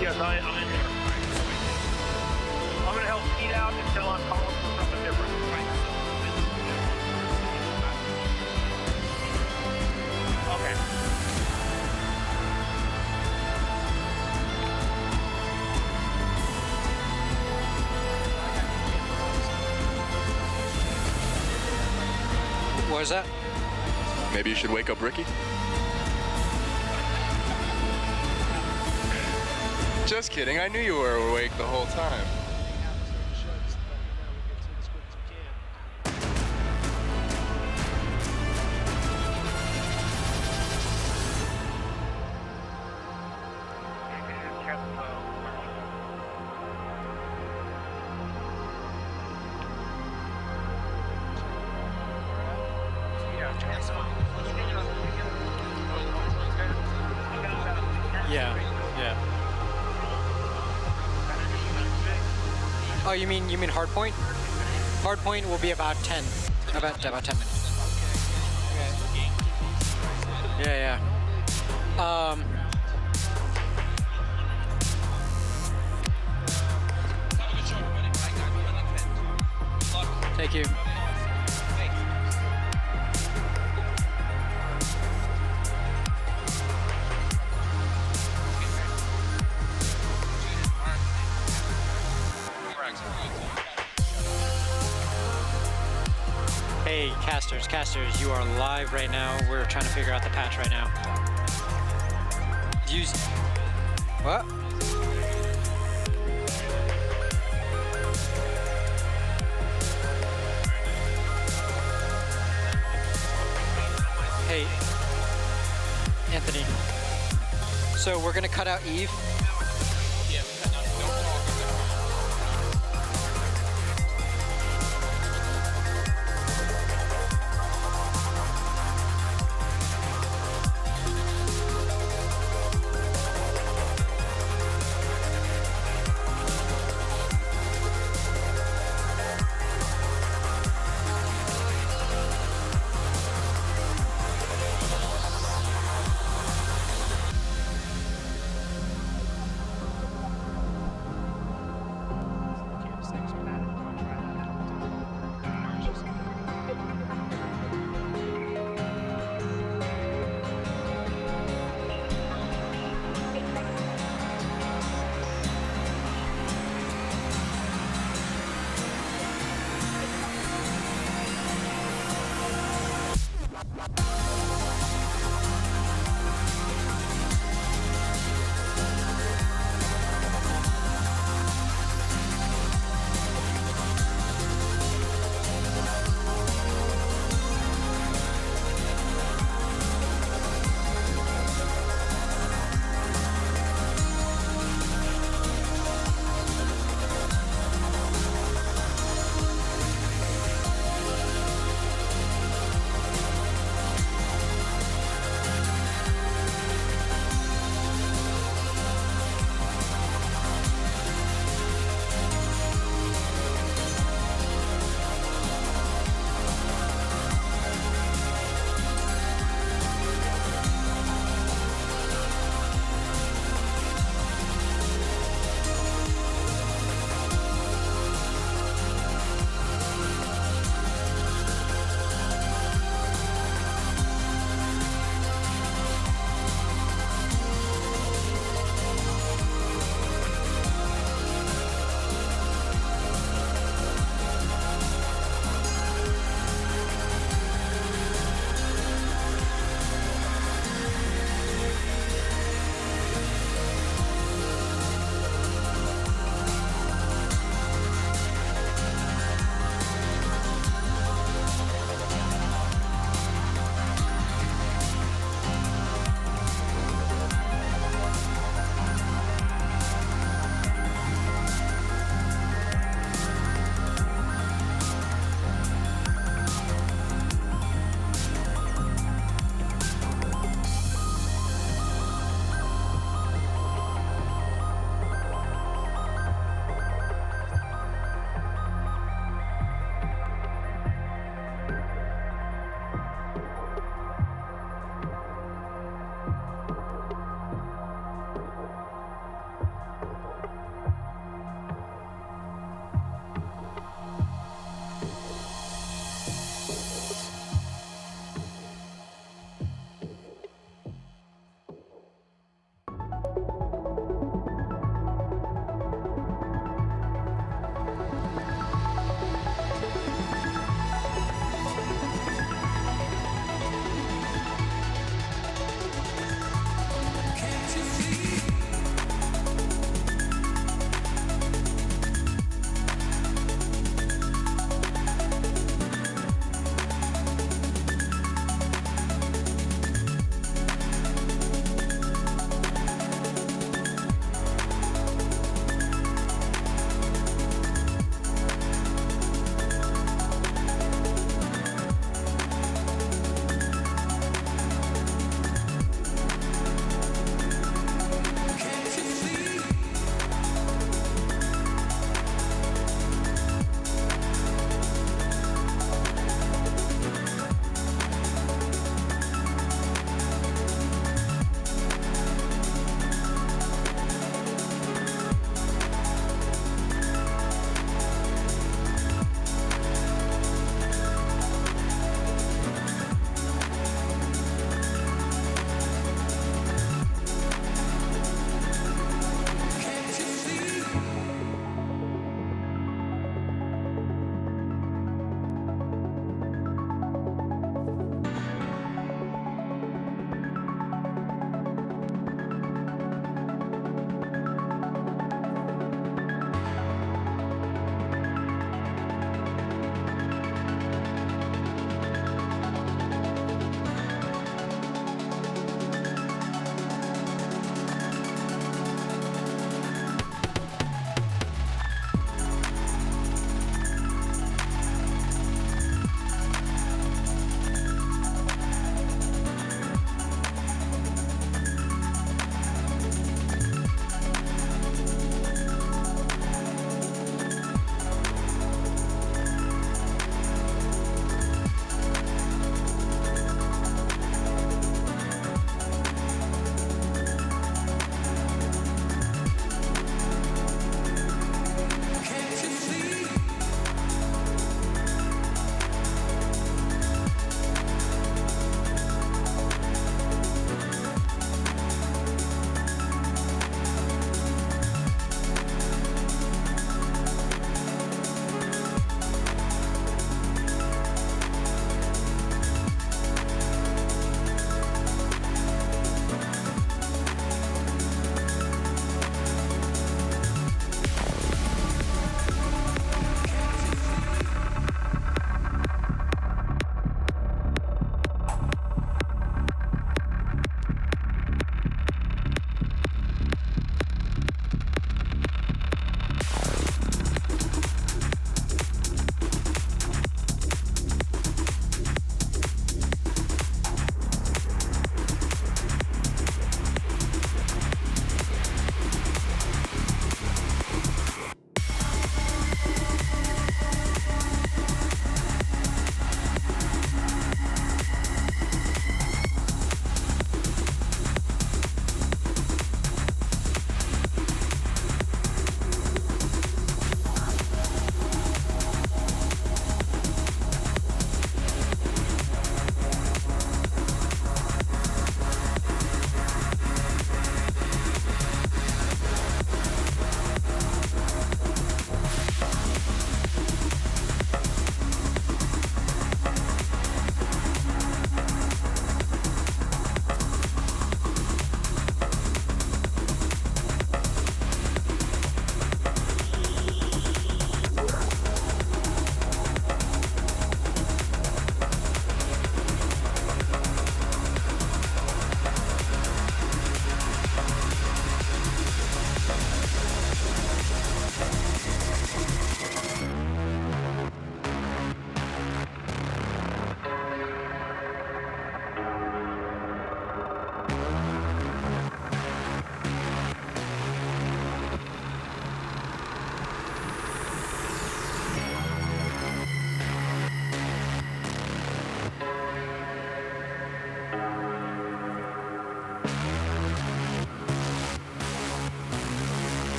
Yes, I'm there. I'm going to help Pete out until I'm calling for something different. Okay. What was that? Maybe you should wake up Ricky? Just kidding, I knew you were awake the whole time. Yeah, yeah. Oh, you mean hard point? Hard point will be about 10 minutes. Yeah, yeah. Thank you. Hey, casters, you are live right now. We're trying to figure out the patch right now. Use what? Hey, Anthony. So we're gonna cut out Eve.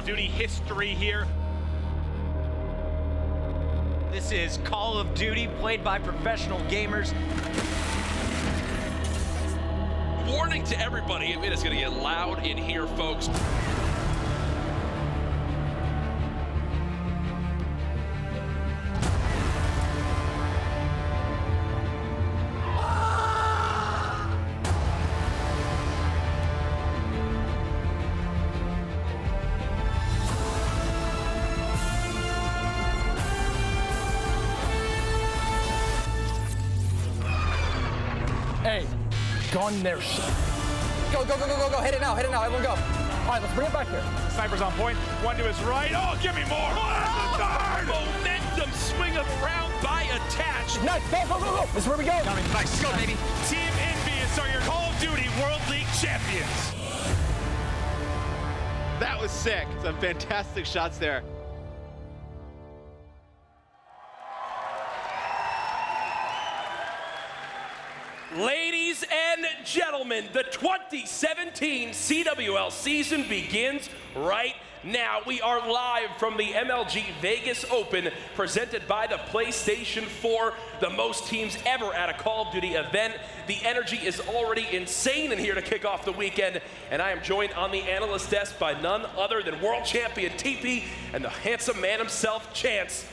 Duty history here. This is Call of Duty, played by professional gamers. Warning to everybody, it is going to get loud in here, folks. Hey, gun their shit. Go, hit it now, everyone go. All right, let's bring it back here. Sniper's on point. One to his right. Oh, give me more. Momentum swing around by attach. Nice, go. This is where we go. Nice, go, baby. Team Envious are your Call of Duty World League champions. That was sick. Some fantastic shots there. Ladies and gentlemen, the 2017 CWL season begins right now. We are live from the MLG Vegas Open, presented by the PlayStation 4, the most teams ever at a Call of Duty event. The energy is already insane in here to kick off the weekend, and I am joined on the analyst desk by none other than world champion TP and the handsome man himself, Chance.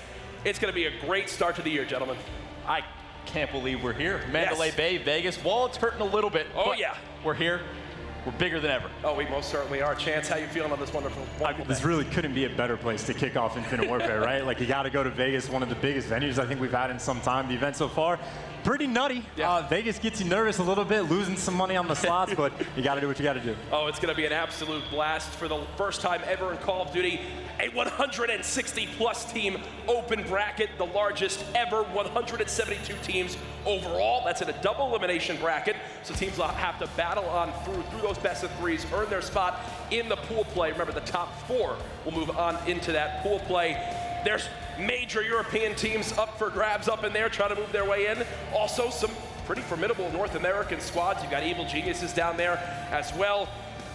It's going to be a great start to the year, gentlemen. I can't believe we're here. Mandalay Bay, Vegas. Wallet's hurting a little bit. Oh, but yeah. We're here. We're bigger than ever. Oh, we most certainly are. Chance, how you feeling on this wonderful This really couldn't be a better place to kick off Infinite Warfare, right? Like, you got to go to Vegas, one of the biggest venues I think we've had in some time. The event so far, pretty nutty. Yeah. Vegas gets you nervous a little bit, losing some money on the slots, but you got to do what you got to do. Oh, it's going to be an absolute blast for the first time ever in Call of Duty. A 160-plus team open bracket, the largest ever, 172 teams overall. That's in a double elimination bracket, so teams will have to battle on through those best of threes, earn their spot in the pool play. Remember, the top 4 will move on into that pool play. There's major European teams up for grabs up in there, trying to move their way in. Also, some pretty formidable North American squads. You've got Evil Geniuses down there as well.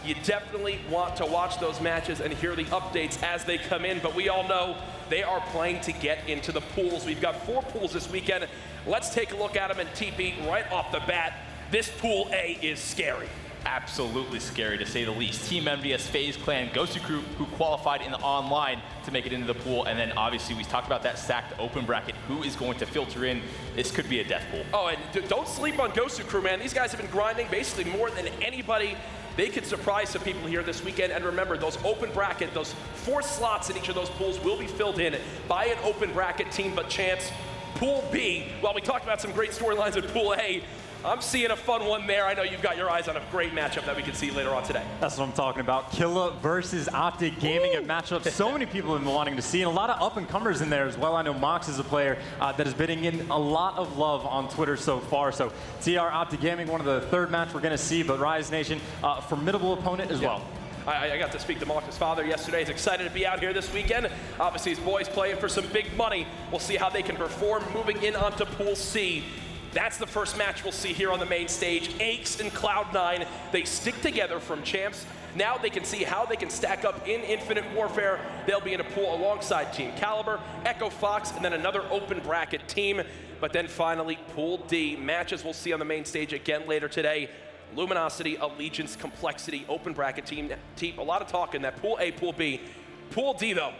You definitely want to watch those matches and hear the updates as they come in, but we all know they are playing to get into the pools. We've got 4 pools this weekend. Let's take a look at them, and TP, right off the bat, this Pool A is scary. Absolutely scary, to say the least. Team MVS, FaZe Clan, Ghost Recruit, who qualified in the online to make it into the pool, and then obviously we talked about that stacked open bracket. Who is going to filter in? This could be a death pool. Oh, and don't sleep on Ghost Recruit, man. These guys have been grinding basically more than anybody. They could surprise some people here this weekend. And remember, those open bracket, those 4 slots in each of those pools will be filled in by an open bracket team. But Chance, Pool B, while we talked about some great storylines in Pool A, I'm seeing a fun one there. I know you've got your eyes on a great matchup that we can see later on today. That's what I'm talking about. Killa versus Optic Gaming, a matchup so many people have been wanting to see, and a lot of up-and-comers in there as well. I know Mox is a player that is bidding in a lot of love on Twitter so far. So TR Optic Gaming, one of the 3rd match we're going to see, but Rise Nation, formidable opponent as well. I got to speak to Mox's father yesterday. He's excited to be out here this weekend. Obviously, his boys playing for some big money. We'll see how they can perform moving in onto Pool C. That's the first match we'll see here on the main stage. Aches and Cloud9, they stick together from champs. Now they can see how they can stack up in Infinite Warfare. They'll be in a pool alongside Team Caliber, Echo Fox, and then another open bracket team. But then finally, Pool D. Matches we'll see on the main stage again later today. Luminosity, Allegiance, Complexity, open bracket team. A lot of talk in that Pool A, Pool B. Pool D, though,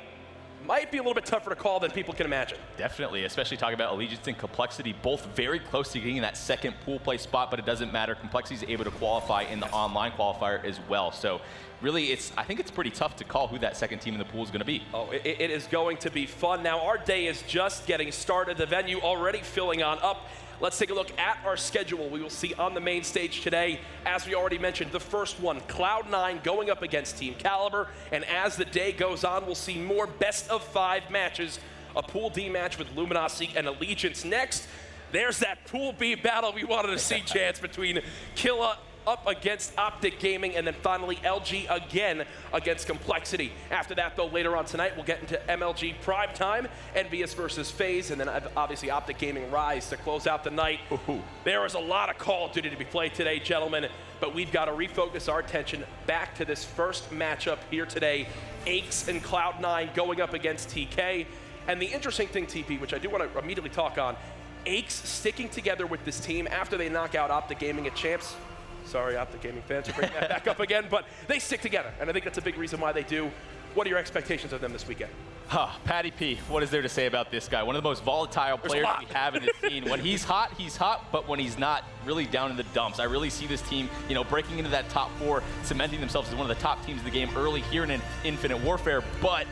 might be a little bit tougher to call than people can imagine. Definitely, especially talking about Allegiance and Complexity, both very close to getting that second pool play spot, but it doesn't matter. Complexity is able to qualify in the online qualifier as well. So really, I think it's pretty tough to call who that second team in the pool is going to be. Oh, it is going to be fun. Now, our day is just getting started. The venue already filling on up. Let's take a look at our schedule. We will see on the main stage today, as we already mentioned, the first one, Cloud9 going up against Team Caliber. And as the day goes on, we'll see more best-of-5 matches. A Pool D match with Luminosity and Allegiance next. There's that Pool B battle we wanted to see, Chance, between Killa up against Optic Gaming, and then finally LG again against Complexity. After that, though, later on tonight, we'll get into MLG Primetime, Envious versus FaZe, and then obviously Optic Gaming Rise to close out the night. There is a lot of Call of Duty to be played today, gentlemen, but we've got to refocus our attention back to this first matchup here today. Aches and Cloud9 going up against TK. And the interesting thing, TP, which I do want to immediately talk on, Aches sticking together with this team after they knock out Optic Gaming at Champs. Sorry, Optic Gaming fans are bringing that back up again, but they stick together, and I think that's a big reason why they do. What are your expectations of them this weekend? Patty P, what is there to say about this guy? One of the most volatile players we have in the scene. When he's hot, but when he's not, really down in the dumps. I really see this team, breaking into that top 4, cementing themselves as one of the top teams in the game early here in Infinite Warfare, but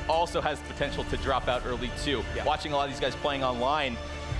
also has the potential to drop out early too. Yeah. Watching a lot of these guys playing online,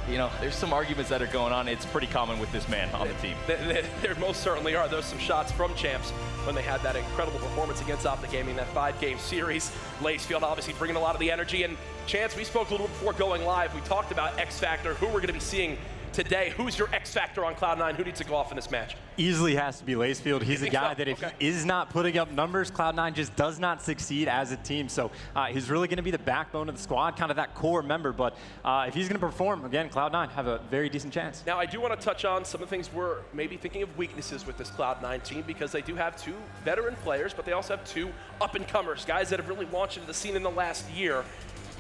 there's some arguments that are going on. It's pretty common with this man on the team. There most certainly are. There's some shots from Champs when they had that incredible performance against Optic Gaming, that 5-game series. Lacefield obviously bringing a lot of the energy. And Chance, we spoke a little bit before going live. We talked about X Factor, who we're going to be seeing today. Who's your X Factor on Cloud9? Who needs to go off in this match? Easily has to be Lacefield. He's a guy that if he is not putting up numbers, Cloud9 just does not succeed as a team. So he's really going to be the backbone of the squad, kind of that core member. But if he's going to perform, again, Cloud9 have a very decent chance. Now, I do want to touch on some of the things we're maybe thinking of weaknesses with this Cloud9 team, because they do have 2 veteran players, but they also have 2 up-and-comers, guys that have really launched into the scene in the last year.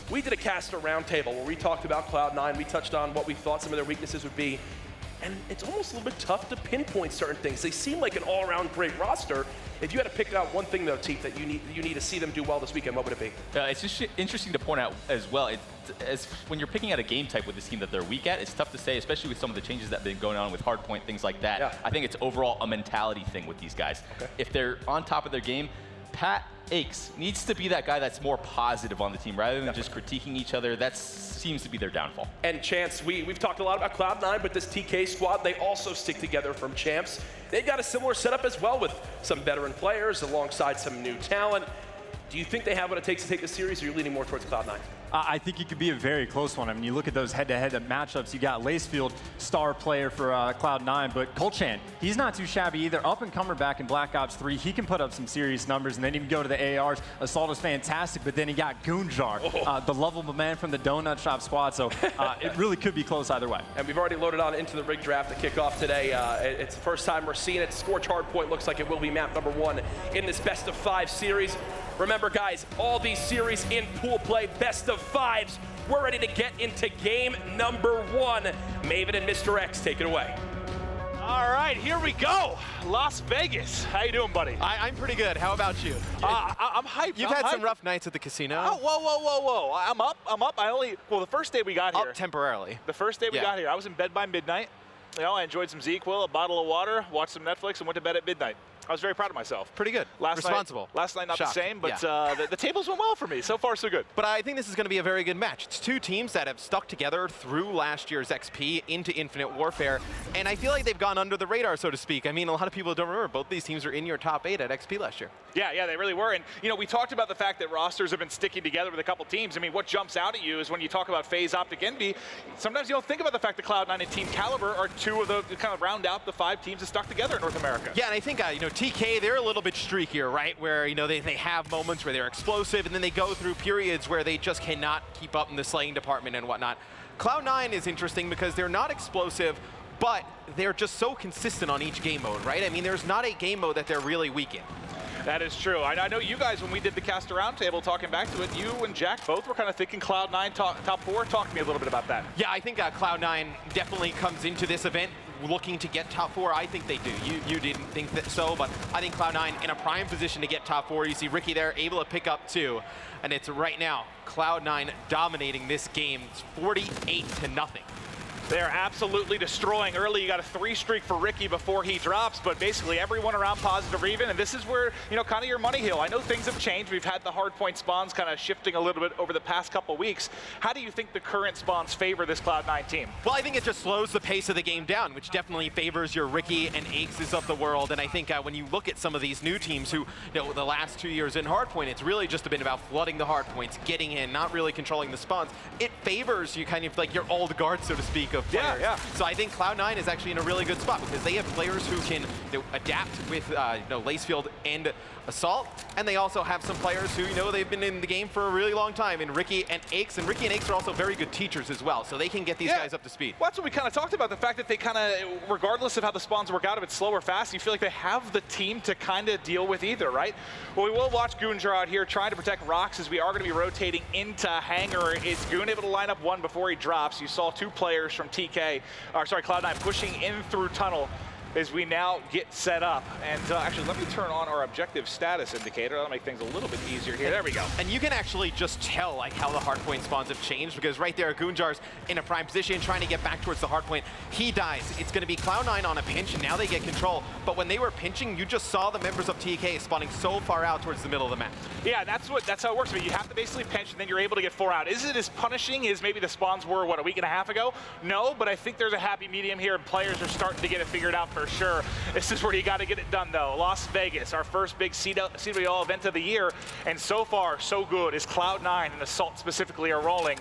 We did a caster roundtable where we talked about Cloud9. We touched on what we thought some of their weaknesses would be. And it's almost a little bit tough to pinpoint certain things. They seem like an all-around great roster. If you had to pick out one thing, though, Teef, that you need to see them do well this weekend, what would it be? It's just interesting to point out as well. As when you're picking out a game type with this team that they're weak at, it's tough to say, especially with some of the changes that have been going on with hardpoint, things like that. Yeah. I think it's overall a mentality thing with these guys. Okay. If they're on top of their game, Pat Aches needs to be that guy that's more positive on the team rather than just critiquing each other. That seems to be their downfall. And Chance, we've talked a lot about Cloud9, but this TK squad, they also stick together from Champs. They've got a similar setup as well with some veteran players alongside some new talent. Do you think they have what it takes to take this series, or are you leaning more towards Cloud9? I think it could be a very close one. I mean, you look at those head-to-head matchups. You got Lacefield, star player for Cloud9, but Colchan, he's not too shabby either. Up-and-comer back in Black Ops 3. He can put up some serious numbers, and then you can go to the ARs. Assault is fantastic, but then he got Goonjar, the lovable man from the Donut Shop squad, so it really could be close either way. And we've already loaded on into the rig draft to kick off today. It's the first time we're seeing it. Scorch Hardpoint looks like it will be map number 1 in this best-of-5 series. Remember, guys, all these series in pool play, best of 5s. We're ready to get into game number 1. Maven and Mr. X, take it away. All right, here we go. Las Vegas. How you doing, buddy? I'm pretty good. How about you? I'm hyped. You've had some rough nights at the casino. Oh, whoa. I'm up. The first day we got here. Up temporarily. The first day we got here, I was in bed by midnight. I enjoyed some ZQL, a bottle of water, watched some Netflix, and went to bed at midnight. I was very proud of myself. Pretty good. Responsible. Last night not Shocked. the same, but the tables went well for me. So far, so good. But I think this is going to be a very good match. It's 2 teams that have stuck together through last year's XP into Infinite Warfare, and I feel like they've gone under the radar, so to speak. I mean, a lot of people don't remember both these teams are in your top 8 at XP last year. Yeah, they really were. And, we talked about the fact that rosters have been sticking together with a couple teams. I mean, what jumps out at you is when you talk about FaZe, Optic, Envy, sometimes you don't think about the fact that Cloud9 and Team Caliber are 2 of the kind of round out the 5 teams that stuck together in North America. Yeah, and I think, TK, they're a little bit streakier, right? Where, they have moments where they're explosive, and then they go through periods where they just cannot keep up in the slaying department and whatnot. Cloud9 is interesting because they're not explosive, but they're just so consistent on each game mode, right? I mean, there's not a game mode that they're really weak in. That is true. I know you guys, when we did the caster roundtable, talking back to it, you and Jack both were kind of thinking Cloud9 top 4. Talk to me a little bit about that. Yeah, I think Cloud9 definitely comes into this event looking to get top 4. I think they do. You didn't think that so, but I think Cloud9 in a prime position to get top 4. You see Ricky there able to pick up 2, and it's right now Cloud9 dominating this game. It's 48-0. They're absolutely destroying early. You got a 3 streak for Ricky before he drops, but basically everyone around positive or even, and this is where, kind of your money hill. I know things have changed. We've had the hardpoint spawns kind of shifting a little bit over the past couple weeks. How do you think the current spawns favor this Cloud9 team? Well, I think it just slows the pace of the game down, which definitely favors your Ricky and Aces of the world. And I think when you look at some of these new teams who, the last 2 years in hardpoint, it's really just been about flooding the hardpoints, getting in, not really controlling the spawns. It favors you kind of like your old guard, so to speak, of players. Yeah. So I think Cloud9 is actually in a really good spot because they have players who can adapt with Lacefield and Assault, and they also have some players who, they've been in the game for a really long time, and Ricky and Aches. And Ricky and Aches are also very good teachers as well, so they can get these guys up to speed. Well, that's what we kind of talked about, the fact that they kind of, regardless of how the spawns work out, if it's slow or fast, you feel like they have the team to kind of deal with either, right? Well, we will watch Goonjar out here trying to protect Rocks as we are going to be rotating into Hangar. Is Goon able to line up one before he drops? You saw two players from Cloud9 pushing in through tunnel as we now get set up. And actually, let me turn on our objective status indicator. That'll make things a little bit easier here. There we go. And you can actually just tell how the hardpoint spawns have changed, because right there, Goonjar's in a prime position trying to get back towards the hardpoint. He dies. It's going to be Cloud9 on a pinch, and now they get control. But when they were pinching, you just saw the members of TK spawning so far out towards the middle of the map. Yeah, that's how it works. I mean, you have to basically pinch, and then you're able to get 4 out. Is it as punishing as maybe the spawns were, a week and a half ago? No, but I think there's a happy medium here, and players are starting to get it figured out for sure. This is where you got to get it done, though. Las Vegas, our first big CWL event of the year, and so far, so good as Cloud9 and Assault specifically are rolling.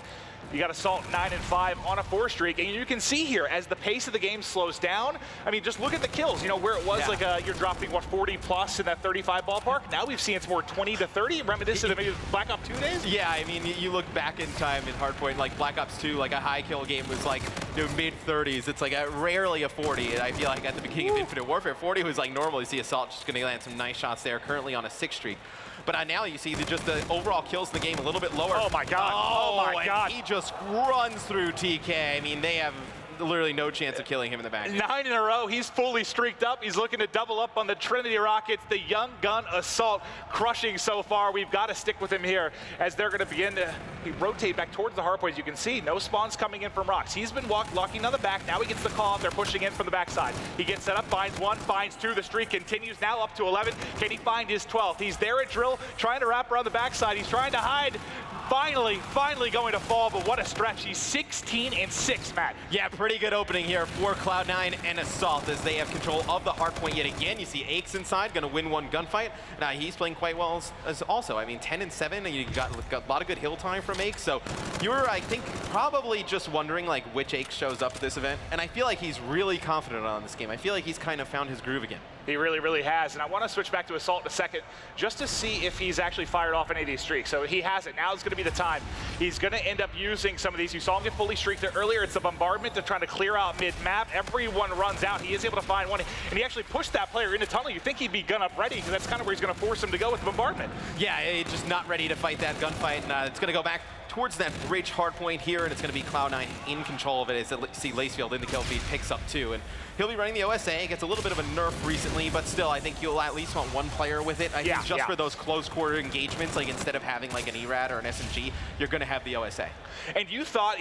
You got Assault 9-5 on a 4 streak, and you can see here as the pace of the game slows down. I mean, just look at the kills. Where it was you're dropping 40 plus in that 35 ballpark. Now we've seen it's more 20 to 30, reminiscent of maybe Black Ops 2 days. Yeah, I mean, you look back in time in Hardpoint, like Black Ops 2, a high kill game was mid 30s. It's rarely a 40. And I feel like at the beginning of Infinite Warfare, 40 was normal. You see Assault just going to land some nice shots there. Currently on a 6 streak. But now you see just the overall kills in the game a little bit lower. Oh my God! Oh my God! He just runs through TK. I mean, they have literally no chance of killing him in the back. 9 in a row. He's fully streaked up. He's looking to double up on the Trinity Rockets. The young gun Assault crushing so far. We've got to stick with him here as they're going to begin to rotate back towards the hardpoint. As you can see, no spawns coming in from Rocks. He's been locking on the back. Now he gets the call. They're pushing in from the backside. He gets set up, finds 1, finds 2. The streak continues now up to 11. Can he find his 12th? He's there at Drill, trying to wrap around the backside. He's trying to hide. Finally going to fall, but what a stretch. He's 16-6, Matt. Yeah, pretty good opening here for Cloud9 and Assault as they have control of the hardpoint yet again. You see Aches inside, going to win one gunfight. Now he's playing quite well as also. I mean, 10-7, and you got a lot of good hill time from Aches. So you're, I think, probably just wondering which Aches shows up at this event. And I feel like he's really confident on this game. I feel like he's kind of found his groove again. He really has. And I want to switch back to Assault in a second just to see if he's actually fired off any of these streaks. So he hasn't. Now is going to be the time. He's going to end up using some of these. You saw him get fully streaked earlier. It's the bombardment to trying to clear out mid-map. Everyone runs out. He is able to find one. And he actually pushed that player into tunnel. You think he'd be gun up ready because that's kind of where he's going to force him to go with the bombardment. Yeah, just not ready to fight that gunfight. And it's going to go back towards that bridge hardpoint here, and it's going to be Cloud9 in control of it as you see Lacefield in the kill feed picks up 2. And he'll be running the OSA. Gets a little bit of a nerf recently, but still, I think you'll at least want one player with it. I think just for those close quarter engagements, instead of having an ERAD or an SMG, you're going to have the OSA. And you thought,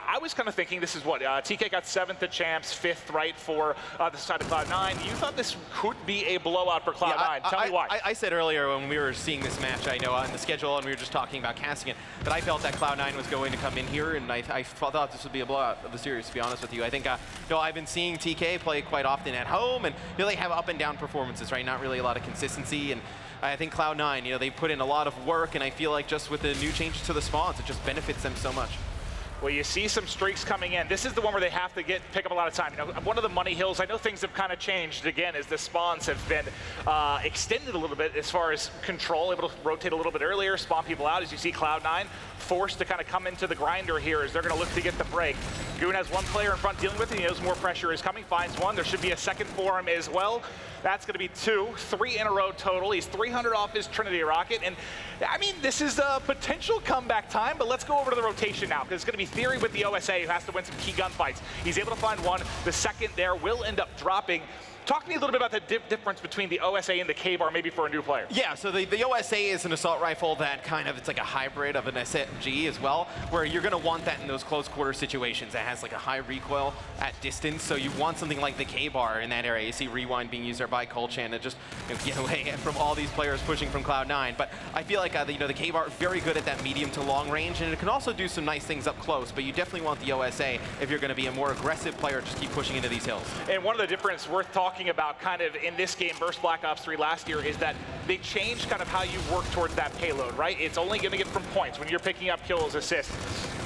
I was kind of thinking this is what, TK got 7th at Champs, 5th, right, for the side of Cloud9. You thought this could be a blowout for Cloud9. Tell me why. I said earlier when we were seeing this match, I know on the schedule, and we were just talking about casting it, that I felt that Cloud9 was going to come in here, and I thought this would be a blowout of the series, to be honest with you. I think, I've been seeing TK play quite often at home, and they have up and down performances, right? Not really a lot of consistency, and I think Cloud9, they put in a lot of work, and I feel like just with the new changes to the spawns, it just benefits them so much. Well, you see some streaks coming in. This is the one where they have to pick up a lot of time. One of the money hills, I know things have kind of changed again as the spawns have been extended a little bit as far as control, able to rotate a little bit earlier, spawn people out. As you see Cloud9 forced to kind of come into the grinder here as they're going to look to get the break. Goon has one player in front dealing with it. He knows more pressure is coming, finds one. There should be a second for him as well. That's going to be 2, 3 in a row total. He's 300 off his Trinity Rocket. And I mean, this is a potential comeback time, but let's go over to the rotation now, because it's going to be Theory with the OSA who has to win some key gunfights. He's able to find one. The second there will end up dropping. Talk to me a little bit about the difference between the OSA and the K-Bar, maybe for a new player. Yeah, so the OSA is an assault rifle that it's like a hybrid of an SMG as well, where you're going to want that in those close quarter situations. It has a high recoil at distance, so you want something like the K-Bar in that area. You see Rewind being used there by Colchan to just get away from all these players pushing from Cloud9. But I feel like the K-Bar is very good at that medium to long range, and it can also do some nice things up close, but you definitely want the OSA if you're going to be a more aggressive player, just keep pushing into these hills. And one of the difference worth talking talking about kind of in this game versus Black Ops 3 last year is that they changed kind of how you work towards that payload, right? It's only going to get from points when you're picking up kills, assists.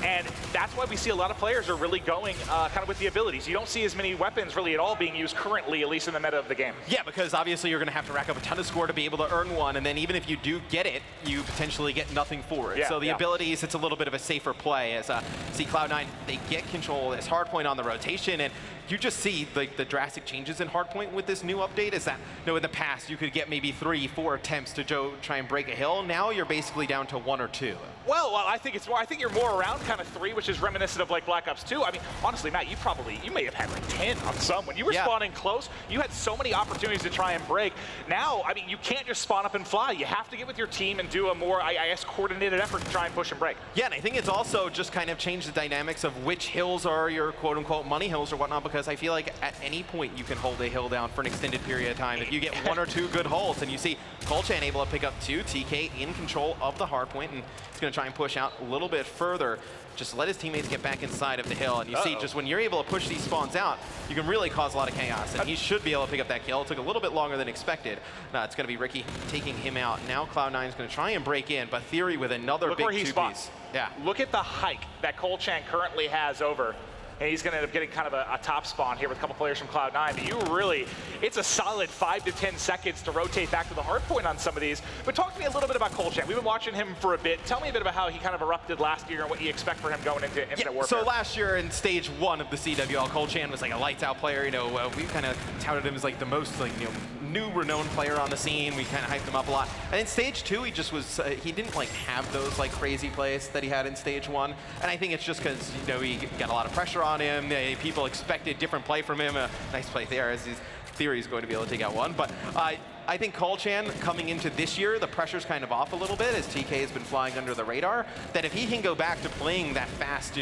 And that's why we see a lot of players are really going kind of with the abilities. You don't see as many weapons really at all being used currently, at least in the meta of the game. Yeah, because obviously you're going to have to rack up a ton of score to be able to earn one, and then even if you do get it, you potentially get nothing for it. Yeah, so the abilities, it's a little bit of a safer play. As see Cloud9, they get control as Hardpoint on the rotation, and you just see the drastic changes in Hardpoint with this new update. Is that in the past you could get maybe 3-4 attempts to try and break a hill. Now you're basically down to 1 or 2. Well, I think it's more. I think you're more around kind of 3, which is reminiscent of like Black Ops 2. I mean, honestly, Matt, you may have had like 10 on some. When you were spawning close, you had so many opportunities to try and break. Now, I mean, you can't just spawn up and fly. You have to get with your team and do a more, I guess, coordinated effort to try and push and break. Yeah, and I think it's also just kind of changed the dynamics of which hills are your quote-unquote money hills or whatnot, because I feel like at any point you can hold a hill down for an extended period of time. If you get 1 or 2 good holds, and you see Colchan able to pick up 2, TK in control of the hardpoint, and he's going to try and push out a little bit further. Just let his teammates get back inside of the hill, and you see just when you're able to push these spawns out, you can really cause a lot of chaos, and he should be able to pick up that kill. It took a little bit longer than expected. It's going to be Ricky taking him out. Now Cloud9 is going to try and break in, but Theory with another Look big where he two-piece. Yeah. Look at the hike that Colchan currently has over. And he's going to end up getting kind of a top spawn here with a couple players from Cloud9. But you really, it's a solid 5 to 10 seconds to rotate back to the hard point on some of these. But talk to me a little bit about Colchan. We've been watching him for a bit. Tell me a bit about how he kind of erupted last year and what you expect for him going into Infinite Warfare. So last year in stage 1 of the CWL, Colchan was like a lights out player. We kind of touted him as like the most new renowned player on the scene. We kind of hyped him up a lot. And in stage 2, he just was, he didn't like have those like crazy plays that he had in stage 1. And I think it's just because, he got a lot of pressure on him. People expected different play from him. Nice play there as his Theory is going to be able to take out one. But I think Colchan coming into this year, the pressure's kind of off a little bit as TK has been flying under the radar. That if he can go back to playing that fast,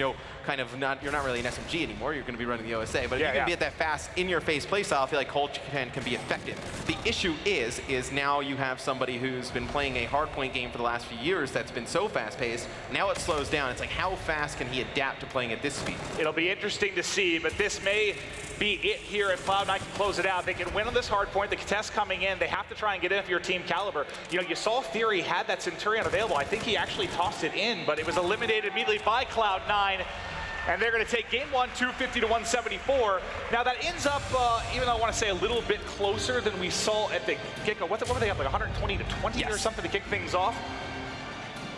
kind of you're not really an SMG anymore, you're going to be running the OSA, but if you can be at that fast, in-your-face playstyle, I feel like Colchan can be effective. The issue is now you have somebody who's been playing a hardpoint game for the last few years that's been so fast-paced, now it slows down. It's like, how fast can he adapt to playing at this speed? It'll be interesting to see, but this may be it here if Cloud9 can close it out. They can win on this hard point. The contest coming in, they have to try and get in for your team caliber. You saw Theory had that Centurion available. I think he actually tossed it in, but it was eliminated immediately by Cloud9. And they're going to take game 1, 250 to 174. Now that ends up, even though I want to say a little bit closer than we saw at the get-go. What were they up, like 120 to 20 or something to kick things off?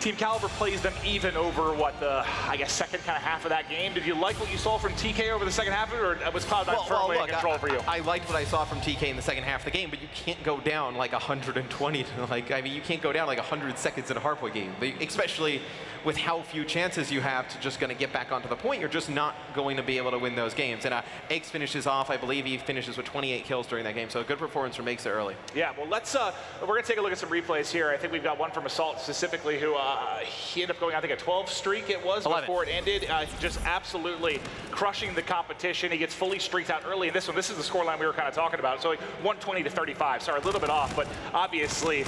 Team Caliber plays them even over I guess, second kind of half of that game. Did you like what you saw from TK over the second half of it, or was Cloud9 firmly in control for you? I liked what I saw from TK in the second half of the game, but you can't go down like 120. You can't go down like 100 seconds in a hardpoint game, especially with how few chances you have to just going to get back onto the point. You're just not going to be able to win those games. And Eggs finishes off, I believe he finishes with 28 kills during that game, so a good performance from Eggs early. Yeah, well, we're going to take a look at some replays here. I think we've got one from Assault specifically who he ended up going, I think, a 12 streak it was 11. before it ended. Just absolutely crushing the competition. He gets fully streaked out early in this one. This is the scoreline we were kind of talking about. So like 120 to 35. Sorry, a little bit off, but obviously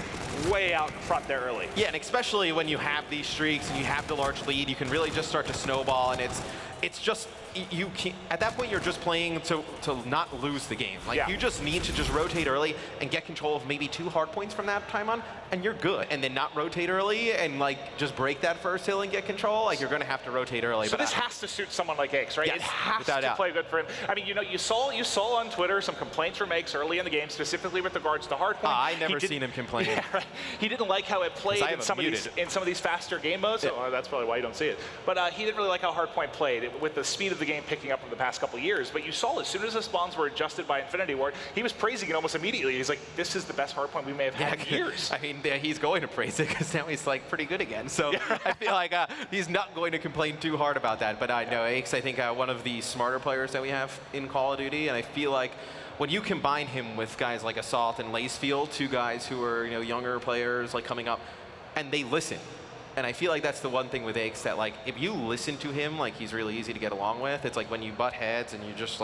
way out in front there early. Yeah, and especially when you have these streaks and you have the large lead, you can really just start to snowball, and it's just, you can't, at that point you're just playing to not lose the game. You just need to just rotate early and get control of maybe 2 hard points from that time on, and you're good. And then not rotate early and just break that first hill and get control. You're going to have to rotate early. So this has to suit someone like Eggs, right? Yes, it has without to doubt. play good for him. I mean, you saw on Twitter some complaints from Eggs early in the game, specifically with regards to hardpoint. I never seen him complain. Yeah, right. He didn't like how it played in some of these faster game modes. Yeah. So that's probably why you don't see it. But he didn't really like how hardpoint played with the speed of the game picking up from the past couple of years. But you saw as soon as the spawns were adjusted by Infinity Ward, he was praising it almost immediately. He's like, this is the best hardpoint we may have had in years. I mean, he's going to praise it because now he's pretty good again. So I feel like he's not going to complain too hard about that. But no, Aches, I think one of the smarter players that we have in Call of Duty, and I feel like when you combine him with guys like Assault and Lacefield, 2 guys who are younger players coming up, and they listen. And I feel like that's the one thing with Aches that if you listen to him, he's really easy to get along with. It's like when you butt heads and you just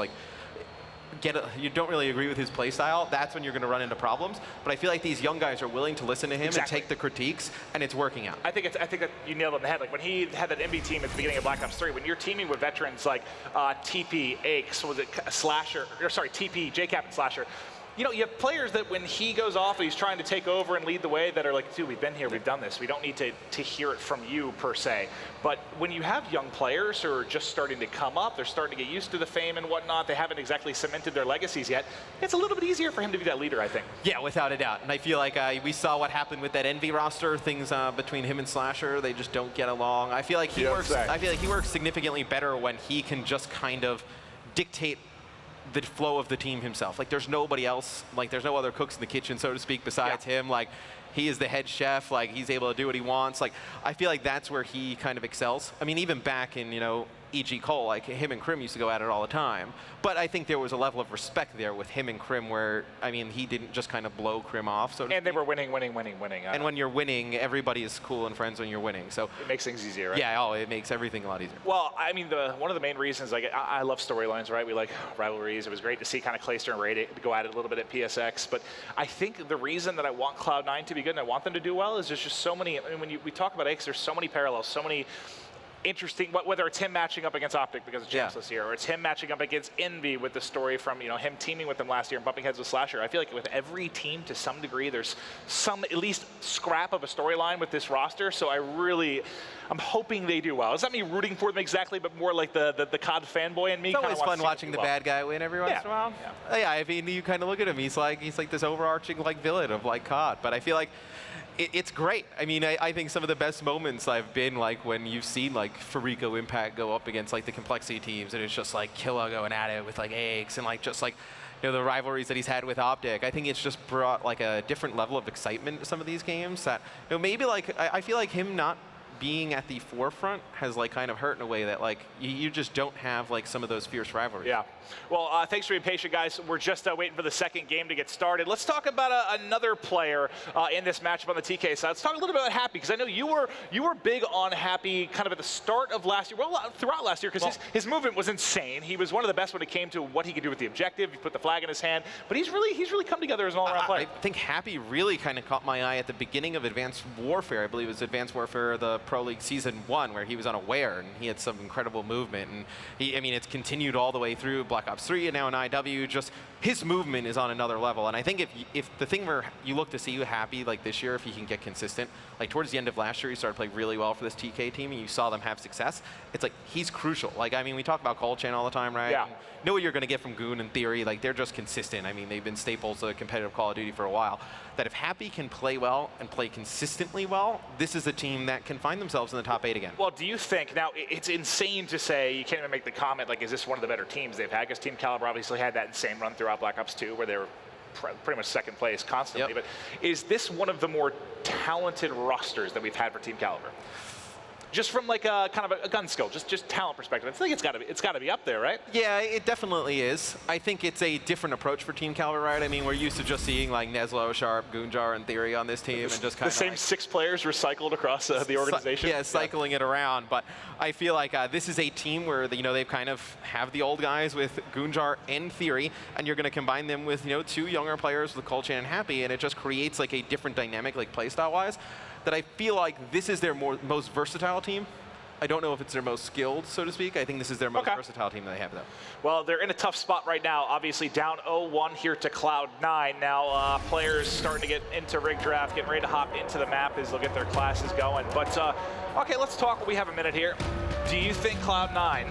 you don't really agree with his play style, that's when you're going to run into problems. But I feel like these young guys are willing to listen to him and take the critiques, and it's working out. I think that you nailed it in the head. Like when he had that MB team at the beginning of Black Ops 3, when you're teaming with veterans like TP, Aches, was it Slasher, or sorry, TP, JCap, and Slasher. You know, you have players that when he goes off and he's trying to take over and lead the way that are like, dude, we've been here, we've done this. We don't need to hear it from you, per se. But when you have young players who are just starting to come up, they're starting to get used to the fame and whatnot, they haven't exactly cemented their legacies yet, it's a little bit easier for him to be that leader, I think. Yeah, without a doubt. And I feel like we saw what happened with that Envy roster, things between him and Slasher, they just don't get along. I feel like he works significantly better when he can just kind of dictate the flow of the team himself. Like there's nobody else, like there's no other cooks in the kitchen, so to speak, besides him. Like he is the head chef, like he's able to do what he wants. Like I feel like that's where he kind of excels. I mean, even back in, you know, E.G. Cole, like him and Krim used to go at it all the time. But I think there was a level of respect there with him and Krim where, I mean, he didn't just kind of blow Krim off. So and they were winning. And when you're winning, everybody is cool and friends when you're winning. So it makes things easier, right? Yeah, it makes everything a lot easier. Well, I mean, one of the main reasons, like, I love storylines, right? We like rivalries. It was great to see kind of Clayster and Ray go at it a little bit at PSX. But I think the reason that I want Cloud9 to be good and I want them to do well is there's just so many, I mean, when we talk about Aches, there's so many parallels, so many interesting, whether it's him matching up against Optic because of Champs this year, or it's him matching up against Envy with the story from, you know, him teaming with them last year and bumping heads with Slasher. I feel like with every team to some degree, there's some at least scrap of a storyline with this roster. So I'm hoping they do well. It's not me rooting for them exactly, but more like the COD fanboy in me. It's always fun watching the bad guy win every once in a while. Yeah, I mean, you kind of look at him. He's like this overarching like villain of like COD. But I feel like it's great. I mean, I think some of the best moments I've been like when you've seen like Farico Impact go up against like the Complexity teams, and it's just like Killa going at it with like Aches and like just like, you know, the rivalries that he's had with Optic. I think it's just brought like a different level of excitement to some of these games that, you know, maybe like I feel like him not being at the forefront has like kind of hurt in a way that like you just don't have like some of those fierce rivalries. Yeah. Well, thanks for being patient, guys. We're just waiting for the second game to get started. Let's talk about another player in this matchup on the TK side. Let's talk a little bit about Happy, because I know you were big on Happy kind of at the start of last year, well, throughout last year, because his movement was insane. He was one of the best when it came to what he could do with the objective. He put the flag in his hand, but he's really come together as an all-around player. I think Happy really kind of caught my eye at the beginning of Advanced Warfare. I believe it was Advanced Warfare, the Pro League Season 1, where he was unaware and he had some incredible movement. And I mean, it's continued all the way through Black Ops 3 and now in IW. Just his movement is on another level. And I think if the thing where you look to see you Happy like this year, if he can get consistent, like towards the end of last year, he started playing really well for this TK team, and you saw them have success. It's like he's crucial. Like, I mean, we talk about Cold Chain all the time, right? Yeah. And know what you're going to get from Goon and Theory. Like, they're just consistent. I mean, they've been staples of competitive Call of Duty for a while. That if Happy can play well and play consistently well, this is a team that can find themselves in the top 8 again. Well, do you think, now it's insane to say, you can't even make the comment, like, is this one of the better teams they've had? Because Team Caliber obviously had that insane run throughout Black Ops 2 where they were pretty much second place constantly. But is this one of the more talented rosters that we've had for Team Caliber? Just from like a kind of a gun skill, just talent perspective. I think it's got to be up there, right? Yeah, it definitely is. I think it's a different approach for Team Caliber, right? I mean, we're used to just seeing like Neslo, Sharp, Goonjar, and Theory on this team, and just kind of the same like 6 players recycled across the organization. Yeah, cycling it around. But I feel like this is a team where they've kind of have the old guys with Goonjar and Theory, and you're going to combine them with 2 younger players with Cold Chain and Happy, and it just creates like a different dynamic, like playstyle wise. That I feel like this is their most versatile team. I don't know if it's their most skilled, so to speak. I think this is their most versatile team that they have, though. Well, they're in a tough spot right now. Obviously, down 0-1 here to Cloud9. Now, players starting to get into rig draft, getting ready to hop into the map as they'll get their classes going. But, okay, let's talk. We have a minute here. Do you think Cloud9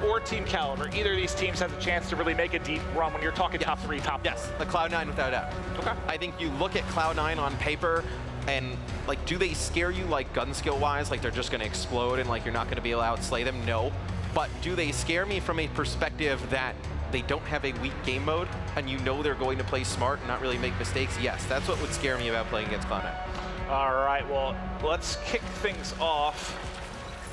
or Team Caliber, either of these teams has a chance to really make a deep run when you're talking top 3, top 4? Yes, the Cloud9 without a doubt. Okay. I think you look at Cloud9 on paper, and like, do they scare you like gun skill wise? Like they're just going to explode and like you're not going to be able to outslay them? No. But do they scare me from a perspective that they don't have a weak game mode and they're going to play smart and not really make mistakes? Yes, that's what would scare me about playing against Cloud9. All right, well, let's kick things off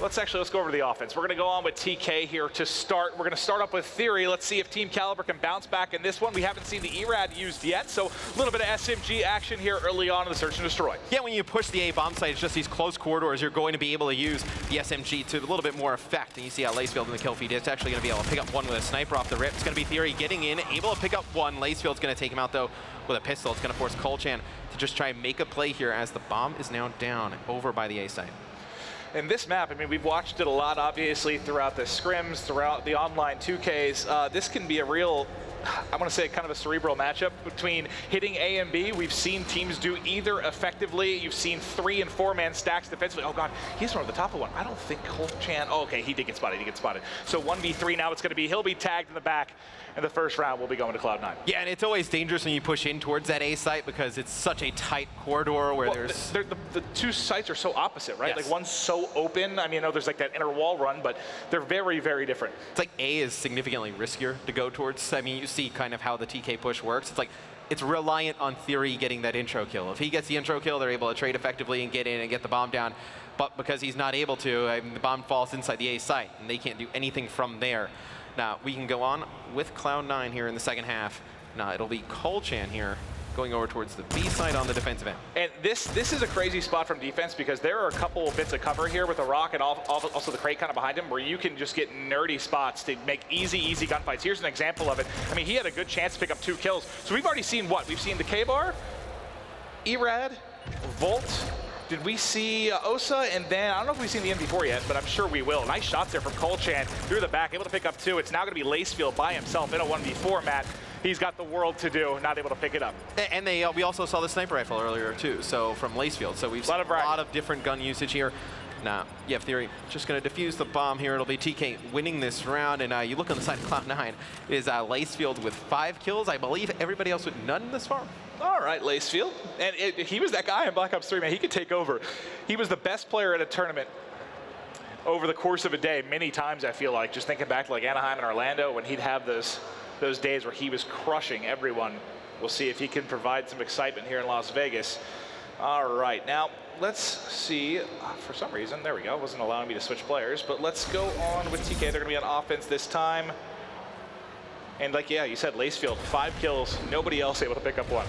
let's go over to the offense. We're going to go on with TK here to start. We're going to start up with Theory. Let's see if Team Caliber can bounce back in this one. We haven't seen the ERAD used yet, so a little bit of SMG action here early on in the search and destroy. Yeah, when you push the A bomb site, it's just these close corridors. You're going to be able to use the SMG to a little bit more effect. And you see how Lacefield in the kill feed is actually going to be able to pick up one with a sniper off the rip. It's going to be Theory getting in, able to pick up one. Lacefield's going to take him out, though, with a pistol. It's going to force Kolchan to just try and make a play here as the bomb is now down over by the A site. And this map, I mean, we've watched it a lot, obviously, throughout the scrims, throughout the online 2Ks. This can be a real, I want to say, kind of a cerebral matchup between hitting A and B. We've seen teams do either effectively. You've seen 3- and 4-man stacks defensively. Oh, God, he's one of the top of one. I don't think Kolchan, oh, okay, he did get spotted. So 1v3 now it's going to be, he'll be tagged in the back. And the first round will be going to Cloud9. Yeah, and it's always dangerous when you push in towards that A site because it's such a tight corridor where the two sites are so opposite, right? Yes. Like one's so open. I mean, I know there's like that inner wall run, but they're very, very different. It's like A is significantly riskier to go towards. I mean, you see kind of how the TK push works. It's like it's reliant on Theory getting that intro kill. If he gets the intro kill, they're able to trade effectively and get in and get the bomb down. But because he's not able to, I mean, the bomb falls inside the A site, and they can't do anything from there. Now, we can go on with Cloud9 here in the second half. Now, it'll be Kolchan here going over towards the B side on the defensive end. And this is a crazy spot from defense because there are a couple of bits of cover here with the rock and also the crate kind of behind him where you can just get nerdy spots to make easy gunfights. Here's an example of it. I mean, he had a good chance to pick up 2 kills. So we've already seen what? We've seen the K-Bar, ERAD, Volt. Did we see Osa? And then, I don't know if we've seen the MV4 yet, but I'm sure we will. Nice shots there from Kolchan through the back, able to pick up 2. It's now going to be Lacefield by himself in a 1v4, Matt. He's got the world to do, not able to pick it up. And we also saw the sniper rifle earlier, too, so from Lacefield. So we've seen a lot of different gun usage here. Now, you have Theory just going to defuse the bomb here. It'll be TK winning this round. And you look on the side of Cloud9, is Lacefield with 5 kills. I believe everybody else with none this far. All right, Lacefield. And he was that guy in Black Ops 3, man. He could take over. He was the best player at a tournament over the course of a day many times, I feel like. Just thinking back to like Anaheim and Orlando when he'd have those days where he was crushing everyone. We'll see if he can provide some excitement here in Las Vegas. All right, now let's see. For some reason, there we go. Wasn't allowing me to switch players, but let's go on with TK. They're going to be on offense this time. And like, yeah, you said Lacefield, 5 kills, nobody else able to pick up 1.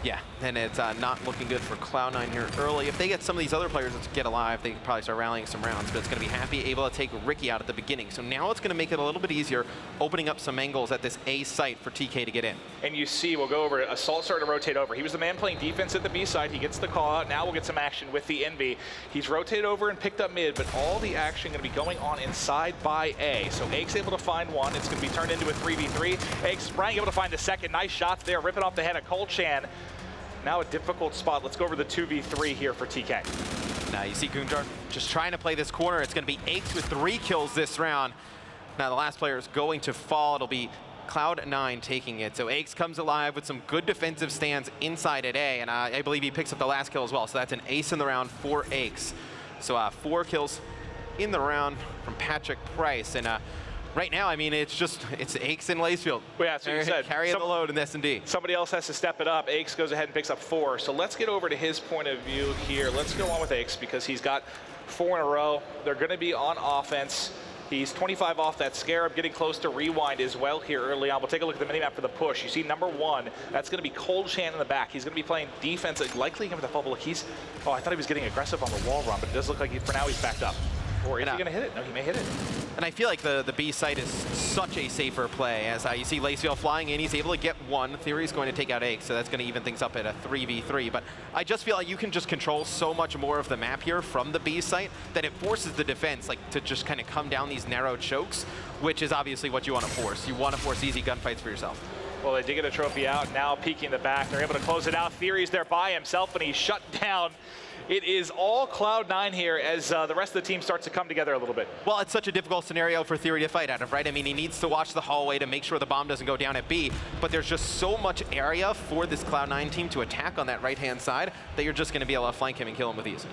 Yeah, and it's not looking good for Cloud9 here early. If they get some of these other players to get alive, they can probably start rallying some rounds, but it's going to be Happy able to take Ricky out at the beginning. So now it's going to make it a little bit easier, opening up some angles at this A site for TK to get in. And you see, we'll go over, Assault starting to rotate over. He was the man playing defense at the B side. He gets the call out. Now we'll get some action with the Envy. He's rotated over and picked up mid, but all the action going to be going on inside by A. So Ake's able to find one. It's going to be turned into a 3v3. Ake Sprang able to find a second. Nice shots there, ripping off the head of Kolchan. Now a difficult spot. Let's go over the 2v3 here for TK. Now you see Gunjar just trying to play this corner. It's going to be Akes with 3 kills this round. Now the last player is going to fall. It'll be Cloud9 taking it. So Akes comes alive with some good defensive stands inside at A, and I believe he picks up the last kill as well. So that's an ace in the round for Akes. So 4 kills in the round from Patrick Price. And right now, I mean, it's Akes and Lacefield. Well, yeah, so you said. Carrying the load in S&D. Somebody else has to step it up. Akes goes ahead and picks up 4. So let's get over to his point of view here. Let's go on with Akes because he's got 4 in a row. They're going to be on offense. He's 25 off that Scarab, getting close to rewind as well here early on. We'll take a look at the minimap for the push. You see number 1, that's going to be Kolchan in the back. He's going to be playing defense, likely him with a bubble. Look, I thought he was getting aggressive on the wall run, but it does look like for now he's backed up. Or is he going to hit it? No, he may hit it. And I feel like the B site is such a safer play as you see Lacefield flying in. He's able to get 1. Theory's going to take out Ake, so that's going to even things up at a 3v3. But I just feel like you can just control so much more of the map here from the B site that it forces the defense to just kind of come down these narrow chokes, which is obviously what you want to force. You want to force easy gunfights for yourself. Well, they did get a trophy out, now peeking the back. They're able to close it out. Theory's there by himself, and he's shut down. It is all Cloud9 here as the rest of the team starts to come together a little bit. Well, it's such a difficult scenario for Theory to fight out of, right? I mean, he needs to watch the hallway to make sure the bomb doesn't go down at B, but there's just so much area for this Cloud9 team to attack on that right-hand side that you're just going to be able to flank him and kill him with ease.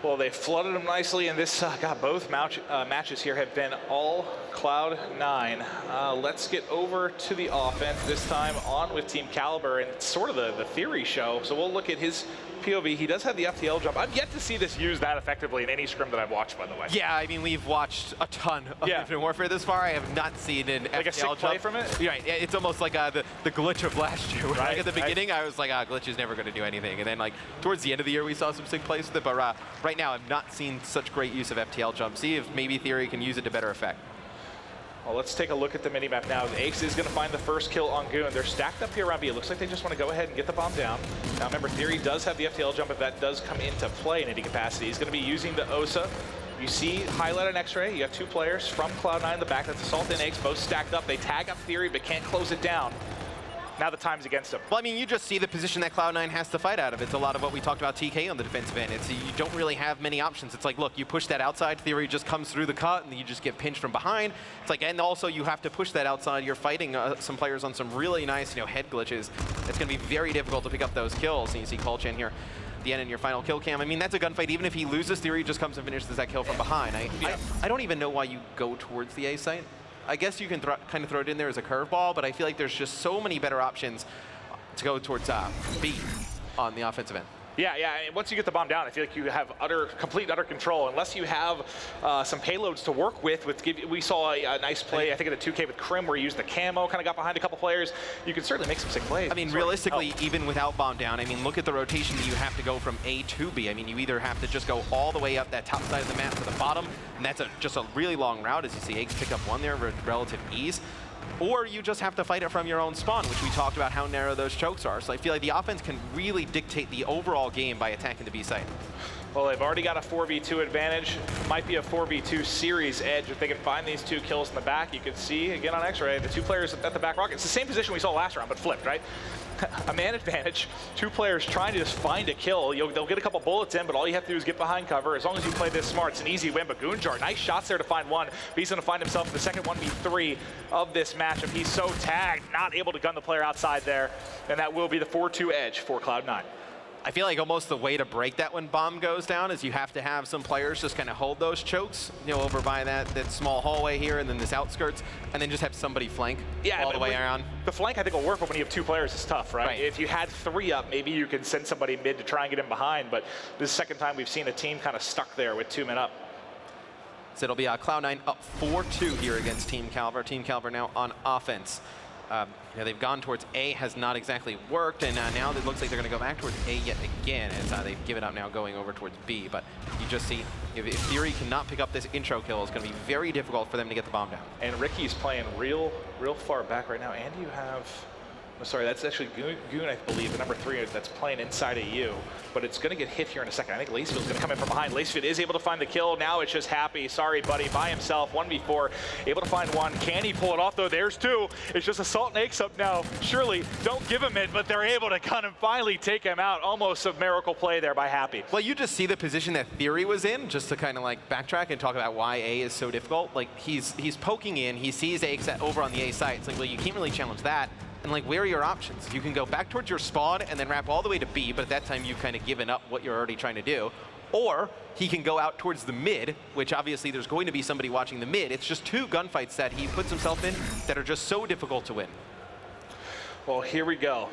Well, they flooded them nicely, and this, God, both matches here have been all Cloud9. Let's get over to the offense, this time on with Team Caliber, and it's sort of the theory show. So we'll look at his POV. He does have the FTL jump. I've yet to see this used that effectively in any scrim that I've watched, by the way. Yeah, I mean, we've watched a ton of Infinite Warfare this far. I have not seen an like FTL a sick jump. play from it? Right, it's almost like the glitch of last year. Right, like at the right. beginning, I was like, glitch is never going to do anything. And then like towards the end of the year, we saw some sick plays with it. But right now, I've not seen such great use of FTL jump. See if maybe Theory can use it to better effect. Well, let's take a look at the minimap now. Aches is going to find the first kill on Goon. They're stacked up here around B. It looks like they just want to go ahead and get the bomb down. Now remember, Theory does have the FTL jump if that does come into play in any capacity. He's going to be using the OSA. You see highlight on X-Ray. You got two players from Cloud9 in the back. That's Assault and Aches, both stacked up. They tag up Theory, but can't close it down. Now the time's against him. Well, I mean, you just see the position that Cloud9 has to fight out of. It's a lot of what we talked about TK on the defensive end. It's you don't really have many options. It's like, look, you push that outside, Theory just comes through the cut, and you just get pinched from behind. It's like, and also you have to push that outside. You're fighting some players on some really nice, head glitches. It's going to be very difficult to pick up those kills. And you see Colchan here at the end in your final kill cam. I mean, that's a gunfight. Even if he loses, Theory just comes and finishes that kill from behind. I don't even know why you go towards the A site. I guess you can kind of throw it in there as a curveball, but I feel like there's just so many better options to go towards B on the offensive end. Yeah, and once you get the bomb down, I feel like you have complete utter control. Unless you have some payloads to work with. We saw a nice play, I think at a 2K with Crim, where he used the camo, kind of got behind a couple players. You can certainly make some sick plays. I mean, realistically, even without bomb down, I mean, look at the rotation that you have to go from A to B. I mean, you either have to just go all the way up that top side of the map to the bottom, and that's just a really long route, as you see. Aches pick up one there with relative ease. Or you just have to fight it from your own spawn, which we talked about how narrow those chokes are. So I feel like the offense can really dictate the overall game by attacking the B site. Well, they've already got a 4v2 advantage. Might be a 4v2 series edge if they can find these two kills in the back. You can see, again on X-Ray, the two players at the back rocket. It's the same position we saw last round, but flipped, right? A man advantage, two players trying to just find a kill. They'll get a couple bullets in, but all you have to do is get behind cover. As long as you play this smart, it's an easy win. But Goonjar, nice shots there to find one. But he's going to find himself in the second 1v3 of this matchup. He's so tagged, not able to gun the player outside there. And that will be the 4-2 edge for Cloud9. I feel like almost the way to break that when bomb goes down is you have to have some players just kind of hold those chokes, over by that small hallway here and then this outskirts, and then just have somebody flank all the way around. The flank I think will work, but when you have two players, it's tough, right? If you had three up, maybe you can send somebody mid to try and get in behind, but this is the second time we've seen a team kind of stuck there with 2 men up. So it'll be Cloud9 up 4-2 here against Team Caliber. Team Caliber now on offense. They've gone towards A, has not exactly worked, and now it looks like they're going to go back towards A yet again, as they've given up now going over towards B. But you just see, if Theory cannot pick up this intro kill, it's going to be very difficult for them to get the bomb down. And Ricky's playing real far back right now. And you have, sorry, that's actually Goon, I believe, the number 3 that's playing inside of you. But it's going to get hit here in a second. I think Lacefield's going to come in from behind. Lacefield is able to find the kill. Now it's just Happy. Sorry, buddy, by himself, 1v4. Able to find one. Can he pull it off, though? There's 2. It's just Assault and Aches up now. Surely, don't give him it, but they're able to kind of finally take him out. Almost a miracle play there by Happy. Well, you just see the position that Theory was in, just to kind of like backtrack and talk about why A is so difficult. Like, he's poking in. He sees Aches over on the A side. It's like, well, you can't really challenge that. And like, where are your options? You can go back towards your spawn and then wrap all the way to B, but at that time you've kind of given up what you're already trying to do. Or he can go out towards the mid, which obviously there's going to be somebody watching the mid. It's just 2 gunfights that he puts himself in that are just so difficult to win. Well, here we go.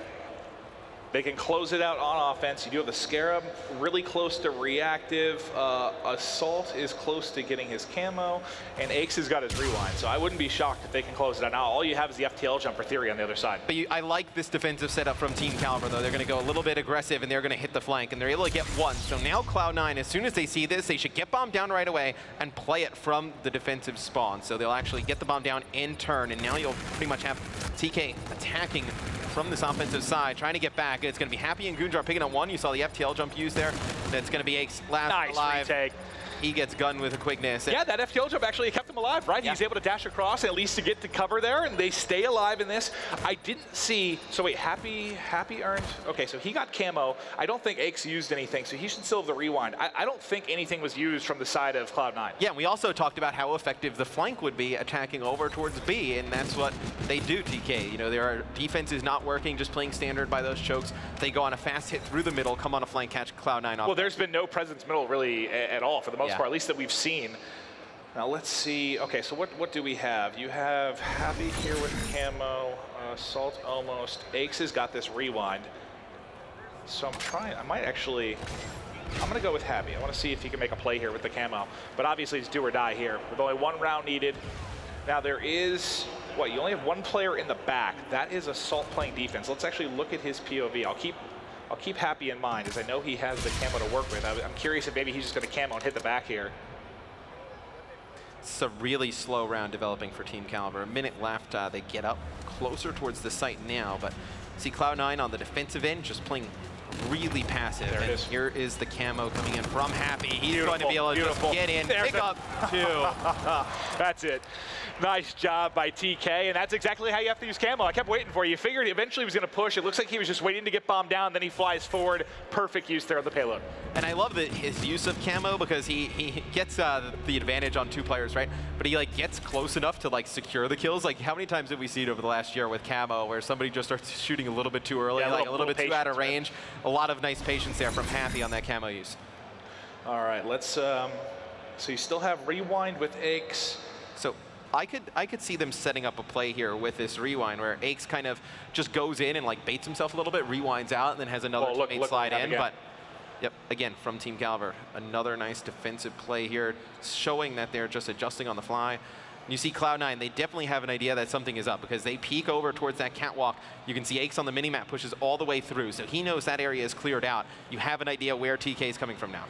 They can close it out on offense. You do have the Scarab really close to reactive. Assault is close to getting his camo, and Aches has got his rewind. So I wouldn't be shocked if they can close it out. Now all you have is the FTL jump for Theory on the other side. But I like this defensive setup from Team Caliber, though. They're going to go a little bit aggressive, and they're going to hit the flank, and they're able to get one. So now Cloud9, as soon as they see this, they should get bomb down right away and play it from the defensive spawn. So they'll actually get the bomb down in turn, and now you'll pretty much have TK attacking from this offensive side, trying to get back. It's going to be Happy and Goonjar picking up one. You saw the FTL jump used there. That's going to be Aches last alive. Nice retake. he gets gunned with a quickness. Yeah, that FTL jump actually kept him alive, right? Yeah. He's able to dash across at least to get to cover there, and they stay alive in this. I didn't see, so wait, Happy earned, okay, so he got camo. I don't think Aches used anything, so he should still have the rewind. I don't think anything was used from the side of Cloud9. Yeah, and we also talked about how effective the flank would be attacking over towards B, and that's what they do, TK. You know, their defense is not working, just playing standard by those chokes. They go on a fast hit through the middle, come on a flank, catch Cloud9 off. Well, there's been no presence middle really at all for the most part, at least that we've seen. Now let's see, okay, so what do we have? You have Happy here with camo, Salt almost. Aches has got this rewind. So I'm trying, I'm gonna go with Happy. I wanna see if he can make a play here with the camo. But obviously it's do or die here, with only 1 round needed. Now there is, what, you only have 1 player in the back. That is Assault playing defense. Let's actually look at his POV. I'll keep Happy in mind, as I know he has the camo to work with. I'm curious if maybe he's just gonna camo and hit the back here. It's a really slow round developing for Team Caliber. A minute left, they get up closer towards the site now, but see Cloud9 on the defensive end just playing really passive. There it is. Here is the camo coming in from Happy. He's going to be able to beautiful. just get in, There's pick up 2. That's it. Nice job by TK, and that's exactly how you have to use camo. I kept waiting for you. You figured eventually he was going to push. It looks like he was just waiting to get bombed down, then he flies forward. Perfect use there of the payload. And I love his use of camo because he gets the advantage on 2 players, right? But he like gets close enough to like secure the kills. Like how many times have we seen over the last year with camo where somebody just starts shooting a little bit too early, Yeah, like a little bit too out of patience, range? A lot of nice patience there from Happy on that camo use. All right, let's, so you still have rewind with Aches. So I could see them setting up a play here with this rewind where Aches kind of just goes in and like baits himself a little bit, rewinds out, and then has another teammate slide in. But yep, again, from Team Caliber, another nice defensive play here, showing that they're just adjusting on the fly. You see Cloud9, they definitely have an idea that something is up because they peek over towards that catwalk. You can see Aches on the minimap pushes all the way through, so he knows that area is cleared out. You have an idea where TK is coming from now.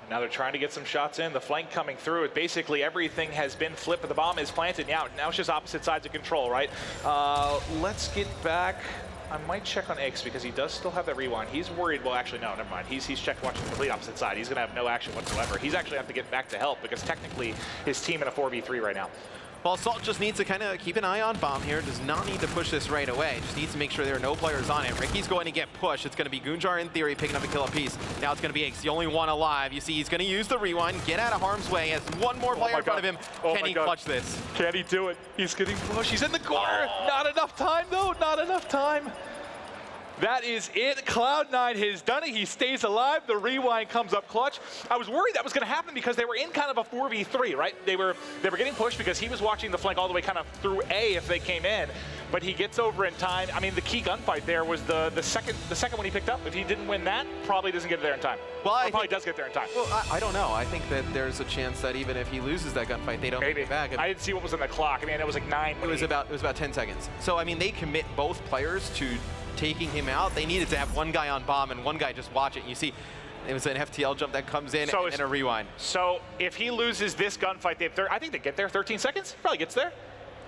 Now they're trying to get some shots in. The flank coming through. Basically everything has been flipped, but the bomb is planted. Now it's just opposite sides of control, right? Let's get back. I might check on Aches because he does still have that rewind. He's worried. Well, actually, no, never mind. He's checked watching the complete opposite side. He's going to have no action whatsoever. He's actually have to get back to help because technically his team in a 4v3 right now. Well, Salt just needs to kind of keep an eye on Bomb here. Does not need to push this right away. Just needs to make sure there are no players on it. Ricky's going to get pushed. It's going to be Goonjar in theory picking up a kill apiece. Now it's going to be Aches, the only one alive. You see he's going to use the rewind, get out of harm's way. Has 1 more player in front of him. Can he clutch this? Can he do it? He's getting pushed. He's in the corner. Not enough time, though. Not enough time. That is it. Cloud9 has done it. He stays alive. The rewind comes up clutch. I was worried that was going to happen because they were in kind of a 4v3, right? They were getting pushed because he was watching the flank all the way kind of through A if they came in. But he gets over in time. I mean, the key gunfight there was the second one he picked up. If he didn't win that, probably doesn't get there in time. Well, or probably does get there in time. Well, I don't know. I think that there's a chance that even if he loses that gunfight, they don't make it back. I didn't see what was on the clock. I mean, it was like 9. It was about 10 seconds. So I mean, they commit both players to taking him out. They needed to have 1 guy on bomb and 1 guy just watch it. And you see, it was an FTL jump that comes in and a rewind. So if he loses this gunfight, I think they get there 13 seconds. Probably gets there.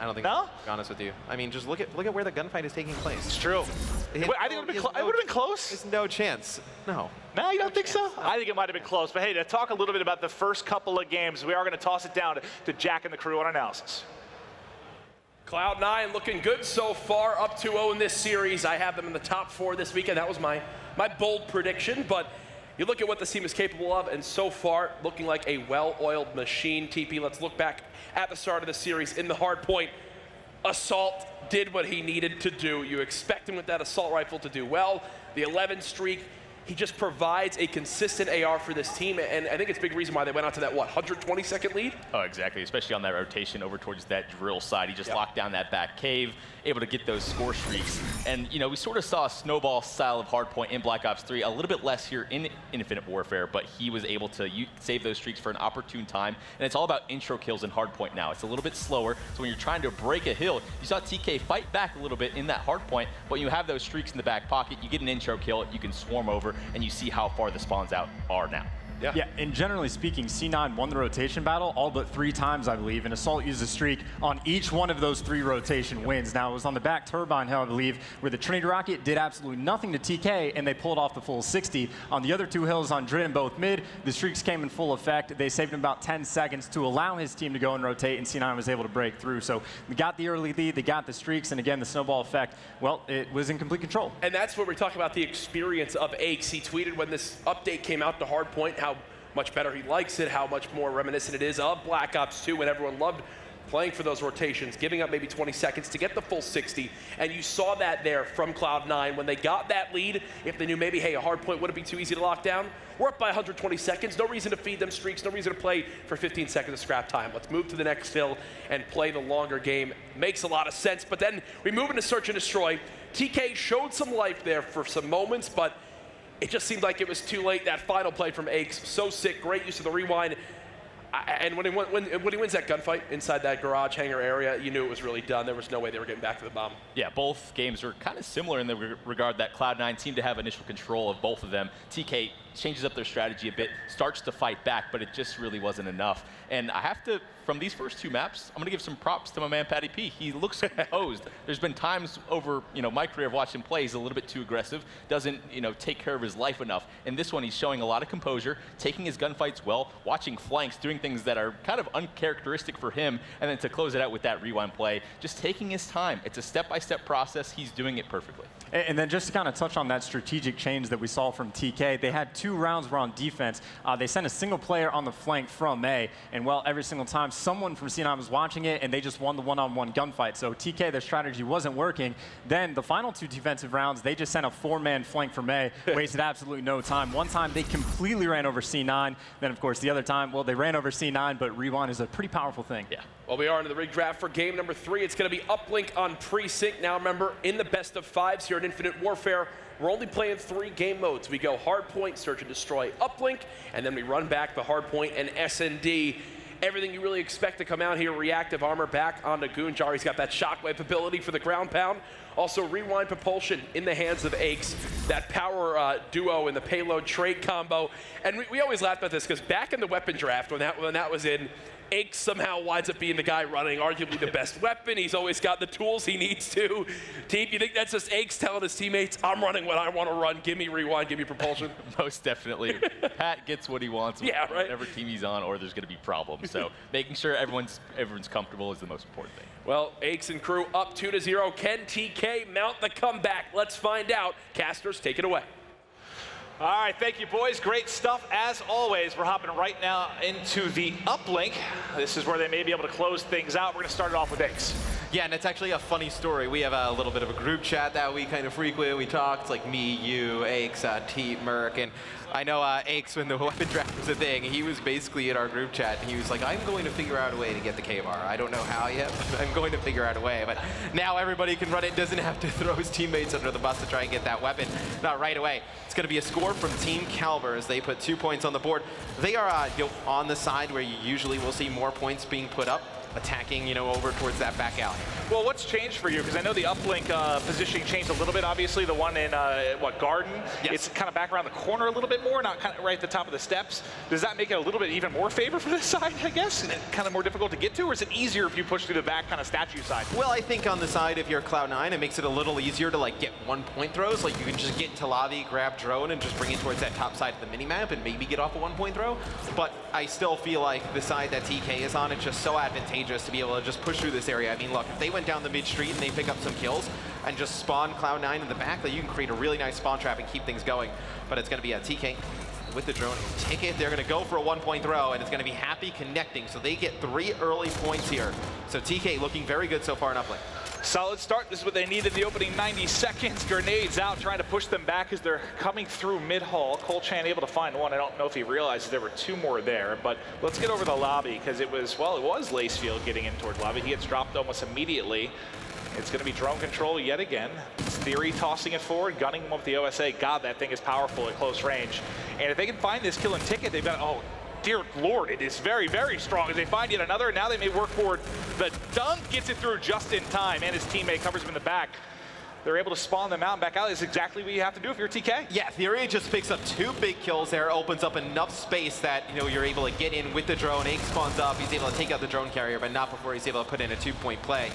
I don't think. No? To be honest with you. I mean, just look at where the gunfight is taking place. It's true. I think it would have been close. There's no chance. No. No, you don't think so? I think it might have been close. But hey, to talk a little bit about the first couple of games, we are going to toss it down to Jack and the crew on analysis. Cloud9 looking good so far, up 2-0 in this series. I have them in the top 4 this weekend. That was my bold prediction, but you look at what this team is capable of, and so far, looking like a well-oiled machine. TP, let's look back at the start of the series in the hard point. Assault did what he needed to do. You expect him with that assault rifle to do well. The 11 streak, he just provides a consistent AR for this team, and I think it's a big reason why they went out to that, 120-second lead? Oh, exactly, especially on that rotation over towards that drill side. He just locked down that back cave, able to get those score streaks. And, you know, we sort of saw a snowball style of hardpoint in Black Ops 3, a little bit less here in Infinite Warfare, but he was able to save those streaks for an opportune time. And it's all about intro kills in hardpoint now. It's a little bit slower, so when you're trying to break a hill, you saw TK fight back a little bit in that hardpoint, but you have those streaks in the back pocket, you get an intro kill, you can swarm over, and you see how far the spawns out are now. Yeah, and generally speaking, C9 won the rotation battle all but 3 times, I believe, and Assault used a streak on each one of those 3 rotation wins. Now, it was on the back turbine hill, I believe, where the Trinity Rocket did absolutely nothing to TK, and they pulled off the full 60. On the other 2 hills on Drit and both mid, the streaks came in full effect. They saved him about 10 seconds to allow his team to go and rotate, and C9 was able to break through. So they got the early lead, they got the streaks, and again, the snowball effect, well, it was in complete control. And that's where we're talking about the experience of Aches. He tweeted when this update came out to Hardpoint how much better he likes it, how much more reminiscent it is of Black Ops 2 when everyone loved playing for those rotations, giving up maybe 20 seconds to get the full 60. And you saw that there from Cloud9 when they got that lead. If they knew maybe, hey, a Hardpoint wouldn't be too easy to lock down, we're up by 120 seconds. No reason to feed them streaks, no reason to play for 15 seconds of scrap time. Let's move to the next hill and play the longer game. Makes a lot of sense. But then we move into Search and Destroy. TK showed some life there for some moments, but it just seemed like it was too late. That final play from Aches, so sick, great use of the rewind. And when he wins that gunfight inside that garage hangar area, you knew it was really done. There was no way they were getting back to the bomb. Yeah, both games were kind of similar in the regard that Cloud9 seemed to have initial control of both of them. TK changes up their strategy a bit, starts to fight back, but it just really wasn't enough. And I have to, from these first 2 maps, I'm going to give some props to my man Patty P. He looks composed. There's been times over my career I've watched him play, he's a little bit too aggressive, doesn't take care of his life enough. In this one, he's showing a lot of composure, taking his gunfights well, watching flanks, doing things that are kind of uncharacteristic for him, and then to close it out with that rewind play, just taking his time. It's a step-by-step process. He's doing it perfectly. And then just to kind of touch on that strategic change that we saw from TK, they had 2 rounds were on defense. They sent a single player on the flank from A, and well, every single time someone from C9 was watching it, and they just won the one-on-one gunfight. So TK, their strategy wasn't working. Then the final 2 defensive rounds, they just sent a 4-man flank from A, wasted absolutely no time. One time, they completely ran over C9. Then, of course, the other time, well, they ran over C9, but rewind is a pretty powerful thing. Yeah. Well, we are into the rig draft for game number 3. It's going to be Uplink on Precinct. Now, remember, in the best of 5s here at Infinite Warfare, we're only playing 3 game modes. We go Hardpoint, Search and Destroy, Uplink, and then we run back the Hardpoint and S&D. Everything you really expect to come out here. Reactive armor back onto Goonjar. He's got that shockwave ability for the ground pound. Also, rewind propulsion in the hands of Aches. That power duo in the payload trade combo. And we always laughed about this because back in the weapon draft, when that was in, Aches somehow winds up being the guy running arguably the best weapon. He's always got the tools he needs to. Team, you think that's just Aches telling his teammates, I'm running what I want to run. Give me rewind, give me propulsion? Most definitely. Pat gets what he wants with whatever team he's on, or there's going to be problems. So making sure everyone's comfortable is the most important thing. Well, Aches and crew up 2-0. Can TK mount the comeback? Let's find out. Casters, take it away. All right, thank you, boys. Great stuff as always. We're hopping right now into the uplink. This is where they may be able to close things out. We're going to start it off with Aches. Yeah, and it's actually a funny story. We have a little bit of a group chat that we kind of frequent. We talk. It's like me, you, Aches, Teet, Merc, and I know Aches, when the weapon draft was a thing, he was basically in our group chat, and he was like, I'm going to figure out a way to get the K-Bar. I don't know how yet, but I'm going to figure out a way. But now everybody can run it, doesn't have to throw his teammates under the bus to try and get that weapon. Not right away. It's going to be a score from Team Calver as they put 2 points on the board. They are on the side where you usually will see more points being put up, attacking, over towards that back alley. Well, what's changed for you? Because I know the uplink positioning changed a little bit. Obviously, the one in, Garden, yes. It's kind of back around the corner a little bit more, not kind of right at the top of the steps. Does that make it a little bit even more favor for this side, I guess? And kind of more difficult to get to, or is it easier if you push through the back kind of statue side? Well, I think on the side, if you're Cloud9, it makes it a little easier to get 1-point throws. Like, you can just get into lobby, grab drone, and just bring it towards that top side of the minimap and maybe get off a 1-point throw. But I still feel like the side that TK is on, it's just so advantageous to be able to just push through this area. I mean, look, if they went down the mid-street and they pick up some kills and just spawn Cloud9 in the back, you can create a really nice spawn trap and keep things going. But it's going to be a TK with the drone. Take it. They're going to go for a 1-point throw, and it's going to be Happy connecting. So they get 3 early points here. So TK looking very good so far in uplink. Solid start. This is what they need in the opening 90 seconds. Grenades out, trying to push them back as they're coming through mid-hall. Cole Chan able to find one. I don't know if he realizes there were 2 more there, but let's get over the lobby because it was Lacefield getting in toward lobby. He gets dropped almost immediately. It's going to be drone control yet again. It's Theory tossing it forward, gunning him up with the OSA. God, that thing is powerful at close range. And if they can find this kill and ticket, they've got, oh, dear Lord, it is very, very strong. As they find yet another, now they may work forward. The dunk gets it through just in time, and his teammate covers him in the back. they're able to spawn them out and back out. Is exactly what you have to do if you're TK. Yeah, Theory just picks up 2 big kills there, opens up enough space that, you know, you're able to get in with the drone. Ake spawns up, he's able to take out the drone carrier, but not before he's able to put in a 2-point play.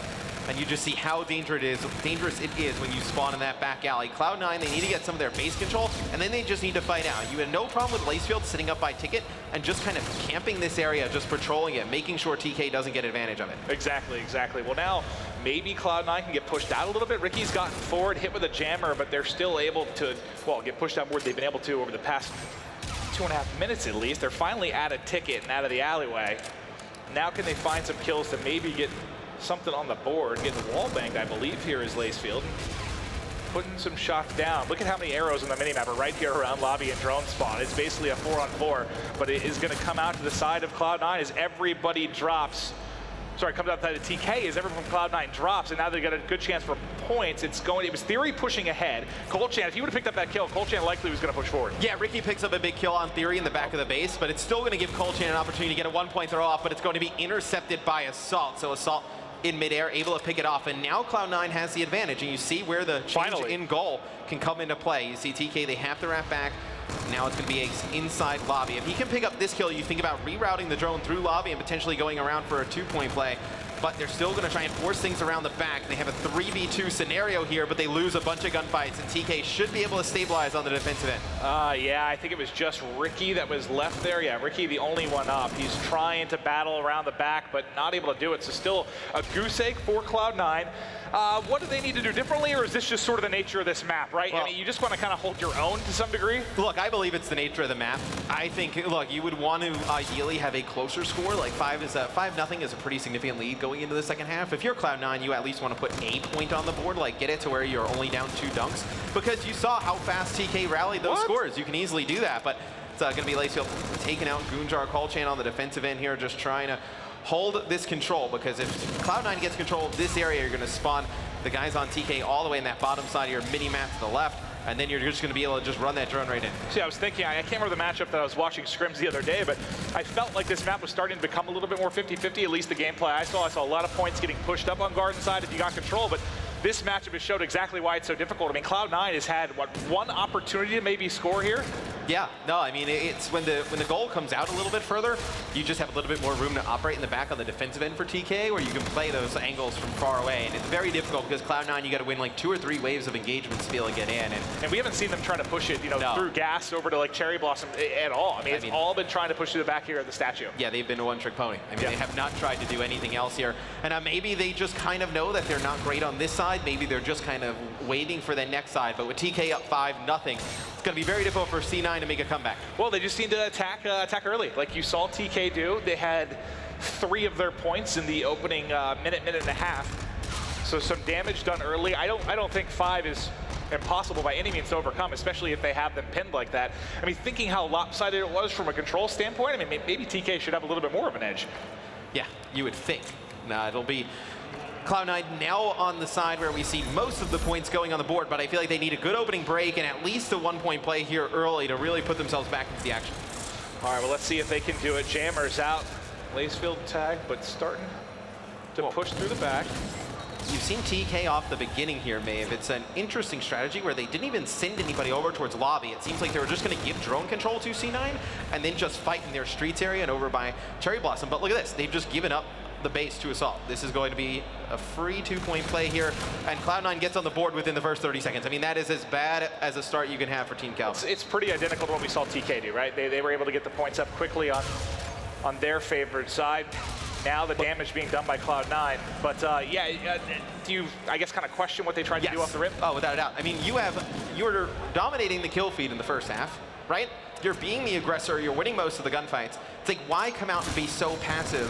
And you just see how dangerous it is when you spawn in that back alley. Cloud9, they need to get some of their base control, and then they just need to fight out. You had no problem with Lacefield sitting up by Ticket and just kind of camping this area, just patrolling it, making sure TK doesn't get advantage of it. Exactly. Well, now maybe Cloud9 can get pushed out a little bit. Ricky's gotten forward, hit with a jammer, but they're still able to, well, get pushed out more than they've been able to over the past 2.5 minutes at least. They're finally at a Ticket and out of the alleyway. Now can they find some kills to maybe get something on the board, getting wall banged, I believe, here is Lacefield. Putting some shots down. Look at how many arrows on the minimap are right here around lobby and drone spawn. It's basically a 4-on-4, but it is going to come out to the side of Cloud9 as everybody drops. Sorry, comes outside of TK as everyone from Cloud9 drops, and now they've got a good chance for points. It was Theory pushing ahead. Colchan, if he would have picked up that kill, Colchan likely was going to push forward. Yeah, Ricky picks up a big kill on Theory in the back of the base, but it's still going to give Colchan an opportunity to get a 1-point throw off, but it's going to be intercepted by Assault. So Assault in midair, able to pick it off, and now Cloud9 has the advantage, and you see where the change in goal can come into play. You see TK, they have to wrap back. Now it's going to be Ace inside lobby. If he can pick up this kill, you think about rerouting the drone through lobby and potentially going around for a 2-point play. But they're still going to try and force things around the back. They have a 3v2 scenario here, but they lose a bunch of gunfights, and TK should be able to stabilize on the defensive end. Yeah, I think it was just Ricky that was left there. Yeah, Ricky the only one up. He's trying to battle around the back, but not able to do it. So still a goose egg for Cloud9. What do they need to do differently, or is this just sort of the nature of this map, right? Well, I mean, you just want to kind of hold your own to some degree? Look, I believe it's the nature of the map. I think, look, you would want to ideally have a closer score. Like 5-0 is a pretty significant lead going into the second half. If you're Cloud9, you at least want to put a point on the board, like get it to where you're only down 2 dunks, because you saw how fast TK rallied those scores. You can easily do that, but it's going to be Lacefield taking out Goonjar. Colchan on the defensive end here, just trying to hold this control, because if Cloud9 gets control of this area, you're going to spawn the guys on TK all the way in that bottom side of your mini-map to the left, and then you're just going to be able to just run that drone right in. See, I was thinking, I can't remember the matchup that I was watching scrims the other day, but I felt like this map was starting to become a little bit more 50-50, at least the gameplay I saw. I saw a lot of points getting pushed up on Garden side if you got control, but this matchup has showed exactly why it's so difficult. I mean, Cloud9 has had, what, one opportunity to maybe score here? Yeah, no, I mean, it's when the goal comes out a little bit further, you just have a little bit more room to operate in the back on the defensive end for TK, where you can play those angles from far away, and it's very difficult because Cloud9, you got to win like 2 or 3 waves of engagements to be able to get in. And we haven't seen them trying to push it, you know, through gas over to like Cherry Blossom at all. I mean, it's all been trying to push through the back here at the statue. Yeah, they've been a one-trick pony. I mean, they have not tried to do anything else here. And maybe they just kind of know that they're not great on this side. Maybe they're just kind of waiting for the next side. But with TK up 5-0, it's going to be very difficult for C9 to make a comeback. Well, they just need to attack early. Like you saw TK do. They had 3 of their points in the opening minute and a half. So some damage done early. I don't think 5 is impossible by any means to overcome, especially if they have them pinned like that. I mean, thinking how lopsided it was from a control standpoint, I mean, maybe TK should have a little bit more of an edge. Yeah, you would think. Nah, it'll be Cloud9 now on the side where we see most of the points going on the board, but I feel like they need a good opening break and at least a 1-point play here early to really put themselves back into the action. All right, well, let's see if they can do it. Jammer's out. Lacefield tag, but starting to push through the back. You've seen TK off the beginning here, Maeve. It's an interesting strategy where they didn't even send anybody over towards lobby. It seems like they were just going to give drone control to C9 and then just fight in their streets area and over by Cherry Blossom. But look at this. They've just given up the base to Assault. This is going to be a free 2-point play here, and Cloud9 gets on the board within the first 30 seconds. I mean, that is as bad as a start you can have for Team Cal. It's pretty identical to what we saw TK do, right? They were able to get the points up quickly on their favored side. Now the damage being done by Cloud9. But do you, I guess, kind of question what they tried to do off the rip? Oh, without a doubt. I mean, you're dominating the kill feed in the first half, right? You're being the aggressor, you're winning most of the gunfights. It's like, why come out and be so passive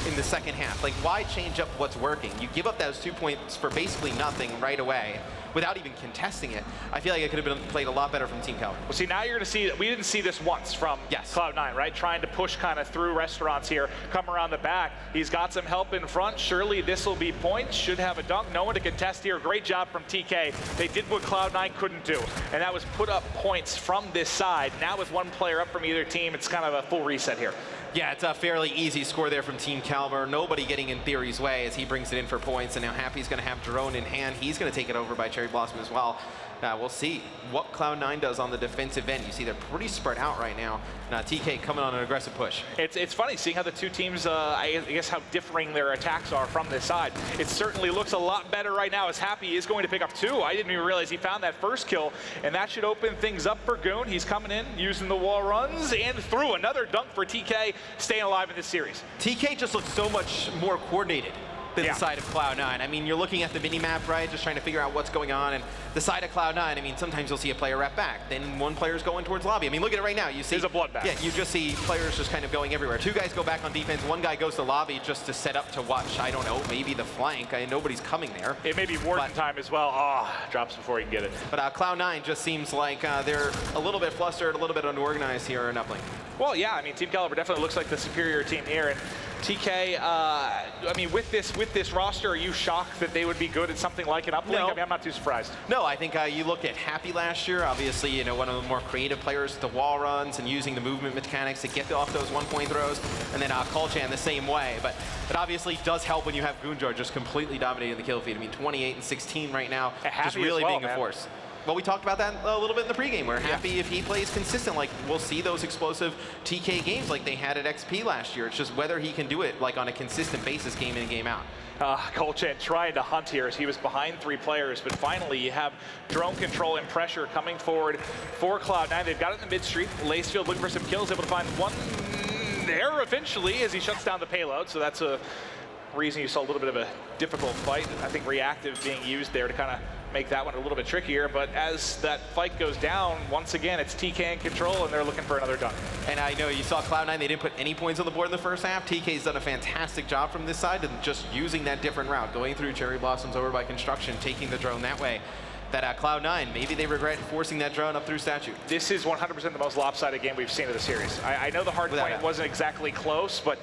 in the second half? Like, why change up what's working? You give up those 2 points for basically nothing right away without even contesting it. I feel like it could have been played a lot better from Team Cal. Well, see, now you're going to see, we didn't see this once from Cloud9, right? Trying to push kind of through restaurants here, come around the back. He's got some help in front. Surely this will be points. Should have a dunk. No one to contest here. Great job from TK. They did what Cloud9 couldn't do, and that was put up points from this side. Now with 1 player up from either team, it's kind of a full reset here. Yeah, it's a fairly easy score there from Team Calmer. Nobody getting in Theory's way as he brings it in for points, and now Happy's going to have drone in hand. He's going to take it over by Cherry Cherry Blossom as well. We'll see what Cloud9 does on the defensive end. You see they're pretty spread out right now. Now TK coming on an aggressive push. It's funny seeing how the two teams, I guess how differing their attacks are from this side. It certainly looks a lot better right now as Happy is going to pick up 2. I didn't even realize he found that first kill, and that should open things up for Goon. He's coming in, using the wall runs, and through another dunk for TK, staying alive in this series. TK just looks so much more coordinated than the side of Cloud9. I mean, you're looking at the mini-map, right, just trying to figure out what's going on, and the side of Cloud9, I mean, sometimes you'll see a player rep back, then one player's going towards lobby. I mean, look at it right now. You see, there's a bloodbath. Yeah, you just see players just kind of going everywhere. 2 guys go back on defense, 1 guy goes to lobby just to set up to watch, I don't know, maybe the flank. Nobody's coming there. It may be Warden time as well. Oh, drops before he can get it. But Cloud9 just seems like they're a little bit flustered, a little bit unorganized here in uplink. Well, yeah, I mean, Team Caliber definitely looks like the superior team here, and TK, I mean, with this roster, are you shocked that they would be good at something like an uplink? No. I mean, I'm not too surprised. No, I think you look at Happy last year, obviously, you know, one of the more creative players with the wall runs and using the movement mechanics to get off those 1-point throws, and then Kulchan the same way. But it obviously does help when you have Goonjar just completely dominating the kill feed. I mean, 28 and 16 right now, just really being a force. Well, we talked about that a little bit in the pregame, where Happy, if he plays consistent, like, we'll see those explosive TK games like they had at XP last year. It's just whether he can do it, like, on a consistent basis, game in and game out. Kulchan trying to hunt here as he was behind 3 players, but finally you have drone control and pressure coming forward for Cloud9. They've got it in the mid-street. Lacefield looking for some kills, able to find 1 there eventually as he shuts down the payload, so that's a reason you saw a little bit of a difficult fight. I think reactive being used there to kind of make that one a little bit trickier, but as that fight goes down, once again, it's TK in control, and they're looking for another dunk. And I know you saw Cloud9, they didn't put any points on the board in the first half. TK's done a fantastic job from this side and just using that different route, going through Cherry Blossoms over by Construction, taking the drone that way. That Cloud9, maybe they regret forcing that drone up through Statue. This is 100% the most lopsided game we've seen of the series. I know the hard point wasn't exactly close, but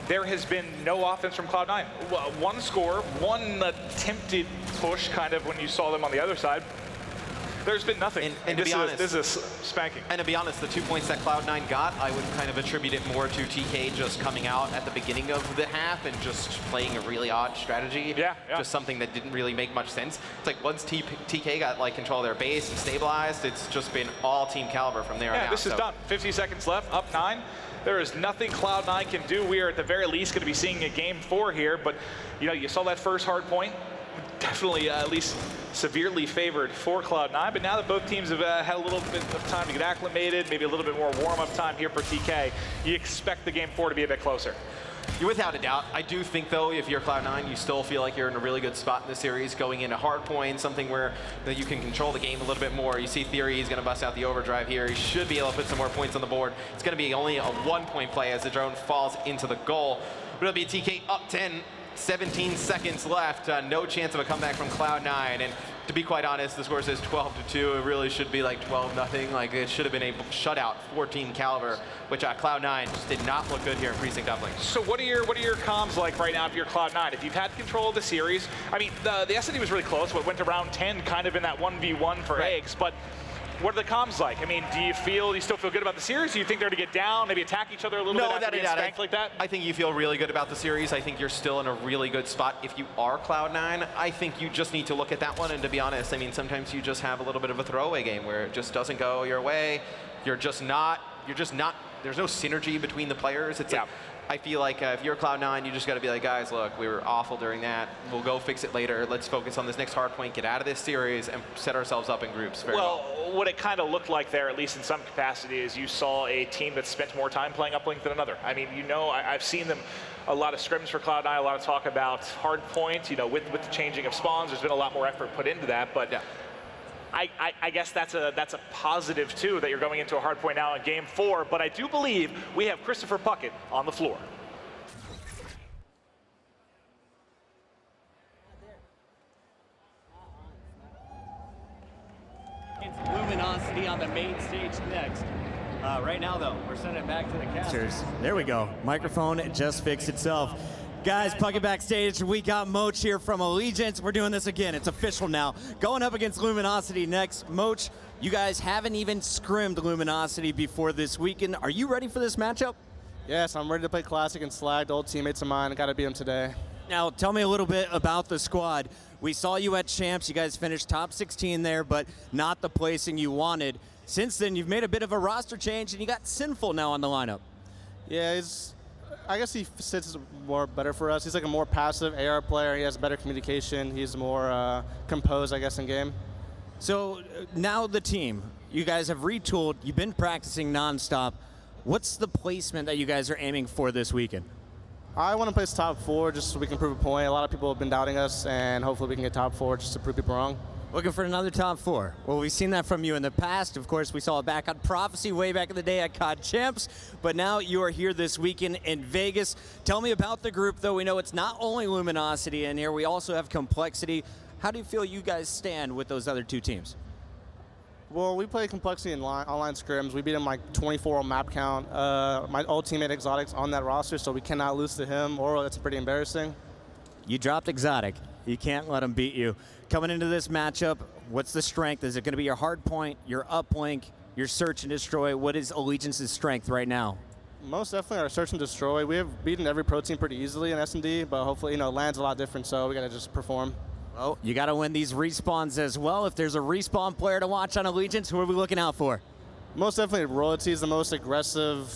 there has been no offense from Cloud9. 1 score, 1 attempted push, kind of when you saw them on the other side. There's been nothing. And to be honest, this is spanking. And to be honest, the 2 points that Cloud9 got, I would kind of attribute it more to TK just coming out at the beginning of the half and just playing a really odd strategy. Yeah. Just something that didn't really make much sense. It's like once TK got like control of their base and stabilized, it's just been all Team Caliber from there on out. Yeah, this is done. 50 seconds left, up 9. There is nothing Cloud9 can do. We are at the very least going to be seeing a game 4 here, but you know, you saw that first hard point. Definitely at least severely favored for Cloud9, but now that both teams have had a little bit of time to get acclimated, maybe a little bit more warm-up time here for TK, you expect the game 4 to be a bit closer. Without a doubt. I do think, though, if you're Cloud9, you still feel like you're in a really good spot in the series, going into hard point, something where you can control the game a little bit more. You see Theory, he's going to bust out the overdrive here. He should be able to put some more points on the board. It's going to be only a 1-point play as the drone falls into the goal. But it'll be TK up 10, 17 seconds left. No chance of a comeback from Cloud9. And to be quite honest, the score says 12-2. It really should be like 12-0. Like, it should have been a shutout for Team Caliber, which Cloud9 just did not look good here in Precinct Uplink. So what are your comms like right now if you're Cloud9? If you've had control of the series, I mean, the SND was really close. What went to round 10 kind of in that 1v1 for eggs, but what are the comms like? I mean, do you still feel good about the series? Do you think they're to get down, maybe attack each other a little bit after getting spanked like that? I think you feel really good about the series. I think you're still in a really good spot. If you are Cloud9, I think you just need to look at that one. And to be honest, I mean, sometimes you just have a little bit of a throwaway game where it just doesn't go your way. You're just not, there's no synergy between the players. It's like, I feel like if you're Cloud9, you just got to be like, guys, look, we were awful during that. We'll go fix it later. Let's focus on this next hard point, get out of this series, and set ourselves up in groups very well. What it kind of looked like there, at least in some capacity, is you saw a team that spent more time playing uplink than another. I mean, you know, I've seen them, a lot of scrims for Cloud9, a lot of talk about hard point. You know, with the changing of spawns, there's been a lot more effort put into that. But I guess that's a positive, too, that you're going into a hard point now in game 4. But I do believe we have Christopher Puckett on the floor. Luminosity on the main stage next. Right now, though, we're sending it back to the casters. There we go. Microphone just fixed itself. Guys, Puckett backstage. We got Moch here from Allegiance. We're doing this again. It's official now. Going up against Luminosity next. Moch, you guys haven't even scrimmed Luminosity before this weekend. Are you ready for this matchup? Yes, I'm ready to play Classic and Slagged, old teammates of mine. I got to beat them today. Now, tell me a little bit about the squad. We saw you at Champs. You guys finished top 16 there, but not the placing you wanted. Since then, you've made a bit of a roster change, and you got Sinful now on the lineup. Yeah, I guess he sits more better for us. He's like a more passive AR player. He has better communication. He's more composed, I guess, in game. So now the team, you guys have retooled. You've been practicing nonstop. What's the placement that you guys are aiming for this weekend? I want to place top 4 just so we can prove a point. A lot of people have been doubting us, and hopefully we can get top 4 just to prove people wrong. Looking for another top 4. Well, we've seen that from you in the past. Of course, we saw it back on Prophecy way back in the day at COD Champs, but now you are here this weekend in Vegas. Tell me about the group, though. We know it's not only Luminosity in here. We also have Complexity. How do you feel you guys stand with those other 2 teams? Well, we play Complexity in online scrims. We beat him like 24 on map count. My old teammate Exotic's on that roster, so we cannot lose to him, or it's pretty embarrassing. You dropped Exotic. You can't let him beat you. Coming into this matchup, what's the strength? Is it going to be your hard point, your uplink, your search and destroy? What is Allegiance's strength right now? Most definitely our search and destroy. We have beaten every pro team pretty easily in S&D, but hopefully, land's a lot different, so we got to just perform. Well, you got to win these respawns as well. If there's a respawn player to watch on Allegiance, who are we looking out for? Most definitely Royalty is the most aggressive,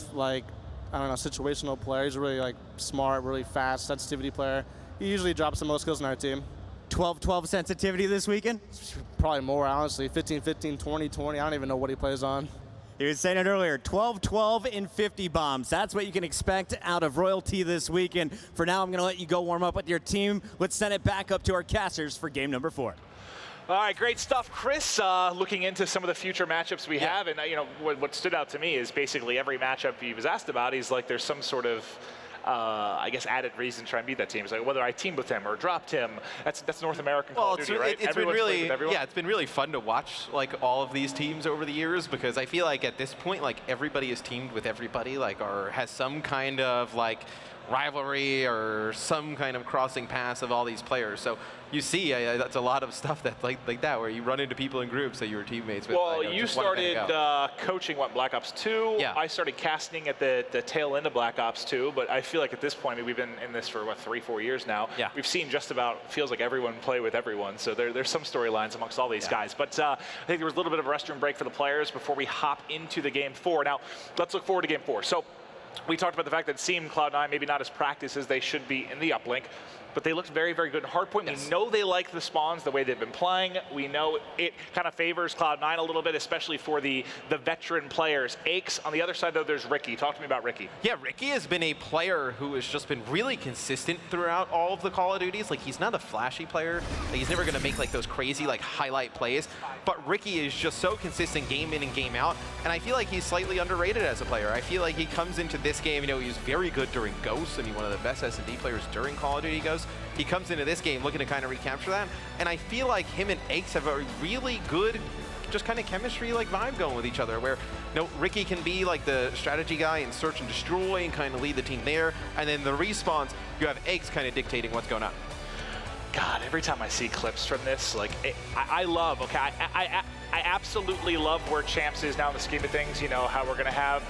situational player. He's a really smart, really fast, sensitivity player. He usually drops the most kills in our team. 12-12 sensitivity this weekend? Probably more, honestly. 15-15, 20-20. I don't even know what he plays on. He was saying it earlier, 12-12 in 50 bombs. That's what you can expect out of Royalty this weekend. For now, I'm going to let you go warm up with your team. Let's send it back up to our casters for game number 4. All right, great stuff, Chris. Looking into some of the future matchups we have, and what stood out to me is basically every matchup he was asked about, he's like, there's some sort of added reason to try and beat that team. It's like whether I teamed with him or dropped him. That's North American Call of Duty, right? It's been really, it's been really fun to watch all of these teams over the years, because I feel like at this point, everybody is teamed with everybody, or has some kind of rivalry or some kind of crossing paths of all these players. So you see, that's a lot of stuff that like that, where you run into people in groups that you were teammates with. Well, you started coaching Black Ops 2. Yeah. I started casting at the tail end of Black Ops 2, but I feel like at this point, we've been in this for 3-4 years now. Yeah. We've seen just about, feels like everyone play with everyone. So there's some storylines amongst all these guys. But I think there was a little bit of a restroom break for the players before we hop into the game 4. Now, let's look forward to game 4. So we talked about the fact that it seemed Cloud9 maybe not as practiced as they should be in the uplink, but they looked very, very good in hardpoint. Yes. We know they like the spawns the way they've been playing. We know it kind of favors Cloud9 a little bit, especially for the veteran players. Aches, on the other side, though, there's Ricky. Talk to me about Ricky. Yeah, Ricky has been a player who has just been really consistent throughout all of the Call of Duties. He's not a flashy player. He's never going to make those crazy highlight plays. But Ricky is just so consistent game in and game out. And I feel like he's slightly underrated as a player. I feel like he comes into this game, he was very good during Ghosts. One of the best S&D players during Call of Duty Ghosts. He comes into this game looking to kind of recapture that. And I feel like him and Aches have a really good just kind of chemistry vibe going with each other, where Ricky can be the strategy guy and search and destroy and kind of lead the team there. And then the respawns, you have Aches kind of dictating what's going on. God, every time I see clips from this, I love, I absolutely love where Champs is now in the scheme of things, how we're going to have,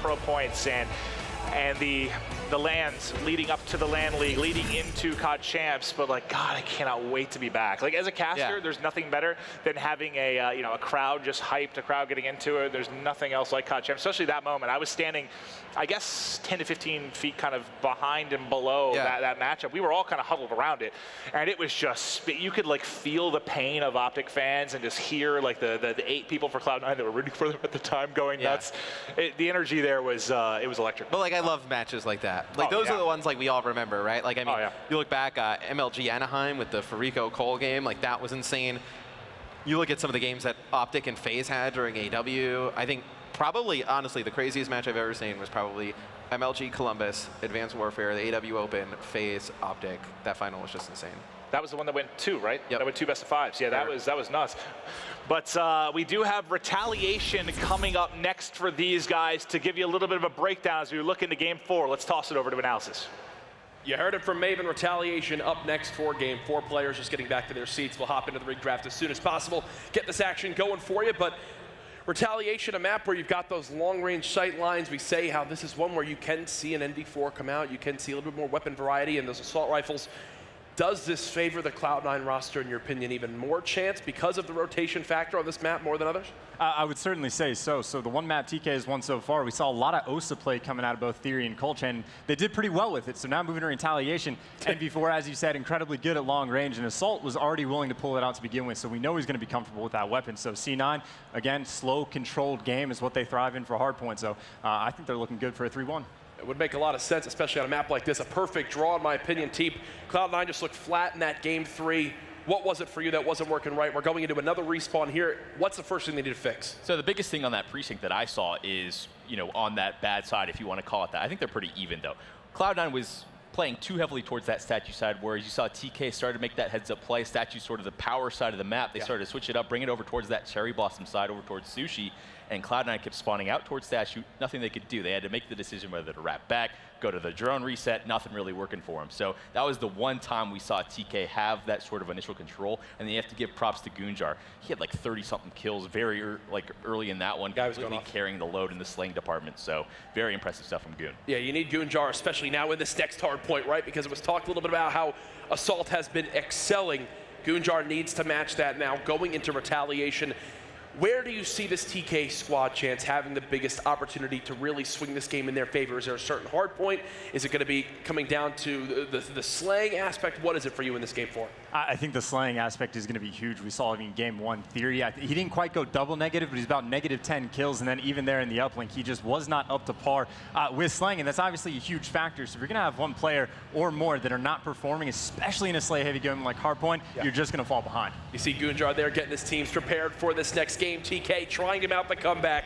pro points and the lands leading up to the LAN League, leading into COD Champs, but God, I cannot wait to be back. As a caster, there's nothing better than having a crowd just hyped, a crowd getting into it. There's nothing else like COD Champs, especially that moment. I was standing, I guess, 10 to 15 feet kind of behind and below that matchup. We were all kind of huddled around it, and it was just, you could feel the pain of Optic fans and just hear the 8 people for Cloud9 that were rooting for them at the time going nuts. The energy there was, it was electric. But I love matches like that. Those are the ones we all remember, right? You look back, MLG Anaheim with the Farico Cole game, that was insane. You look at some of the games that Optic and FaZe had during AW. I think probably, honestly, the craziest match I've ever seen was probably MLG Columbus, Advanced Warfare, the AW Open, FaZe, Optic. That final was just insane. That was the one that went 2, right? Yep. That went 2 best-of-5s. Yeah, that was nuts. But we do have Retaliation coming up next for these guys to give you a little bit of a breakdown as we look into Game 4. Let's toss it over to Analysis. You heard it from Maven. Retaliation up next for Game 4. Players just getting back to their seats. We'll hop into the rig draft as soon as possible. Get this action going for you, but Retaliation, a map where you've got those long-range sight lines. We say how this is one where you can see an NV4 come out. You can see a little bit more weapon variety and those assault rifles. Does this favor the Cloud9 roster, in your opinion, even more chance because of the rotation factor on this map more than others? I would certainly say so. So the one map TK has won so far, we saw a lot of Osa play coming out of both Theory and Colchan. They did pretty well with it. So now moving to Retaliation, NV4, as you said, incredibly good at long range, and Assault was already willing to pull it out to begin with. So we know he's going to be comfortable with that weapon. So C9, again, slow, controlled game is what they thrive in for Hardpoint. So I think they're looking good for a 3-1. It would make a lot of sense, especially on a map like this. A perfect draw, in my opinion. Teep, Cloud9 just looked flat in that game 3. What was it for you that wasn't working right? We're going into another respawn here. What's the first thing they need to fix? So the biggest thing on that precinct that I saw is, on that bad side, if you want to call it that. I think they're pretty even, though. Cloud9 was playing too heavily towards that statue side, whereas you saw TK started to make that heads-up play. Statue sort of the power side of the map. They started to switch it up, bring it over towards that Cherry Blossom side, over towards Sushi, and Cloud9 kept spawning out towards Statue. Nothing they could do. They had to make the decision whether to wrap back, go to the drone reset, nothing really working for them. So that was the one time we saw TK have that sort of initial control, and then you have to give props to Goonjar. He had like 30-something kills very early in that one, completely carrying the load in the slaying department. So very impressive stuff from Goon. Yeah, you need Goonjar, especially now in this next hard point, right? Because it was talked a little bit about how Assault has been excelling. Goonjar needs to match that now going into Retaliation. Where do you see this TK squad, Chance, having the biggest opportunity to really swing this game in their favor? Is there a certain hard point? Is it going to be coming down to the slaying aspect? What is it for you in this game 4? I think the slaying aspect is going to be huge. We saw it in game 1 Theory. He didn't quite go double negative, but he's about -10 kills, and then even there in the uplink, he just was not up to par with slaying, and that's obviously a huge factor. So if you're going to have one player or more that are not performing, especially in a slay-heavy game like Hardpoint, you're just going to fall behind. You see Goonjar there getting his teams prepared for this next game. TK trying him out the comeback.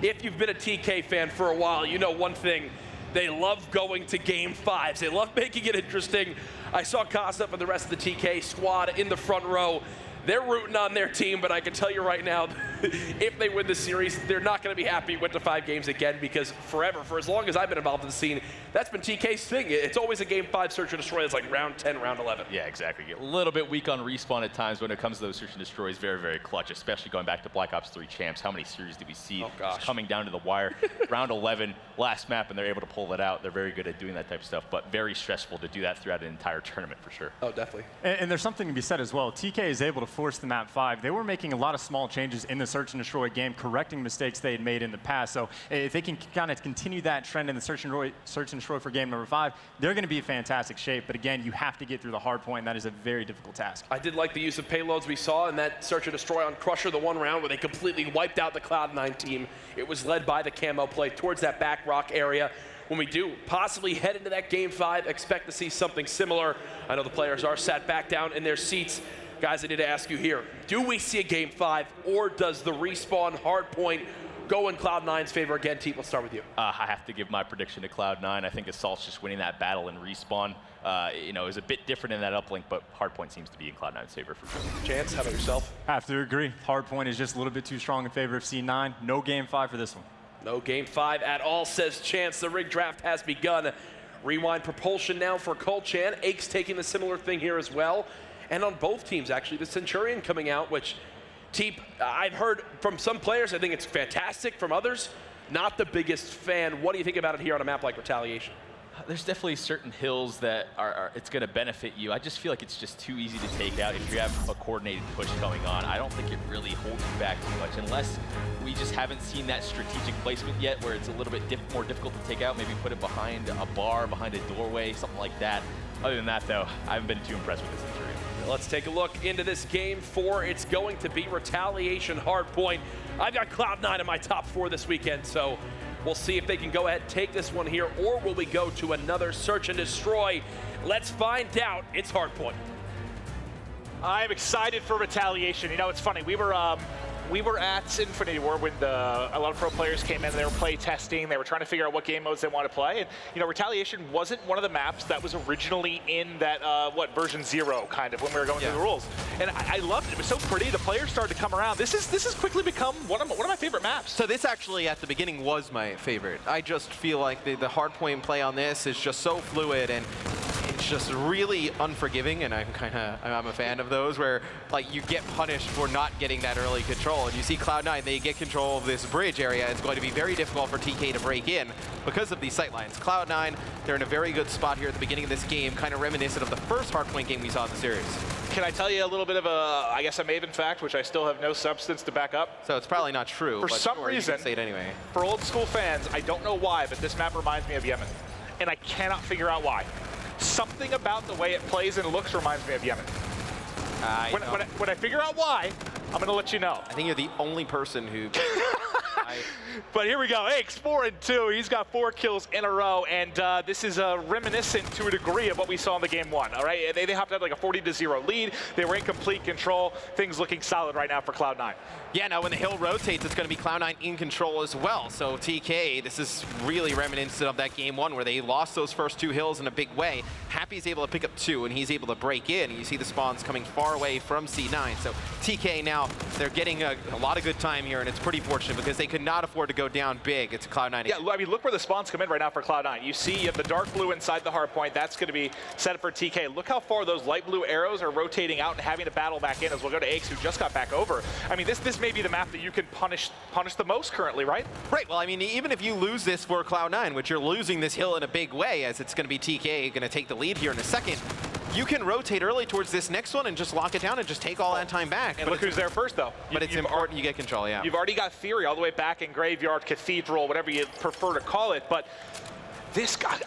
If you've been a TK fan for a while, you know one thing. They love going to game 5s. They love making it interesting. I saw Kasup and the rest of the TK squad in the front row. They're rooting on their team, but I can tell you right now, if they win the series, they're not going to be happy went to 5 games again, because forever, for as long as I've been involved in the scene, that's been TK's thing. It's always a game 5 search and destroy. It's like round 10, round 11. Yeah, exactly. A little bit weak on respawn at times when it comes to those search and destroys. Very, very clutch, especially going back to Black Ops 3 champs. How many series did we see coming down to the wire? Round 11, last map, and they're able to pull it out. They're very good at doing that type of stuff, but very stressful to do that throughout an entire tournament for sure. Oh, definitely. And there's something to be said as well. TK is able to force the map 5. They were making a lot of small changes in the search and destroy game, correcting mistakes they had made in the past. So if they can kind of continue that trend in the search and destroy for game number 5, they're going to be in fantastic shape. But again, you have to get through the hard point, and that is a very difficult task. I did like the use of payloads we saw in that search and destroy on Crusher, the one round where they completely wiped out the Cloud9 team. It was led by the camo play towards that back rock area. When we do possibly head into that game 5, expect to see something similar. I know the players are sat back down in their seats. Guys, I need to ask you here, do we see a game 5, or does the respawn hard point go in Cloud9's favor again? Teep, let's start with you. I have to give my prediction to Cloud9. I think Assault's just winning that battle in respawn. It was a bit different in that uplink, but Hardpoint seems to be in Cloud9's favor for sure. Chance, how about yourself? I have to agree. Hardpoint is just a little bit too strong in favor of C9. No game 5 for this one. No game 5 at all, says Chance. The rig draft has begun. Rewind propulsion now for Colchan. Ake's taking a similar thing here as well. And on both teams, actually, the Centurion coming out, which, Teep, I've heard from some players, I think it's fantastic. From others, not the biggest fan. What do you think about it here on a map like Retaliation? There's definitely certain hills that it's going to benefit you. I just feel like it's just too easy to take out if you have a coordinated push going on. I don't think it really holds you back too much, unless we just haven't seen that strategic placement yet where it's a little bit more difficult to take out. Maybe put it behind a bar, behind a doorway, something like that. Other than that, though, I haven't been too impressed with this Centurion. Let's take a look into this game 4. It's going to be Retaliation Hardpoint. I've got Cloud9 in my top 4 this weekend, so we'll see if they can go ahead and take this one here, or will we go to another search and destroy? Let's find out. It's Hardpoint. I'm excited for Retaliation. You know, it's funny. We were at Infinity War when a lot of pro players came in. They were play testing. They were trying to figure out what game modes they want to play. And Retaliation wasn't one of the maps that was originally in that version 0 kind of when we were going through the rules. And I loved it. It was so pretty. The players started to come around. This has quickly become one of my favorite maps. So this actually at the beginning was my favorite. I just feel like the hard point play on this is just so fluid, and it's just really unforgiving, and I'm a fan of those where like you get punished for not getting that early control. And you see Cloud9, they get control of this bridge area. It's going to be very difficult for TK to break in because of these sightlines. Cloud9, they're in a very good spot here at the beginning of this game, kind of reminiscent of the first Hardpoint game we saw in the series. Can I tell you a little bit of a Maven fact, which I still have no substance to back up? So it's probably not true. For but some sure, reason, you can say it anyway. For old school fans, I don't know why, but this map reminds me of Yemen. And I cannot figure out why. Something about the way it plays and looks reminds me of Yemen. When I figure out why, I'm going to let you know. I think you're the only person who... But here we go. Aches 4-2. He's got 4 kills in a row, and this is reminiscent to a degree of what we saw in the game 1. All right, they hopped out like a 40-0 lead. They were in complete control. Things looking solid right now for Cloud9. Yeah, now when the hill rotates, it's going to be Cloud9 in control as well. So TK, this is really reminiscent of that game 1 where they lost those first 2 hills in a big way. Happy's able to pick up 2, and he's able to break in. You see the spawns coming far away from C9. So TK now, they're getting a lot of good time here, and it's pretty fortunate because they could not afford to go down big. It's Cloud9. Yeah, I mean, look where the spawns come in right now for Cloud9. You see you have the dark blue inside the hard point. That's going to be set up for TK. Look how far those light blue arrows are rotating out and having to battle back in as we'll go to Aches, who just got back over. I mean, this may be the map that you can punish the most currently, right? Right. Well, I mean, even if you lose this for Cloud9, which you're losing this hill in a big way, as it's going to be TK going to take the lead here in a second, you can rotate early towards this next one and just lock it down and just take all that time back. And look who's there first, though. But it's important you get control, yeah. You've already got Theory all the way back in Graveyard, Cathedral, whatever you prefer to call it, but this guy...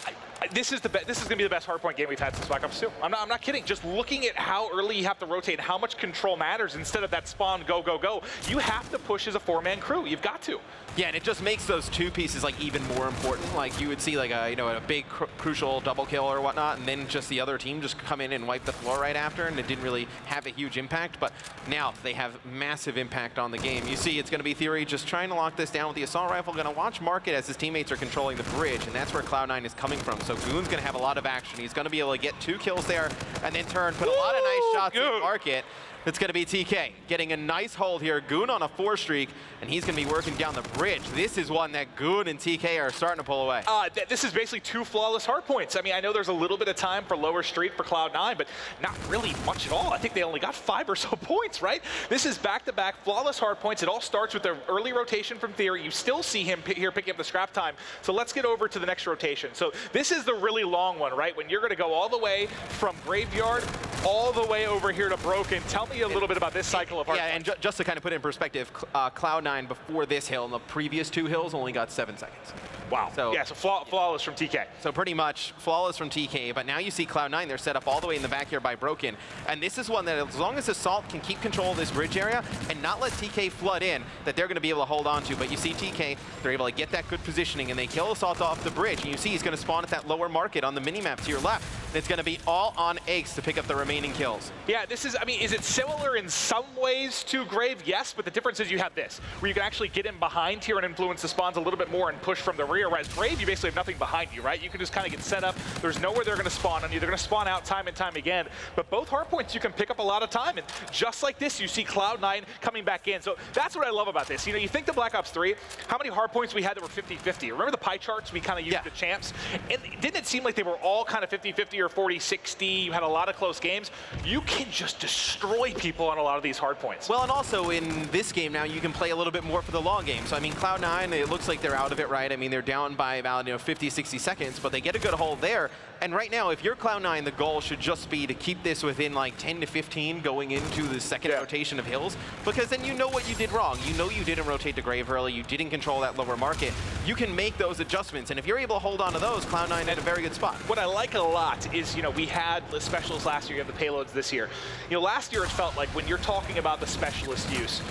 This is going to be the best hardpoint game we've had since Black Ops 2. I'm not kidding. Just looking at how early you have to rotate, how much control matters instead of that spawn go, go, go. You have to push as a 4-man crew. You've got to. Yeah, and it just makes those 2 pieces like even more important. Like you would see like a big crucial double kill or whatnot, and then just the other team just come in and wipe the floor right after, and it didn't really have a huge impact. But now they have massive impact on the game. You see, it's going to be Theory just trying to lock this down with the assault rifle. Going to watch Market as his teammates are controlling the bridge, and that's where Cloud9 is coming from. So Goon's going to have a lot of action. He's going to be able to get 2 kills there, and then put a lot of nice shots in Market. It's going to be TK getting a nice hold here. Goon on a 4 streak, and he's going to be working down the bridge. This is one that Goon and TK are starting to pull away. This is basically 2 flawless hardpoints. I mean, I know there's a little bit of time for lower street for Cloud9, but not really much at all. I think they only got 5 or so points, right? This is back-to-back flawless hardpoints. It all starts with the early rotation from Theory. You still see him here picking up the scrap time. So let's get over to the next rotation. So this is the really long one, right? When you're going to go all the way from Graveyard all the way over here to Broken. Tell me a little bit about this cycle of hardpoints. Yeah, and just to kind of put it in perspective, Cloud9 before this hill and the previous 2 hills only got 7 seconds. Wow. So, yeah, so flawless from TK. So pretty much flawless from TK, but now you see Cloud9, they're set up all the way in the back here by Broken. And this is one that as long as Assault can keep control of this bridge area and not let TK flood in, that they're going to be able to hold on to. But you see TK, they're able to get that good positioning, and they kill Assault off the bridge. And you see he's going to spawn at that lower market on the minimap to your left. And it's going to be all on Aches to pick up the remaining kills. Yeah, this is, I mean, is it similar in some ways to Grave? Yes, but the difference is you have this, where you can actually get in behind here and influence the spawns a little bit more and push from the rear, whereas Grave, you basically have nothing behind you, right? You can just kind of get set up. There's nowhere they're going to spawn on you. They're going to spawn out time and time again. But both hardpoints, you can pick up a lot of time. And just like this, you see Cloud9 coming back in. So that's what I love about this. You know, you think the Black Ops 3, how many hardpoints we had that were 50-50? Remember the pie charts we kind of used the champs? And didn't it seem like they were all kind of 50-50 or 40-60? You had a lot of close games. You can just destroy people on a lot of these hardpoints. Well, and also in this game now, you can play a little bit more for the long game. So, I mean, Cloud9, it looks like they're out of it, right? I mean, they're down by about 50, 60 seconds, but they get a good hold there. And right now, if you're Cloud9, the goal should just be to keep this within like 10 to 15 going into the second rotation of hills, because then you know what you did wrong. You know you didn't rotate to Grave early, you didn't control that lower market. You can make those adjustments, and if you're able to hold on to those, Cloud9 at a very good spot. What I like a lot is, you know, we had the specialists last year, you have the payloads this year. You know, last year it felt like when you're talking about the specialist use,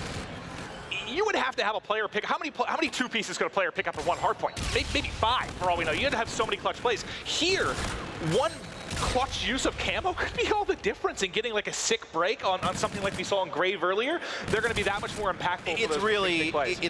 you would have to have a player pick. How many 2 pieces could a player pick up in one hardpoint? Maybe 5, for all we know. You had to have so many clutch plays. Here, one clutch use of camo could be all the difference in getting like a sick break on something like we saw in Grave earlier. They're going to be that much more impactful. It's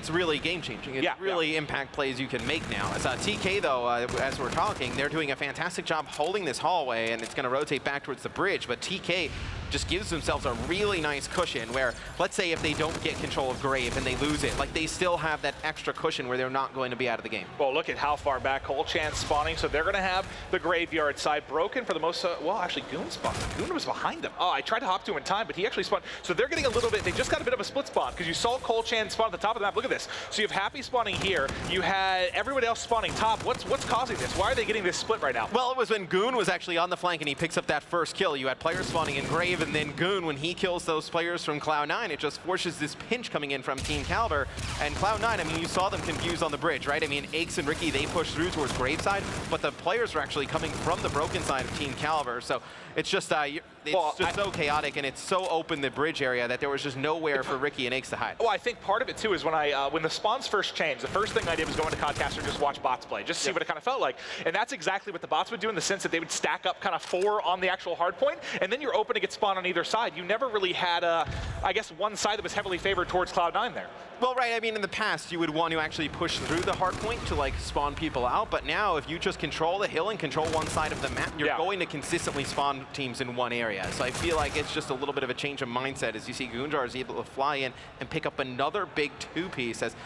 really game changing. It's really impact plays you can make now. As TK though, as we're talking, they're doing a fantastic job holding this hallway, and it's going to rotate back towards the bridge. But TK just gives themselves a really nice cushion where, let's say if they don't get control of Grave and they lose it, like they still have that extra cushion where they're not going to be out of the game. Well, look at how far back Cole Chan's spawning, so they're going to have the graveyard side broken for the most, well, actually Goon spawned. Goon was behind them. Oh, I tried to hop to him in time, but he actually spawned. So they're getting a little bit, they just got a bit of a split spawn because you saw Cole Chan spawn at the top of the map. Look at this. So you have Happy spawning here, you had everyone else spawning top. What's causing this? Why are they getting this split right now? Well, it was when Goon was actually on the flank and he picks up that first kill. You had players spawning in Grave, and then Goon, when he kills those players from Cloud9, it just forces this pinch coming in from Team Caliber. And Cloud9, I mean, you saw them confused on the bridge, right? I mean, Aches and Ricky, they pushed through towards Grave side, but the players were actually coming from the broken side of Team Caliber. So it's just so chaotic, and it's so open, the bridge area, that there was just nowhere for Ricky and Aches to hide. Well, I think part of it too is when the spawns first changed, the first thing I did was go into Codcaster and just watch bots play, just to see what it kind of felt like. And that's exactly what the bots would do, in the sense that they would stack up kind of 4 on the actual hard point, and then you're open to get spawned on either side. You never really had I guess, one side that was heavily favored towards Cloud9 there. Well, right, I mean, in the past, you would want to actually push through the hard point to, like, spawn people out, but now, if you just control the hill and control one side of the map, you're going to consistently spawn teams in one area. So I feel like it's just a little bit of a change of mindset as you see Goonjar is able to fly in and pick up another big 2-piece, as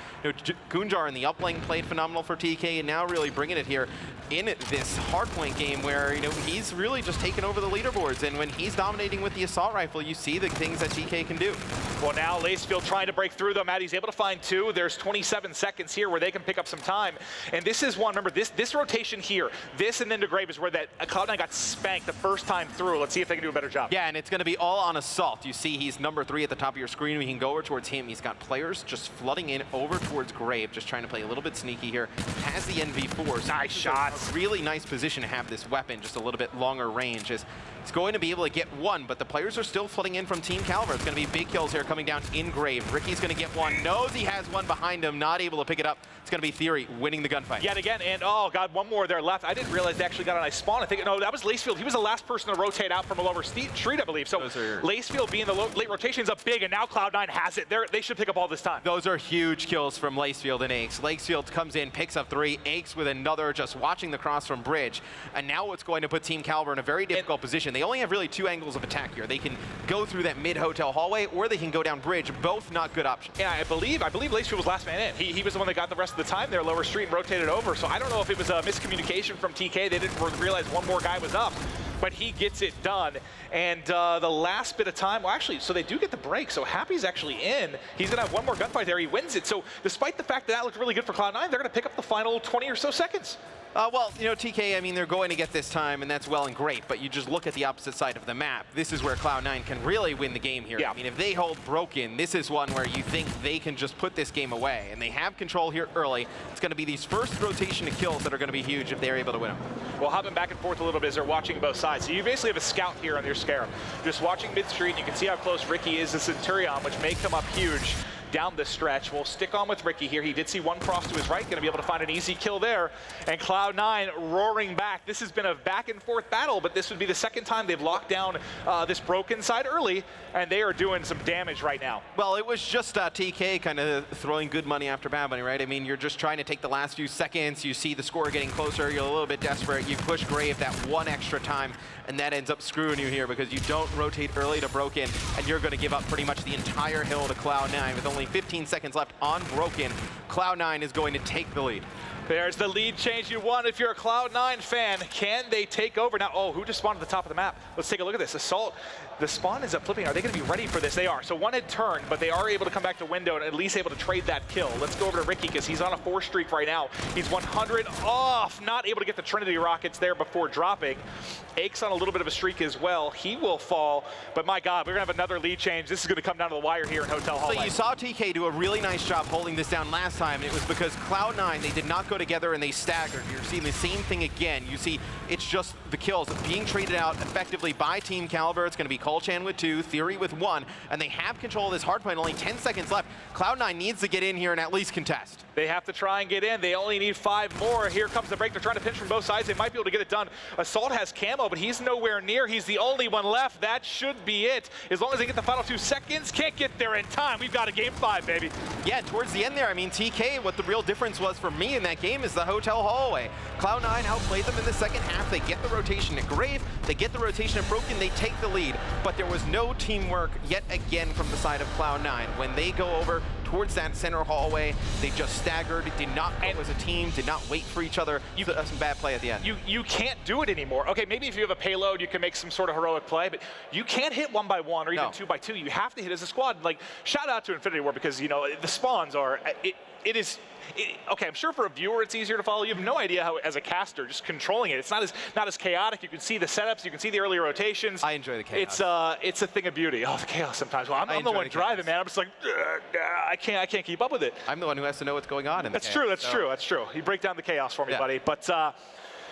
Goonjar in the uplane played phenomenal for TK, and now really bringing it here in this hardpoint game where, he's really just taken over the leaderboards, and when he's dominating with the assault rifle, you see the things that TK can do. Well, now Lacefield trying to break through, though. Maddie's able to find 2. There's 27 seconds here where they can pick up some time. And this is one, remember, this rotation here, this and then to Grave is where that Cloud9 got spanked the first time through. Let's see if they can do a better job. Yeah, and it's going to be all on assault. You see he's number 3 at the top of your screen. We can go over towards him. He's got players just flooding in over towards Grave, just trying to play a little bit sneaky here. Has the NV4. So nice shots. A really nice position to have this weapon, just a little bit longer range. It's going to be able to get one, but the players are still flooding in from Team Caliber. It's going to be big kills here coming down in Grave. Ricky's going to get one. Knows he has one behind him, not able to pick it up. It's going to be Theory winning the gunfight. Yet again, and oh god, one more there left. I didn't realize they actually got a nice spawn. I think, no, that was Lacefield. He was the last person to rotate out from a lower street, I believe. So Lacefield being the late rotation is up big, and now Cloud9 has it. They should pick up all this time. Those are huge kills from Lacefield and Aches. Lacefield comes in, picks up 3. Aches with another, just watching the cross from bridge. And now it's going to put Team Caliber in a very difficult position. They only have really 2 angles of attack here. They can go through that mid-hotel hallway, or they can go down bridge. Both not good options. Yeah, I believe Lacefield was last man in. He was the one that got the rest of the time there, lower street, and rotated over. So I don't know if it was a miscommunication from TK. They didn't realize one more guy was up, but he gets it done. And the last bit of time, well, actually, so they do get the break. So Happy's actually in. He's gonna have one more gunfight there. He wins it. So despite the fact that looked really good for Cloud9, they're gonna pick up the final 20 or so seconds. Well, TK, I mean, they're going to get this time, and that's well and great, but you just look at the opposite side of the map. This is where Cloud9 can really win the game here. Yeah. I mean, if they hold Broken, this is one where you think they can just put this game away, and they have control here early. It's going to be these first rotation of kills that are going to be huge if they're able to win them. Well, hopping back and forth a little bit as they're watching both sides. So you basically have a scout here on your Scarab. Just watching mid-street, and you can see how close Ricky is to Centurion, which may come up huge down the stretch. We'll stick on with Ricky here. He did see one cross to his right, going to be able to find an easy kill there. And Cloud9 roaring back. This has been a back and forth battle, but this would be the second time they've locked down this Broken side early, and they are doing some damage right now. Well, it was just TK kind of throwing good money after bad money, right? I mean, you're just trying to take the last few seconds. You see the score getting closer. You're a little bit desperate. You push Grave that one extra time, and that ends up screwing you here because you don't rotate early to Broken, and you're going to give up pretty much the entire hill to Cloud9 with only 15 seconds left on Broken. Cloud9 is going to take the lead. There's the lead change you want if you're a Cloud9 fan. Can they take over? Now, oh, who just spawned at the top of the map? Let's take a look at this. Assault, the spawn is up flipping. Are they going to be ready for this? They are. So one had turned, but they are able to come back to window and at least able to trade that kill. Let's go over to Ricky because he's on a 4 streak right now. He's 100 off, not able to get the Trinity rockets there before dropping. Aches on a little bit of a streak as well. He will fall, but my God, we're going to have another lead change. This is going to come down to the wire here in Hotel Hallway. So you saw TK do a really nice job holding this down last time, and it was because Cloud9, they did not go together and they staggered. You're seeing the same thing again. You see, it's just the kills being traded out effectively by Team Caliber. It's going to be Cole Chan with 2, Theory with 1, and they have control of this hardpoint. Only 10 seconds left. Cloud9 needs to get in here and at least contest. They have to try and get in. They only need 5 more. Here comes the break. They're trying to pinch from both sides. They might be able to get it done. Assault has camo, but he's nowhere near. He's the only one left. That should be it. As long as they get the final 2 seconds, can't get there in time. We've got a game 5, baby. Yeah, towards the end there, I mean, TK, what the real difference was for me in that game is the hotel hallway. Cloud9 outplayed them in the second half. They get the rotation at Grave. They get the rotation at Broken. They take the lead. But there was no teamwork yet again from the side of Cloud9. When they go over towards that center hallway, they just staggered, did not go as a team, did not wait for each other. Some bad play at the end. You can't do it anymore. Okay, maybe if you have a payload, you can make some sort of heroic play, but you can't hit 1 by 1 or even 2 by 2. You have to hit as a squad. Like, shout out to Infinity Ward because, you know, the spawns are, okay, I'm sure for a viewer it's easier to follow. You have no idea how, as a caster, just controlling it. It's not as chaotic. You can see the setups. You can see the early rotations. I enjoy the chaos. It's a thing of beauty. Oh, the chaos sometimes. Well, I'm the one driving, man. I'm just like, I can't keep up with it. I'm the one who has to know what's going on in the chaos. That's true. You break down the chaos for me, buddy. But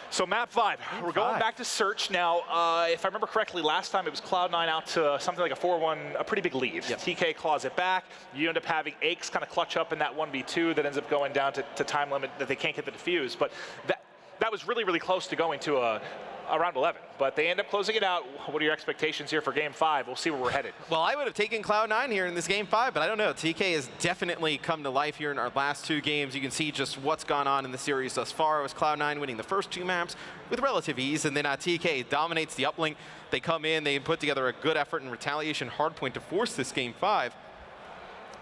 so map 5, we're going back to search now. If I remember correctly, last time it was Cloud9 out to something like a 4-1, a pretty big lead. Yep. TK claws it back. You end up having Aches kind of clutch up in that 1v2 that ends up going down to time limit that they can't get the defuse. But that was really, really close to going to a round 11, but they end up closing it out. What are your expectations here for game 5? We'll see where we're headed. Well, I would have taken Cloud9 here in this game 5, but I don't know. TK has definitely come to life here in our last 2 games. You can see just what's gone on in the series thus far. It was Cloud9 winning the first 2 maps with relative ease, and then TK dominates the uplink. They come in, they put together a good effort in retaliation hardpoint to force this game 5.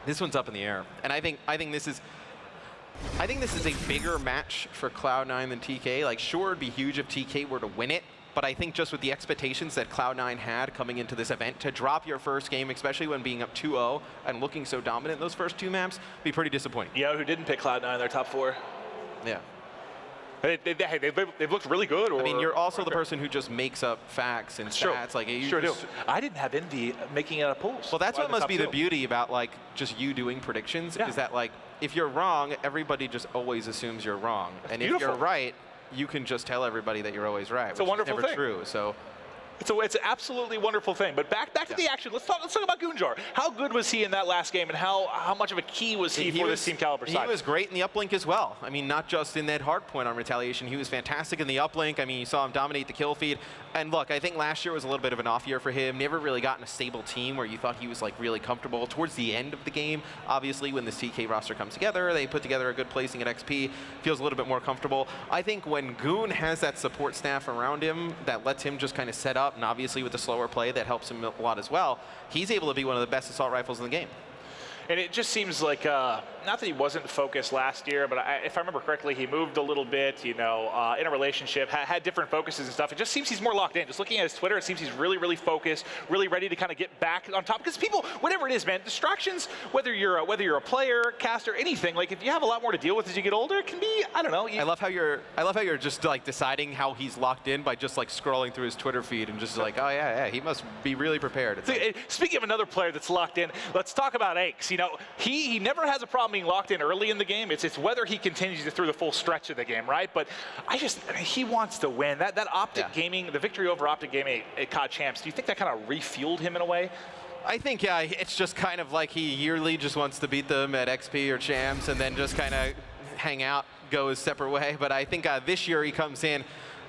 This one's up in the air, and I think this is a bigger match for Cloud9 than TK. Like, sure, it'd be huge if TK were to win it, but I think just with the expectations that Cloud9 had coming into this event, to drop your first game, especially when being up 2-0 and looking so dominant in those first 2 maps, be pretty disappointing. You know who didn't pick Cloud9 in their top 4? Yeah. They've looked really good. I mean, you're also the person who just makes up facts and stats. Like, you do. I didn't have Envy making it a pulse. Well, that's what must be the beauty about, like, just you doing predictions, is that, like, if you're wrong, everybody just always assumes you're wrong. And if you're right, you can just tell everybody that you're always right. It's a wonderful thing. thing. True. So It's an absolutely wonderful thing. But back to the action. Let's talk about Goonjar. How good was he in that last game, and how much of a key was he for this Team Caliber side? He was great in the uplink as well. I mean, not just in that hard point on retaliation. He was fantastic in the uplink. I mean, you saw him dominate the kill feed. And look, I think last year was a little bit of an off year for him. Never really gotten a stable team where you thought he was like really comfortable. Towards the end of the game, obviously, when the TK roster comes together, they put together a good placing at XP. Feels a little bit more comfortable. I think when Goon has that support staff around him that lets him just kind of set up, and obviously with the slower play that helps him a lot as well, he's able to be one of the best assault rifles in the game. And it just seems like, not that he wasn't focused last year, but if I remember correctly, he moved a little bit, you know, in a relationship, had different focuses and stuff. It just seems he's more locked in. Just looking at his Twitter, it seems he's really, really focused, really ready to kind of get back on top. Because people, whatever it is, man, distractions, whether you're a player, caster, anything, like if you have a lot more to deal with as you get older, it can be, I don't know. I love how you're just like deciding how he's locked in by just like scrolling through his Twitter feed and just like, oh yeah, he must be really prepared. Speaking of another player that's locked in, let's talk about Aches. You know, he never has a problem being locked in early in the game. It's whether he continues through the full stretch of the game, right? But he wants to win. That Optic Gaming, the victory over Optic Gaming at COD Champs, do you think that kind of refueled him in a way? I think, yeah, it's just kind of like he yearly just wants to beat them at XP or Champs and then just kind of hang out, go his separate way. But I think this year he comes in,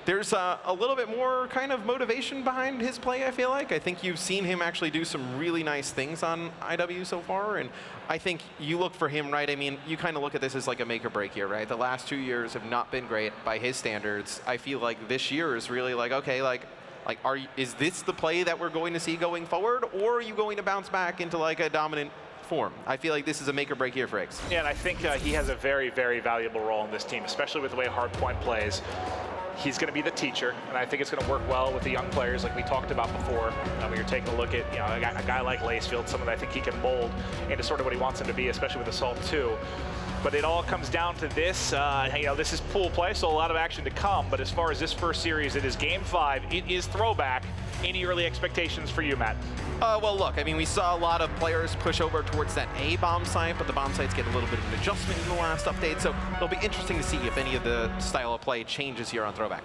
there's a little bit more kind of motivation behind his play, I feel like. I think you've seen him actually do some really nice things on IW so far, and I think you look for him, right? I mean, you kind of look at this as like a make or break year, right? The last 2 years have not been great by his standards. I feel like this year is really like, okay, is this the play that we're going to see going forward, or are you going to bounce back into like a dominant form? I feel like this is a make or break year for Aches. Yeah, and I think he has a very, very valuable role in this team, especially with the way Hardpoint plays. He's going to be the teacher, and I think it's going to work well with the young players like we talked about before. When you're taking a look at a guy like Lacefield, someone that I think he can mold into sort of what he wants him to be, especially with Assault 2. But it all comes down to this. This is pool play, so a lot of action to come. But as far as this first series, it is Game 5. It is throwback. Any early expectations for you, Matt? Well, look, I mean, we saw a lot of players push over towards that A bomb site, but the bomb sites get a little bit of an adjustment in the last update, so it'll be interesting to see if any of the style of play changes here on Throwback.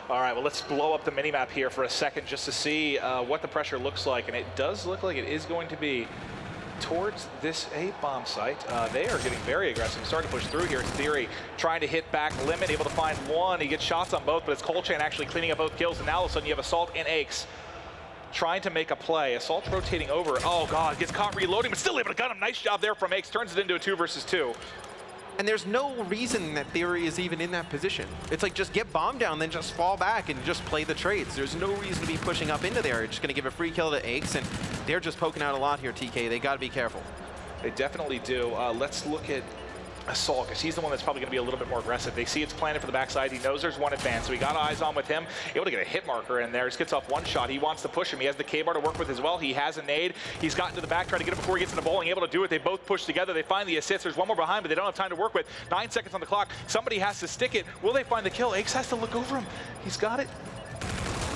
All right, well, let's blow up the minimap here for a second just to see what the pressure looks like, and it does look like it is going to be towards this A bomb site. They are getting very aggressive, starting to push through here. It's Theory trying to hit back Limit, able to find one. He gets shots on both, but it's Colchan actually cleaning up both kills, and now all of a sudden you have Assault and Aches trying to make a play. Assault rotating over. Oh God, gets caught reloading, but still able to gun him. Nice job there from Aches. Turns it into a 2 versus 2. And there's no reason that Theory is even in that position. It's like, just get bomb down, then just fall back and just play the trades. There's no reason to be pushing up into there. You're just going to give a free kill to Aches, and they're just poking out a lot here, TK. They got to be careful. They definitely do. Let's look at Assault, because he's the one that's probably going to be a little bit more aggressive. They see it's planted for the backside. He knows there's one advance, so he got eyes on with him. Able to get a hit marker in there. Just gets off one shot. He wants to push him. He has the K-bar to work with as well. He has a nade. He's gotten to the back, trying to get him before he gets into bowling. Able to do it. They both push together. They find the assist. There's one more behind, but they don't have time to work with. 9 seconds on the clock. Somebody has to stick it. Will they find the kill? Aches has to look over him. He's got it.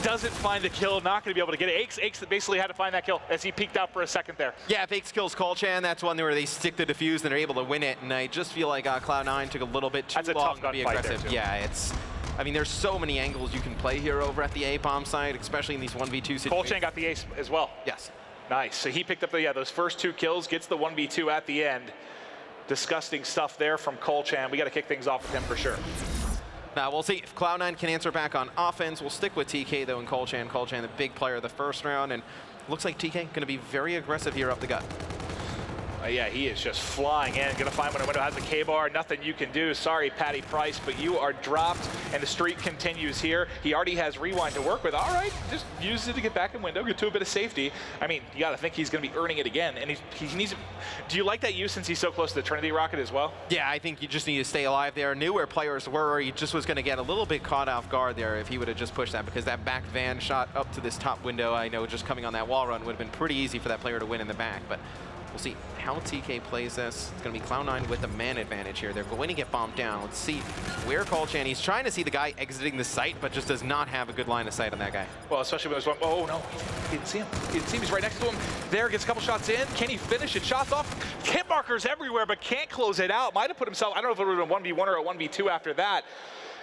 Doesn't find the kill, not going to be able to get it. Aches basically had to find that kill as he peeked out for a second there. Yeah, if Aches kills Colchan, that's one where they stick the defuse and they're able to win it. And I just feel like Cloud9 took a little bit too long to be aggressive. Yeah, it's, I mean, there's so many angles you can play here over at the A-bomb side, especially in these 1v2 situations. Colchan got the ace as well. Yes. Nice. So he picked up those first 2 kills, gets the 1v2 at the end. Disgusting stuff there from Colchan. We got to kick things off with him for sure. Now we'll see if Cloud9 can answer back on offense. We'll stick with TK though and Colchan. Colchan, the big player of the first round, and looks like TK going to be very aggressive here up the gut. Yeah, he is just flying in. Gonna find when a window has a K-bar. Nothing you can do. Sorry, Patty Price, but you are dropped, and the streak continues here. He already has rewind to work with. All right, just use it to get back in window, get to a bit of safety. I mean, you got to think he's going to be earning it again, and he needs. Do you like that use since he's so close to the Trinity rocket as well? Yeah, I think you just need to stay alive there. Knew where players were. He just was going to get a little bit caught off guard there if he would have just pushed that, because that back van shot up to this top window, I know just coming on that wall run would have been pretty easy for that player to win in the back, but we'll see how TK plays this. It's going to be Cloud9 with the man advantage here. They're going to get bombed down. Let's see where Colchan, he's trying to see the guy exiting the site, but just does not have a good line of sight on that guy. Well, especially when it was, oh no, he didn't see him. He didn't see him, he's right next to him. There, gets a couple shots in. Can he finish it? Shots off. Hit markers everywhere, but can't close it out. Might have put himself, I don't know if it would have been a 1v1 or a 1v2 after that.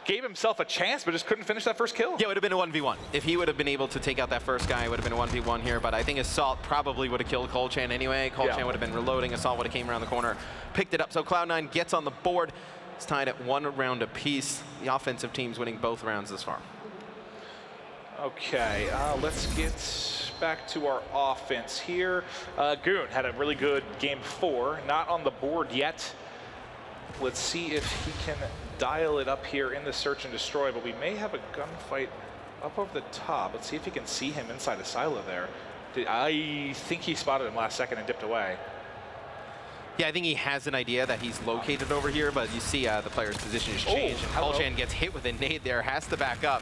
Gave himself a chance, but just couldn't finish that first kill. Yeah, it would have been a 1v1. If he would have been able to take out that first guy, it would have been a 1v1 here, but I think Assault probably would have killed Colchan anyway. Colchan would have been reloading. Assault would have came around the corner, picked it up. So Cloud9 gets on the board. It's tied at 1 round apiece. The offensive team's winning both rounds this far. Okay, let's get back to our offense here. Goon had a really good game 4, not on the board yet. Let's see if he can dial it up here in the search and destroy, but we may have a gunfight up over the top. Let's see if he can see him inside the silo there. I think he spotted him last second and dipped away. Yeah, I think he has an idea that he's located over here, but you see the player's position has changed. And Colchan gets hit with a nade there, has to back up.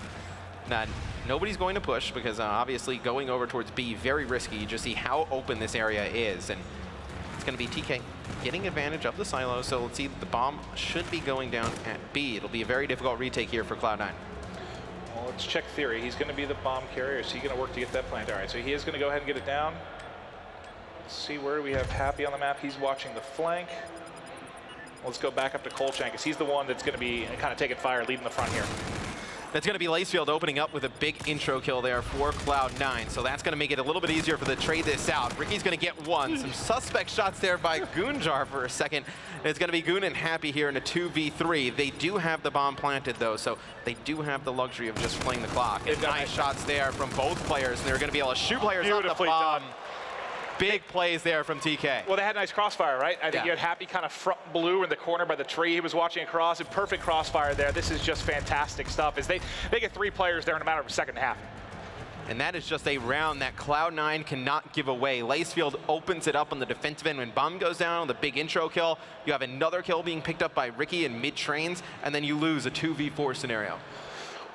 Now, nobody's going to push because obviously going over towards B, very risky. You just see how open this area is, and it's going to be TK getting advantage of the silo. So let's see, the bomb should be going down at B. It'll be a very difficult retake here for Cloud9. Well, let's check Theory. He's going to be the bomb carrier. Is he going to work to get that plant? All right, so he is going to go ahead and get it down. Let's see where we have Happy on the map. He's watching the flank. Let's go back up to Colchan, because he's the one that's going to be kind of taking fire, leading the front here. That's going to be Lacefield opening up with a big intro kill there for Cloud9. So that's going to make it a little bit easier for them to trade this out. Ricky's going to get one. Some suspect shots there by Goonjar for a second. It's going to be Goon and Happy here in a 2v3. They do have the bomb planted, though, so they do have the luxury of just playing the clock. And nice shots there from both players. And they're going to be able to shoot players on the bomb. Big plays there from TK. Well, they had a nice crossfire, right? I think you had Happy kind of front blue in the corner by the tree. He was watching across. A perfect crossfire there. This is just fantastic stuff. As they get 3 players there in a matter of a second and a half. And that is just a round that Cloud9 cannot give away. Lacefield opens it up on the defensive end when bomb goes down, the big intro kill. You have another kill being picked up by Ricky in mid-trains, and then you lose a 2v4 scenario.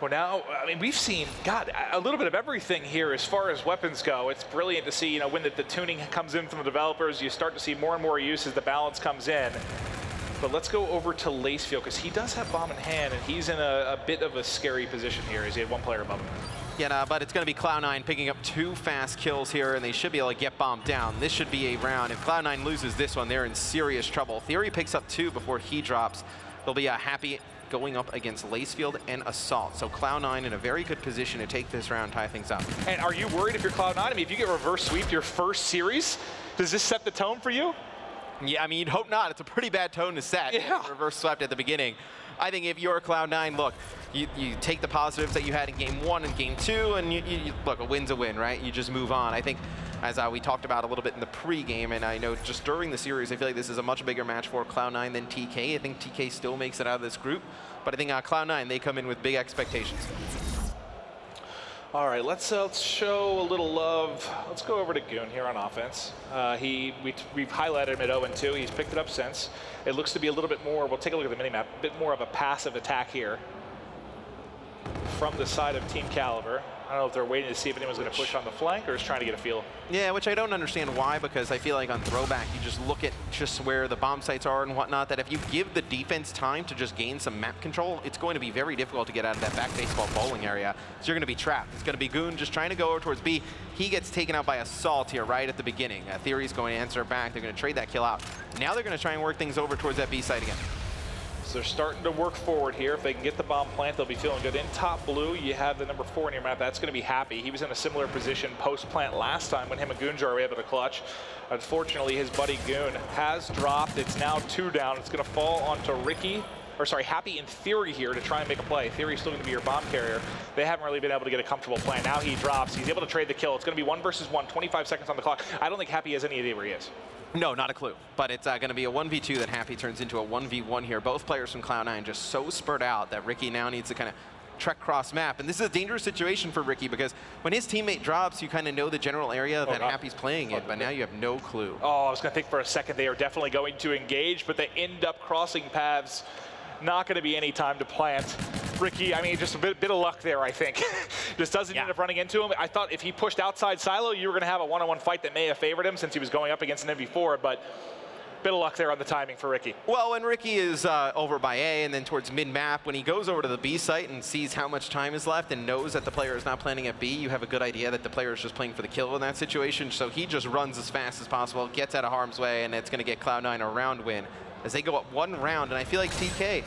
Well, now, I mean, we've seen, God, a little bit of everything here as far as weapons go. It's brilliant to see, you know, when the tuning comes in from the developers, you start to see more and more use as the balance comes in. But let's go over to Lacefield, because he does have bomb in hand, and he's in a bit of a scary position here as he had 1 player above him. Yeah, but it's going to be Cloud9 picking up 2 fast kills here, and they should be able to get bombed down. This should be a round. If Cloud9 loses this one, they're in serious trouble. Theory picks up 2 before he drops. There'll be a Happy going up against Lacefield and Assault. So Cloud9 in a very good position to take this round, tie things up. And are you worried if you're Cloud9? I mean, if you get reverse sweep your first series, does this set the tone for you? Yeah, I mean, you'd hope not. It's a pretty bad tone to set. Yeah. Reverse swept at the beginning. I think if you're Cloud9, look, you take the positives that you had in Game 1 and Game 2, and you look, a win's a win, right? You just move on. I think, as we talked about a little bit in the pre-game, and I know just during the series, I feel like this is a much bigger match for Cloud9 than TK. I think TK still makes it out of this group, but I think Cloud9, they come in with big expectations. All right, let's show a little love. Let's go over to Goon here on offense. We've highlighted him at 0-2. He's picked it up since. It looks to be a little bit more, we'll take a look at the minimap, a bit more of a passive attack here from the side of Team Caliber. I don't know if they're waiting to see if anyone's going to push on the flank or just trying to get a feel. Yeah, which I don't understand why, because I feel like on throwback, you just look at just where the bomb sites are and whatnot, that if you give the defense time to just gain some map control, it's going to be very difficult to get out of that back baseball bowling area. So you're going to be trapped. It's going to be Goon just trying to go over towards B. He gets taken out by Assault here right at the beginning. Theory's going to answer back. They're going to trade that kill out. Now they're going to try and work things over towards that B site again. So they're starting to work forward here. If they can get the bomb plant, they'll be feeling good. In top blue, you have the number 4 in your map. That's going to be Happy. He was in a similar position post-plant last time when him and Goonjar were able to clutch. Unfortunately, his buddy Goon has dropped. It's now 2 down. It's going to fall onto Ricky. Or sorry, Happy in Theory here to try and make a play. Theory's still going to be your bomb carrier. They haven't really been able to get a comfortable plan. Now he drops. He's able to trade the kill. It's going to be 1 versus 1, 25 seconds on the clock. I don't think Happy has any idea where he is. No, not a clue. But it's going to be a 1v2 that Happy turns into a 1v1 here. Both players from Cloud9 just so spurred out that Ricky now needs to kind of trek cross map. And this is a dangerous situation for Ricky because when his teammate drops, you kind of know the general area that Happy's playing in, but now you have no clue. Oh, I was going to think for a second they are definitely going to engage, but they end up crossing paths. Not going to be any time to plant. Ricky, I mean, just a bit of luck there, I think. Just doesn't end up running into him. I thought if he pushed outside silo, you were going to have a one-on-one fight that may have favored him since he was going up against an MV4, but bit of luck there on the timing for Ricky. Well, when Ricky is over by A and then towards mid-map, when he goes over to the B site and sees how much time is left and knows that the player is not planning at B, you have a good idea that the player is just playing for the kill in that situation. So he just runs as fast as possible, gets out of harm's way, and it's going to get Cloud9 a round win as they go up 1 round. And I feel like TK,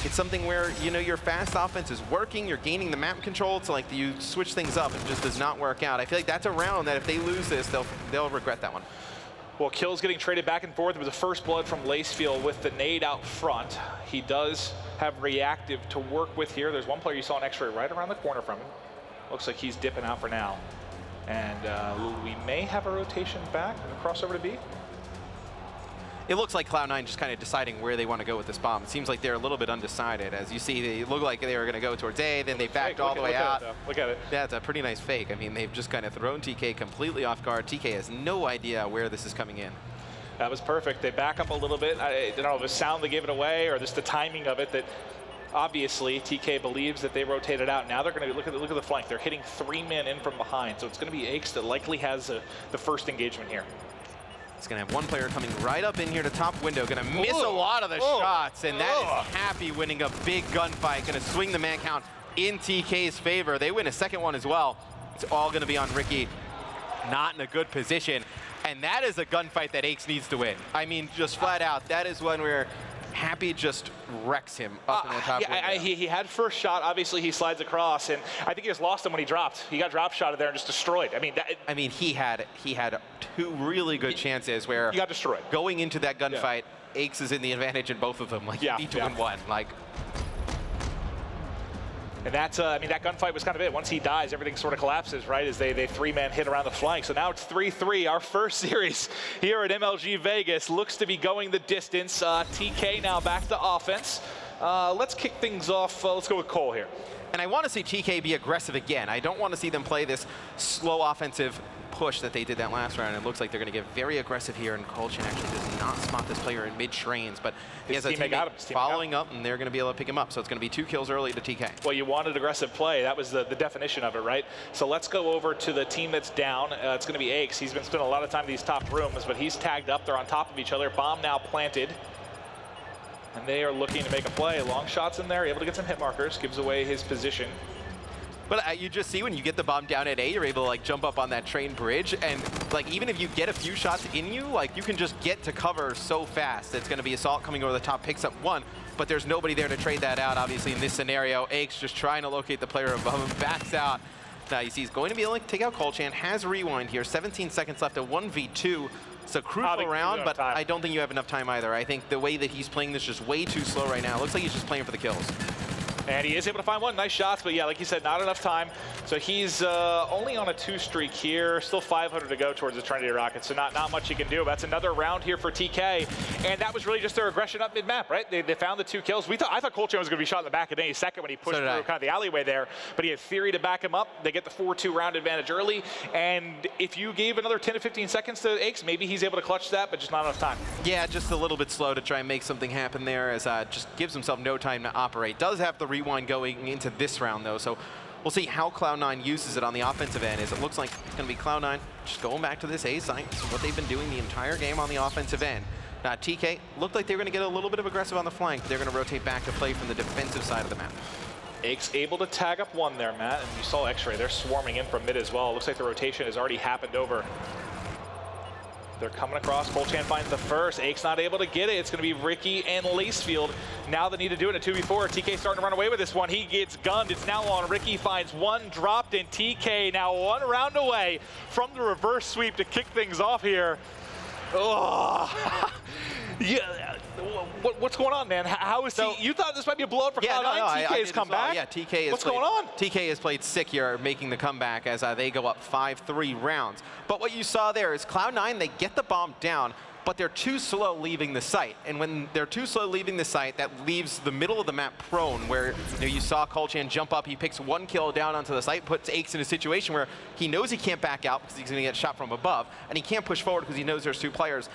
it's something where, you know, your fast offense is working, you're gaining the map control, so like you switch things up, it just does not work out. I feel like that's a round that if they lose this, they'll regret that one. Well, kills getting traded back and forth. It was a first blood from Lacefield with the nade out front. He does have reactive to work with here. There's one player you saw an X-ray right around the corner from him. Looks like he's dipping out for now. And we may have a rotation back and a crossover to B. It looks like Cloud9 just kind of deciding where they want to go with this bomb. It seems like they're a little bit undecided. As you see, they look like they were going to go towards A, then they backed all the way out. Look at it. That's a pretty nice fake. I mean, they've just kind of thrown TK completely off guard. TK has no idea where this is coming in. That was perfect. They back up a little bit. I don't know if the sound that gave it away or just the timing of it, that obviously TK believes that they rotated out. Now they're going to look at the flank. They're hitting 3 men in from behind. So it's going to be Aches that likely has the first engagement here. It's going to have one player coming right up in here to top window, going to miss a lot of the shots, and that is Happy winning a big gunfight, going to swing the man count in TK's favor. They win a second one as well. It's all going to be on Ricky, not in a good position, and that is a gunfight that Aches needs to win. I mean, just flat out, that is one where Happy just wrecks him up in the top window. He had first shot. Obviously, he slides across, and I think he just lost him when he dropped. He got drop shotted there and just destroyed. I mean, he had 2 really good chances where he got destroyed. Going into that gunfight, Aches is in the advantage in both of them. Like, you need to win one. Like. And that's, I mean, that gunfight was kind of it. Once he dies, everything sort of collapses, right, as they 3-man hit around the flank. So now it's 3-3. Our first series here at MLG Vegas looks to be going the distance. TK now back to offense. Let's kick things off. Let's go with Cole here. And I want to see TK be aggressive again. I don't want to see them play this slow offensive push that they did that last round. It looks like they're going to get very aggressive here, and Kolchin actually does not spot this player in mid-trains, but he has a teammate following up, and they're going to be able to pick him up. So it's going to be 2 kills early to TK. Well, you wanted aggressive play. That was the definition of it, right? So let's go over to the team that's down. It's going to be Aches. He's been spending a lot of time in these top rooms, but he's tagged up. They're on top of each other. Bomb now planted. And they are looking to make a play. Long shots in there, able to get some hit markers, gives away his position. But you just see when you get the bomb down at A, you're able to like jump up on that train bridge, and like even if you get a few shots in you, like you can just get to cover so fast. It's going to be Assault coming over the top, picks up one, but there's nobody there to trade that out. Obviously in this scenario, Aches just trying to locate the player above him, backs out. Now you see he's going to be able to take out Colchan, has rewind here, 17 seconds left, a 1v2. It's a crucial round, but I don't think you have enough time either. I think the way that he's playing this is just way too slow right now. It looks like he's just playing for the kills. And he is able to find one. Nice shots, but yeah, like you said, not enough time. So he's only on a 2 streak here. Still 500 to go towards the Trinity Rockets, so not much he can do. That's another round here for TK. And that was really just their aggression up mid-map, right? They found the 2 kills. I thought Colchan was going to be shot in the back at any second when he pushed through kind of the alleyway there. But he had Theory to back him up. They get the 4-2 round advantage early. And if you gave another 10 to 15 seconds to Aches, maybe he's able to clutch that, but just not enough time. Yeah, just a little bit slow to try and make something happen there, as just gives himself no time to operate. Does have the rewind going into this round though, so we'll see how Cloud9 uses it on the offensive end. As it looks like it's going to be Cloud9 just going back to this A site. This is what they've been doing the entire game on the offensive end. TK looked like they were going to get a little bit of aggressive on the flank. They're going to rotate back to play from the defensive side of the map. Aches able to tag up one there, Matt, and you saw X-Ray. They're swarming in from mid as well. It looks like the rotation has already happened over. They're coming across. Colchan finds the first. Aches not able to get it. It's going to be Ricky and Lacefield. Now they need to do it in a 2v4. TK starting to run away with this one. He gets gunned. It's now on. Ricky finds one, dropped, and TK now 1 round away from the reverse sweep to kick things off here. Oh. Yeah, what's going on, man? How is he? You thought this might be a blowout for Cloud9? TK has come back. Yeah, TK has What's going on? TK has played sick here, making the comeback as they go up 5-3 rounds. But what you saw there is Cloud9, they get the bomb down, but they're too slow leaving the site. And when they're too slow leaving the site, that leaves the middle of the map prone, where you saw Colchan jump up, he picks 1 kill down onto the site, puts Aches in a situation where he knows he can't back out because he's going to get shot from above, and he can't push forward because he knows there's 2 players.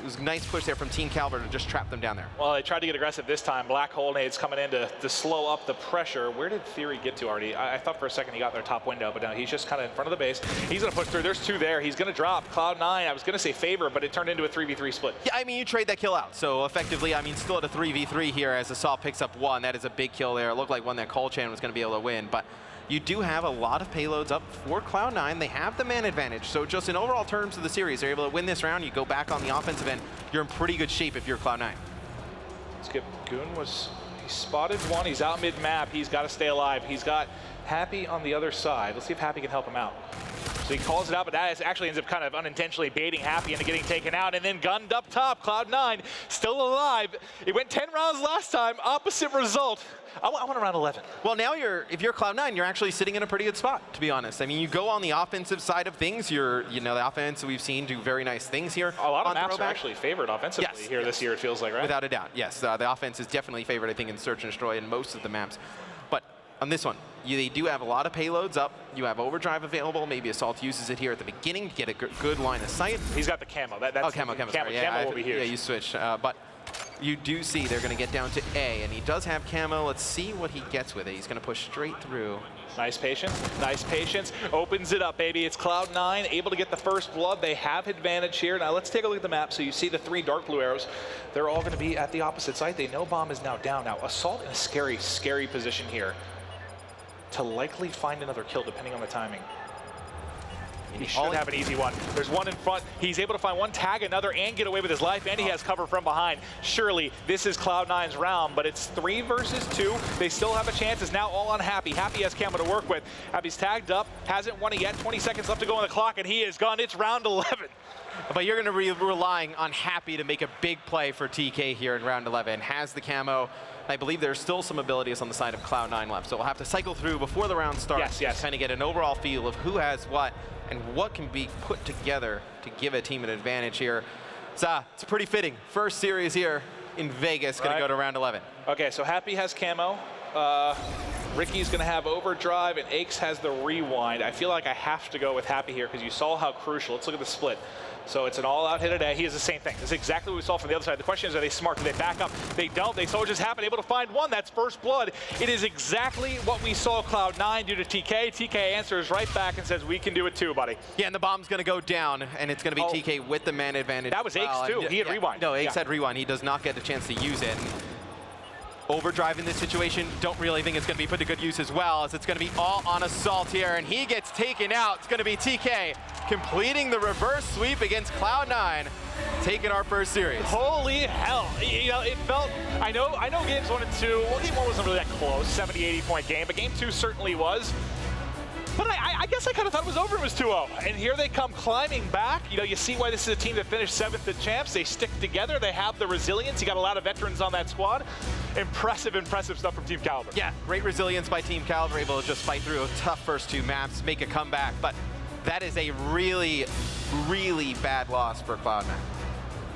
It was a nice push there from Team Calvert to just trap them down there. Well, they tried to get aggressive this time. Black Hole nades coming in to slow up the pressure. Where did Theory get to already? I thought for a second he got their top window, but now he's just kind of in front of the base. He's going to push through. There's 2 there. He's going to drop. Cloud9, I was going to say favor, but it turned into a 3v3 split. Yeah, I mean, you trade that kill out. So effectively, I mean, still at a 3v3 here as Assault picks up 1. That is a big kill there. It looked like one that Colchan was going to be able to win, but you do have a lot of payloads up for Cloud9. They have the man advantage. So just in overall terms of the series, they're able to win this round. You go back on the offensive end, you're in pretty good shape if you're Cloud9. Skip Goon he spotted one. He's out mid-map. He's got to stay alive. He's got Happy on the other side. Let's see if Happy can help him out. So he calls it out, but that actually ends up kind of unintentionally baiting Happy into getting taken out, and then gunned up top. Cloud9 still alive. It went 10 rounds last time. Opposite result. I want around 11. Well, now if you're Cloud9, you're actually sitting in a pretty good spot, to be honest. I mean, you go on the offensive side of things. The offense we've seen do very nice things here. A lot of maps are actually favored offensively this year, it feels like, right? Without a doubt, yes. The offense is definitely favored, I think, in Search and Destroy in most of the maps. But on this one, they do have a lot of payloads up. You have Overdrive available. Maybe Assault uses it here at the beginning to get a good line of sight. He's got the camo. Camo will be huge. Yeah, you switch. But you do see they're going to get down to A, and he does have camo. Let's see what he gets with it. He's going to push straight through. Nice patience. Nice patience. Opens it up, baby. It's Cloud9 able to get the first blood. They have advantage here. Now let's take a look at the map. So you see the 3 dark blue arrows. They're all going to be at the opposite side. They know bomb is now down. Now Assault in a scary, scary position here to likely find another kill depending on the timing. He should have an easy one. There's one in front. He's able to find one, tag another, and get away with his life, and he has cover from behind. Surely, this is Cloud9's round, but it's 3 versus 2. They still have a chance. It's now all on Happy. Happy has camo to work with. Happy's tagged up, hasn't won it yet. 20 seconds left to go on the clock, and he is gone. It's round 11. But you're going to be relying on Happy to make a big play for TK here in round 11. Has the camo. I believe there's still some abilities on the side of Cloud9 left, so we'll have to cycle through before the round starts. Yes. Kind of get an overall feel of who has what and what can be put together to give a team an advantage here. So it's pretty fitting. First series here in Vegas, going to go to round 11. Okay, so Happy has camo. Ricky's going to have Overdrive, and Aches has the rewind. I feel like I have to go with Happy here because you saw how crucial. Let's look at the split. So it's an all-out hit today. He has the same thing. It's exactly what we saw from the other side. The question is, are they smart? Do they back up? They don't. They saw it just happen, able to find one. That's first blood. It is exactly what we saw Cloud9 do to TK. TK answers right back and says, we can do it too, buddy. Yeah, and the bomb's going to go down, and it's going to be TK with the man advantage. That was Aches, too. He had rewind. No, Aches had rewind. He does not get a chance to use it. Overdrive in this situation, don't really think it's going to be put to good use as well, as it's going to be all on Assault here, and he gets taken out. It's going to be TK completing the reverse sweep against Cloud9, taking our first series. Holy hell. You know, it felt, I know games 1 and 2, well, game 1 wasn't really that close, 70, 80 point game, but game 2 certainly was. But I guess I kind of thought it was over. It was 2-0. And here they come climbing back. You know, you see why this is a team that finished 7th at Champs. They stick together. They have the resilience. You got a lot of veterans on that squad. Impressive, impressive stuff from Team Caliber. Yeah, great resilience by Team Caliber, able to just fight through a tough first 2 maps, make a comeback. But that is a really, really bad loss for Cloud9.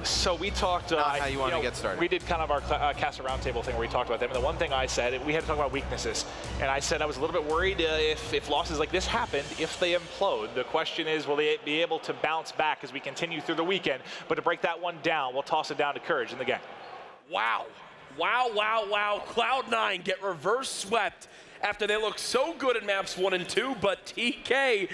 So we talked. Not how you want to get started. We did kind of our caster roundtable thing where we talked about them. And the one thing I said, we had to talk about weaknesses. And I said I was a little bit worried if losses like this happened, if they implode. The question is, will they be able to bounce back as we continue through the weekend? But to break that one down, we'll toss it down to Courage in the game. Wow. Wow, wow, wow. Cloud9 get reverse swept after they look so good in maps 1 and 2, but TK, they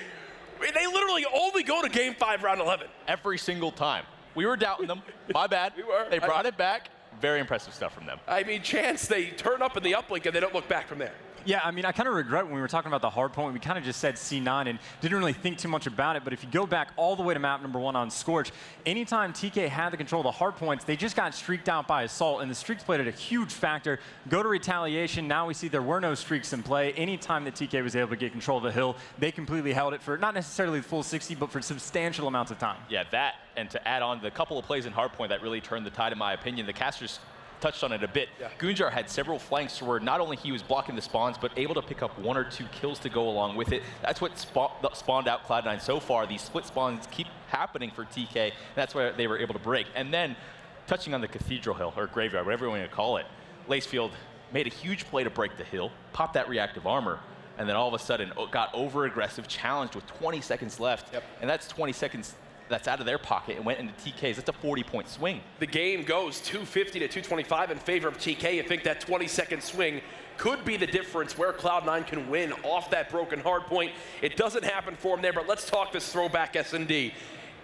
literally only go to game 5, round 11. Every single time. We were doubting them. My bad. We were. They brought it back. Very impressive stuff from them. I mean, Chance, they turn up in the uplink and they don't look back from there. Yeah, I mean, I kind of regret when we were talking about the hard point, we kind of just said C9 and didn't really think too much about it. But if you go back all the way to map number 1 on Scorch, anytime TK had the control of the hard points, they just got streaked out by Assault, and the streaks played a huge factor. Go to retaliation, now we see there were no streaks in play. Anytime that TK was able to get control of the hill, they completely held it for not necessarily the full 60, but for substantial amounts of time. Yeah, that, and to add on the couple of plays in hardpoint that really turned the tide, in my opinion, the casters touched on it a bit. Yeah. Goonjar had several flanks where not only he was blocking the spawns, but able to pick up 1 or 2 kills to go along with it. That's what spawned out Cloud9 so far. These split spawns keep happening for TK, and that's why they were able to break. And then, touching on the Cathedral Hill, or Graveyard, whatever you want to call it, Lacefield made a huge play to break the hill, popped that reactive armor, and then all of a sudden got over-aggressive, challenged with 20 seconds left. Yep. And that's 20 seconds that's out of their pocket and went into TK's. That's a 40-point swing. The game goes 250 to 225 in favor of TK. You think that 20-second swing could be the difference where Cloud9 can win off that broken hard point. It doesn't happen for him there, but let's talk this throwback S&D.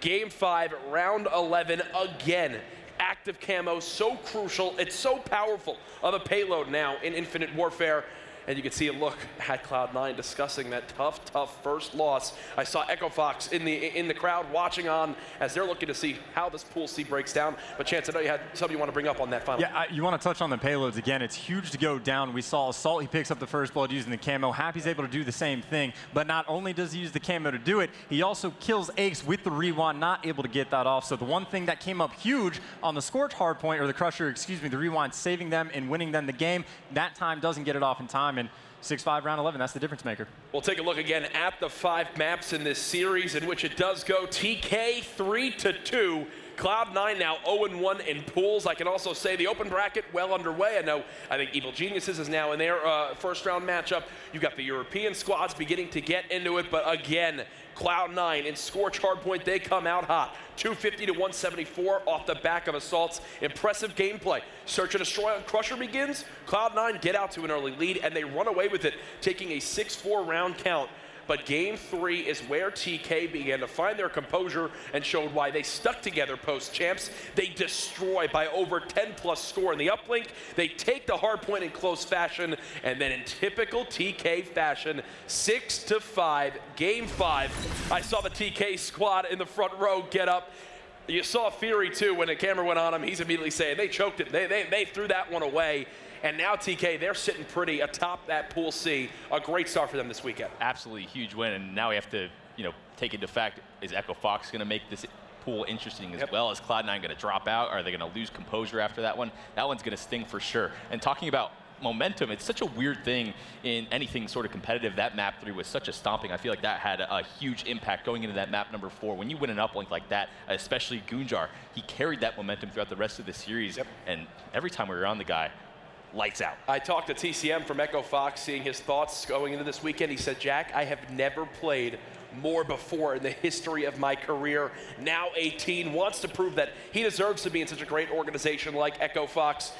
Game 5, round 11, again. Active camo, so crucial. It's so powerful of a payload now in Infinite Warfare. And you can see a look at Cloud9 discussing that tough first loss. I saw Echo Fox in the crowd watching on as they're looking to see how this Pool C breaks down. But Chance, I know you had something you want to bring up on that final. Yeah, you want to touch on the payloads again. It's huge to go down. We saw Assault, he picks up the first blood using the camo. Happy's able to do the same thing. But not only does he use the camo to do it, he also kills Ace with the Rewind, not able to get that off. So the one thing that came up huge on the Scorch hardpoint, or the Crusher, excuse me, the Rewind, saving them and winning them the game, that time doesn't get it off in time. And 6-5 round 11, that's the difference maker. We'll take a look again at the 5 maps in this series in which it does go TK 3-2. Cloud9 now 0-1 in pools. I can also say the open bracket well underway. I think Evil Geniuses is now in their first round matchup. You've got the European squads beginning to get into it, but again, Cloud9 in Scorch Hardpoint, they come out hot. 250 to 174 off the back of Assault's impressive gameplay. Search and Destroy on Crusher begins. Cloud9 get out to an early lead, and they run away with it, taking a 6-4 round count. But game 3 is where TK began to find their composure and showed why they stuck together post-champs. They destroy by over 10+ score in the uplink. They take the hard point in close fashion, and then in typical TK fashion, 6-5, game 5. I saw the TK squad in the front row get up. You saw Fury too, when the camera went on him, he's immediately saying they choked it. They threw that one away. And now TK, they're sitting pretty atop that Pool C. A great start for them this weekend. Absolutely huge win, and now we have to, take into fact, is Echo Fox going to make this pool interesting as well? Is Cloud9 going to drop out? Are they going to lose composure after that one? That one's going to sting for sure. And talking about momentum, it's such a weird thing in anything sort of competitive. That map 3 was such a stomping. I feel like that had a huge impact going into that map number 4. When you win an uplink like that, especially Goonjar, he carried that momentum throughout the rest of the series. Yep. And every time we were on the guy, lights out. I talked to TCM from Echo Fox, seeing his thoughts going into this weekend. He said, Jack, I have never played more before in the history of my career. Now 18, wants to prove that he deserves to be in such a great organization like Echo Fox.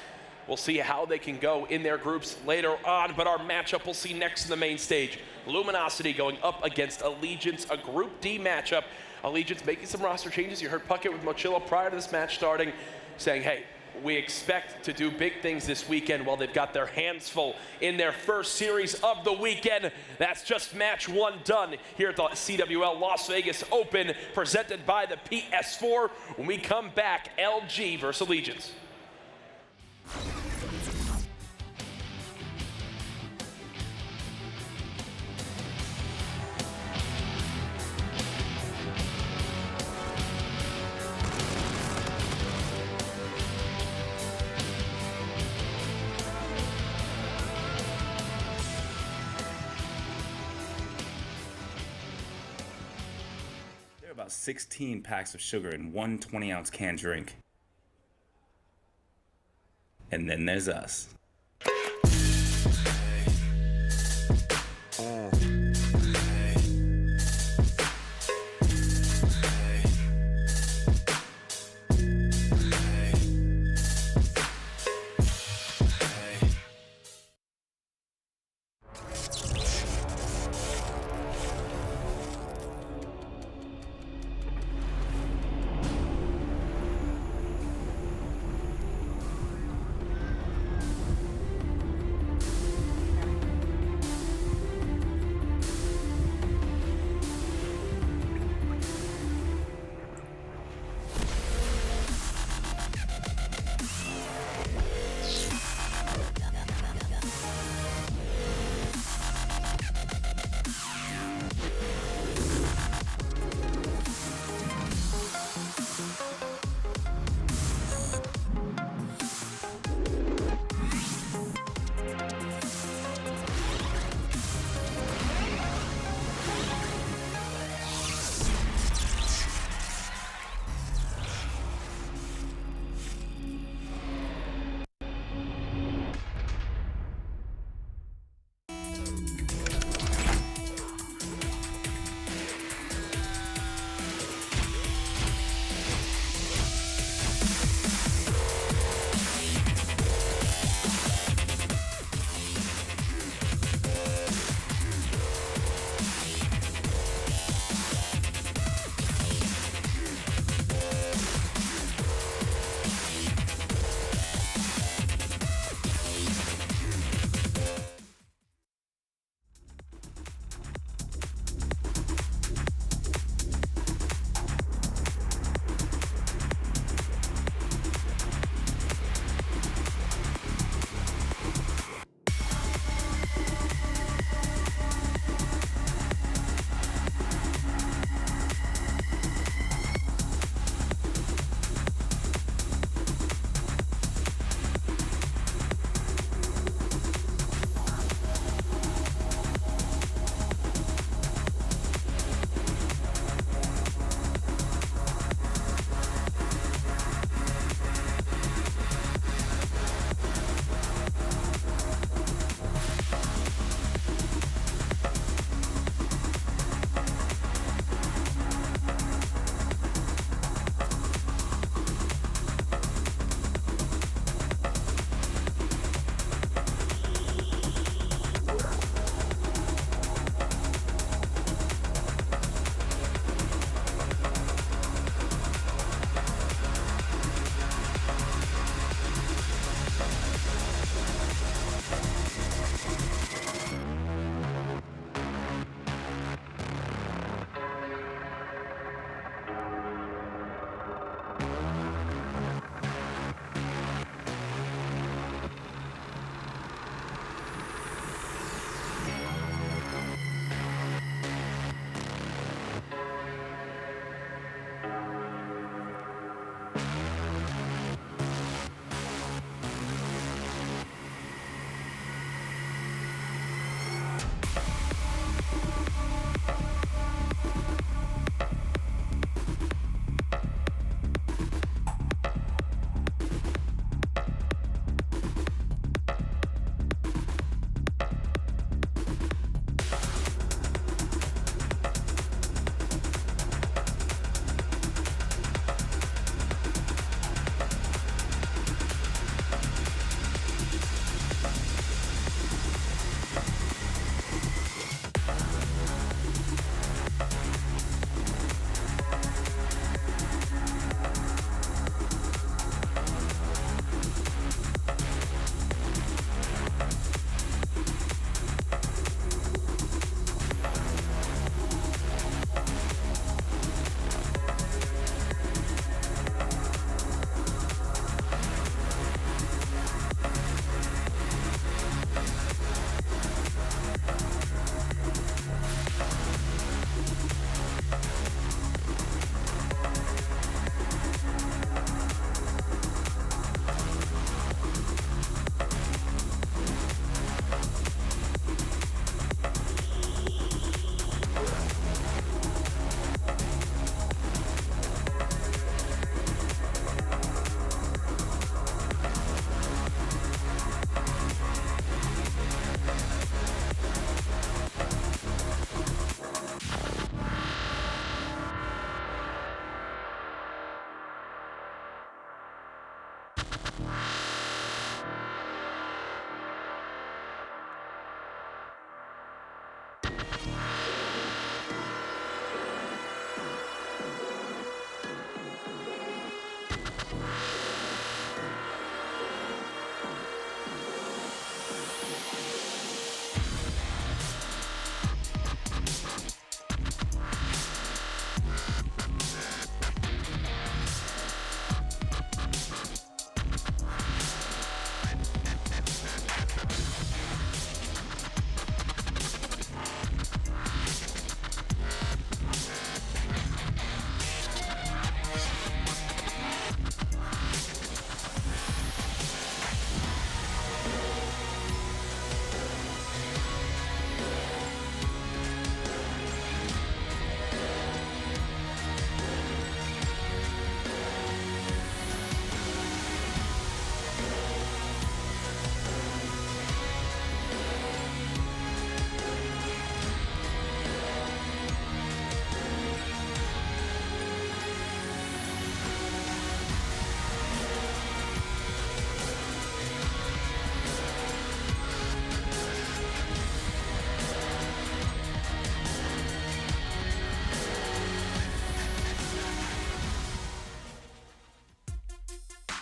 We'll see how they can go in their groups later on, but our matchup we'll see next in the main stage. Luminosity going up against Allegiance, a Group D matchup. Allegiance making some roster changes. You heard Puckett with Mochillo prior to this match starting, saying, hey, we expect to do big things this weekend while they've got their hands full in their first series of the weekend. That's just match 1 done here at the CWL Las Vegas Open, presented by the PS4. When we come back, LG versus Allegiance. There are about 16 packs of sugar in one 20-ounce canned drink. And then there's us.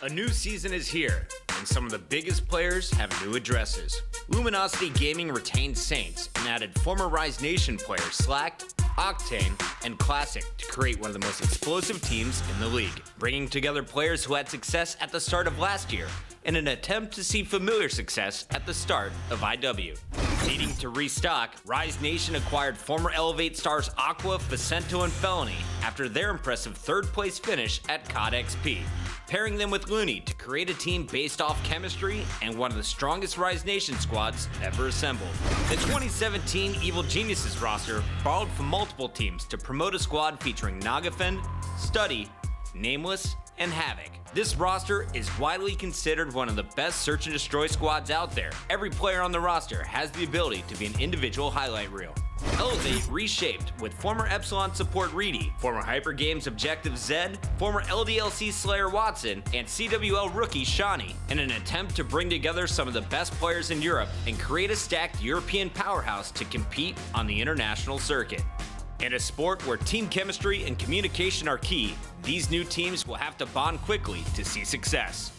A new season is here, and some of the biggest players have new addresses. Luminosity Gaming retained Saints and added former Rise Nation players Slack, Octane, and Classic to create one of the most explosive teams in the league, bringing together players who had success at the start of last year in an attempt to see familiar success at the start of IW. Needing to restock, Rise Nation acquired former Elevate stars Aqua, Facento, and Felony after their impressive third-place finish at COD XP, pairing them with Looney to create a team based off chemistry and one of the strongest Rise Nation squads ever assembled. The 2017 Evil Geniuses roster borrowed from multiple teams to promote a squad featuring Nagafen, Study, Nameless, and Havoc. This roster is widely considered one of the best search and destroy squads out there. Every player on the roster has the ability to be an individual highlight reel. Elevate reshaped with former Epsilon support Reedy, former Hyper Games objective Zed, former LDLC Slayer Watson, and CWL rookie Shani in an attempt to bring together some of the best players in Europe and create a stacked European powerhouse to compete on the international circuit. In a sport where team chemistry and communication are key, these new teams will have to bond quickly to see success.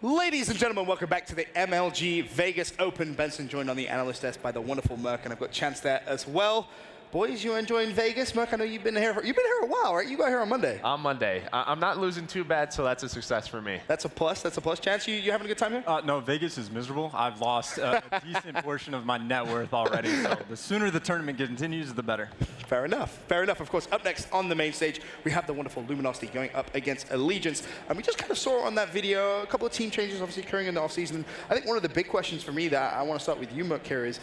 Ladies and gentlemen, welcome back to the MLG Vegas Open. Benson joined on the analyst desk by the wonderful Merc, and I've got Chance there as well. Boys, you enjoying Vegas? Merc, I know you've been here a while, right? You got here on Monday. On Monday. I'm not losing too bad, so that's a success for me. That's a plus. That's a plus. Chance, you having a good time here? No, Vegas is miserable. I've lost a decent portion of my net worth already, so the sooner the tournament continues, the better. Fair enough. Fair enough. Of course, up next on the main stage, we have the wonderful Luminosity going up against Allegiance. And we just kind of saw on that video a couple of team changes obviously occurring in the offseason. I think one of the big questions for me that I want to start with you, Merc, here is,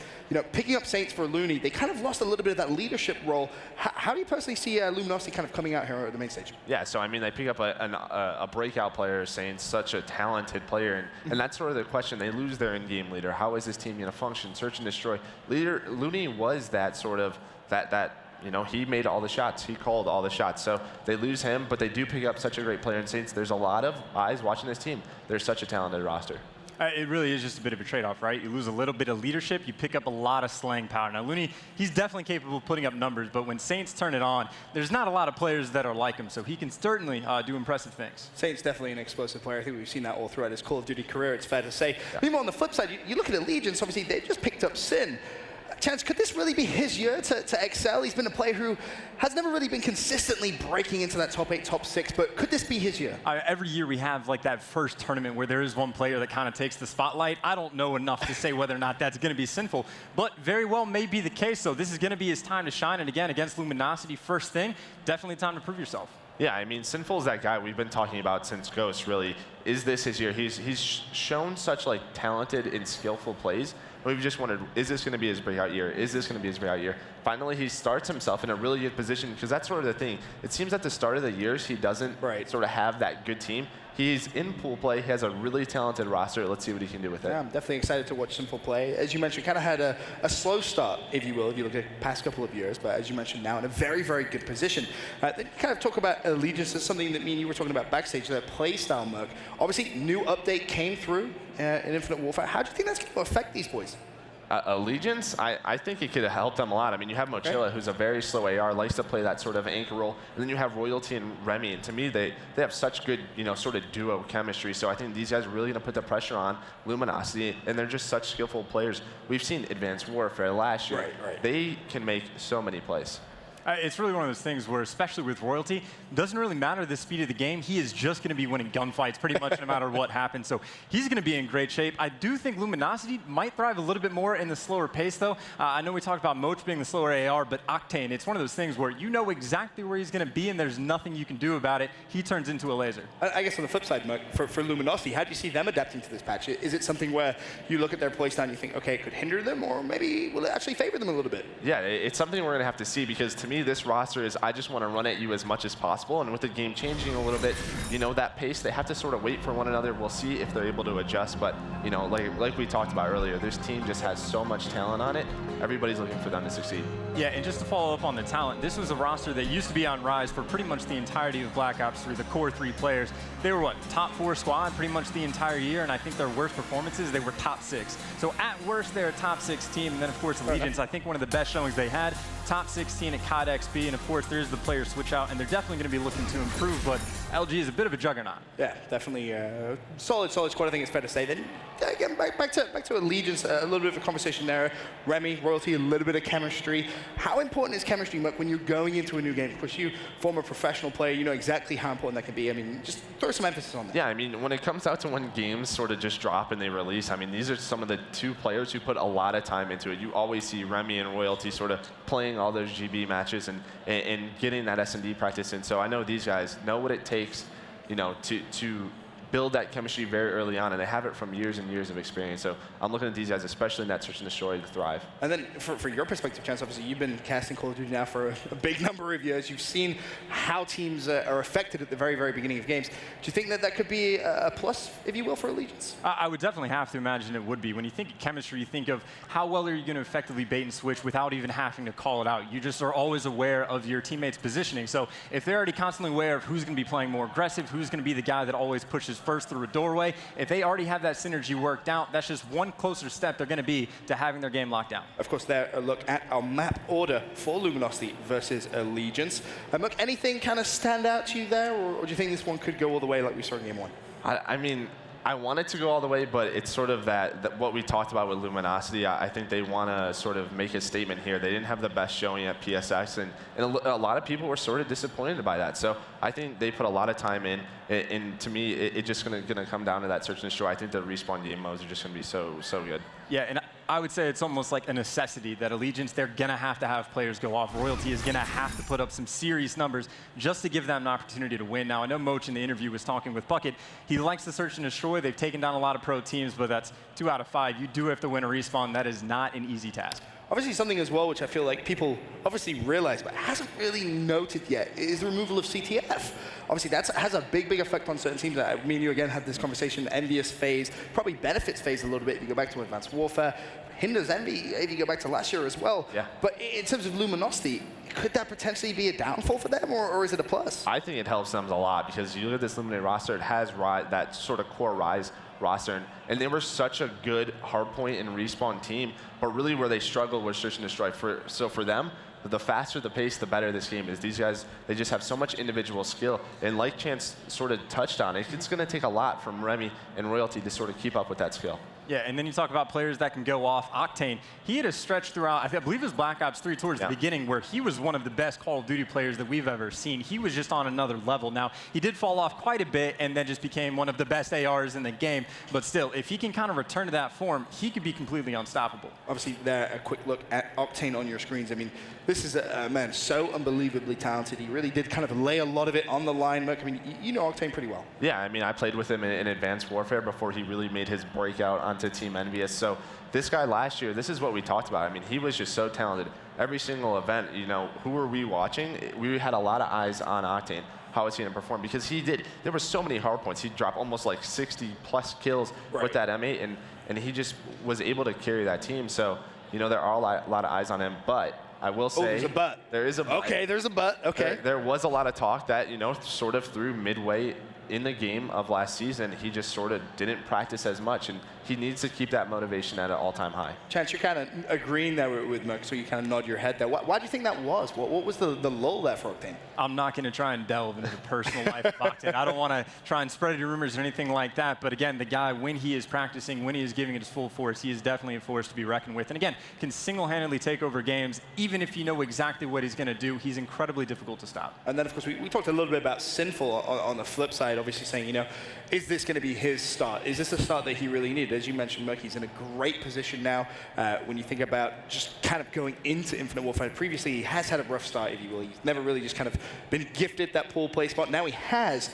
picking up Saints for Looney, they kind of lost a little bit of that leadership role. How do you personally see Luminosity kind of coming out here at the main stage? Yeah, so I mean, they pick up a breakout player, Saints, such a talented player, and that's sort of the question. They lose their in-game leader. How is this team going to function? Search and destroy. Looney was that sort of, he made all the shots. He called all the shots. So they lose him, but they do pick up such a great player in Saints. There's a lot of eyes watching this team. They're such a talented roster. It really is just a bit of a trade-off, right? You lose a little bit of leadership, you pick up a lot of slaying power. Now, Looney, he's definitely capable of putting up numbers, but when Saints turn it on, there's not a lot of players that are like him, so he can certainly do impressive things. Saints definitely an explosive player. I think we've seen that all throughout his Call of Duty career, it's fair to say. Yeah. Meanwhile, on the flip side, you look at Allegiance, obviously, they just picked up Sin. Chance, could this really be his year to excel? He's been a player who has never really been consistently breaking into that top 8, top 6, but could this be his year? Every year we have like that first tournament where there is one player that kind of takes the spotlight. I don't know enough to say whether or not that's going to be sinful, but very well may be the case. So this is going to be his time to shine, and again, against Luminosity, first thing, definitely time to prove yourself. Yeah, I mean, Sinful is that guy we've been talking about since Ghost, really. Is this his year? He's shown such talented and skillful plays. We've just wondered, is this going to be his breakout year? Is this going to be his breakout year? Finally, he starts himself in a really good position, because that's sort of the thing. It seems at the start of the years, he doesn't sort of have that good team. He's in pool play. He has a really talented roster. Let's see what he can do with it. Yeah, I'm definitely excited to watch Sinful play. As you mentioned, kind of had a slow start, if you will, if you look at the past couple of years. But as you mentioned, now in a very, very good position. Then kind of talk about Allegiance. It's something that me and you were talking about backstage, that play style, Merc. Obviously, new update came through in Infinite Warfare. How do you think that's going to affect these boys? Allegiance, I think it could have helped them a lot. I mean, you have Mochila, who's a very slow AR, likes to play that sort of anchor role, and then you have Royalty and Remy, and to me, they have such good, sort of duo chemistry, so I think these guys are really going to put the pressure on Luminosity, and they're just such skillful players. We've seen Advanced Warfare last year. They can make so many plays. It's really one of those things where, especially with Royalty, doesn't really matter the speed of the game. He is just going to be winning gunfights pretty much no matter what happens. So he's going to be in great shape. I do think Luminosity might thrive a little bit more in the slower pace, though. I know we talked about Moch being the slower AR, but Octane, it's one of those things where you know exactly where he's going to be, and there's nothing you can do about it. He turns into a laser. I guess on the flip side, Merc, for Luminosity, how do you see them adapting to this patch? Is it something where you look at their playstyle and you think, okay, it could hinder them, or maybe will it actually favor them a little bit? Yeah, it's something we're going to have to see, because to me, this roster is, I just want to run at you as much as possible, and with the game changing a little bit, that pace, they have to sort of wait for one another. We'll see if they're able to adjust, but like we talked about earlier, this team just has so much talent on it. Everybody's looking for them to succeed. Yeah, and just to follow up on the talent, this was a roster that used to be on Rise for pretty much the entirety of Black Ops 3, the core 3 players. They were top 4 squad pretty much the entire year, and I think their worst performances, they were top 6. So at worst, they're a top 6 team, and then of course Allegiance, I think one of the best showings they had, top 16 at COD XP, and of course there's the player switch out, and they're definitely going to be looking to improve, but LG is a bit of a juggernaut. Yeah, definitely solid squad, I think it's fair to say. Then again, back to Allegiance, a little bit of a conversation there. Remy, Royalty, a little bit of chemistry. How important is chemistry, Muck, when you're going into a new game? Of course, you, former professional player, you know exactly how important that can be. I mean, just throw some emphasis on that. Yeah, I mean, when it comes out to when games sort of just drop and they release, I mean, these are some of the two players who put a lot of time into it. You always see Remy and Royalty sort of playing all those GB matches and getting that S&D practice in. So I know these guys know what it takes, you know, to build that chemistry very early on, and they have it from years and years of experience. So I'm looking at these guys, especially in that search and destroy, to thrive. And then for your perspective, Chance, obviously you've been casting Call of Duty now for a big number of years. You've seen how teams are affected at the very, very beginning of games. Do you think that that could be a plus, if you will, for Allegiance? I would definitely have to imagine it would be. When you think of chemistry, you think of how well are you going to effectively bait and switch without even having to call it out. You just are always aware of your teammates' positioning. So if they're already constantly aware of who's going to be playing more aggressive, who's going to be the guy that always pushes first through a doorway, if they already have that synergy worked out, that's just one closer step they're going to be to having their game locked down. Of course, there a look at our map order for Luminosity versus Allegiance. Look, anything kind of stand out to you there, or do you think this one could go all the way like we saw in Game 1? I mean, I want it to go all the way, but it's sort of that what we talked about with Luminosity. I think they want to sort of make a statement here. They didn't have the best showing at PSX, and a lot of people were sort of disappointed by that. So I think they put a lot of time in, and to me, it's just going to come down to that search and destroy. I think the respawn game modes are just going to be so good. Yeah, and I would say it's almost like a necessity that Allegiance, they're going to have players go off. Royalty is going to have to put up some serious numbers just to give them an opportunity to win. Now, I know Moch in the interview was talking with Bucket. He likes to search and destroy. They've taken down a lot of pro teams, but that's 2 out of 5. You do have to win a respawn. That is not an easy task. Obviously, something as well which I feel like people obviously realize but hasn't really noted yet is the removal of CTF. Obviously, that has a big effect on certain teams. Me and you, again, had this conversation, Envious phase, probably benefits phase a little bit if you go back to Advanced Warfare. Hinders Envy if you go back to last year as well. Yeah. But in terms of Luminosity, could that potentially be a downfall for them, or is it a plus? I think it helps them a lot because you look at this limited roster, it has that sort of core Rise roster, and they were such a good hardpoint and respawn team, but really where they struggled was search and destroy. So for them, the faster the pace, the better this game is. These guys, they just have so much individual skill, and like Chance sort of touched on, it's going to take a lot from Remy and Royalty to sort of keep up with that skill. Yeah, and then you talk about players that can go off. Octane, he had a stretch throughout, I believe it was Black Ops 3 towards the beginning, where he was one of the best Call of Duty players that we've ever seen. He was just on another level. Now, he did fall off quite a bit and then just became one of the best ARs in the game. But still, if he can kind of return to that form, he could be completely unstoppable. Obviously, there, a quick look at Octane on your screens. I mean, this is a man so unbelievably talented. He really did kind of lay a lot of it on the line. Look, I mean, you know Octane pretty well. Yeah, I mean, I played with him in Advanced Warfare before he really made his breakout onto Team Envious. So this guy last year, this is what we talked about. I mean, he was just so talented. Every single event, you know, who were we watching? We had a lot of eyes on Octane. How is he going to perform? Because there were so many hard points. He'd drop almost like 60+ kills with that M8, and he just was able to carry that team. So, you know, there are a lot of eyes on him, but I will say there's a but. There is a but. Okay, there's a but. Okay. There was a lot of talk that, you know, sort of through midway in the game of last season, he just sort of didn't practice as much, and he needs to keep that motivation at an all-time high. Chance, you're kind of agreeing there with Merc, so you kind of nod your head there. Why do you think that was? What was the lull there for Octane? I'm not going to try and delve into the personal life of Octane. I don't want to try and spread any rumors or anything like that, but again, the guy, when he is practicing, when he is giving it his full force, he is definitely a force to be reckoned with. And again, can single-handedly take over games, even if you know exactly what he's going to do. He's incredibly difficult to stop. And then, of course, we talked a little bit about Sinful on the flip side, obviously saying, you know, is this going to be his start? Is this the start that he really needed? As you mentioned, Merc, he's in a great position now. When you think about just kind of going into Infinite Warfare, previously he has had a rough start, if you will. He's never really just kind of been gifted that pool play spot. Now he has.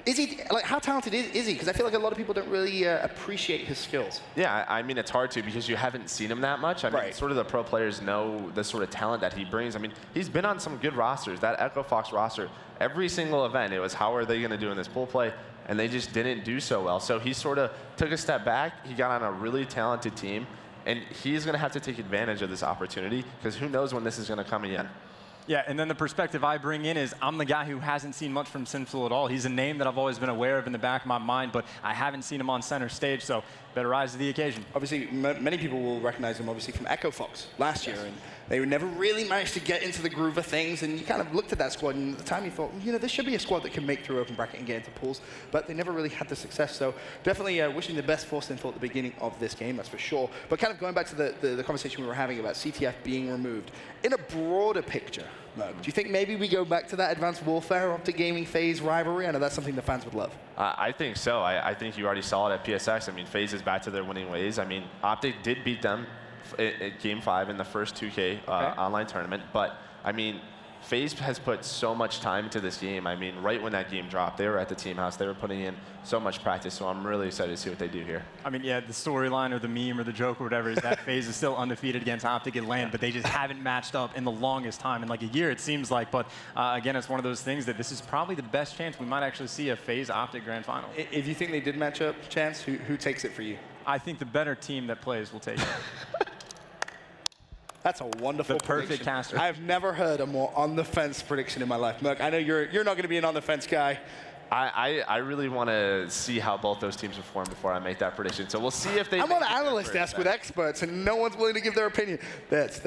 Is he, like, how talented is he? Because I feel like a lot of people don't really appreciate his skills. Yeah, I mean, it's hard to because you haven't seen him that much. I mean, sort of the pro players know the sort of talent that he brings. I mean, he's been on some good rosters. That Echo Fox roster, every single event, it was how are they going to do in this pool play? And they just didn't do so well. So he sort of took a step back. He got on a really talented team. And he's going to have to take advantage of this opportunity because who knows when this is going to come again. Yeah, and then the perspective I bring in is I'm the guy who hasn't seen much from Sinful at all. He's a name that I've always been aware of in the back of my mind, but I haven't seen him on center stage. So better rise to the occasion. Obviously, many people will recognize him obviously from Echo Fox last year, and they never really managed to get into the groove of things, and you kind of looked at that squad, and at the time you thought, you know, this should be a squad that can make through open bracket and get into pools, but they never really had the success. So definitely wishing the best for Sinful at the beginning of this game, that's for sure. But kind of going back to the conversation we were having about CTF being removed, in a broader picture, do you think maybe we go back to that Advanced Warfare Optic Gaming FaZe rivalry? I know that's something the fans would love. I think so. I think you already saw it at PSX. I mean, FaZe is back to their winning ways. I mean, Optic did beat them at Game 5 in the first 2K online tournament, but I mean, FaZe has put so much time into this game. I mean, right when that game dropped, they were at the team house. They were putting in so much practice, so I'm really excited to see what they do here. I mean, yeah, the storyline or the meme or the joke or whatever is that FaZe is still undefeated against Optic at LAN, but they just haven't matched up in the longest time, in like a year it seems like. But again, it's one of those things that this is probably the best chance we might actually see a FaZe Optic Grand Final. If you think they did match up, Chance, who takes it for you? I think the better team that plays will take it. That's a wonderful perfect caster. I've never heard a more on-the-fence prediction in my life. Merc, I know you're not going to be an on-the-fence guy. I really want to see how both those teams perform before I make that prediction. So we'll see if they. I'm on an analyst desk with experts, and no one's willing to give their opinion. That's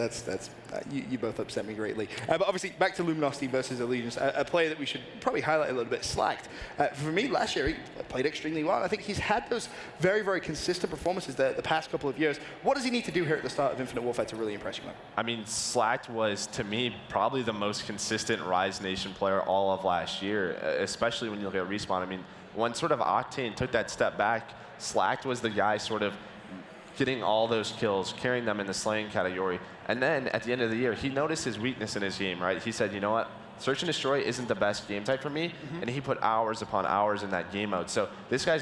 you both upset me greatly. But obviously, back to Luminosity versus Allegiance, a player that we should probably highlight a little bit. Slacked. For me, last year he played extremely well. I think he's had those very, very consistent performances the past couple of years. What does he need to do here at the start of Infinite Warfare to really impress you, man? I mean, Slacked was, to me, probably the most consistent Rise Nation player all of last year, especially when you look at Respawn. I mean, when sort of Octane took that step back, Slacked was the guy sort of getting all those kills, carrying them in the slaying category. And then at the end of the year, he noticed his weakness in his game, right? He said, you know what? Search and Destroy isn't the best game type for me, and he put hours upon hours in that game mode. So this guy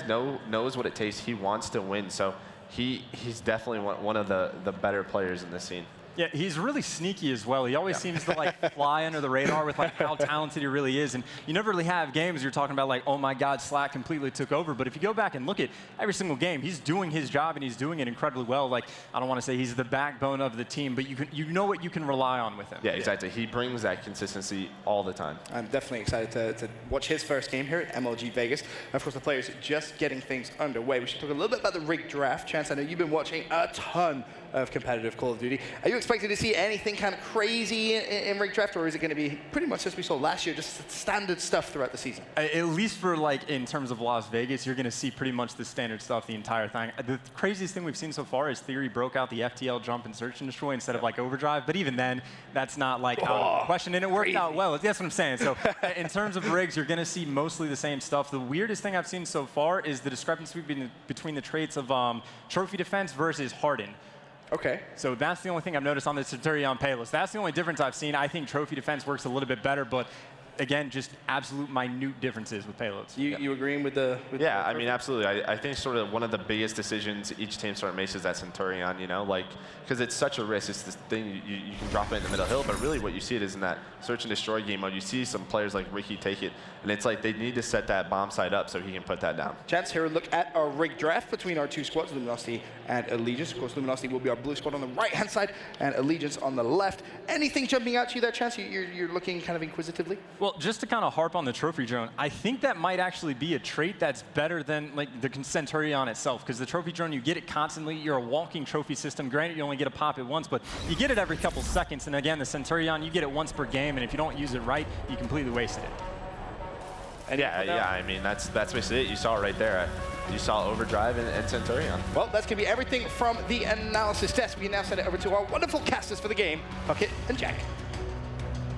knows what it takes. He wants to win. So he's definitely one of the better players in this scene. Yeah, he's really sneaky as well. He always seems to like fly under the radar with like how talented he really is. And you never really have games you're talking about like, oh my God, Slack completely took over. But if you go back and look at every single game, he's doing his job and he's doing it incredibly well. Like, I don't want to say he's the backbone of the team, but you know what you can rely on with him. Yeah, exactly. He brings that consistency all the time. I'm definitely excited to watch his first game here at MLG Vegas. And of course, the players just getting things underway. We should talk a little bit about the rig draft. Chance, I know you've been watching a ton of competitive Call of Duty. Are you expecting to see anything kind of crazy in rig draft, or is it going to be pretty much as we saw last year, just standard stuff throughout the season? At least for like in terms of Las Vegas, you're going to see pretty much the standard stuff the entire thing. The craziest thing we've seen so far is Theory broke out the FTL jump and search and destroy instead of like overdrive, but even then, that's not like out of the question, and it worked out well. That's what I'm saying. So in terms of rigs, you're going to see mostly the same stuff. The weirdest thing I've seen so far is the discrepancy between the traits of Trophy Defense versus Harden. Okay. So that's the only thing I've noticed on the Centurion Payless. That's the only difference I've seen. I think Trophy Defense works a little bit better, but again, just absolute minute differences with payloads. You agreeing with the? Yeah, I mean, absolutely. I think sort of one of the biggest decisions each team sort of makes is that Centurion, you know, like, because it's such a risk. It's this thing you can drop it in the middle hill, but really what you see it is in that search and destroy game mode. You see some players like Ricky take it, and it's like they need to set that bomb site up so he can put that down. Chance, here a look at our rig draft between our two squads, Luminosity and Allegiance. Of course, Luminosity will be our blue squad on the right-hand side, and Allegiance on the left. Anything jumping out to you there, Chance? You're looking kind of inquisitively? Well, just to kind of harp on the trophy drone, I think that might actually be a trait that's better than like the Centurion itself, because the trophy drone, you get it constantly. You're a walking trophy system. Granted, you only get a pop it once, but you get it every couple seconds. And again, the Centurion, you get it once per game, and if you don't use it right, you completely wasted it. And yeah, I mean, that's basically it. You saw it right there. You saw Overdrive and Centurion. Well, that's going to be everything from the analysis desk. We now send it over to our wonderful casters for the game, Puckett and Jack.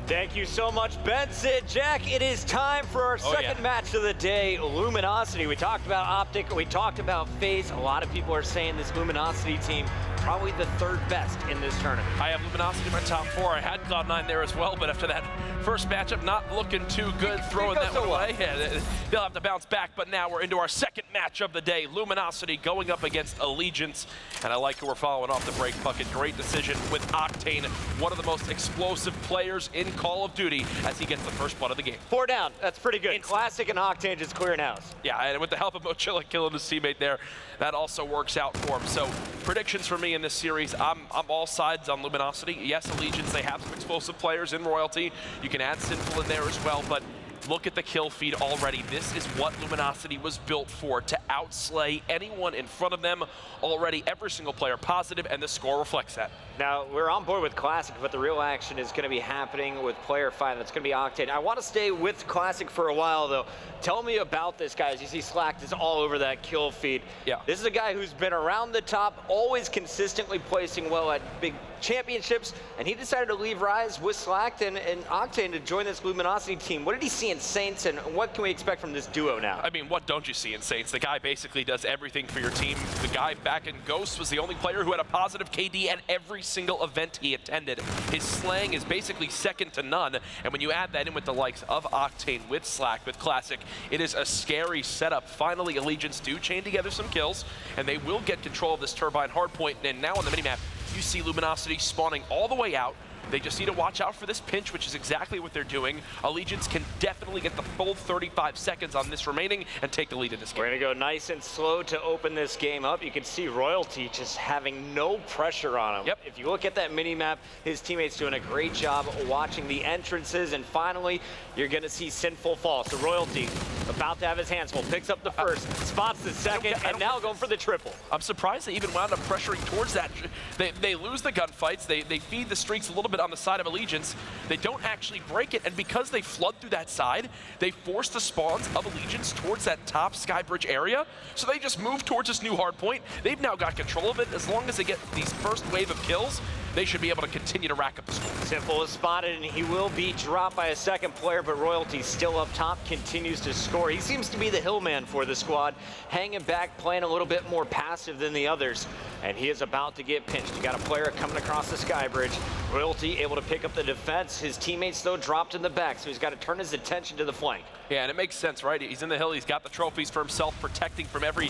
Thank you so much, Benson. Jack, it is time for our second match of the day, Luminosity. We talked about Optic, we talked about FaZe. A lot of people are saying this Luminosity team probably the third best in this tournament. I have Luminosity in my top 4. I had Cloud9 there as well, but after that first matchup, not looking too good, throwing that one away. Yeah, they'll have to bounce back, but now we're into our second match of the day. Luminosity going up against Allegiance, and I like who we're following off the break, Puckett. Great decision with Octane, one of the most explosive players in Call of Duty, as he gets the first blood of the game. 4 down, that's pretty good. Classic and Octane just clearing house. Yeah, and with the help of Mochilla killing his teammate there, that also works out for him. So predictions for me in this series, I'm all sides on Luminosity. Yes, Allegiance, they have some explosive players in Royalty. You can add Sinful in there as well, but look at the kill feed already. This is what Luminosity was built for, to outslay anyone in front of them. Already every single player positive, and the score reflects that. Now, we're on board with Classic, but the real action is going to be happening with Player 5. That's going to be Octane. I want to stay with Classic for a while, though. Tell me about this guy. As you see, Slacked is all over that kill feed. Yeah. This is a guy who's been around the top, always consistently placing well at big championships, and he decided to leave Rise with Slacked and Octane to join this Luminosity team. What did he see in Saints, and what can we expect from this duo now? I mean, what don't you see in Saints? The guy basically does everything for your team. The guy back in Ghost was the only player who had a positive KD at every single event he attended. His slang is basically second to none, and when you add that in with the likes of Octane, with Slack, with Classic, it is a scary setup. Finally, Allegiance do chain together some kills, and they will get control of this Turbine hardpoint, and now on the minimap, you see Luminosity spawning all the way out. They just need to watch out for this pinch, which is exactly what they're doing. Allegiance can definitely get the full 35 seconds on this remaining and take the lead in this game. We're going to go nice and slow to open this game up. You can see Royalty just having no pressure on him. Yep. If you look at that mini-map, his teammates doing a great job watching the entrances, and finally, you're going to see Sinful fall. So Royalty, about to have his hands full, picks up the first, spots the second, and now going for the triple. I'm surprised they even wound up pressuring towards that. They lose the gunfights. They feed the streaks a little bit on the side of Allegiance. They don't actually break it, and because they flood through that side, they force the spawns of Allegiance towards that top Skybridge area. So they just move towards this new hard point. They've now got control of it. As long as they get these first wave of kills, they should be able to continue to rack up the score. Sinful is spotted, and he will be dropped by a second player, but Royalty still up top, continues to score. He seems to be the hill man for the squad, hanging back, playing a little bit more passive than the others, and he is about to get pinched. You got a player coming across the Skybridge. Royalty able to pick up the defense. His teammates, though, dropped in the back, so he's got to turn his attention to the flank. Yeah, and it makes sense, right? He's in the hill, he's got the trophies for himself, protecting from every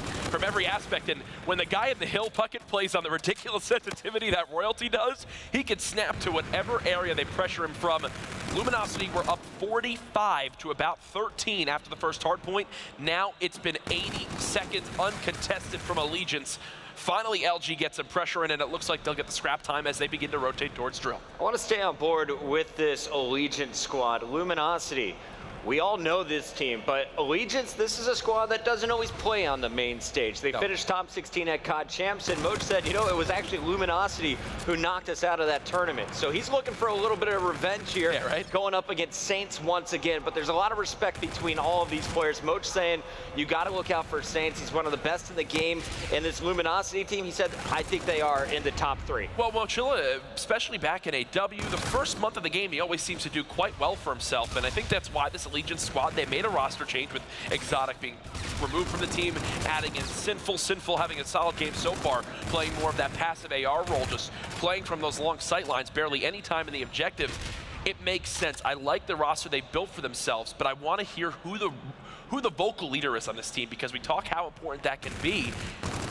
aspect, and when the guy in the hill bucket plays on the ridiculous sensitivity that Royalty does, he can snap to whatever area they pressure him from. Luminosity were up 45 to about 13 after the first hard point. Now it's been 80 seconds uncontested from Allegiance. Finally, LG gets some pressure in, and it looks like they'll get the scrap time as they begin to rotate towards Drill. I want to stay on board with this Allegiance squad. Luminosity, we all know this team, but Allegiance, this is a squad that doesn't always play on the main stage. They finished top 16 at COD Champs, and Moch said, you know, it was actually Luminosity who knocked us out of that tournament. So he's looking for a little bit of revenge here, going up against Saints once again, but there's a lot of respect between all of these players. Moch saying, you got to look out for Saints. He's one of the best in the game, and this Luminosity team, he said, I think they are in the top 3. Well, Mochilla, especially back in AW, the first month of the game, he always seems to do quite well for himself, and I think that's why this Allegiance squad, they made a roster change with Exotic being removed from the team, adding in Sinful having a solid game so far, playing more of that passive AR role, just playing from those long sight lines, barely any time in the objective. It makes sense. I like the roster they built for themselves, but I want to hear who the vocal leader is on this team, because we talk how important that can be.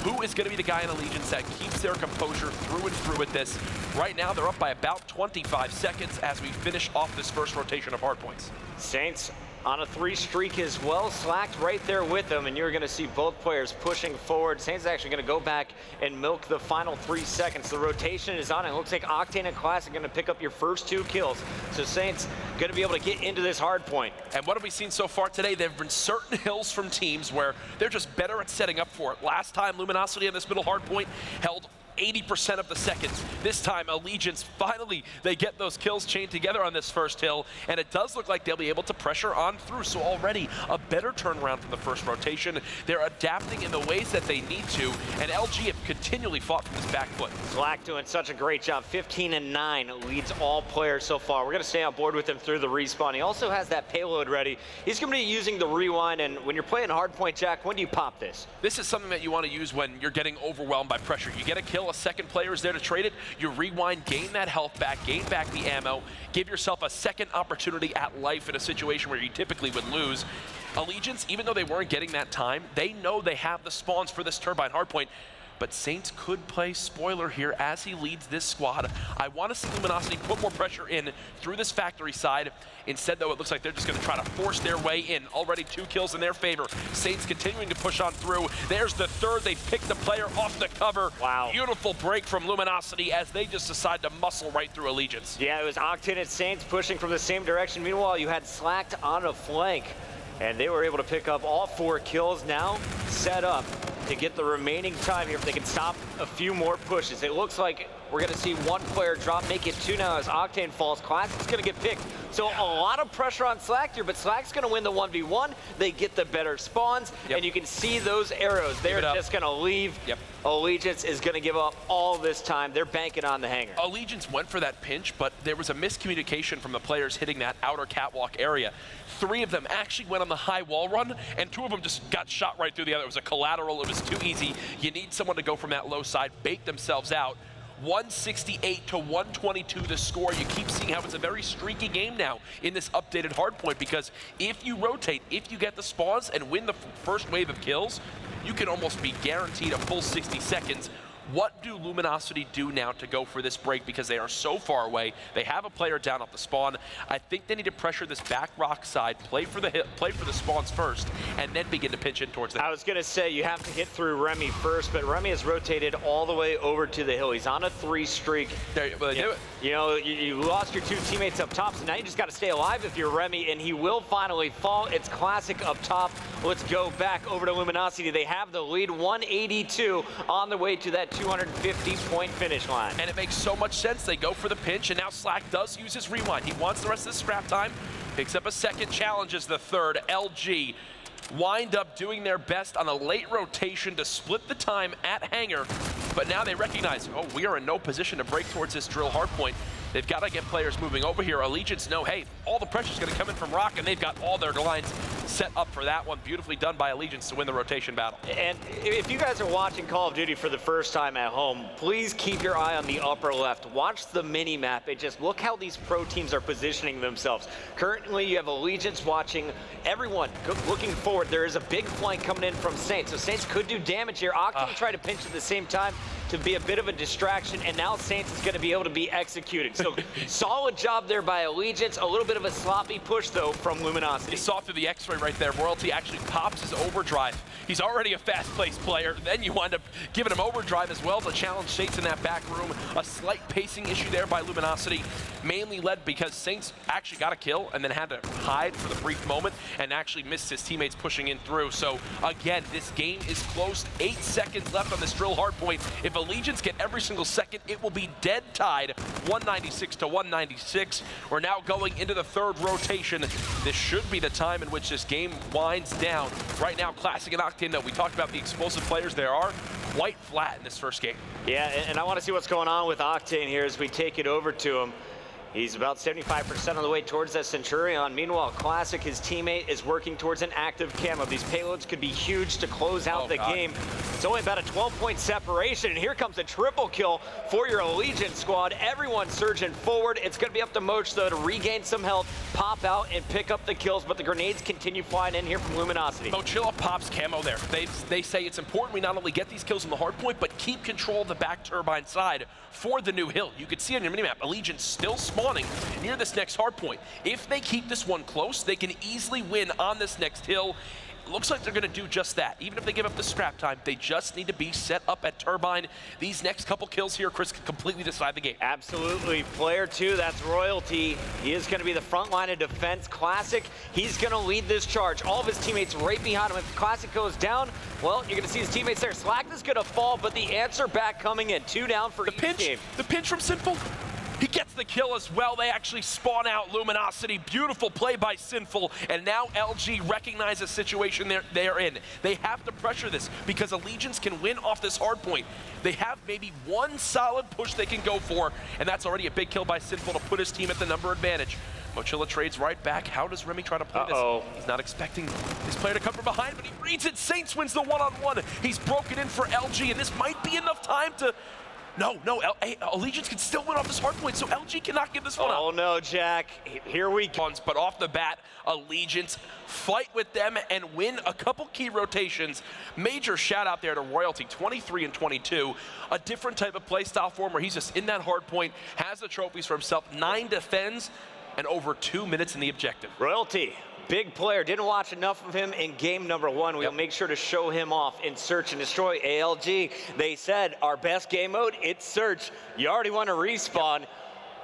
Who is going to be the guy in Allegiance that keeps their composure through and through with this? Right now, they're up by about 25 seconds as we finish off this first rotation of hardpoints. Saints on a 3 streak as well, Slacked right there with them, and you're going to see both players pushing forward. Saints actually going to go back and milk the final 3 seconds. The rotation is on, and it looks like Octane and Classic are going to pick up your first 2 kills. So Saints going to be able to get into this hard point. And what have we seen so far today? There have been certain hills from teams where they're just better at setting up for it. Last time, Luminosity on this middle hard point held 80% of the seconds. This time, Allegiance, finally, they get those kills chained together on this first hill, and it does look like they'll be able to pressure on through. So already, a better turnaround from the first rotation. They're adapting in the ways that they need to, and LG have continually fought from this back foot. Slack doing such a great job. 15-9 leads all players so far. We're going to stay on board with him through the respawn. He also has that payload ready. He's going to be using the rewind, and when you're playing hardpoint, Jack, when do you pop this? This is something that you want to use when you're getting overwhelmed by pressure. You get a kill, a second player is there to trade it, you rewind, gain that health back, gain back the ammo, give yourself a second opportunity at life in a situation where you typically would lose. Allegiance, even though they weren't getting that time, they know they have the spawns for this Turbine hardpoint. but Saints could play spoiler here as he leads this squad. I want to see Luminosity put more pressure in through this factory side. Instead, though, it looks like they're just going to try to force their way in. Already 2 kills in their favor. Saints continuing to push on through. There's the third. They picked the player off the cover. Wow. Beautiful break from Luminosity as they just decide to muscle right through Allegiance. Yeah, it was Octane and Saints pushing from the same direction. Meanwhile, you had Slacked on a flank, and they were able to pick up all 4 kills. Now set up to get the remaining time here if they can stop a few more pushes. It looks like we're going to see 1 player drop, make it 2 now as Octane falls. Classic's going to get picked. So a lot of pressure on Slack here, but Slack's going to win the 1v1. They get the better spawns, and you can see those arrows. They're just going to leave. Allegiance is going to give up all this time. They're banking on the hangar. Allegiance went for that pinch, but there was a miscommunication from the players hitting that outer catwalk area. 3 of them actually went on the high wall run, and 2 of them just got shot right through the other. It was a collateral. It was too easy. You need someone to go from that low side, bait themselves out. 168 to 122 the score. You keep seeing how it's a very streaky game now in this updated hardpoint, because if you rotate, if you get the spawns and win the first wave of kills, you can almost be guaranteed a full 60 seconds. What do Luminosity do now to go for this break, because they are so far away? They have a player down off the spawn. I think they need to pressure this back rock side, play for the spawns first, and then begin to pinch in towards them. I was going to say you have to hit through Remy first, but Remy has rotated all the way over to the hill. He's on a 3 streak. You know, you lost your 2 teammates up top, so now you just got to stay alive if you're Remy, and he will finally fall. It's Classic up top. Let's go back over to Luminosity. They have the lead, 182 on the way to that 250-point finish line. And it makes so much sense. They go for the pinch, and now Slack does use his rewind. He wants the rest of the scrap time. Picks up a second, challenges the third. LG wind up doing their best on a late rotation to split the time at hangar, but now they recognize, oh, we are in no position to break towards this drill hardpoint. They've got to get players moving over here. Allegiance know, hey, all the pressure's going to come in from Rock, and they've got all their lines set up for that one. Beautifully done by Allegiance to win the rotation battle. And if you guys are watching Call of Duty for the first time at home, please keep your eye on the upper left. Watch the mini-map and just look how these pro teams are positioning themselves. Currently, you have Allegiance watching everyone looking forward. There is a big flank coming in from Saints, so Saints could do damage here. Octane try to pinch at the same time to be a bit of a distraction, and now Saints is going to be able to be executed. So solid job there by Allegiance. A little bit of a sloppy push, though, from Luminosity. You saw through the X-ray right there. Royalty actually pops his overdrive. He's already a fast-paced player. Then you wind up giving him overdrive as well to challenge Saints in that back room. A slight pacing issue there by Luminosity, mainly led because Saints actually got a kill and then had to hide for the brief moment and actually missed his teammates pushing in through. So again, this game is close. 8 seconds left on this drill hardpoint. If Allegiance get every single second, it will be dead tied, 196 to 196. We're now going into the third rotation. This should be the time in which this game winds down. Right now, Classic and Octane, though, we talked about the explosive players there are quite flat in this first game. Yeah, and I want to see what's going on with Octane here as we take it over to him. He's about 75% on the way towards that Centurion. Meanwhile, Classic, his teammate, is working towards an active camo. These payloads could be huge to close out the game. It's only about a 12-point separation, and here comes a triple kill for your Allegiance squad. Everyone surging forward. It's going to be up to Moch, though, to regain some health, pop out, and pick up the kills, but the grenades continue flying in here from Luminosity. Mochilla pops camo there. They say it's important we not only get these kills on the hard point, but keep control of the back turbine side for the new hill. You can see on your minimap, Allegiance still spawning near this next hard point. If they keep this one close, they can easily win on this next hill. It looks like they're going to do just that. Even if they give up the scrap time, they just need to be set up at turbine. These next couple kills here, Chris, can completely decide the game. Absolutely. Player 2, that's Royalty. He is going to be the front line of defense. Classic, he's going to lead this charge. All of his teammates right behind him. If Classic goes down, well, you're going to see his teammates there. Slack is going to fall, but the answer back coming in. 2 down for each team. The pinch from Sinful. He gets the kill as well. They actually spawn out Luminosity. Beautiful play by Sinful. And now LG recognizes the situation they're in. They have to pressure this because Allegiance can win off this hard point. They have maybe one solid push they can go for, and that's already a big kill by Sinful to put his team at the number advantage. Mochilla trades right back. How does Remy try to play this? He's not expecting this player to come from behind, but he reads it. Saints wins the one-on-one. He's broken in for LG, and this might be enough time to Allegiance can still win off this hard point, so LG cannot give this one up. Oh no, Jack. Here we go. But off the bat, Allegiance fight with them and win a couple key rotations. Major shout out there to Royalty, 23 and 22. A different type of play style for him where he's just in that hard point, has the trophies for himself, 9 defends, and over 2 minutes in the objective. Royalty. Big player. Didn't watch enough of him in game number 1. We'll make sure to show him off in Search and Destroy. ALG, they said our best game mode, it's Search. You already want to respawn.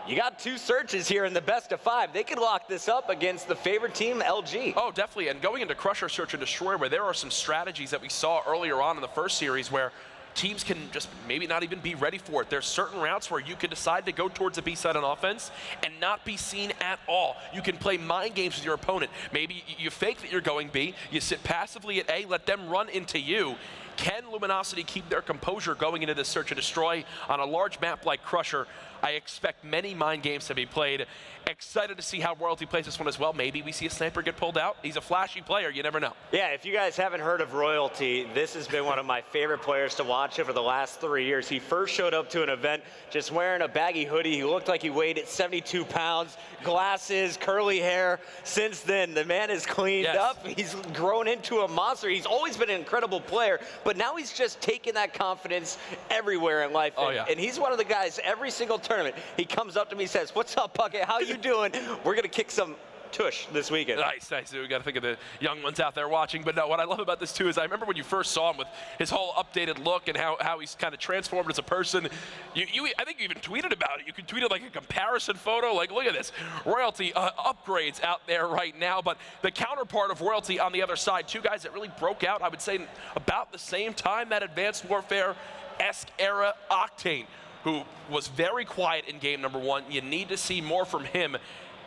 You got 2 searches here in the best of 5. They could lock this up against the favorite team, LG. Oh, definitely. And going into Crusher, Search and Destroy, where there are some strategies that we saw earlier on in the first series where teams can just maybe not even be ready for it. There's certain routes where you can decide to go towards a B-side on offense and not be seen at all. You can play mind games with your opponent. Maybe you fake that you're going B, you sit passively at A, let them run into you. Can Luminosity keep their composure going into this Search and Destroy on a large map like Crusher? I expect many mind games to be played. Excited to see how Royalty plays this one as well. Maybe we see a sniper get pulled out. He's a flashy player, you never know. Yeah, if you guys haven't heard of Royalty, this has been one of my favorite players to watch over the last 3 years. He first showed up to an event just wearing a baggy hoodie. He looked like he weighed 72 pounds, glasses, curly hair. Since then, the man is cleaned up. He's grown into a monster. He's always been an incredible player, but now he's just taking that confidence everywhere in life. And he's one of the guys, every single tournament, he comes up to me and says, "What's up, Puckett? How you doing? We're gonna kick some tush this weekend." Nice. We got to think of the young ones out there watching. But no, what I love about this too is I remember when you first saw him with his whole updated look and how he's kind of transformed as a person. I think you even tweeted about it. You could tweet it like a comparison photo. Like, look at this. Royalty upgrades out there right now. But the counterpart of Royalty on the other side, 2 guys that really broke out, I would say, about the same time, that Advanced Warfare-esque era, Octane, who was very quiet in game number 1. You need to see more from him.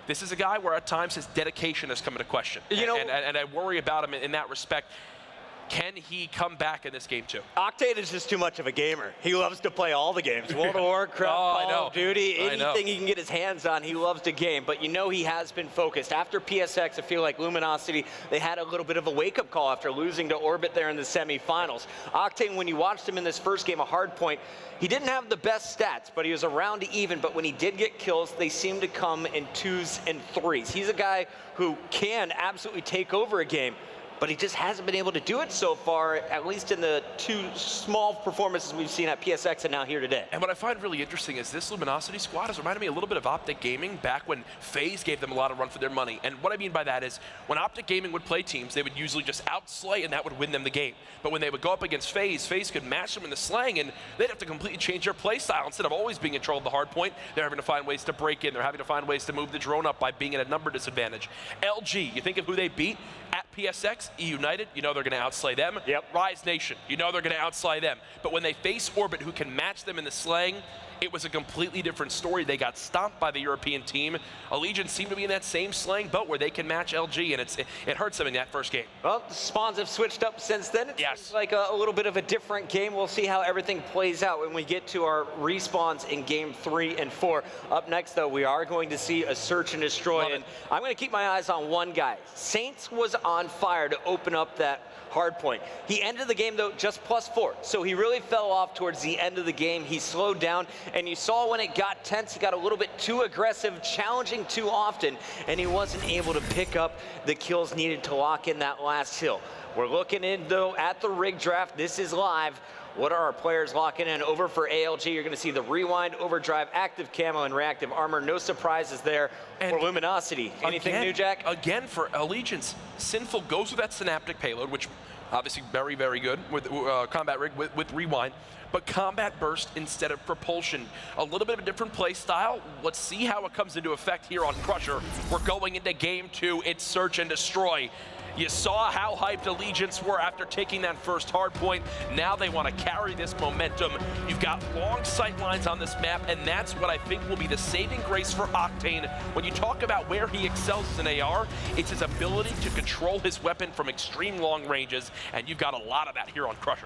This is a guy where at times his dedication has come into question. And I worry about him in that respect. Can he come back in this game too? Octane is just too much of a gamer. He loves to play all the games. World of Warcraft, Call of Duty, anything he can get his hands on, he loves to game. But you know he has been focused. After PSX, I feel like Luminosity, they had a little bit of a wake-up call after losing to Orbit there in the semifinals. Octane, when you watched him in this first game, a hard point, he didn't have the best stats, but he was around even. But when he did get kills, they seemed to come in 2s and 3s. He's a guy who can absolutely take over a game, but he just hasn't been able to do it so far, at least in the 2 small performances we've seen at PSX and now here today. And what I find really interesting is this Luminosity squad has reminded me a little bit of Optic Gaming back when FaZe gave them a lot of run for their money. And what I mean by that is when Optic Gaming would play teams, they would usually just outslay and that would win them the game. But when they would go up against FaZe, FaZe could match them in the slang and they'd have to completely change their play style. Instead of always being in control of the hard point, they're having to find ways to break in. They're having to find ways to move the drone up by being at a number disadvantage. LG, you think of who they beat at PSX, E-United, you know they're going to outslay them. Rise Nation, you know they're going to outslay them. But when they face Orbit, who can match them in the slang, it was a completely different story. They got stomped by the European team. Allegiance seemed to be in that same slang boat where they can match LG, and it hurts them in that first game. Well, the spawns have switched up since then. It seems like a little bit of a different game. We'll see how everything plays out when we get to our respawns in game 3 and 4. Up next, though, we are going to see a Search and Destroy, and I'm going to keep my eyes on one guy. Saints was on fire to open up that hard point. He ended the game, though, just +4, so he really fell off towards the end of the game. He slowed down, and you saw when it got tense, he got a little bit too aggressive, challenging too often, and he wasn't able to pick up the kills needed to lock in that last hill. We're looking in, though, at the rig draft. This is live. What are our players locking in? Over for ALG, you're going to see the Rewind, Overdrive, Active Camo, and Reactive Armor. No surprises there for Luminosity. Anything new, Jack? Again, for Allegiance, Sinful goes with that Synaptic payload, which obviously very, very good with Combat Rig with Rewind, but Combat Burst instead of Propulsion. A little bit of a different play style. Let's see how it comes into effect here on Crusher. We're going into game 2. It's Search and Destroy. You saw how hyped Allegiance were after taking that first hard point. Now they want to carry this momentum. You've got long sight lines on this map, and that's what I think will be the saving grace for Octane. When you talk about where he excels as an AR, it's his ability to control his weapon from extreme long ranges, and you've got a lot of that here on Crusher.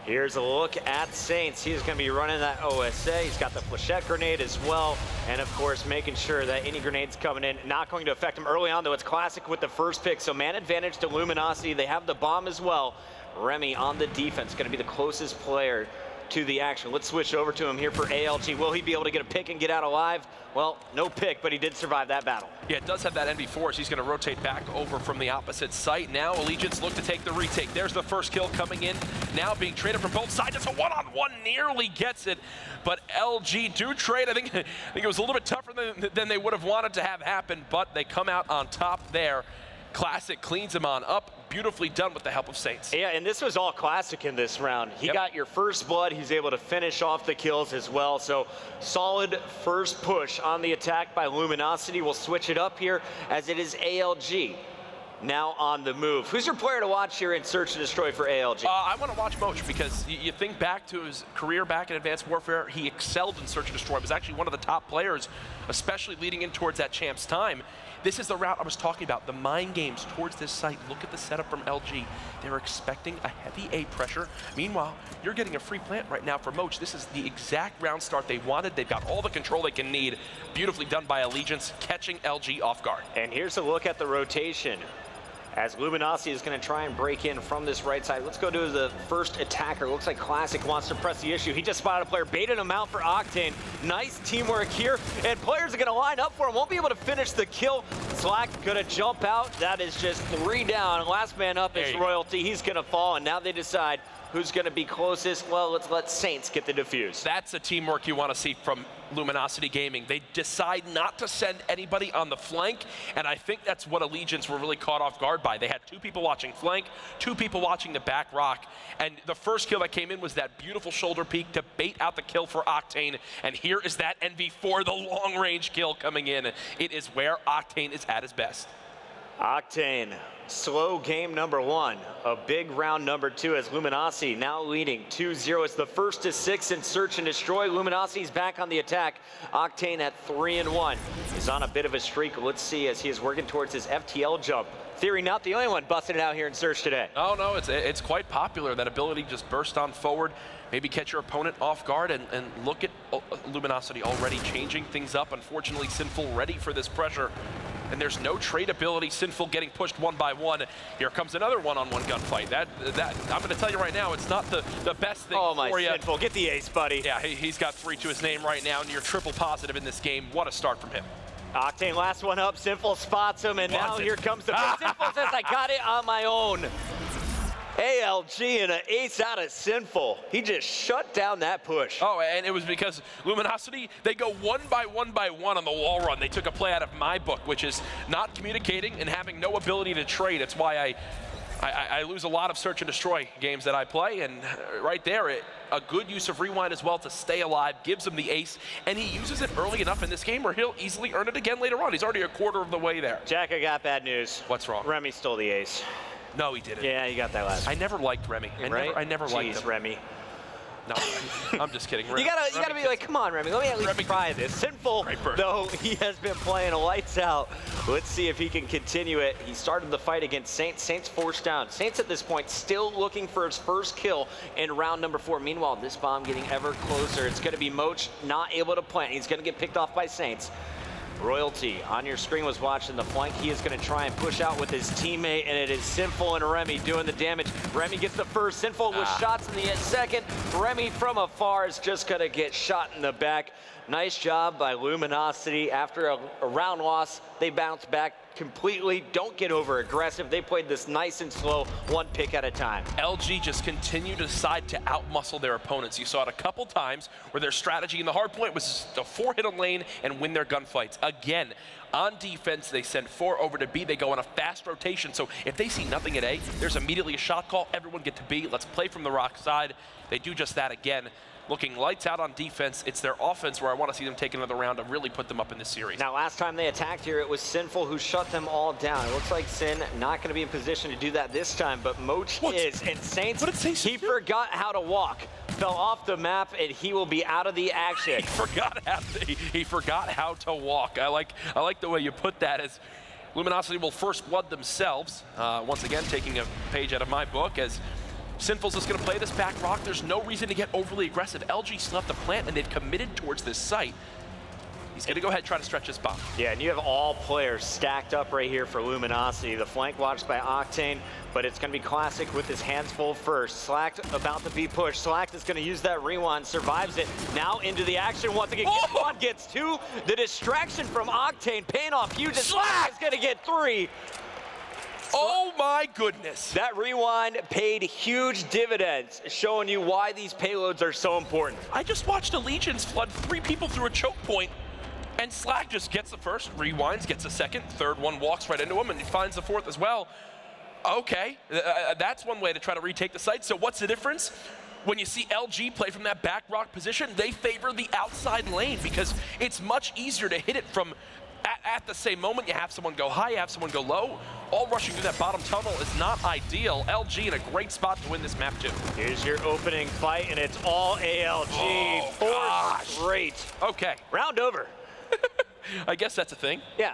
Here's a look at Saints. He's going to be running that OSA. He's got the flechette grenade as well. And, of course, making sure that any grenades coming in, not going to affect him early on, though. It's classic with the first pick. So man advantage to Luminosity. They have the bomb as well. Remy on the defense, going to be the closest player to the action. Let's switch over to him here for ALG. Will he be able to get a pick and get out alive? Well, no pick, but he did survive that battle. Yeah, it does have that NV4, so he's going to rotate back over from the opposite site. Now Allegiance look to take the retake. There's the first kill coming in. Now being traded from both sides. It's a one-on-one, nearly gets it. But LG do trade. I think it was a little bit tougher than they would have wanted to have happen, but they come out on top there. Classic cleans him on up. Beautifully done with the help of Saints. Yeah, and this was all Classic in this round. He got your first blood. He's able to finish off the kills as well. So solid first push on the attack by Luminosity. We'll switch it up here as it is ALG now on the move. Who's your player to watch here in Search and Destroy for ALG? I want to watch Moch because you think back to his career back in Advanced Warfare, he excelled in Search and Destroy. He was actually one of the top players, especially leading in towards that champ's time. This is the route I was talking about, the mind games towards this site. Look at the setup from LG. They're expecting a heavy A pressure. Meanwhile, you're getting a free plant right now for Moch. This is the exact round start they wanted. They've got all the control they can need. Beautifully done by Allegiance, catching LG off guard. And here's a look at the rotation as Luminosity is going to try and break in from this right side. Let's go to the first attacker. Looks like Classic wants to press the issue. He just spotted a player, baited him out for Octane. Nice teamwork here, and players are going to line up for him. Won't be able to finish the kill. Slack going to jump out. That is just 3 down. Last man up is Royalty. He's going to fall, and now they decide who's going to be closest. Well, let's let Saints get the defuse. That's the teamwork you want to see from Luminosity Gaming. They decide not to send anybody on the flank, and I think that's what Allegiance were really caught off guard by. They had 2 people watching flank, 2 people watching the back rock, and the first kill that came in was that beautiful shoulder peek to bait out the kill for Octane, and here is that NV4, the long-range kill coming in. It is where Octane is at his best. Octane, slow game number 1, a big round number 2 as Luminosity now leading 2-0. It's the first to 6 in Search and Destroy. Luminosity's back on the attack. Octane at 3-1. He's on a bit of a streak. Let's see as he is working towards his FTL jump. Theory not the only one busting it out here in Search today. Oh no, it's quite popular, that ability to just burst on forward, maybe catch your opponent off guard, and look at Luminosity already changing things up. Unfortunately, Sinful ready for this pressure. And there's no trade ability. Sinful getting pushed 1 by 1. Here comes another one-on-one gunfight. That I'm going to tell you right now, it's not the best thing for you. Sinful, get the ace, buddy. Yeah, he's got 3 to his name right now, and you're triple positive in this game. What a start from him. Octane, last one up. Sinful spots him, and now here comes the pick. Sinful says, I got it on my own. ALG and an ace out of Sinful. He just shut down that push. Oh, and it was because Luminosity, they go 1 by 1 by 1 on the wall run. They took a play out of my book, which is not communicating and having no ability to trade. It's why I lose a lot of Search and Destroy games that I play, and right there, a good use of Rewind as well to stay alive, gives him the ace, and he uses it early enough in this game where he'll easily earn it again later on. He's already a quarter of the way there. Jack, I got bad news. What's wrong? Remy stole the ace. No, he didn't. Yeah, he got that last. I never liked Remy. I never liked him. Remy. No, I'm just kidding. You gotta be like, come on, Remy. Let me at least try this. Sinful, though, he has been playing lights out. Let's see if he can continue it. He started the fight against Saints. Saints forced down. Saints at this point still looking for his first kill in round number 4. Meanwhile, this bomb getting ever closer. It's gonna be Moch not able to plant. He's gonna get picked off by Saints. Royalty on your screen was watching the flank. He is going to try and push out with his teammate, and it is Sinful and Remy doing the damage. Remy gets the first. Sinful with shots in the second. Remy from afar is just going to get shot in the back. Nice job by Luminosity. After a round loss, they bounce back completely. Don't get over aggressive. They played this nice and slow, 1 pick at a time. LG just continue to decide to outmuscle their opponents. You saw it a couple times where their strategy in the hard point was to 4-hit a lane and win their gunfights. Again, on defense, they send 4 over to B. They go on a fast rotation. So if they see nothing at A, there's immediately a shot call. Everyone get to B. Let's play from the rock side. They do just that again. Looking lights out on defense. It's their offense where I want to see them take another round to really put them up in this series. Now, last time they attacked here, it was Sinful who shut them all down. It looks like Sin not going to be in position to do that this time, but Moch is. And Saints, he forgot how to walk. Fell off the map, and he will be out of the action. He forgot how to walk. I like the way you put that. As Luminosity will first blood themselves. Once again, taking a page out of my book as Sinful's just going to play this back rock. There's no reason to get overly aggressive. LG still have to plant, and they've committed towards this site. He's going to go ahead and try to stretch this bomb. Yeah, and you have all players stacked up right here for Luminosity. The flank watched by Octane, but it's going to be Classic with his hands full first. Slack about to be pushed. Slack is going to use that rewind, survives it. Now into the action once again. One gets 2. The distraction from Octane paying off huge. Slack is going to get 3. Oh my goodness. That rewind paid huge dividends, showing you why these payloads are so important. I just watched Allegiance flood 3 people through a choke point, and Slack just gets the first, rewinds, gets a second, third one walks right into him, and he finds the fourth as well. Okay, that's one way to try to retake the site. So what's the difference? When you see LG play from that back rock position, they favor the outside lane because it's much easier to hit it from at the same moment. You have someone go high, you have someone go low. All rushing through that bottom tunnel is not ideal. LG in a great spot to win this map too. Here's your opening fight, and it's all ALG. 4 straight. Okay. Round over. I guess that's a thing. Yeah.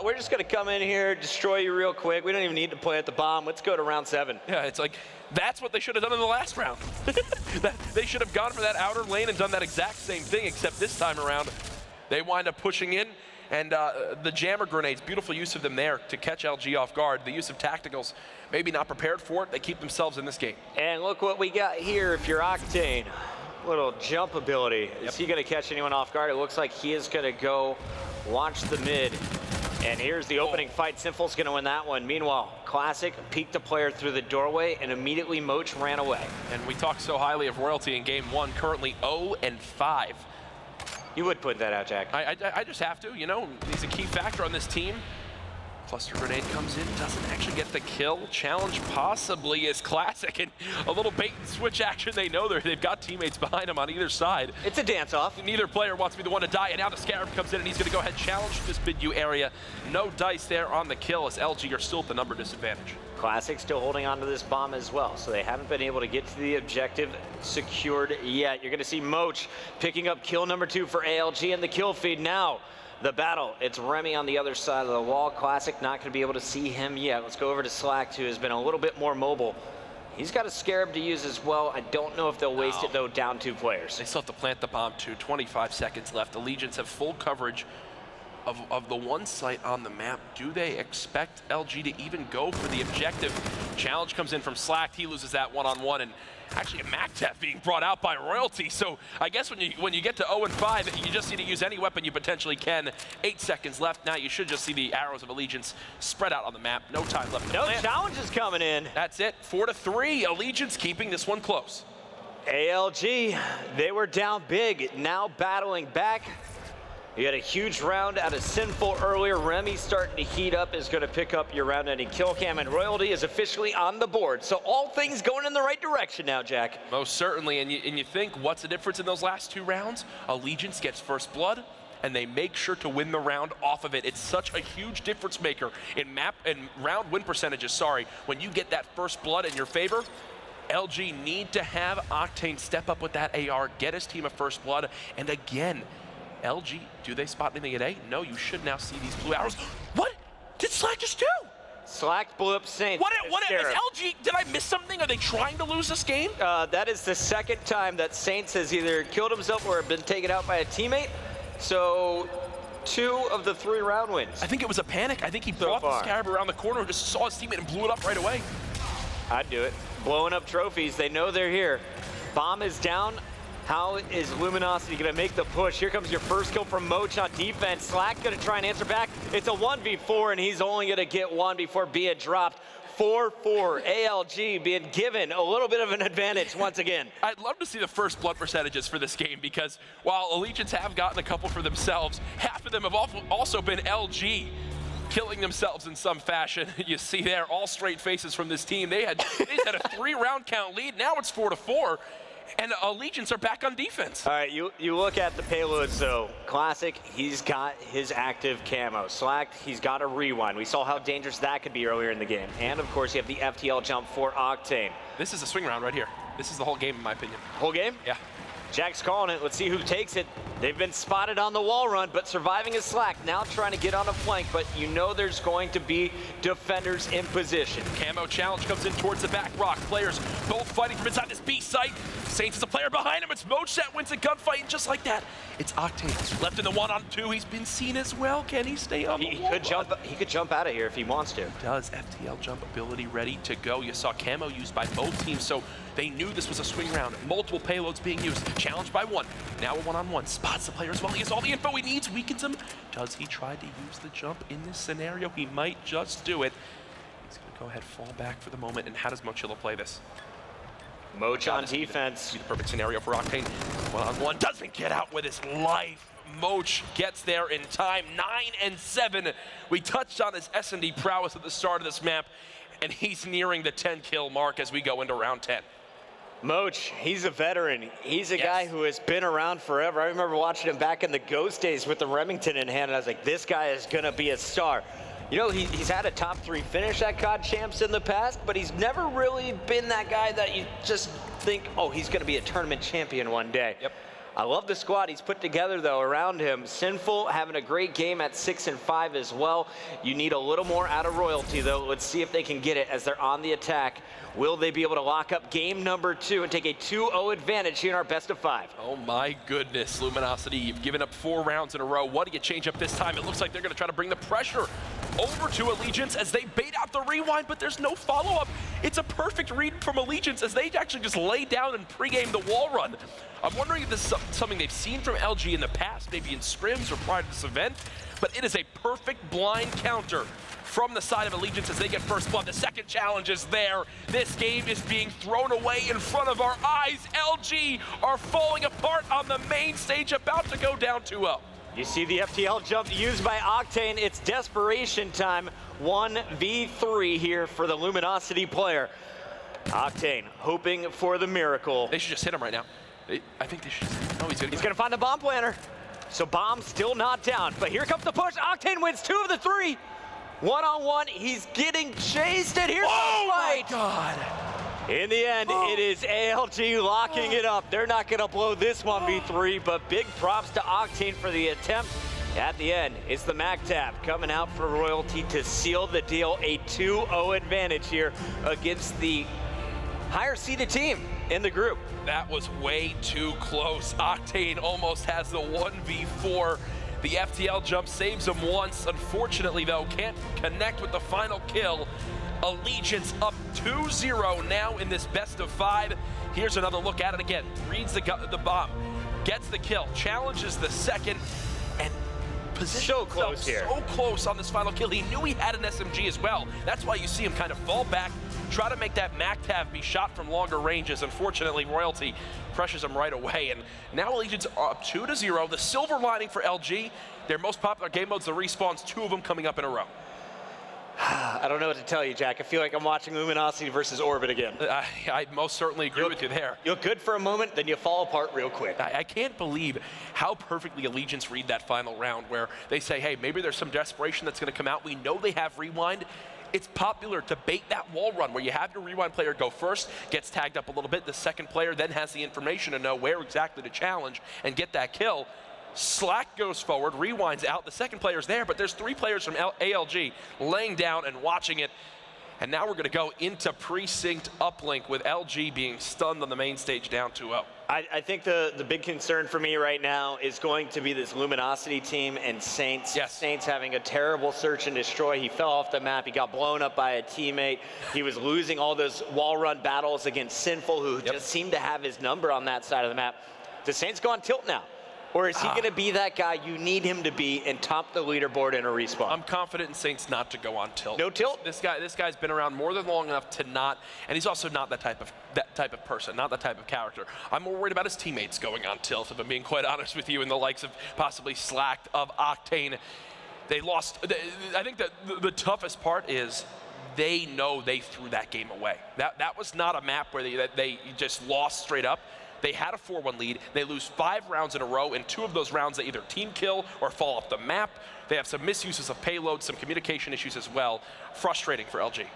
We're just going to come in here, destroy you real quick. We don't even need to play at the bomb. Let's go to round 7. Yeah, it's like, that's what they should have done in the last round. They should have gone for that outer lane and done that exact same thing, except this time around, they wind up pushing in. And the jammer grenades, beautiful use of them there to catch LG off guard. The use of tacticals, maybe not prepared for it. They keep themselves in this game. And look what we got here if you're Octane. Little jump ability. Is he going to catch anyone off guard? It looks like he is going to go launch the mid. And here's the opening fight. Sinful's going to win that one. Meanwhile, Classic peeked a player through the doorway, and immediately Moach ran away. And we talked so highly of Royalty in game 1, currently 0-5. You would put that out, Jack. I just have to, you know, he's a key factor on this team. Cluster grenade comes in, doesn't actually get the kill. Challenge possibly is Classic, and a little bait and switch action. They know they've got teammates behind them on either side. It's a dance-off. Neither player wants to be the one to die, and now the Scarab comes in, and he's going to go ahead and challenge this mid-U area. No dice there on the kill, as LG are still at the number disadvantage. Classic still holding on to this bomb as well, so they haven't been able to get to the objective secured yet. You're going to see Moach picking up kill number 2 for ALG in the kill feed. Now, the battle, it's Remy on the other side of the wall. Classic not going to be able to see him yet. Let's go over to Slack, who has been a little bit more mobile. He's got a Scarab to use as well. I don't know if they'll waste it, though, down 2 players. They still have to plant the bomb, too. 25 seconds left. Allegiance have full coverage of the one site on the map. Do they expect LG to even go for the objective? Challenge comes in from Slack. He loses that one-on-one, and actually a MacTef being brought out by Royalty. So I guess when you get to 0-5, you just need to use any weapon you potentially can. 8 seconds left. Now you should just see the arrows of Allegiance spread out on the map. No time left. No challenges coming in. That's it. 4-3. Allegiance keeping this one close. ALG, they were down big, now battling back. You had a huge round out of Sinful earlier. Remy starting to heat up, is going to pick up your round-ending kill cam, and Royalty is officially on the board. So all things going in the right direction now, Jack. Most certainly, and you think, what's the difference in those last 2 rounds? Allegiance gets first blood, and they make sure to win the round off of it. It's such a huge difference maker in map and round win percentages, when you get that first blood in your favor. LG need to have Octane step up with that AR, get his team a first blood, and again, LG, do they spot anything at A? No, you should now see these blue arrows. What did Slack just do? Slack blew up Saints. What is LG? Did I miss something? Are they trying to lose this game? That is the second time that Saints has either killed himself or been taken out by a teammate. So 2 of the 3 round wins. I think it was a panic. I think he brought the Scarab around the corner, just saw his teammate and blew it up right away. I'd do it. Blowing up trophies. They know they're here. Bomb is down. How is Luminosity going to make the push? Here comes your first kill from Moach on defense. Slack going to try and answer back. It's a 1v4, and he's only going to get 1 before being dropped. 4-4, ALG being given a little bit of an advantage once again. I'd love to see the first blood percentages for this game, because while Allegiance have gotten a couple for themselves, half of them have also been LG killing themselves in some fashion. You see there, all straight faces from this team. They had a 3-round count lead. Now it's 4-4. And Allegiance are back on defense. All right, you look at the payloads, though. Classic, he's got his active camo. Slack, he's got a rewind. We saw how dangerous that could be earlier in the game. And, of course, you have the FTL jump for Octane. This is a swing round right here. This is the whole game, in my opinion. Whole game? Yeah. Jack's calling it. Let's see who takes it. They've been spotted on the wall run, but surviving is slack. Now trying to get on a flank, but you know there's going to be defenders in position. Camo challenge comes in towards the back rock. Players both fighting from inside this B site. Saints is a player behind him. It's Moach that wins a gunfight, and just like that, it's Octane. Left in the 1-on-2. He's been seen as well. Can he stay on the wall? He could jump out of here if he wants to. Does FTL jump ability ready to go? You saw camo used by both teams, so they knew this was a swing round. Multiple payloads being used. Challenged by one. Now a 1-on-1. Spots the player as well. He has all the info he needs. Weakens him. Does he try to use the jump in this scenario? He might just do it. He's going to go ahead, fall back for the moment. And how does Mochilla play this? Moch on defense. The perfect scenario for Octane. 1-on-1. Doesn't get out with his life. Moch gets there in time. 9 and 7. We touched on his S&D prowess at the start of this map, and he's nearing the 10-kill mark as we go into round 10. Moch, he's a veteran. He's a guy who has been around forever. I remember watching him back in the Ghost days with the Remington in hand, and I was like, this guy is going to be a star. You know, he's had a top 3 finish at COD Champs in the past, but he's never really been that guy that you just think, oh, he's going to be a tournament champion one day. Yep. I love the squad he's put together, though, around him. Sinful having a great game at 6 and 5 as well. You need a little more out of Royalty, though. Let's see if they can get it as they're on the attack. Will they be able to lock up game number 2 and take a 2-0 advantage here in our best of 5? Oh my goodness, Luminosity, you've given up 4 rounds in a row. What do you change up this time? It looks like they're going to try to bring the pressure over to Allegiance as they bait out the rewind, but there's no follow-up. It's a perfect read from Allegiance as they actually just lay down and pregame the wall run. I'm wondering if this is something they've seen from LG in the past, maybe in scrims or prior to this event, but it is a perfect blind counter from the side of Allegiance as they get first blood. The second challenge is there. This game is being thrown away in front of our eyes. LG are falling apart on the main stage, about to go down 2-0. You see the FTL jump used by Octane. It's desperation time. 1v3 here for the Luminosity player. Octane hoping for the miracle. They should just hit him right now. I think they should. Oh, he's gonna find the bomb planter. So bomb still not down, but here comes the push. Octane wins 2 of the 3. 1-on-1, he's getting chased, and here's the fight. Oh my God. In the end, it is ALG locking it up. They're not gonna blow this 1v3, but big props to Octane for the attempt. At the end, it's the MacTab coming out for Royalty to seal the deal. A 2-0 advantage here against the higher seeded team in the group. That was way too close. Octane almost has the 1v4. The FTL jump saves him once. Unfortunately, though, can't connect with the final kill. Allegiance up 2-0 now in this best of 5. Here's another look at it again. Reads the bomb, gets the kill, challenges the second, and positions so close here. So close on this final kill. He knew he had an SMG as well. That's why you see him kind of fall back, try to make that MacTav be shot from longer ranges. Unfortunately, Royalty pressures him right away, and now Allegiance are up 2-0. The silver lining for LG, their most popular game modes, the respawns, 2 of them coming up in a row. I don't know what to tell you, Jack. I feel like I'm watching Luminosity versus Orbit again. I most certainly agree with you there. You look good for a moment, then you fall apart real quick. I can't believe how perfectly Allegiance read that final round where they say, hey, maybe there's some desperation that's going to come out. We know they have rewind. It's popular to bait that wall run where you have your rewind player go first, gets tagged up a little bit. The second player then has the information to know where exactly to challenge and get that kill. Slack goes forward, rewinds out. The second player's there, but there's 3 players from ALG laying down and watching it. And now we're going to go into Precinct uplink with LG being stunned on the main stage down 2-0. I think the big concern for me right now is going to be this Luminosity team and Saints. Yes. Saints having a terrible search and destroy. He fell off the map. He got blown up by a teammate. He was losing all those wall run battles against Sinful, who just seemed to have his number on that side of the map. The Saints go on tilt now. Or is he going to be that guy you need him to be and top the leaderboard in a respawn? I'm confident in Saints not to go on tilt. No tilt? This guy's been around more than long enough to not, and he's also not that type of person, not that type of character. I'm more worried about his teammates going on tilt, if I'm being quite honest with you, and the likes of possibly Slack, of Octane. They lost. I think that the toughest part is they know they threw that game away. That was not a map where they just lost straight up. They had a 4-1 lead. They lose 5 rounds in a row, and 2 of those rounds they either team kill or fall off the map. They have some misuses of payload, some communication issues as well. Frustrating for LG.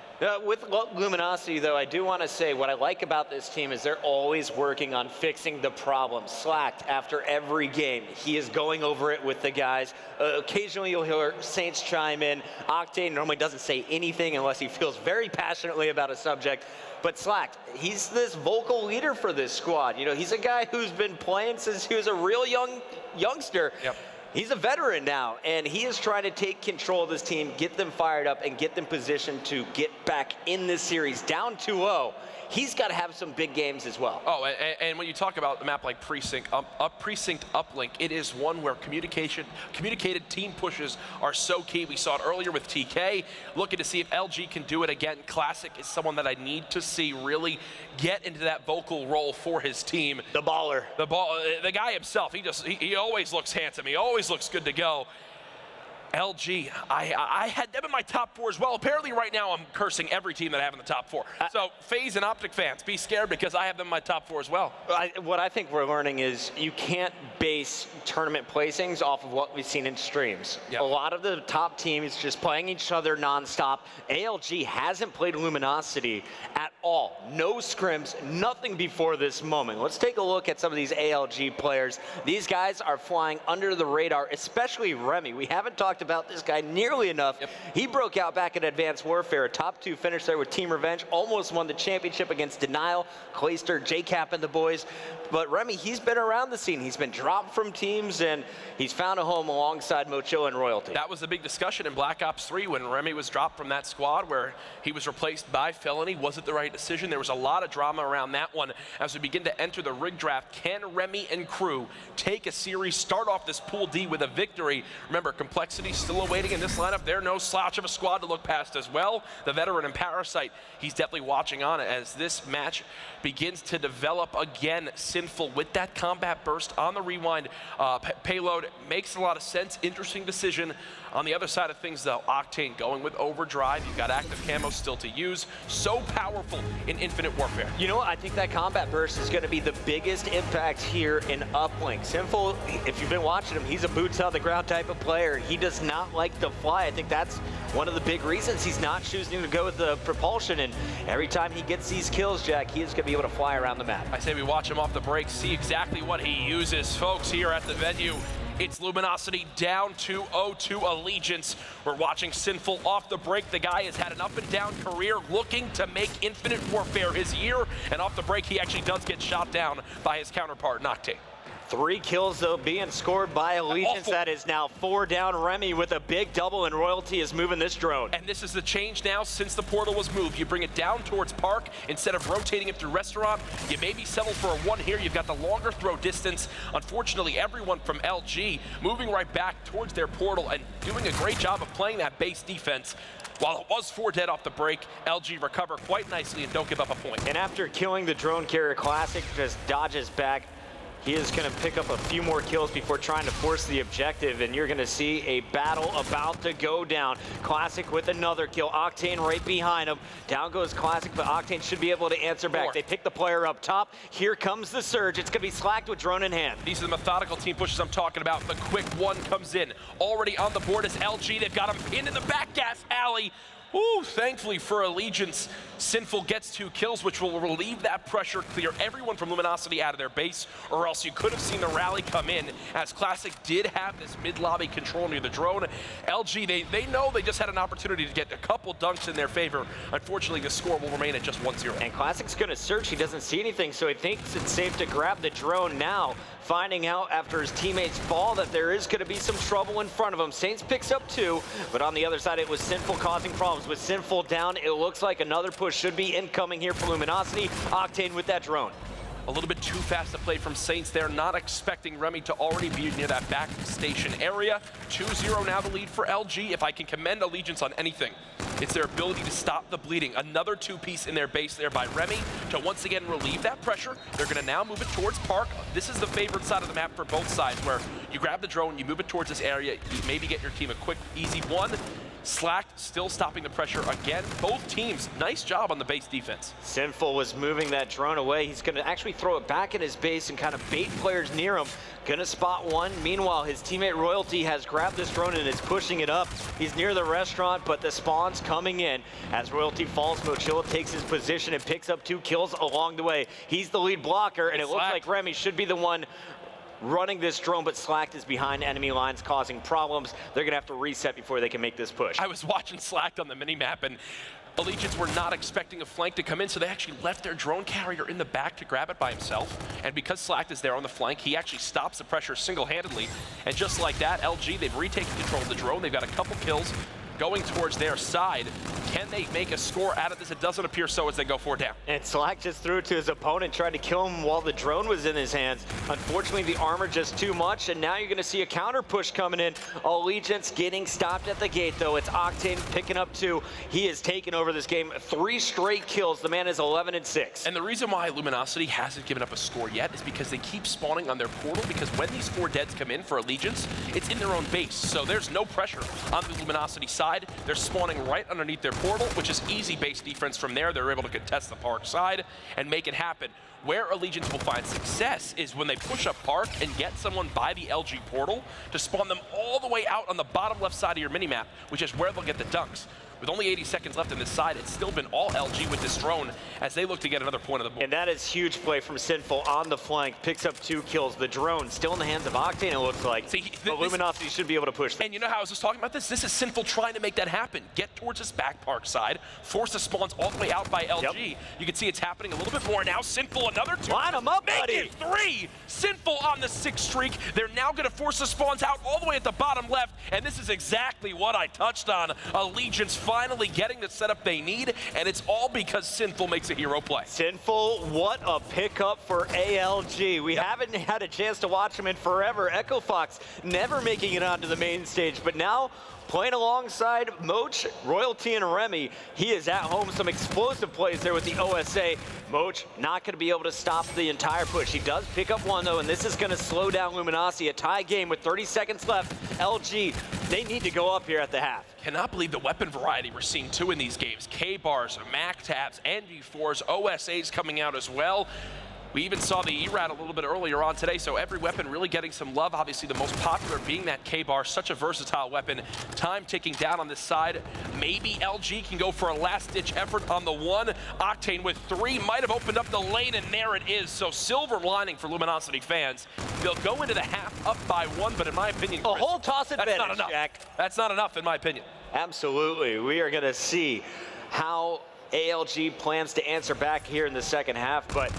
With Luminosity, though, I do want to say what I like about this team is they're always working on fixing the problems. Slacked after every game. He is going over it with the guys. Occasionally you'll hear Saints chime in. Octane normally doesn't say anything unless he feels very passionately about a subject. But Slacked, he's this vocal leader for this squad. You know, he's a guy who's been playing since he was a real youngster. Yep. He's a veteran now, and he is trying to take control of this team, get them fired up, and get them positioned to get back in this series. Down 2-0, he's got to have some big games as well. Oh, and when you talk about a map like Precinct Uplink, it is one where communicated team pushes are so key. We saw it earlier with TK, looking to see if LG can do it again. Classic is someone that I need to see really get into that vocal role for his team. The baller. The guy himself, he always looks handsome. He always looks good to go. LG, I had them in my top 4 as well. Apparently right now I'm cursing every team that I have in the top 4. So FaZe and Optic fans, be scared because I have them in my top 4 as well. What I think we're learning is you can't base tournament placings off of what we've seen in streams. Yep. A lot of the top teams just playing each other nonstop. ALG hasn't played Luminosity at all. No scrims, nothing before this moment. Let's take a look at some of these ALG players. These guys are flying under the radar, especially Remy. We haven't talked about this guy nearly enough. Yep. He broke out back in Advanced Warfare, a top 2 finish there with Team Revenge, almost won the championship against Denial, Clayster, JCap and the boys. But Remy, he's been around the scene. He's been dropped from teams, and he's found a home alongside Mochilla and Royalty. That was the big discussion in Black Ops 3 when Remy was dropped from that squad where he was replaced by Felony. Was it the right decision? There was a lot of drama around that one as we begin to enter the rig draft. Can Remy and crew take a series, start off this Pool D with a victory? Remember, Complexity still awaiting in this lineup. They're no slouch of a squad to look past as well. The veteran and Parasite, he's definitely watching on it as this match begins to develop again. Sinful with that combat burst on the rewind payload makes a lot of sense. Interesting decision. On the other side of things, though, Octane going with Overdrive. You've got active camo still to use. So powerful in Infinite Warfare. You know what? I think that combat burst is going to be the biggest impact here in Uplink. Sinful, if you've been watching him, he's a boots on the ground type of player. He does not like to fly. I think that's one of the big reasons he's not choosing to go with the propulsion. And every time he gets these kills, Jack, he is going to be able to fly around the map. I say we watch him off the break, see exactly what he uses. Folks, here at the venue, it's Luminosity down 2-0 to Allegiance. We're watching Sinful off the break. The guy has had an up and down career looking to make Infinite Warfare his year. And off the break, he actually does get shot down by his counterpart, Nocte. 3 kills, though, being scored by Allegiance. That is now 4 down. Remy with a big double, and Royalty is moving this drone. And this is the change now since the portal was moved. You bring it down towards Park instead of rotating it through Restaurant. You maybe settle for a 1 here. You've got the longer throw distance. Unfortunately, everyone from LG moving right back towards their portal and doing a great job of playing that base defense. While it was 4 dead off the break, LG recover quite nicely and don't give up a point. And after killing the drone carrier, Classic just dodges back. He is going to pick up a few more kills before trying to force the objective, and you're going to see a battle about to go down. Classic with another kill. Octane right behind him. Down goes Classic, but Octane should be able to answer back. They pick the player up top. Here comes the surge. It's going to be Slacked with drone in hand. These are the methodical team pushes I'm talking about. The quick one comes in. Already on the board is LG. They've got him pinned in the back gas alley. Ooh, thankfully for Allegiance, Sinful gets 2 kills, which will relieve that pressure, clear everyone from Luminosity out of their base, or else you could have seen the rally come in, as Classic did have this mid-lobby control near the drone. LG, they know they just had an opportunity to get a couple dunks in their favor. Unfortunately, the score will remain at just 1-0. And Classic's going to search. He doesn't see anything, so he thinks it's safe to grab the drone now, finding out after his teammates fall that there is going to be some trouble in front of him. Saints picks up 2, but on the other side, it was Sinful causing problems. With Sinful down, it looks like another push should be incoming here for Luminosity. Octane with that drone. A little bit too fast to play from Saints there, not expecting Remy to already be near that back station area. 2-0 now the lead for LG. If I can commend Allegiance on anything, it's their ability to stop the bleeding. Another 2-piece in their base there by Remy to once again relieve that pressure. They're going to now move it towards Park. This is the favorite side of the map for both sides, where You grab the drone, you move it towards this area, you maybe get your team a quick, easy one. Slacked still stopping the pressure again. Both teams, nice job on the base defense. Sinful was moving that drone away. He's going to actually throw it back in his base and kind of bait players near him. Going to spot one. Meanwhile, his teammate Royalty has grabbed this drone and is pushing it up. He's near the restaurant, but the spawn's coming in. As Royalty falls, Mochilla takes his position and picks up 2 kills along the way. He's the lead blocker, and it looks like Remy should be the one running this drone, but Slacked is behind enemy lines causing problems. They're gonna have to reset before they can make this push. I was watching Slacked on the minimap, and Allegiance were not expecting a flank to come in, so they actually left their drone carrier in the back to grab it by himself. And because Slacked is there on the flank, he actually stops the pressure single-handedly. And just like that, LG, they've retaken control of the drone. They've got a couple kills going towards their side. Can they make a score out of this? It doesn't appear so as they go 4 down. And Slack just threw it to his opponent, tried to kill him while the drone was in his hands. Unfortunately, the armor just too much, and now you're going to see a counter push coming in. Allegiance getting stopped at the gate, though. It's Octane picking up 2. He has taken over this game. 3 straight kills. The man is 11-6. And the reason why Luminosity hasn't given up a score yet is because they keep spawning on their portal, because when these 4 deads come in for Allegiance, it's in their own base. So there's no pressure on the Luminosity side. They're spawning right underneath their portal, which is easy base defense from there. They're able to contest the Park side and make it happen. Where Allegiance will find success is when they push up Park and get someone by the LG portal to spawn them all the way out on the bottom left side of your minimap, which is where they'll get the dunks. With only 80 seconds left on this side, it's still been all LG with this drone as they look to get another point of the board. And that is huge play from Sinful on the flank. Picks up 2 kills. The drone still in the hands of Octane, it looks like. See, but Luminosity should be able to push them. And you know how I was just talking about this? This is Sinful trying to make that happen. Get towards this back Park side, force the spawns all the way out by LG. Yep. You can see it's happening a little bit more now. Sinful, another 2. Line them up, Make buddy. it 3. Sinful on the 6th streak. They're now going to force the spawns out all the way at the bottom left, and this is exactly what I touched on. Allegiance finally getting the setup they need, and it's all because Sinful makes a hero play. Sinful, what a pickup for ALG. We haven't had a chance to watch him in forever. Echo Fox never making it onto the main stage, but now playing alongside Moch, Royalty, and Remy. He is at home. Some explosive plays there with the OSA. Moch not going to be able to stop the entire push. He does pick up 1, though, and this is going to slow down Luminosity. A tie game with 30 seconds left. LG, they need to go up here at the half. Cannot believe the weapon variety we're seeing, too, in these games. K-bars, MAC-tabs, NV4s, OSAs coming out as well. We even saw the ERAD a little bit earlier on today, so every weapon really getting some love. Obviously, the most popular being that K-bar, such a versatile weapon. Time ticking down on this side. Maybe LG can go for a last-ditch effort on the 1. Octane with 3 might have opened up the lane, and there it is. So silver lining for Luminosity fans. They'll go into the half up by 1, but in my opinion, a whole toss advantage, not enough. Jack. That's not enough, in my opinion. Absolutely. We are going to see how ALG plans to answer back here in the second half, but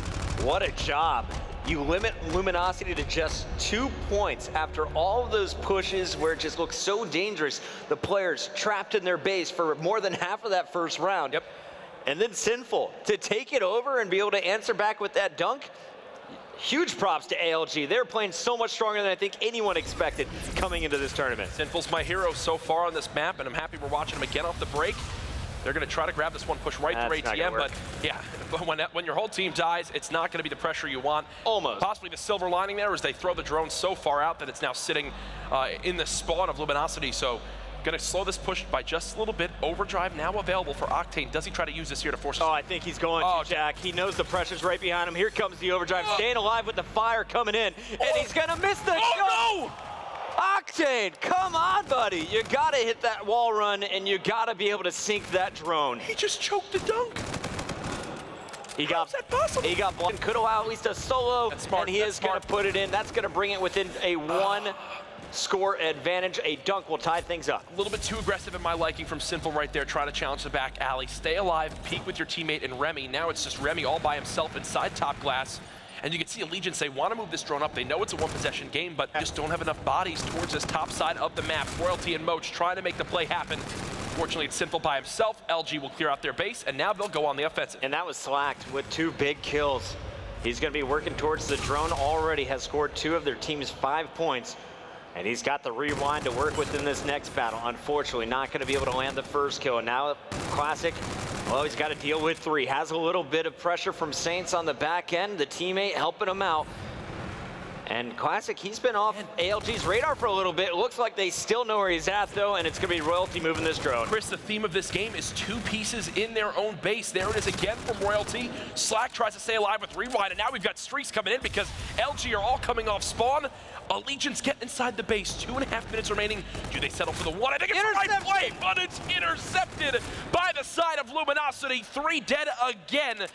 what a job. You limit Luminosity to just 2 points after all of those pushes where it just looks so dangerous. The players trapped in their base for more than half of that first round. Yep. And then Sinful to take it over and be able to answer back with that dunk. Huge props to ALG. They're playing so much stronger than I think anyone expected coming into this tournament. Sinful's my hero so far on this map, and I'm happy we're watching him again off the break. They're going to try to grab this one, push right through ATM, but yeah, when your whole team dies, it's not going to be the pressure you want. Almost. Possibly the silver lining there is they throw the drone so far out that it's now sitting in the spawn of Luminosity, so going to slow this push by just a little bit. Overdrive now available for Octane. Does he try to use this here to force? Oh, I think he's going to, Jack. He knows the pressure's right behind him. Here comes the overdrive, staying alive with the fire coming in, and he's going to miss the shot. No! Octane, come on, buddy. You gotta hit that wall run, and you gotta be able to sink that drone. He just choked the dunk. He got blocked. Could allow at least a solo, and he is gonna put it in. That's gonna bring it within a 1 score advantage. A dunk will tie things up. A little bit too aggressive in my liking from Sinful right there, trying to challenge the back alley. Stay alive, peek with your teammate and Remy. Now it's just Remy all by himself inside top glass. And you can see Allegiance, they want to move this drone up. They know it's a 1-possession game, but just don't have enough bodies towards this top side of the map. Royalty and Moch trying to make the play happen. Fortunately, it's Sinful by himself. LG will clear out their base, and now they'll go on the offensive. And that was Slacked with 2 big kills. He's going to be working towards the drone. Already has scored 2 of their team's 5 points. And he's got the rewind to work with in this next battle. Unfortunately, not going to be able to land the first kill. And now Classic, well, he's got to deal with 3. Has a little bit of pressure from Saints on the back end. The teammate helping him out. And Classic, he's been off ALG's radar for a little bit. It looks like they still know where he's at, though, and it's going to be Royalty moving this drone. Chris, the theme of this game is 2 pieces in their own base. There it is again from Royalty. Slack tries to stay alive with Rewind, and now we've got streaks coming in because LG are all coming off spawn. Allegiance get inside the base. 2.5 minutes remaining. Do they settle for the 1? I think it's the right play, but it's intercepted by the side of Luminosity. 3 dead again.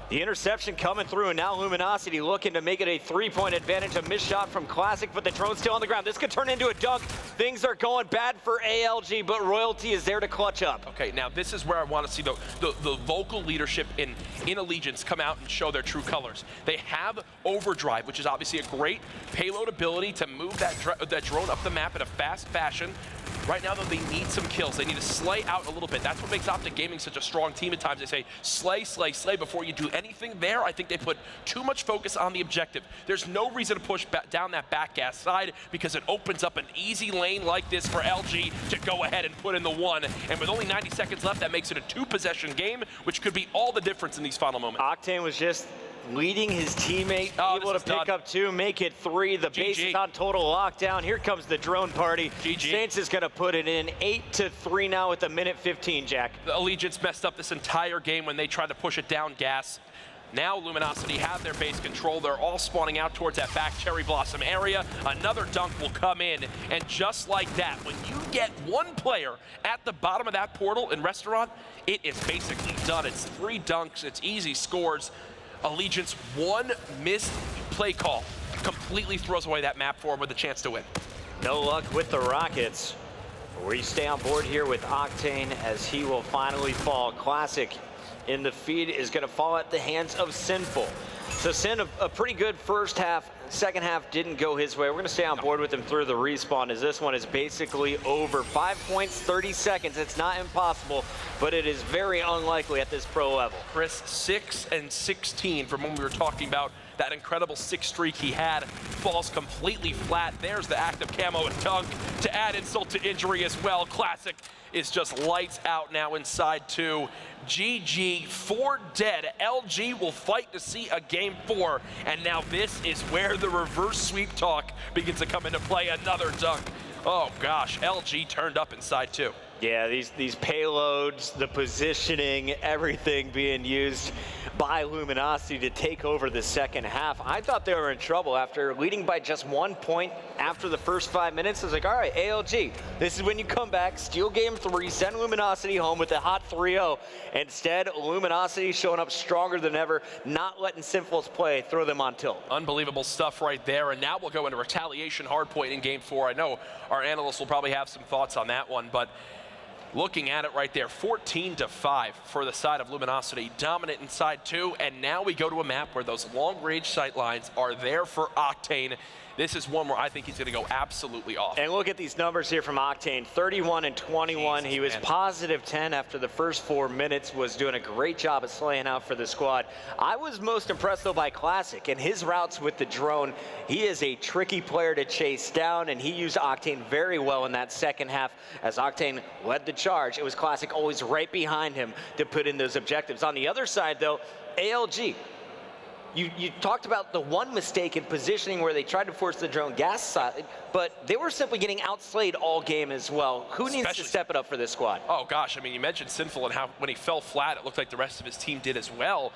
The interception coming through, and now Luminosity looking to make it a 3-point advantage. A missed shot from Classic, but the drone's still on the ground. This could turn into a dunk. Things are going bad for ALG, but Royalty is there to clutch up. Okay, now this is where I want to see the vocal leadership in Allegiance come out and show their true colors. They have Overdrive, which is obviously a great payload ability to move that drone up the map in a fast fashion. Right now, though, they need some kills. They need to slay out a little bit. That's what makes Optic Gaming such a strong team at times. They say, slay, slay, slay before you do anything there. I think they put too much focus on the objective. There's no reason to push down that back gas side because it opens up an easy lane like this for LG to go ahead and put in the 1. And with only 90 seconds left, that makes it a 2-possession game, which could be all the difference in these final moments. Octane was just leading his teammate, able to pick up 2, make it 3. The base is on total lockdown. Here comes the drone party. Saints is going to put it in 8-3 now with 1:15, Jack. The Allegiance messed up this entire game when they tried to push it down gas. Now Luminosity have their base control. They're all spawning out towards that back Cherry Blossom area. Another dunk will come in, and just like that, when you get 1 player at the bottom of that portal in Restaurant, it is basically done. It's 3 dunks, it's easy scores. Allegiance, 1 missed play call completely throws away that map for him with a chance to win. No luck with the Rockets. We stay on board here with Octane as he will finally fall. Classic in the feed is going to fall at the hands of Sinful. So Sin, a pretty good first half. Second half didn't go his way. We're going to stay on board with him through the respawn as this one is basically over. 5 points, 30 seconds. It's not impossible, but it is very unlikely at this pro level. Chris, 6-16 from when we were talking about that incredible 6 streak he had. Falls completely flat. There's the active camo and dunk to add insult to injury as well. Classic is just lights out now inside 2. GG, 4 dead. LG will fight to see a game 4. And now this is where the reverse sweep talk begins to come into play. Another dunk. Oh gosh, LG turned up inside 2. Yeah, these payloads, the positioning, everything being used by Luminosity to take over the second half. I thought they were in trouble after leading by just 1 point after the first 5 minutes. I was like, all right, ALG, this is when you come back, steal game 3, send Luminosity home with a hot 3-0. Instead, Luminosity showing up stronger than ever, not letting Sinful's play throw them on tilt. Unbelievable stuff right there. And now we'll go into retaliation hardpoint in game 4. I know our analysts will probably have some thoughts on that one, but looking at it right there, 14-5 for the side of Luminosity, dominant inside 2, and now we go to a map where those long-range sight lines are there for Octane. This is one where I think he's going to go absolutely off. And look at these numbers here from Octane, 31 and 21. Jesus, he was positive 10 after the first 4 minutes, was doing a great job of slaying out for the squad. I was most impressed, though, by Classic and his routes with the drone. He is a tricky player to chase down, and he used Octane very well in that second half as Octane led the charge. It was Classic always right behind him to put in those objectives. On the other side, though, ALG. You talked about the one mistake in positioning where they tried to force the drone gas side, but they were simply getting outslayed all game as well. Who needs to step it up for this squad? Oh gosh, I mean, you mentioned Sinful and how when he fell flat, it looked like the rest of his team did as well.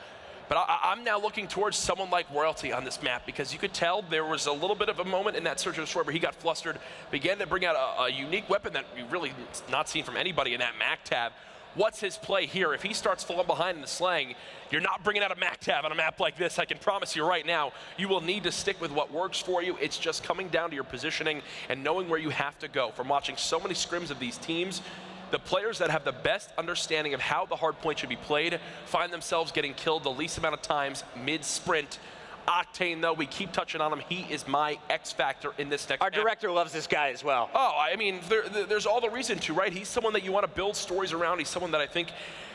But I'm now looking towards someone like Royalty on this map because you could tell there was a little bit of a moment in that Search of the Shore where he got flustered, began to bring out a unique weapon that we really not seen from anybody in that Mac tab. What's his play here? If he starts falling behind in the slang, you're not bringing out a Mac tab on a map like this. I can promise you right now, you will need to stick with what works for you. It's just coming down to your positioning and knowing where you have to go. From watching so many scrims of these teams, the players that have the best understanding of how the hard point should be played find themselves getting killed the least amount of times mid-sprint. Octane, though, we keep touching on him. He is my X factor in this next Our director loves this guy as well. Oh, I mean, there's all the reason to, right? He's someone that you want to build stories around. He's someone that I think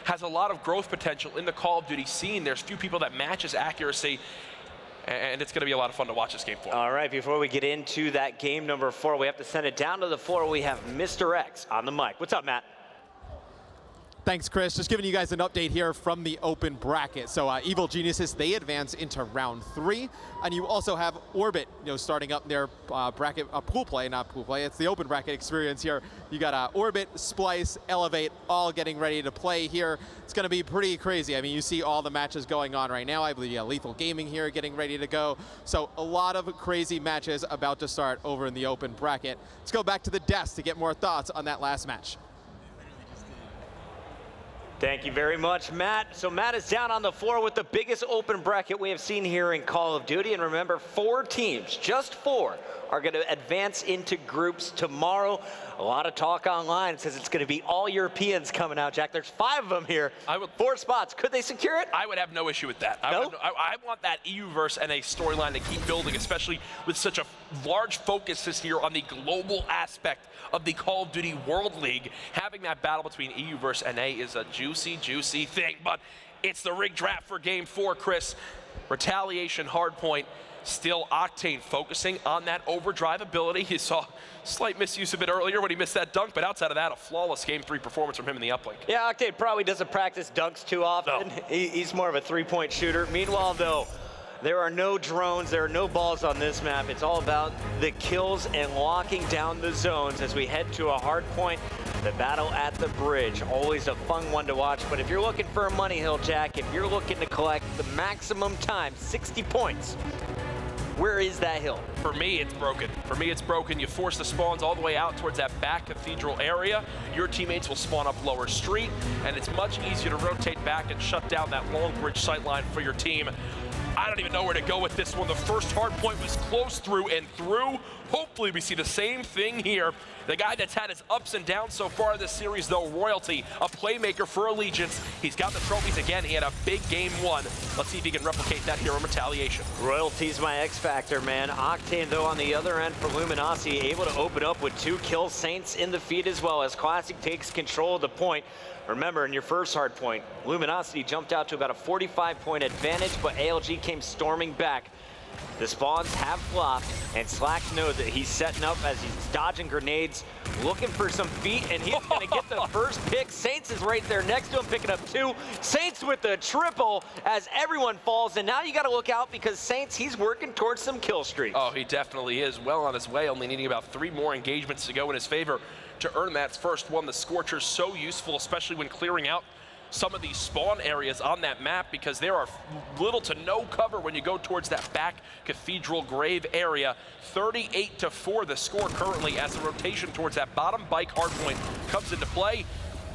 has a lot of growth potential in the Call of Duty scene. There's few people that match his accuracy, and it's going to be a lot of fun to watch this game for. All right, before we get into that game number 4, we have to send it down to the floor. We have Mr. X on the mic. What's up, Matt? Thanks, Chris. Just giving you guys an update here from the open bracket. So Evil Geniuses, they advance into round 3. And you also have Orbit, starting up their bracket, pool play, not pool play. It's the open bracket experience here. You got Orbit, Splice, Elevate, all getting ready to play here. It's going to be pretty crazy. I mean, you see all the matches going on right now. I believe Lethal Gaming here getting ready to go. So a lot of crazy matches about to start over in the open bracket. Let's go back to the desk to get more thoughts on that last match. Thank you very much, Matt. So Matt is down on the floor with the biggest open bracket we have seen here in Call of Duty. And remember, 4 teams, just 4, are going to advance into groups tomorrow. A lot of talk online. It says it's going to be all Europeans coming out, Jack. There's 5 of them here. 4 spots. Could they secure it? I would have no issue with that. No? I want that EU-verse and a storyline to keep building, especially with such a large focus this year on the global aspect of the Call of Duty World League. Having that battle between EU versus NA is a juicy, juicy thing. But it's the rig draft for Game 4, Chris. Retaliation, Hardpoint. Still Octane focusing on that overdrive ability. You saw slight misuse of it earlier when he missed that dunk, but outside of that, a flawless Game 3 performance from him in the uplink. Yeah, Octane probably doesn't practice dunks too often. No. He's more of a 3-point shooter. Meanwhile, though, there are no drones, there are no balls on this map. It's all about the kills and locking down the zones as we head to a hard point. The battle at the bridge, always a fun one to watch. But if you're looking for a money hill, Jack, if you're looking to collect the maximum time, 60 points, where is that hill? For me, it's broken. For me, it's broken. You force the spawns all the way out towards that back cathedral area. Your teammates will spawn up lower street, and it's much easier to rotate back and shut down that long bridge sightline for your team. I don't even know where to go with this one. The first hard point was close through and through. Hopefully we see the same thing here. The guy that's had his ups and downs so far in this series, though, Royalty, a playmaker for Allegiance. He's got the trophies again. He had a big Game 1. Let's see if he can replicate that here in Retaliation. Royalty's my X factor, man. Octane, though, on the other end for Luminosity, able to open up with 2 kills. Saints in the feed as well as Classic takes control of the point. Remember, in your first hard point, Luminosity jumped out to about a 45-point advantage, but ALG came storming back. The spawns have flopped, and Slack knows that he's setting up as he's dodging grenades, looking for some feet, and he's going to get the first pick. Saints is right there next to him, picking up 2. Saints with the triple as everyone falls, and now you got to look out because Saints, he's working towards some kill streaks. Oh, he definitely is. Well on his way, only needing about 3 more engagements to go in his favor to earn that first one. The Scorcher's so useful, especially when clearing out some of these spawn areas on that map, because there are little to no cover when you go towards that back cathedral grave area. 38-4 the score currently as the rotation towards that bottom bike hardpoint comes into play.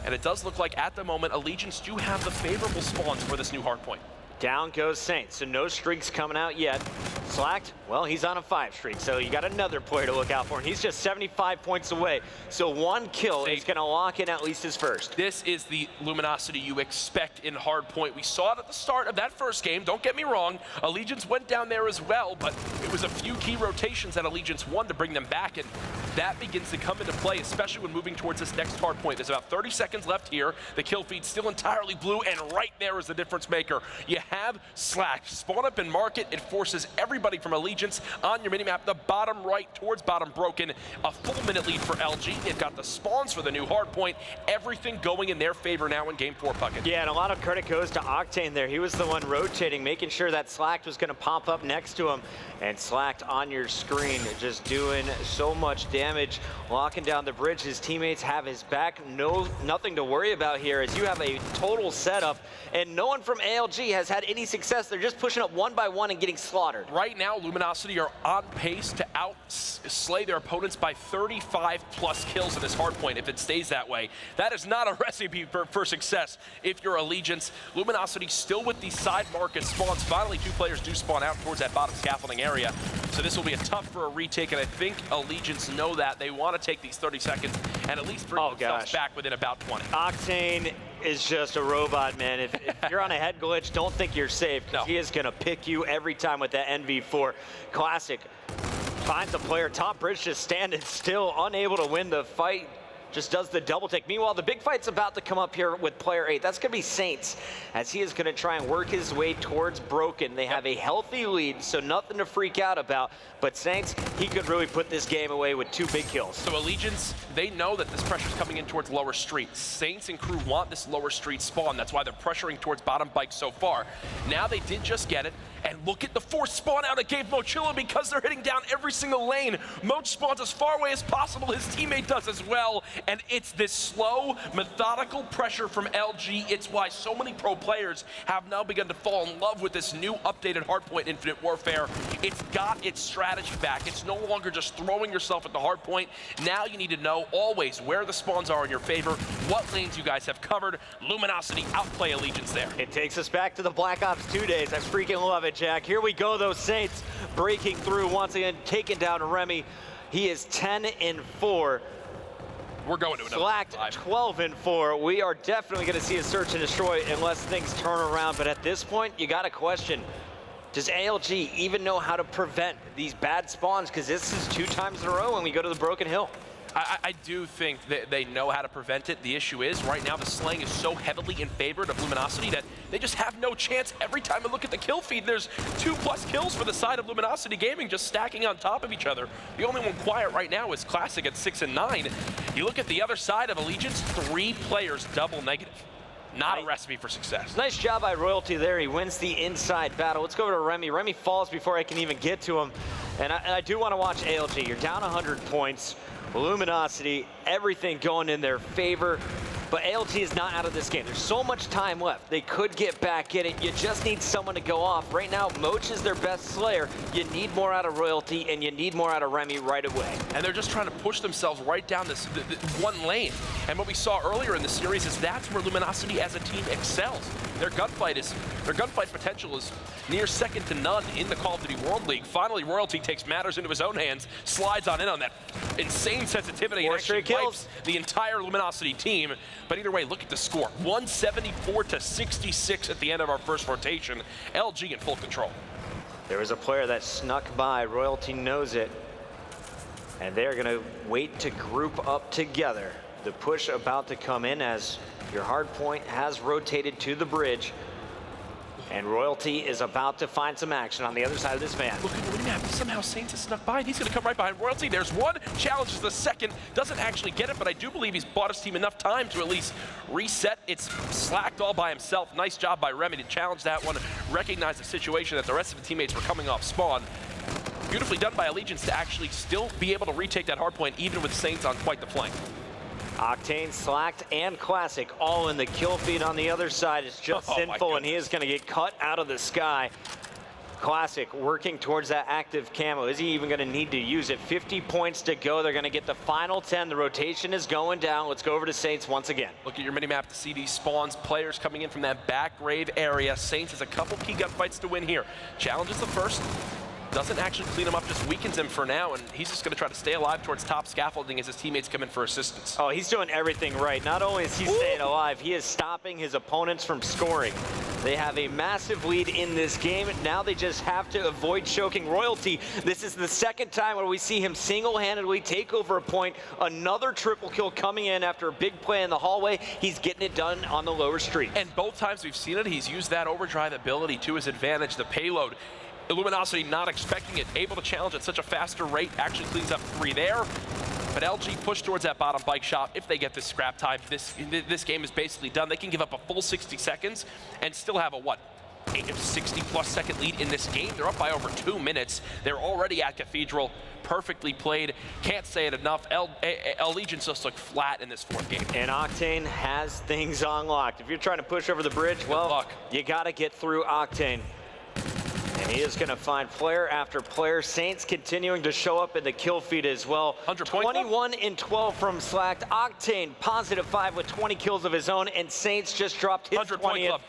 And it does look like at the moment Allegiance do have the favorable spawns for this new hardpoint. Down goes Saints, so no streaks coming out yet. Slacked, well, he's on a 5 streak, so you got another player to look out for, and he's just 75 points away. So 1 kill is going to lock in at least his first. This is the Luminosity you expect in hardpoint. We saw it at the start of that first game. Don't get me wrong, Allegiance went down there as well, but it was a few key rotations that Allegiance won to bring them back, and that begins to come into play, especially when moving towards this next hardpoint. There's about 30 seconds left here. The kill feed's still entirely blue, and right there is the difference maker. You have Slack. Spawn up and mark it. It forces everybody from Allegiance on your minimap, the bottom right towards bottom broken. A full minute lead for LG. They've got the spawns for the new hardpoint. Everything going in their favor now in Game 4, Puckett. Yeah, and a lot of credit goes to Octane there. He was the one rotating, making sure that Slacked was going to pop up next to him. And Slacked on your screen, just doing so much damage, locking down the bridge. His teammates have his back. Nothing to worry about here as you have a total setup, and no one from ALG has had any success. They're just pushing up 1 by 1 and getting slaughtered. Right now, Luminosity are on pace to outslay their opponents by 35+ kills in this hardpoint if it stays that way. That is not a recipe for success if you're Allegiance. Luminosity still with the side market spawns. Finally, 2 players do spawn out towards that bottom scaffolding area. So this will be a tough for a retake, and I think Allegiance know that. They want to take these 30 seconds and at least bring themselves back within about 20. Octane is just a robot, man. If you're on a head glitch, don't think you're safe, because he is going to pick you every time with that NV4. Classic finds a player, top bridge just standing still, unable to win the fight. just does the double take. Meanwhile, the big fight's about to come up here with player 8. That's going to be Saints, as he is going to try and work his way towards Broken. They have a healthy lead, so nothing to freak out about. But Saints, he could really put this game away with 2 big kills. So Allegiance, they know that this pressure's coming in towards lower street. Saints and crew want this lower street spawn. That's why they're pressuring towards bottom bike so far. Now they did just get it. And look at the forced spawn out it gave Mochilla because they're hitting down every single lane. Moch spawns as far away as possible. His teammate does as well. And it's this slow, methodical pressure from LG. It's why so many pro players have now begun to fall in love with this new updated Hardpoint Infinite Warfare. It's got its strategy back. It's no longer just throwing yourself at the hardpoint. Now you need to know always where the spawns are in your favor, what lanes you guys have covered. Luminosity outplay Allegiance there. It takes us back to the Black Ops 2 days. I freaking love it, Jack. Here we go, those Saints breaking through once again, taking down Remy. He is 10-4. We're going to another Slacked 12-4. We are definitely going to see a search and destroy unless things turn around. But at this point, you got to question, does ALG even know how to prevent these bad spawns? Because this is 2 times in a row when we go to the Broken Hill. I do think that they know how to prevent it. The issue is, right now, the slaying is so heavily in favor of Luminosity that they just have no chance. Every time I look at the kill feed, there's 2+ kills for the side of Luminosity Gaming just stacking on top of each other. The only one quiet right now is Classic at 6 and 9. You look at the other side of Allegiance, 3 players double negative. Not a recipe for success. Nice job by Royalty there. He wins the inside battle. Let's go over to Remy. Remy falls before I can even get to him. And I do want to watch ALG. You're down 100 points. Luminosity, everything going in their favor. But ALG is not out of this game. There's so much time left. They could get back in it. You just need someone to go off. Right now, Moch is their best slayer. You need more out of Royalty, and you need more out of Remy right away. And they're just trying to push themselves right down this one lane. And what we saw earlier in the series is that's where Luminosity as a team excels. Their gunfight potential is near second to none in the Call of Duty World League. Finally, Royalty takes matters into his own hands, slides on in on that insane sensitivity, and actually wipes the entire Luminosity team. But either way, look at the score. 174-66 at the end of our first rotation. LG in full control. There was a player that snuck by. Royalty knows it. And they're going to wait to group up together. The push about to come in as your hard point has rotated to the bridge. And Royalty is about to find some action on the other side of this van. Look at the map. Somehow Saints has snuck by. He's going to come right behind Royalty. There's one, challenges the second. Doesn't actually get it, but I do believe he's bought his team enough time to at least reset. It's slacked all by himself. Nice job by Remy to challenge that one, recognize the situation that the rest of the teammates were coming off spawn. Beautifully done by Allegiance to actually still be able to retake that hard point, even with Saints on quite the flank. Octane, Slacked, and Classic all in the kill feed on the other side. It's just Sinful, and he is going to get cut out of the sky. Classic working towards that active camo. Is he even going to need to use it? 50 points to go. They're going to get the final 10. The rotation is going down. Let's go over to Saints once again. Look at your minimap to see these spawns. Players coming in from that back rave area. Saints has a couple key gunfights to win here. Challenges the first. Doesn't actually clean him up, just weakens him for now, and he's just going to try to stay alive towards top scaffolding as his teammates come in for assistance. Oh, he's doing everything right. Not only is he staying alive, he is stopping his opponents from scoring. They have a massive lead in this game. Now they just have to avoid choking Royalty. This is the second time where we see him single-handedly take over a point. Another triple kill coming in after a big play in the hallway. He's getting it done on the lower street. And both times we've seen it, he's used that overdrive ability to his advantage, the payload. Luminosity not expecting it, able to challenge at such a faster rate, actually cleans up 3 there. But LG push towards that bottom bike shop. If they get this scrap time, this game is basically done. They can give up a full 60 seconds and still have a, 60+ second lead in this game. They're up by over 2 minutes. They're already at Cathedral. Perfectly played. Can't say it enough. Allegiance just look flat in this 4th game. And Octane has things unlocked. If you're trying to push over the bridge, well, you got to get through Octane. And he is going to find player after player. Saints continuing to show up in the kill feed as well. 21 and 12 from Slacked. Octane +5 with 20 kills of his own. And Saints just dropped his 20th.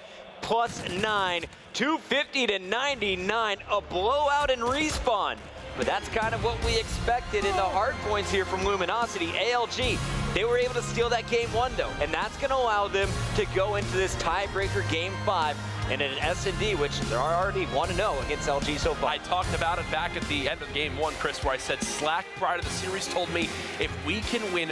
+9. 250 to 99. A blowout in respawn. But that's kind of what we expected in the hard points here from Luminosity. ALG, they were able to steal that game 1 though. And that's going to allow them to go into this tiebreaker game 5 and an S&D, which they're already 1-0 against LG so far. I talked about it back at the end of game 1, Chris, where I said Slack prior to the series told me if we can win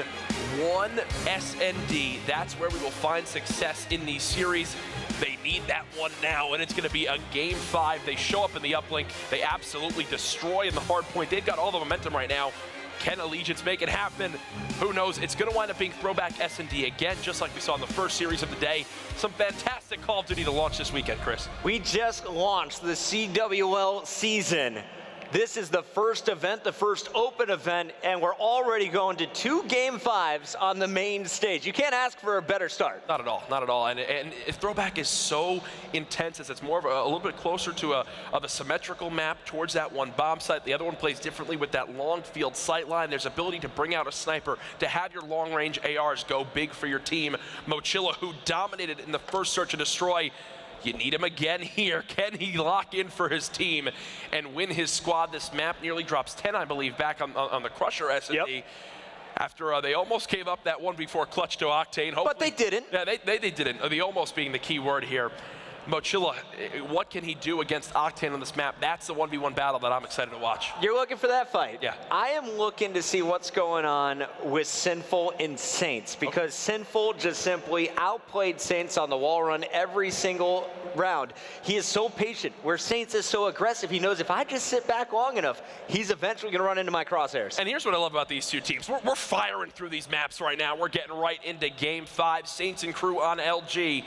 one S&D, that's where we will find success in these series. They need that one now, and it's going to be a game 5. They show up in the uplink. They absolutely destroy in the hard point. They've got all the momentum right now. Can Allegiance make it happen? Who knows? It's going to wind up being throwback S&D again, just like we saw in the first series of the day. Some fantastic Call of Duty to launch this weekend, Chris. We just launched the CWL season. This is the first event, the first open event, and we're already going to 2 Game 5s on the main stage. You can't ask for a better start. Not at all, not at all. And throwback is so intense as it's more of a little bit closer to a symmetrical map towards that one bomb site. The other one plays differently with that long field sight line. There's ability to bring out a sniper, to have your long range ARs go big for your team. Mochilla, who dominated in the first search and destroy, you need him again here. Can he lock in for his team and win his squad? This map nearly drops 10, I believe, back on the Crusher S&D. Yep. After they almost gave up that one before clutch to Octane. Hopefully, but they didn't. Yeah, they didn't. The almost being the key word here. Mochilla, what can he do against Octane on this map? That's the 1v1 battle that I'm excited to watch. You're looking for that fight? Yeah. I am looking to see what's going on with Sinful and Saints, because Sinful just simply outplayed Saints on the wall run every single round. He is so patient, where Saints is so aggressive. He knows if I just sit back long enough, he's eventually going to run into my crosshairs. And here's what I love about these two teams. We're firing through these maps right now. We're getting right into game 5. Saints and crew on LG.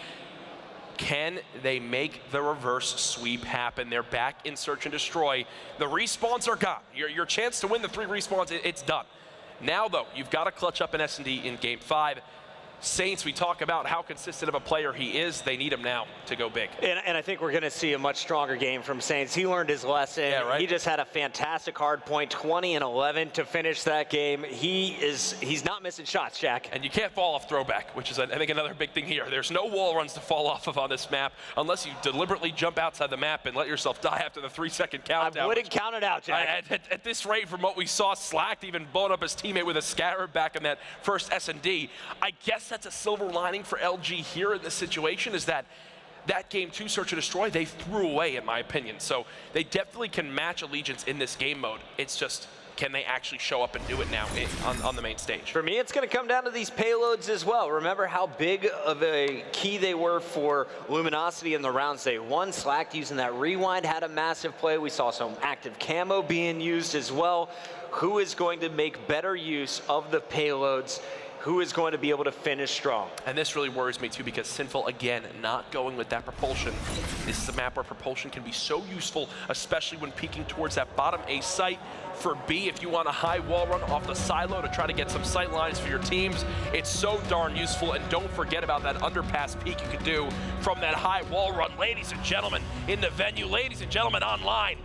Can they make the reverse sweep happen? They're back in search and destroy. The respawns are gone. Your chance to win the 3 respawns, it's done. Now, though, you've got to clutch up an S&D in game 5. Saints, we talk about how consistent of a player he is. They need him now to go big. And I think we're going to see a much stronger game from Saints. He learned his lesson. Yeah, right? He just had a fantastic hard point, 20 and 11 to finish that game. He's not missing shots, Jack. And you can't fall off throwback, which is, I think, another big thing here. There's no wall runs to fall off of on this map unless you deliberately jump outside the map and let yourself die after the 3-second countdown. I wouldn't count it out, Jack. At this rate, from what we saw, Slack even blowing up his teammate with a Scarab back in that first S&D. I guess that's a silver lining for LG here in this situation, is that game 2 search and destroy they threw away, in my opinion. So they definitely can match Allegiance in this game mode. It's just, can they actually show up and do it now on the main stage? For me, it's going to come down to these payloads as well. Remember how big of a key they were for Luminosity in the rounds they won. Slack using that rewind had a massive play. We saw some active camo being used as well. Who is going to make better use of the payloads? Who is going to be able to finish strong? And this really worries me too, because Sinful, again, not going with that propulsion. This is a map where propulsion can be so useful, especially when peeking towards that bottom A site. For B, if you want a high wall run off the silo to try to get some sight lines for your teams, it's so darn useful. And don't forget about that underpass peek you can do from that high wall run. Ladies and gentlemen, in the venue, ladies and gentlemen online,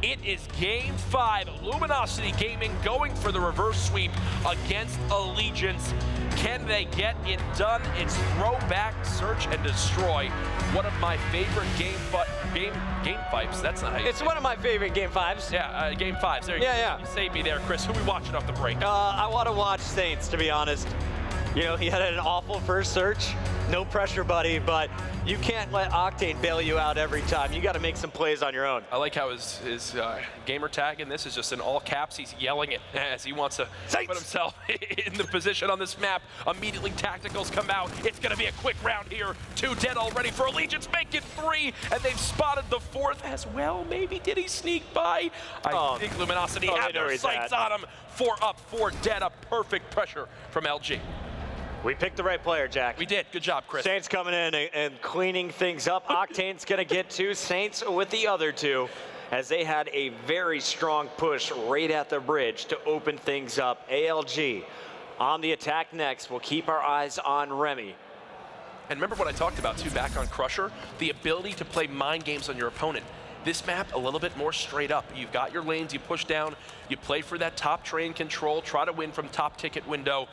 it is game 5. Luminosity Gaming going for the reverse sweep against Allegiance. Can they get it done? It's throwback search and destroy. One of my favorite game fives. That's not how you It's one of my favorite game 5s. Yeah, game 5s. There you go. Yeah. You saved me there, Chris. Who are we watching off the break? I want to watch Saints, to be honest. You know, he had an awful first search. No pressure, buddy, but you can't let Octane bail you out every time. You got to make some plays on your own. I like how his gamer tag in this is just in all caps. He's yelling it as he wants to put himself in the position on this map. Immediately tacticals come out. It's going to be a quick round here. 2 dead already for Allegiance. Make it 3, and they've spotted the 4th as well. Maybe did he sneak by? I think Luminosity have their sights on him. 4 up, 4 dead. A perfect pressure from LG. We picked the right player, Jack. We did. Good job, Chris. Saints coming in and cleaning things up. Octane's going to get 2. Saints with the other 2, as they had a very strong push right at the bridge to open things up. ALG on the attack next. We'll keep our eyes on Remy. And remember what I talked about, too, back on Crusher? The ability to play mind games on your opponent. This map, a little bit more straight up. You've got your lanes, you push down, you play for that top train control, try to win from top ticket window.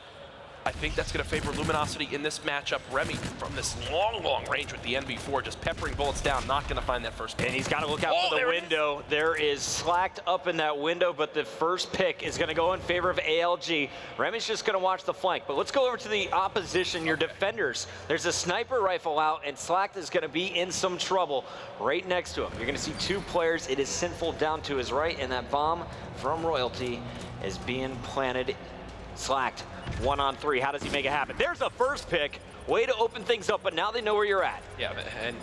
I think that's going to favor Luminosity in this matchup. Remy from this long range with the NV4, just peppering bullets down, not going to find that first pick. And he's got to look out for the window. There is Slacked up in that window, but the first pick is going to go in favor of ALG. Remy's just going to watch the flank, but let's go over to the opposition, your defenders. There's a sniper rifle out, and Slacked is going to be in some trouble right next to him. You're going to see two players. It is Sinful down to his right, and that bomb from Royalty is being planted. Slacked 1-on-3. How does he make it happen? There's a first pick. Way to open things up, but now they know where you're at. Yeah, and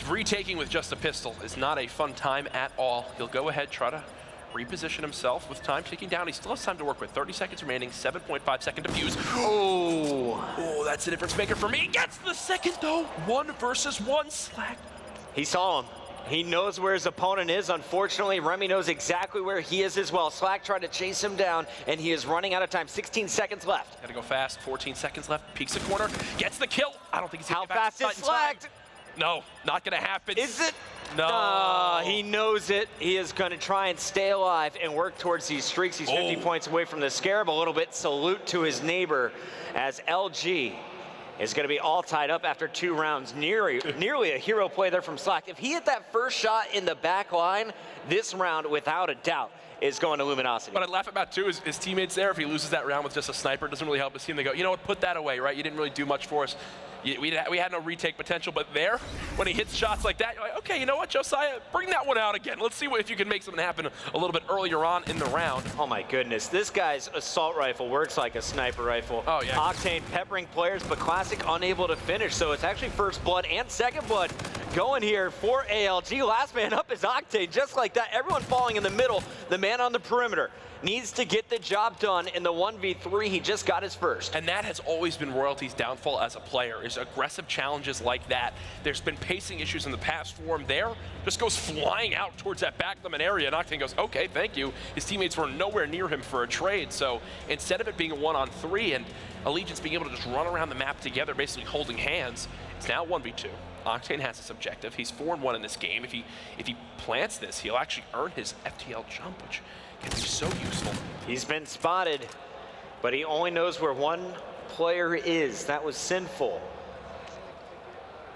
retaking with just a pistol is not a fun time at all. He'll go ahead, try to reposition himself with time ticking down. He still has time to work with. 30 seconds remaining, 7.5 second defuse. Oh, that's a difference maker for me. Gets the second though. 1 versus 1. Slack. He saw him. He knows where his opponent is. Unfortunately, Remy knows exactly where he is as well. Slack tried to chase him down, and he is running out of time. 16 seconds left. Gotta go fast. 14 seconds left. Peeks the corner. Gets the kill. I don't think he's How fast is Slacked? No, not gonna happen. Is it? No. He knows it. He is going to try and stay alive and work towards these streaks. He's 50 points away from the Scarab a little bit. Salute to his neighbor as LG is going to be all tied up after 2 rounds. Nearly a hero play there from Slack. If he hit that first shot in the back line, this round, without a doubt, is going to Luminosity. What I'd laugh about, too, is his teammates there. If he loses that round with just a sniper, it doesn't really help his team. They go, you know what, put that away, right? You didn't really do much for us. We had no retake potential, but there, when he hits shots like that, you're like, okay, you know what, Josiah, bring that one out again. Let's see if you can make something happen a little bit earlier on in the round. Oh my goodness, this guy's assault rifle works like a sniper rifle. Oh yeah. Octane peppering players, but Classic unable to finish, so it's actually first blood and second blood going here for ALG. Last man up is Octane, just like that. Everyone falling in the middle, the man on the perimeter needs to get the job done in the 1v3. He just got his first. And that has always been Royalty's downfall as a player, is aggressive challenges like that. There's been pacing issues in the past for him there. Just goes flying out towards that back lemon area, and Octane goes, okay, thank you. His teammates were nowhere near him for a trade, so instead of it being a 1-on-3 and Allegiance being able to just run around the map together, basically holding hands, it's now 1v2. Octane has this objective. He's 4-1 in this game. If he plants this, he'll actually earn his FTL jump, which can be so useful. He's been spotted, but he only knows where one player is. That was Sinful,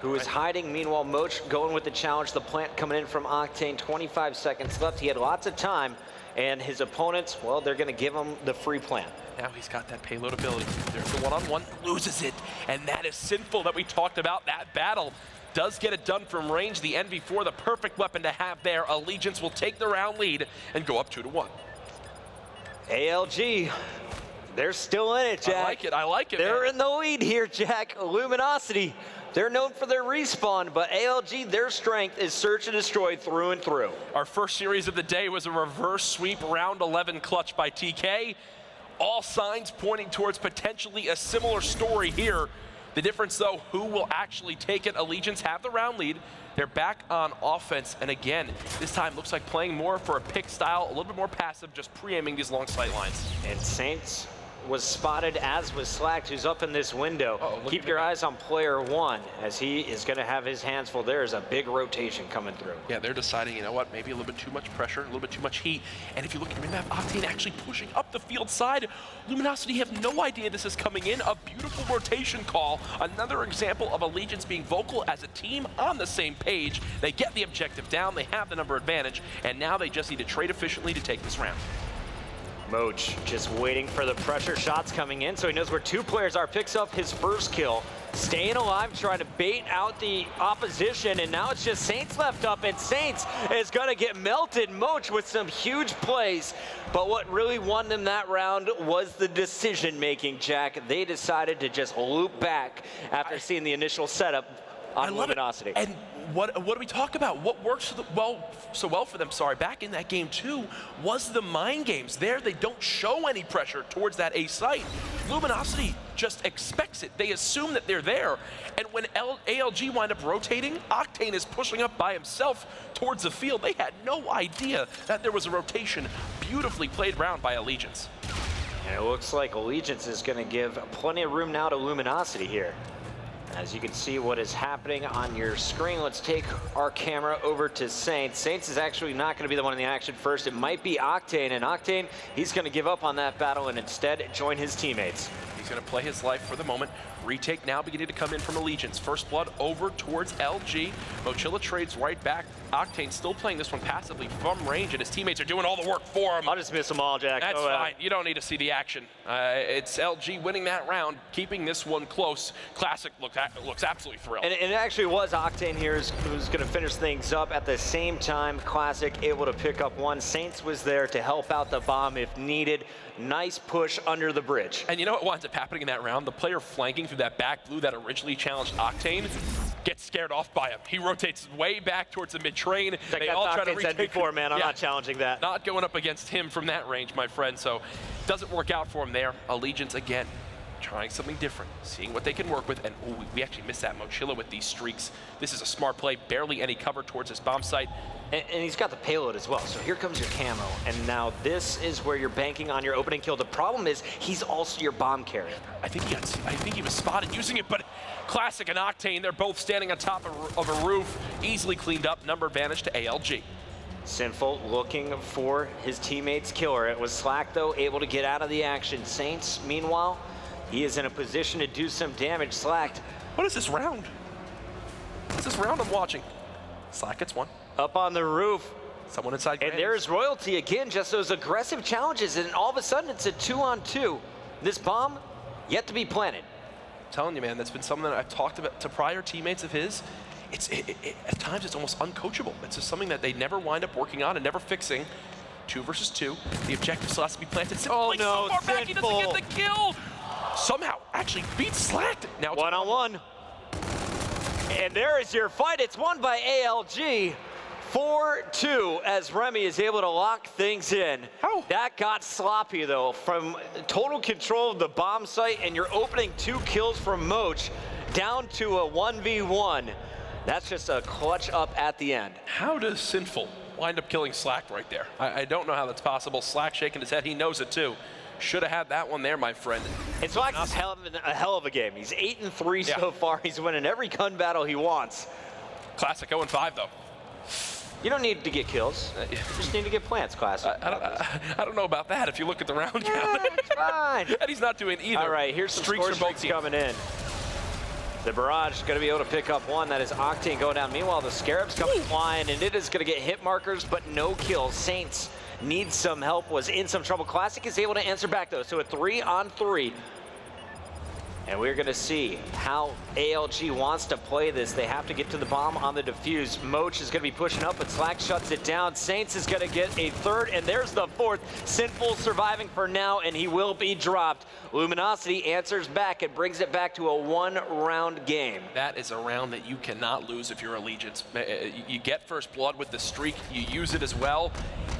who is hiding. Meanwhile, Moch going with the challenge. The plant coming in from Octane. 25 seconds left. He had lots of time, and his opponents, well, they're going to give him the free plant. Now he's got that payload ability. There's the one-on-one, loses it, and that is Sinful that we talked about. That battle does get it done from range. The NV4, the perfect weapon to have there. Allegiance will take the round lead and go up 2-1. ALG, they're still in it, Jack. I like it, They're man. in the lead here, Jack. Luminosity, they're known for their respawn, but ALG, their strength is search and destroy through and through. Our first series of the day was a reverse sweep round 11 clutch by TK. All signs pointing towards potentially a similar story here. The difference, though, who will actually take it? Allegiance have the round lead. They're back on offense, and again, this time looks like playing more for a pick style, a little bit more passive, just pre-aiming these long sight lines. And Saints was spotted, as was Slacked, who's up in this window. Keep your eyes on player 1, as he is going to have his hands full. There is a big rotation coming through. Yeah, they're deciding, you know what, maybe a little bit too much pressure, a little bit too much heat. And if you look at your map, Octane actually pushing up the field side. Luminosity have no idea this is coming in. A beautiful rotation call. Another example of Allegiance being vocal as a team on the same page. They get the objective down, they have the number advantage, and now they just need to trade efficiently to take this round. Moch just waiting for the pressure shots coming in, so he knows where two players are. Picks up his first kill, staying alive, trying to bait out the opposition, and now it's just Saints left up, and Saints is gonna get melted. Moch with some huge plays, but what really won them that round was the decision making, Jack. They decided to just loop back after seeing the initial setup on Luminosity. And what do we talk about? What works so well for them, back in that game too, was the mind games. There, they don't show any pressure towards that A site. Luminosity just expects it. They assume that they're there. And when ALG wind up rotating, Octane is pushing up by himself towards the field. They had no idea that there was a rotation. Beautifully played round by Allegiance. And it looks like Allegiance is going to give plenty of room now to Luminosity here. As you can see what is happening on your screen, let's take our camera over to Saints. Saints is actually not going to be the one in the action first. It might be Octane, and Octane, he's going to give up on that battle and instead join his teammates. He's going to play his life for the moment. Retake now beginning to come in from Allegiance. First blood over towards LG. Mochilla trades right back. Octane still playing this one passively from range, and his teammates are doing all the work for him. I'll just miss them all, Jack. That's fine. You don't need to see the action. It's LG winning that round, keeping this one close. Classic looks absolutely thrilled. And it actually was Octane here who's going to finish things up. At the same time, Classic able to pick up one. Saints was there to help out the bomb if needed. Nice push under the bridge. And you know what winds up happening in that round? The player flanking through that back blue that originally challenged Octane gets scared off by him. He rotates way back towards the mid-train. They all try to retake. Said before, man, I'm not challenging that. Not going up against him from that range, my friend. So doesn't work out for him there. Allegiance again, trying something different, seeing what they can work with. And ooh, we actually missed that Mochilla with these streaks. This is a smart play, barely any cover towards his bomb site. And he's got the payload as well. So here comes your camo. And now this is where you're banking on your opening kill. The problem is he's also your bomb carrier. I think he was spotted using it, but Classic and Octane, they're both standing on top of a roof, easily cleaned up. Number advantage to ALG. Sinful looking for his teammate's killer. It was Slack, though, able to get out of the action. Saints, meanwhile, he is in a position to do some damage. Slack. What is this round? What's this round I'm watching? Slack gets one. Up on the roof. Someone inside. And there's Royalty again, just those aggressive challenges, and all of a sudden it's a 2-on-2. This bomb yet to be planted. I'm telling you, man, that's been something that I've talked about to prior teammates of his. At times it's almost uncoachable. It's just something that they never wind up working on and never fixing. 2 versus 2. The objective still has to be planted. Oh no, so far back, he doesn't get the kill. Somehow actually beats Slacked. Now it's 1-on-1. And there is your fight. It's won by ALG. 4-2 as Remy is able to lock things in. How? That got sloppy though. From total control of the bomb site and you're opening 2 kills from Moch down to a 1v1. That's just a clutch up at the end. How does Sinful wind up killing Slack right there? I don't know how that's possible. Slack shaking his head, he knows it too. Should have had that one there, my friend. And Slack's a hell of a game. He's 8-3 so far. He's winning every gun battle he wants. Classic 0-5 though. You don't need to get kills. You just need to get plants, Classic. I don't know about that if you look at the round count. It's fine. And he's not doing either. All right, here's some score streaks coming in. The Barrage is going to be able to pick up one. That is Octane going down. Meanwhile, the Scarab's coming flying, and it is going to get hit markers, but no kills. Saints needs some help, was in some trouble. Classic is able to answer back, though, so a 3-on-3. And we're going to see how ALG wants to play this. They have to get to the bomb on the defuse. Moch is going to be pushing up, but Slack shuts it down. Saints is going to get a 3rd, and there's the 4th. Sinful surviving for now, and he will be dropped. Luminosity answers back and brings it back to a 1-round game. That is a round that you cannot lose if you're Allegiance. You get first blood with the streak, you use it as well,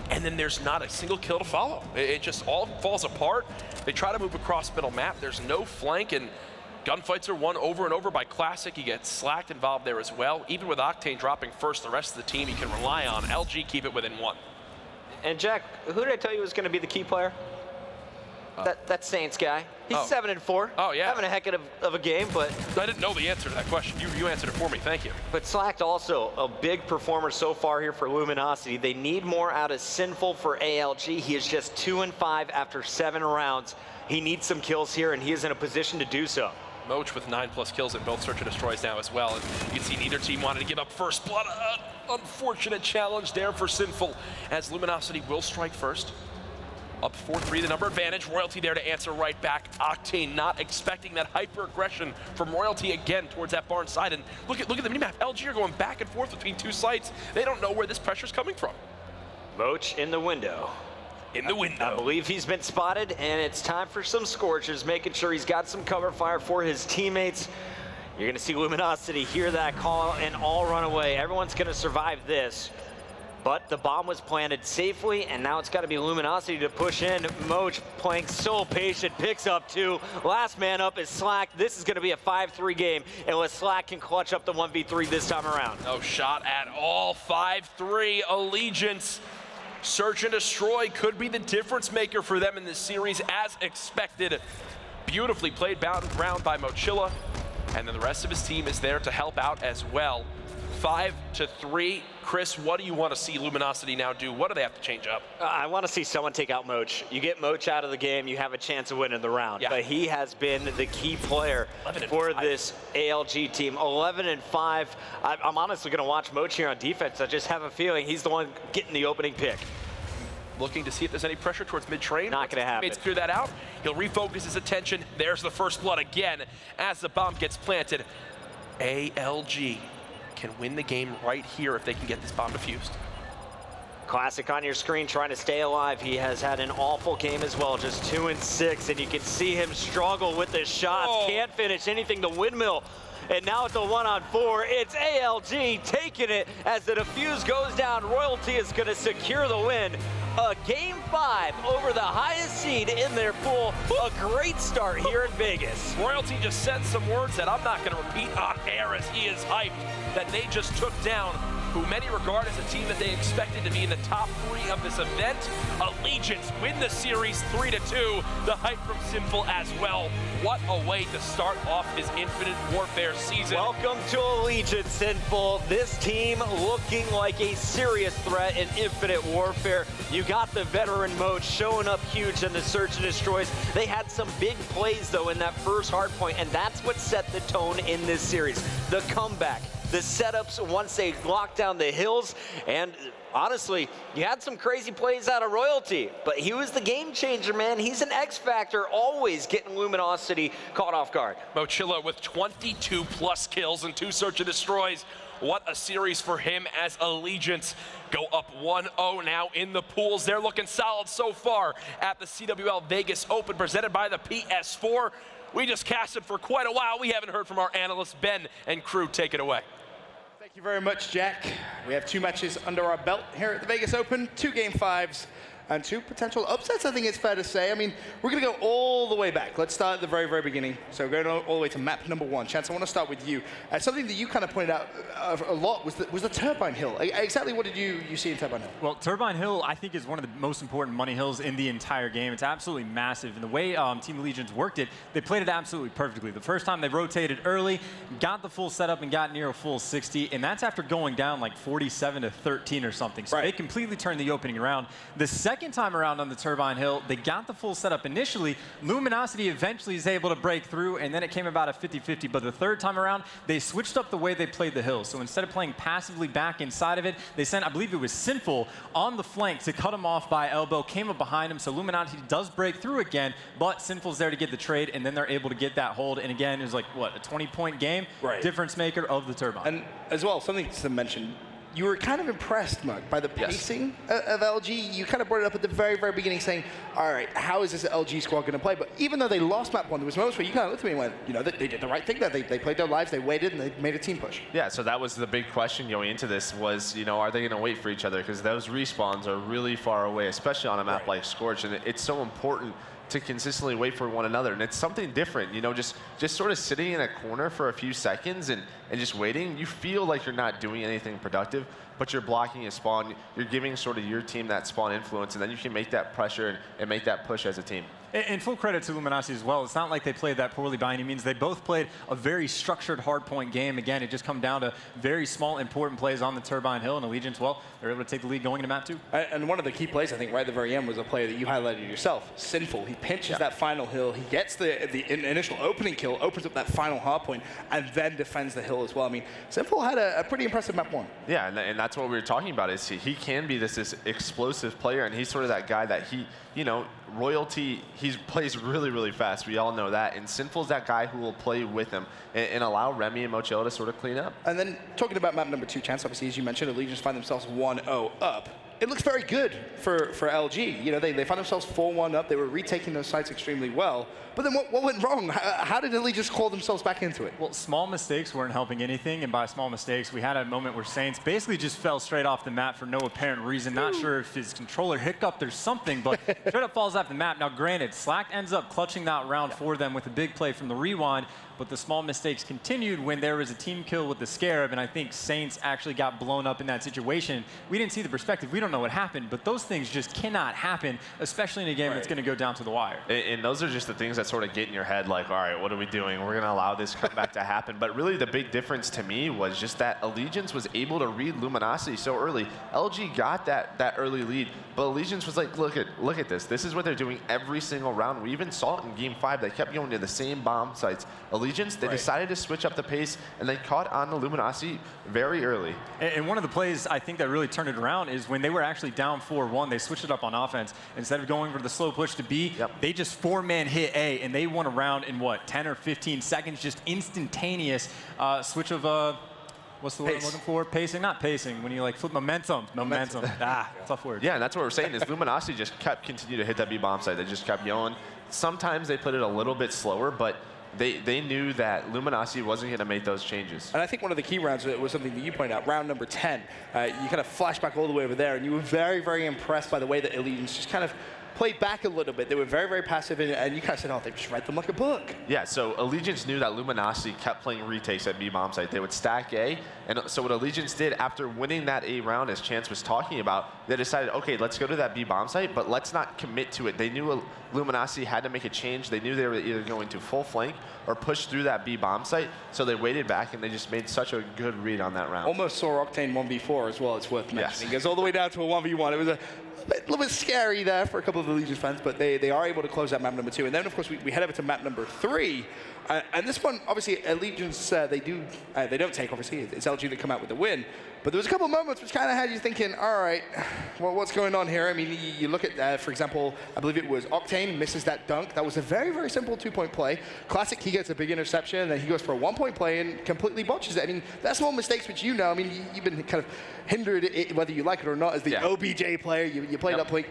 and then there's not a single kill to follow. It just all falls apart. They try to move across middle map. There's no flank, and gunfights are won over and over by Classic. You get Slacked involved there as well. Even with Octane dropping first, the rest of the team you can rely on. LG keep it within 1. And Jack, who did I tell you was going to be the key player? That Saints guy. He's 7-4. Oh, yeah. Having a heck of a game, but... I didn't know the answer to that question. You answered it for me. Thank you. But Slacked also a big performer so far here for Luminosity. They need more out of Sinful for ALG. He is just 2-5 after 7 rounds. He needs some kills here, and he is in a position to do so. Moch with 9+ kills in both Search and Destroys now as well. And you can see neither team wanted to give up first blood. Unfortunate challenge there for Sinful, as Luminosity will strike first. Up 4-3, the number advantage. Royalty there to answer right back. Octane not expecting that hyper-aggression from Royalty again towards that barn side. And look at the minimap. LG are going back and forth between 2 sites. They don't know where this pressure's coming from. Moch in the window. In the window. I believe he's been spotted, and it's time for some Scorchers, making sure he's got some cover fire for his teammates. You're going to see Luminosity hear that call and all run away. Everyone's going to survive this. But the bomb was planted safely, and now it's got to be Luminosity to push in. Moch playing so patient, picks up 2. Last man up is Slack. This is going to be a 5-3 game, unless Slack can clutch up the 1v3 this time around. No shot at all. 5-3 Allegiance. Search and Destroy could be the difference maker for them in this series as expected. Beautifully played round by Mochilla. and then the rest of his team is there to help out as well. 5-3. Chris, what do you want to see Luminosity now do? What do they have to change up? I want to see someone take out Moch. You get Moch out of the game, you have a chance of winning the round. But he has been the key player for this ALG team. 11-5. I'm honestly going to watch Moch here on defense. I just have a feeling he's the one getting the opening pick. Looking to see if there's any pressure towards mid-train. Not going to happen. Clear that out. He'll refocus his attention. There's the first blood again as the bomb gets planted. ALG can win the game right here if they can get this bomb defused. Classic on your screen trying to stay alive. He has had an awful game as well, just 2-6, and you can see him struggle with the shots. Can't finish anything. The windmill. And now it's a 1-on-4. It's ALG taking it as the defuse goes down. Royalty is going to secure the win. A Game 5 over the highest seed in their pool. A great start here in Vegas. Royalty just said some words that I'm not going to repeat on air as he is hyped that they just took down who many regard as a team that they expected to be in the top 3 of this event. Allegiance win the series 3-2. The hype from Sinful as well. What a way to start off his Infinite Warfare season. Welcome to Allegiance, Sinful. This team looking like a serious threat in Infinite Warfare. You got the veteran Moch showing up huge in the Search and Destroys. They had some big plays, though, in that first hardpoint, and that's what set the tone in this series. The comeback, the setups once they locked down the hills, and honestly, you had some crazy plays out of Royalty, but he was the game changer, man. He's an X factor, always getting Luminosity caught off guard. Mochilla with 22 plus kills and 2 Search and Destroys. What a series for him as Allegiance go up 1-0 now in the pools. They're looking solid so far at the CWL Vegas Open presented by the PS4. We just casted for quite a while. We haven't heard from our analysts. Ben and crew, take it away. Thank you very much, Jack. We have 2 matches under our belt here at the Vegas Open, 2 Game 5s, and 2 potential upsets, I think it's fair to say. I mean, we're going to go all the way back. Let's start at the very, very beginning. So we're going all the way to map number 1. Chance, I want to start with you. Something that you kind of pointed out a lot was the Turbine Hill. Exactly what did you see in Turbine Hill? Well, Turbine Hill, I think, is one of the most important money hills in the entire game. It's absolutely massive. And the way Team Allegiance worked it, they played it absolutely perfectly. The first time they rotated early, got the full setup, and got near a full 60. And that's after going down like 47-13 or something. So they completely turned the opening around. The second time around on the Turbine Hill, they got the full setup initially. Luminosity eventually is able to break through, and then it came about a 50-50. But the third time around, they switched up the way they played the hill. So instead of playing passively back inside of it, they sent, I believe it was Sinful, on the flank to cut him off by elbow, came up behind him. So Luminosity does break through again, but Sinful's there to get the trade, and then they're able to get that hold. And again, it was like, what, a 20-point game? Difference maker of the Turbine. And as well, something to mention, you were kind of impressed, Mark, by the pacing of LG. You kind of brought it up at the very, very beginning saying, all right, how is this LG squad going to play? But even though they lost map 1, there was moments where you kind of looked at me and went, you know, they did the right thing there. They played their lives, they waited, and they made a team push. Yeah, so that was the big question going into this was, you know, are they going to wait for each other? Because those respawns are really far away, especially on a map like Scorch, and it's so important to consistently wait for one another. And it's something different, you know, just sort of sitting in a corner for a few seconds and just waiting. You feel like you're not doing anything productive, but you're blocking a spawn. You're giving sort of your team that spawn influence, and then you can make that pressure and make that push as a team. And full credit to Luminosity as well. It's not like they played that poorly by any means. They both played a very structured hardpoint game. Again, it just come down to very small, important plays on the Turbine Hill, and Allegiance, well, they're able to take the lead going into map 2. And one of the key plays, I think, right at the very end was a play that you highlighted yourself. Sinful. He pinches that final hill. He gets the initial opening kill, opens up that final hardpoint, and then defends the hill as well. I mean, Sinful had a pretty impressive map 1. Yeah, and that's what we were talking about is he can be this explosive player, and he's sort of that guy that you know, Royalty, he plays really, really fast. We all know that. And Sinful's that guy who will play with him and allow Remy and Mochilla to sort of clean up. And then talking about map number 2, Chance, obviously, as you mentioned, Allegiance find themselves 1-0 up. It looks very good for LG. You know, they found themselves 4-1 up. They were retaking those sites extremely well. But then what went wrong? How did Allegiance call themselves back into it? Well, small mistakes weren't helping anything. And by small mistakes, we had a moment where Saints basically just fell straight off the map for no apparent reason. Not sure if his controller hiccuped or something, but straight up falls off the map. Now, granted, Slack ends up clutching that round for them with a big play from the rewind. But the small mistakes continued when there was a team kill with the Scarab, and I think Saints actually got blown up in that situation. We didn't see the perspective. We don't don't know what happened, but those things just cannot happen, especially in a game that's going to go down to the wire. And those are just the things that sort of get in your head, like, all right, what are we doing? We're going to allow this comeback to happen. But really the big difference to me was just that Allegiance was able to read Luminosity so early. LG got that early lead, but Allegiance was like, look at this. This is what they're doing every single round. We even saw it in Game 5. They kept going to the same bomb sites. Allegiance, they decided to switch up the pace, and they caught on the Luminosity very early. And one of the plays I think that really turned it around is when they were actually down 4-1, they switched it up on offense. Instead of going for the slow push to B, they just 4-man hit A, and they won a round in what, 10 or 15 seconds, just instantaneous switch of what's the word I'm looking for? Pacing, not pacing. When you like flip momentum. Tough word. Yeah, and that's what we're saying is Luminosity just kept continuing to hit that B bomb site. They just kept going. Sometimes they put it a little bit slower, but they knew that Luminosity wasn't going to make those changes. And I think one of the key rounds was something that you pointed out, round number 10. You kind of flash back all the way over there, and you were very, very impressed by the way that Allegiance just kind of played back a little bit. They were very, very passive, and you kind of said, oh, they just read them like a book. Yeah, so Allegiance knew that Luminosity kept playing retakes at B bomb site. They would stack A, and so what Allegiance did after winning that A round, as Chance was talking about, they decided, okay, let's go to that B bomb site, but let's not commit to it. They knew Luminosity had to make a change. They knew they were either going to full flank or push through that B bomb site, so they waited back, and they just made such a good read on that round. Almost saw Octane 1v4 as well, it's worth mentioning. It goes all the way down to a 1v1. It was a little bit scary there for a couple of the Allegiance fans, but they are able to close that map number 2. And then, of course, we head over to map number 3. And this one, obviously, Allegiance, they don't take, obviously. It's LG that come out with the win. But there was a couple of moments which kind of had you thinking, all right, well, what's going on here? I mean, you look at, for example, I believe it was Octane misses that dunk. That was a very, very simple 2-point play. Classic, he gets a big interception, and then he goes for a 1-point play and completely botches it. I mean, that's small mistakes which you know. I mean, you've been kind of hindered, whether you like it or not, as the OBJ player. You played up point.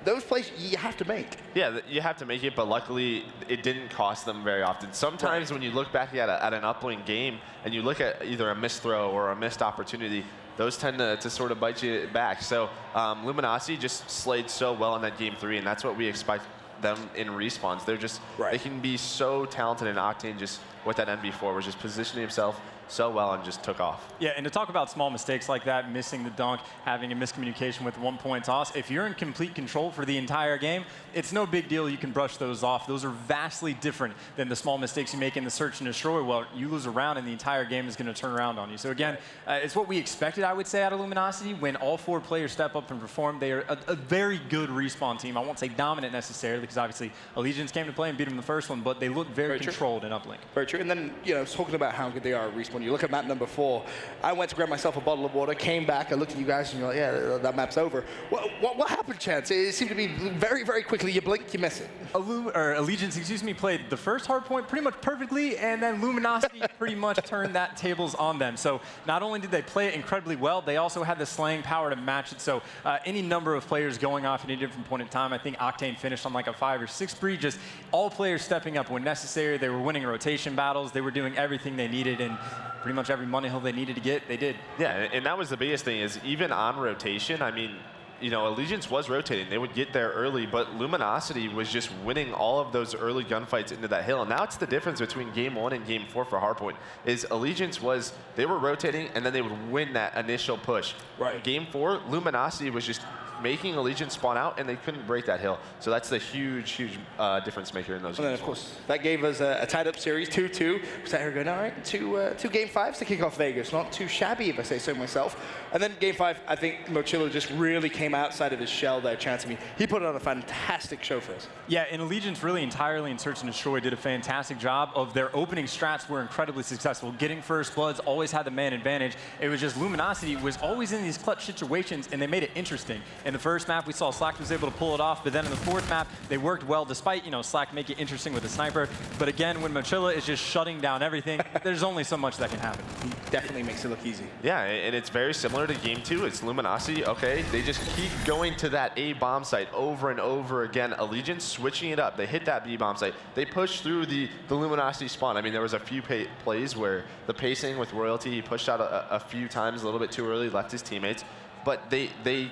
Those plays you have to make. Yeah, you have to make it, but luckily it didn't cost them very often. Sometimes when you look back at an uplink game and you look at either a missed throw or a missed opportunity, those tend to sort of bite you back. So Luminosity just slayed so well in that Game 3, and that's what we expect them in respawns. They're just, they can be so talented, and Octane just, with that NB4, was just positioning himself so well and just took off. Yeah, and to talk about small mistakes like that, missing the dunk, having a miscommunication with 1-point toss, if you're in complete control for the entire game, it's no big deal. You can brush those off. Those are vastly different than the small mistakes you make in the search and destroy. Well, you lose a round and the entire game is going to turn around on you. So again, it's what we expected, I would say, out of Luminosity. When all 4 players step up and perform, they are a very good respawn team. I won't say dominant necessarily, because obviously Allegiance came to play and beat them in the first one, but they look very controlled in uplink. Very true. And then, you know, talking about how good they are at respawn, you look at map number 4. I went to grab myself a bottle of water, came back, I looked at you guys, and you're like, yeah, that map's over. What happened, Chance? It seemed to be very, very quickly. You blink, you miss it. Allegiance, played the first hard point pretty much perfectly, and then Luminosity pretty much turned that tables on them. So not only did they play it incredibly well, they also had the slaying power to match it. So any number of players going off at any different point in time, I think Octane finished on like a 5 or 6 spree, just all players stepping up when necessary. They were winning rotation battles. They were doing everything they needed, and pretty much every money hill they needed to get, they did. Yeah, and that was the biggest thing, is even on rotation, I mean, you know, Allegiance was rotating. They would get there early, but Luminosity was just winning all of those early gunfights into that hill. And now it's the difference between Game 1 and Game 4 for Hardpoint, is Allegiance was, they were rotating, and then they would win that initial push. Right. Game 4, Luminosity was just making Allegiance spawn out, and they couldn't break that hill. So that's the huge, huge difference maker in those games. And then, of course, that gave us a tied-up series, 2-2. We sat here going, all right, two Game 5s to kick off Vegas. Not too shabby, if I say so myself. And then Game 5, I think Mochillo just really came outside of his shell there, Chance. I mean, he put on a fantastic show for us. Yeah, and Allegiance really entirely in Search and Destroy did a fantastic job of their opening strats were incredibly successful. Getting first bloods, always had the man advantage. It was just Luminosity was always in these clutch situations, and they made it interesting. In the first map, we saw Slack was able to pull it off, but then in the 4th map, they worked well despite, you know, Slack make it interesting with the sniper. But again, when Mochilla is just shutting down everything, there's only so much that can happen. He definitely makes it look easy. Yeah, and it's very similar to Game 2. It's Luminosity, okay, they just keep going to that A bomb site over and over again. Allegiance switching it up. They hit that B bomb site. They push through the Luminosity spawn. I mean, there was a few plays where the pacing with Royalty, he pushed out a few times a little bit too early, left his teammates. But they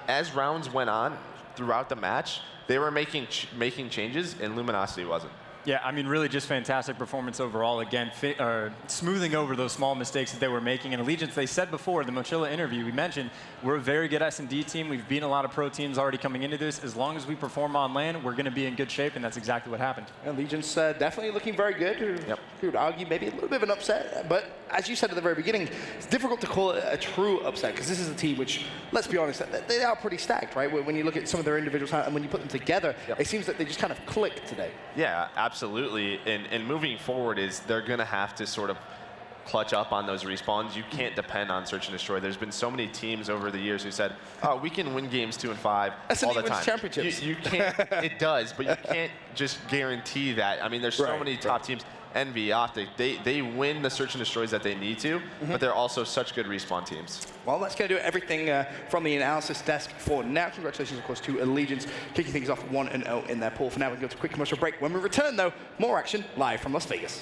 as rounds went on throughout the match, they were making changes, and Luminosity wasn't. Yeah, I mean, really just fantastic performance overall. Again, smoothing over those small mistakes that they were making. And Allegiance, they said before, the Mochila interview, we mentioned, we're a very good S&D team. We've beaten a lot of pro teams already coming into this. As long as we perform on LAN, we're going to be in good shape, and that's exactly what happened. Allegiance definitely looking very good. Yep. You would argue maybe a little bit of an upset, but as you said at the very beginning, it's difficult to call it a true upset because this is a team which, let's be honest, they are pretty stacked, right? When you look at some of their individual talent and when you put them together, it seems that they just kind of click today. Yeah, absolutely. And moving forward is they're going to have to sort of clutch up on those respawns. You can't depend on search and destroy. There's been so many teams over the years who said, "Oh, we can win games 2 and 5 all the time." Championships. You can't. It does, but you can't just guarantee that. I mean, there's so many top teams. Envy, Optic, they win the search and destroys that they need to, but they're also such good respawn teams. Well, that's going to do everything from the analysis desk for now. Congratulations, of course, to Allegiance, kicking things off 1-0 in their pool. For now, we can go to a quick commercial break. When we return, though, more action live from Las Vegas.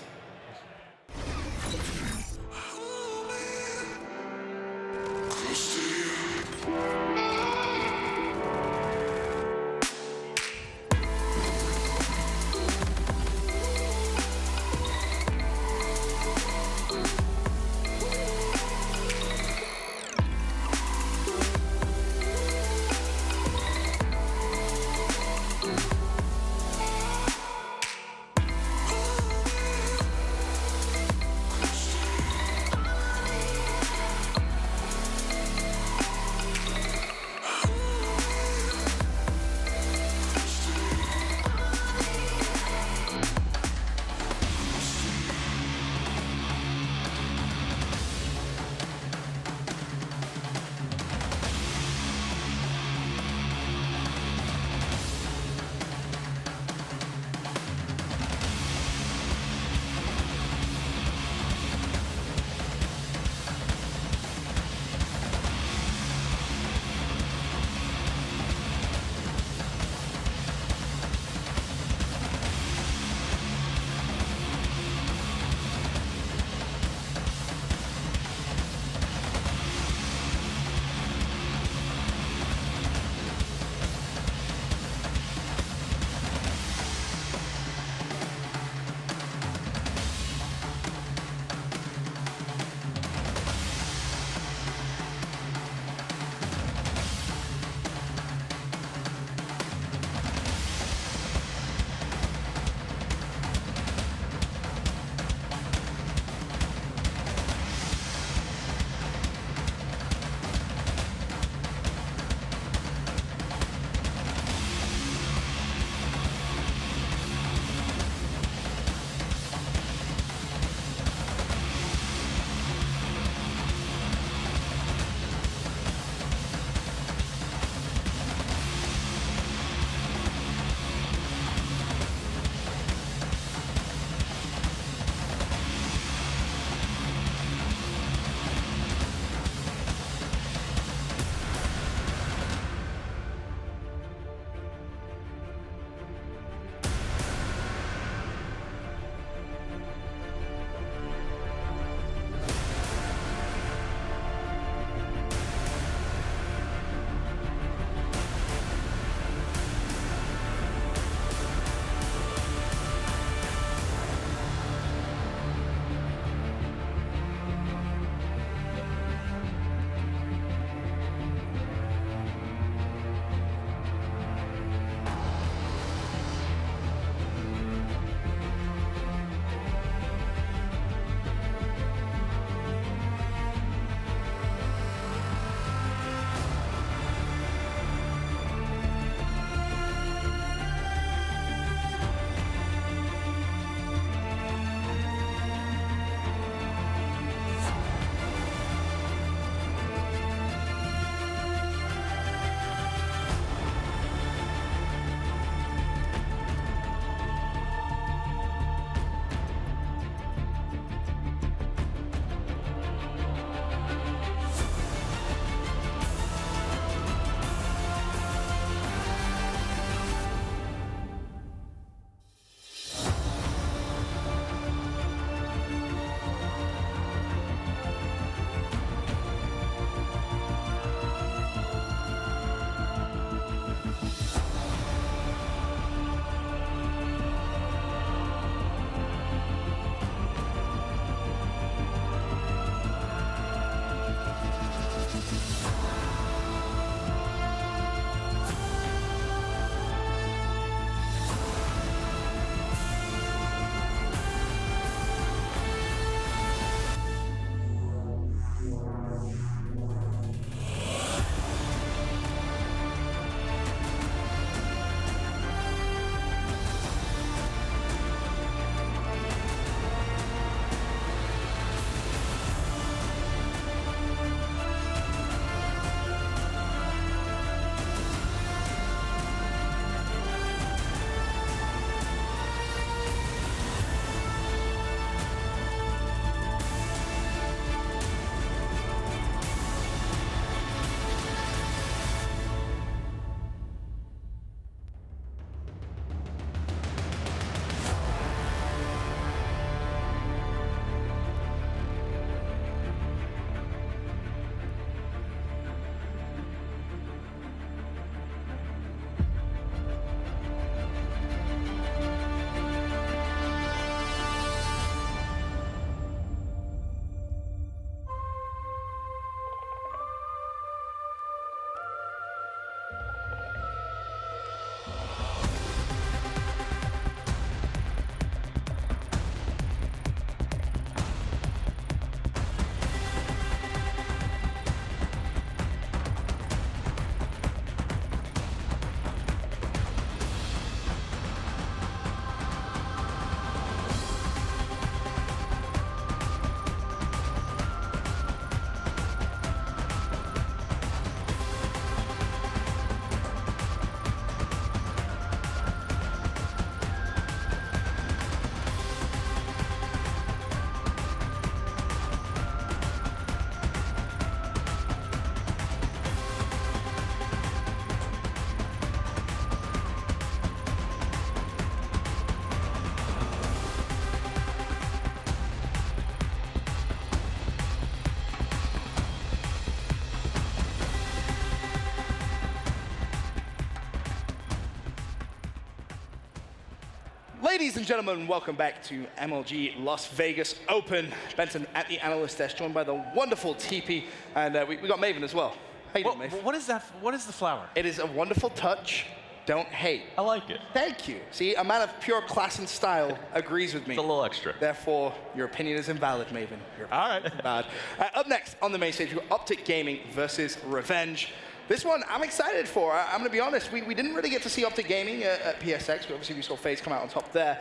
Ladies and gentlemen, welcome back to MLG Las Vegas Open. Benson at the analyst desk, joined by the wonderful TP, and we got Maven as well. How you doing, Maven? What is that? What is the flower? It is a wonderful touch. Don't hate. I like it. Thank you. See, a man of pure class and style agrees with me. It's a little extra. Therefore, your opinion is invalid, Maven. All right. Bad. Up next on the main stage, we've got Optic Gaming versus Revenge. This one I'm excited for. I'm going to be honest, we didn't really get to see Optic Gaming at PSX, but obviously we saw FaZe come out on top there.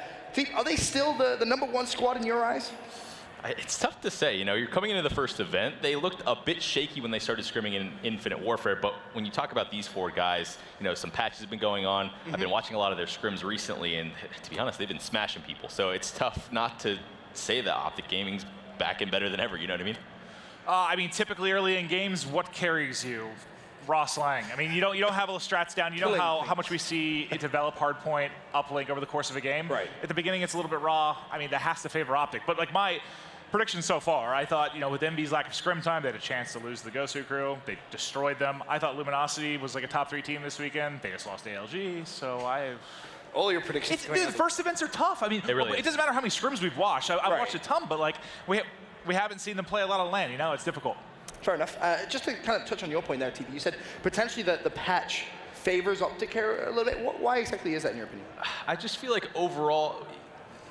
Are they still the #1 squad in your eyes? It's tough to say. You know, you're coming into the first event. They looked a bit shaky when they started scrimming in Infinite Warfare, but when you talk about these 4 guys, you know, some patches have been going on. I've been watching a lot of their scrims recently, and to be honest, they've been smashing people. So it's tough not to say that Optic Gaming's back and better than ever, you know what I mean? I mean, typically early in games, what carries you? Raw slang. I mean, you don't have all the strats down. You know how much we see it develop hardpoint, uplink over the course of a game. Right. At the beginning, it's a little bit raw. I mean, that has to favor Optic. But like my prediction so far, I thought, you know, with MV's lack of scrim time, they had a chance to lose the Gosu crew. They destroyed them. I thought Luminosity was like a top 3 team this weekend. They just lost ALG, so all your predictions. Dude, the first events are tough. I mean, it doesn't matter how many scrims we've watched. I've watched a ton, but like we haven't seen them play a lot of LAN. You know, it's difficult. Fair enough. Just to kind of touch on your point there, TP, you said potentially that the patch favors Optic here a little bit. Why exactly is that in your opinion? I just feel like overall,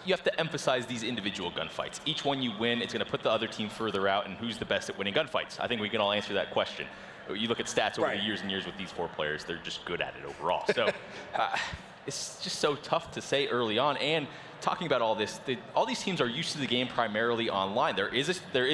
you have to emphasize these individual gunfights. Each one you win, it's going to put the other team further out, and who's the best at winning gunfights? I think we can all answer that question. You look at stats over the years and years with these 4 players, they're just good at it overall. So it's just so tough to say early on. And talking about all this, all these teams are used to the game primarily online. There is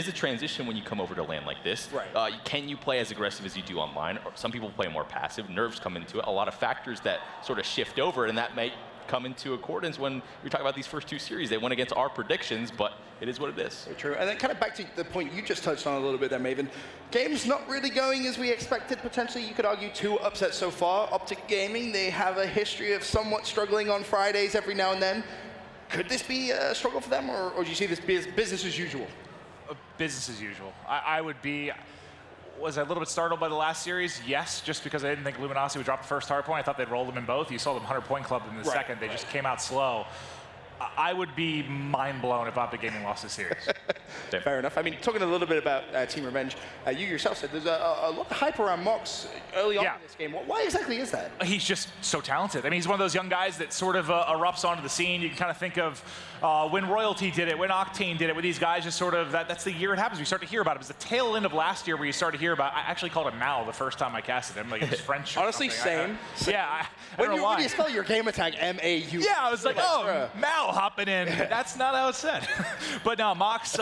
a transition when you come over to LAN like this. Right. Can you play as aggressive as you do online? Or some people play more passive. Nerves come into it. A lot of factors that sort of shift over, and that might come into accordance when we talk about these first 2 series. They went against our predictions, but it is what it is. So true. And then kind of back to the point you just touched on a little bit there, Maven. Game's not really going as we expected, potentially. You could argue 2 upsets so far. Optic Gaming, they have a history of somewhat struggling on Fridays every now and then. Could this be a struggle for them, or do you see this business as usual? Business as usual. Was I a little bit startled by the last series? Yes, just because I didn't think Luminosity would drop the first hardpoint. I thought they'd roll them in both. You saw them 100-point club in the second. They just came out slow. I would be mind blown if Optic Gaming lost this series. Fair enough. I mean, talking a little bit about Team Revenge, you yourself said there's a lot of hype around Mox early on in this game. Why exactly is that? He's just so talented. I mean, he's one of those young guys that sort of erupts onto the scene. You can kind of think of when Royalty did it, when Octane did it, with these guys just sort of, that's the year it happens. We start to hear about it. It was the tail end of last year where you started to hear about, I actually called him Mal the first time I casted him, like it was French or Honestly, something. same. I don't know why. When you spell your gamer tag M-A-U. Yeah, I was like, oh, Mal hopping in. That's not how it's said. But no, Mox,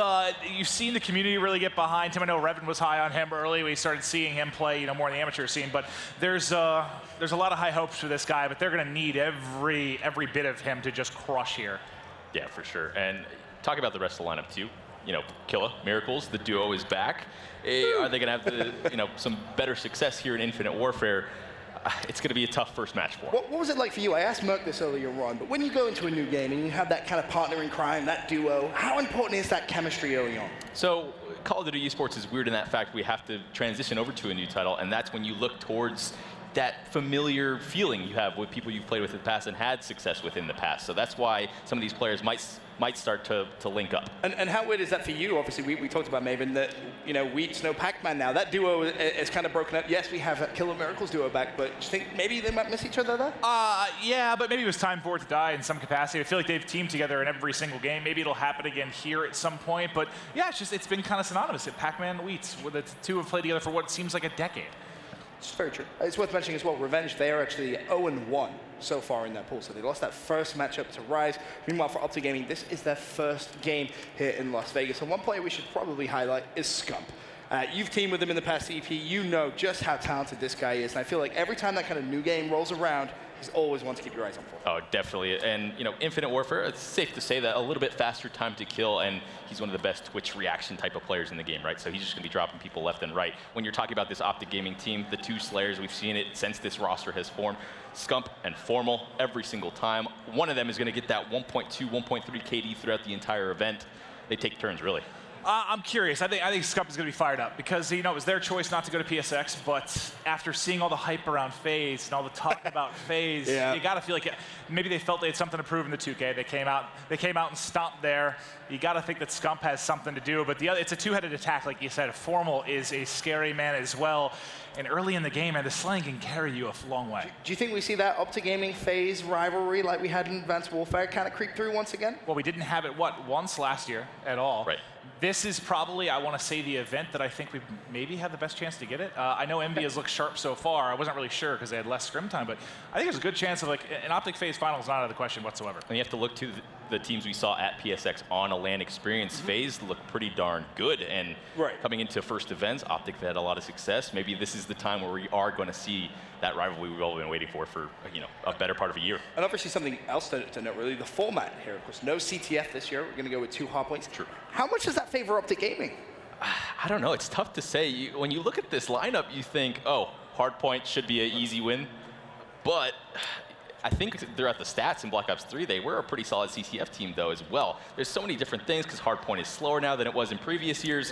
you've seen the community really get behind him. I know Revan was high on him early. We started seeing him play, more in the amateur scene. But there's a lot of high hopes for this guy, but they're going to need every bit of him to just crush here. Yeah, for sure. And talk about the rest of the lineup too. Killa, Miracles, the duo is back. Are they going to have some better success here in Infinite Warfare? It's going to be a tough first match for them. What was it like for you? I asked Merc this earlier on, but when you go into a new game and you have that kind of partner in crime, that duo, how important is that chemistry early on? So Call of Duty Esports is weird in that fact we have to transition over to a new title, and that's when you look towards that familiar feeling you have with people you've played with in the past and had success with in the past. So that's why some of these players might start to link up. And how weird is that for you? Obviously, we talked about Maven, that, Wheats, no Pac-Man now. That duo is kind of broken up. Yes, we have Killer Miracles duo back, but do you think maybe they might miss each other there? Yeah, but maybe it was time for it to die in some capacity. I feel like they've teamed together in every single game. Maybe it'll happen again here at some point. But yeah, it's been kind of synonymous. Pac-Man and Wheats, where the two have played together for what seems like a decade. It's very true. It's worth mentioning as well, Revenge, they are actually 0-1 so far in that pool. So they lost that first matchup to Rise. Meanwhile, for Optic Gaming, this is their first game here in Las Vegas. And one player we should probably highlight is Scump. You've teamed with him in the past, EP. You know just how talented this guy is. And I feel like every time that kind of new game rolls around, he's always one to keep your eyes on for. Oh, definitely. And, Infinite Warfare, it's safe to say that a little bit faster time to kill, and he's one of the best Twitch reaction type of players in the game, right? So he's just going to be dropping people left and right. When you're talking about this Optic Gaming team, the two Slayers, we've seen it since this roster has formed. Scump and Formal every single time. One of them is going to get that 1.2, 1.3 KD throughout the entire event. They take turns, really. I'm curious. I think Scump is going to be fired up because, you know, it was their choice not to go to PSX, but after seeing all the hype around FaZe and all the talk about FaZe, you got to feel like maybe they felt they had something to prove in the 2K. They came out and stomped there. You got to think that Scump has something to do, but it's a two-headed attack, like you said. Formal is a scary man as well. And early in the game, man, the slang can carry you a long way. Do you think we see that Optic Gaming FaZe rivalry like we had in Advanced Warfare kind of creep through once again? Well, we didn't have it, once last year at all. Right. This is probably, I want to say, the event that I think we maybe have the best chance to get it. I know Envy has looked sharp so far. I wasn't really sure because they had less scrim time, but I think there's a good chance of, like, an Optic FaZe final is not out of the question whatsoever. And you have to look to the teams we saw at PSX on a LAN experience. FaZe looked pretty darn good, and coming into first events, Optic had a lot of success. Maybe this is the time where we are going to see that rivalry we've all been waiting for a better part of a year. And obviously something else to note, really, the format here. Of course, no CTF this year. We're going to go with 2 hardpoints. True. How much does that favor Optic Gaming? I don't know. It's tough to say. When you look at this lineup, you think, oh, hardpoint should be an easy win. But I think they're at the stats in Black Ops 3. They were a pretty solid CTF team, though, as well. There's so many different things because hardpoint is slower now than it was in previous years.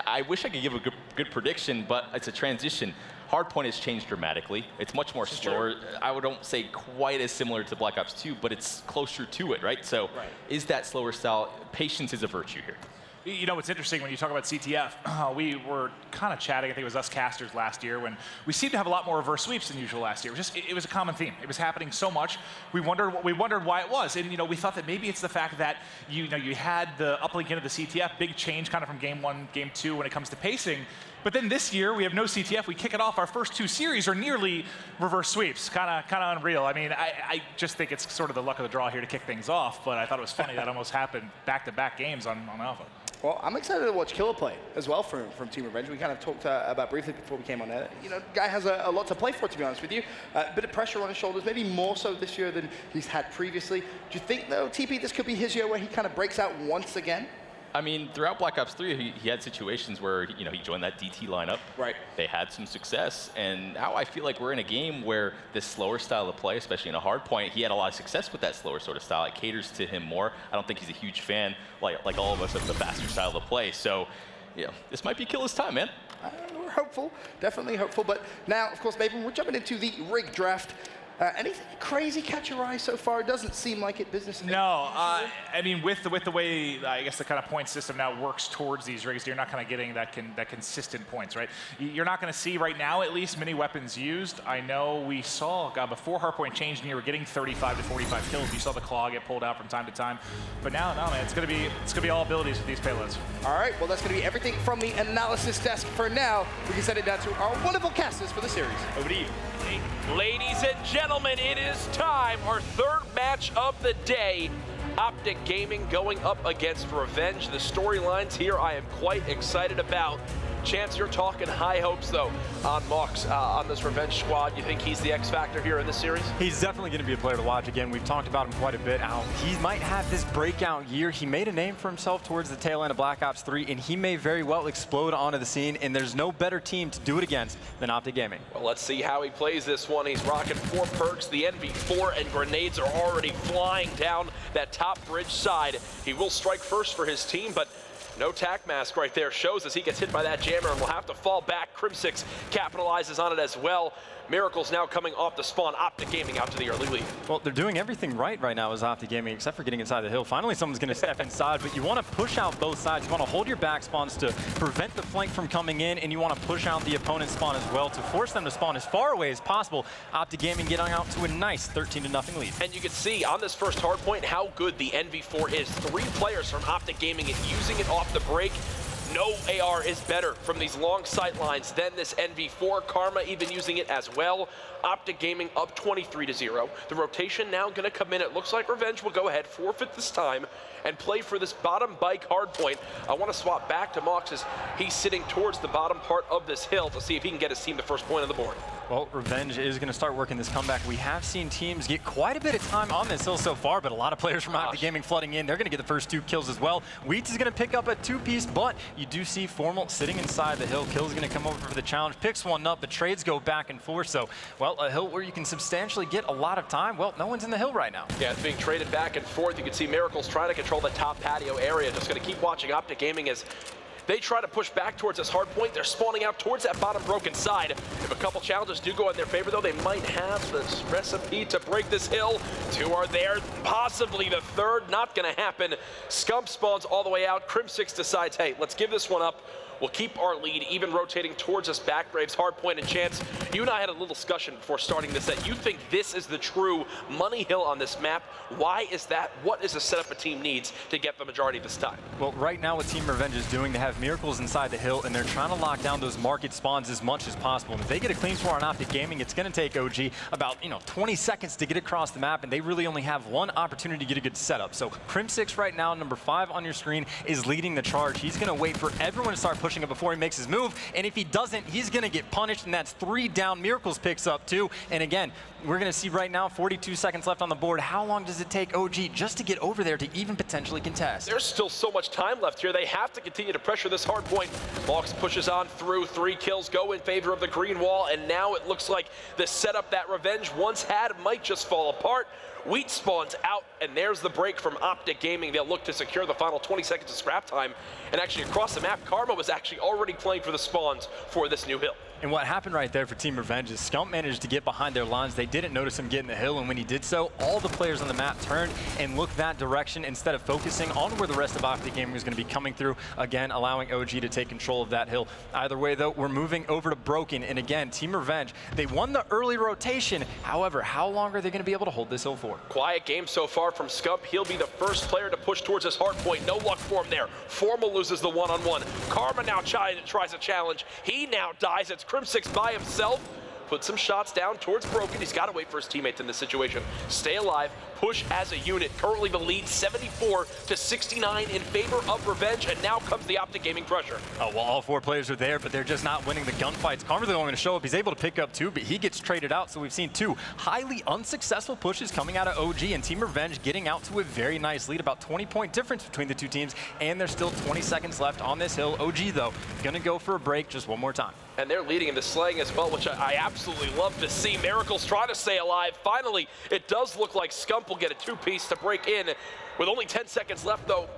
I wish I could give a good prediction, but it's a transition. Hardpoint has changed dramatically. It's much more slower. I don't say quite as similar to Black Ops 2, but it's closer to it, right? So is that slower style? Patience is a virtue here. You know, what's interesting when you talk about CTF, we were kind of chatting, I think it was us casters last year, when we seemed to have a lot more reverse sweeps than usual last year. It was a common theme. It was happening so much. We wondered why it was. And, you know, we thought that maybe it's the fact that, you had the uplink into the CTF, big change kind of from game 1, game 2 when it comes to pacing. But then this year, we have no CTF. We kick it off. Our first 2 series are nearly reverse sweeps. Kind of unreal. I mean, I just think it's sort of the luck of the draw here to kick things off, but I thought it was funny that almost happened back-to-back games on Alpha. Well, I'm excited to watch Killer play as well from Team Revenge. We kind of talked about briefly before we came on there. You know, guy has a lot to play for, to be honest with you. A bit of pressure on his shoulders, maybe more so this year than he's had previously. Do you think, though, TP, this could be his year where he kind of breaks out once again? I mean, throughout Black Ops 3, he had situations where, he joined that DT lineup. They had some success, and now I feel like we're in a game where this slower style of play, especially in a hard point, he had a lot of success with that slower sort of style. It caters to him more. I don't think he's a huge fan, like all of us, of the faster style of play. So, this might be Killer's time, man. We're hopeful, definitely hopeful. But now, of course, Maven, we're jumping into the rig draft. Anything crazy catch your eye so far? It doesn't seem like it business. No, I mean, with the way, I guess, the kind of point system now works towards these rigs, you're not kind of getting that consistent points, right? You're not going to see right now, at least, many weapons used. I know we saw, before hardpoint changed and you were getting 35 to 45 kills, you saw the claw get pulled out from time to time. But now, no, man, it's going to be all abilities with these payloads. All right, well, that's going to be everything from the analysis desk for now. We can send it down to our wonderful casters for the series. Over to you. Ladies and gentlemen, it is time. Our third match of the day. Optic Gaming going up against Revenge. The storylines here I am quite excited about. Chance, you're talking high hopes, though, on Mox, on this Revenge squad. You think he's the X factor here in this series? He's definitely going to be a player to watch. Again, we've talked about him quite a bit, how he might have this breakout year. He made a name for himself towards the tail end of Black Ops 3, and he may very well explode onto the scene, and there's no better team to do it against than Optic Gaming. Well, let's see how he plays this one. He's rocking 4 perks. The NV4 and grenades are already flying down that top bridge side. He will strike first for his team, but no tac mask right there shows as he gets hit by that jammer and will have to fall back. Crimsix capitalizes on it as well. Miracles now coming off the spawn. Optic Gaming out to the early lead. Well, they're doing everything right now as Optic Gaming, except for getting inside the hill. Finally, someone's going to step inside, but you want to push out both sides. You want to hold your back spawns to prevent the flank from coming in, and you want to push out the opponent's spawn as well to force them to spawn as far away as possible. Optic Gaming getting out to a nice 13-0 lead. And you can see on this first hard point how good the NV4 is. 3 players from Optic Gaming and using it off the break. No AR is better from these long sight lines than this NV4. Karma even using it as well. Optic Gaming up 23-0. The rotation now going to come in. It looks like Revenge will go ahead, forfeit this time, and play for this bottom bike hard point. I want to swap back to Mox as he's sitting towards the bottom part of this hill to see if he can get his team the first point on the board. Well, Revenge is going to start working this comeback. We have seen teams get quite a bit of time on this hill so far, but a lot of players from Optic Gaming flooding in. They're going to get the first 2 kills as well. Wheats is going to pick up a 2-piece, but you do see Formal sitting inside the hill. Kill's going to come over for the challenge, picks one up, but trades go back and forth. So, well, a hill where you can substantially get a lot of time. Well, no one's in the hill right now. Yeah, it's being traded back and forth. You can see Miracles trying to control the top patio area. Just going to keep watching Optic Gaming as they try to push back towards this hard point. They're spawning out towards that bottom broken side. If a couple challenges do go in their favor, though, they might have the recipe to break this hill. 2 are there, possibly the 3rd. Not going to happen. Scump spawns all the way out. Crimsix decides, hey, let's give this one up. We'll keep our lead, even rotating towards us back. Graves, Hardpoint, and Chance. You and I had a little discussion before starting this that you think this is the true money hill on this map. Why is that? What is the setup a team needs to get the majority this time? Well, right now what Team Revenge is doing, they have Miracles inside the hill, and they're trying to lock down those market spawns as much as possible. And if they get a clean score on Optic Gaming, it's going to take OG about 20 seconds to get across the map, and they really only have one opportunity to get a good setup. So Crimsix right now, number 5 on your screen, is leading the charge. He's going to wait for everyone to start pushing it before he makes his move, and if he doesn't, he's going to get punished, and that's 3 down. Miracles picks up 2, and again, we're going to see right now 42 seconds left on the board. How long does it take OG just to get over there to even potentially contest? There's still so much time left here. They have to continue to pressure this hard point. Mox pushes on through. 3 kills go in favor of the green wall, and now it looks like the setup that Revenge once had might just fall apart. Wheat spawns out, and there's the break from Optic Gaming. They'll look to secure the final 20 seconds of scrap time. And actually across the map, Karma was actually already playing for the spawns for this new hill. And what happened right there for Team Revenge is Scump managed to get behind their lines. They didn't notice him getting the hill, and when he did so, all the players on the map turned and looked that direction instead of focusing on where the rest of Optic Gaming was going to be coming through, again, allowing OG to take control of that hill. Either way, though, we're moving over to Broken, and again, Team Revenge, they won the early rotation. However, how long are they going to be able to hold this hill for? Quiet game so far from Scump. He'll be the first player to push towards his hard point. No luck for him there. Formal loses the one-on-one. Karma now tries a challenge. He now dies. It's Crimsix by himself. Put some shots down towards Broken. He's got to wait for his teammates in this situation. Stay alive, push as a unit. Currently the lead 74-69 in favor of Revenge, and now comes the Optic Gaming pressure. Oh, well, all 4 players are there, but they're just not winning the gunfights. Karma's the only one to show up. He's able to pick up 2, but he gets traded out. So we've seen 2 highly unsuccessful pushes coming out of OG, and Team Revenge getting out to a very nice lead, about 20-point difference between the 2 teams, and there's still 20 seconds left on this hill. OG, though, gonna go for a break just one more time. And they're leading in the slaying as well, which I absolutely love to see. Miracles trying to stay alive. Finally, it does look like Scump will get a 2-piece to break in. With only 10 seconds left, though,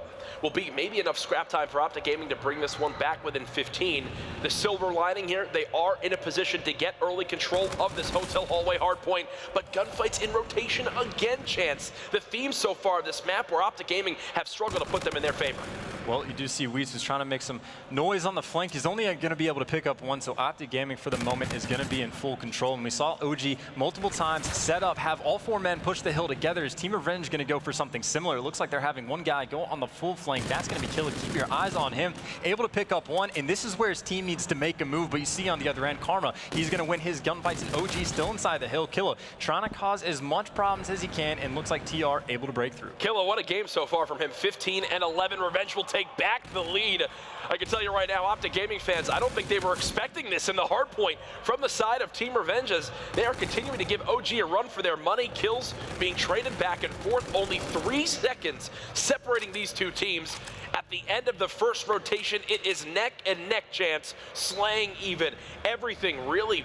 will be maybe enough scrap time for Optic Gaming to bring this one back within 15. The silver lining here, they are in a position to get early control of this hotel hallway hardpoint, but gunfights in rotation again, Chance. The theme so far of this map where Optic Gaming have struggled to put them in their favor. Well, you do see Wheats is trying to make some noise on the flank. He's only going to be able to pick up 1, so Optic Gaming for the moment is going to be in full control. And we saw OG multiple times set up, have all 4 men push the hill together. Is Team Revenge going to go for something similar? It looks like they're having one guy go on the full flank. That's going to be Killa. Keep your eyes on him. Able to pick up 1, and this is where his team needs to make a move. But you see on the other end, Karma, he's going to win his gunfights, and OG still inside the hill. Killa trying to cause as much problems as he can, and looks like TR able to break through. Killa, what a game so far from him. 15-11. Revenge will take back the lead. I can tell you right now, Optic Gaming fans, I don't think they were expecting this in the hard point from the side of Team Revenge, as they are continuing to give OG a run for their money. Kills being traded back and forth. Only 3 seconds separating these 2 teams. At the end of the first rotation, it is neck and neck, Chance, slaying even. Everything really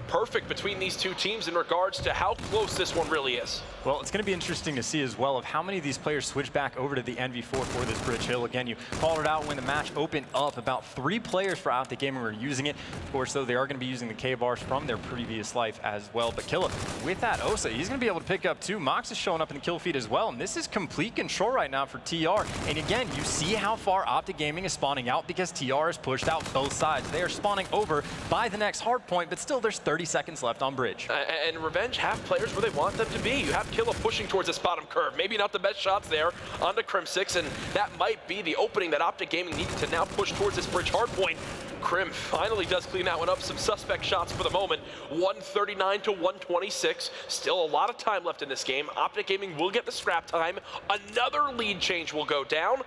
perfect between these 2 teams in regards to how close this one really is. Well, it's going to be interesting to see as well of how many of these players switch back over to the NV4 for this Bridge Hill. Again, you called it out when the match opened up. About 3 players for Optic Gaming were using it. Of course, though, they are going to be using the K-bars from their previous life as well. But Killa, with that Osa, he's going to be able to pick up 2. Mox is showing up in the kill feed as well. And this is complete control right now for TR. And again, you see how far Optic Gaming is spawning out because TR is pushed out both sides. They are spawning over by the next hard point, but still there's 30 seconds left on Bridge. And Revenge have players where they want them to be. You have Killa pushing towards this bottom curve. Maybe not the best shots there onto Crimsix, and that might be the opening that Optic Gaming needed to now push towards this Bridge hardpoint. Crim finally does clean that one up. Some suspect shots for the moment. 139-126. Still a lot of time left in this game. Optic Gaming will get the scrap time. Another lead change will go down.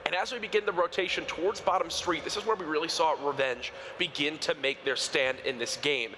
And as we begin the rotation towards bottom street, this is where we really saw Revenge begin to make their stand in this game.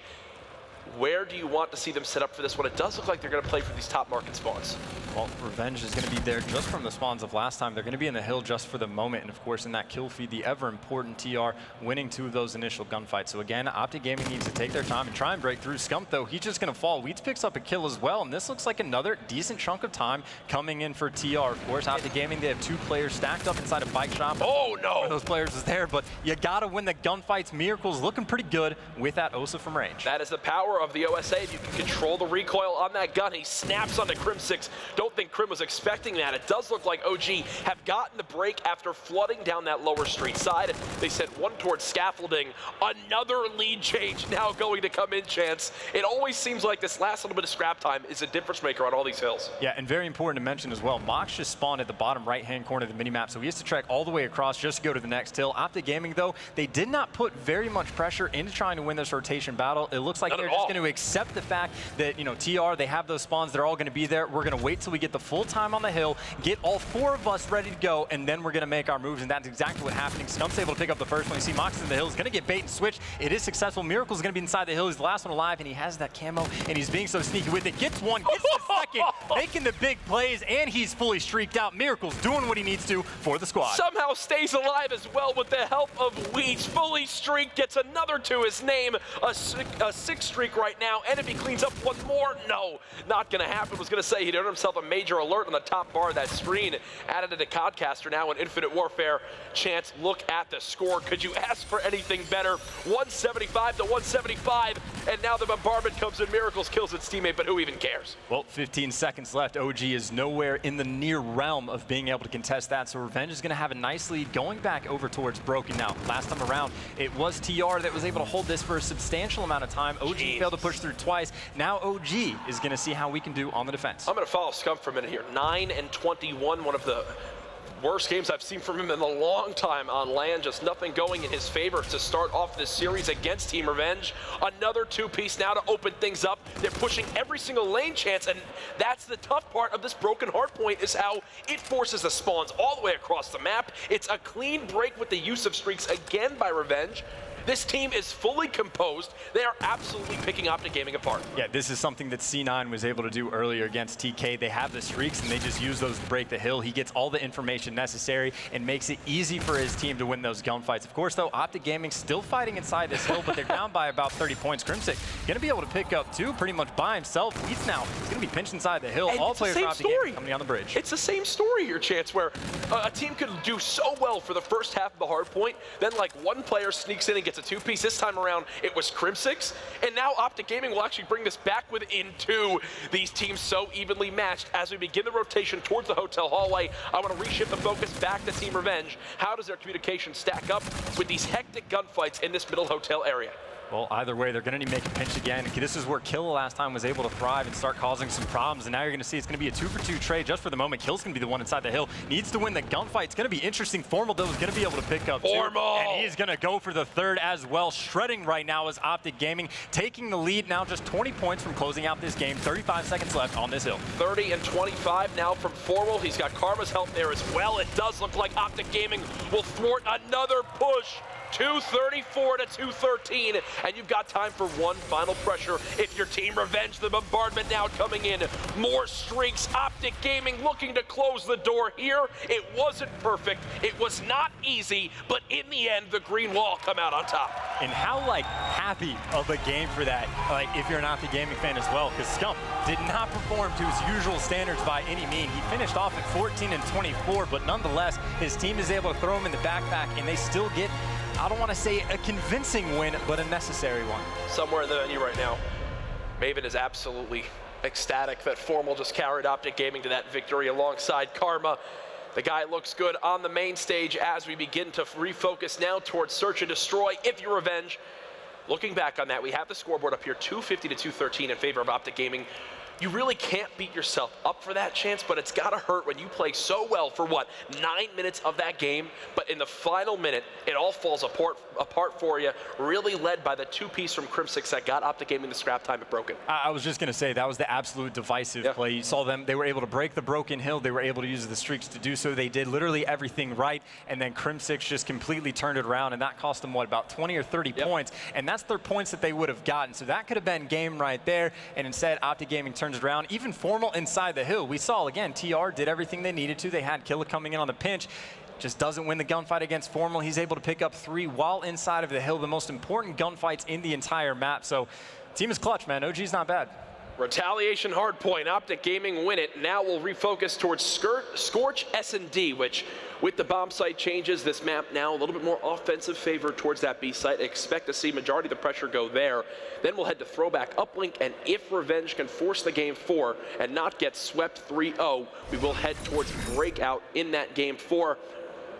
Where do you want to see them set up for this one? It does look like they're going to play for these top market spawns. Well, Revenge is going to be there just from the spawns of last time. They're going to be in the hill just for the moment. And of course, in that kill feed, the ever important TR winning 2 of those initial gunfights. So again, Optic Gaming needs to take their time and try and break through. Scump, though, he's just going to fall. Weeds picks up a kill as well. And this looks like another decent chunk of time coming in for TR. Of course, Optic Gaming, they have 2 players stacked up inside a bike shop. Oh, no. One of those players is there, but you got to win the gunfights. Miracle's looking pretty good with that Osa from range. That is the power of the OSA. If you can control the recoil on that gun, he snaps onto Crimsix. Don't think Crim was expecting that. It does look like OG have gotten the break after flooding down that lower street side. They sent one towards scaffolding. Another lead change now going to come in, Chance. It always seems like this last little bit of scrap time is a difference maker on all these hills. Yeah, and very important to mention as well, Mox just spawned at the bottom right-hand corner of the minimap, so he has to trek all the way across just to go to the next hill. Optic Gaming, though, they did not put very much pressure into trying to win this rotation battle. It looks like they're just going to accept the fact that, you know, TR, they have those spawns, they're all going to be there. We're going to wait till we get the full time on the hill, get all 4 of us ready to go, and then we're going to make our moves, and that's exactly what's happening. Scump's able to pick up the first one. You see Mox in the hill. He's going to get bait and switch. It is successful. Miracle's going to be inside the hill. He's the last one alive, and he has that camo, and he's being so sneaky with it. Gets one, gets the second, making the big plays, and he's fully streaked out. Miracle's doing what he needs to for the squad. Somehow stays alive as well with the help of Weeds. Fully streaked, gets another to his name. A 6 streak right now, and if he cleans up one more, no, not going to happen. Was going to say he'd earned himself a major alert on the top bar of that screen. Added it to Codcaster now in Infinite Warfare. Chance, look at the score. Could you ask for anything better? 175 to 175, and now the bombardment comes in. Miracles kills its teammate, but who even cares? Well, 15 seconds left. OG is nowhere in the near realm of being able to contest that, so Revenge is going to have a nice lead going back over towards Broken now. Last time around, it was TR that was able to hold this for a substantial amount of time. OG failed to push through twice. Now OG is going to see how we can do on the defense. I'm going to follow Scump for a minute here. 9 and 21, one of the worst games I've seen from him in a long time on land. Just nothing going in his favor to start off this series against Team Revenge. Another 2-piece now to open things up. They're pushing every single lane, Chance, and that's the tough part of this broken hardpoint is how it forces the spawns all the way across the map. It's a clean break with the use of streaks again by Revenge. This team is fully composed. They are absolutely picking Optic Gaming apart. Yeah, this is something that C9 was able to do earlier against TK. They have the streaks, and they just use those to break the hill. He gets all the information necessary and makes it easy for his team to win those gunfights. Of course, though, Optic Gaming still fighting inside this hill, but they're down by about 30 points. Crimsix going to be able to pick up 2 pretty much by himself. Weeds now is going to be pinched inside the hill. And all players from Optic Gaming coming down the bridge. It's the same story here, Chance, where a team could do so well for the first half of the hard point, then like one player sneaks in and gets a 2-piece. This time around, it was Crimsix, and now Optic Gaming will actually bring this back within 2. These teams so evenly matched. As we begin the rotation towards the hotel hallway, I want to reshift the focus back to Team Revenge. How does their communication stack up with these hectic gunfights in this middle hotel area? Well, either way, they're going to need to make a pinch again. This is where Kill last time was able to thrive and start causing some problems. And now you're going to see it's going to be a 2-for-2 trade just for the moment. Kill's going to be the one inside the hill. Needs to win the gunfight. It's going to be interesting. Formal, though, is going to be able to pick up 2. And he's going to go for the 3rd as well. Shredding right now is Optic Gaming, taking the lead now, just 20 points from closing out this game. 35 seconds left on this hill. 30 and 25 now from Formal. He's got Karma's help there as well. It does look like Optic Gaming will thwart another push. 234 to 213, and you've got time for one final pressure if your Team Revenge. The bombardment now coming in. More streaks. Optic Gaming looking to close the door here. It wasn't perfect. It was not easy, but in the end, the green wall come out on top. And how, happy of a game for that, if you're an Optic Gaming fan as well, because Scump did not perform to his usual standards by any mean. He finished off at 14 and 24, but nonetheless, his team is able to throw him in the backpack, and they still get, I don't want to say a convincing win, but a necessary one. Somewhere in the venue right now, Maven is absolutely ecstatic that Formal just carried Optic Gaming to that victory alongside Karma. The guy looks good on the main stage as we begin to refocus now towards Search and Destroy. If you're Revenge, looking back on that, we have the scoreboard up here, 250 to 213 in favor of Optic Gaming. You really can't beat yourself up for that chance, but it's got to hurt when you play so well for, 9 minutes of that game, but in the final minute, it all falls apart for you, really led by the two-piece from Crimsix that got Optic Gaming the scrap time at Broken. I was just going to say, that was the absolute divisive play. You saw them, they were able to break the Broken Hill, they were able to use the streaks to do so. They did literally everything right, and then Crimsix just completely turned it around, and that cost them, about 20 or 30 points, and that's their points that they would have gotten. So that could have been game right there, and instead, Optic Gaming turns it around. Even Formal inside the hill. We saw, again, TR did everything they needed to. They had Killa coming in on the pinch. Just doesn't win the gunfight against Formal. He's able to pick up 3 while inside of the hill, the most important gunfights in the entire map. So team is clutch, man. OG's not bad. Retaliation hardpoint, Optic Gaming win it. Now we'll refocus towards Scorch S&D, which with the bomb site changes, this map now a little bit more offensive favor towards that B site. Expect to see majority of the pressure go there. Then we'll head to throwback uplink, and if Revenge can force the game 4 and not get swept 3-0, we will head towards breakout in that game 4.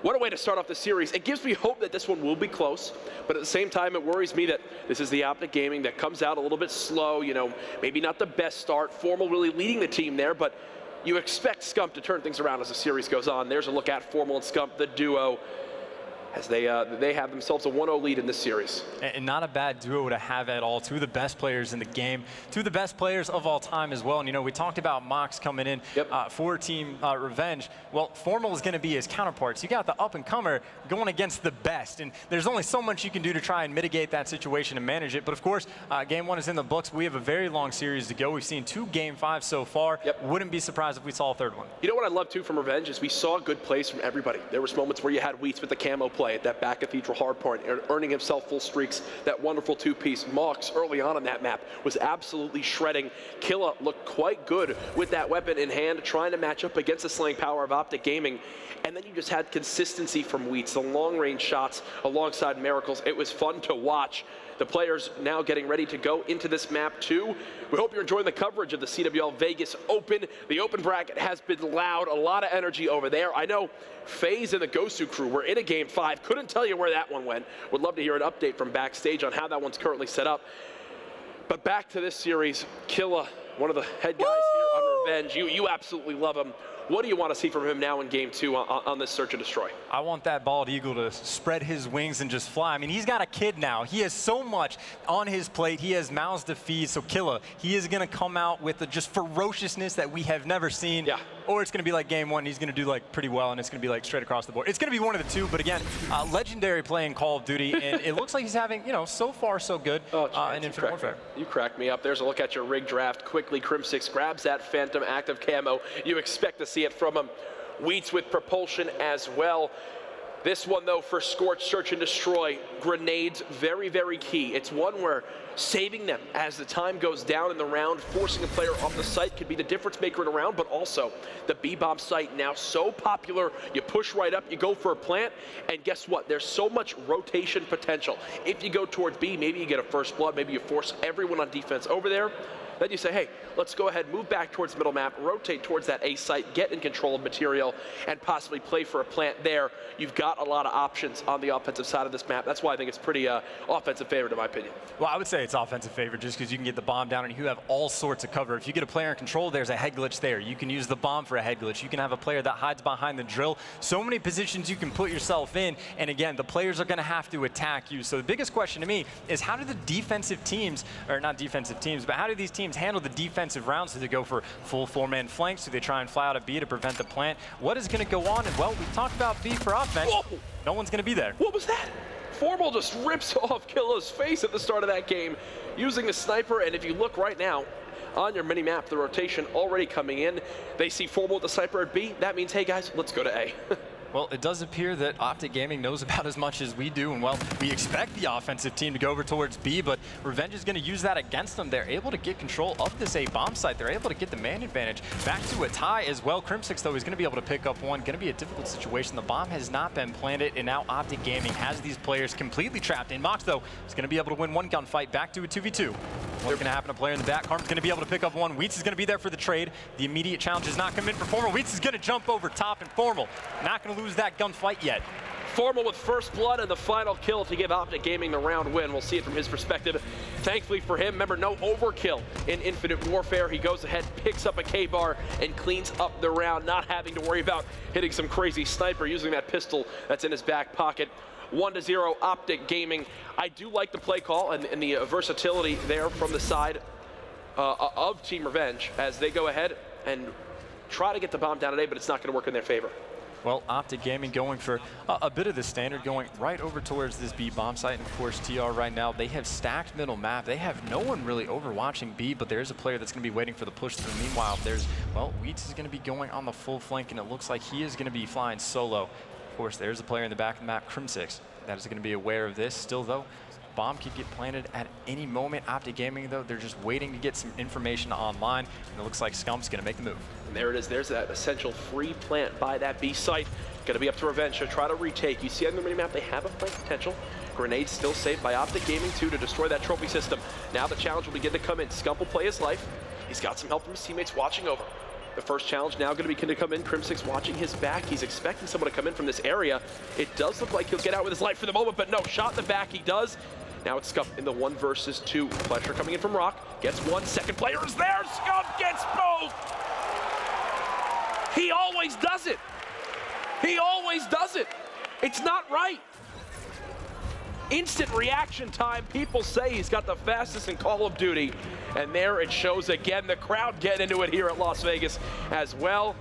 What a way to start off the series. It gives me hope that this one will be close, but at the same time, it worries me that this is the Optic Gaming that comes out a little bit slow, maybe not the best start. Formal really leading the team there, but you expect Scump to turn things around as the series goes on. There's a look at Formal and Scump, the duo, as they have themselves a 1-0 lead in this series. And not a bad duo to have at all. 2 of the best players in the game, 2 of the best players of all time as well. And we talked about Mox coming in for Team Revenge. Well, Formal is going to be his counterparts. You got the up-and-comer going against the best, and there's only so much you can do to try and mitigate that situation and manage it. But of course, game 1 is in the books. We have a very long series to go. We've seen 2 game 5s so far. Wouldn't be surprised if we saw a 3rd one. You know what I love too from Revenge is we saw good plays from everybody. There was moments where you had Wheats with the camo play at that back cathedral hardpoint, earning himself full streaks, that wonderful 2-piece. Mox early on that map was absolutely shredding. Killa looked quite good with that weapon in hand, trying to match up against the slaying power of Optic Gaming. And then you just had consistency from Wheats, the long-range shots alongside Miracles. It was fun to watch. The players now getting ready to go into this map too. We hope you're enjoying the coverage of the CWL Vegas Open. The open bracket has been loud, a lot of energy over there. I know FaZe and the Gosu crew were in a game 5. Couldn't tell you where that one went. Would love to hear an update from backstage on how that one's currently set up. But back to this series, Killa, one of the head guys here on Revenge. You absolutely love him. What do you want to see from him now in game 2 on this Search and Destroy? I want that bald eagle to spread his wings and just fly. I mean, he's got a kid now. He has so much on his plate. He has mouths to feed. So Killa, he is going to come out with the just ferociousness that we have never seen. Yeah. Or it's going to be like game 1. He's going to do pretty well, and it's going to be straight across the board. It's going to be one of the 2. But again, legendary play in Call of Duty, and it looks like he's having, so far so good in Infinite Warfare. You cracked me up. There's a look at your rig draft. Quickly, Crimsix grabs that Phantom active camo. You expect to see it from him. Wheats with propulsion as well. This one, though, for Scorch, Search and Destroy, grenades, very, very key. It's one where saving them as the time goes down in the round, forcing a player off the site could be the difference maker in a round, but also the B-bomb site now so popular, you push right up, you go for a plant, and guess what? There's so much rotation potential. If you go towards B, maybe you get a first blood, maybe you force everyone on defense over there. Then you say, hey, let's go ahead, move back towards middle map, rotate towards that A site, get in control of material, and possibly play for a plant there. You've got a lot of options on the offensive side of this map. That's why I think it's pretty offensive favorite, in my opinion. Well, I would say it's offensive favorite just because you can get the bomb down and you have all sorts of cover. If you get a player in control, there's a head glitch there. You can use the bomb for a head glitch. You can have a player that hides behind the drill. So many positions you can put yourself in. And again, the players are going to have to attack you. So the biggest question to me is how do the defensive teams, or not defensive teams, but how do these teams handle the defensive rounds? Do they go for full 4-man flanks? Do they try and fly out a B to prevent the plant? What is going to go on? And well, we talked about B for offense. Whoa. No one's going to be there. What was that? Formal just rips off Killa's face at the start of that game using the sniper. And if you look right now on your mini map, the rotation already coming in. They see Formal with the sniper at B. That means, hey guys, let's go to A. Well, it does appear that Optic Gaming knows about as much as we do, and well, we expect the offensive team to go over towards B, but Revenge is going to use that against them. They're able to get control of this A bomb site. They're able to get the man advantage back to a tie as well. Crimsix, though, is going to be able to pick up one. Going to be a difficult situation. The bomb has not been planted, and now Optic Gaming has these players completely trapped in. Mox, though, is going to be able to win one gunfight back to a 2v2. What's going to happen? A player in the back. Harm's going to be able to pick up one. Wheats is going to be there for the trade. The immediate challenge is not coming in for Formal. Wheats is going to jump over top, and Formal not going to lose that gunfight yet. Formal with first blood and the final kill to give Optic Gaming the round win. We'll see it from his perspective. Thankfully for him, remember, no overkill in Infinite Warfare. He goes ahead, picks up a K-bar, and cleans up the round, not having to worry about hitting some crazy sniper using that pistol that's in his back pocket. 1-0 Optic Gaming. I do like the play call and the versatility there from the side of Team Revenge as they go ahead and try to get the bomb down today, but it's not going to work in their favor. Well, Optic Gaming going for a bit of the standard, going right over towards this B bomb site. And of course, TR right now, they have stacked middle map. They have no one really overwatching B, but there's a player that's going to be waiting for the push through. Meanwhile, well, Wheats is going to be going on the full flank, and it looks like he is going to be flying solo. Of course, there's a player in the back of the map, Crimsix, that is going to be aware of this. Still, though, bomb could get planted at any moment. Optic Gaming, though, they're just waiting to get some information online, and it looks like Scump's going to make the move. And there it is. There's that essential free plant by that B site. Going to be up to Revenge to try to retake. You see on the minimap they have a flank potential. Grenade still saved by Optic Gaming too to destroy that trophy system. Now the challenge will begin to come in. Scump will play his life. He's got some help from his teammates watching over. The first challenge now going to come in. Crimsix watching his back. He's expecting someone to come in from this area. It does look like he'll get out with his life for the moment, but no, shot in the back he does. Now it's Scump in the 1 versus 2. Fletcher coming in from Rock. Gets one. Second player is there. Scump gets both. He always does it. He always does it. It's not right. Instant reaction time. People say he's got the fastest in Call of Duty. And there it shows again. The crowd getting into it here at Las Vegas as well.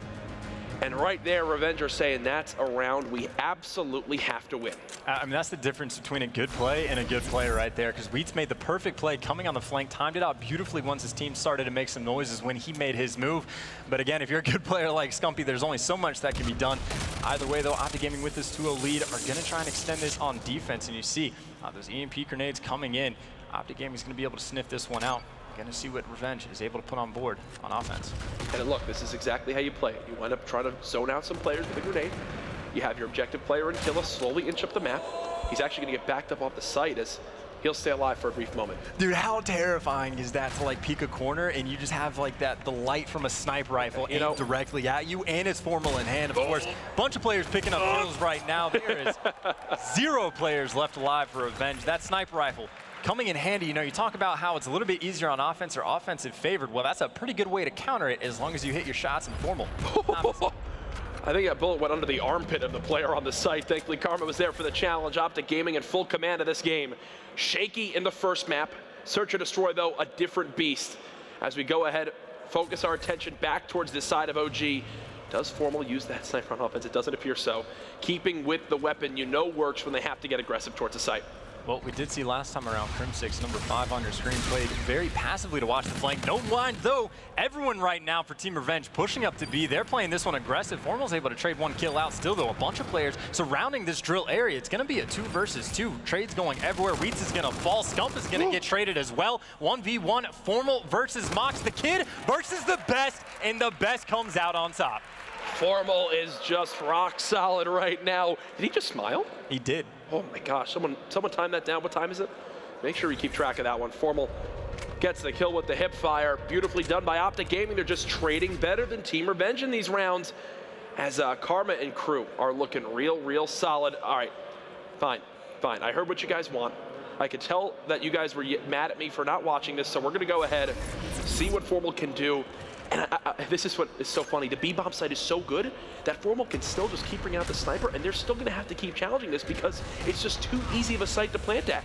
And right there, Revenge are saying that's a round we absolutely have to win. I mean, that's the difference between a good play and a good player right there, because Wheats made the perfect play coming on the flank, timed it out beautifully once his team started to make some noises when he made his move. But again, if you're a good player like Scumpy, there's only so much that can be done. Either way, though, Optic Gaming with this 2-0 lead are going to try and extend this on defense, and you see those EMP grenades coming in. Optic Gaming is going to be able to sniff this one out. Going to see what Revenge is able to put on board on offense. And look, this is exactly how you play it. You wind up trying to zone out some players with a grenade. You have your objective player in Killa slowly inch up the map. He's actually going to get backed up off the site as he'll stay alive for a brief moment. Dude, how terrifying is that to like peek a corner and you just have like the light from a sniper rifle aimed directly at you, and it's Formal in hand, of course. Bunch of players picking up kills right now. There is 0 players left alive for Revenge. That sniper rifle coming in handy. You know, you talk about how it's a little bit easier on offense or offensive favored. Well, that's a pretty good way to counter it as long as you hit your shots in Formal. I think that bullet went under the armpit of the player on the site. Thankfully, Karma was there for the challenge. Optic Gaming in full command of this game. Shaky in the first map. Search and Destroy, though, a different beast. As we go ahead, focus our attention back towards this side of OG. Does Formal use that sniper on offense? It doesn't appear so. Keeping with the weapon you know works when they have to get aggressive towards the site. Well, we did see last time around Crimsix, number 5 on your screen, played very passively to watch the flank. No blind, though. Everyone right now for Team Revenge pushing up to B. They're playing this one aggressive. Formal's able to trade 1 kill out. Still, though, a bunch of players surrounding this drill area. It's going to be a 2 versus 2. Trades going everywhere. Wheats is going to fall. Scump is going to get traded as well. 1v1, Formal versus Mox. The kid versus the best, and the best comes out on top. Formal is just rock solid right now. Did he just smile? He did. Oh my gosh, someone time that down. What time is it? Make sure you keep track of that one. Formal gets the kill with the hip fire. Beautifully done by Optic Gaming. They're just trading better than Team Revenge in these rounds as Karma and crew are looking real solid. All right, fine. I heard what you guys want. I could tell that you guys were mad at me for not watching this, so we're gonna go ahead, see what Formal can do. And this is what is so funny. The B-bomb site is so good that Formal can still just keep bringing out the sniper, and they're still going to have to keep challenging this because it's just too easy of a site to plant at.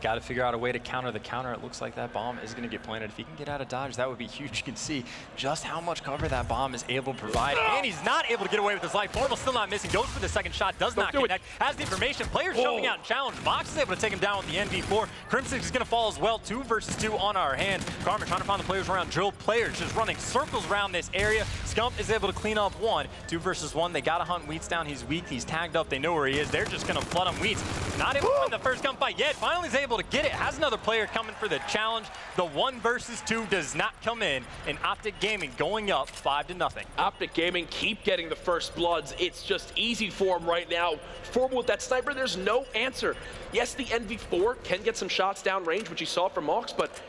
Got to figure out a way to counter the counter. It looks like that bomb is going to get planted. If he can get out of dodge, that would be huge. You can see just how much cover that bomb is able to provide. And he's not able to get away with his life. Formal still not missing. Goes for the second shot. Does not connect. Has the information. Players jumping out and challenge. Mox is able to take him down with the NV4. Crimson is going to fall as well. 2 versus 2 on our hand. Karma trying to find the players around. Drill players just running circles around this area. Scump is able to clean up 1. 2 versus 1. They got to hunt Wheats down. He's weak. He's tagged up. They know where he is. They're just going to flood him. Wheats not able to win the first gunfight yet. Finally is able to get it. Has another player coming for the challenge. The 1 versus 2 does not come in, and Optic Gaming going up 5-0. Optic Gaming keep getting the first bloods. It's just easy for him right now. Formal with that sniper, there's no answer. Yes, the NV4 can get some shots down range, which you saw from Mox, but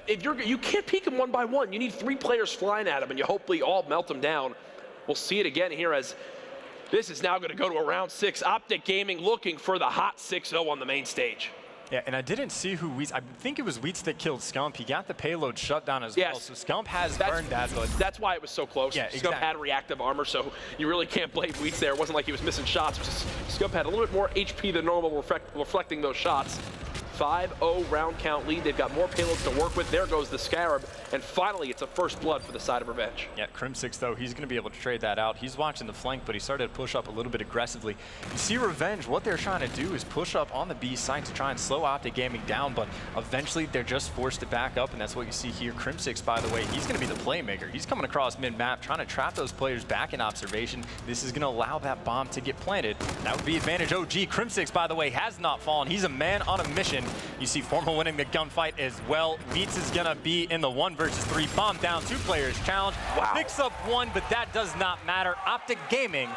if you can't peek him 1 by 1. You need 3 players flying at him, and you hopefully all melt him down. We'll see it again here as this is now going to go to a round 6. Optic Gaming looking for the hot 6-0 on the main stage. Yeah, and I didn't see who Weeds. I think it was Weeds that killed Scump. He got the payload shut down as well. So Scump has burned that, but that's why it was so close. Yeah, Scump had reactive armor, so you really can't blame Weeds there. It wasn't like he was missing shots. Scump had a little bit more HP than normal, reflecting those shots. 5-0 round count lead. They've got more payloads to work with. There goes the Scarab. And finally, it's a first blood for the side of Revenge. Yeah, Crimsix, though, he's going to be able to trade that out. He's watching the flank, but he started to push up a little bit aggressively. You see Revenge, what they're trying to do is push up on the B site to try and slow Optic Gaming down, but eventually they're just forced to back up, and that's what you see here. Crimsix, by the way, he's going to be the playmaker. He's coming across mid-map, trying to trap those players back in observation. This is going to allow that bomb to get planted. That would be advantage OG. Crimsix, by the way, has not fallen. He's a man on a mission. You see Formal winning the gunfight as well. Meats is going to be in the 1 versus 3 bomb down, 2 players challenge. Wow. Picks up 1, but that does not matter. Optic Gaming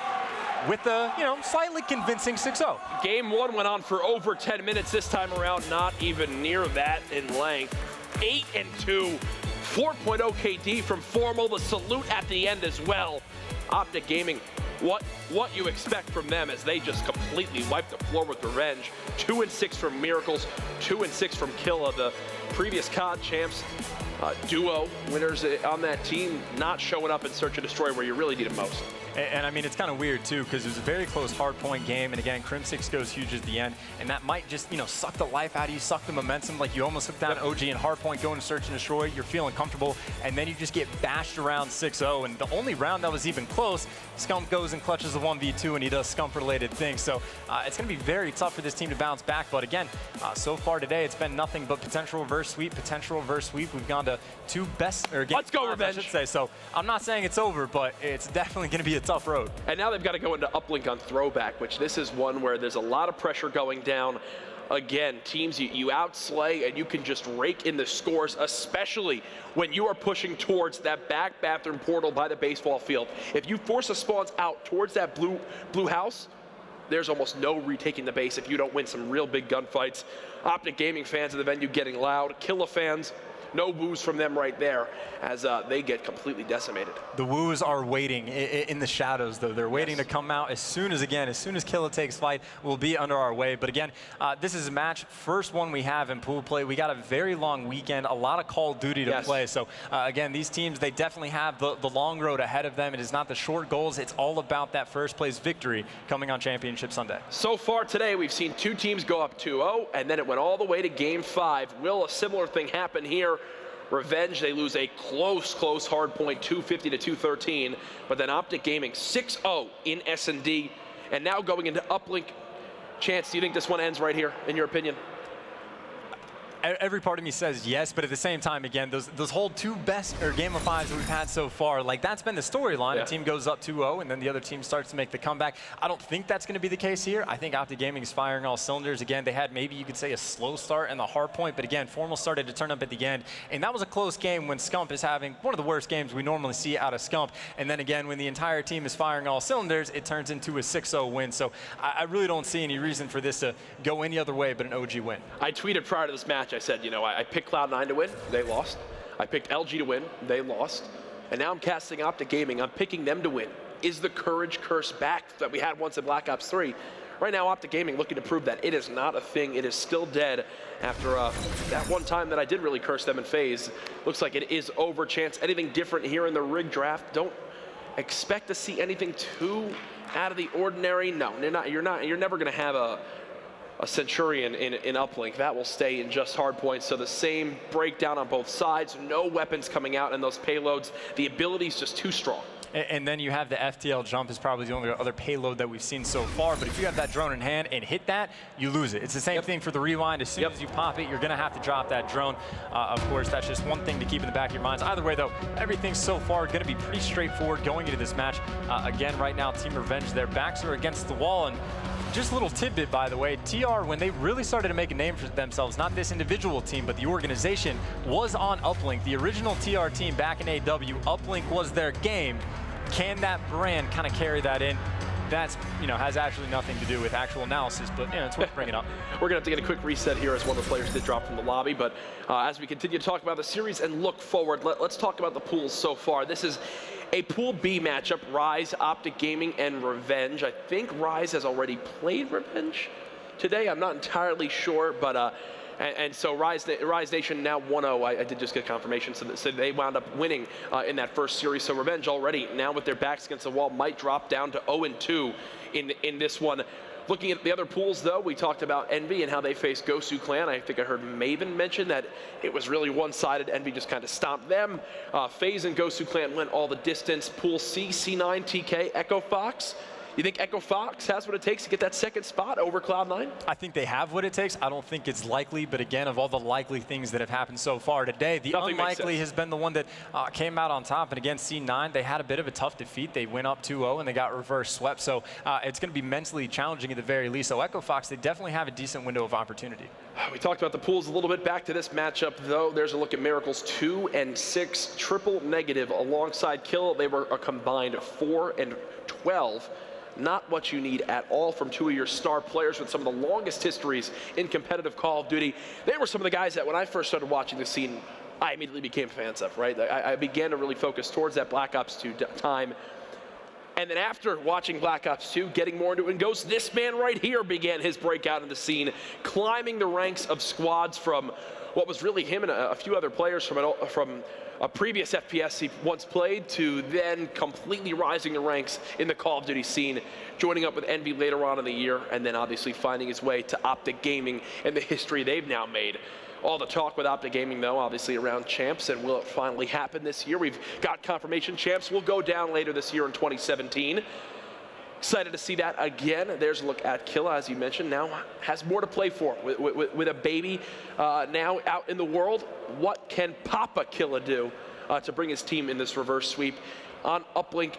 with a, slightly convincing 6-0. Game 1 went on for over 10 minutes. This time around, not even near that in length. 8-2, 4.0 KD from Formal. The salute at the end as well. Optic Gaming, what you expect from them as they just completely wipe the floor with Revenge. 2-6 from Miracles, 2-6 from Killa, the previous COD champs. Duo winners on that team not showing up in Search and Destroy where you really need it most. And I mean, it's kind of weird too, because it was a very close hardpoint game, and again, Crimsix goes huge at the end, and that might just, suck the life out of you, suck the momentum. Like, you almost took down OG and hardpoint going to Search and Destroy, you're feeling comfortable, and then you just get bashed around 6-0, and the only round that was even close, Scump goes and clutches a 1v2, and he does Scump-related things. So it's going to be very tough for this team to bounce back, but again, so far today, it's been nothing but potential reverse sweep. We've gone to 2 best, or Let's go, Revenge. I should say. So I'm not saying it's over, but it's definitely going to be a tough road. And now they've got to go into uplink on throwback, which this is one where there's a lot of pressure going down. Again, teams, you outslay and you can just rake in the scores, especially when you are pushing towards that back bathroom portal by the baseball field. If you force a spawns out towards that blue house, there's almost no retaking the base if you don't win some real big gunfights. Optic Gaming fans of the venue getting loud. Killa fans, no woos from them right there as they get completely decimated. The woos are waiting in the shadows, though. They're waiting to come out as soon as Killa takes flight, we'll be under our way. But again, this is a match, first one we have in pool play. We got a very long weekend, a lot of Call of Duty to play. So again, these teams, they definitely have the long road ahead of them. It is not the short goals. It's all about that first place victory coming on Championship Sunday. So far today, we've seen 2 teams go up 2-0, and then it went all the way to Game 5. Will a similar thing happen here? Revenge, they lose a close hard point, 250 to 213, but then Optic Gaming 6-0 in S&D, and now going into uplink. Chance, do you think this one ends right here, in your opinion? Every part of me says yes, but at the same time, again, those whole 2 best Game of 5s we've had so far, like, that's been the storyline. Yeah. A team goes up 2-0, and then the other team starts to make the comeback. I don't think that's going to be the case here. I think Optic Gaming is firing all cylinders. Again, they had maybe you could say a slow start in the hard point, but again, Formal started to turn up at the end, and that was a close game when Scump is having one of the worst games we normally see out of Scump. And then again, when the entire team is firing all cylinders, it turns into a 6-0 win. So I really don't see any reason for this to go any other way but an OG win. I tweeted prior to this match, I said, I picked Cloud9 to win, they lost. I picked LG to win, they lost. And now I'm casting Optic Gaming, I'm picking them to win. Is the courage curse back that we had once in Black Ops 3? Right now, Optic Gaming looking to prove that it is not a thing. It is still dead after that one time that I did really curse them in FaZe. Looks like it is over. Chance, anything different here in the rig draft? Don't expect to see anything too out of the ordinary. No, you're never going to have a Centurion in uplink. That will stay in just hard points. So the same breakdown on both sides. No weapons coming out in those payloads. The ability is just too strong. And then you have the FTL jump is probably the only other payload that we've seen so far. But if you have that drone in hand and hit that, you lose it. It's the same thing for the rewind. As soon as you pop it, you're going to have to drop that drone. Of course, that's just one thing to keep in the back of your minds. Either way, though, everything's so far going to be pretty straightforward going into this match. Again, right now, Team Revenge, their backs are against the wall. And just a little tidbit, by the way, TR, when they really started to make a name for themselves, not this individual team, but the organization, was on Uplink. The original TR team back in AW, Uplink was their game. Can that brand kind of carry that in? That's, has actually nothing to do with actual analysis, but it's worth bringing up. We're going to have to get a quick reset here as one of the players did drop from the lobby, but as we continue to talk about the series and look forward, let's talk about the pools so far. This is a Pool B matchup, Rise, Optic Gaming, and Revenge. I think Rise has already played Revenge. today. I'm not entirely sure, but and so Rise Nation now 1-0. I did just get confirmation, so they wound up winning in that first series. So Revenge already now with their backs against the wall might drop down to 0-2 in this one. Looking at the other pools, though, we talked about Envy and how they faced Gosu Clan. I think I heard Maven mention that it was really one-sided. Envy just kind of stomped them. FaZe and Gosu Clan went all the distance. Pool C, C9, TK, Echo Fox. You think Echo Fox has what it takes to get that second spot over Cloud9? I think they have what it takes. I don't think it's likely, but again, of all the likely things that have happened so far today, the unlikely has been the one that came out on top. And again, C9, they had a bit of a tough defeat. They went up 2-0 and they got reverse swept. So it's going to be mentally challenging at the very least. So Echo Fox, they definitely have a decent window of opportunity. We talked about the pools a little bit. Back to this matchup, though. There's a look at Miracles 2 and 6, triple negative alongside Kill. They were a combined 4 and 12. Not what you need at all from two of your star players with some of the longest histories in competitive Call of Duty. They were some of the guys that when I first started watching the scene, I immediately became fans of, right? I began to really focus towards that Black Ops 2 time. And then after watching Black Ops 2, getting more into it, and Ghost, this man right here began his breakout in the scene, climbing the ranks of squads from what was really him and a few other players from a previous FPS he once played to then completely rising the ranks in the Call of Duty scene, joining up with Envy later on in the year, and then obviously finding his way to Optic Gaming and the history they've now made. All the talk with Optic Gaming, though, obviously around Champs, and will it finally happen this year? We've got confirmation Champs will go down later this year in 2017. Excited to see that again. There's a look at Killa, as you mentioned, now has more to play for. With a baby now out in the world, what can Papa Killa do to bring his team in this reverse sweep? On Uplink,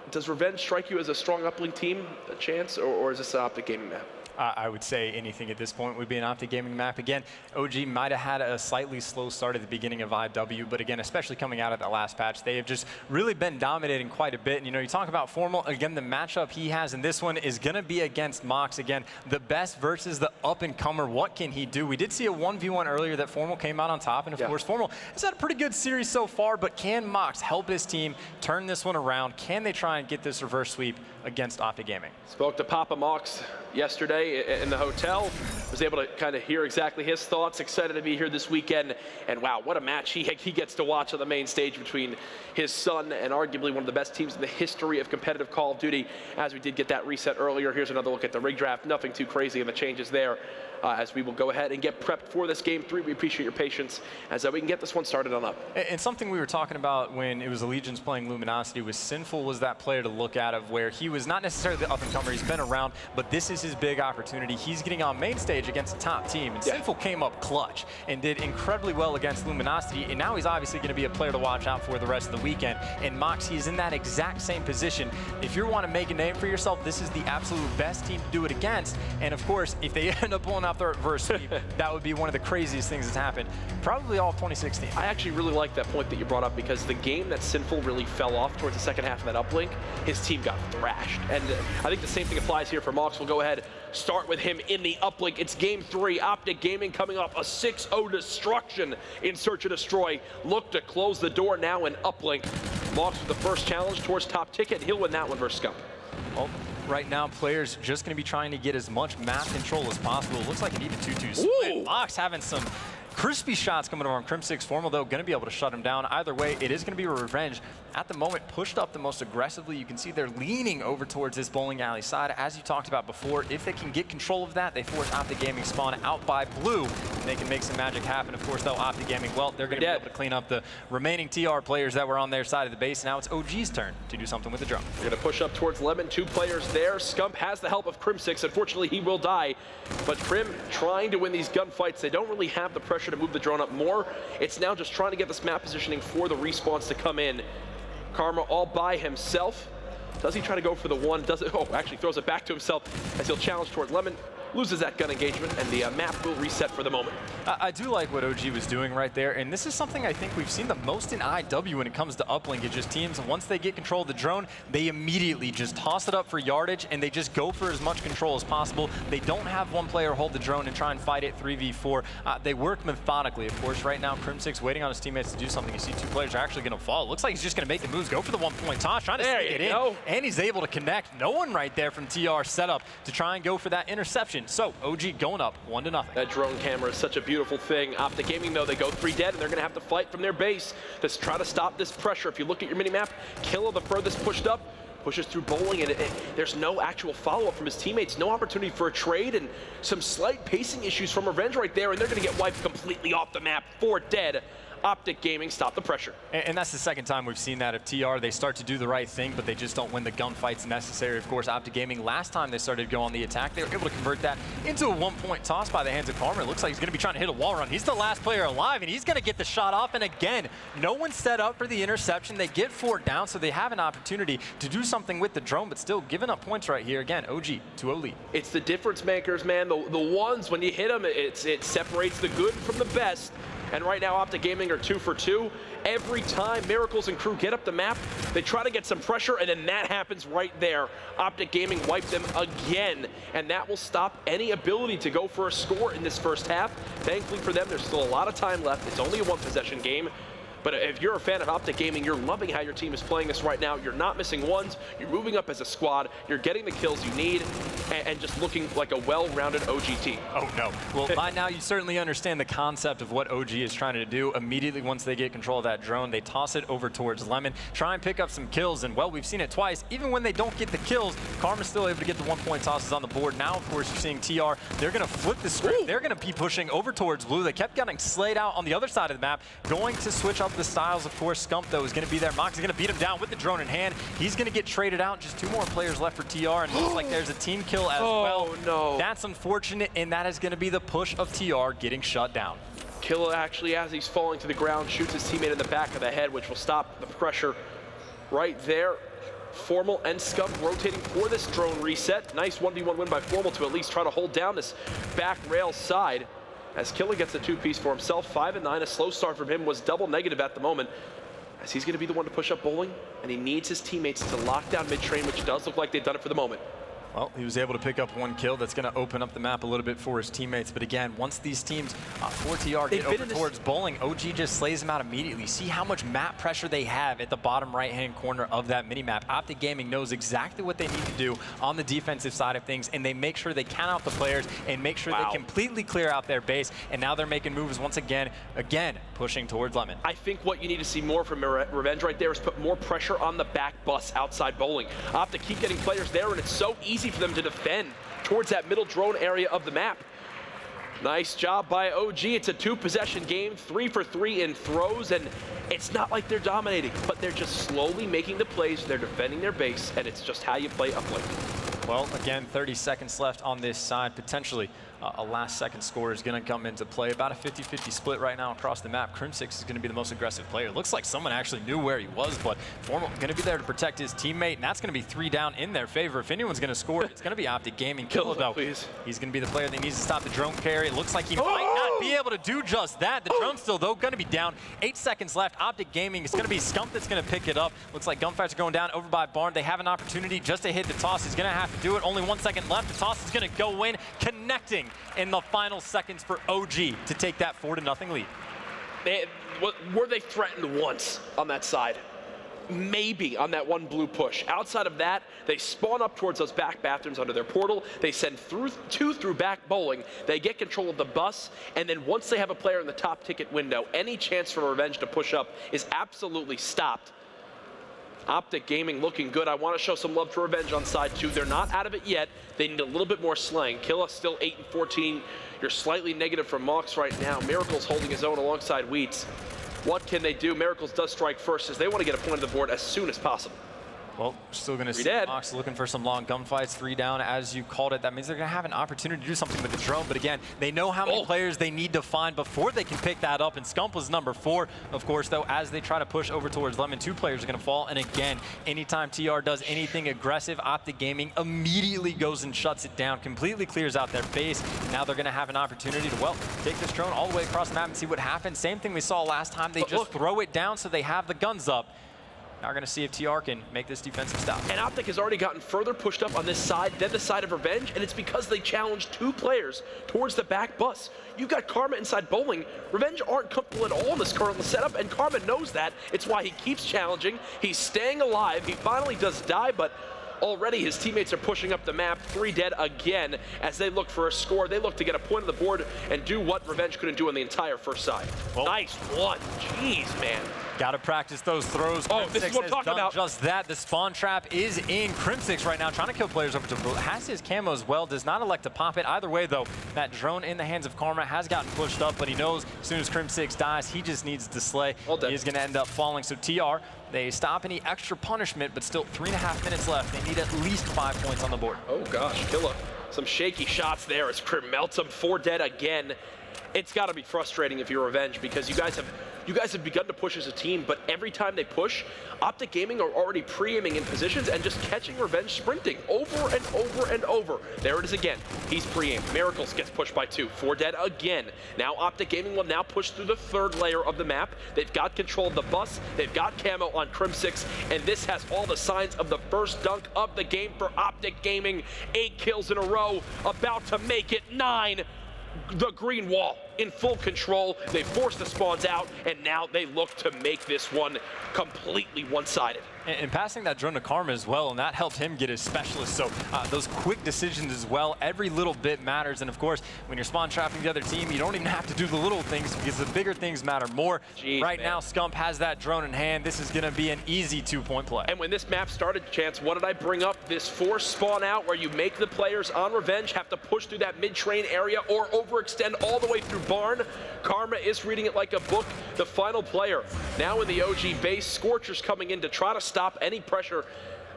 does Revenge strike you as a strong Uplink team, a chance, or is this an Optic Gaming map? I would say anything at this point would be an Optic Gaming map. Again, OG might have had a slightly slow start at the beginning of IW, but again, especially coming out of the last patch, they have just really been dominating quite a bit. And, you know, you talk about Formal, again, the matchup he has in this one is going to be against Mox. Again, the best versus the up-and-comer. What can he do? We did see a 1v1 earlier that Formal came out on top, and of course, Formal has had a pretty good series so far, but can Mox help his team turn this one around? Can they try and get this reverse sweep against Optic Gaming? Spoke to Papa Mox yesterday in the hotel. Was able to kind of hear exactly his thoughts. Excited to be here this weekend. And wow, what a match he gets to watch on the main stage between his son and arguably one of the best teams in the history of competitive Call of Duty. As we did get that reset earlier, here's another look at the rig draft. Nothing too crazy in the changes there. As we will go ahead and get prepped for this Game 3. We appreciate your patience as we can get this one started on up. And something we were talking about when it was Allegiance playing Luminosity was Sinful was that player to look at of where he was not necessarily the up-and-comer. He's been around, but this is his big opportunity. He's getting on main stage against a top team, and Sinful came up clutch and did incredibly well against Luminosity, and now he's obviously going to be a player to watch out for the rest of the weekend. And Mox, he's in that exact same position. If you want to make a name for yourself, this is the absolute best team to do it against. And of course, if they end up pulling out the reverse sweep, that would be one of the craziest things that's happened probably all of 2016. I actually really like that point that you brought up, because the game that Sinful really fell off towards the second half of that uplink, his team got thrashed. And I think the same thing applies here for Mox. We'll go ahead, start with him in the uplink. It's Game 3, Optic Gaming coming off a 6-0 destruction in Search and Destroy. Look to close the door now in uplink. Mox with the first challenge towards top ticket. He'll win that one versus Scump. Well, right now, players just going to be trying to get as much map control as possible. It looks like an even 2-2 split. Mox having some crispy shots coming over on Crim6. Formal, though, going to be able to shut him down. Either way, it is going to be a Revenge. At the moment, pushed up the most aggressively. You can see they're leaning over towards this bowling alley side. As you talked about before, if they can get control of that, they force Optic Gaming spawn out by blue, and they can make some magic happen. Of course, though, Optic Gaming, well, they're going to be able to clean up the remaining TR players that were on their side of the base. Now it's OG's turn to do something with the drone. They're going to push up towards Lemon. 2 players there. Scump has the help of Crim6. Unfortunately, he will die. But Crim trying to win these gunfights. They don't really have the pressure to move the drone up more. It's now just trying to get this map positioning for the respawns to come in. Karma all by himself. Does he try to go for the one? Does it? Oh, actually throws it back to himself as he'll challenge towards Lemon. Loses that gun engagement, and the map will reset for the moment. I do like what OG was doing right there, and this is something I think we've seen the most in IW when it comes to uplink. It's just teams, once they get control of the drone, they immediately just toss it up for yardage, and they just go for as much control as possible. They don't have one player hold the drone and try and fight it 3v4. They work methodically. Of course, right now, Crim6 waiting on his teammates to do something. You see 2 players are actually going to fall. Looks like he's just going to make the moves, go for the 1-point toss, trying to sneak it in, and he's able to connect. No one right there from TR set up to try and go for that interception. possession. So OG going up 1-0. That drone camera is such a beautiful thing. Optic Gaming, though, they go 3 dead, and they're going to have to fight from their base to try to stop this pressure. If you look at your minimap, Killa, the furthest pushed up, pushes through Bowling, and there's no actual follow-up from his teammates, no opportunity for a trade, and some slight pacing issues from Revenge right there, and they're going to get wiped completely off the map. 4 dead. Optic Gaming stop the pressure. And that's the second time we've seen that of TR. They start to do the right thing, but they just don't win the gunfights necessary. Of course, Optic Gaming, last time they started to go on the attack, they were able to convert that into a 1-point toss by the hands of Karma. It looks like he's going to be trying to hit a wall run. He's the last player alive, and he's going to get the shot off. And again, no one set up for the interception. They get 4 down, so they have an opportunity to do something with the drone, but still giving up points right here. Again, OG 2-0 lead. It's the difference makers, man. The ones, when you hit them, it separates the good from the best. And right now, Optic Gaming are 2 for 2. Every time Miracles and crew get up the map, they try to get some pressure, and then that happens right there. Optic Gaming wipe them again, and that will stop any ability to go for a score in this first half. Thankfully for them, there's still a lot of time left. It's only a 1-possession game. But if you're a fan of Optic Gaming, you're loving how your team is playing this right now. You're not missing ones. You're moving up as a squad. You're getting the kills you need, and just looking like a well-rounded OG team. Oh, no. Well, by now, you certainly understand the concept of what OG is trying to do. Immediately, once they get control of that drone, they toss it over towards Lemon, try and pick up some kills. And, well, we've seen it twice. Even when they don't get the kills, Karma's still able to get the 1-point tosses on the board. Now, of course, you're seeing TR. They're going to flip the script. They're going to be pushing over towards Blue. They kept getting slayed out on the other side of the map, going to switch up the styles, of course. Scump, though, is going to be there. Mox is going to beat him down with the drone in hand. He's going to get traded out. Just 2 more players left for TR, and looks like there's a team kill as well. Oh, no. That's unfortunate, and that is going to be the push of TR getting shut down. Killa actually, as he's falling to the ground, shoots his teammate in the back of the head, which will stop the pressure right there. Formal and Scump rotating for this drone reset. Nice 1v1 win by Formal to at least try to hold down this back rail side. As Killa gets a 2-piece for himself, 5-9. A slow start from him was double negative at the moment, as he's going to be the one to push up Bowling, and he needs his teammates to lock down mid-train, which does look like they've done it for the moment. Well, he was able to pick up 1 kill. That's going to open up the map a little bit for his teammates. But again, once these teams, 4TR, get over towards Bowling, OG just slays them out immediately. See how much map pressure they have at the bottom right-hand corner of that mini-map. Optic Gaming knows exactly what they need to do on the defensive side of things, and they make sure they count out the players and make sure they completely clear out their base. And now they're making moves once again, pushing towards Lemon. I think what you need to see more from Revenge right there is put more pressure on the back bus outside Bowling. Optic keep getting players there, and it's so easy for them to defend towards that middle drone area of the map. Nice job by OG. It's a 2-possession game, 3 for 3 in throws, and it's not like they're dominating, but they're just slowly making the plays. They're defending their base, and it's just how you play uplink. Well, again, 30 seconds left on this side. Potentially a last-second score is going to come into play. About a 50-50 split right now across the map. Crimsix is going to be the most aggressive player. Looks like someone actually knew where he was, but Formal going to be there to protect his teammate, and that's going to be 3 down in their favor. If anyone's going to score, it's going to be Optic Gaming. Killa, though, he's going to be the player that needs to stop the drone carry. It looks like he might not be able to do just that. The drone's still, though, going to be down. 8 seconds left. Optic Gaming is going to be Scump that's going to pick it up. Looks like gunfights are going down over by Barn. They have an opportunity just to hit the toss. He's going to have to do it. Only 1 second left. The toss is going to go in, connecting in the final seconds for OG to take that 4-0 lead. Were they threatened once on that side? Maybe on that 1 blue push. Outside of that, they spawn up towards those back bathrooms under their portal. They send 2 through back Bowling. They get control of the bus, and then once they have a player in the top ticket window, any chance for Revenge to push up is absolutely stopped. Optic Gaming looking good. I want to show some love to Revenge on side 2. They're not out of it yet. They need a little bit more slaying. Killa still 8 and 14. You're slightly negative from Mox right now. Miracles holding his own alongside Wheats. What can they do? Miracles does strike first, as they want to get a point on the board as soon as possible. Well, still going to see Mox looking for some long gunfights. 3 down, as you called it. That means they're going to have an opportunity to do something with the drone. But again, they know how many players they need to find before they can pick that up. And Scump was number 4. Of course, though, as they try to push over towards Lemon, 2 players are going to fall. And again, anytime TR does anything aggressive, Optic Gaming immediately goes and shuts it down, completely clears out their base. Now they're going to have an opportunity to, well, take this drone all the way across the map and see what happens. Same thing we saw last time. They just throw it down so they have the guns up. Now we're going to see if TR can make this defensive stop. And Optic has already gotten further pushed up on this side than the side of Revenge, and it's because they challenged 2 players towards the back bus. You've got Karma inside Bowling. Revenge aren't comfortable at all in this current setup, and Karma knows that. It's why he keeps challenging. He's staying alive. He finally does die, but Already his teammates are pushing up the map, 3 dead again as they look for a score. They look to get a point on the board and do what Revenge couldn't do on the entire first side. Nice one. Jeez, man. Got to practice those throws. Oh, this is what I'm talking about. Just that. The spawn trap is in. Crimsix right now trying to kill players over to blue. Has his camo as well. Does not elect to pop it. Either way, though, that drone in the hands of Karma has gotten pushed up, but he knows as soon as Crimsix dies, he just needs to slay. He is going to end up falling. So TR, they stop any extra punishment, but still 3.5 minutes left. They need at least 5 points on the board. Oh, gosh. Killa. Some shaky shots there as Crim melts him. 4 dead again. It's got to be frustrating if you're Revenge because you guys have begun to push as a team, but every time they push, Optic Gaming are already pre-aiming in positions and just catching Revenge sprinting over and over and over. There it is again. He's pre-aimed. Miracles gets pushed by 2. 4 dead again. Now Optic Gaming will now push through the 3rd layer of the map. They've got control of the bus. They've got camo on Crimsix, and this has all the signs of the first dunk of the game for Optic Gaming. 8 kills in a row, about to make it 9. The green wall in full control. They force the spawns out, and now they look to make this one completely one-sided. And passing that drone to Karma as well, and that helped him get his specialist. So those quick decisions as well, every little bit matters. And of course, when you're spawn trapping the other team, you don't even have to do the little things because the bigger things matter more. Right now, Scump has that drone in hand. This is going to be an easy 2-point play. And when this map started, Chance, what did I bring up? This force spawn out where you make the players on Revenge have to push through that mid-train area or overextend all the way through Barn. Karma is reading it like a book. The final player now in the OG base. Scorcher's coming in to try to stop any pressure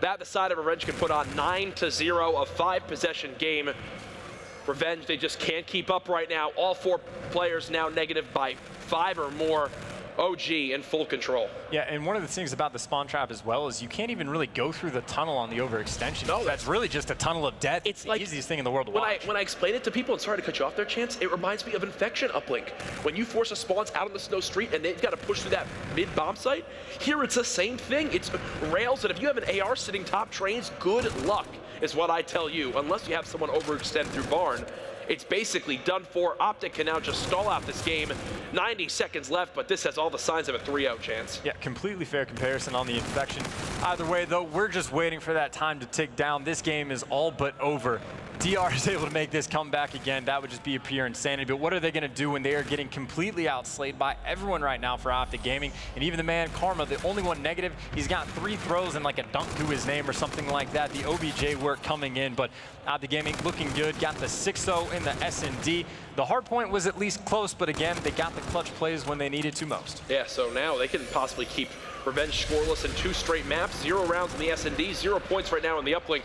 that the side of Revenge can put on. 9-0, a 5-possession game. Revenge, they just can't keep up right now. All 4 players now negative by 5 or more. OG in full control. Yeah, and one of the things about the spawn trap as well is you can't even really go through the tunnel on the overextension. No, that's really just a tunnel of death. It's like the easiest thing in the world to watch. When I explain it to people, and sorry to cut you off there, Chance, it reminds me of Infection uplink. When you force the spawns out on the snow street and they've got to push through that mid-bomb site, here it's the same thing. It's rails, and if you have an AR sitting top trains, good luck is what I tell you, unless you have someone overextend through Barn. It's basically done for. Optic can now just stall out this game. 90 seconds left, but this has all the signs of a 3-0 chance. Yeah, completely fair comparison on the Infection. Either way, though, we're just waiting for that time to tick down. This game is all but over. DR is able to make this comeback again. That would just be a pure insanity. But what are they going to do when they are getting completely outslayed by everyone right now for Optic Gaming? And even the man, Karma, the only one negative, he's got 3 throws and like a dunk to his name or something like that. The OBJ work coming in, but Optic Gaming looking good. Got the 6-0 in the S&D. The hard point was at least close, but again, they got the clutch plays when they needed to most. Yeah, so now they can possibly keep Revenge scoreless in 2 straight maps. 0 rounds in the S&D, 0 points right now in the uplink.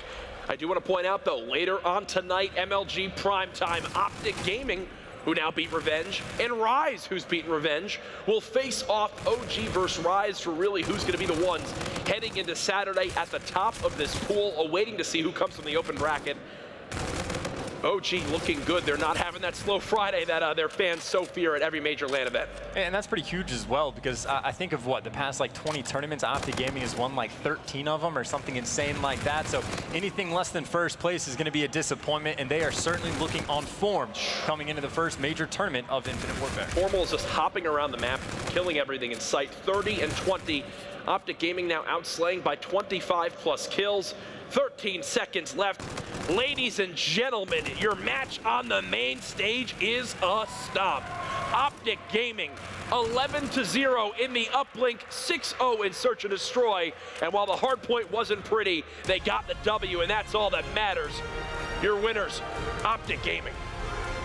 I do want to point out, though, later on tonight, MLG Primetime, Optic Gaming, who now beat Revenge, and Rise, who's beaten Revenge, will face off OG versus Rise for really who's going to be the ones heading into Saturday at the top of this pool, awaiting to see who comes from the open bracket. OG looking good. They're not having that slow Friday that their fans so fear at every major LAN event. And that's pretty huge as well, because I think of the past like 20 tournaments, Optic Gaming has won like 13 of them or something insane like that. So anything less than first place is going to be a disappointment, and they are certainly looking on form coming into the first major tournament of Infinite Warfare. Formal is just hopping around the map, killing everything in sight. 30-20. Optic Gaming now outslaying by 25 plus kills. 13 seconds left. Ladies and gentlemen, your match on the main stage is a stop. Optic Gaming, 11-0 in the uplink, 6-0 in Search and Destroy. And while the hard point wasn't pretty, they got the W, and that's all that matters. Your winners, Optic Gaming.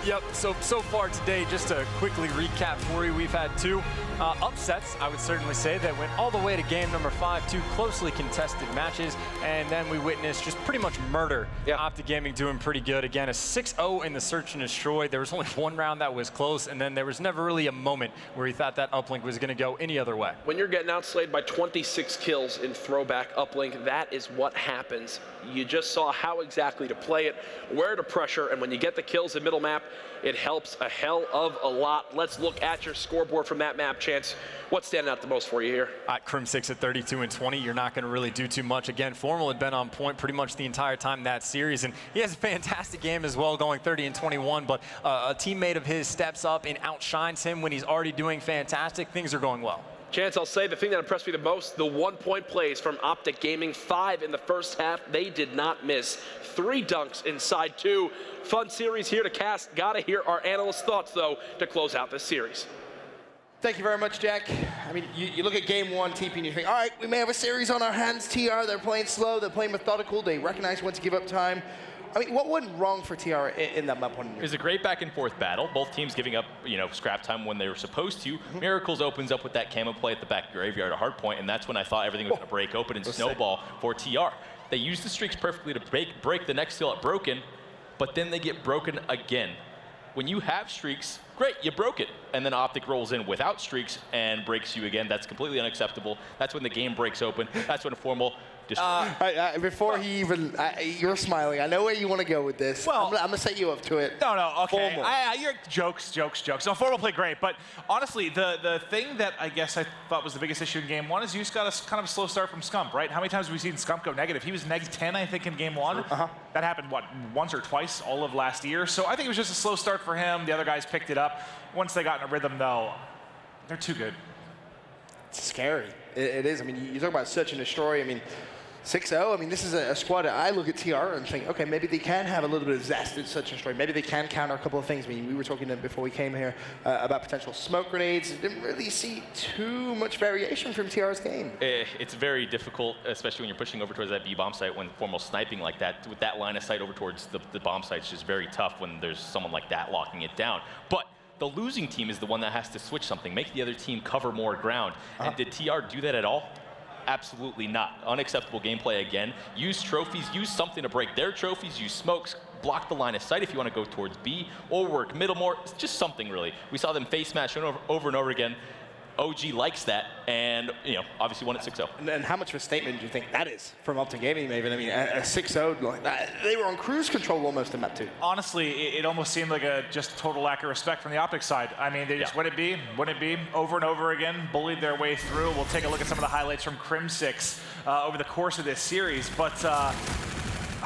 Yep, so far today, just to quickly recap for you, we've had 2 upsets, I would certainly say, that went all the way to game number 5, 2 closely contested matches, and then we witnessed just pretty much murder. Optic Gaming doing pretty good. Again, a 6-0 in the Search and Destroy. There was only 1 round that was close, and then there was never really a moment where he thought that uplink was going to go any other way. When you're getting outslayed by 26 kills in throwback uplink, that is what happens. You just saw how exactly to play it, where to pressure, and when you get the kills in middle map, it helps a hell of a lot. Let's look at your scoreboard from that map, Chance. What's standing out the most for you here? Crimsix at 32-20. You're not going to really do too much. Again, Formal had been on point pretty much the entire time in that series, and he has a fantastic game as well, going 30-21, but a teammate of his steps up and outshines him when he's already doing fantastic. Things are going well. Chance, I'll say the thing that impressed me the most, the 1-point plays from Optic Gaming, 5 in the first half. They did not miss. 3 dunks inside 2. Fun series here to cast. Gotta hear our analysts' thoughts, though, to close out this series. Thank you very much, Jack. I mean, you look at game 1, TP, and you think, all right, we may have a series on our hands. TR, they're playing slow, they're playing methodical, they recognize when to give up time. I mean, what went wrong for TR in that map 1? It was a great back and forth battle. Both teams giving up, scrap time when they were supposed to. Miracles opens up with that camo play at the back graveyard at hardpoint, and that's when I thought everything was going to break open and snowball for TR. They used the streaks perfectly to break the next kill at Broken, but then they get broken again. When you have streaks, great, you broke it. And then Optic rolls in without streaks and breaks you again. That's completely unacceptable. That's when the game breaks open. That's when a formal before he even, you're smiling. I know where you want to go with this. Well, I'm going to set you up to it. No, okay. You're jokes. No, Formal played great, but honestly, the thing that I guess I thought was the biggest issue in game 1 is you just got a kind of a slow start from Scump, right? How many times have we seen Scump go negative? He was neg 10, I think, in game 1. That happened, once or twice all of last year. So I think it was just a slow start for him. The other guys picked it up. Once they got in a rhythm, though, they're too good. It's scary. It is. I mean, you talk about search and destroy. I mean, 6-0, I mean, this is a squad that I look at TR and think, okay, maybe they can have a little bit of zest in search and destroy. Maybe they can counter a couple of things. I mean, we were talking before we came here about potential smoke grenades. Didn't really see too much variation from TR's game. It's very difficult, especially when you're pushing over towards that B bomb site when Formal sniping like that. With that line of sight over towards the bomb site, it's just very tough when there's someone like that locking it down. But the losing team is the one that has to switch something, make the other team cover more ground. And did TR do that at all? Absolutely not. Unacceptable gameplay again. Use trophies, use something to break their trophies, use smokes, block the line of sight if you want to go towards B, or work middle more. It's just something really. We saw them face smash over and over again. OG likes that, and obviously won at 6-0. And how much of a statement do you think that is from Optic Gaming, Maven? I mean, a 6-0 like that, they were on cruise control almost in map 2. Honestly, it almost seemed like a just total lack of respect from the Optic side. I mean, they just wouldn't be, over and over again, bullied their way through. We'll take a look at some of the highlights from Crimsix over the course of this series, but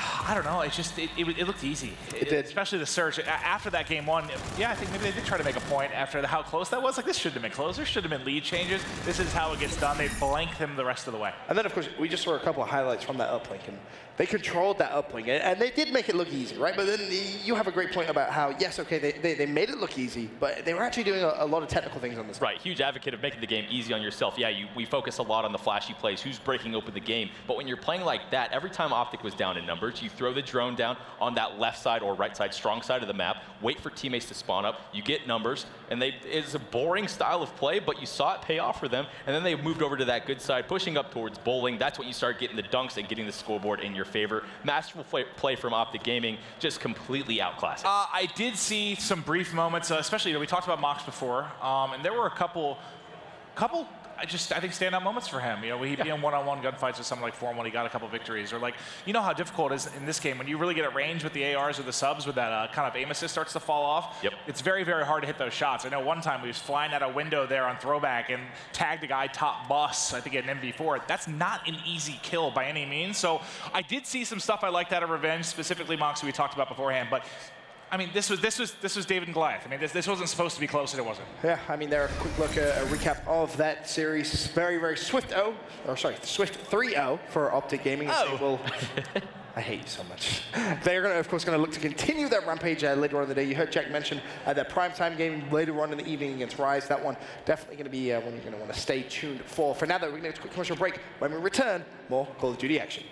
I don't know. It looked easy. It did. Especially the search. After that game 1, yeah, I think maybe they did try to make a point after how close that was. Like, this shouldn't have been close. There should have been lead changes. This is how it gets done. They blanked them the rest of the way. And then, of course, we just saw a couple of highlights from that uplink, and they controlled that uplink, and they did make it look easy, right? But then you have a great point about how, yes, okay, they made it look easy, but they were actually doing a lot of technical things on this. Right, huge advocate of making the game easy on yourself. Yeah, we focus a lot on the flashy plays, who's breaking open the game, but when you're playing like that, every time Optic was down in numbers, you throw the drone down on that left side or right side, strong side of the map, wait for teammates to spawn up, you get numbers, and it's a boring style of play, but you saw it pay off for them, and then they moved over to that good side, pushing up towards bowling. That's when you start getting the dunks and getting the scoreboard in your favor. Masterful play from Optic Gaming, just completely outclassed. I did see some brief moments, especially, we talked about Mox before, and there were a couple I think standout moments for him. He'd be in one-on-one gunfights with someone like Formal, he got a couple victories. Or how difficult it is in this game when you really get at range with the ARs or the subs, with that kind of aim assist starts to fall off. Yep. It's very, very hard to hit those shots. I know one time we was flying out a window there on throwback and tagged a guy top bus. I think he had an MV4. That's not an easy kill by any means. So I did see some stuff I liked out of Revenge, specifically Mox, who we talked about beforehand. But I mean, this was David and Goliath. I mean, this wasn't supposed to be close, and it wasn't. Yeah, I mean, there a quick look, a recap of that series. Very, very swift 3-0 for Optic Gaming. Oh. I hate you so much. They're of course, going to look to continue that rampage later on in the day. You heard Jack mention that primetime game later on in the evening against Rise. That one definitely going to be one you're going to want to stay tuned for. For now, though, we're going to take a quick commercial break. When we return, more Call of Duty action.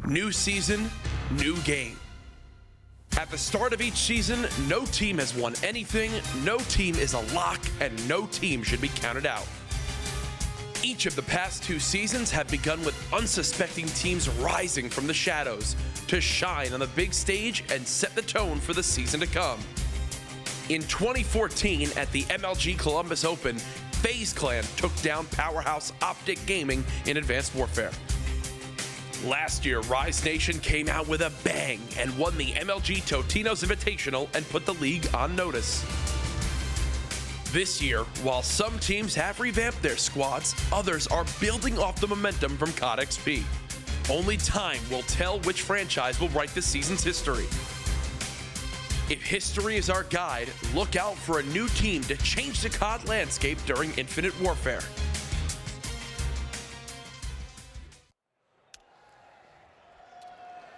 New season, new game. At the start of each season, no team has won anything, no team is a lock, and no team should be counted out. Each of the past 2 seasons have begun with unsuspecting teams rising from the shadows to shine on the big stage and set the tone for the season to come. In 2014, at the MLG Columbus Open, FaZe Clan took down powerhouse Optic Gaming in Advanced Warfare. Last year, Rise Nation came out with a bang and won the MLG Totino's Invitational and put the league on notice. This year, while some teams have revamped their squads, others are building off the momentum from COD XP. Only time will tell which franchise will write this season's history. If history is our guide, look out for a new team to change the COD landscape during Infinite Warfare.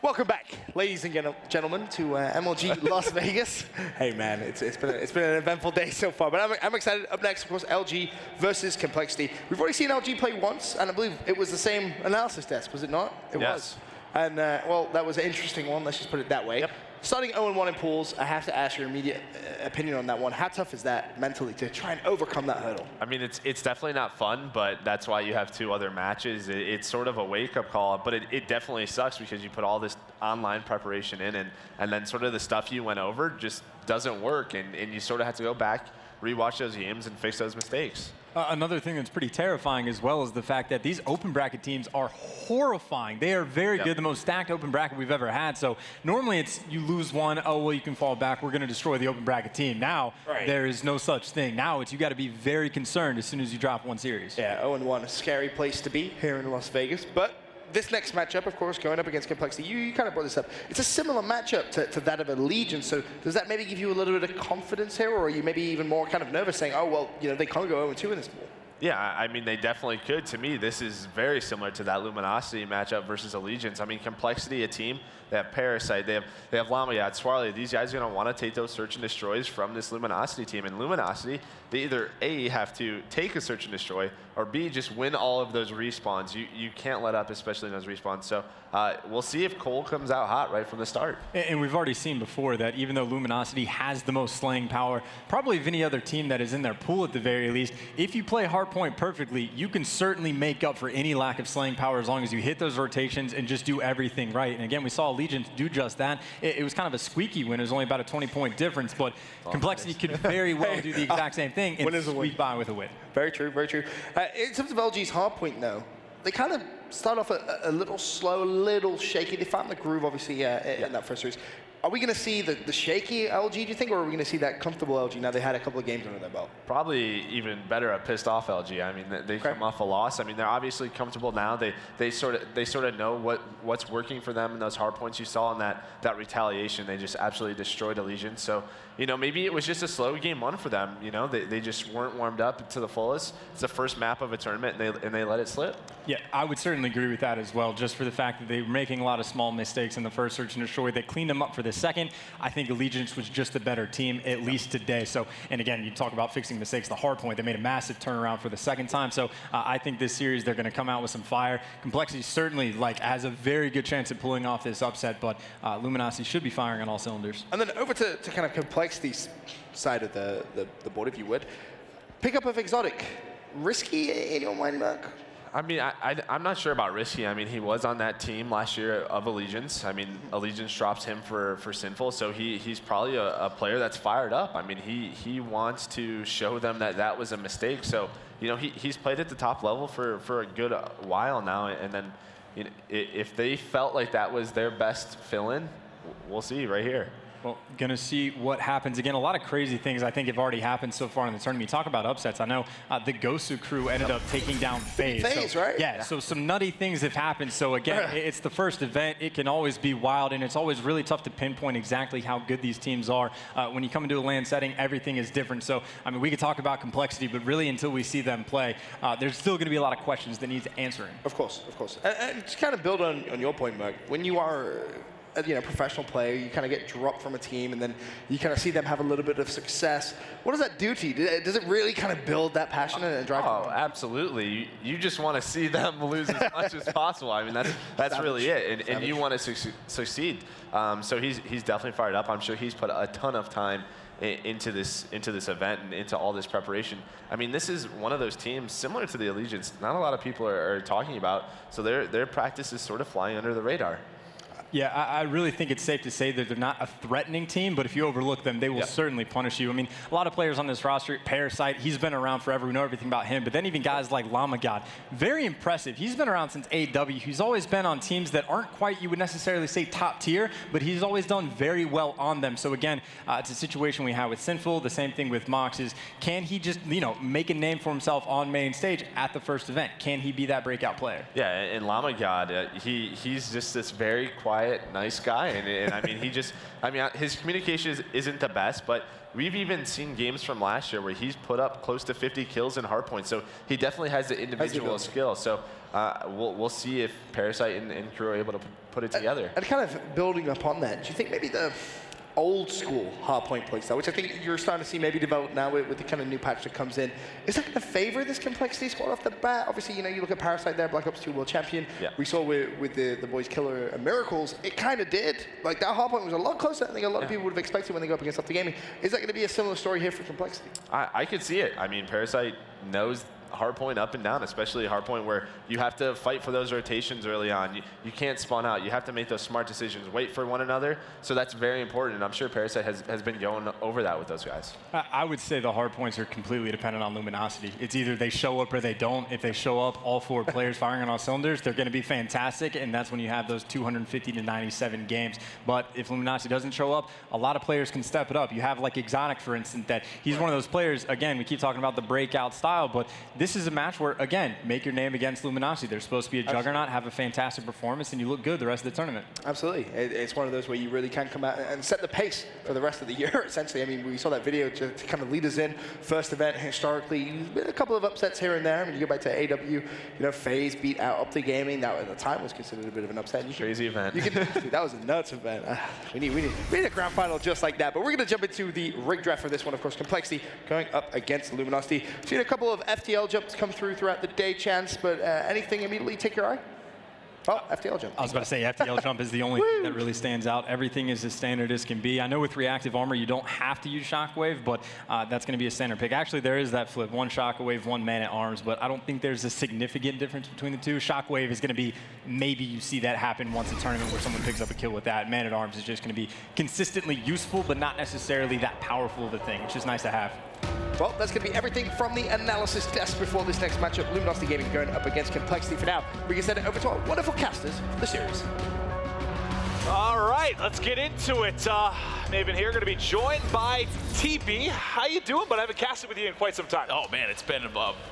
Welcome back, ladies and gentlemen, to MLG Las Vegas. Hey man, it's been an eventful day so far, but I'm excited. Up next, of course, LG versus Complexity. We've already seen LG play once, and I believe it was the same analysis desk, was it not? It was. And well, that was an interesting one. Let's just put it that way. Yep. Starting 0-1 in pools, I have to ask your immediate opinion on that one. How tough is that mentally to try and overcome that hurdle? I mean, it's definitely not fun, but that's why you have 2 other matches. It's sort of a wake-up call, but it definitely sucks because you put all this online preparation in, and then sort of the stuff you went over just doesn't work, and you sort of have to go back, rewatch those games, and fix those mistakes. Another thing that's pretty terrifying as well is the fact that these open bracket teams are horrifying. They are very good, the most stacked open bracket we've ever had. So normally it's you lose one, oh, well, you can fall back. We're going to destroy the open bracket team. Now there is no such thing. Now it's you got to be very concerned as soon as you drop one series. Yeah, 0-1, a scary place to be here in Las Vegas. But this next matchup, of course, going up against Complexity, you kind of brought this up. It's a similar matchup to that of Allegiance. So does that maybe give you a little bit of confidence here, or are you maybe even more kind of nervous saying, oh, well, you know, they can't go 0-2 in this pool? Yeah, I mean, they definitely could. To me, this is very similar to that Luminosity matchup versus Allegiance. I mean, Complexity, a team, they have Parasite, they have Lamiyat, Swarley. These guys are going to want to take those search and destroys from this Luminosity team. And Luminosity, they either A, have to take a search and destroy, or B, just win all of those respawns. You can't let up, especially in those respawns. So we'll see if Cole comes out hot right from the start. And we've already seen before that even though Luminosity has the most slaying power, probably of any other team that is in their pool at the very least, if you play Hardpoint perfectly, you can certainly make up for any lack of slaying power as long as you hit those rotations and just do everything right. And again, we saw Allegiance do just that. It was kind of a squeaky win. It was only about a 20-point difference, but Complexity could very well do the exact same thing and squeak by with a win. Very true, very true. In terms of LG's Hardpoint, though, they kind of start off a little slow, a little shaky. They found the groove, obviously, in that first series. Are we going to see the shaky LG, do you think, or are we going to see that comfortable LG now they had a couple of games under their belt? Probably even better, a pissed off LG. I mean, they come off a loss. I mean, they're obviously comfortable now. They sort of know what's working for them in those hard points you saw in that retaliation. They just absolutely destroyed Allegiance. So, you know, maybe it was just a slow game 1 for them. You know, they just weren't warmed up to the fullest. It's the first map of a tournament, and they let it slip. Yeah, I would certainly agree with that as well, just for the fact that they were making a lot of small mistakes in the first search and destroy. They cleaned them up for the second. I think Allegiance was just a better team, at least today. So, and again, you talk about fixing mistakes, the hard point, they made a massive turnaround for the second time. So I think this series, they're going to come out with some fire. Complexity certainly has a very good chance at pulling off this upset, but Luminosity should be firing on all cylinders. And then over to kind of Complexity's side of the board, if you would. Pickup of Exotic. Risky in your mind, Mark? I mean, I'm not sure about risky. I mean, he was on that team last year of Allegiance. I mean, Allegiance drops him for Sinful, so he's probably a player that's fired up. I mean, he wants to show them that was a mistake. So, you know, he's played at the top level for a good while now. And then, you know, if they felt like that was their best fill-in, we'll see right here. Well, going to see what happens. Again, a lot of crazy things I think have already happened so far in the tournament. You talk about upsets. I know the Gosu crew ended up taking down FaZe. FaZe, so, right? Yeah, so some nutty things have happened. So again, it's the first event. It can always be wild, and it's always really tough to pinpoint exactly how good these teams are. When you come into a LAN setting, everything is different. So, I mean, we could talk about Complexity, but really until we see them play, there's still going to be a lot of questions that need answering. Of course, of course. And to kind of build on your point, Mark, when you are professional player, you kind of get dropped from a team, and then you kind of see them have a little bit of success. What does that do to you? Does it really kind of build that passion and drive? Oh, absolutely. You just want to see them lose as much as possible. I mean, that's really it, and you want to succeed. So he's definitely fired up. I'm sure he's put a ton of time into this event and into all this preparation. I mean, this is one of those teams similar to the Allegiants. Not a lot of people are talking about. So their practice is sort of flying under the radar. Yeah, I really think it's safe to say that they're not a threatening team, but if you overlook them, they will certainly punish you. I mean, a lot of players on this roster, Parasite, he's been around forever. We know everything about him. But then even guys like Lamagod, very impressive. He's been around since AW. He's always been on teams that aren't quite, you would necessarily say, top tier, but he's always done very well on them. So again, it's a situation we have with Sinful. The same thing with Mox is, can he just, make a name for himself on main stage at the first event? Can he be that breakout player? Yeah, and Lamagod, he's just this very quiet, nice guy, and I mean, his communication isn't the best, but we've even seen games from last year where he's put up close to 50 kills in hardpoint, so he definitely has the individual skill. So we'll see if Parasite and crew are able to put it together. And kind of building upon that, do you think maybe the old school hardpoint playstyle, which I think you're starting to see maybe develop now with the kind of new patch that comes in, is that going to favor this complexity squad off the bat? Obviously, you look at Parasite there, Black Ops 2 world champion. Yeah. We saw with the boys Killer and Miracles, it kind of did. Like, that hardpoint was a lot closer than I think a lot of people would have expected when they go up against Optic Gaming. Is that going to be a similar story here for complexity? I could see it. I mean, Parasite knows hardpoint up and down, especially hardpoint where you have to fight for those rotations early on. You can't spawn out. You have to make those smart decisions, wait for one another. So that's very important, and I'm sure Parasite has been going over that with those guys. I would say the hardpoints are completely dependent on Luminosity. It's either they show up or they don't. If they show up, all 4 players firing on all cylinders, they're going to be fantastic, and that's when you have those 250 to 97 games. But if Luminosity doesn't show up, a lot of players can step it up. You have like Exotic, for instance, that he's one of those players, again, we keep talking about the breakout style, but this is a match where, again, make your name against Luminosity. They're supposed to be a juggernaut, have a fantastic performance, and you look good the rest of the tournament. Absolutely. It's one of those where you really can come out and set the pace for the rest of the year, essentially. I mean, we saw that video to kind of lead us in. First event, historically, been a couple of upsets here and there. I mean, you go back to AW, FaZe beat out Optic Gaming. That at the time was considered a bit of an upset. Crazy event. That was a nuts event. We need a grand final just like that. But we're going to jump into the rig draft for this one, of course. Complexity going up against Luminosity. Seen a couple of FTL jumps come through throughout the day, Chance, but anything immediately take your eye? Oh, FTL jump. I was about to say FTL jump is the only thing that really stands out. Everything is as standard as can be. I know with reactive armor you don't have to use Shockwave, but that's going to be a standard pick. Actually, there is that flip. 1 Shockwave, 1 Man at Arms, but I don't think there's a significant difference between the two. Shockwave is going to be, maybe you see that happen once a tournament where someone picks up a kill with that. Man at Arms is just going to be consistently useful, but not necessarily that powerful of a thing. It's just nice to have. Well, that's going to be everything from the analysis desk before this next matchup. Luminosity Gaming going up against Complexity. For now, we can send it over to our wonderful casters for the series. All right, let's get into it. Maven here, going to be joined by TB. How you doing? But I haven't casted with you in quite some time. Oh man, it's been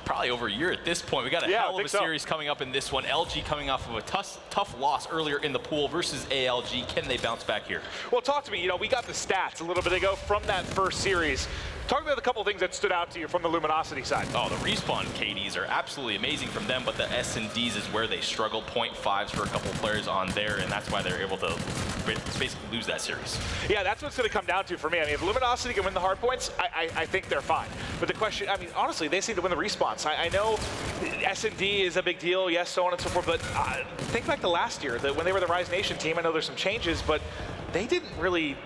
probably over a year at this point. We got a hell of a series coming up in this one. LG coming off of a tough loss earlier in the pool versus ALG. Can they bounce back here? Well, talk to me. We got the stats a little bit ago from that first series. Talk about a couple of things that stood out to you from the Luminosity side. Oh, the respawn KDs are absolutely amazing from them, but the S&Ds is where they struggle. 0.5s for a couple players on there, and that's why they're able to basically lose that series. Yeah, that's what's going to come down to for me. I mean, if Luminosity can win the hard points, I think they're fine. But the question, I mean, honestly, they seem to win the respawns. I know S&D is a big deal, yes, so on and so forth, but think back to last year, when they were the Rise Nation team. I know there's some changes, but they didn't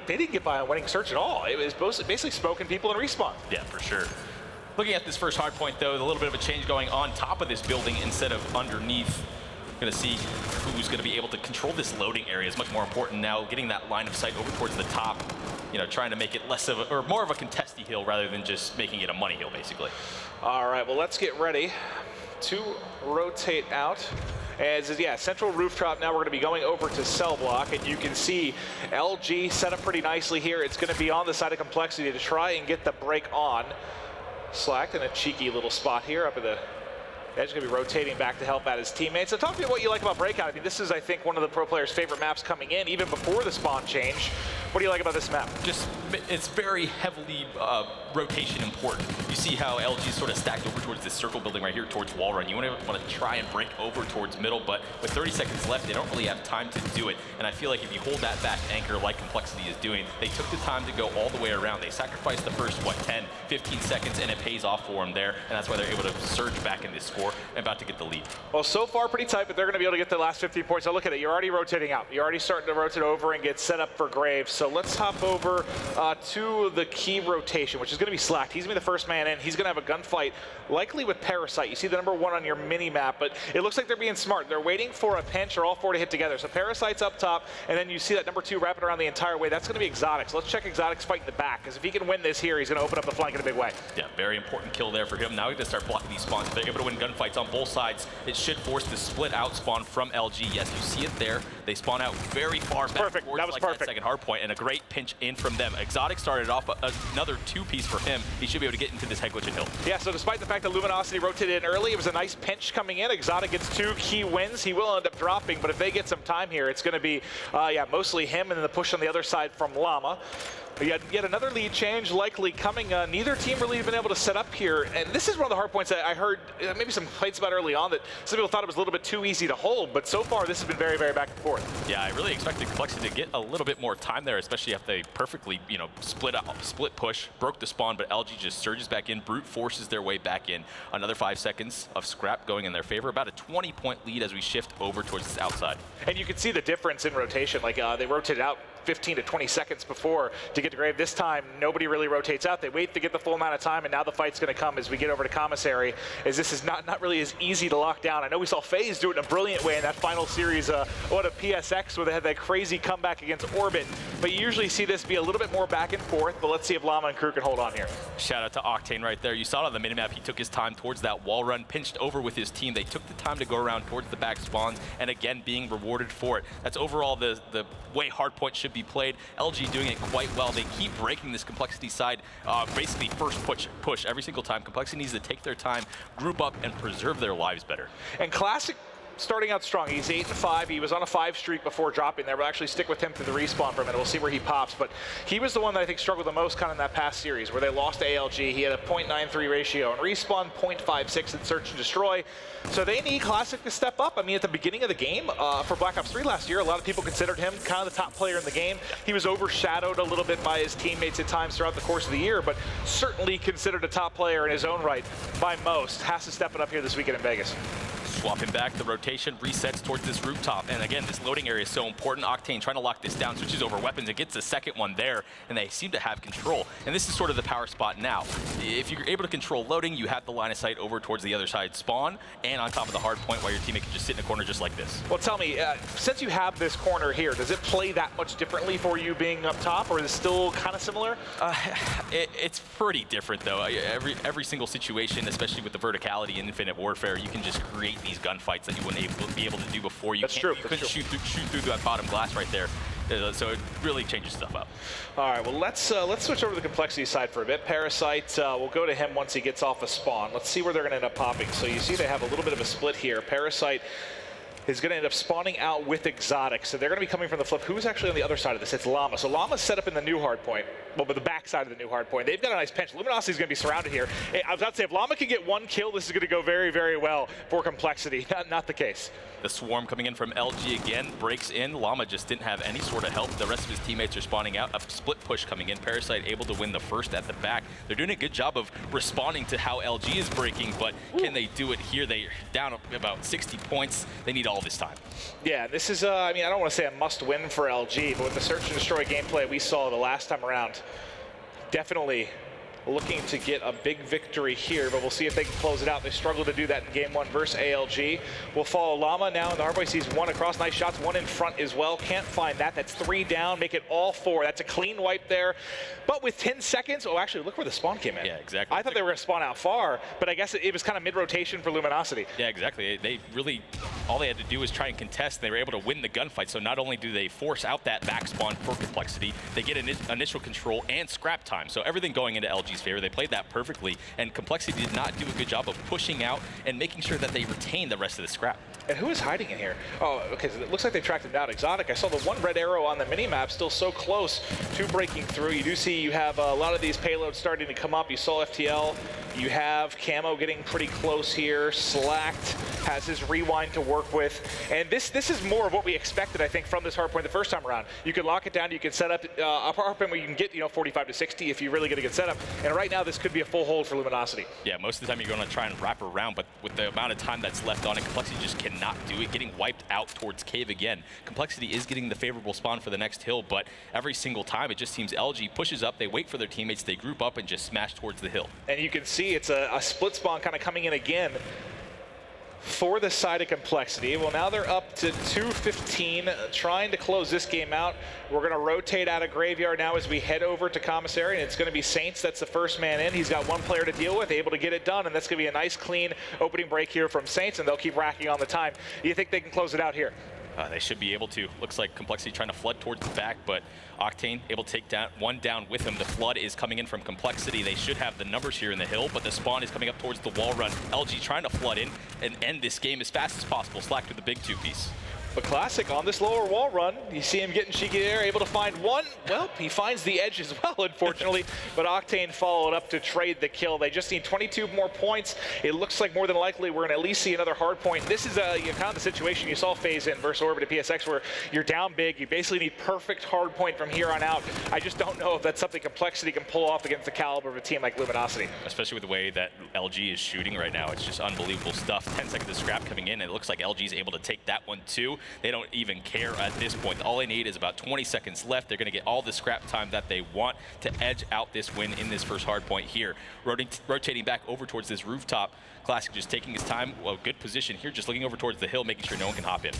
get by on winning search at all. It was basically smoking people in respawn. Yeah, for sure. Looking at this first hard point, though, a little bit of a change going on top of this building instead of underneath. Going to see who's going to be able to control this loading area is much more important now. Getting that line of sight over towards the top, trying to make it less of or more of a contesty hill rather than just making it a money hill, basically. All right, well, let's get ready to rotate out. As central rooftop, now we're going to be going over to cell block, and you can see LG set up pretty nicely here. It's going to be on the side of Complexity to try and get the break on. Slacked in a cheeky little spot here up at the Edge going to be rotating back to help out his teammates. So talk to me what you like about Breakout. I mean, this is, I think, one of the pro players' favorite maps coming in, even before the spawn change. What do you like about this map? Just, it's very heavily rotation important. You see how LG is sort of stacked over towards this circle building right here towards wall run. You want to try and break over towards middle, but with 30 seconds left, they don't really have time to do it. And I feel like if you hold that back anchor like Complexity is doing, they took the time to go all the way around. They sacrificed the first, 10, 15 seconds, and it pays off for them there. And that's why they're able to surge back in this score and about to get the lead. Well, so far pretty tight, but they're going to be able to get the last 15 points. Now look at it. You're already rotating out. You're already starting to rotate over and get set up for Graves. So let's hop over to the key rotation, which is going to be Slacked. He's going to be the first man in. He's going to have a gunfight, likely with Parasite. You see the number 1 on your mini-map, but it looks like they're being smart. They're waiting for a pinch or all 4 to hit together. So Parasite's up top, and then you see that number 2 wrapping around the entire way. That's going to be Exotic. So let's check Exotic's fight in the back, because if he can win this here, he's going to open up the flank in a big way. Yeah, very important kill there for him. Now he can start blocking these spawns. If they're able to win gunfights on both sides, it should force the split out spawn from LG. Yes, you see it there. They spawn out very far back. Perfect. Towards That was perfect. That second hard point, and a great pinch in from them. Exotic started off another 2-piece for him. He should be able to get into this head glitch and hill. Yeah, so despite the fact that Luminosity rotated in early, it was a nice pinch coming in. Exotic gets 2 key wins. He will end up dropping, but if they get some time here, it's going to be, mostly him and then the push on the other side from Llama. Yet another lead change likely coming. Neither team really been able to set up here. And this is one of the hard points that I heard maybe some fights about early on that some people thought it was a little bit too easy to hold. But so far, this has been very, very back and forth. Yeah, I really expected Complexity to get a little bit more time there, especially if they perfectly, split push, broke the spawn, but LG just surges back in, brute forces their way back in. Another 5 seconds of scrap going in their favor. About a 20-point lead as we shift over towards this outside. And you can see the difference in rotation. Like they rotated out 15 to 20 seconds before to get to Grave. This time, nobody really rotates out. They wait to get the full amount of time, and now the fight's going to come as we get over to Commissary, as this is not really as easy to lock down. I know we saw FaZe do it in a brilliant way in that final series, a PSX, where they had that crazy comeback against Orbit. But you usually see this be a little bit more back and forth, but let's see if Llama and Crew can hold on here. Shout out to Octane right there. You saw it on the minimap. He took his time towards that wall run, pinched over with his team. They took the time to go around towards the back spawns, and again, being rewarded for it. That's overall the way Hardpoint should be played. LG doing it quite well. They keep breaking this Complexity side, basically first push every single time. Complexity needs to take their time, group up, and preserve their lives better. And Classic starting out strong. He's 8-5. He was on a 5 streak before dropping there. We'll actually stick with him through the respawn for a minute. We'll see where he pops. But he was the one that I think struggled the most kind of in that past series where they lost to ALG. He had a 0.93 ratio and respawn 0.56 in Search and Destroy. So they need Classic to step up. I mean, at the beginning of the game for Black Ops 3 last year, a lot of people considered him kind of the top player in the game. He was overshadowed a little bit by his teammates at times throughout the course of the year, but certainly considered a top player in his own right by most. Has to step it up here this weekend in Vegas. Swapping back, the rotation resets towards this rooftop. And again, this loading area is so important. Octane trying to lock this down, switches over weapons, and gets the second one there, and they seem to have control. And this is sort of the power spot now. If you're able to control loading, you have the line of sight over towards the other side spawn, and on top of the hard point while your teammate can just sit in a corner just like this. Well, tell me, since you have this corner here, does it play that much differently for you being up top, or is it still kind of similar? It's pretty different, though. Every single situation, especially with the verticality in Infinite Warfare, you can just create these gunfights that you wouldn't be able to do before. You couldn't shoot through that bottom glass right there. So it really changes stuff up. All right, well, let's switch over to the Complexity side for a bit. Parasite, we'll go to him once he gets off a spawn. Let's see where they're going to end up popping. So you see they have a little bit of a split here. Parasite is going to end up spawning out with Exotic. So they're going to be coming from the flip. Who's actually on the other side of this? It's Llama. So Llama's set up in the new hard point. Well, but the back side of the new hard point. They've got a nice pinch. Luminosity's going to be surrounded here. I was about to say, if Llama can get 1 kill, this is going to go very, very well for Complexity. Not the case. The swarm coming in from LG again, breaks in. Llama just didn't have any sort of help. The rest of his teammates are spawning out. A split push coming in. Parasite able to win the first at the back. They're doing a good job of responding to how LG is breaking, but can they do it here? They're down about 60 points. They need all this time. Yeah, this is, I mean, I don't want to say a must-win for LG, but with the Search and Destroy gameplay we saw the last time around, definitely looking to get a big victory here, but we'll see if they can close it out. They struggled to do that in game 1 versus ALG. We'll follow Llama now in the hardpoint. Sees 1 across, nice shots, 1 in front as well. Can't find that. That's 3 down, make it all 4. That's a clean wipe there. But with 10 seconds, oh, actually, look where the spawn came in. Yeah, exactly. I thought they were going to spawn out far, but I guess it was kind of mid-rotation for Luminosity. Yeah, exactly. They really, all they had to do was try and contest. They were able to win the gunfight. So not only do they force out that back spawn for Complexity, they get an initial control and scrap time. So everything going into LG's LG's favor. They played that perfectly, and Complexity did not do a good job of pushing out and making sure that they retain the rest of the scrap. And who is hiding in here? Oh, okay, so it looks like they tracked him down. Exotic, I saw the one red arrow on the mini-map still so close to breaking through. You do see you have a lot of these payloads starting to come up. You saw FTL. You have Camo getting pretty close here. Slacked has his rewind to work with. And this is more of what we expected, I think, from this hardpoint the first time around. You can lock it down. You can set up a hardpoint where you can get 45 to 60 if you really get a good setup. And right now, this could be a full hold for Luminosity. Yeah, most of the time you're going to try and wrap around, but with the amount of time that's left on it, Complexity just cannot do it. Getting wiped out towards Cave again. Complexity is getting the favorable spawn for the next hill, but every single time it just seems LG pushes up, they wait for their teammates, they group up and just smash towards the hill. And you can see it's a split spawn kind of coming in again for the side of Complexity. Well, now they're up to 2:15, trying to close this game out. We're going to rotate out of Graveyard now as we head over to Commissary, and it's going to be Saints. That's the first man in. He's got one player to deal with, able to get it done, and that's going to be a nice, clean opening break here from Saints, and they'll keep racking on the time. Do you think they can close it out here? They should be able to. Looks like Complexity trying to flood towards the back, but Octane able to take one down with him. The flood is coming in from Complexity. They should have the numbers here in the hill, but the spawn is coming up towards the wall run. LG trying to flood in and end this game as fast as possible. Slacked with the big two-piece. But Classic on this lower wall run, you see him getting cheeky there, able to find one. Well, he finds the edge as well, unfortunately, but Octane followed up to trade the kill. They just need 22 more points. It looks like more than likely we're going to at least see another hard point. This is kind of the situation you saw FaZe in versus Orbit at PSX, where you're down big. You basically need perfect hard point from here on out. I just don't know if that's something Complexity can pull off against the caliber of a team like Luminosity. Especially with the way that LG is shooting right now. It's just unbelievable stuff. 10 seconds of scrap coming in, and it looks like LG is able to take that one too. They don't even care at this point. All they need is about 20 seconds left. They're going to get all the scrap time that they want to edge out this win in this first hard point here. Rotating back over towards this rooftop. Classic just taking his time. Well, good position here, just looking over towards the hill, making sure no one can hop in.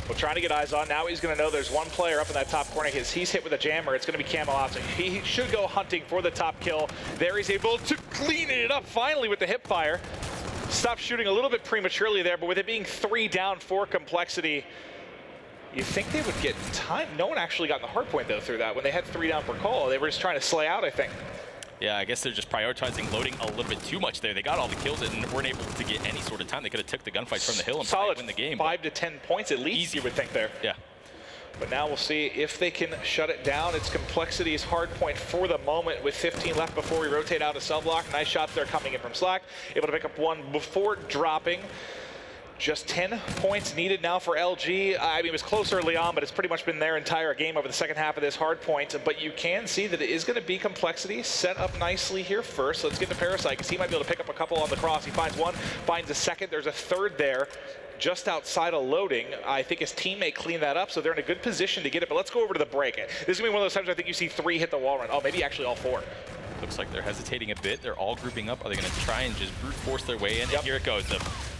Well, trying to get eyes on. Now he's going to know there's one player up in that top corner. He's hit with a jammer. It's going to be Camo out. So he should go hunting for the top kill. There he's able to clean it up finally with the hip fire. Stopped shooting a little bit prematurely there, but with it being 3 down for Complexity, you think they would get time. No one actually got in the hard point, though, through that. When they had 3 down per call, they were just trying to slay out, I think. Yeah, I guess they're just prioritizing loading a little bit too much there. They got all the kills and weren't able to get any sort of time. They could have took the gunfights from the hill and probably win the game. 5 to 10 points at least, you would think there. Yeah. But now we'll see if they can shut it down. It's Complexity's hard point for the moment with 15 left before we rotate out of cell block. Nice shots there coming in from Slack. Able to pick up one before dropping. Just 10 points needed now for LG. I mean, it was close early on, but it's pretty much been their entire game over the second half of this hard point. But you can see that it is going to be Complexity set up nicely here first. Let's get to Parasite, because he might be able to pick up a couple on the cross. He finds one, finds a second. There's a third there just outside of loading. I think his teammate cleaned that up, so they're in a good position to get it. But let's go over to the break. This is going to be one of those times I think you see 3 hit the wall run. Oh, maybe actually all 4. Looks like they're hesitating a bit. They're all grouping up. Are they going to try and just brute force their way in? Yep. And here it goes.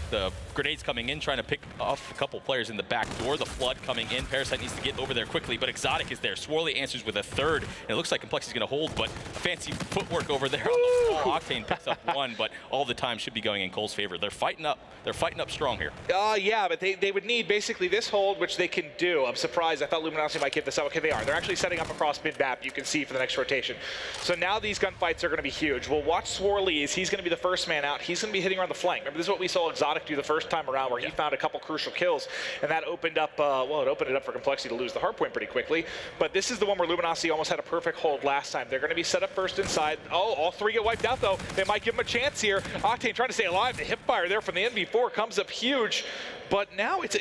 The grenades coming in, trying to pick off a couple players in the back door. The flood coming in. Parasite needs to get over there quickly, but Exotic is there. Swirly answers with a third, and it looks like Complexity's going to hold, but a fancy footwork over there on the wall. Octane picks up one, but all the time should be going in Cole's favor. They're fighting up. They're fighting up strong here. Yeah, but they would need basically this hold, which they can do. I'm surprised. I thought Luminosity might give this up. Okay, they are. They're actually setting up across mid-map, you can see, for the next rotation. So now these gunfights are going to be huge. We'll watch Swirly as he's going to be the first man out. He's going to be hitting around the flank. Remember, this is what we saw Exotic do the first time around, where he found a couple crucial kills, and that opened up, well, it opened it up for Complexity to lose the hardpoint pretty quickly. But this is the one where Luminosity almost had a perfect hold last time. They're going to be set up first inside. Oh, all 3 get wiped out, though. They might give him a chance here. Octane trying to stay alive. The hip fire there from the NV4 comes up huge. But now it's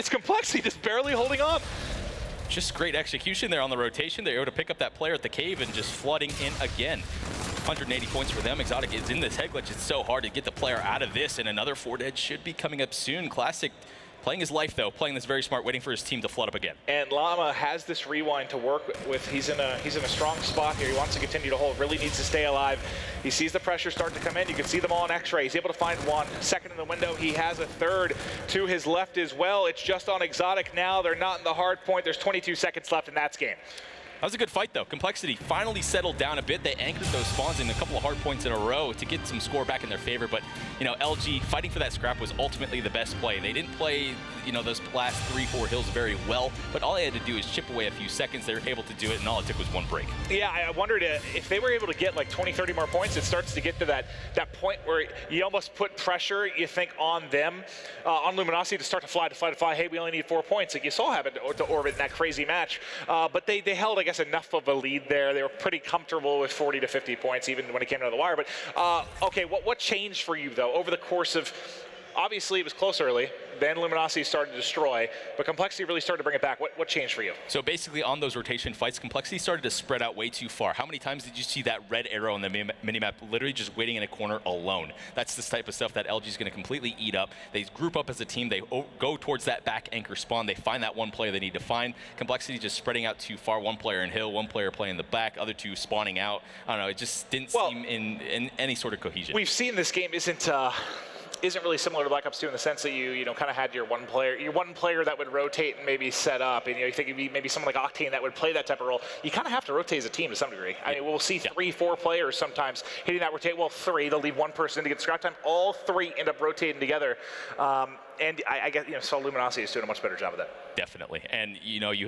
Complexity just barely holding on. Just great execution there on the rotation. They're able to pick up that player at the cave and just flooding in again. 180 points for them. Exotic is in this head glitch. It's so hard to get the player out of this, and another 4 dead should be coming up soon. Classic playing his life, though, playing this very smart, waiting for his team to flood up again. And Llama has this rewind to work with. He's in a strong spot here. He wants to continue to hold, really needs to stay alive. He sees the pressure start to come in. You can see them all on X-ray. He's able to find one. Second in the window. He has a third to his left as well. It's just on Exotic now. They're not in the hard point. There's 22 seconds left, and that's game. That was a good fight, though. Complexity finally settled down a bit. They anchored those spawns in a couple of hard points in a row to get some score back in their favor. But, you know, LG fighting for that scrap was ultimately the best play. They didn't play, you know, those last 3-4 hills very well, but all they had to do is chip away a few seconds. They were able to do it, and all it took was one break. Yeah, I wondered if they were able to get like 20, 30 more points, it starts to get to that point where you almost put pressure, you think, on them, on Luminosity to start to fly. Hey, we only need 4 points. Like you saw happen to Orbit in that crazy match. But they held, I guess, enough of a lead there. They were pretty comfortable with 40 to 50 points, even when it came down to the wire. But, okay, what changed for you, though, over the course of, obviously it was close early, then Luminosity started to destroy, but Complexity really started to bring it back. What changed for you? So basically on those rotation fights, Complexity started to spread out way too far. How many times did you see that red arrow on the minimap literally just waiting in a corner alone? That's the type of stuff that LG is going to completely eat up. They group up as a team. They go towards that back anchor spawn. They find that one player they need to find. Complexity just spreading out too far. One player in hill, one player playing the back, other two spawning out. I don't know. It just didn't seem in any sort of cohesion. We've seen this game isn't really similar to Black Ops 2 in the sense that you kind of had your one player that would rotate and maybe set up, and you think it'd be maybe someone like Octane that would play that type of role. You kind of have to rotate as a team to some degree. I mean, we'll see 3-4 players sometimes hitting that rotate. Well, 3, they'll leave one person to get scrap time. All 3 end up rotating together. And I guess, so Luminosity is doing a much better job of that. Definitely. And,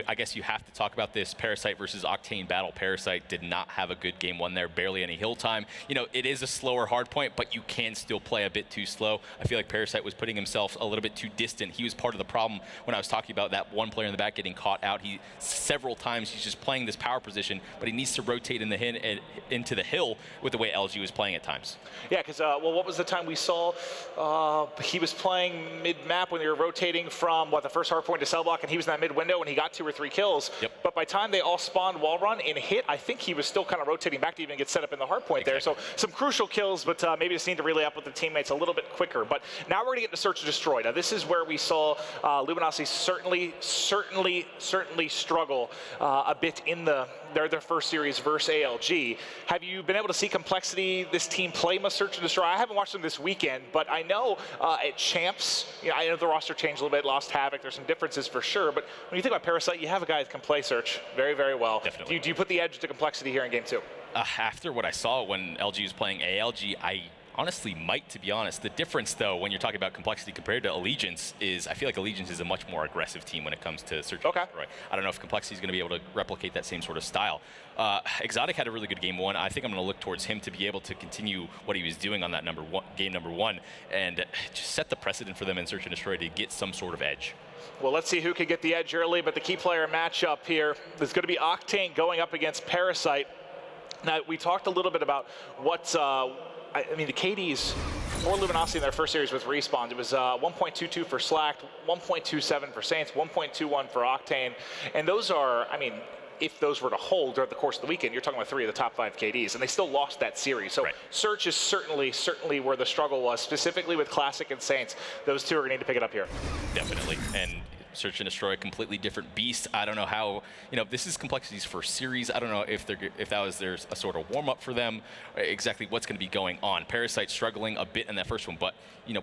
I guess you have to talk about this Parasite versus Octane battle. Parasite did not have a good game one there, barely any hill time. It is a slower hard point, but you can still play a bit too slow. I feel like Parasite was putting himself a little bit too distant. He was part of the problem when I was talking about that one player in the back getting caught out. Several times he's just playing this power position, but he needs to rotate into the hill with the way LG was playing at times. Yeah, because, what was the time we saw? He was playing mid-map when they were rotating from, the first hard point to cell block, and he was in that mid-window, and he got 2 or 3 kills. Yep. But by the time they all spawned wall run and hit, I think he was still kind of rotating back to even get set up in the hard point there. So some crucial kills, but maybe just need to relay up with the teammates a little bit quicker. But now we're going to get to Search and Destroy. Now, this is where we saw Luminosity certainly struggle a bit in their first series versus ALG. Have you been able to see Complexity, this team, play much Search and Destroy? I haven't watched them this weekend, but I know at Champs, I know the roster changed a little bit, lost Havoc. There's some differences for sure, but when you think about Parasite, you have a guy that can play Search very, very well. Definitely. Do you put the edge to Complexity here in game 2? After what I saw when LG was playing ALG, I honestly might, to be honest. The difference, though, when you're talking about Complexity compared to Allegiance is I feel like Allegiance is a much more aggressive team when it comes to Search and Destroy. I don't know if Complexity is going to be able to replicate that same sort of style. Exotic had a really good game 1. I think I'm going to look towards him to be able to continue what he was doing on that game number 1 and just set the precedent for them in Search and Destroy to get some sort of edge. Well, let's see who can get the edge early, but the key player matchup here is going to be Octane going up against Parasite. Now, we talked a little bit about what, the KDs for Luminosity in their first series with Respawn. It was 1.22 for Slack, 1.27 for Saints, 1.21 for Octane. And those are, if those were to hold throughout the course of the weekend, you're talking about 3 of the top 5 KDs, and they still lost that series. So Search is certainly where the struggle was, specifically with Classic and Saints. Those 2 are going to need to pick it up here. Definitely. And Search and Destroy, a completely different beast. I don't know how, this is Complexity's first series. I don't know if there's a sort of warm-up for them, exactly what's going to be going on. Parasite struggling a bit in that first one, but,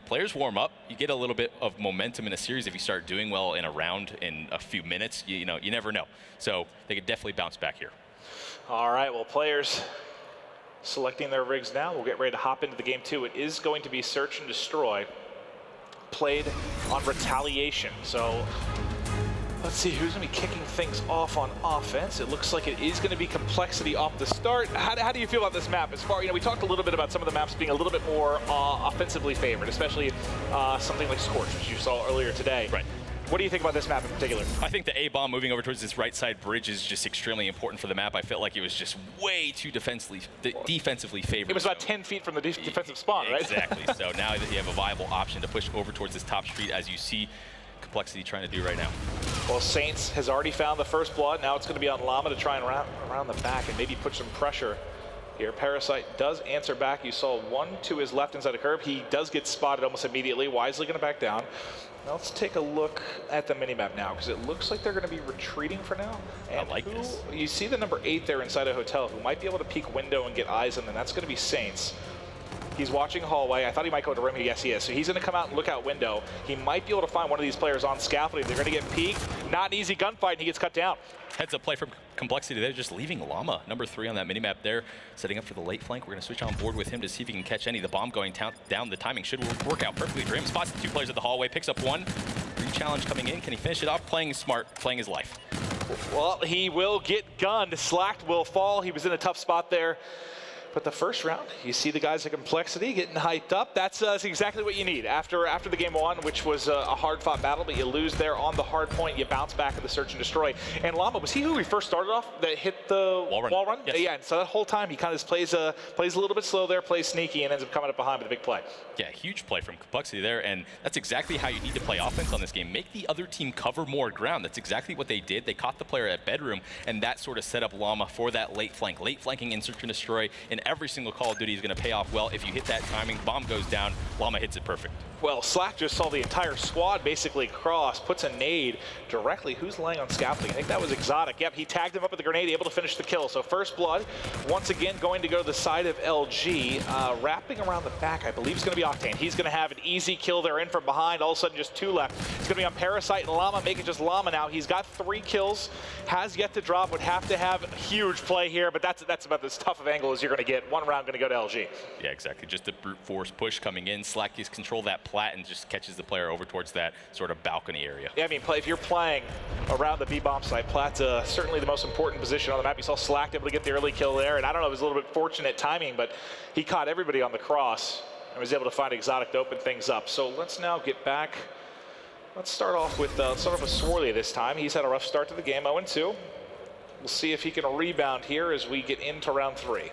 players warm up. You get a little bit of momentum in a series if you start doing well in a round in a few minutes. You never know. So they could definitely bounce back here. All right, well, players selecting their rigs now. We'll get ready to hop into the game 2. It is going to be Search and Destroy, played on Retaliation. So let's see who's going to be kicking things off on offense. It looks like it is going to be Complexity off the start. How do you feel about this map? As far, we talked a little bit about some of the maps being a little bit more offensively favored, especially something like Scorch, which you saw earlier today. Right. What do you think about this map in particular? I think the A-bomb moving over towards this right side bridge is just extremely important for the map. I felt like it was just way too defensively favored. It was about 10 feet from the defensive spawn, right? Exactly. So now that you have a viable option to push over towards this top street, as you see Complexity trying to do right now. Well, Saints has already found the first blood. Now it's going to be on Llama to try and around the back and maybe put some pressure here. Parasite does answer back. You saw 1 to his left inside the curb. He does get spotted almost immediately. Wisely going to back down. Now let's take a look at the minimap now, because it looks like they're going to be retreating for now. And I like this. You see the number 8 there inside a hotel, who might be able to peek window and get eyes on them. That's going to be Saints. He's watching hallway. I thought he might go to rim. Yes, he is. So he's going to come out and look out window. He might be able to find one of these players on scaffolding. They're going to get peeked. Not an easy gunfight, and he gets cut down. Heads up play from Complexity. They're just leaving Llama, number 3 on that minimap there, setting up for the late flank. We're going to switch on board with him to see if he can catch any. The bomb going down. The timing should work out perfectly for him. Spots the 2 players at the hallway, picks up 1. Re-challenge coming in. Can he finish it off? Playing smart, playing his life. Well, he will get gunned. Slacked will fall. He was in a tough spot there. But the first round, you see the guys at Complexity getting hyped up. That's exactly what you need. After the game 1, which was a hard-fought battle, but you lose there on the hard point, you bounce back at the search and destroy. And Llama, was he who we first started off that hit the wall run? Yes. Yeah, and so that whole time he kind of plays a little bit slow there, plays sneaky, and ends up coming up behind with a big play. Yeah, huge play from Complexity there, and that's exactly how you need to play offense on this game. Make the other team cover more ground. That's exactly what they did. They caught the player at Bedroom, and that sort of set up Llama for that late flank. Late flanking in search and destroy in every single Call of Duty is going to pay off well. If you hit that timing, bomb goes down, Llama hits it perfect. Well, Slack just saw the entire squad basically cross, puts a nade directly. Who's laying on scaffolding? I think that was Exotic. Yep, he tagged him up with the grenade, able to finish the kill. So first blood, once again going to go to the side of LG. Wrapping around the back, I believe is going to be Octane. He's going to have an easy kill there in from behind. All of a sudden, just 2 left. It's going to be on Parasite and Llama, make it just Llama now. He's got 3 kills, has yet to drop, would have to have a huge play here, but that's about as tough of angle as you're going to get. 1 round going to go to LG. Yeah, exactly. Just a brute force push coming in. Slack gets control of that plat and just catches the player over towards that sort of balcony area. Yeah, I mean, if you're playing around the B-bomb site, Plat's certainly the most important position on the map. You saw Slack able to get the early kill there, and I don't know, it was a little bit fortunate timing, but he caught everybody on the cross and was able to find Exotic to open things up. So let's now get back. Let's start off with Swarly this time. He's had a rough start to the game, 0-2. We'll see if he can rebound here as we get into round 3.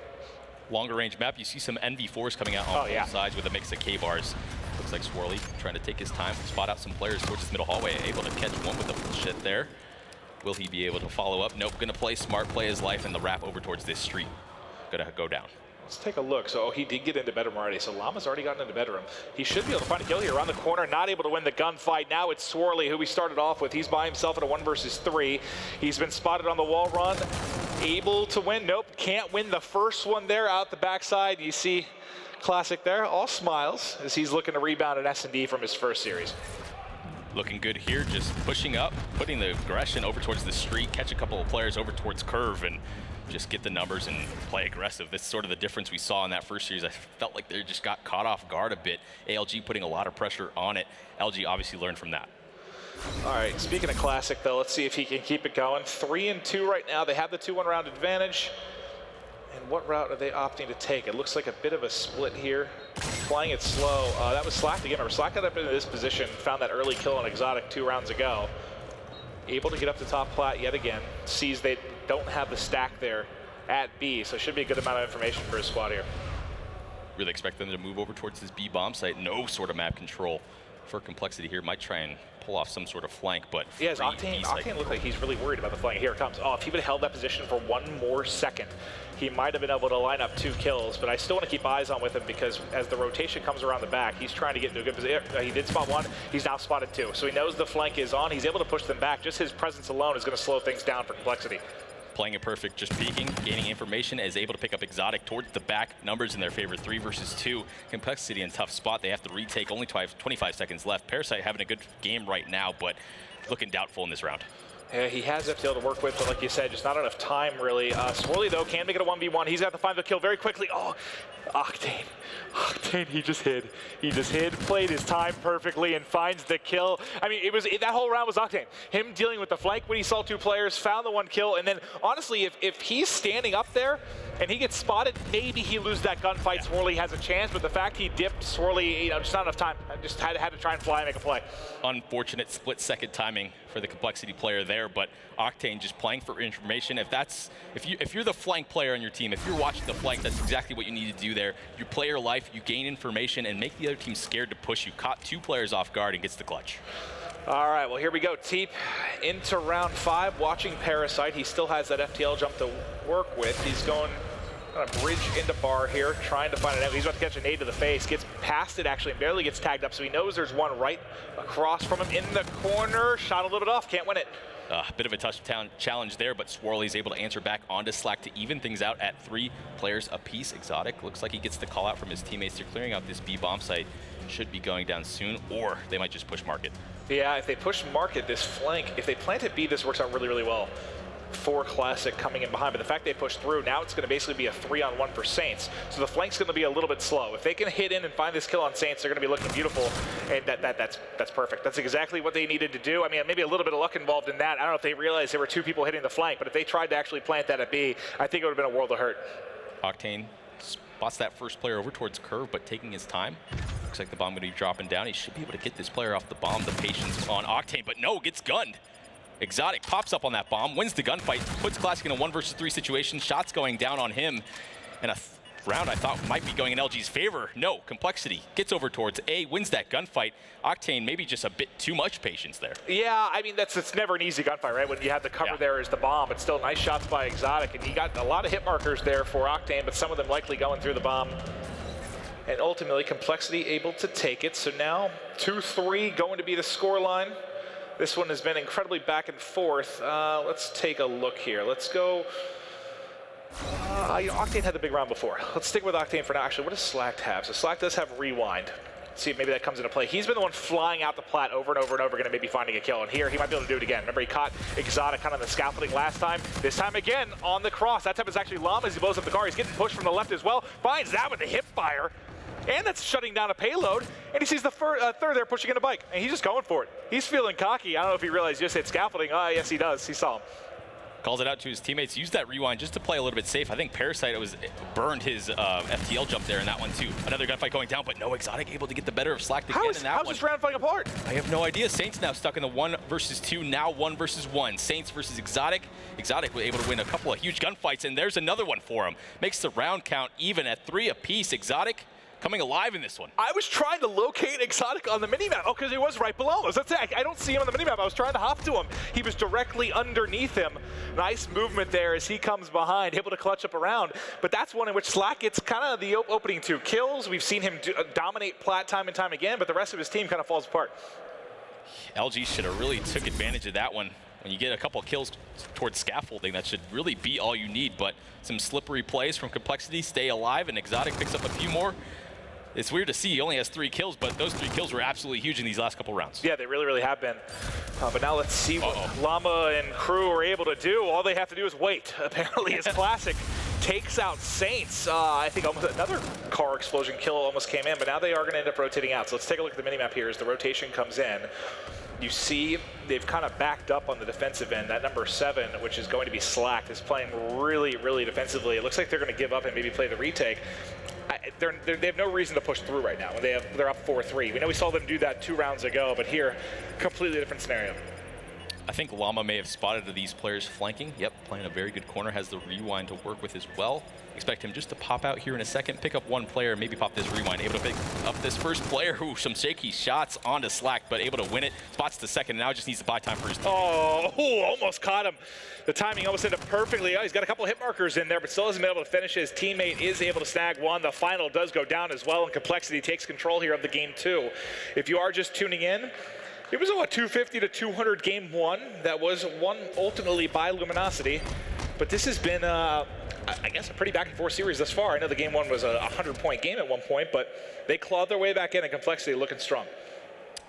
Longer range map, you see some NV4s coming out on both sides with a mix of K-bars. Looks like Swirly trying to take his time, spot out some players towards his middle hallway, able to catch one with the full shit there. Will he be able to follow up? Nope, gonna play smart, play his life, and the wrap over towards this street. Gonna go down. Let's take a look. So he did get into bedroom already. So Llama's already gotten into bedroom. He should be able to find a kill here around the corner. Not able to win the gunfight. Now it's Swirly, who we started off with. He's by himself in a 1 versus 3. He's been spotted on the wall run. Able to win. Nope, can't win the first one there out the backside. You see Classic there, all smiles as he's looking to rebound an S&D from his first series. Looking good here, just pushing up, putting the aggression over towards the street, catch a couple of players over towards curve, and just get the numbers and play aggressive. That's sort of the difference we saw in that first series. I felt like they just got caught off guard a bit. ALG putting a lot of pressure on it. LG obviously learned from that. All right, speaking of Classic though, let's see if he can keep it going. 3-2 right now. They have the 2-1 round advantage. And what route are they opting to take? It looks like a bit of a split here. Playing it slow. That was Slack again. Remember, Slack got up into this position, found that early kill on Exotic 2 rounds ago. Able to get up to top plat yet again. Sees they don't have the stack there at B, so it should be a good amount of information for his squad here. Really expect them to move over towards this B bomb site. No sort of map control for Complexity here. Might try and pull off some sort of flank, but yeah, Octane looked like he's really worried about the flank. Here it comes. Oh, if he would have held that position for 1 more second, he might have been able to line up 2 kills, but I still want to keep eyes on with him because as the rotation comes around the back, he's trying to get into a good position. He did spot 1, he's now spotted 2. So he knows the flank is on, he's able to push them back. Just his presence alone is going to slow things down for Complexity. Playing it perfect, just peeking, gaining information, is able to pick up Exotic towards the back. Numbers in their favor, 3 versus 2. Complexity in tough spot. They have to retake, only 25 seconds left. Parasite having a good game right now, but looking doubtful in this round. Yeah, he has FTL to work with, but like you said, just not enough time really. Swirly though can make it a 1v1. He's got to find the kill very quickly. Oh, Octane, he just hid. He just hid, played his time perfectly, and finds the kill. I mean, that whole round was Octane. Him dealing with the flank when he saw 2 players, found the 1 kill, and then honestly, if he's standing up there and he gets spotted, maybe he loses that gunfight. Yeah. Swirly has a chance, but the fact he dipped, Swirly, just not enough time. I just had to try and fly and make a play. Unfortunate split-second timing for the Complexity player there, but Octane just playing for information. If you're the flank player on your team, if you're watching the flank, that's exactly what you need to do there. You play your life, you gain information, and make the other team scared to push you. Caught 2 players off guard and gets the clutch. All right, well, here we go. Teep into round 5, watching Parasite. He still has that FTL jump to work with. He's going on a bridge into bar here, trying to find an angle. He's about to catch a nade to the face, gets past it actually, and barely gets tagged up, so he knows there's one right across from him in the corner. Shot a little bit off, can't win it. Bit of a tough challenge there, but Swirly's able to answer back onto Slack to even things out at 3 players apiece. Exotic looks like he gets the call out from his teammates. They're clearing out this B bomb site. Should be going down soon, or they might just push market. Yeah, if they push market, this flank, if they plant at B, this works out really, really well for Classic coming in behind. But the fact they push through, now it's going to basically be a 3-on-1 for Saints. So the flank's going to be a little bit slow. If they can hit in and find this kill on Saints, they're going to be looking beautiful. And that's perfect. That's exactly what they needed to do. I mean, maybe a little bit of luck involved in that. I don't know if they realized there were 2 people hitting the flank, but if they tried to actually plant that at B, I think it would have been a world of hurt. Octane spots that first player over towards Curve, but taking his time. Looks like the bomb going to be dropping down. He should be able to get this player off the bomb. The patience on Octane, but no, gets gunned. Exotic pops up on that bomb, wins the gunfight, puts Classic in a 1 versus 3 situation. Shots going down on him. And a round I thought might be going in LG's favor. No, Complexity gets over towards A, wins that gunfight. Octane maybe just a bit too much patience there. Yeah, I mean, it's never an easy gunfight, right? When you have the cover there as the bomb, but still nice shots by Exotic. And he got a lot of hit markers there for Octane, but some of them likely going through the bomb. And ultimately, Complexity able to take it. So now 2-3 going to be the scoreline. This one has been incredibly back and forth. Let's take a look here. Let's go. Octane had the big round before. Let's stick with Octane for now. Actually, what does Slack have? So Slack does have Rewind. Let's see if maybe that comes into play. He's been the one flying out the plat over and over and over again and maybe finding a kill. And here, he might be able to do it again. Remember, he caught Exotic kind of on the scaffolding last time. This time again on the cross. That time is actually Llama as he blows up the car. He's getting pushed from the left as well. Finds that with the hip fire. And that's shutting down a payload. And he sees the third there pushing in a bike. And he's just going for it. He's feeling cocky. I don't know if he realized he just hit scaffolding. Yes, he does. He saw him. Calls it out to his teammates. Use that rewind just to play a little bit safe. I think Parasite burned his FTL jump there in that one too. Another gunfight going down, but no, Exotic able to get the better of Slack again in that one. How's this round falling apart? I have no idea. Saints now stuck in the 1 versus 2, now 1 versus 1. Saints versus Exotic. Exotic was able to win a couple of huge gunfights, and there's another one for him. Makes the round count even at 3 apiece. Exotic coming alive in this one. I was trying to locate Exotic on the minimap. Oh, because he was right below us. That's it. I don't see him on the minimap. I was trying to hop to him. He was directly underneath him. Nice movement there as he comes behind, able to clutch up around. But that's one in which Slack gets kind of the opening 2 kills. We've seen him dominate plat time and time again, but the rest of his team kind of falls apart. LG should have really took advantage of that one. When you get a couple of kills towards scaffolding, that should really be all you need. But some slippery plays from Complexity, stay alive, and Exotic picks up a few more. It's weird to see he only has 3 kills, but those 3 kills were absolutely huge in these last couple rounds. Yeah, they really, really have been. But now let's see what Llama and crew are able to do. All they have to do is wait. Apparently, his Classic takes out Saints. I think almost another car explosion kill almost came in, but now they are going to end up rotating out. So let's take a look at the minimap here as the rotation comes in. You see they've kind of backed up on the defensive end. That number 7, which is going to be Slack, is playing really, really defensively. It looks like they're going to give up and maybe play the retake. They have no reason to push through right now. They're up 4-3. We know we saw them do that 2 rounds ago, but here, completely different scenario. I think Llama may have spotted these players flanking. Yep, playing a very good corner, has the rewind to work with as well. Expect him just to pop out here in a second, pick up 1 player, maybe pop this rewind. Able to pick up this first player, who some shaky shots onto Slack, but able to win it. Spots the second, now just needs to buy time for his team. Oh, almost caught him. The timing almost ended up perfectly. Oh, he's got a couple of hit markers in there, but still hasn't been able to finish. His teammate is able to snag 1. The final does go down as well, and Complexity takes control here of the game 2. If you are just tuning in, it was a 250 to 200 game 1 that was won ultimately by Luminosity, but this has been I guess a pretty back and forth series thus far. I know the game 1 was a 100-point game at one point, but they clawed their way back in, and Complexity looking strong.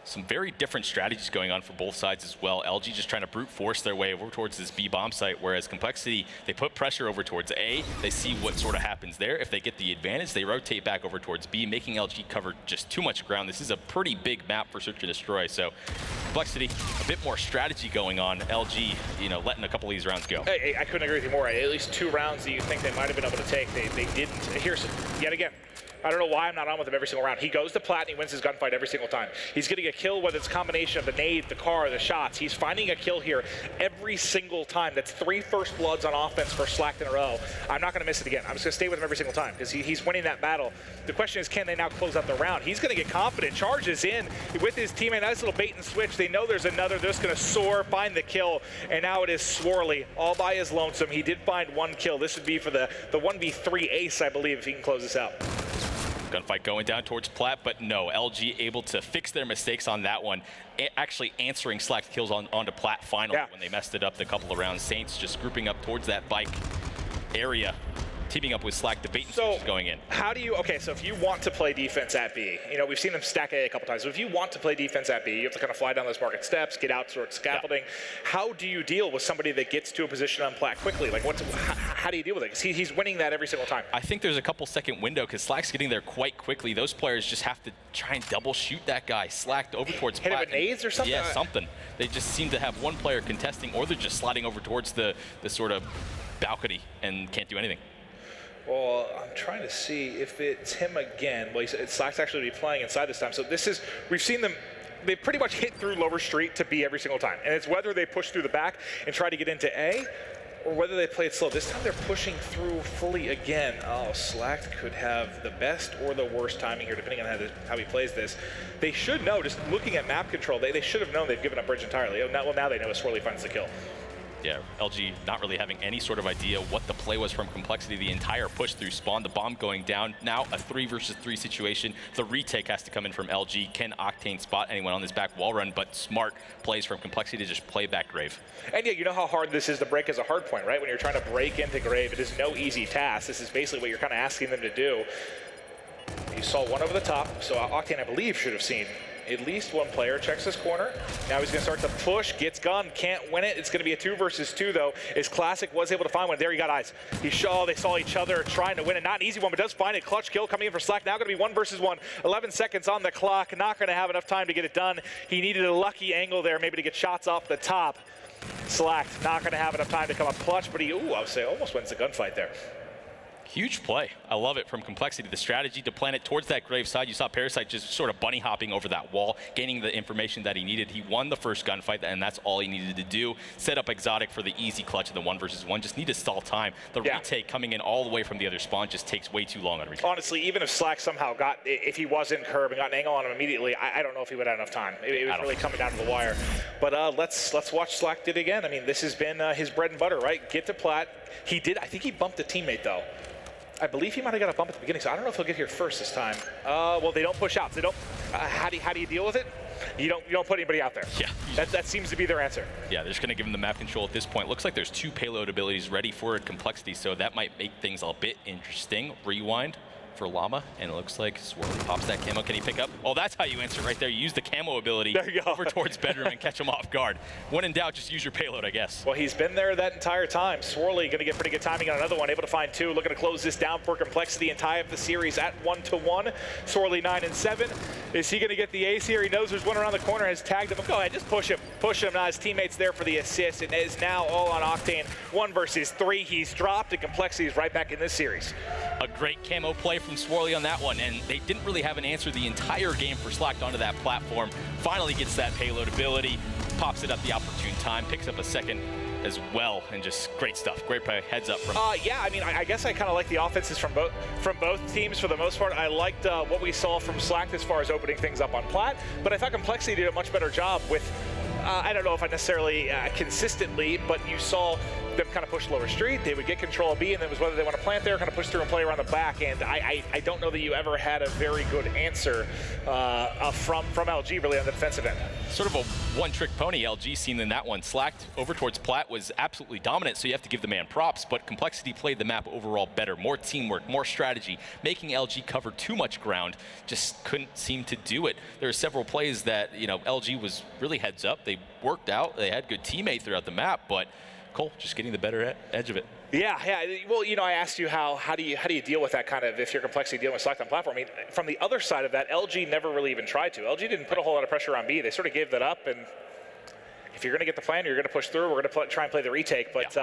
Some very different strategies going on for both sides as well. LG just trying to brute force their way over towards this B bomb site, whereas Complexity, they put pressure over towards A. They see what sort of happens there. If they get the advantage, they rotate back over towards B, making LG cover just too much ground. This is a pretty big map for Search and Destroy, so Complexity, a bit more strategy going on. LG, letting a couple of these rounds go. I couldn't agree with you more. At least 2 rounds that you think they might have been able to take, they didn't. Here's, yet again, I don't know why I'm not on with him every single round. He goes to plat and he wins his gunfight every single time. He's getting a kill, whether it's a combination of the nade, the car, the shots. He's finding a kill here every single time. That's 3 first bloods on offense for Slack in a row. I'm not going to miss it again. I'm just going to stay with him every single time because he's winning that battle. The question is, can they now close out the round? He's going to get confident, charges in with his teammate. Nice little bait and switch. They know there's another. They're just going to soar, find the kill, and now it is Swirly all by his lonesome. He did find 1 kill. This would be for the 1v3 ace, I believe, if he can close this out. Gunfight going down towards Plat, but no, LG able to fix their mistakes on that one. Actually answering Slack's kills onto Plat finally when they messed it up the couple of rounds. Saints just grouping up towards that bike area, teaming up with Slack. The bait and switch is going in. How do you, okay, so if you want to play defense at B, you know, we've seen them stack A a couple times, but if you want to play defense at B, you have to kind of fly down those market steps, get out towards scaffolding. How do you deal with somebody that gets to a position on Plat quickly? Like, how do you deal with it? Because he's winning that every single time. I think there's a couple second window because Slack's getting there quite quickly. Those players just have to try and double shoot that guy. Slacked over towards Hit Plat. him with nades or something? Yeah, something. They just seem to have one player contesting, or they're just sliding over towards the sort of balcony and can't do anything. Well, I'm trying to see if it's him again. Well, Slack's actually be playing inside this time. So this is, we've seen them, they pretty much hit through lower street to B every single time. And it's whether they push through the back and try to get into A, or whether they play it slow. This time they're pushing through fully again. Oh, Slack could have the best or the worst timing here, depending on how he plays this. They should know, just looking at map control, they should have known they've given up bridge entirely. Well, now they know as Swirly finds the kill. Yeah, LG not really having any sort of idea what the play was from Complexity. The entire push through spawn, the bomb going down. Now a 3 versus 3 situation. The retake has to come in from LG. Can Octane spot anyone on this back wall run? But smart plays from Complexity to just play back Grave. And yeah, you know how hard this is to break as a hard point, right? When you're trying to break into Grave, it is no easy task. This is basically what you're kind of asking them to do. You saw one over the top, so Octane, I believe, should have seen at least one player. Checks his corner. Now he's going to start to push, gets gun, can't win it. It's going to be a 2 versus 2 though, as Classic was able to find one. There he got eyes. They saw each other trying to win it. Not an easy one, but does find it. Clutch kill coming in for Slack. Now going to be 1 versus 1. 11 seconds on the clock. Not going to have enough time to get it done. He needed a lucky angle there, maybe to get shots off the top. Slack not going to have enough time to come up clutch, but he, I would say, almost wins the gunfight there. Huge play. I love it from Complexity. The strategy to plant it towards that Grave side. You saw Parasite just sort of bunny hopping over that wall, gaining the information that he needed. He won the first gunfight, and that's all he needed to do. Set up Exotic for the easy clutch of the 1 versus 1. Just need to stall time. The retake coming in all the way from the other spawn just takes way too long on retake. Honestly, even if Slack somehow got, if he wasn't curb and got an angle on him immediately, I don't know if he would have enough time. It was really coming down to the wire. But let's watch Slack did again. I mean, this has been his bread and butter, right? Get to Plat. He did. I think he bumped a teammate though. I believe he might have got a bump at the beginning, so I don't know if he'll get here first this time. Well, they don't push out. They don't. How do you deal with it? You don't put anybody out there. Yeah. That seems to be their answer. Yeah, they're just going to give him the map control at this point. Looks like there's 2 payload abilities ready for Complexity, so that might make things a bit interesting. Rewind for Llama, and it looks like Swirly pops that camo. Can he pick up? Oh, that's how you answer right there. You use the camo ability over towards Bedroom and catch him off guard. When in doubt, just use your payload, I guess. Well, he's been there that entire time. Swirly going to get pretty good timing on another one, able to find 2. Looking to close this down for Complexity and tie up the series at 1-1. Swirly 9-7. Is he going to get the ace here? He knows there's one around the corner, has tagged him. Go ahead, just push him. Push him. Now his teammate's there for the assist. It is now all on Octane. 1 versus 3. He's dropped, and Complexity is right back in this series. A great camo play from Swirly on that one, and they didn't really have an answer the entire game for Slack onto that platform. Finally gets that payload ability, pops it up the opportune time, picks up a second as well, and just great stuff. Great play, heads up from. Yeah, I mean, I guess I kind of like the offenses from both teams for the most part. I liked what we saw from Slack as far as opening things up on Plat, but I thought Complexity did a much better job with. I don't know if I necessarily consistently, but you saw them kind of push lower street. They would get control of B, and it was whether they want to plant there, kind of push through and play around the back. And I don't know that you ever had a very good answer from LG really on the defensive end. Sort of a one-trick pony LG seen in that one. Slacked over towards Plat was absolutely dominant, so you have to give the man props, but Complexity played the map overall better. More teamwork, more strategy, making LG cover too much ground. Just couldn't seem to do it. There are several plays that, you know, LG was really heads up. They worked out. They had good teammates throughout the map, but Cole just getting the better edge of it. Yeah. Well, you know, I asked you how do you deal with that kind of, if you're Complexity dealing with Slack on platform. I mean, from the other side of that, LG never really even tried to. LG didn't put a whole lot of pressure on B. They sort of gave that up, and if you're going to get the plan, you're going to push through. We're going to try and play the retake, but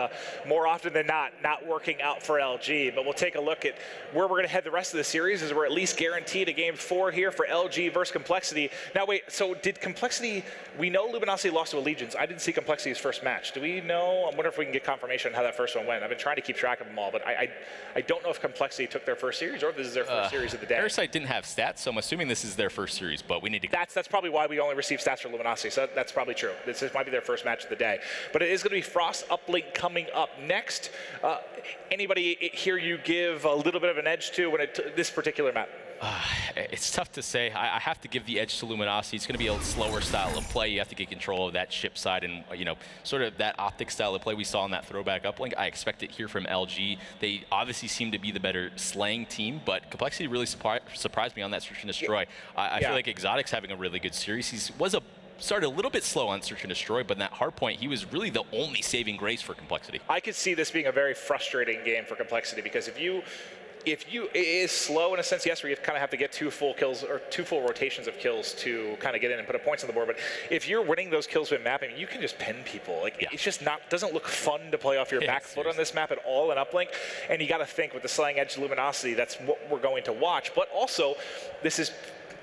more often than not working out for LG. But we'll take a look at where we're going to head the rest of the series, as we're at least guaranteed a game 4 here for LG versus Complexity. Now, wait, so did Complexity, we know Luminosity lost to Allegiance. I didn't see Complexity's first match. Do we know? I wonder if we can get confirmation on how that first one went. I've been trying to keep track of them all, but I don't know if Complexity took their first series or if this is their first series of the day. Parasite didn't have stats, so I'm assuming this is their first series, but we need to. That's probably why we only received stats for Luminosity, so that's probably true. This might might be their first match of the day. But it is going to be Frost Uplink coming up next. Anybody here you give a little bit of an edge to when this particular map? It's tough to say. I have to give the edge to Luminosity. It's going to be a slower style of play. You have to get control of that ship side and, sort of that optic style of play we saw in that throwback uplink. I expect it here from LG. They obviously seem to be the better slaying team, but Complexity really surprised me on that Search and Destroy. I feel like Exotic's having a really good series. He started a little bit slow on Search and Destroy, but in that hard point, he was really the only saving grace for Complexity. I could see this being a very frustrating game for Complexity because if it is slow in a sense, yes, where you kind of have to get 2 full kills or 2 full rotations of kills to kind of get in and put points on the board. But if you're winning those kills with mapping, you can just pin people. It's just doesn't look fun to play off your back foot on this map at all in Uplink. And you got to think with the Slaying Edge Luminosity, that's what we're going to watch. But also, this is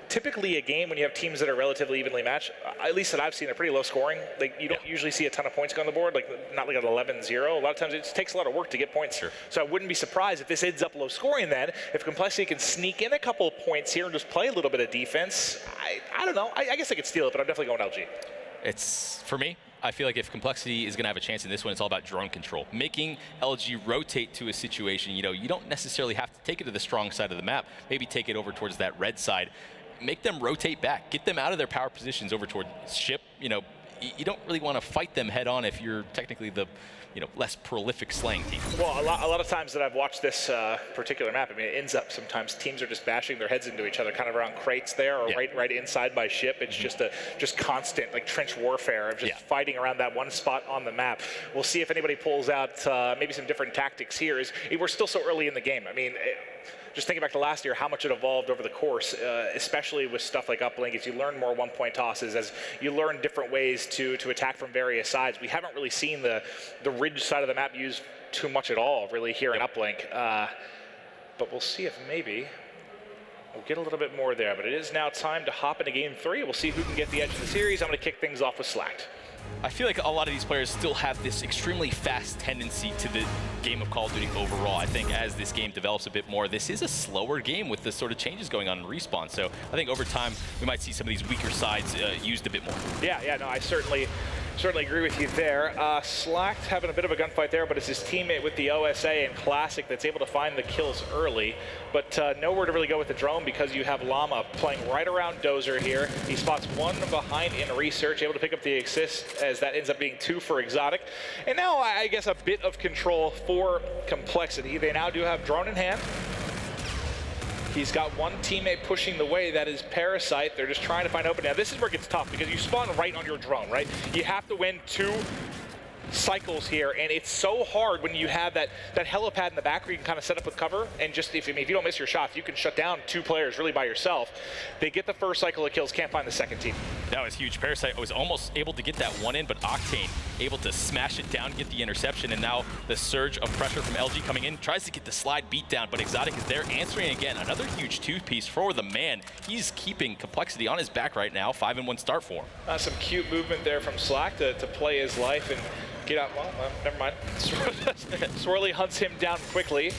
typically a game when you have teams that are relatively evenly matched, at least that I've seen, are pretty low scoring. You don't usually see a ton of points go on the board, not like an 11-0. A lot of times it just takes a lot of work to get points. Sure. So I wouldn't be surprised if this ends up low scoring then. If Complexity can sneak in a couple of points here and just play a little bit of defense, I don't know. I guess I could steal it, but I'm definitely going LG. For me, I feel like if Complexity is going to have a chance in this one, it's all about drone control. Making LG rotate to a situation, you don't necessarily have to take it to the strong side of the map. Maybe take it over towards that red side. Make them rotate back. Get them out of their power positions over toward ship. You don't really want to fight them head on if you're technically the less prolific slaying team. Well, a lot of times that I've watched this particular map, it ends up sometimes teams are just bashing their heads into each other, kind of around crates there, or right inside by ship. It's just constant trench warfare of just fighting around that one spot on the map. We'll see if anybody pulls out maybe some different tactics here. We're still so early in the game. Just thinking back to last year, how much it evolved over the course, especially with stuff like Uplink, as you learn more one-point tosses, as you learn different ways to attack from various sides. We haven't really seen the ridge side of the map used too much at all, really, here in Uplink. But we'll see if maybe we'll get a little bit more there. But it is now time to hop into Game 3. We'll see who can get the edge of the series. I'm going to kick things off with Slacked. I feel like a lot of these players still have this extremely fast tendency to the game of Call of Duty overall. I think as this game develops a bit more, this is a slower game with the sort of changes going on in Respawn. So I think over time, we might see some of these weaker sides used a bit more. Yeah, no, I certainly agree with you there. Slacked having a bit of a gunfight there, but it's his teammate with the OSA and Classic that's able to find the kills early. But nowhere to really go with the drone because you have Llama playing right around Dozer here. He spots one behind in Research, able to pick up the assist as that ends up being 2 for Exotic. And now I guess a bit of control for Complexity. They now do have drone in hand. He's got one teammate pushing the way, that is Parasite. They're just trying to find open. Now this is where it gets tough because you spawn right on your drone, right? You have to win 2 cycles here, and it's so hard when you have that helipad in the back where you can kind of set up with cover, and just if you don't miss your shots, you can shut down 2 players really by yourself. They get the first cycle of kills, can't find the second team. That was huge. Parasite was almost able to get that one in, but Octane able to smash it down, get the interception, and now the surge of pressure from LG coming in, tries to get the slide beat down, but Exotic is there answering again. Another huge 2-piece for the man. He's keeping Complexity on his back right now. 5-1 start for him. Some cute movement there from Slack to play his life and get out. Well, never mind. Swirly hunts him down quickly.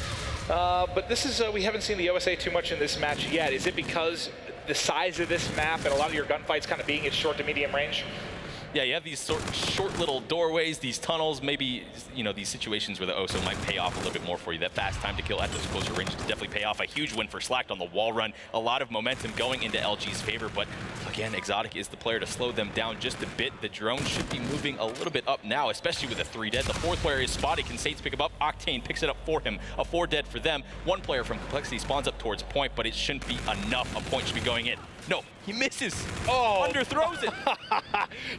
But this is, we haven't seen the OSA too much in this match yet. Is it because the size of this map and a lot of your gunfights kind of being at short to medium range? Yeah, you have these short little doorways, these tunnels, maybe, these situations where the OSO might pay off a little bit more for you. That fast time to kill at those closer ranges to definitely pay off. A huge win for Slacked on the wall run. A lot of momentum going into LG's favor, but again, Exotic is the player to slow them down just a bit. The drone should be moving a little bit up now, especially with a 3 dead. The 4th player is spotted. Can Saints pick him up? Octane picks it up for him. A 4 dead for them. 1 player from Complexity spawns up towards Point, but it shouldn't be enough. A point should be going in. No, he misses. Underthrows it.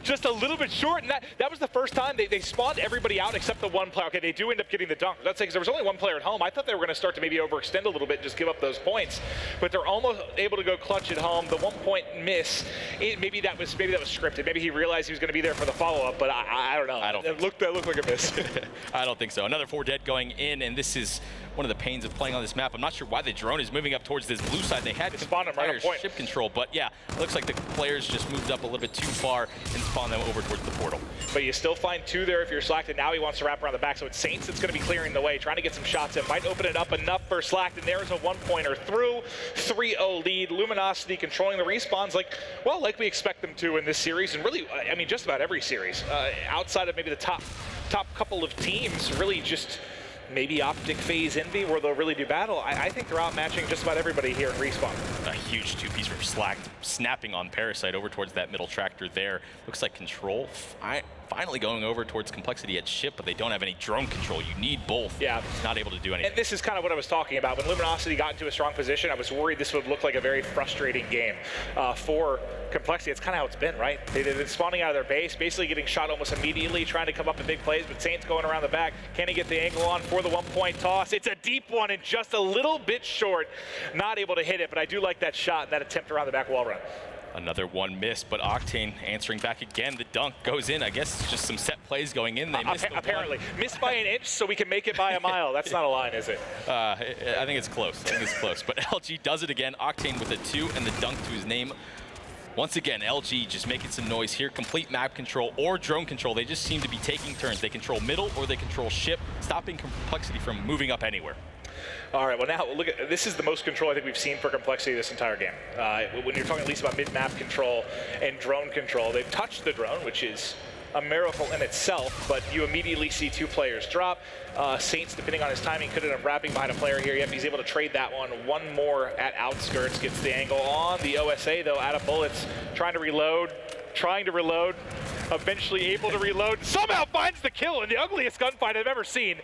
Just a little bit short, and that was the first time they spawned everybody out except the 1 player. Okay, they do end up getting the dunk. That's because there was only 1 player at home. I thought they were going to start to maybe overextend a little bit and just give up those points, but they're almost able to go clutch at home. The 1-point miss, maybe that was scripted. Maybe he realized he was going to be there for the follow-up, but I don't know. I don't that looked like a miss. I don't think so. Another 4 dead going in, and this is one of the pains of playing on this map. I'm not sure why the drone is moving up towards this blue side. They had spawned him right on point. Ship control, but yeah, it looks like the players just moved up a little bit too far and spawned them over towards the portal. But you still find 2 there if you're Slacked, and now he wants to wrap around the back, so it's Saints that's going to be clearing the way, trying to get some shots in. Might open it up enough for Slacked, and there's a 1-pointer through. 3-0 lead. Luminosity controlling the respawns like we expect them to in this series, and really, I mean, just about every series. Outside of maybe the top couple of teams, really just maybe Optic, FaZe, Envy, where they'll really do battle. I think they're outmatching just about everybody here in Respawn. A huge 2-piece from Slacked, snapping on Parasite over towards that middle tractor there. Looks like Control finally going over towards Complexity at ship, but they don't have any drone control. You need both. Yeah. Not able to do anything. And this is kind of what I was talking about. When Luminosity got into a strong position, I was worried this would look like a very frustrating game for Complexity. It's kind of how it's been, right? They've been spawning out of their base, basically getting shot almost immediately, trying to come up in big plays, but Saints going around the back. Can he get the angle on for the 1-point toss? It's a deep one and just a little bit short. Not able to hit it, but I do like that shot and that attempt around the back wall run. Another one missed, but Octane answering back again. The dunk goes in. I guess it's just some set plays going in. They missed apparently. Missed by an inch, so we can make it by a mile. That's not a line, is it? I think it's close. But LG does it again. Octane with a 2 and the dunk to his name. Once again, LG just making some noise here. Complete map control or drone control. They just seem to be taking turns. They control middle or they control ship, stopping Complexity from moving up anywhere. All right, well now, look at this is the most control I think we've seen for Complexity this entire game. When you're talking at least about mid-map control and drone control, they've touched the drone, which is a miracle in itself, but you immediately see 2 players drop. Saints, depending on his timing, could end up wrapping behind a player here. Yep, he's able to trade that one. One more at Outskirts, gets the angle on. The OSA, though, out of bullets, trying to reload, eventually able to reload, somehow finds the kill in the ugliest gunfight I've ever seen.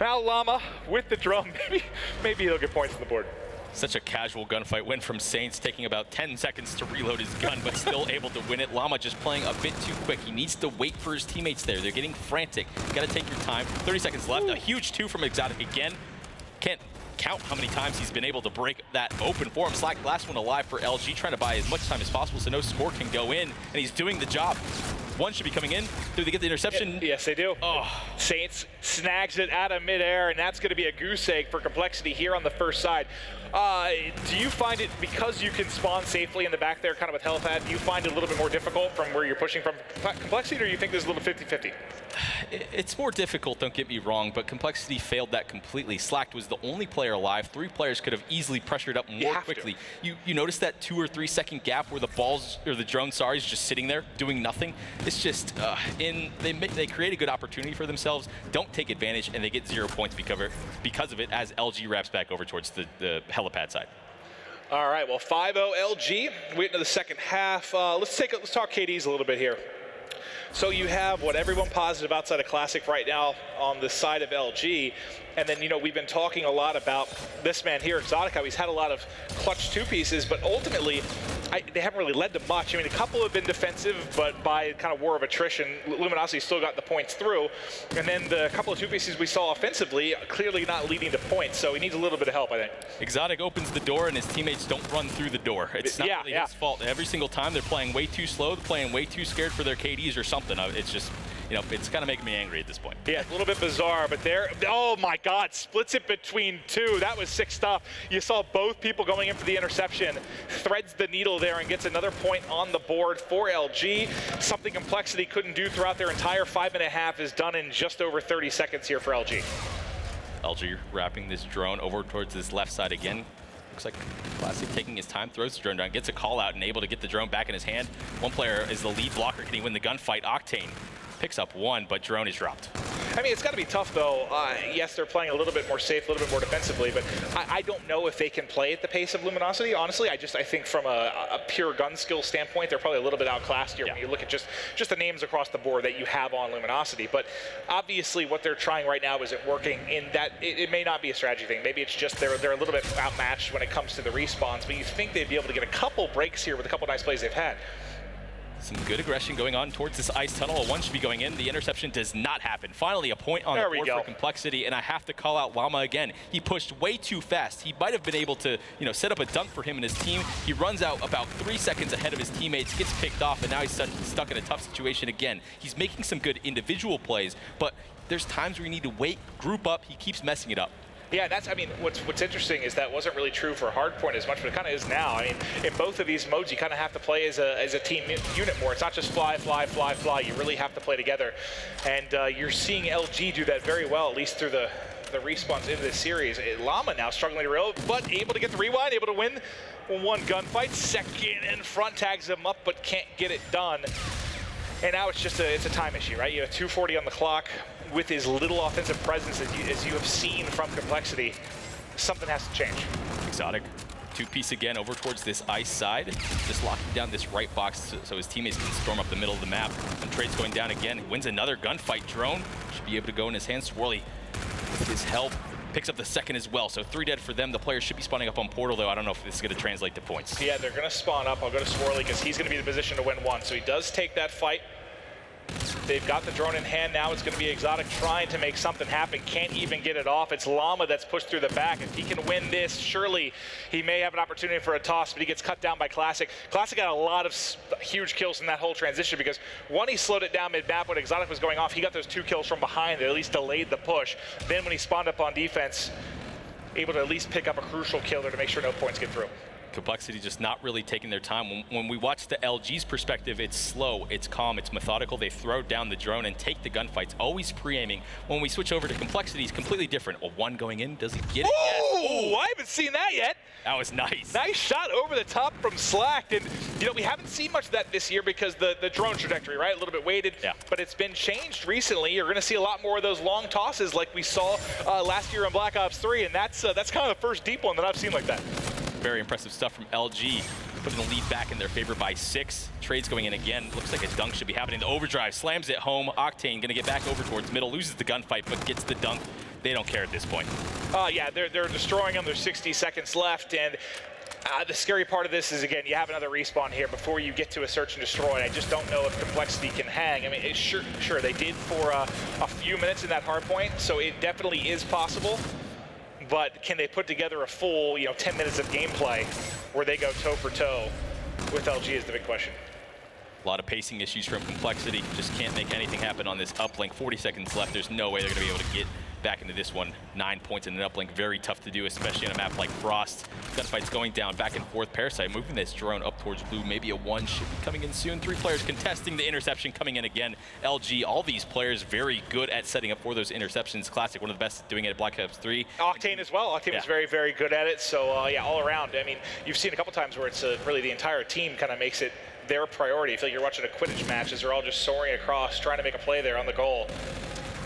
Now Llama with the drone, maybe he'll get points on the board. Such a casual gunfight win from Saints, taking about 10 seconds to reload his gun, but still able to win it. Llama just playing a bit too quick. He needs to wait for his teammates there. They're getting frantic. Got to take your time. 30 seconds left. Ooh. A huge 2 from Exotic again. Can't count how many times he's been able to break that open for him. Slack, last one alive for LG, trying to buy as much time as possible so no score can go in, and he's doing the job. 1 should be coming in. Do they get the interception? Yes, they do. Oh. Saints snags it out of midair, and that's going to be a goose egg for Complexity here on the first side. Do you find it, because you can spawn safely in the back there, kind of with helipad, do you find it a little bit more difficult from where you're pushing from Complexity, or do you think there's a little 50-50? It's more difficult, don't get me wrong, but Complexity failed that completely. Slacked was the only player alive. 3 players could have easily pressured up more quickly. You notice that 2 or 3 second gap where the balls, or the drone, sorry, is just sitting there doing nothing. It's just, they create a good opportunity for themselves, don't take advantage, and they get 0 points because of it as LG wraps back over towards the helipad side. All right, well, 5-0 LG. Wait into the second half. Let's talk KDs a little bit here. So you have everyone positive outside of Classic right now on the side of LG. And then, we've been talking a lot about this man here, Exotic, how he's had a lot of clutch 2-pieces, but ultimately, they haven't really led to much. I mean, a couple have been defensive, but by kind of war of attrition, Luminosity still got the points through. And then the couple of 2-pieces we saw offensively, clearly not leading to points, so he needs a little bit of help, I think. Exotic opens the door, and his teammates don't run through the door. It's not really his fault. Every single time, they're playing way too slow, they're playing way too scared for their KDs or something. It's just, it's kind of making me angry at this point. Yeah, a little bit bizarre, but oh my God, splits it between 2. That was sick stuff. You saw both people going in for the interception, threads the needle there and gets another point on the board for LG. Something Complexity couldn't do throughout their entire 5.5 is done in just over 30 seconds here for LG. LG wrapping this drone over towards this left side again. Looks like Classic taking his time, throws the drone down, gets a call out and able to get the drone back in his hand. One player is the lead blocker. Can he win the gunfight? Octane picks up 1, but drone is dropped. I mean, it's got to be tough, though. Yes, they're playing a little bit more safe, a little bit more defensively, but I don't know if they can play at the pace of Luminosity. Honestly, I think from a pure gun skill standpoint, they're probably a little bit outclassed here when you look at just the names across the board that you have on Luminosity. But obviously, what they're trying right now isn't working. In that, it may not be a strategy thing. Maybe it's just they're a little bit outmatched when it comes to the respawns. But you think they'd be able to get a couple breaks here with a couple nice plays they've had. Some good aggression going on towards this ice tunnel. A 1 should be going in. The interception does not happen. Finally, a point on the board for Complexity, and I have to call out Llama again. He pushed way too fast. He might have been able to, set up a dunk for him and his team. He runs out about 3 seconds ahead of his teammates, gets picked off, and now he's stuck in a tough situation again. He's making some good individual plays, but there's times where you need to wait, group up. He keeps messing it up. Yeah, I mean, what's interesting is that wasn't really true for Hardpoint as much, but it kind of is now. I mean, in both of these modes, you kind of have to play as a team unit more. It's not just fly, fly, fly, fly. You really have to play together. And you're seeing LG do that very well, at least through the respawns into this series. Llama now struggling to rail, but able to get the rewind, able to win one gunfight. Second and front tags him up, but can't get it done. And now it's just it's a time issue, right? You have 2:40 on the clock. With as little offensive presence as you have seen from Complexity, something has to change. Exotic, two-piece again over towards this ice side, just locking down this right box so his teammates can storm up the middle of the map. And Trade's going down again, wins another gunfight. Drone should be able to go in his hands. Swirly, with his help, picks up the second as well. So 3 dead for them. The players should be spawning up on Portal, though. I don't know if this is going to translate to points. Yeah, they're going to spawn up. I'll go to Swirly because he's going to be in the position to win one. So he does take that fight. They've got the drone in hand now. It's going to be Exotic trying to make something happen. Can't even get it off. It's Llama that's pushed through the back. If he can win this, surely he may have an opportunity for a toss, but he gets cut down by Classic. Classic got a lot of huge kills in that whole transition because, one, he slowed it down mid-map when Exotic was going off. He got those 2 kills from behind that at least delayed the push. Then when he spawned up on defense, able to at least pick up a crucial kill there to make sure no points get through. Complexity just not really taking their time. When we watch the LG's perspective, it's slow, it's calm, it's methodical. They throw down the drone and take the gunfights, always pre-aiming. When we switch over to Complexity, it's completely different. A 1 going in, does he get it? Oh, I haven't seen that yet. That was nice. Nice shot over the top from Slacked. And, you know, we haven't seen much of that this year because the drone trajectory, right? A little bit weighted. Yeah. But it's been changed recently. You're going to see a lot more of those long tosses like we saw last year in Black Ops 3. And that's kind of the first deep one that I've seen like that. Very impressive stuff from LG, putting the lead back in their favor by 6. Trade's going in again. Looks like a dunk should be happening. The overdrive slams it home. Octane going to get back over towards middle, loses the gunfight, but gets the dunk. They don't care at this point. Yeah, they're destroying them. There's 60 seconds left, and the scary part of this is, again, you have another respawn here before you get to a search and destroy, and I just don't know if Complexity can hang. I mean, it's sure they did for a few minutes in that hard point, so it definitely is possible. But can they put together a full, 10 minutes of gameplay where they go toe for toe with LG is the big question. A lot of pacing issues from Complexity. Just can't make anything happen on this uplink. 40 seconds left. There's no way they're going to be able to get back into this one. 9 points in an uplink. Very tough to do, especially on a map like Frost. Gunfight's going down back and forth. Parasite moving this drone up towards blue. Maybe a 1 should be coming in soon. 3 players contesting the interception coming in again. LG, all these players very good at setting up for those interceptions. Classic, one of the best at doing it at Black Ops 3. Octane as well. Octane was very, very good at it. So, yeah, all around. I mean, you've seen a couple times where it's really the entire team kind of makes it their priority. I feel like you're watching a Quidditch match as they're all just soaring across, trying to make a play there on the goal.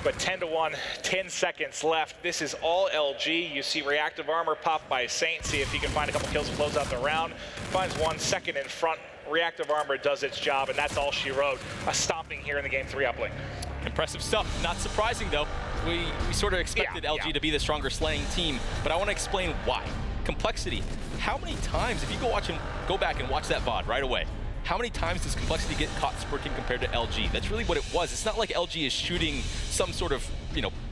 But 10-1, 10 seconds left. This is all LG. You see reactive armor pop by Saint. See if he can find a couple kills and close out the round. Finds 1 second in front. Reactive armor does its job, and that's all she wrote. A stomping here in the game 3 uplink. Impressive stuff. Not surprising, though. We sort of expected LG to be the stronger slaying team, but I want to explain why. Complexity. How many times, if you go back and watch that VOD right away, how many times does Complexity get caught spurting compared to LG? That's really what it was. It's not like LG is shooting some sort of,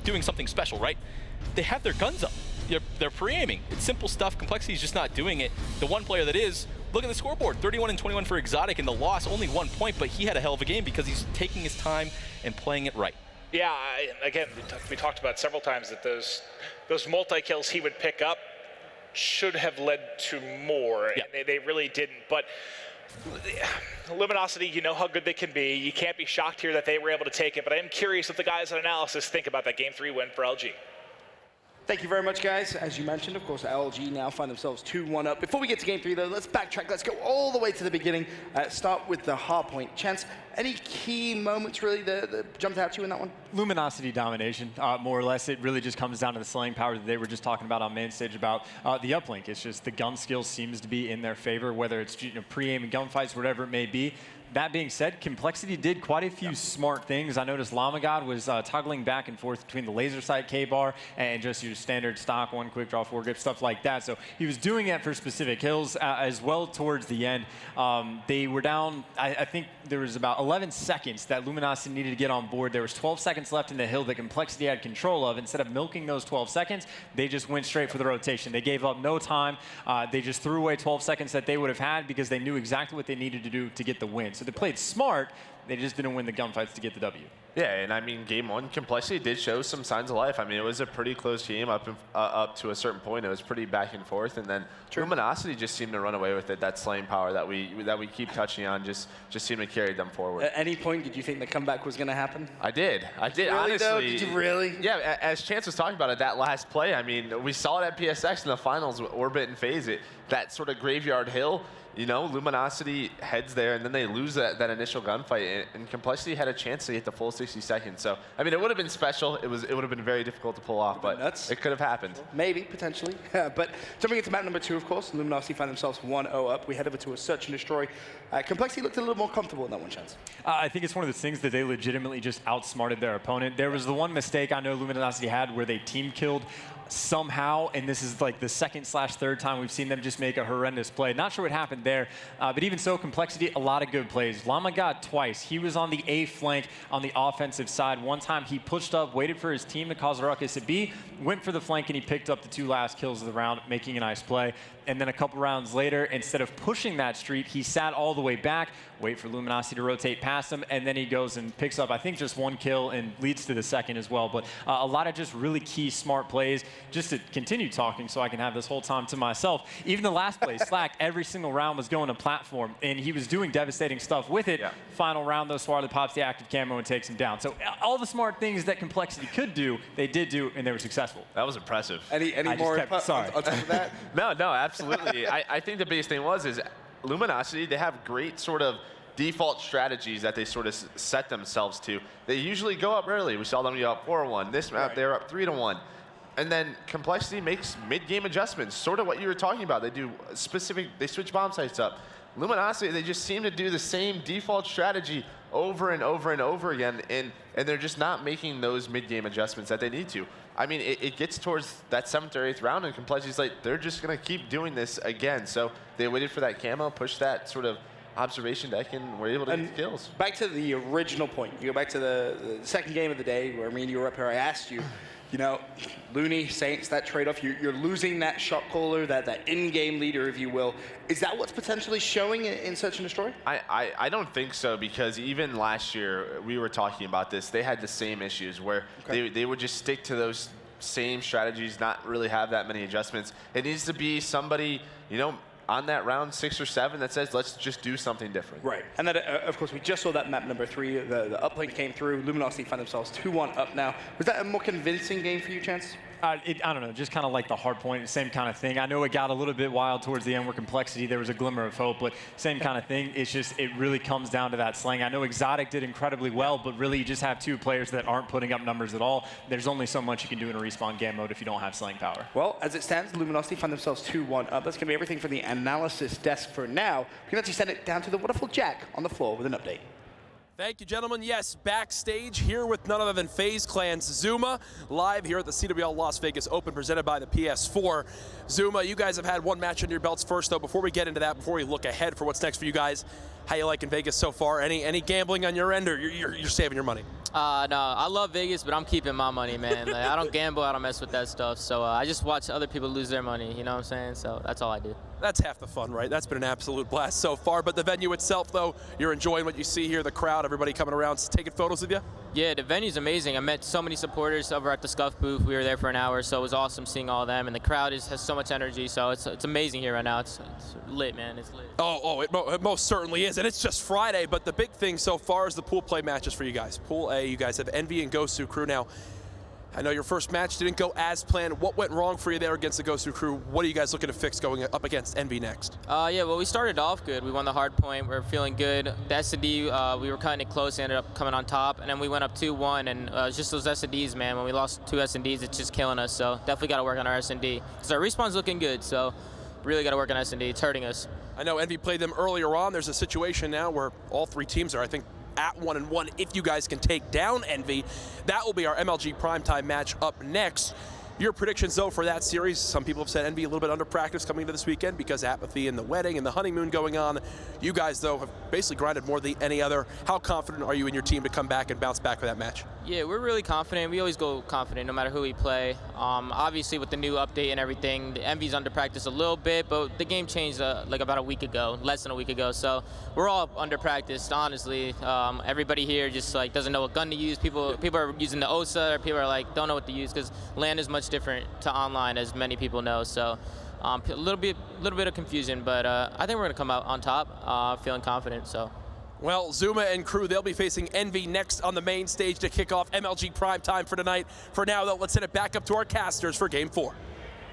doing something special, right? They have their guns up. They're pre-aiming. It's simple stuff. Complexity is just not doing it. The one player that is, look at the scoreboard. 31 and 21 for Exotic, and the loss, only 1 point, but he had a hell of a game because he's taking his time and playing it right. Yeah, again, we talked about several times that those multi-kills he would pick up should have led to more, and they really didn't. But Luminosity, you know how good they can be. You can't be shocked here that they were able to take it, but I am curious what the guys at Analysis think about that Game 3 win for LG. Thank you very much, guys. As you mentioned, of course, LG now find themselves 2-1 up. Before we get to Game 3, though, let's backtrack. Let's go all the way to the beginning. Start with the hardpoint. Chance, any key moments, really, that jumped out to you in that one? Luminosity domination, more or less. It really just comes down to the slaying power that they were just talking about on main stage about the uplink. It's just the gun skill seems to be in their favor, whether it's pre-aiming gunfights, whatever it may be. That being said, Complexity did quite a few smart things. I noticed Lamagod was toggling back and forth between the laser sight K-bar and just your standard stock 1 quick draw 4 grip, stuff like that. So he was doing it for specific kills as well towards the end. They were down, I think there was about 11 seconds that Luminosity needed to get on board. There was 12 seconds left in the hill that Complexity had control of. Instead of milking those 12 seconds, they just went straight for the rotation. They gave up no time. They just threw away 12 seconds that they would have had because they knew exactly what they needed to do to get the win. So they played smart. They just didn't win the gunfights to get the W. Yeah, and I mean, game one, Complexity did show some signs of life. I mean, it was a pretty close game up to a certain point. It was pretty back and forth, and then Luminosity just seemed to run away with it. That slaying power that we keep touching on just seemed to carry them forward. At any point, did you think the comeback was going to happen? I did. Really, honestly. though? Did you really? Yeah, as Chance was talking about it, that last play, I mean, we saw it at PSX in the finals with Orbit and FaZe. That sort of graveyard hill, you know, Luminosity heads there, and then they lose that initial gunfight, and Complexity had a chance to get the full 60 seconds. So, I mean, it would have been special. It would have been very difficult to pull off, but it could have happened. Maybe, potentially. But jumping into map number 2, of course, Luminosity find themselves 1-0 up. We head over to a Search and Destroy. Complexity looked a little more comfortable in that one, Chance. I think it's one of those things that they legitimately just outsmarted their opponent. There was the one mistake I know Luminosity had where they team killed somehow, and this is like the second/third time we've seen them just make a horrendous play. Not sure what happened there, but even so, Complexity, a lot of good plays. Llama got twice. He was on the A flank on the offensive side. One time he pushed up, waited for his team to cause a ruckus at B, went for the flank, and he picked up the 2 last kills of the round, making a nice play. And then a couple rounds later, instead of pushing that streak, he sat all the way back, wait for Luminosity to rotate past him, and then he goes and picks up, I think, just 1 kill and leads to the second as well. But a lot of just really key, smart plays. Just to continue talking so I can have this whole time to myself. Even the last play, Slack, every single round was going to platform, and he was doing devastating stuff with it. Yeah. Final round, though, Swarthy pops the active camo and takes him down. So all the smart things that Complexity could do, they did do, and they were successful. That was impressive. Any more on top of that? No, absolutely. I think the biggest thing is Luminosity, they have great sort of default strategies that they sort of set themselves to. They usually go up early. We saw them go up 4-1. This map, they're up 3-1. And then Complexity makes mid-game adjustments, sort of what you were talking about. They do they switch bomb sites up. Luminosity, they just seem to do the same default strategy over and over and over again, and they're just not making those mid-game adjustments that they need to. I mean, it gets towards that 7th or 8th round, and Complexity's like, they're just going to keep doing this again. So they waited for that camo, pushed that sort of observation deck, and were able to get the kills. Back to the original point. You go back to the second game of the day where me and you were up here. I asked you, you know, Looney, Saints, that trade-off, you're losing that shot caller, that in-game leader, if you will. Is that what's potentially showing in Search and Destroy? I don't think so, because even last year, we were talking about this, they had the same issues where they would just stick to those same strategies, not really have that many adjustments. It needs to be somebody, you know, on that round 6 or 7 that says, let's just do something different. Right. And then, of course, we just saw that map number 3. The uplink came through. Luminosity find themselves 2-1 up now. Was that a more convincing game for you, Chance? I don't know, just kind of like the hard point, same kind of thing. I know it got a little bit wild towards the end where Complexity, there was a glimmer of hope, but same kind of thing. It's just, it really comes down to that slang. I know Exotic did incredibly well, but really you just have 2 players that aren't putting up numbers at all. There's only so much you can do in a respawn game mode if you don't have slang power. Well, as it stands, Luminosity find themselves 2-1 up. That's going to be everything for the analysis desk for now. We can actually send it down to the wonderful Jack on the floor with an update. Thank you, gentlemen. Yes, backstage here with none other than FaZe Clan's Zuma, live here at the CWL Las Vegas Open presented by the PS4. Zuma, you guys have had one match under your belts first, though. Before we get into that, before we look ahead for what's next for you guys, how you liking Vegas so far? Any gambling on your end, or you're saving your money? No, I love Vegas, but I'm keeping my money, man. Like, I don't gamble, I don't mess with that stuff. So I just watch other people lose their money, you know what I'm saying? So that's all I do. That's half the fun, right? That's been an absolute blast so far. But the venue itself, though, you're enjoying what you see here, the crowd, everybody coming around, taking photos with you? Yeah, the venue's amazing. I met so many supporters over at the Scuff booth. We were there for an hour, so it was awesome seeing all of them. And the crowd has so much energy, so it's amazing here right now. It's lit, man. It's lit. It most certainly is. And it's just Friday, but the big thing so far is the pool play matches for you guys. Pool A, you guys have Envy and Gosu Crew. Now, I know your first match didn't go as planned. What went wrong for you there against the Gosu Crew? What are you guys looking to fix going up against Envy next? Yeah, well, we started off good. We won the hard point. We're feeling good. The S&D, we were cutting it close, ended up coming on top, and then we went up 2-1, and it's just those S&Ds, man. When we lost 2 S&Ds, it's just killing us, so definitely got to work on our S&D. Because our respawn's looking good, so really got to work on S&D. It's hurting us. I know Envy played them earlier on. There's a situation now where all 3 teams are, I think, at 1-1. If you guys can take down Envy, that will be our MLG primetime match up next. Your predictions, though, for that series? Some people have said Envy a little bit under practice coming into this weekend because apathy and the wedding and the honeymoon going on. You guys, though, have basically grinded more than any other. How confident are you in your team to come back and bounce back for that match? Yeah, we're really confident. We always go confident no matter who we play. Obviously, with the new update and everything, the Envy's under practice a little bit, but the game changed like about a week ago, less than a week ago. So we're all under practiced, honestly. Everybody here just like doesn't know what gun to use. People are using the OSA, or people are like don't know what to use because LAN is much different to online, as many people know. So a little bit of confusion, but I think we're gonna come out on top, feeling confident. So. Well, Zuma and crew, they'll be facing Envy next on the main stage to kick off MLG Prime Time for tonight. For now, though, let's send it back up to our casters for Game 4.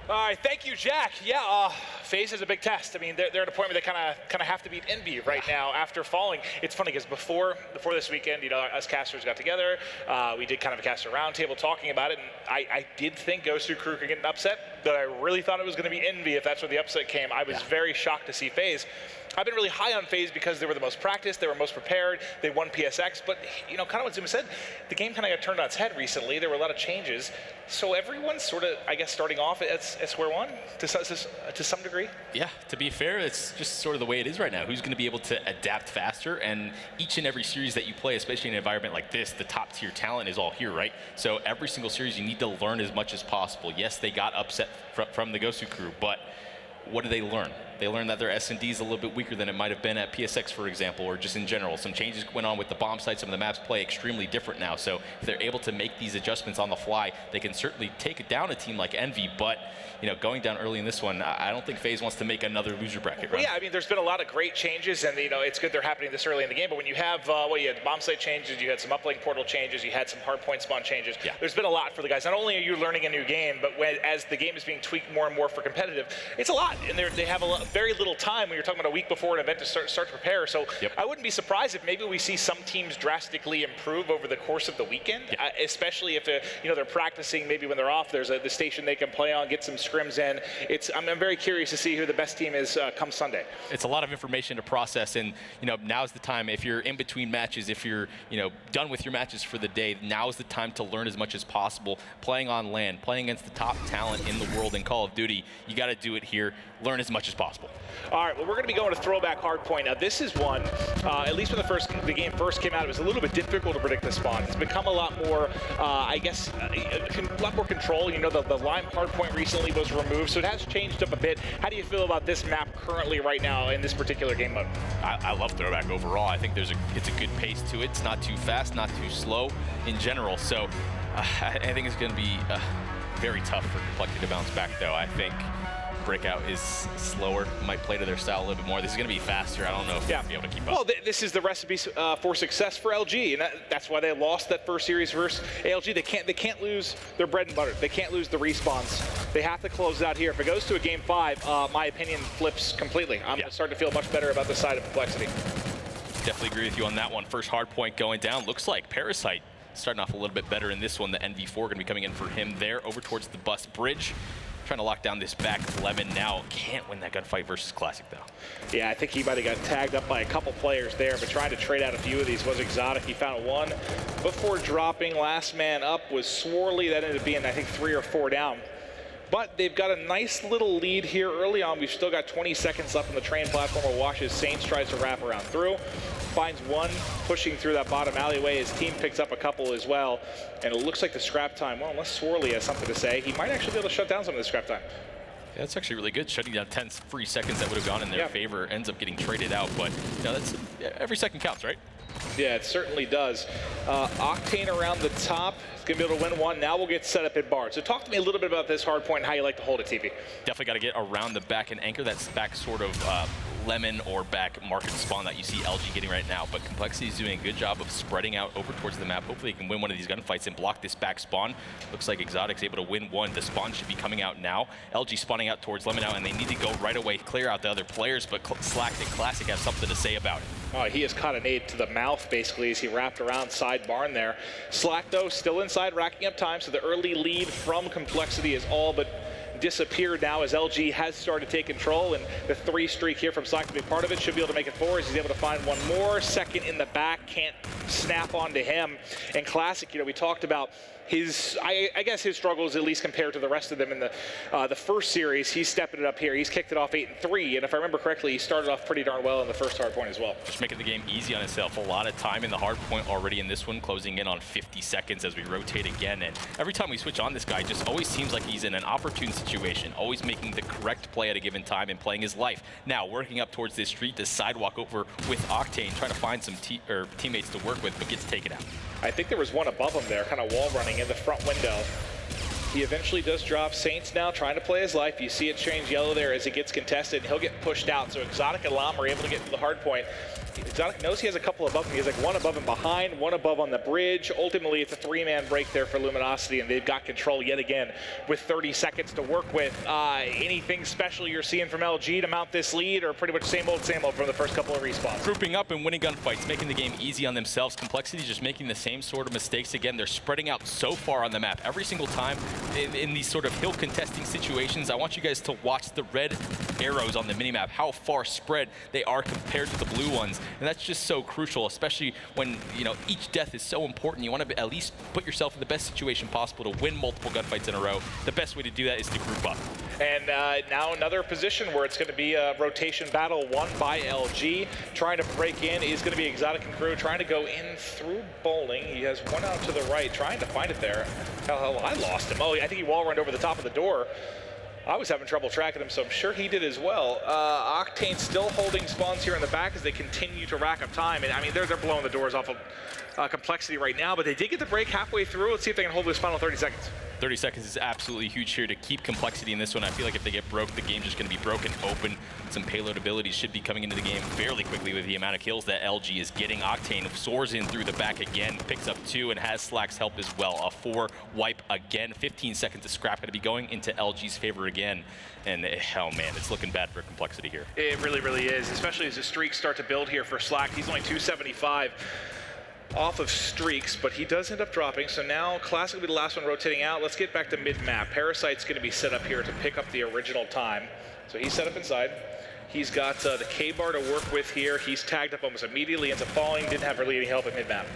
All right, thank you, Jack. Yeah, FaZe is a big test. I mean, they're at a point where they kind of have to beat Envy right now after falling. It's funny because before this weekend, you know, us casters got together. We did kind of a caster roundtable talking about it, and I did think Ghost Crew could get an upset, but I really thought it was going to be Envy if that's where the upset came. I was very shocked to see FaZe. I've been really high on FaZe because they were the most practiced, they were most prepared, they won PSX, but you know, kind of what Zuma said, the game kind of got turned on its head recently. There were a lot of changes, so everyone's sort of, I guess, starting off at square one to some degree. Yeah, to be fair, it's just sort of the way it is right now. Who's going to be able to adapt faster? And each and every series that you play, especially in an environment like this, the top tier talent is all here, right? So every single series, you need to learn as much as possible. Yes, they got upset from the Ghost Crew, but what did they learn? They learned that their S&D is a little bit weaker than it might have been at PSX, for example, or just in general. Some changes went on with the bomb site. Some of the maps play extremely different now. So if they're able to make these adjustments on the fly, they can certainly take down a team like Envy. But you know, going down early in this one, I don't think FaZe wants to make another loser bracket run. Well, yeah, I mean, there's been a lot of great changes, and you know, it's good they're happening this early in the game. But when you have, you had bomb site changes, you had some uplink portal changes, you had some hardpoint spawn changes. Yeah. There's been a lot for the guys. Not only are you learning a new game, but as the game is being tweaked more and more for competitive, it's a lot, and they have very little time when you're talking about a week before an event to start to prepare. So I wouldn't be surprised if maybe we see some teams drastically improve over the course of the weekend, especially if they're practicing. Maybe when they're off, there's the station they can play on, get some scrims in. I'm very curious to see who the best team is come Sunday. It's a lot of information to process, and now's the time. If you're in between matches, if you're done with your matches for the day, now's the time to learn as much as possible. Playing on LAN, playing against the top talent in the world in Call of Duty, you got to do it here. Learn as much as possible. All right, well, we're going to be going to throwback hardpoint. Now, this is one, at least when the game first came out, it was a little bit difficult to predict the spawn. It's become a lot more, I guess, a lot more control. You know, the Lime hardpoint recently was removed, so it has changed up a bit. How do you feel about this map currently right now in this particular game mode? I love throwback overall. I think it's a good pace to it. It's not too fast, not too slow in general. So I think it's going to be very tough for Complexity to bounce back, though. I think Breakout is slower, might play to their style a little bit more. This is going to be faster. I don't know if they'll be able to keep up. Well, this is the recipe for success for LG, and that's why they lost that first series versus ALG. They can't lose their bread and butter. They can't lose the respawns. They have to close it out here. If it goes to a game 5, my opinion flips completely. I'm going to start to feel much better about the side of Complexity. Definitely agree with you on that one. First hard point going down. Looks like Parasite starting off a little bit better in this one. The NV4 going to be coming in for him there over towards the bus bridge. Trying to lock down this back. Lemon now can't win that gunfight versus Classic, though. Yeah, I think he might have got tagged up by a couple players there, but trying to trade out a few of these was Exotic. He found one before dropping. Last man up was Swarly. That ended up being, I think, 3 or 4 down. But they've got a nice little lead here early on. We've still got 20 seconds left on the train platform where Watches Saints tries to wrap around through. Finds one pushing through that bottom alleyway. His team picks up a couple as well. And it looks like the scrap time, well, unless Swarly has something to say, he might actually be able to shut down some of the scrap time. Yeah, that's actually really good. Shutting down 10 free seconds that would have gone in their favor ends up getting traded out. But that's every second counts, right? Yeah, it certainly does. Octane around the top. He's going to be able to win one. Now we'll get set up at bar. So talk to me a little bit about this hard point and how you like to hold it, TV. Definitely got to get around the back and anchor. That's back sort of Lemon or back market spawn that you see LG getting right now. But Complexity is doing a good job of spreading out over towards the map. Hopefully he can win one of these gunfights and block this back spawn. Looks like Exotic's able to win one. The spawn should be coming out now. LG spawning out towards Lemon now, and they need to go right away, clear out the other players, but Slack and Classic have something to say about it. He has caught a nade to the mouth, basically, as he wrapped around side barn there. Slack, though, still inside, racking up time, so the early lead from Complexity is all but disappeared now as LG has started to take control, and the 3 streak here from Slack to be part of it. Should be able to make it 4 as he's able to find one more. Second in the back, can't snap onto him. And Classic, we talked about I guess his struggles, at least compared to the rest of them in the first series, he's stepping it up here. He's kicked it off 8-3, and if I remember correctly, he started off pretty darn well in the first hard point as well. Just making the game easy on himself. A lot of time in the hard point already in this one, closing in on 50 seconds as we rotate again. And every time we switch on this guy, just always seems like he's in an opportune situation, always making the correct play at a given time and playing his life. Now, working up towards this street, this sidewalk over with Octane, trying to find some teammates to work with, but gets taken out. I think there was one above him there, kind of wall running in the front window. He eventually does drop. Saints now trying to play his life. You see it change yellow there as it gets contested, and he'll get pushed out. So Exotic and Llama are able to get to the hard point. Exotic knows he has a couple above him. He has like one above him behind, one above on the bridge. Ultimately, it's a three-man break there for Luminosity, and they've got control yet again with 30 seconds to work with. Anything special you're seeing from LG to mount this lead, or pretty much same old from the first couple of respawns? Grouping up and winning gunfights, making the game easy on themselves. Complexity just making the same sort of mistakes again. They're spreading out so far on the map. Every single time in these sort of hill contesting situations, I want you guys to watch the red arrows on the minimap, how far spread they are compared to the blue ones. And that's just so crucial, especially when, you know, each death is so important. You want to at least put yourself in the best situation possible to win multiple gunfights in a row. The best way to do that is to group up. And now another position where it's going to be a rotation battle won by LG. Trying to break in is going to be Exotic and crew, trying to go in through bowling. He has one out to the right, trying to find it there. Hell, I lost him. Oh, I think he wall ran over the top of the door. I was having trouble tracking him, so I'm sure he did as well. Octane still holding spawns here in the back as they continue to rack up time. And I mean, they're blowing the doors off of Complexity right now, but they did get the break halfway through. Let's see if they can hold this final 30 seconds. 30 seconds is absolutely huge here to keep Complexity in this one. I feel like if they get broke, the game's just going to be broken open. Some payload abilities should be coming into the game fairly quickly with the amount of kills that LG is getting. Octane soars in through the back again, picks up 2, and has Slack's help as well. A 4 wipe again. 15 seconds of scrap going to be going into LG's favor again. And oh man, it's looking bad for Complexity here. It really, really is, especially as the streaks start to build here for Slack. He's only 275 off of streaks, but he does end up dropping. So now Classic will be the last one rotating out. Let's get back to mid-map. Parasite's going to be set up here to pick up the original time. So he's set up inside. He's got the K-bar to work with here. He's tagged up almost immediately into falling. Didn't have really any help at mid-map.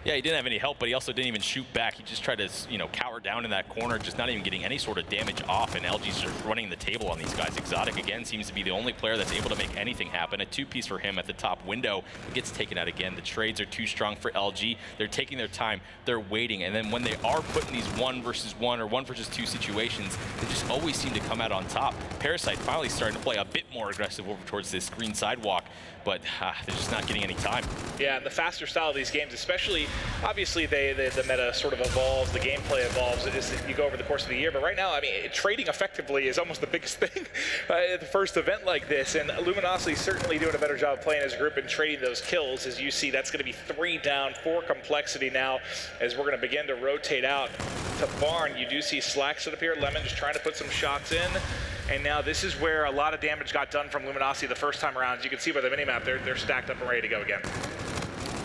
Yeah, he didn't have any help, but he also didn't even shoot back. He just tried to, you know, cower down in that corner, just not even getting any sort of damage off, and LG's just running the table on these guys. Exotic, again, seems to be the only player that's able to make anything happen. A 2-piece for him at the top window. He gets taken out again. The trades are too strong for LG. They're taking their time. They're waiting, and then when they are put in these 1 versus 1 or 1 versus 2 situations, they just always seem to come out on top. Parasite finally starting to play a bit more aggressive over towards this green sidewalk, but they're just not getting any time. Yeah, and the faster style of these games, especially, obviously the meta sort of evolves, the gameplay evolves as you go over the course of the year, but right now, I mean, trading effectively is almost the biggest thing at the first event like this, and Luminosity certainly doing a better job playing as a group and trading those kills. As you see, that's going to be 3 down for Complexity now, as we're going to begin to rotate out to Barn. You do see Slack set up here, Lemon just trying to put some shots in. And now this is where a lot of damage got done from Luminosity the first time around. As you can see by the minimap, they're stacked up and ready to go again.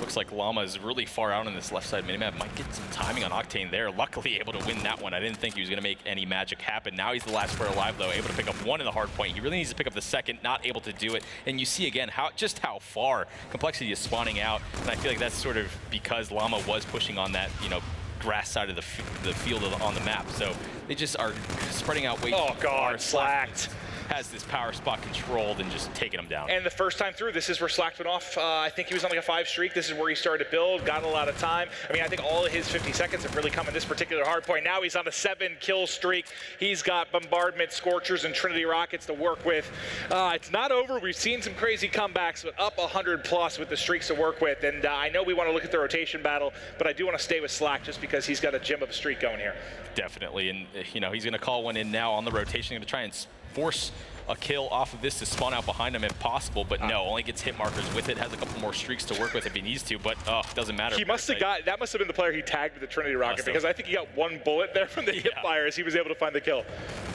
Looks like Llama is really far out on this left side minimap. Might get some timing on Octane there. Luckily able to win that one. I didn't think he was going to make any magic happen. Now he's the last player alive, though, able to pick up 1 in the hard point. He really needs to pick up the second, not able to do it. And you see again just how far Complexity is spawning out. And I feel like that's sort of because Llama was pushing on that, you know, grass side of the field on the map. So they just are spreading out way too far. Oh God, Slacked has this power spot controlled and just taking him down. And the first time through, this is where Slack went off. I think he was on like a 5 streak. This is where he started to build, got a lot of time. I mean, I think all of his 50 seconds have really come in this particular hard point. Now he's on a 7-kill streak. He's got Bombardment, Scorchers, and Trinity Rockets to work with. It's not over. We've seen some crazy comebacks, but up 100+ with the streaks to work with. And I know we want to look at the rotation battle, but I do want to stay with Slack just because he's got a gem of a streak going here. Definitely, and you know, he's going to call one in now on the rotation. Going to try and force a kill off of this to spawn out behind him if possible, but no, only gets hit markers with it. Has a couple more streaks to work with if he needs to, but doesn't matter. He must have got, that must have been the player he tagged with the Trinity Rocket, because I think he got 1 bullet there from the hip fire as he was able to find the kill.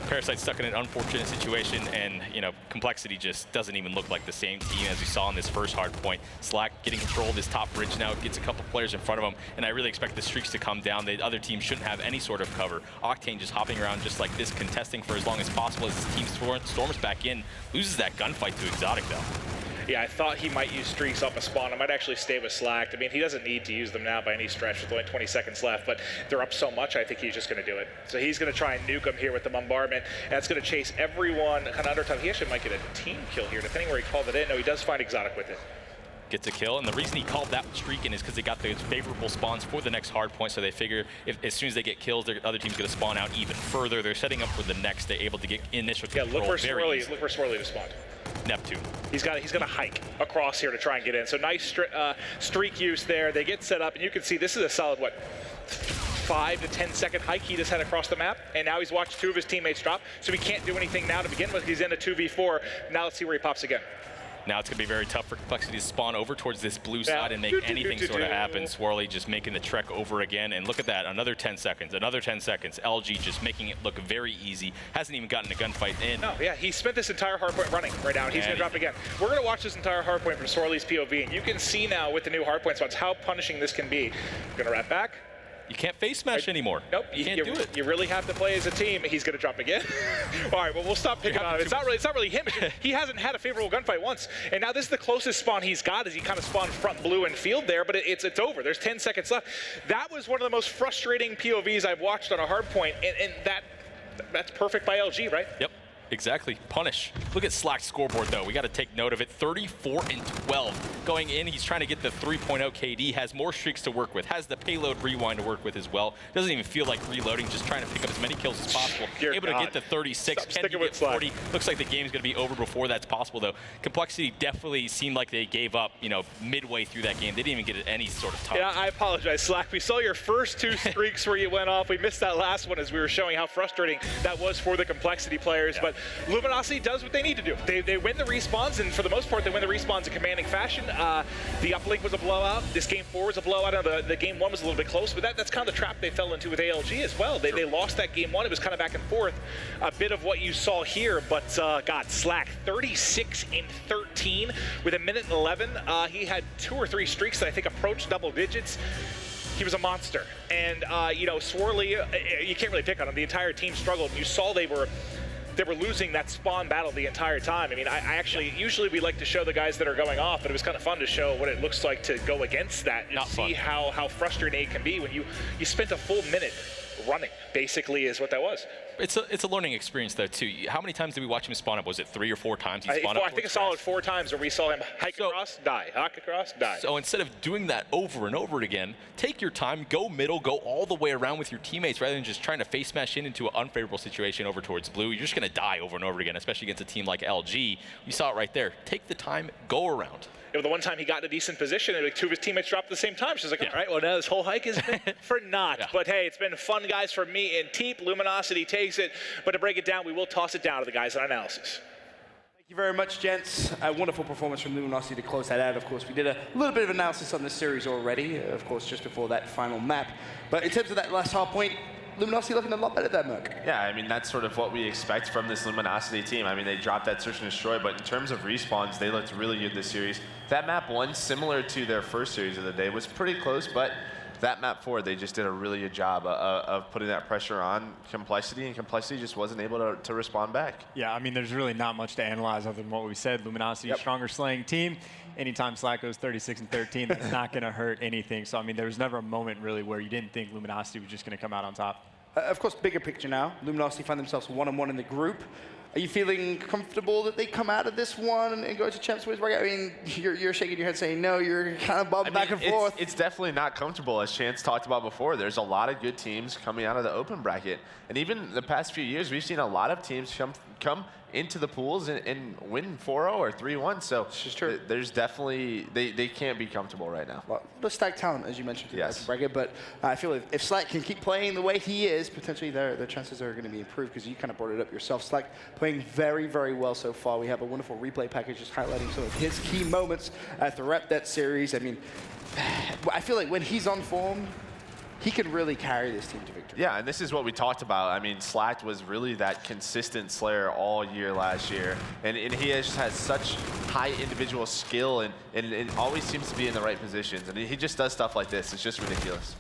Parasite stuck in an unfortunate situation, and you know, Complexity just doesn't even look like the same team as we saw in this first hard point. Slack getting control of this top bridge now, gets a couple players in front of him, and I really expect the streaks to come down. The other team shouldn't have any sort of cover. Octane just hopping around just like this, contesting for as long as possible as his team storms back in. Loses that gunfight to Exotic though. Yeah, I thought he might use streaks off a spawn. I might actually stay with Slacked. I mean, he doesn't need to use them now by any stretch with only 20 seconds left, but they're up so much, I think he's just going to do it. So he's going to try and nuke him here with the bombardment, and that's going to chase everyone kind of under time. He actually might get a team kill here, depending where he called it in. No, he does find Exotic with it. Gets a kill, and the reason he called that streak in is because they got those favorable spawns for the next hard point, so they figure as soon as they get kills, the other team's going to spawn out even further. They're setting up for the next. They're able to get initial control. Yeah, look where Swirly just spawned. Neptune. He's going to hike across here to try and get in. So nice streak use there. They get set up, and you can see this is a solid, 5 to 10 second hike he just had across the map, and now he's watched 2 of his teammates drop, so he can't do anything now to begin with. He's in a 2v4. Now let's see where he pops again. Now it's going to be very tough for Complexity to spawn over towards this blue side and make anything sort of happen. Swirly just making the trek over again, and look at that, another 10 seconds, another 10 seconds. LG just making it look very easy. Hasn't even gotten a gunfight in. No, yeah, he spent this entire hardpoint running right now, and he's going to drop again. We're going to watch this entire hardpoint from Swirly's POV, and you can see now with the new hardpoint spots how punishing this can be. Going to wrap back. You can't face smash anymore. Nope, you can't do it. You really have to play as a team. He's going to drop again. All right, well, we'll stop picking on him. It's not really him. He hasn't had a favorable gunfight once, and now this is the closest spawn he's got as he kind of spawned front blue and field there, but it's over. There's 10 seconds left. That was one of the most frustrating POVs I've watched on a hardpoint, and that's perfect by LG, right? Yep. Exactly. Punish. Look at Slack's scoreboard, though. We got to take note of it. 34 and 12. Going in, he's trying to get the 3.0 KD, has more streaks to work with, has the payload rewind to work with as well. Doesn't even feel like reloading, just trying to pick up as many kills as possible. Able to get to 36. Can he get 40? Looks like the game's going to be over before that's possible, though. Complexity definitely seemed like they gave up, midway through that game. They didn't even get any sort of time. Yeah, I apologize, Slack. We saw your first 2 streaks where you went off. We missed that last one as we were showing how frustrating that was for the Complexity players. Yeah. But Luminosity does what they need to do. They win the respawns, and for the most part, they win the respawns in commanding fashion. The uplink was a blowout. This game 4 was a blowout. The game 1 was a little bit close, but that's kind of the trap they fell into with ALG as well. They lost that game 1. It was kind of back and forth. A bit of what you saw here, but God, Slack 36 and 13 with 1:11. He had 2 or 3 streaks that I think approached double digits. He was a monster, and Swirly, you can't really pick on him. The entire team struggled. You saw they were losing that spawn battle the entire time. I mean, I actually, usually we like to show the guys that are going off, but it was kind of fun to show what it looks like to go against that and see how frustrating it can be when you spent a full minute running, basically, is what that was. It's a learning experience, though, too. How many times did we watch him spawn up? Was it 3 or 4 times he spawned up? I think a solid 4 times where we saw him hike across, die, hike across, die. So instead of doing that over and over again, take your time, go middle, go all the way around with your teammates rather than just trying to face smash into an unfavorable situation over towards blue. You're just going to die over and over again, especially against a team like LG. You saw it right there. Take the time, go around. The one time he got in a decent position, and 2 of his teammates dropped at the same time. She's like, all right, well, now this whole hike has been for naught. Yeah. But hey, it's been fun, guys, for me and Teep. Luminosity takes it. But to break it down, we will toss it down to the guys on analysis. Thank you very much, gents. A wonderful performance from Luminosity to close that out. Of course, we did a little bit of analysis on this series already, of course, just before that final map. But in terms of that last hard point, Luminosity looking a lot better than Merc. Yeah, I mean, that's sort of what we expect from this Luminosity team. I mean, they dropped that Search and Destroy, but in terms of respawns, they looked really good this series. That map 1, similar to their first series of the day, was pretty close, but that map 4, they just did a really good job of putting that pressure on Complexity, and Complexity just wasn't able to respond back. Yeah, I mean, there's really not much to analyze other than what we said. Luminosity, stronger slaying team. Anytime Slack goes 36 and 13, that's not going to hurt anything. So, I mean, there was never a moment, really, where you didn't think Luminosity was just going to come out on top. Of course, bigger picture now. Luminosity find themselves 1-on-1 in the group. Are you feeling comfortable that they come out of this one and go to Champs Wins bracket? I mean, you're shaking your head saying no. You're kind of bobbing back and forth. It's definitely not comfortable, as Chance talked about before. There's a lot of good teams coming out of the open bracket. And even the past few years, we've seen a lot of teams come into the pools and win 4-0 or 3-1. So there's definitely, they can't be comfortable right now. Well, the stacked talent, as you mentioned, to the open bracket. But I feel if Slack can keep playing the way he is, potentially their chances are going to be improved, because you kind of brought it up yourself. Slack playing very, very well so far. We have a wonderful replay package just highlighting some of his key moments throughout that series. I mean, I feel like when he's on form, he can really carry this team to victory. Yeah, and this is what we talked about. I mean, Slack was really that consistent slayer all year last year. And he has had such high individual skill and always seems to be in the right positions. And he just does stuff like this. It's just ridiculous.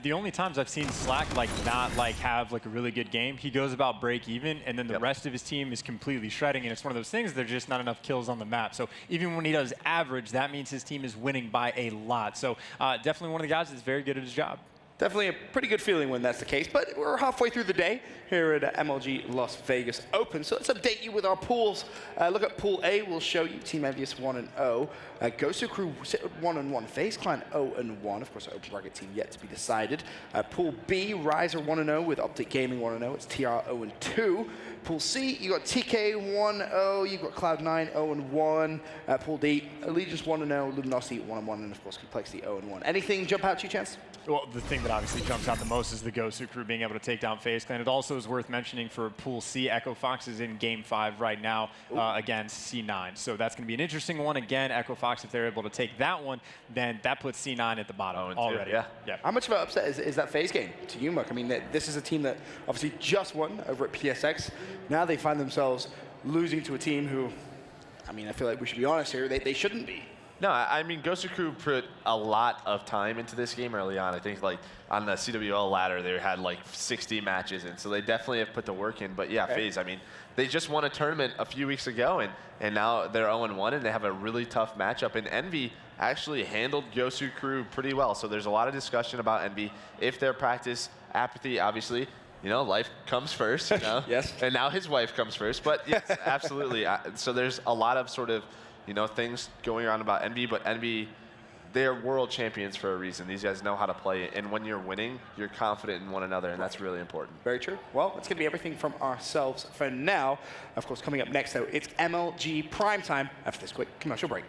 The only times I've seen Slack not have a really good game, he goes about break even, and then the rest of his team is completely shredding, and it's one of those things, there's just not enough kills on the map. So even when he does average, that means his team is winning by a lot. So definitely one of the guys that's very good at his job. Definitely a pretty good feeling when that's the case, but we're halfway through the day here at MLG Las Vegas Open, so let's update you with our pools. Look at Pool A, we'll show you Team Envious 1-0, Gosu Crew sit at 1-1, FaZe Clan 0-1, of course, Open Bracket team yet to be decided. Pool B, Riser 1-0 with Optic Gaming 1-0, it's TR 0-2. Pool C, you got TK 1-0, you got Cloud9 0-1. Pool D, Allegiance 1-0, Luminosity 1-1, and of course Complexity 0-1. Anything jump out to you, Chance? Well, the thing that obviously jumps out the most is the Gosu Crew being able to take down FaZe Clan. It also is worth mentioning for Pool C, Echo Fox is in Game 5 right now against C9. So that's going to be an interesting one. Again, Echo Fox, if they're able to take that one, then that puts C9 at the bottom already. Yeah. How much of an upset is that FaZe game to you, Muck? I mean, this is a team that obviously just won over at PSX. Now they find themselves losing to a team who, I mean, I feel like we should be honest here, they shouldn't be. No, I mean, Gosu Crew put a lot of time into this game early on. I think, on the CWL ladder, they had, 60 matches in, so they definitely have put the work in. But, yeah, FaZe, I mean, they just won a tournament a few weeks ago, and now they're 0-1, and they have a really tough matchup. And Envy actually handled Gosu Crew pretty well, so there's a lot of discussion about Envy. If their practice apathy, obviously, life comes first. Yes. And now his wife comes first. But, yes, absolutely. So there's a lot of sort of things going on about Envy, but Envy, they're world champions for a reason. These guys know how to play, and when you're winning, you're confident in one another, and that's really important. Very true. Well, it's going to be everything from ourselves for now. Of course, coming up next, though, it's MLG Primetime after this quick commercial break.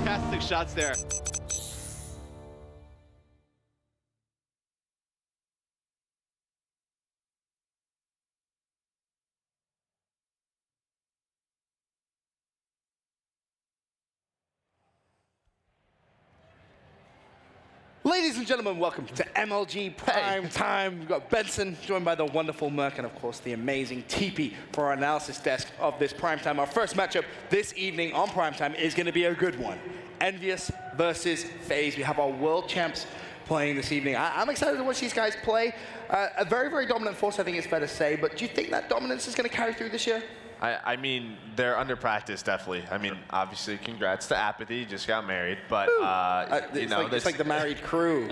fantastic shots there. Ladies and gentlemen, welcome to MLG Prime Time. We've got Benson, joined by the wonderful Merc, and of course the amazing TP for our analysis desk of this Prime Time. Our first matchup this evening on Prime Time is going to be a good one. Envious versus FaZe. We have our world champs playing this evening. I'm excited to watch these guys play. A very, very dominant force, I think it's fair to say, but do you think that dominance is going to carry through this year? I mean, they're under practice, definitely. I mean, obviously, congrats to Apathy, just got married, but you know, it's like the married crew.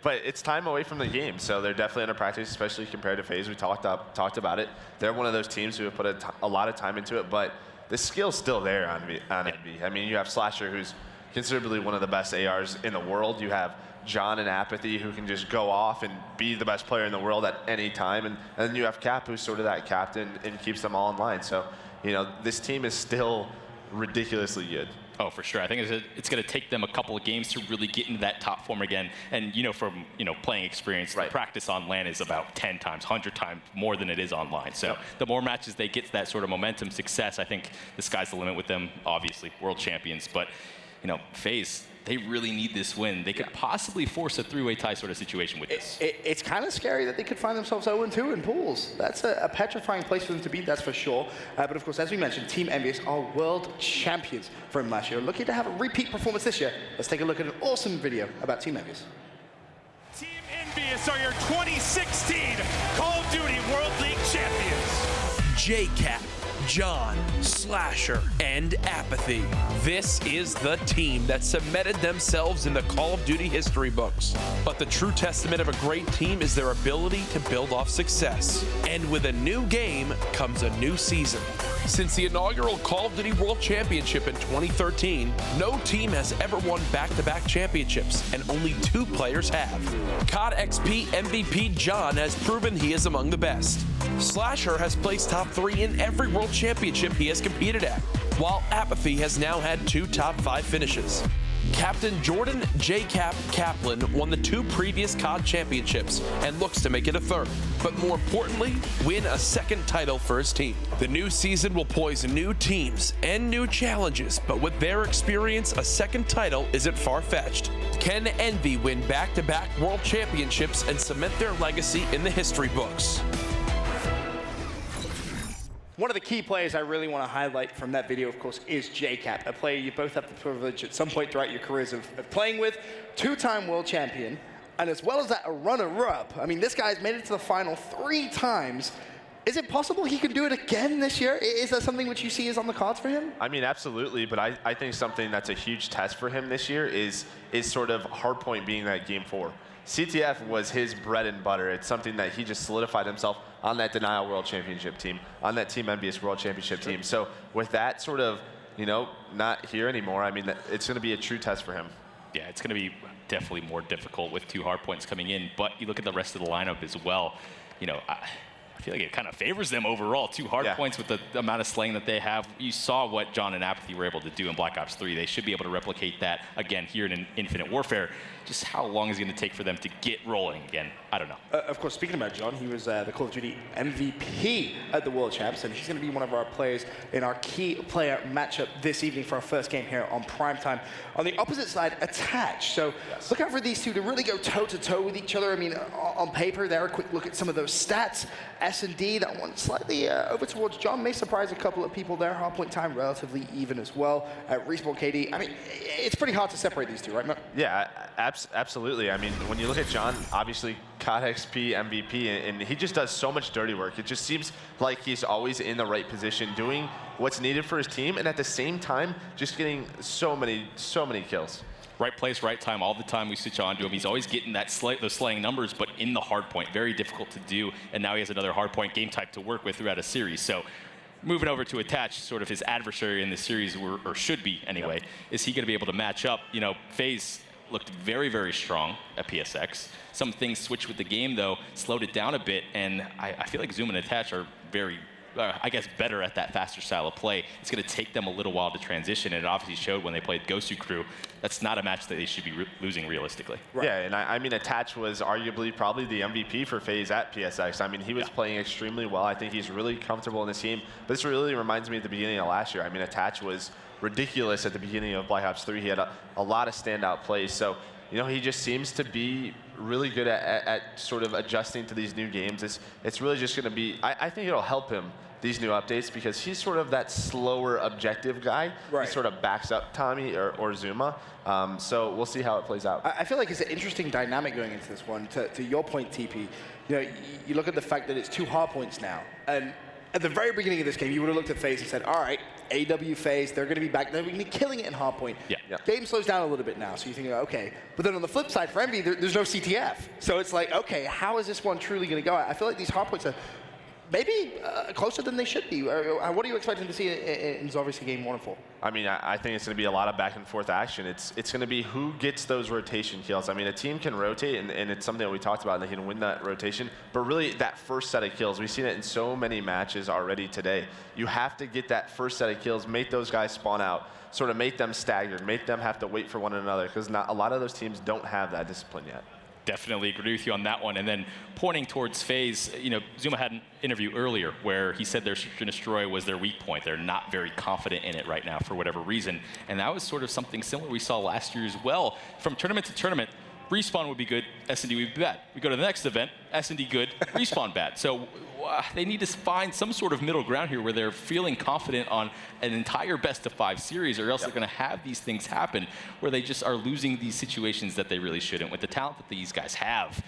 But it's time away from the game, so they're definitely under practice, especially compared to FaZe. We talked about it. They're one of those teams who have put a lot of time into it, but the skill's still there on Envy. I mean, you have Slasher, who's considerably one of the best ARs in the world. You have John and Apathy, who can just go off and be the best player in the world at any time. And then you have Cap, who's sort of that captain and keeps them all in line. So, you know, this team is still ridiculously good. Oh, for sure. I think it's going to take them a couple of games to really get into that top form again. And, you know, from, you know, playing experience, the practice on LAN is about 10 times, 100 times more than it is online. So the more matches they get to that sort of momentum success, I think the sky's the limit with them, obviously, world champions. But, you know, FaZe, they really need this win. They could possibly force a three-way tie sort of situation with this. It's kind of scary that they could find themselves 0-2 in pools. That's a petrifying place for them to be, that's for sure. But of course, as we mentioned, Team Envious are world champions from last year. Looking to have a repeat performance this year. Let's take a look at an awesome video about Team Envious. Team Envious are your 2016 Call of Duty World League champions. JCap, John, Slasher, and Apathy. This is the team that cemented themselves in the Call of Duty history books. But the true testament of a great team is their ability to build off success. And with a new game comes a new season. Since the inaugural Call of Duty World Championship in 2013, no team has ever won back-to-back championships, and only 2 players have. COD XP MVP John has proven he is among the best. Slasher has placed top 3 in every World Championship he has competed at, while Apathy has now had 2 top 5 finishes. Captain Jordan JCap Kaplan won the 2 previous COD championships and looks to make it a 3rd, but more importantly, win a 2nd title for his team. The new season will poise new teams and new challenges, but with their experience, a 2nd title isn't far-fetched. Can Envy win back-to-back world championships and cement their legacy in the history books? One of the key players I really want to highlight from that video, of course, is JCap, a player you both have the privilege at some point throughout your careers of playing with, 2-time world champion, and as well as that, a runner-up. I mean, this guy's made it to the final 3 times. Is it possible he can do it again this year? Is that something which you see is on the cards for him? I mean, absolutely, but I think something that's a huge test for him this year is sort of Hardpoint being that game 4. CTF was his bread and butter. It's something that he just solidified himself on that Denial World Championship team, on that Team Envious World Championship team. So with that sort of, you know, not here anymore, I mean, it's going to be a true test for him. Yeah, it's going to be definitely more difficult with 2 hardpoints coming in, but you look at the rest of the lineup as well, you know, I feel like it kind of favors them overall. 2 hard points with the amount of slaying that they have. You saw what John and Apathy were able to do in Black Ops 3. They should be able to replicate that again here in Infinite Warfare. Just how long is it going to take for them to get rolling again? I don't know. Of course, speaking about John, he was the Call of Duty MVP at the World Champs, and he's going to be one of our players in our key player matchup this evening for our first game here on Primetime. On the opposite side, Attach. So look out for these 2 to really go toe-to-toe with each other. I mean, on paper, there, a quick look at some of those stats. S&D, that one slightly over towards John, may surprise a couple of people there. Hardpoint time relatively even as well. Respawn KD, I mean, it's pretty hard to separate these 2, right, Matt? Yeah, absolutely. I mean, when you look at John, obviously COD XP MVP, and he just does so much dirty work. It just seems like he's always in the right position, doing what's needed for his team, and at the same time, just getting so many kills. Right place, right time, all the time we switch on to him. He's always getting those slaying numbers, but in the hard point, very difficult to do. And now he has another hard point game type to work with throughout a series. So moving over to Attach, sort of his adversary in the series, or should be anyway, is he going to be able to match up? You know, FaZe looked very, very strong at PSX. Some things switched with the game, though, slowed it down a bit, and I feel like Zoom and Attach are very I guess, better at that faster style of play. It's going to take them a little while to transition, and it obviously showed when they played Gosu Crew. That's not a match that they should be losing realistically. Right. Yeah, and I mean, Attach was arguably probably the MVP for FaZe at PSX. I mean, he was playing extremely well. I think he's really comfortable in this team. But this really reminds me of the beginning of last year. I mean, Attach was ridiculous at the beginning of Black Ops 3. He had a lot of standout plays. So, you know, he just seems to be really good at sort of adjusting to these new games. It's really just going to be, I think it'll help him, these new updates, because he's sort of that slower objective guy. Right. He sort of backs up Tommy or Zuma. So we'll see how it plays out. I feel like it's an interesting dynamic going into this one. To your point, TP, you know, you look at the fact that it's 2 hardpoints now. And at the very beginning of this game, you would have looked at FaZe and said, all right, AW FaZe, they're going to be back. They're going to be killing it in hardpoint. Yeah. Game slows down a little bit now, so you think, okay. But then on the flip side, for Envy, there's no CTF. So it's like, okay, how is this one truly going to go? I feel like these hardpoints are maybe closer than they should be. What are you expecting to see in obviously game 1 and 4? I mean, I think it's going to be a lot of back and forth action. It's going to be who gets those rotation kills. I mean, a team can rotate, and it's something that we talked about, and they can win that rotation. But really, that first set of kills, we've seen it in so many matches already today. You have to get that first set of kills, make those guys spawn out, sort of make them staggered, make them have to wait for one another, because a lot of those teams don't have that discipline yet. Definitely agree with you on that one. And then pointing towards FaZe, you know, Zuma had an interview earlier where he said their Search and Destroy was their weak point. They're not very confident in it right now for whatever reason. And that was sort of something similar we saw last year as well. From tournament to tournament, Respawn would be good, S&D would be bad. We go to the next event, S&D good, Respawn bad. So they need to find some sort of middle ground here where they're feeling confident on an entire best-of-5 series, or else they're going to have these things happen where they just are losing these situations that they really shouldn't. With the talent that these guys have,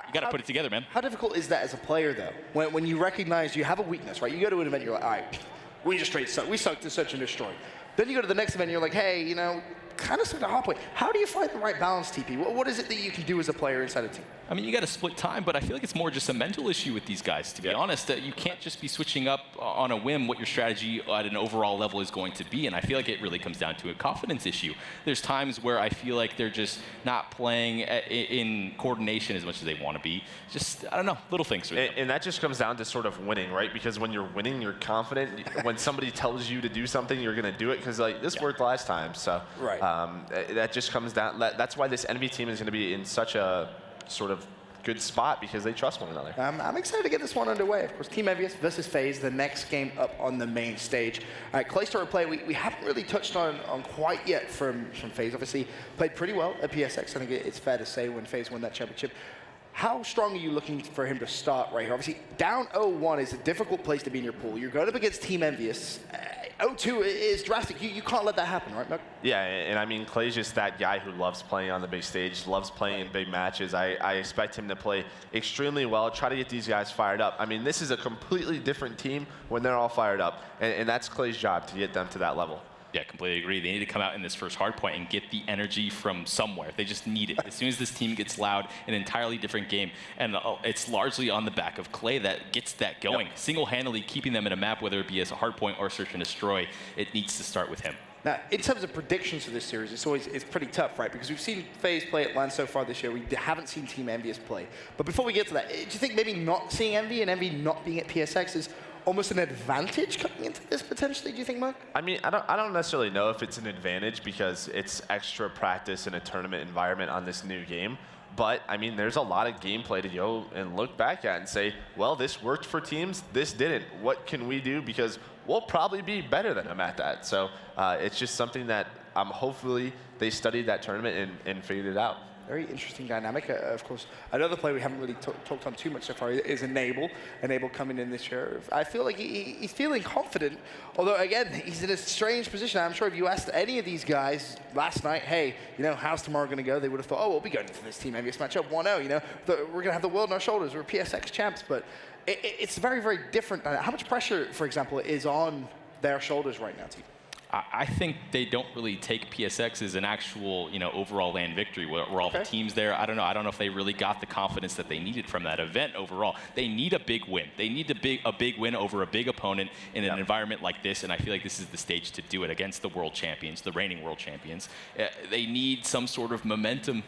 you got to put it together, man. How difficult is that as a player, though? When you recognize you have a weakness, right? You go to an event, you're like, all right, we just straight suck. We suck to Search and Destroy. Then you go to the next event, you're like, hey, you know, kind of suck to hardpoint. How do you find the right balance, TP? What is it that you can do as a player inside a team? I mean, you got to split time, but I feel like it's more just a mental issue with these guys, to be honest. You can't just be switching up on a whim what your strategy at an overall level is going to be, and I feel like it really comes down to a confidence issue. There's times where I feel like they're just not playing in coordination as much as they want to be. Just, I don't know, little things. And that just comes down to sort of winning, right? Because when you're winning, you're confident. When somebody tells you to do something, you're going to do it, because like this worked last time. So that just comes down. That's why this Envy team is going to be in such a sort of good spot, because they trust one another. I'm excited to get this one underway. Of course, Team Envious versus FaZe, the next game up on the main stage. Claystar play, we haven't really touched on quite yet from FaZe. Obviously, played pretty well at PSX. I think it's fair to say when FaZe won that championship. How strong are you looking for him to start right here? Obviously, down 0-1 is a difficult place to be in your pool. You're going up against Team Envious. 0-2 is drastic. You can't let that happen, right, Mark? Yeah, and I mean, Clay's just that guy who loves playing on the big stage, loves playing in big matches. I expect him to play extremely well, try to get these guys fired up. I mean, this is a completely different team when they're all fired up, and that's Clay's job to get them to that level. Yeah, completely agree. They need to come out in this first hard point and get the energy from somewhere. They just need it. As soon as this team gets loud, an entirely different game. And it's largely on the back of Clay that gets that going. Yep. Single-handedly keeping them in a map, whether it be as a hard point or Search and Destroy, it needs to start with him. Now, in terms of predictions for this series, it's pretty tough, right? Because we've seen FaZe play at LAN so far this year. We haven't seen Team Envious play. But before we get to that, do you think maybe not seeing Envy and Envy not being at PSX is almost an advantage coming into this potentially, do you think, Mark? I mean, I don't necessarily know if it's an advantage because it's extra practice in a tournament environment on this new game. But, I mean, there's a lot of gameplay to go and look back at and say, well, this worked for teams, this didn't. What can we do? Because we'll probably be better than them at that. So it's just something that hopefully they studied that tournament and figured it out. Very interesting dynamic. Of course, another player we haven't really talked on too much so far is Enable. Enable coming in this year. I feel like he's feeling confident, although, again, he's in a strange position. I'm sure if you asked any of these guys last night, hey, you know, how's tomorrow going to go? They would have thought, oh, we'll be going into this Team Envious matchup 1-0. You know, we're going to have the world on our shoulders. We're PSX champs. But it's very, very different. How much pressure, for example, is on their shoulders right now, team? I think they don't really take PSX as an actual, you know, overall LAN victory where all the teams there. I don't know. I don't know if they really got the confidence that they needed from that event overall. They need a big win. They need a big win over a big opponent in an environment like this, and I feel like this is the stage to do it against the world champions, the reigning world champions. They need some sort of momentum.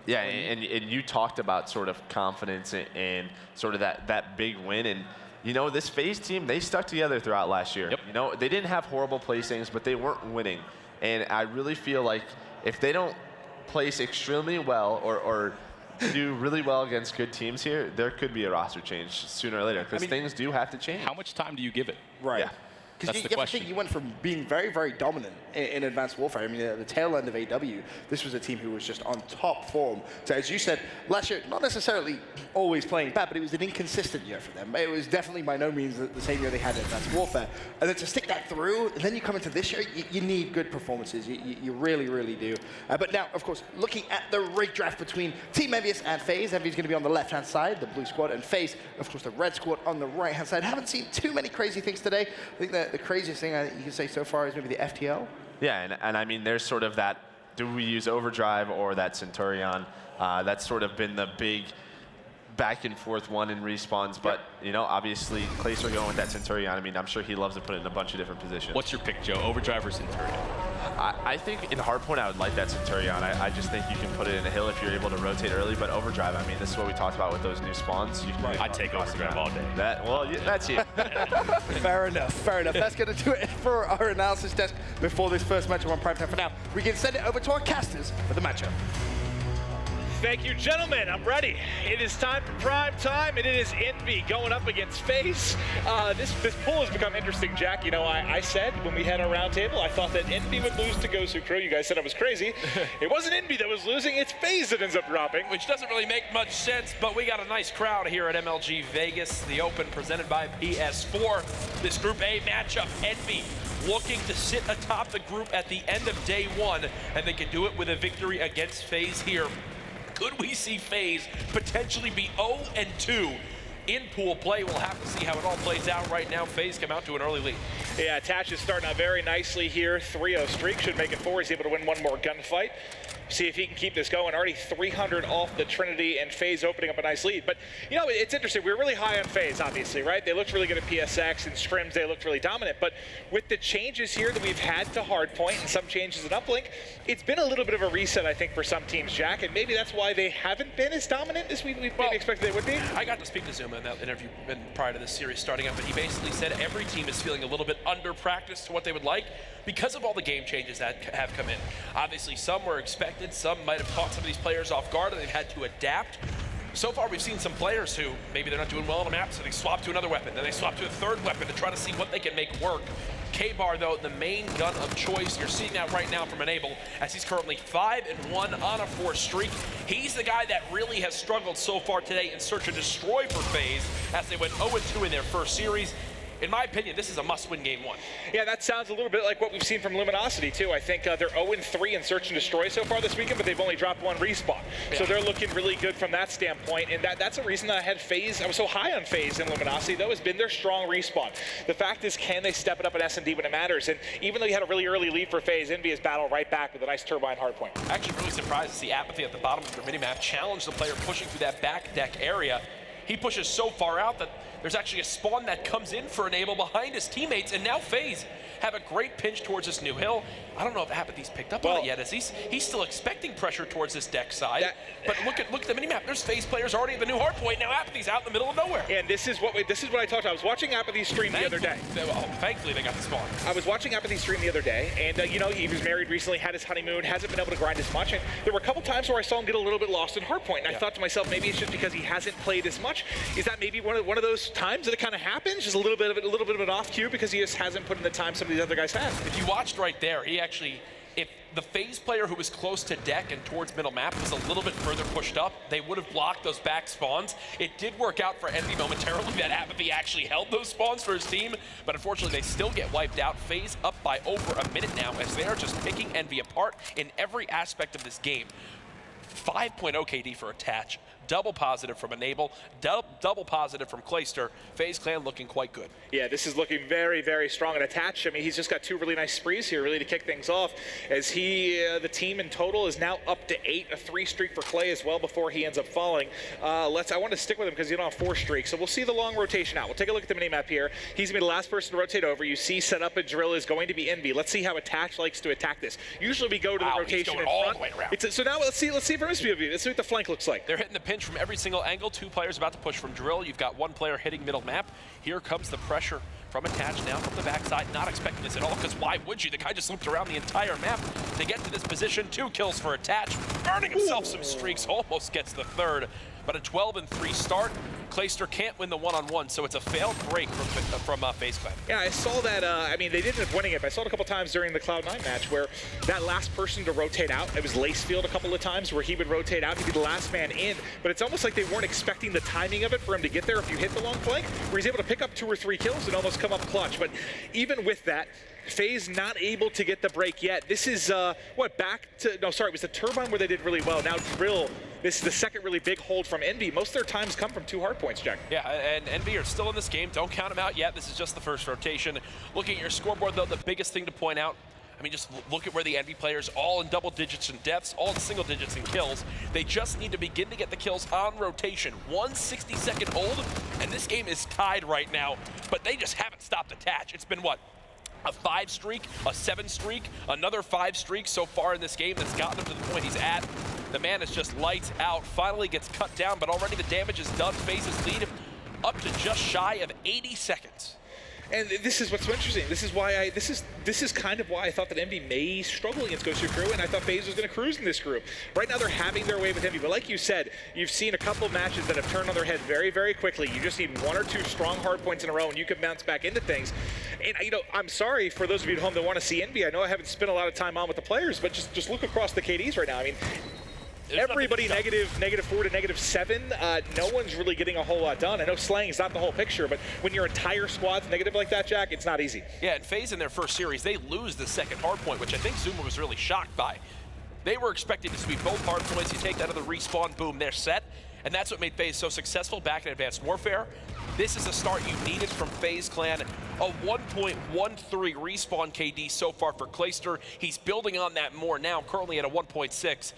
Yeah, and you talked about sort of confidence and sort of that big win, and you know, this FaZe team, they stuck together throughout last year. Yep. You know, they didn't have horrible placings, but they weren't winning. And I really feel like if they don't place extremely well or do really well against good teams here, there could be a roster change sooner or later, because things do have to change. How much time do you give it? Right. Yeah. Because That's you the have to question. think you went from being very, very dominant in Advanced Warfare. I mean, at the tail end of AW, this was a team who was just on top form. So as you said, last year, not necessarily always playing bad, but it was an inconsistent year for them. It was definitely by no means the same year they had in Advanced Warfare. And then to stick that through, and then you come into this year, you need good performances. You really, really do. But now, of course, looking at the rig draft between Team Envious and FaZe, Envious going to be on the left-hand side, the blue squad, and FaZe, of course, the red squad on the right-hand side. Haven't seen too many crazy things today. I think the craziest thing you can say so far is maybe the FTL. Yeah, and I mean, there's sort of that, do we use Overdrive or that Centurion? That's sort of been the big back and forth one in respawns, but you know, obviously Clayster going with that Centurion. I mean, I'm sure he loves to put it in a bunch of different positions. What's your pick, Joe? Overdrive or Centurion? I think in hardpoint I would like that Centurion. I just think you can put it in a hill if you're able to rotate early, but Overdrive, I mean, this is what we talked about with those new spawns. You can I'd take Overdrive all day. That's you. Fair enough, fair enough. That's going to do it for our analysis desk before this first matchup on Primetime. For now, we can send it over to our casters for the matchup. Thank you, gentlemen. I'm ready. It is time for prime time, and it is Envy going up against FaZe. This pool has become interesting, Jack. You know, I said when we had our roundtable, I thought that Envy would lose to Gosu Crew. You guys said I was crazy. It wasn't Envy that was losing. It's FaZe that ends up dropping. Which doesn't really make much sense, but we got a nice crowd here at MLG Vegas, the Open presented by PS4. This Group A matchup, Envy looking to sit atop the group at the end of day one, and they can do it with a victory against FaZe here. Could we see FaZe potentially be 0-2 in pool play? We'll have to see how it all plays out. Right now, FaZe come out to an early lead. Yeah, Tash is starting out very nicely here. 3-0 streak, should make it 4. He's able to win one more gunfight. See if he can keep this going. Already 300 off the Trinity, and FaZe opening up a nice lead. But, you know, it's interesting. We were really high on FaZe, obviously, right? They looked really good at PSX and scrims. They looked really dominant. But with the changes here that we've had to Hardpoint and some changes in Uplink, it's been a little bit of a reset, I think, for some teams, Jack. And maybe that's why they haven't been as dominant as we maybe expected they would be. I got to speak to Zuma in that interview prior to this series starting up, and he basically said every team is feeling a little bit under practice to what they would like because of all the game changes that have come in. Obviously, some were expected. Some might have caught some of these players off guard, and they've had to adapt. So far, we've seen some players who maybe they're not doing well on a map, so they swap to another weapon. Then they swap to a third weapon to try to see what they can make work. K-Bar, though, the main gun of choice. You're seeing that right now from Enable, as he's currently 5-1 on a 4 streak. He's the guy that really has struggled so far today in Search and Destroy for FaZe, as they went 0-2 in their first series. In my opinion, this is a must-win game 1. Yeah, that sounds a little bit like what we've seen from Luminosity, too. I think they're 0-3 in Search and Destroy so far this weekend, but they've only dropped 1 respawn. Yeah. So they're looking really good from that standpoint, and that's a reason that I had FaZe. I was so high on FaZe in Luminosity, though, has been their strong respawn. The fact is, can they step it up at S&D when it matters? And even though you had a really early lead for FaZe, Envy has battled right back with a nice Turbine hardpoint. Actually, really surprised to see Apathy at the bottom of their minimap challenge the player pushing through that back deck area. He pushes so far out that there's actually a spawn that comes in for Enable behind his teammates, and now FaZe have a great pinch towards this new hill. I don't know if Apathy's picked up on it yet, as he's still expecting pressure towards this deck side. But look at the minimap. There's FaZe players already at the new hard point. Now Apathy's out in the middle of nowhere. And this is what I talked about. I was watching Apathy stream the other day. Thankfully they got the spawn. I was watching Apathy stream the other day, and you know, he was married recently, had his honeymoon, hasn't been able to grind as much. And there were a couple times where I saw him get a little bit lost in hardpoint, and I thought to myself, maybe it's just because he hasn't played as much. Is that maybe one of those times that it kind of happens, just a little bit of an off cue because he just hasn't put in the time some of these other guys have? If you watched right there, he actually, if the FaZe player who was close to deck and towards middle map was a little bit further pushed up, they would have blocked those back spawns. It did work out for Envy momentarily that Apathy actually held those spawns for his team, but unfortunately they still get wiped out. FaZe up by over a minute now, as they are just picking Envy apart in every aspect of this game. 5.0 KD for Attach, double positive from Enable, double positive from Clayster. FaZe Clan looking quite good. Yeah, this is looking very, very strong and Attach. I mean, he's just got 2 really nice sprees here, really, to kick things off, as the team in total is now up to 8, a 3 streak for Clay as well before he ends up falling. I want to stick with him because you don't have 4 streaks, so we'll see the long rotation out. We'll take a look at the minimap here. He's going to be the last person to rotate over. You see set up and drill is going to be Envy. Let's see how Attach likes to attack this. Usually we go to the rotation in front. All the way around. So now let's see if Crim's POV, let's see what the flank looks like. They're hitting the pinch from every single angle. 2 players about to push from drill. You've got 1 player hitting middle map. Here comes the pressure from Attach now from the backside. Not expecting this at all, because why would you? The guy just looped around the entire map to get to this position. 2 kills for Attach, earning himself some streaks, almost gets the 3rd. But a 12-3 start. Clayster can't win the one-on-one, so it's a failed break from FaZe Clan. Yeah, I saw that. I mean, they didn't end up winning it, but I saw it a couple times during the Cloud9 match where that last person to rotate out, it was Lacefield a couple of times where he would rotate out, he'd be the last man in, but it's almost like they weren't expecting the timing of it for him to get there if you hit the long flank, where he's able to pick up 2 or 3 kills and almost come up clutch. But even with that, FaZe not able to get the break yet. This is, it was the Turbine where they did really well. Now Drill, this is the second really big hold from Envy. Most of their times come from 2 hard points, Jack. Yeah, and Envy are still in this game. Don't count them out yet. This is just the first rotation. Looking at your scoreboard, though, the biggest thing to point out, I mean, just look at where the Envy players, all in double digits in deaths, all in single digits in kills. They just need to begin to get the kills on rotation. 1 60-second hold, and this game is tied right now, but they just haven't stopped Attach. It's been, what, a 5 streak, a 7 streak, another 5 streaks so far in this game that's gotten him to the point he's at. The man is just lights out, finally gets cut down, but already the damage is done. FaZe's lead up to just shy of 80 seconds. And this is what's so interesting. This is why this is kind of why I thought that Envy may struggle against Ghost Crew, and I thought FaZe was going to cruise in this group. Right now they're having their way with Envy, but like you said, you've seen a couple of matches that have turned on their head very, very quickly. You just need 1 or 2 strong hard points in a row, and you can bounce back into things. And I'm sorry for those of you at home that want to see Envy. I know I haven't spent a lot of time on with the players, but just look across the KDs right now. I mean, everybody -4 to -7. No one's really getting a whole lot done. I know Slang's not the whole picture, but when your entire squad's negative like that, Jack, it's not easy. Yeah, and FaZe in their first series, they lose the second hard point, which I think Zuma was really shocked by. They were expecting to sweep both hard points. You take that out of the respawn, boom, they're set. And that's what made FaZe so successful back in Advanced Warfare. This is a start you needed from FaZe Clan. A 1.13 respawn KD so far for Clayster. He's building on that more now, currently at a 1.6.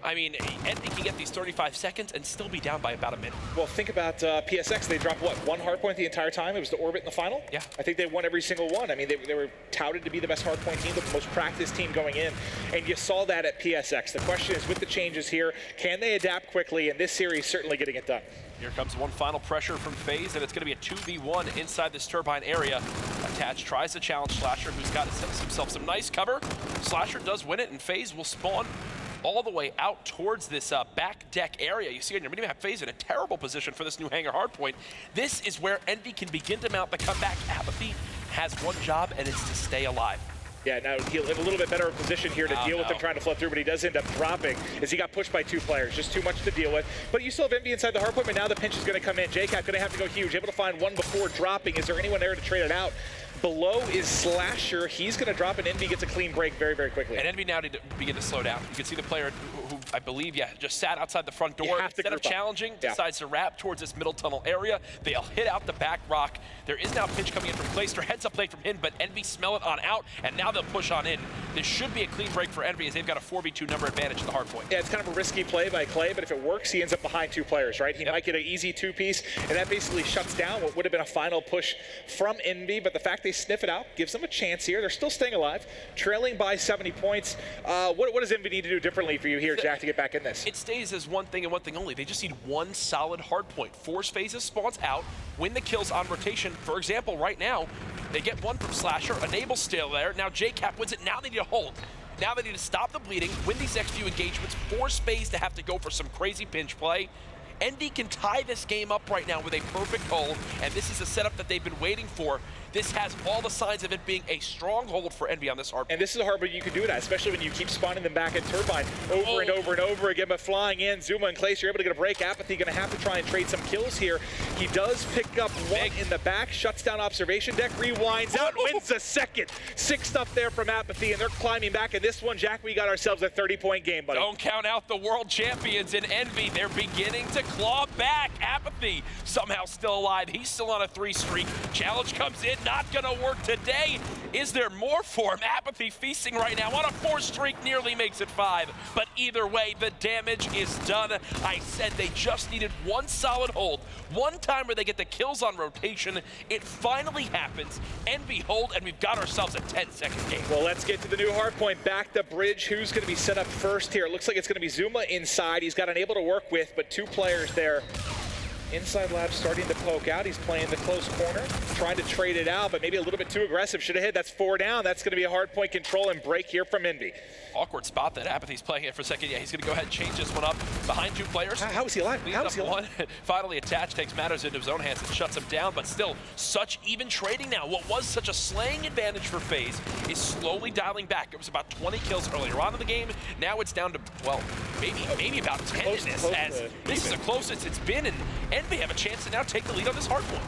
I mean, Envy can get these 35 seconds and still be down by about a minute. Well, think about PSX. They dropped, what, 1 hard point the entire time? It was the Orbit in the final? Yeah. I think they won every single one. I mean, they were touted to be the best hard point team, the most practiced team going in. And you saw that at PSX. The question is, with the changes here, can they adapt quickly? And this series certainly getting it done. Here comes one final pressure from FaZe, and it's going to be a 2v1 inside this Turbine area. Attach tries to challenge Slasher, who's got himself some nice cover. Slasher does win it, and FaZe will spawn all the way out towards this back deck area. You see on your minimap, FaZe in a terrible position for this new hangar hardpoint. This is where Envy can begin to mount the comeback. Apathy has one job, and it's to stay alive. Yeah, now he'll have a little bit better position here to deal with him trying to flood through, but he does end up dropping as he got pushed by 2 players. Just too much to deal with. But you still have Envy inside the hardpoint, but now the pinch is going to come in. JCat going to have to go huge. Able to find 1 before dropping. Is there anyone there to trade it out? Below is Slasher. He's going to drop, and Envy gets a clean break very, very quickly. And Envy now need to begin to slow down. You can see the player who I believe, just sat outside the front door. Instead of challenging, decides to wrap towards this middle tunnel area. They'll hit out the back rock. There is now a pinch coming in from Clayster. Heads up play from him, but Envy smell it on out, and now they'll push on in. This should be a clean break for Envy as they've got a 4v2 number advantage at the hard point. Yeah, it's kind of a risky play by Clay, but if it works, he ends up behind 2 players, right? He might get an easy 2-piece, and that basically shuts down what would have been a final push from Envy, but the fact they sniff it out gives them a chance here. They're still staying alive, trailing by 70 points. What does Envy need to do differently for you here, Jack, to get back in this? It stays as one thing and one thing only. They just need 1 solid hard point. Force phases spawns out, win the kills on rotation. For example, right now, they get 1 from Slasher, Enable's still there. Now JCap wins it, now they need to hold. Now they need to stop the bleeding, win these next few engagements, force FaZe to have to go for some crazy pinch play. Envy can tie this game up right now with a perfect hold, and this is a setup that they've been waiting for. This has all the signs of it being a strong hold for Envy on this hard. And this is a hard, but you can do that, especially when you keep spawning them back at Turbine over and over and over again. But flying in, Zuma and Clayster are able to get a break. Apathy going to have to try and trade some kills here. He does pick up 1 in the back, shuts down observation deck, rewinds out, wins the second. 6 stuff there from Apathy, and they're climbing back. And this one, Jack, we got ourselves a 30-point game, buddy. Don't count out the world champions in Envy. They're beginning to claw back. Apathy somehow still alive. He's still on a 3 streak. Challenge comes in, not gonna work today. Is there more for him? Apathy feasting right now on a 4 streak, nearly makes it 5. But either way, the damage is done. I said they just needed one solid hold. One time where they get the kills on rotation. It finally happens, and behold, and we've got ourselves a 10-second game. Well, let's get to the new hardpoint. Back to bridge. Who's going to be set up first here? It looks like it's going to be Zuma inside. He's got Unable to work with, but 2 players there. Inside Lab starting to poke out. He's playing the close corner, trying to trade it out, but maybe a little bit too aggressive. Should have hit. That's 4 down. That's going to be a hard point control and break here from Envy. Awkward spot that Apathy's playing it for a second. Yeah, he's going to go ahead and change this one up behind 2 players. How is he alive? How is he alive? Finally attached, takes matters into his own hands and shuts him down, but still such even trading now. What was such a slaying advantage for FaZe is slowly dialing back. It was about 20 kills earlier on in the game. Now it's down to, well, maybe about 10 in this, as this is the closest it's been, and Envy have a chance to now take the lead on this hard point.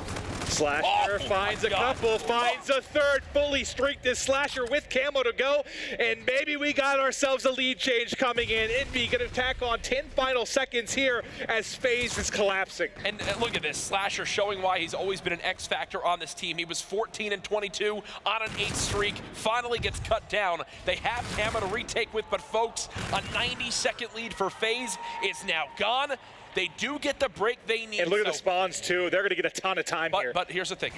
Slasher finds a couple, finds a third, fully streaked this Slasher with camo to go, and maybe we got ourselves a lead change coming in. Envy gonna attack on 10 final seconds here as FaZe is collapsing. And look at this, Slasher showing why he's always been an X factor on this team. He was 14 and 22 on an 8 streak, finally gets cut down. They have camo to retake with, but folks, a 90-second lead for FaZe is now gone. They do get the break they need. And look at the spawns too. They're going to get a ton of time here. But here's the thing.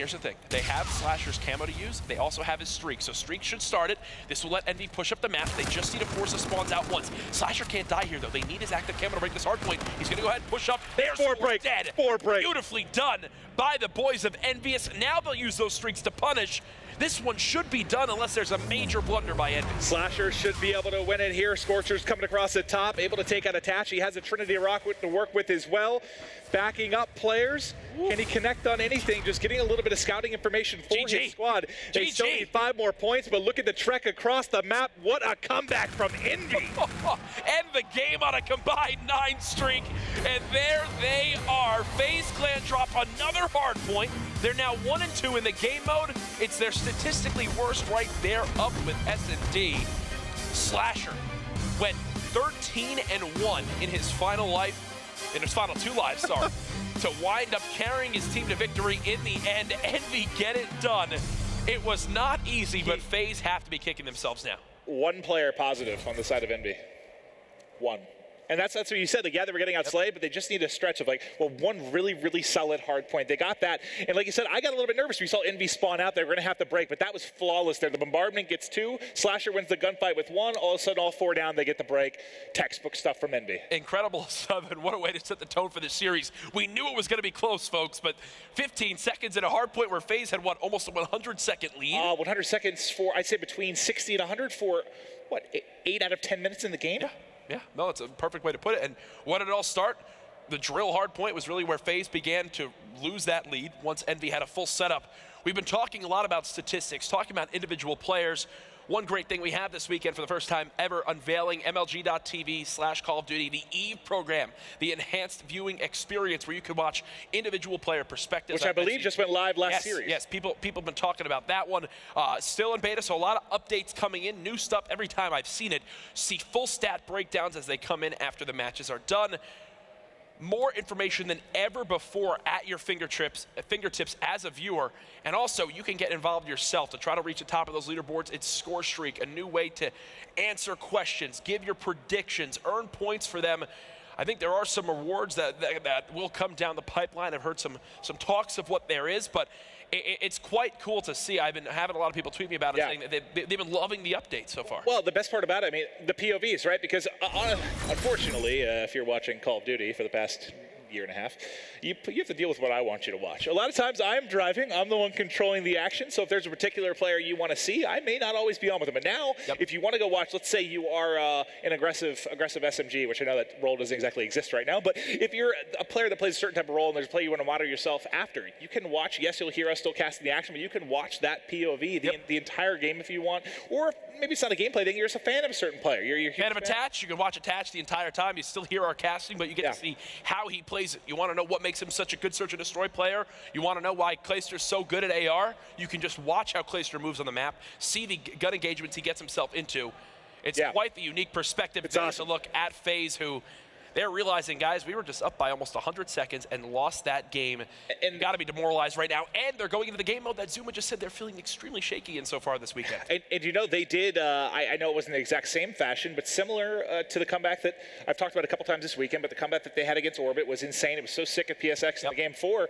They have Slasher's camo to use. They also have his streak. So streak should start it. This will let Envy push up the map. They just need to force the spawns out once. Slasher can't die here though. They need his active camo to break this hard point. He's going to go ahead and push up. There's 4 break. Dead. 4 break. Beautifully done by the boys of Envious. Now they'll use those streaks to punish. This one should be done unless there's a major blunder by Envy. Slasher should be able to win it here. Scorcher's coming across the top, able to take out Attach. He has a Trinity Rock to work with as well. Backing up players. Can he connect on anything? Just getting a little bit of scouting information for his squad. They still need 5 more points, but look at the trek across the map. What a comeback from Envy. End the game on a combined 9 streak. And there they are. FaZe Clan drop another hard point. They're now 1 and 2 in the game mode. It's their statistically worst right there, up with S&D. Slasher went 13 and 1 in his final life. In his final 2 lives, sorry, to wind up carrying his team to victory in the end. Envy get it done. It was not easy, but FaZe have to be kicking themselves now. 1 player positive on the side of Envy. 1. And that's what you said. Like, yeah, they were getting outslayed, but they just need a stretch of like, well, 1 really, really solid hard point. They got that. And like you said, I got a little bit nervous. We saw Envy spawn out. They were going to have to break, but that was flawless there. The bombardment gets 2. Slasher wins the gunfight with 1. All of a sudden, all 4 down, they get the break. Textbook stuff from Envy. Incredible stuff, and what a way to set the tone for this series. We knew it was going to be close, folks, but 15 seconds at a hard point where FaZe had, what, almost a 100-second lead? 100 seconds for, I'd say, between 60 and 100 for, what, 8 out of 10 minutes in the game? Yeah, no, it's a perfect way to put it. And what did it all start? The drill hard point was really where FaZe began to lose that lead once Envy had a full setup. We've been talking a lot about statistics, talking about individual players. One great thing we have this weekend for the first time ever, unveiling MLG.TV/Call of Duty, the EVE program, the enhanced viewing experience where you can watch individual player perspectives. Which I believe just went live last series. Yes, people have been talking about that one. Still in beta, so a lot of updates coming in, new stuff every time I've seen it. See full stat breakdowns as they come in after the matches are done. More information than ever before at your fingertips as a viewer. And also, you can get involved yourself to try to reach the top of those leaderboards. It's Score Streak, a new way to answer questions, give your predictions, earn points for them. I think there are some rewards that will come down the pipeline. I've heard some talks of what there is, but it's quite cool to see. I've been having a lot of people tweet me about it, saying that they've been loving the update so far. Well, the best part about it, I mean, the POVs, right? Because unfortunately, if you're watching Call of Duty for the past year and a half, you have to deal with what I want you to watch. A lot of times I'm driving, I'm the one controlling the action, so if there's a particular player you want to see, I may not always be on with them. But now, if you want to go watch, let's say you are an aggressive SMG, which I know that role doesn't exactly exist right now, but if you're a player that plays a certain type of role and there's a play you want to monitor yourself after, you can watch, yes, you'll hear us still casting the action, but you can watch that POV the entire game if you want, or maybe it's not a gameplay thing, you're just a fan of a certain player. You're a fan of Attach, you can watch Attach the entire time, you still hear our casting, but you get to see how he plays it. You want to know what makes him such a good search and destroy player. You want to know why Clayster's so good at AR. You can just watch how Clayster moves on the map, see the gun engagements he gets himself into. It's quite the unique perspective to look at FaZe, who they're realizing, guys, we were just up by almost 100 seconds and lost that game. And got to be demoralized right now. And they're going into the game mode that Zuma just said they're feeling extremely shaky in so far this weekend. And you know, they did, I know it wasn't the exact same fashion, but similar to the comeback that I've talked about a couple times this weekend, but the comeback that they had against Orbit was insane. It was so sick at PSX in the game 4.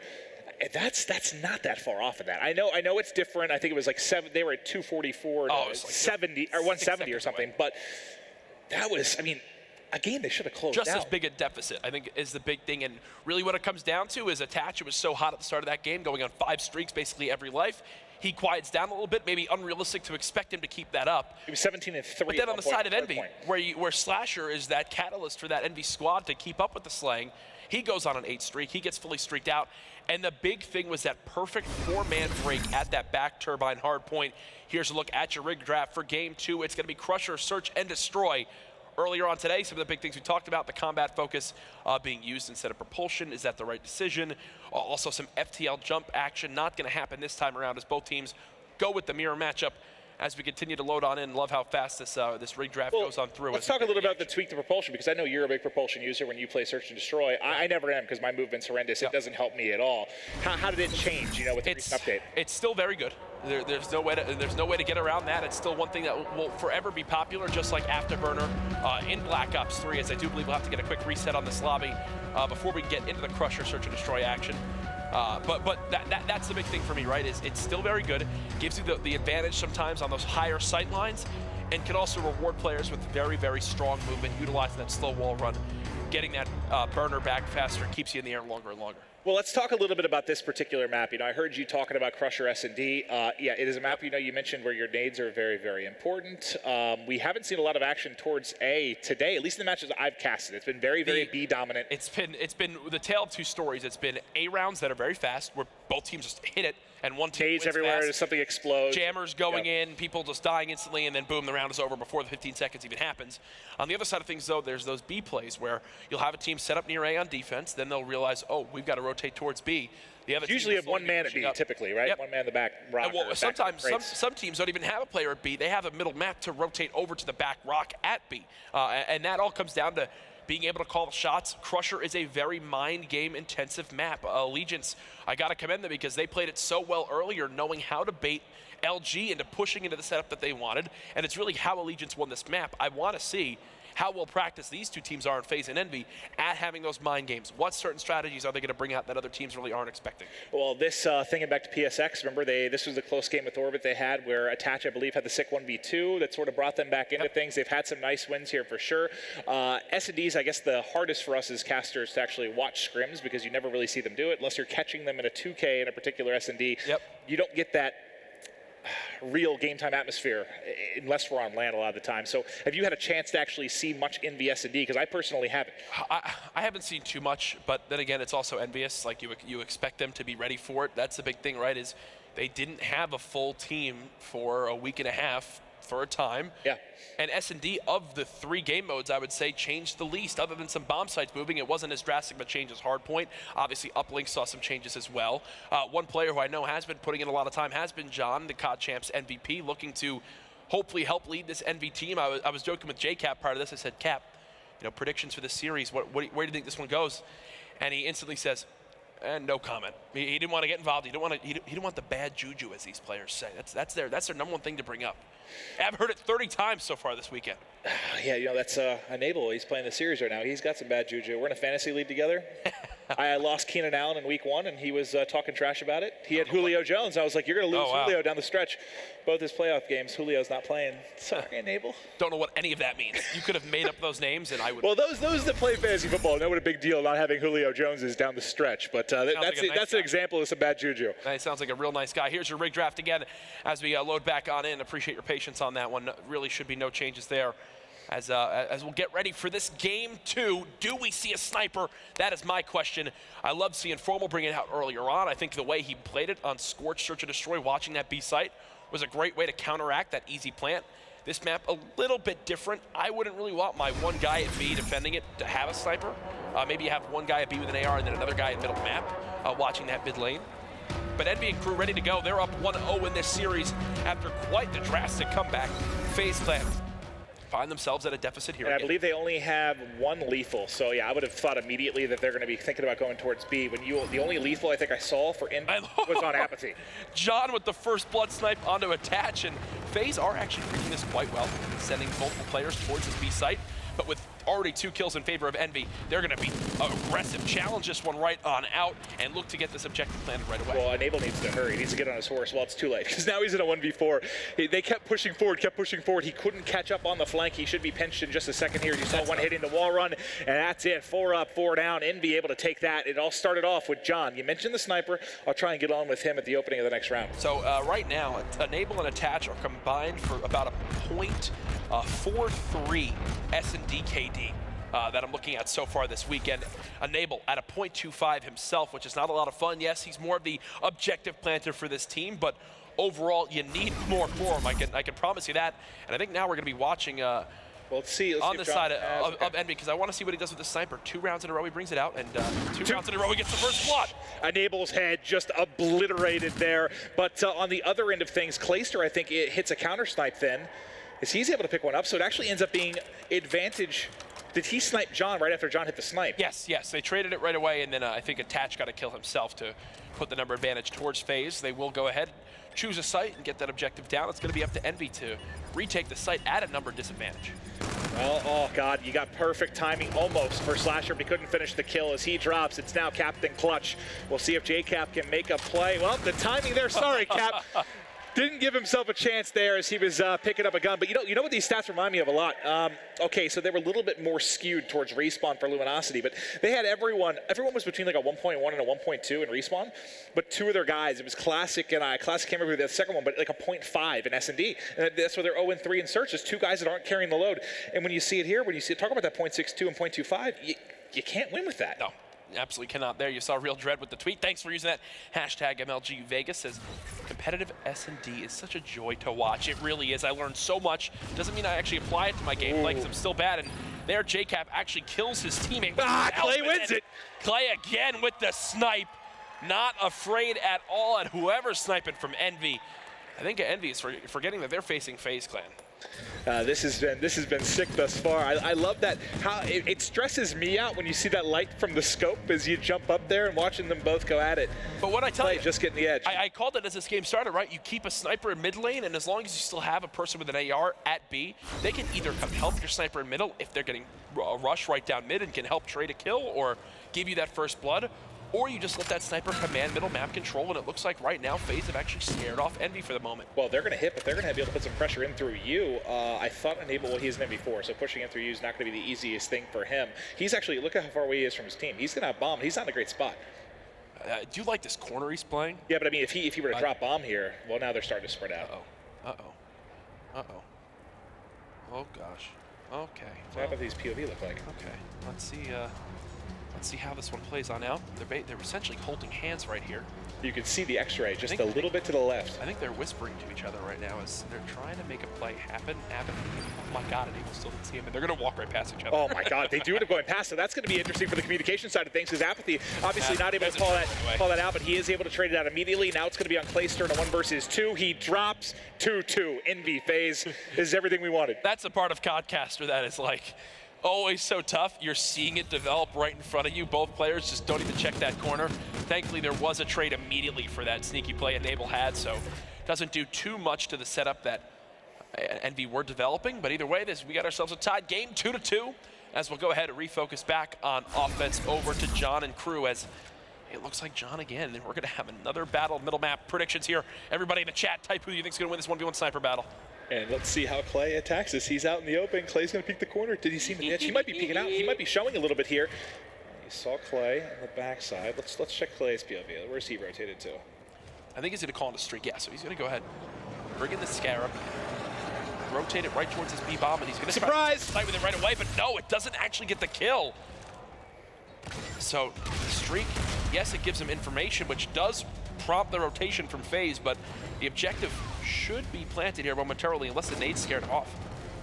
That's not that far off of that. I know it's different. I think it was like 7. They were at 244, no, like 70 or 170 or something. Away. But that was, I mean, a game they should have closed just out. as big a deficit, I think, is the big thing. And really what it comes down to is Attach. It was so hot at the start of that game, going on 5 streaks basically every life. He quiets down a little bit, maybe unrealistic to expect him to keep that up. He was 17-3. But then on the side of Envy, where Slasher is that catalyst for that Envy squad to keep up with the slaying, he goes on an 8 streak. He gets fully streaked out. And the big thing was that perfect 4-man break at that back turbine hard point. Here's a look at your rig draft for game 2. It's going to be Crusher, Search, and Destroy. Earlier on today, some of the big things we talked about, the combat focus being used instead of propulsion. Is that the right decision? Also some FTL jump action. Not going to happen this time around as both teams go with the mirror matchup as we continue to load on in. Love how fast this rig draft goes on through. Let's talk a little about the tweak the propulsion, because I know you're a big propulsion user when you play Search and Destroy. I never am because my movement's horrendous. It doesn't help me at all. How did it change, you know, with the recent update? It's still very good. There's no way to get around that. It's still one thing that will forever be popular, just like Afterburner in Black Ops 3, as I do believe we'll have to get a quick reset on this lobby before we get into the Crusher Search and Destroy action. But that's the big thing for me, right? Is it's still very good. Gives you the advantage sometimes on those higher sight lines, and can also reward players with very, very strong movement, utilizing that slow wall run. Getting that burner back faster keeps you in the air longer and longer. Well, let's talk a little bit about this particular map. You know, I heard you talking about Crusher S&D. Yeah, it is a map, you know, you mentioned where your nades are very, very important. We haven't seen a lot of action towards A today, at least in the matches I've casted. It's been very, very B dominant. It's been the tale of 2 stories. It's been A rounds that are very fast, where both teams just hit it, and one team nades wins everywhere, fast. something explodes. Jammers going in, people just dying instantly, and then boom, the round is over before the 15 seconds even happens. On the other side of things, though, there's those B plays where you'll have a team set up near A on defense, then they'll realize, oh, we've got to rotate towards B. The other usually have one man at B, typically, right? Yep. One man in the back rock. Well, sometimes some teams don't even have a player at B. They have a middle map to rotate over to the back rock at B. And that all comes down to being able to call the shots. Crusher is a very mind game intensive map. Allegiance, I got to commend them because they played it so well earlier, knowing how to bait LG into pushing into the setup that they wanted. And it's really how Allegiance won this map. I want to see how well practiced these 2 teams are in FaZe and Envy at having those mind games. What certain strategies are they going to bring out that other teams really aren't expecting? Well, this thinking back to PSX, remember this was the close game with Orbit they had where Attach, I believe, had the sick 1v2 that sort of brought them back into things. They've had some nice wins here for sure. S&Ds, I guess the hardest for us as casters to actually watch scrims because you never really see them do it unless you're catching them in a 2K in a particular S&D. You don't get that real game time atmosphere unless we're on land a lot of the time. So have you had a chance to actually see much Envious and D? Because I personally haven't. I haven't seen too much, but then again, it's also Envious. Like you expect them to be ready for it. That's the big thing, right? Is they didn't have a full team for a week and a half for a time. Yeah. And S&D, of the 3 game modes, I would say changed the least. Other than some bomb sites moving, it wasn't as drastic of a change as Hardpoint. Obviously, Uplink saw some changes as well. One player who I know has been putting in a lot of time has been John, the COD Champs MVP, looking to hopefully help lead this NV team. I was joking with J-Cap prior to this. I said, Cap, you know, predictions for this series, where do you think this one goes? And he instantly says, no comment. He didn't want to get involved. He didn't want the bad juju, as these players say. That's their number one thing to bring up. I've heard it 30 times so far this weekend. Yeah, you know, that's Enable. He's playing the series right now. He's got some bad juju. We're in a fantasy league together. I lost Keenan Allen in week 1, and he was talking trash about it. He had Julio Jones. I was like, you're going to lose Julio down the stretch. Both his playoff games, Julio's not playing. Sorry, Enable. Don't know what any of that means. You could have made up those names, and I would. Well, those that play fantasy football know what a big deal not having Julio Jones is down the stretch. But that's an example of some bad juju. That sounds like a real nice guy. Here's your rig draft again as we load back on in. Appreciate your patience on that one. Really should be no changes there. As we'll get ready for this game 2, do we see a sniper? That is my question. I love seeing Formal bring it out earlier on. I think the way he played it on Scorch, Search and Destroy, watching that B site, was a great way to counteract that easy plant. This map, a little bit different. I wouldn't really want my one guy at B defending it to have a sniper. Maybe you have one guy at B with an AR and then another guy at middle map watching that mid lane. But Envy and crew ready to go. They're up 1-0 in this series after quite the drastic comeback. FaZe Clan find themselves at a deficit here. And again. I believe they only have one lethal. So yeah, I would have thought immediately that they're going to be thinking about going towards B. When the only lethal I think I saw for Envy was on Apathy. John with the first blood snipe onto Attach, and FaZe are actually reading this quite well, sending multiple players towards this B site. But with already 2 kills in favor of Envy, they're going to be aggressive, challenge this one right on out, and look to get this objective planted right away. Well, Enable needs to hurry. He needs to get on his horse. Well, it's too late, because now he's in a 1v4. They kept pushing forward. He couldn't catch up on the flank. He should be pinched in just a second here. You saw one hitting the wall run, and that's it. 4 up, 4 down. Envy able to take that. It all started off with John. You mentioned the sniper. I'll try and get on with him at the opening of the next round. So right now, Enable and Attach are combined for about a .43 S&D KD. That I'm looking at so far this weekend. Enable at a .25 himself, which is not a lot of fun. Yes, he's more of the objective planter for this team, but overall, you need more for him. I can promise you that. And I think now we're going to be watching well, let's see on the side of Envy, because I want to see what he does with the sniper. 2 rounds in a row, he brings it out, and 2 rounds in a row, he gets the first blood. Enable's head just obliterated there. But on the other end of things, Clayster, I think, it hits a counter snipe then, as he's able to pick one up. So it actually ends up being advantage. Did he snipe John right after John hit the snipe? Yes. They traded it right away, and then I think Attach got to kill himself to put the number advantage towards FaZe. They will go ahead, choose a site, and get that objective down. It's going to be up to Envy to retake the site at a number disadvantage. Well, oh God, you got perfect timing almost for Slasher, but he couldn't finish the kill as he drops. It's now Captain Clutch. We'll see if JCap can make a play. Well, the timing there, sorry, Cap. Didn't give himself a chance there as he was picking up a gun. But you know what these stats remind me of a lot? Okay, so they were a little bit more skewed towards respawn for Luminosity, but they had everyone was between like a 1.1 and a 1.2 in respawn, but 2 of their guys, it was Classic and Classic can't remember the second one, but like a 0.5 in S&D. And that's where they're 0-3 in search. There's 2 guys that aren't carrying the load. And when you see it here, talk about that 0.62 and 0.25, you can't win with that. No. Absolutely cannot there. You saw Real Dread with the tweet. Thanks for using that. Hashtag MLG Vegas says, competitive S&D is such a joy to watch. It really is. I learned so much. Doesn't mean I actually apply it to my gameplay because I'm still bad. And there, JCap actually kills his teammate. Clay wins it. Clay again with the snipe. Not afraid at all at whoever's sniping from Envy. I think Envy is forgetting that they're facing FaZe Clan. This has been sick thus far. I love that. How it stresses me out when you see that light from the scope as you jump up there and watching them both go at it. But what I tell you, just getting the edge. I called it as this game started, right? You keep a sniper in mid lane, and as long as you still have a person with an AR at B, they can either come help your sniper in middle if they're getting a rush right down mid and can help trade a kill or give you that first blood, or you just let that sniper command middle map control, and it looks like right now FaZe have actually scared off Envy for the moment. Well, they're going to hit, but they're going to be able to put some pressure in through you. I thought Enable, well, he's an MV4, so pushing in through you is not going to be the easiest thing for him. He's actually, look at how far away he is from his team. He's going to have bomb. He's not in a great spot. Do you like this corner he's playing? Yeah, but I mean, if he were to drop bomb here, well, now they're starting to spread out. Oh, gosh. Okay. So how about these POV look like? Okay, let's see how this one plays on out. They're essentially holding hands right here. You can see the X-ray just a little bit to the left. I think they're whispering to each other right now as they're trying to make a play happen. Oh my God, Enable still didn't see him, and they're going to walk right past each other. Oh my God, they do end up going past, so that's going to be interesting for the communication side of things, because Apathy obviously not able to call that out, but he is able to trade it out immediately. Now it's going to be on Clayster in a 1 versus 2. He drops 2-2. Envy FaZe is everything we wanted. That's a part of Codcaster that is like always so tough. You're seeing it develop right in front of you. Both players just don't even check that corner. Thankfully, there was a trade immediately for that sneaky play Enable had, so doesn't do too much to the setup that Envy were developing. But either way, we got ourselves a tied game, 2-2, as we'll go ahead and refocus back on offense over to John and crew, as it looks like John again, and we're going to have another battle of middle map predictions here. Everybody in the chat, type who you think is going to win this 1v1 sniper battle. And let's see how Clay attacks this. He's out in the open. Clay's going to peek the corner. Did he see the edge? He might be peeking out. He might be showing a little bit here. You saw Clay on the backside. Let's check Clay's POV. Where's he rotated to? I think he's going to call in a streak. Yeah, so he's going to go ahead, bring in the Scarab, rotate it right towards his B-bomb, and he's going to surprise fight with it right away. But no, it doesn't actually get the kill. So the streak, yes, it gives him information, which does prompt the rotation from FaZe, but the objective should be planted here momentarily unless the nade scared him off.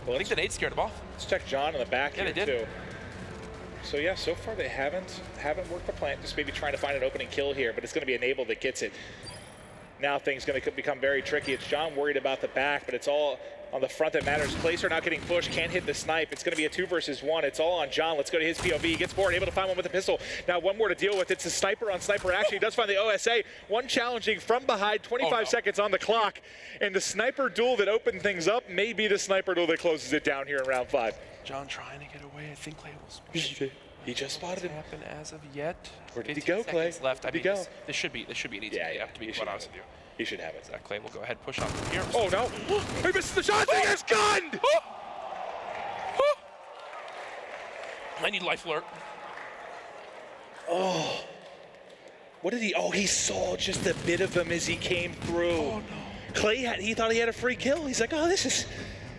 Well, I think the nade scared him off. Let's check John in the back here, they did too. So yeah, so far they haven't worked the plant, just maybe trying to find an opening kill here, but it's going to be Enable that gets it. now things going to become very tricky. It's John worried about the back, but it's all on the front that matters. Placer not getting pushed, can't hit the snipe. It's going to be a 2 versus 1. It's all on John. Let's go to his POV. He gets forward, able to find one with a pistol. Now one more to deal with. It's a sniper on sniper action. He does find the OSA. One challenging from behind, 25 seconds on the clock. And the sniper duel that opened things up may be the sniper duel that closes it down here in round 5. John trying to get away. I think Clay will. He just spotted him. Happen as of yet. Where did he go, Clay? Left. Where did he go? This should be an easy. Yeah, to be quite honest with you. He should have it. Clay will go ahead, push on from here. Oh no! He misses the shot. He is gunned. I need life alert. Oh. What did he? Oh, he saw just a bit of him as he came through. Oh no! Clay he thought he had a free kill. He's like, oh, this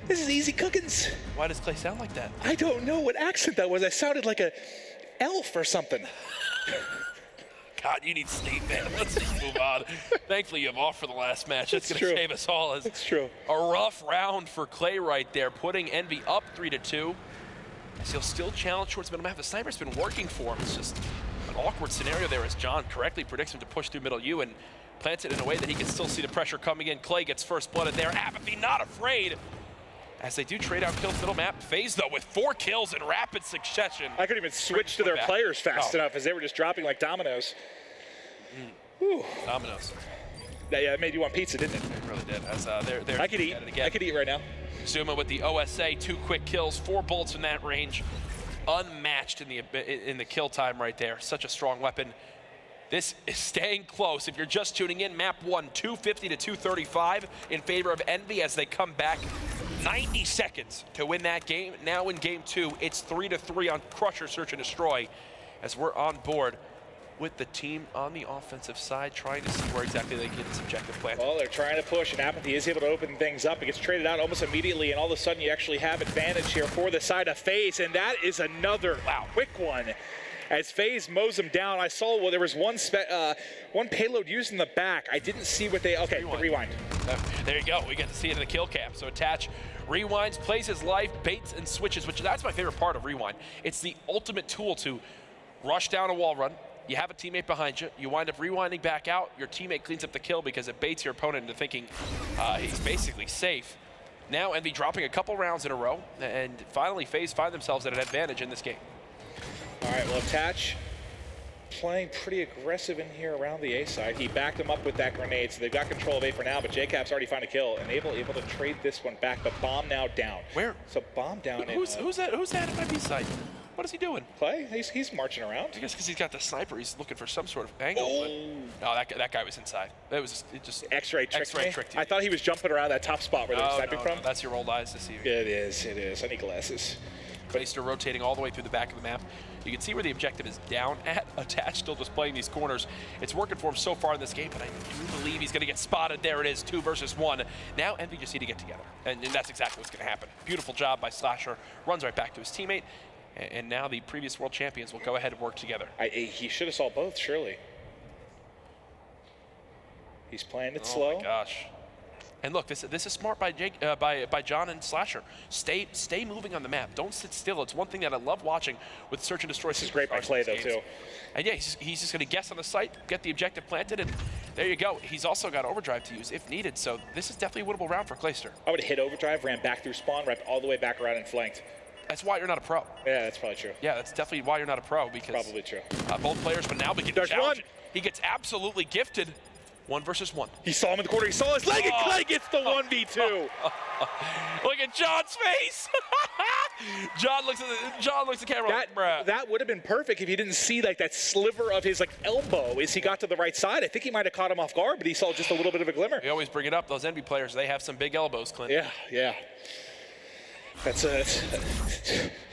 is easy cookings. Why does Clay sound like that? I don't know what accent that was. I sounded like a elf or something. God, you need sleep, man. Let's just move on. Thankfully, you have off for the last match. That's going to save us all. That's true. A rough round for Clay right there, putting Envy up 3-2. As he'll still challenge towards middle map. The sniper's been working for him. It's just an awkward scenario there as John correctly predicts him to push through middle U and plants it in a way that he can still see the pressure coming in. Clay gets first blooded there. Apathy not afraid. As they do trade out kills middle map. FaZe, though, with 4 kills in rapid succession. I couldn't even switch to their players fast enough as they were just dropping like dominoes. Dominoes. Yeah, it made you want pizza, didn't it? It really did. As they're I could eat. I could eat right now. Zuma with the OSA, 2 quick kills, 4 bullets in that range. Unmatched in the kill time right there. Such a strong weapon. This is staying close. If you're just tuning in, map 1, 250 to 235 in favor of Envy as they come back. 90 seconds to win that game. Now in game 2, it's 3-3 on Crusher Search and Destroy as we're on board with the team on the offensive side trying to see where exactly they get this objective plan. Well, they're trying to push, and Apathy is able to open things up. It gets traded out almost immediately, and all of a sudden you actually have advantage here for the side of FaZe, and that is another quick one. As FaZe mows them down, I saw there was one payload used in the back. I didn't see what they, okay, rewind. There you go, we get to see it in the kill cam. So Attach rewinds, plays his life, baits and switches, which that's my favorite part of Rewind. It's the ultimate tool to rush down a wall run. You have a teammate behind you. You wind up rewinding back out. Your teammate cleans up the kill because it baits your opponent into thinking he's basically safe. Now Envy dropping a couple rounds in a row, and finally FaZe find themselves at an advantage in this game. All right, well, Attach playing pretty aggressive in here around the A side. He backed him up with that grenade, so they've got control of A for now, but JCap's already found a kill and able to trade this one back, but Bomb now down. Where? So Bomb down. Who's that at my B side? What is he doing? Clay? He's marching around. I guess because he's got the sniper, he's looking for some sort of angle. But no, that guy was inside. It just X-ray tricked me. tricked you. I thought he was jumping around that top spot where they're sniping from. No, that's your old eyes deceiving. It is. I need glasses. Clayster rotating all the way through the back of the map. You can see where the objective is down at. Attach still just playing these corners. It's working for him so far in this game, but I do believe he's going to get spotted. There it is, 2 versus 1. Now Envy just need to get together, and that's exactly what's going to happen. Beautiful job by Slasher. Runs right back to his teammate, and now the previous world champions will go ahead and work together. He should have saw both, surely. He's playing it slow. Oh my gosh. And look, this is smart by John and Slasher. Stay moving on the map. Don't sit still. It's one thing that I love watching with Search and Destroy. This is great by Clay, though, too. And yeah, he's just going to guess on the site, get the objective planted, and there you go. He's also got Overdrive to use if needed, so this is definitely a winnable round for Clayster. I would have hit Overdrive, ran back through spawn, wrapped all the way back around and flanked. That's why you're not a pro. Yeah, that's probably true. Yeah, that's definitely why you're not a pro, because probably true. Both players, but now begin to challenge. He gets absolutely gifted. 1 versus 1. He saw him in the corner. He saw his leg, and Clay gets the 1v2. Look at John's face. John looks at the camera. That would have been perfect if he didn't see like that sliver of his elbow as he got to the right side. I think he might have caught him off guard, but he saw just a little bit of a glimmer. We always bring it up. Those Envy players, they have some big elbows, Clint. Yeah. That's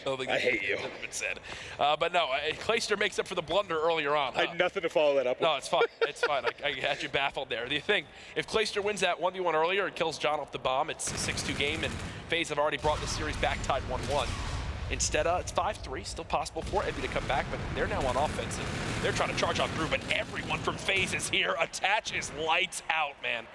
I hate you. Been said. But no, Clayster makes up for the blunder earlier on. I had nothing to follow that up with. No, it's fine. It's fine. I had you baffled there. The thing, if Clayster wins that 1v1 earlier and kills John off the bomb, it's a 6-2 game, and FaZe have already brought the series back tied 1-1. Instead, it's 5-3, still possible for Envy to come back, but they're now on offense, and they're trying to charge on through, but everyone from FaZe is here. Attach is lights out, man.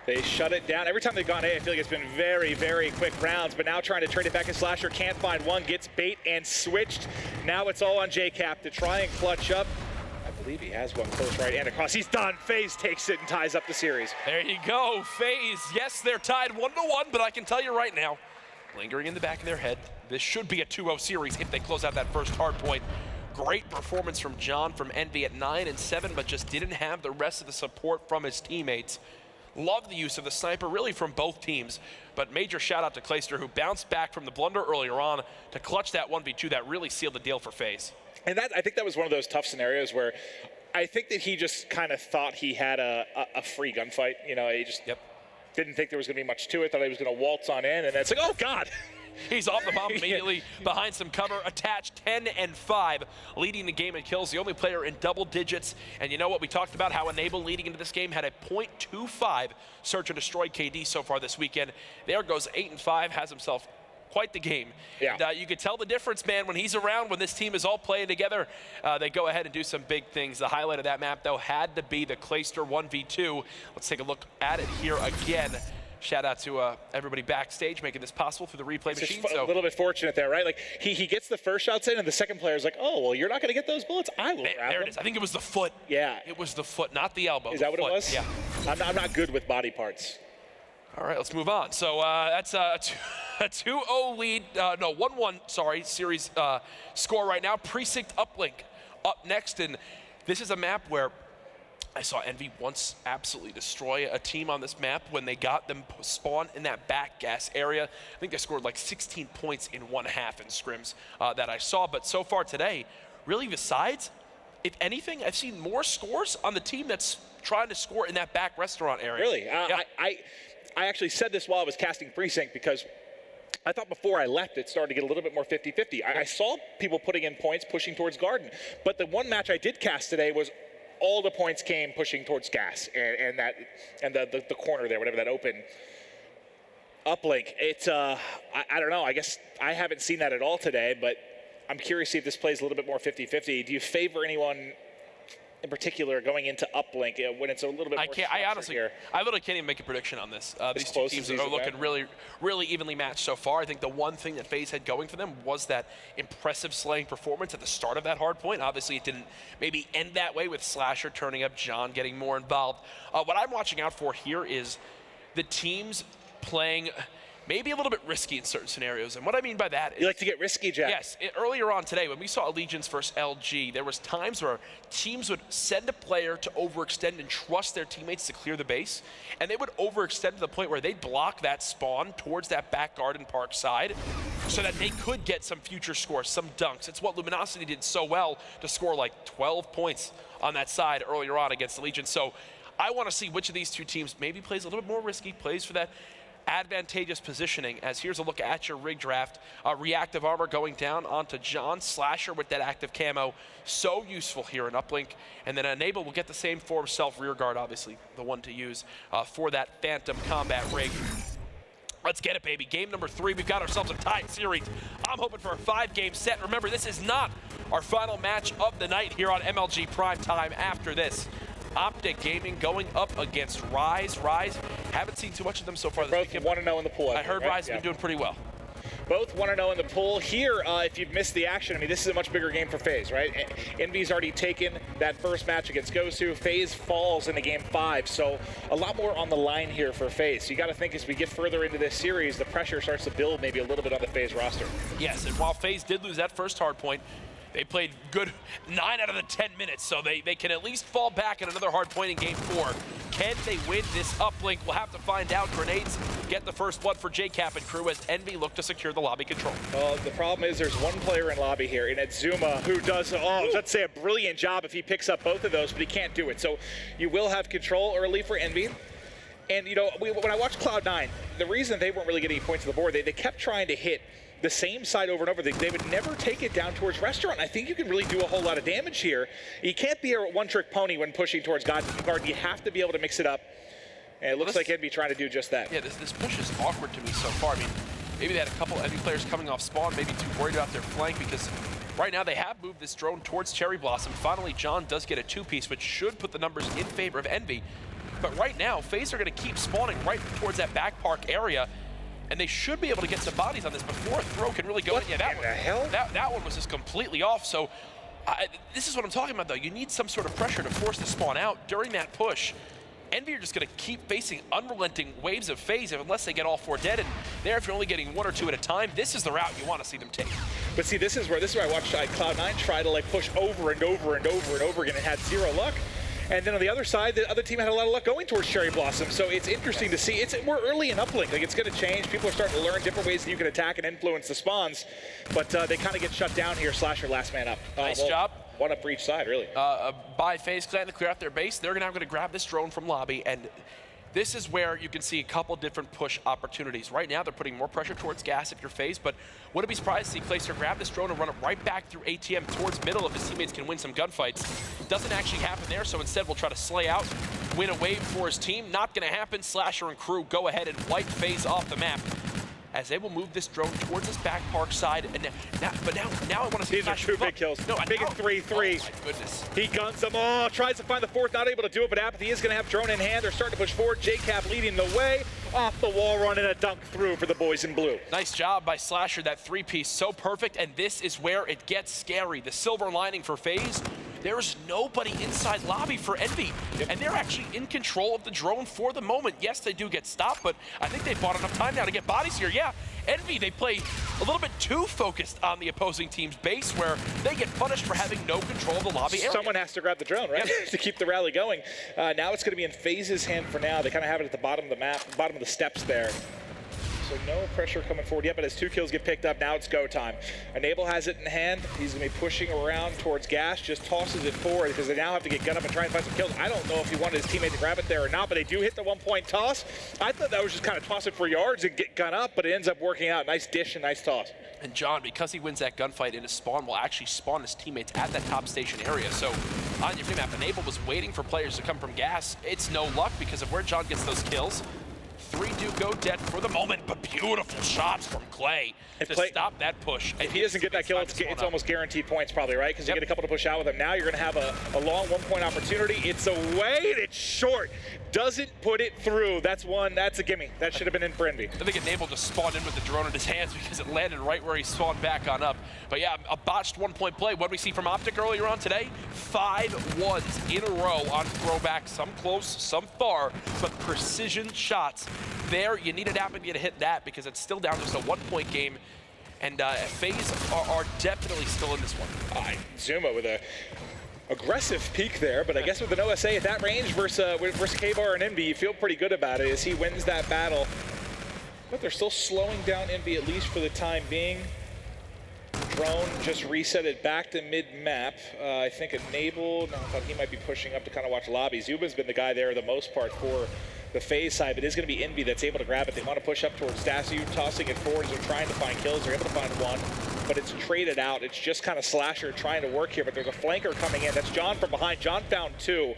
They shut it down. Every time they've gone A, I feel like it's been very, very quick rounds, but now trying to trade it back in Slasher, can't find one, gets bait and switched. Now it's all on JCap to try and clutch up. I believe he has one close right and across. He's done. FaZe takes it and ties up the series. There you go, FaZe. Yes, they're tied 1-1, but I can tell you right now, lingering in the back of their head, this should be a 2-0 series if they close out that first hard point. Great performance from John from Envy at 9 and 7, but just didn't have the rest of the support from his teammates. Love the use of the sniper, really from both teams, but major shout out to Clayster, who bounced back from the blunder earlier on to clutch that 1v2 that really sealed the deal for FaZe. And I think that was one of those tough scenarios where I think that he just kind of thought he had a free gunfight. You know, he just didn't think there was going to be much to it, thought he was going to waltz on in, and then it's like, oh, God. He's off the bomb immediately behind some cover, attached 10 and 5, leading the game in kills, the only player in double digits. And you know what? We talked about how Enable leading into this game had a .25 search and destroy KD so far this weekend. There goes 8 and 5, has himself quite the game. Yeah. And, you could tell the difference, man, when he's around, when this team is all playing together, they go ahead and do some big things. The highlight of that map, though, had to be the Clayster 1v2. Let's take a look at it here again. Shout out to everybody backstage making this possible through the replay machine. A little bit fortunate there, right? Like he gets the first shots in, and the second player's like, "Oh, well, you're not going to get those bullets. I will." There it is. I think it was the foot. Yeah, it was the foot, not the elbow. Is that what it was? Yeah. I'm not good with body parts. All right, let's move on. So that's a 2-0 lead. No, 1-1. Sorry, series score right now. Precinct Uplink up next, and this is a map where I saw Envy once absolutely destroy a team on this map when they got them spawn in that back gas area. I think they scored like 16 points in 1/2 in scrims that I saw. But so far today, really besides, if anything, I've seen more scores on the team that's trying to score in that back restaurant area. Really? Yeah. I actually said this while I was casting Precinct because I thought before I left it started to get a little bit more 50-50. I saw people putting in points pushing towards Garden. But the one match I did cast today was all the points came pushing towards gas and the corner there, whatever that open uplink. It's I don't know. I guess I haven't seen that at all today, but I'm curious to see if this plays a little bit more 50-50. Do you favor anyone in particular going into uplink when it's a little bit more I literally can't even make a prediction on this. These two teams are looking really, really evenly matched so far. I think the one thing that FaZe had going for them was that impressive slaying performance at the start of that hard point. Obviously, it didn't maybe end that way with Slasher turning up, John getting more involved. What I'm watching out for here is the teams playing maybe a little bit risky in certain scenarios. And what I mean by that is... You like to get risky, Jack? Yes. Earlier on today, when we saw Allegiance versus LG, there was times where teams would send a player to overextend and trust their teammates to clear the base, and they would overextend to the point where they'd block that spawn towards that back Garden Park side so that they could get some future scores, some dunks. It's what Luminosity did so well to score like 12 points on that side earlier on against Allegiance. So I want to see which of these two teams maybe plays a little bit more risky, plays for that advantageous positioning, as here's a look at your rig draft. Reactive armor going down onto John. Slasher with that active camo, so useful here in uplink. And then Enable will get the same for himself. Rear guard, obviously, the one to use for that Phantom combat rig. Let's get it, baby. Game number 3. We've got ourselves a tied series. I'm hoping for a 5-game set. Remember, this is not our final match of the night here on MLG Prime Time. After this, Optic Gaming going up against Rise. Rise, haven't seen too much of them so far this weekend. Both 1-0 in the pool. I heard right? Rise has been doing pretty well. Both 1-0 in the pool. Here, if you've missed the action, I mean, this is a much bigger game for FaZe, right? Envy's already taken that first match against Gosu. FaZe falls into game 5, so a lot more on the line here for FaZe. So you got to think as we get further into this series, the pressure starts to build maybe a little bit on the FaZe roster. Yes, and while FaZe did lose that first hard point, they played good 9 out of the 10 minutes, so they can at least fall back at another hard point in game 4. Can they win this uplink? We'll have to find out. Grenades get the first blood for JCap and crew as Envy look to secure the lobby control. The problem is there's one player in lobby here, and it's Zuma, who does, let's say, a brilliant job if he picks up both of those, but he can't do it. So you will have control early for Envy. And, you know, when I watched Cloud9, the reason they weren't really getting points on the board, they kept trying to hit the same side over and over. They would never take it down towards Restaurant. I think you can really do a whole lot of damage here. You can't be a one-trick pony when pushing towards Garden. You have to be able to mix it up. And it looks like Envy trying to do just that. Yeah, this push is awkward to me so far. I mean, maybe they had a couple Envy players coming off spawn, maybe too worried about their flank, because right now they have moved this drone towards Cherry Blossom. Finally, John does get a 2-piece, which should put the numbers in favor of Envy. But right now, FaZe are going to keep spawning right towards that back park area, and they should be able to get some bodies on this before a throw can really go in. Yeah, that one was just completely off. So This is what I'm talking about, though. You need some sort of pressure to force the spawn out during that push. Envy are just going to keep facing unrelenting waves of FaZe unless they get all 4 dead. And there, if you're only getting 1 or 2 at a time, this is the route you want to see them take. But see, this is where I watched Cloud9 try to like push over and over and over and over again and had 0 luck. And then on the other side, the other team had a lot of luck going towards Cherry Blossom. So it's interesting to see. We're early in uplink. Like, it's going to change. People are starting to learn different ways that you can attack and influence the spawns. But they kind of get shut down here. Slasher last man up. Nice job. 1 up for each side, really. By FaZe Clan to clear out their base. They're now going to grab this drone from lobby, and this is where you can see a couple different push opportunities. Right now, they're putting more pressure towards gas if you're FaZe, but wouldn't be surprised to see Clayster grab this drone and run it right back through ATM towards middle if his teammates can win some gunfights. Doesn't actually happen there, so instead we'll try to slay out, win a wave for his team. Not going to happen. Slasher and crew go ahead and wipe FaZe off the map, as they will move this drone towards this back park side. And now I want to see these are 2 big kills. No, big at 3-3. Oh my goodness. He guns them all, tries to find the 4th, not able to do it, but Apathy is going to have drone in hand. They're starting to push forward. JCap leading the way. Off the wall run and a dunk through for the boys in blue. Nice job by Slasher, that 3-piece, so perfect, and this is where it gets scary. The silver lining for FaZe, there's nobody inside lobby for Envy, and they're actually in control of the drone for the moment. Yes, they do get stopped, but I think they've bought enough time now to get bodies here. Yeah, Envy, they play a little bit too focused on the opposing team's base, where they get punished for having no control of the lobby area. Someone has to grab the drone, right, to keep the rally going. Now it's going to be in FaZe's hand for now. They kind of have it at the bottom of the map, bottom of the steps there. So no pressure coming forward yet, but as 2 kills get picked up, now it's go time. Enable has it in hand. He's going to be pushing around towards gas, just tosses it forward because they now have to get gun up and try and find some kills. I don't know if he wanted his teammate to grab it there or not, but they do hit the 1-point toss. I thought that was just kind of toss it for yards and get gun up, but it ends up working out. Nice dish and nice toss. And John, because he wins that gunfight in his spawn, will actually spawn his teammates at that top station area. So on your map, Enable was waiting for players to come from gas. It's no luck because of where John gets those kills. 3 do go dead for the moment, but beautiful shots from Clay to stop that push. If he doesn't get that kill, it's almost guaranteed points probably, right? Because you get a couple to push out with him. Now you're going to have a long 1-point opportunity. It's away, and it's short. Doesn't put it through. That's a gimme. That should have been in for Envy. I think Enable just spawned in with the drone in his hands because it landed right where he spawned back on up. But yeah, a botched 1-point play. What did we see from Optic earlier on today? 5 ones in a row on throwback. Some close, some far, but precision shots. There, you needed Apathy to hit that because it's still down just a 1-point game. And FaZe are definitely still in this one. Zuma with a aggressive peak there, but I guess with an OSA at that range versus K-Bar and Envy, you feel pretty good about it as he wins that battle. But they're still slowing down Envy, at least for the time being. Drone just reset it back to mid-map. I think Enable, I thought he might be pushing up to kind of watch lobby. Zuba's been the guy there the most part for the FaZe side, but it is going to be Envy that's able to grab it. They want to push up towards Stasu, tossing it forward as they're trying to find kills. They're able to find 1, but it's traded out. It's just kind of Slasher trying to work here, but there's a flanker coming in. That's John from behind. John found 2.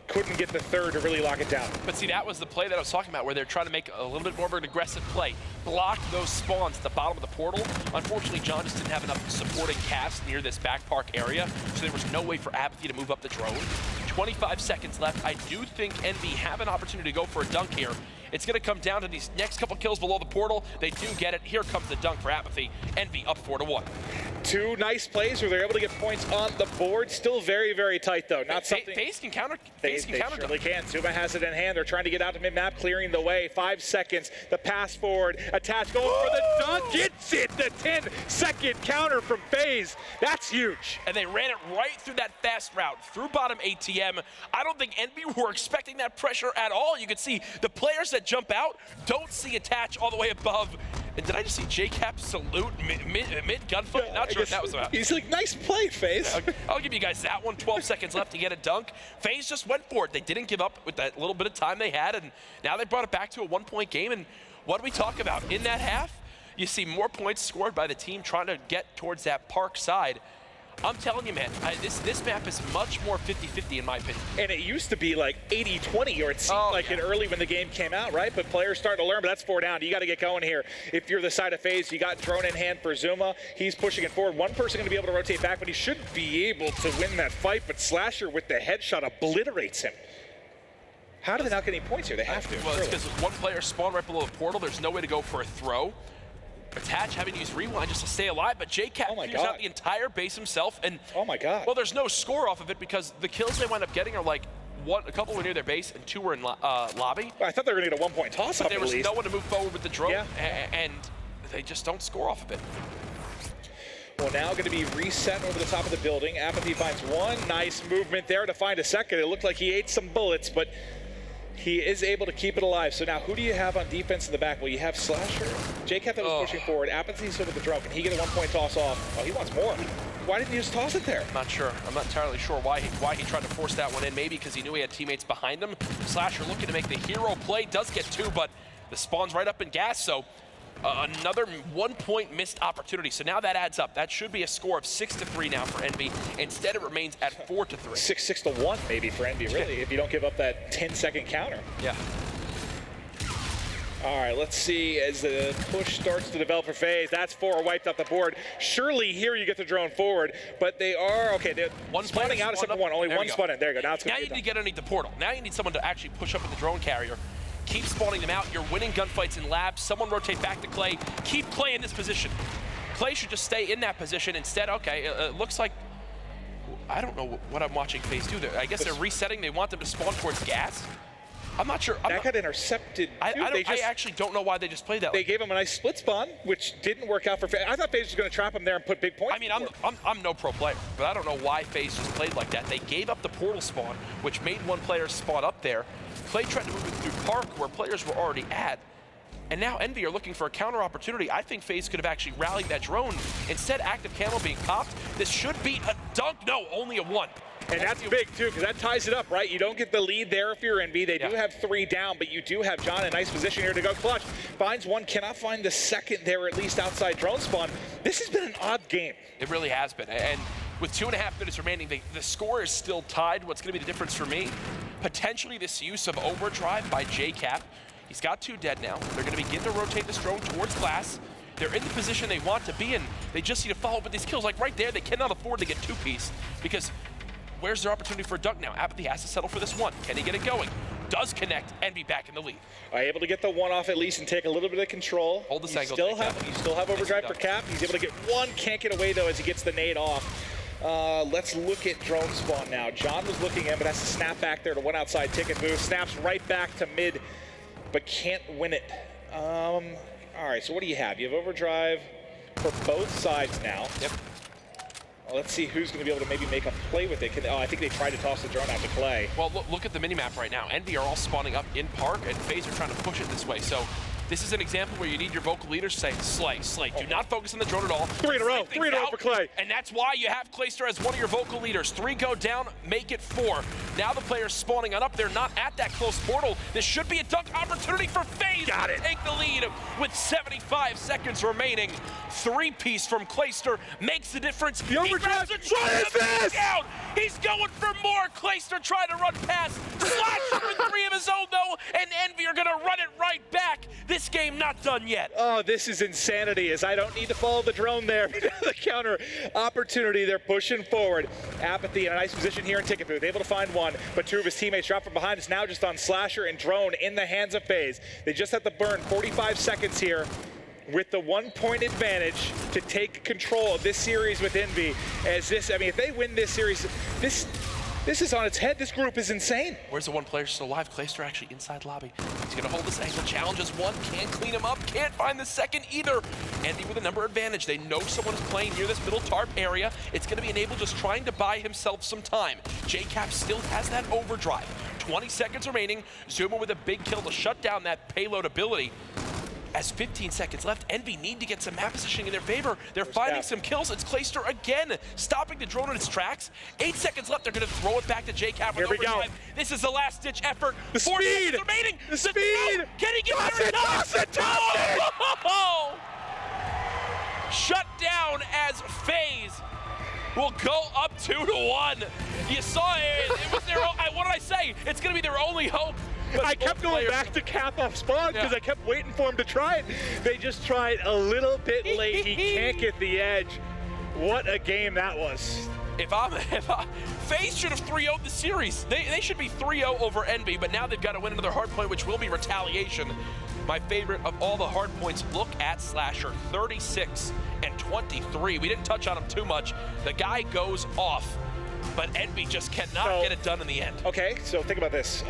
Couldn't get the 3rd to really lock it down. But see, that was the play that I was talking about, where they're trying to make a little bit more of an aggressive play. Block those spawns at the bottom of the portal. Unfortunately, John just didn't have enough supporting cast near this back park area, so there was no way for Apathy to move up the drone. 25 seconds left. I do think Envy have an opportunity to go for a dunk here. It's going to come down to these next couple kills below the portal. They do get it. Here comes the dunk for Apathy. Envy up 4-1. 2 nice plays where they're able to get points on the board. Still very, very tight, though. Not something. FaZe can counter. FaZe can counter. Surely can. Zuma has it in hand. They're trying to get out to mid-map, clearing the way. 5 seconds. The pass forward. Attach going for the dunk. Gets it. The 10-second counter from FaZe. That's huge. And they ran it right through that fast route through bottom ATM. I don't think Envy were expecting that pressure at all. You could see the players that jump out don't see Attach all the way above. And did I just see JCap salute mid gunfight? Not sure what that was about. He's like, nice play, FaZe. I'll give you guys that one. 12 seconds left to get a dunk. FaZe just went for it. They didn't give up with that little bit of time they had, and now they brought it back to a 1-point game. And what do we talk about? In that half, you see more points scored by the team trying to get towards that park side. I'm telling you, man, this map is much more 50-50 in my opinion. And it used to be like 80-20, or it seemed like it early when the game came out, right? But players starting to learn, but that's 4 down. You got to get going here. If you're the side of FaZe, you got drone in hand for Zuma. He's pushing it forward. One person going to be able to rotate back, but he should be able to win that fight. But Slasher with the headshot obliterates him. How do they not get any points here? They have to. Well, it's because one player spawned right below the portal. There's no way to go for a throw. Attach having to use rewind just to stay alive, but JCap clears out the entire base himself, and well, there's no score off of it because the kills they wind up getting are like a couple were near their base and 2 were in lobby. I thought they were going to get a 1-point toss but up. there was no one to move forward with the drone, and they just don't score off of it. Well, now going to be reset over the top of the building. Apathy finds one nice movement there to find a second. It looked like he ate some bullets, but he is able to keep it alive. So now who do you have on defense in the back? Well, you have Slasher. JCap that was pushing forward. Apathy's still with the drone. Can he get a 1-point toss off? Oh, he wants more. Why didn't he just toss it there? I'm not sure. I'm not entirely sure why he tried to force that one in. Maybe because he knew he had teammates behind him. Slasher looking to make the hero play. Does get 2, but the spawn's right up in gas. So another 1-point missed opportunity. So now that adds up. That should be a score of 6-3 now for Envy. Instead, it remains at 4-3. 6-1 maybe for Envy, really, if you don't give up that 10-second counter. Yeah. All right, let's see as the push starts to develop for FaZe. That's 4 wiped off the board. Surely here you get the drone forward, but they are, okay, they're spawning out of second one. Only one spun in. There you go. Now it's now you need to get underneath the portal. Now you need someone to actually push up with the drone carrier. Keep spawning them out. You're winning gunfights in labs. Someone rotate back to Clay. Keep Clay in this position. Clay should just stay in that position. Instead, okay, it looks like, I don't know what I'm watching FaZe do there. I guess they're resetting. They want them to spawn towards gas. I'm not sure. That got intercepted. I actually don't know why they just played that. They gave him a nice split spawn, which didn't work out for FaZe. I thought FaZe was going to trap him there and put big points. I mean, I'm no pro player, but I don't know why FaZe just played like that. They gave up the portal spawn, which made one player spawn up there. Clay tried to move it through Park, where players were already at. And now Envy are looking for a counter opportunity. I think FaZe could have actually rallied that drone. Instead, active camo being popped. This should be a dunk. No, only a 1. And that's big, too, because that ties it up, right? You don't get the lead there if you're Envy. They do have 3 down, but you do have John in a nice position here to go clutch. Finds one, cannot find the second there, at least outside drone spawn. This has been an odd game. It really has been. And with 2.5 minutes remaining, the score is still tied. What's going to be the difference for me? Potentially this use of overdrive by JCap. He's got 2 dead now. They're going to begin to rotate this drone towards glass. They're in the position they want to be in. They just need to follow up with these kills. Like right there, they cannot afford to get 2-piece because where's their opportunity for a dunk now? Apathy has to settle for this 1. Can he get it going? Does connect and be back in the lead. Able to get the 1 off at least and take a little bit of control. Hold the angle. You still have overdrive for Cap. He's able to get 1. Can't get away though as he gets the nade off. Let's look at drone spawn now. John was looking in, but has to snap back there to one outside ticket move. Snaps right back to mid, but can't win it. All right, so what do you have? You have overdrive for both sides now. Yep. Well, let's see who's going to be able to maybe make a play with it. I think they tried to toss the drone out to Clay. Well, look at the minimap right now. Envy are all spawning up in Park, and FaZe are trying to push it this way. So this is an example where you need your vocal leaders to say, Slay, Slay. Do not focus on the drone at all. 3 in a row. 3 in a row for Clay. And that's why you have Clayster as one of your vocal leaders. 3 go down, make it 4. Now the players spawning on up. They're not at that close portal. This should be a dunk opportunity for FaZe. Got it. Take the lead with 75 seconds remaining. 3-piece from Clayster makes the difference. The overdrive. What is this? Down. He's going for more. Clayster trying to run past. Slasher with 3 of his own though, and Envy are gonna run it right back. This game not done yet. Oh, this is insanity, as I don't need to follow the drone there. The counter opportunity, they're pushing forward. Apathy in a nice position here in Ticket Booth, able to find 1, but 2 of his teammates drop from behind. It's now just on Slasher and Drone in the hands of FaZe. They just have to burn 45 seconds here with the 1-point advantage to take control of this series with Envy. As this, I mean, if they win this series, this is on its head. This group is insane. Where's the 1 player still alive? Clayster actually inside lobby. He's gonna hold this angle, challenges 1, can't clean him up, can't find the second either. Envy with a number advantage. They know someone is playing near this middle tarp area. It's gonna be Enable just trying to buy himself some time. JCap still has that overdrive. 20 seconds remaining. Zuma with a big kill to shut down that payload ability. As 15 seconds left, Envy need to get some map positioning in their favor. They're finding some kills. It's Clayster again, stopping the drone in its tracks. 8 seconds left. They're going to throw it back to JCap. Here we go. This is the last-ditch effort. The 4 speed. seconds remaining. The speed. Can he get there? Toss it. Shut down as FaZe will go up 2-1. You saw it. It was their own, what did I say? It's going to be their only hope. But I kept going back to Cap off spawn because I kept waiting for him to try it. They just tried a little bit late. He can't get the edge. What a game that was. FaZe should have 3-0'd the series. They should be 3-0 over Envy, but now they've got to win another hard point, which will be retaliation. my favorite of all the hard points, look at Slasher, 36 and 23. We didn't touch on him too much. The guy goes off, but Envy just cannot get it done in the end. Okay, so think about this.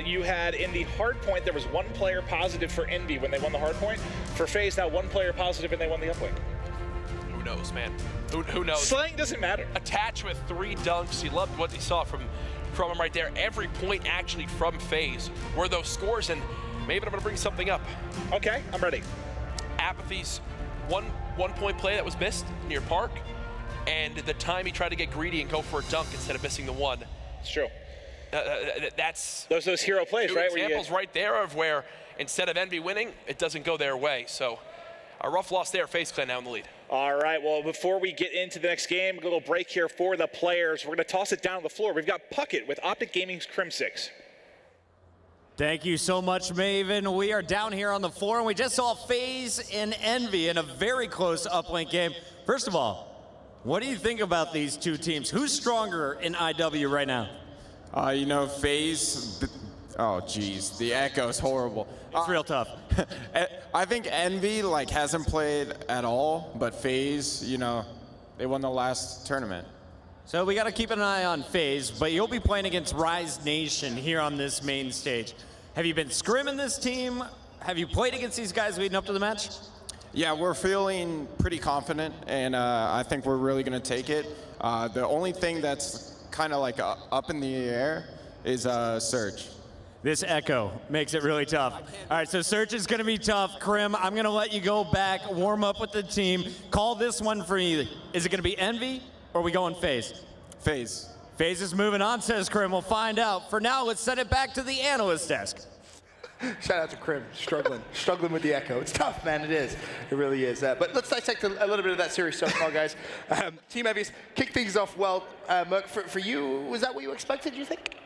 You had in the hard point, there was one player positive for Envy when they won the hard point. For FaZe, now one player positive and they won the uplink. Who knows, man? Who knows? Slang doesn't matter. Attached with 3 dunks. He loved what he saw from him right there. Every point actually from FaZe were those scores, and maybe I'm gonna bring something up. Okay, I'm ready. Apathy's one point play that was missed near Park, and the time he tried to get greedy and go for a dunk instead of missing the one. It's true. That's those hero plays, two right? Examples right there of where instead of Envy winning, it doesn't go their way. So a rough loss there. FaZe Clan now in the lead. All right, well, before we get into the next game, a little break here for the players. We're going to toss it down to the floor. We've got Puckett with Optic Gaming's Crimsix. Thank you so much, Maven. We are down here on the floor, and we just saw FaZe and Envy in a very close uplink game. First of all, what do you think about these two teams? Who's stronger in IW right now? You know, FaZe, oh geez, the echo is horrible. It's real tough. I think Envy hasn't played at all, but FaZe, you know, they won the last tournament. So we got to keep an eye on FaZe, but you'll be playing against Rise Nation here on this main stage. Have you been scrimming this team? Have you played against these guys leading up to the match? Yeah, we're feeling pretty confident, and I think we're really going to take it. The only thing that's kind of up in the air is Surge. This echo makes it really tough. All right, so Surge is going to be tough. Krim, I'm going to let you go back, warm up with the team. Call this one for me. Is it going to be Envy, or are we going FaZe? FaZe. FaZe is moving on, says Krim. We'll find out. For now, let's send it back to the analyst desk. Shout out to Krim, struggling with the echo. It's tough, man, it is. It really is. But let's dissect a little bit of that series so far, guys. Team Envious kicked things off well. Merc, for you, was that what you expected, you think?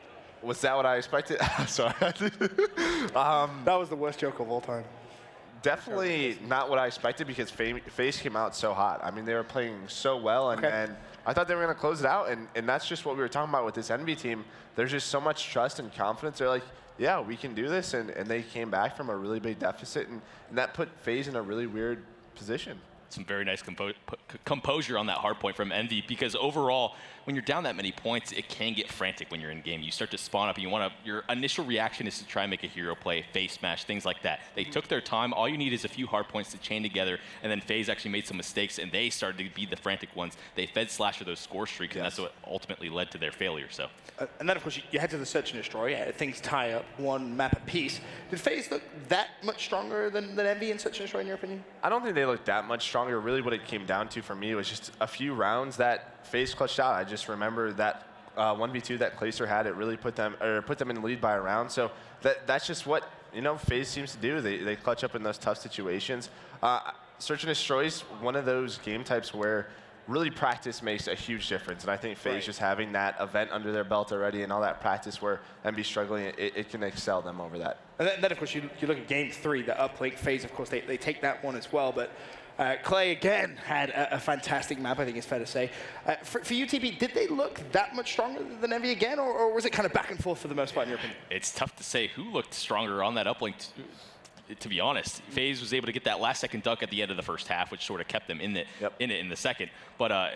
Was that what I expected? Sorry. That was the worst joke of all time. Definitely not what I expected because FaZe came out so hot. I mean, they were playing so well, and I thought they were going to close it out, and that's just what we were talking about with this Envy team. There's just so much trust and confidence. They're like, yeah, we can do this, and they came back from a really big deficit, and that put FaZe in a really weird position. Some very nice composure on that hard point from Envy, because overall, when you're down that many points, it can get frantic when you're in game. You start to spawn up, and your initial reaction is to try and make a hero play, face smash, things like that. They took their time. All you need is a few hard points to chain together, and then FaZe actually made some mistakes, and they started to be the frantic ones. They fed Slasher those score streaks, and that's what ultimately led to their failure. So. And then, of course, you head to the Search and Destroy. Things tie up, one map apiece. Did FaZe look that much stronger than Envy in Search and Destroy, in your opinion? I don't think they looked that much stronger. Really what it came down to for me was just a few rounds that FaZe clutched out. I just remember that 1v2 that Clayster had. It really put them in the lead by a round. So that's just what FaZe seems to do. They clutch up in those tough situations. Search and Destroy is one of those game types where really practice makes a huge difference, and I think FaZe just having that event under their belt already and all that practice where Envy's struggling, it can excel them over that. And then of course, you look at Game 3, the uplink FaZe, of course, they take that one as well, but Clay, again, had a fantastic map, I think it's fair to say. For you, TP, did they look that much stronger than Envy again, or was it kind of back and forth for the most part, in your opinion? It's tough to say who looked stronger on that uplink. To be honest, FaZe was able to get that last-second dunk at the end of the first half, which sort of kept them in it in the second. But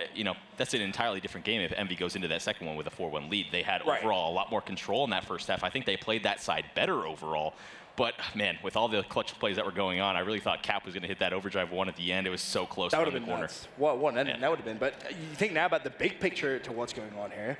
that's an entirely different game if Envy goes into that second one with a 4-1 lead. They had overall a lot more control in that first half. I think they played that side better overall. But man, with all the clutch plays that were going on, I really thought Cap was going to hit that overdrive one at the end. It was so close around the corner. That would have been. But you think now about the big picture to what's going on here.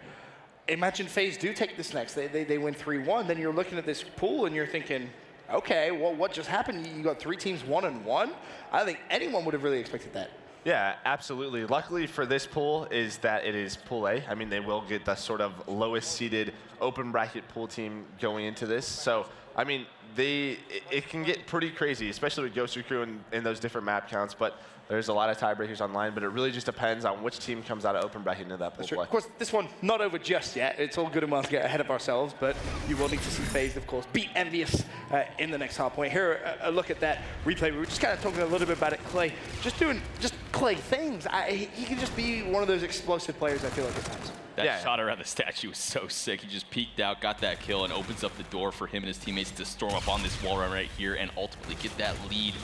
Imagine FaZe do take this next. They win 3-1. Then you're looking at this pool and you're thinking, okay, well, what just happened? You got 3 teams 1-1. I don't think anyone would have really expected that. Yeah, absolutely. Luckily for this pool is that it is Pool A. I mean, they will get the sort of lowest seeded open bracket pool team going into this. So, I mean, it can get pretty crazy, especially with Ghost Recruit in those different map counts. But there's a lot of tiebreakers online, but it really just depends on which team comes out of open bracket into that pool play. Of course, this one not over just yet. It's all good and well to get ahead of ourselves, but you will need to see FaZe, of course, beat Envious in the next hard point. Here, a look at that replay. We were just kind of talking a little bit about it. Clay, just Clay things. He can just be one of those explosive players, I feel like, at times. That shot around the statue was so sick. He just peeked out, got that kill, and opens up the door for him and his teammates to storm up on this wall run right here and ultimately get that lead.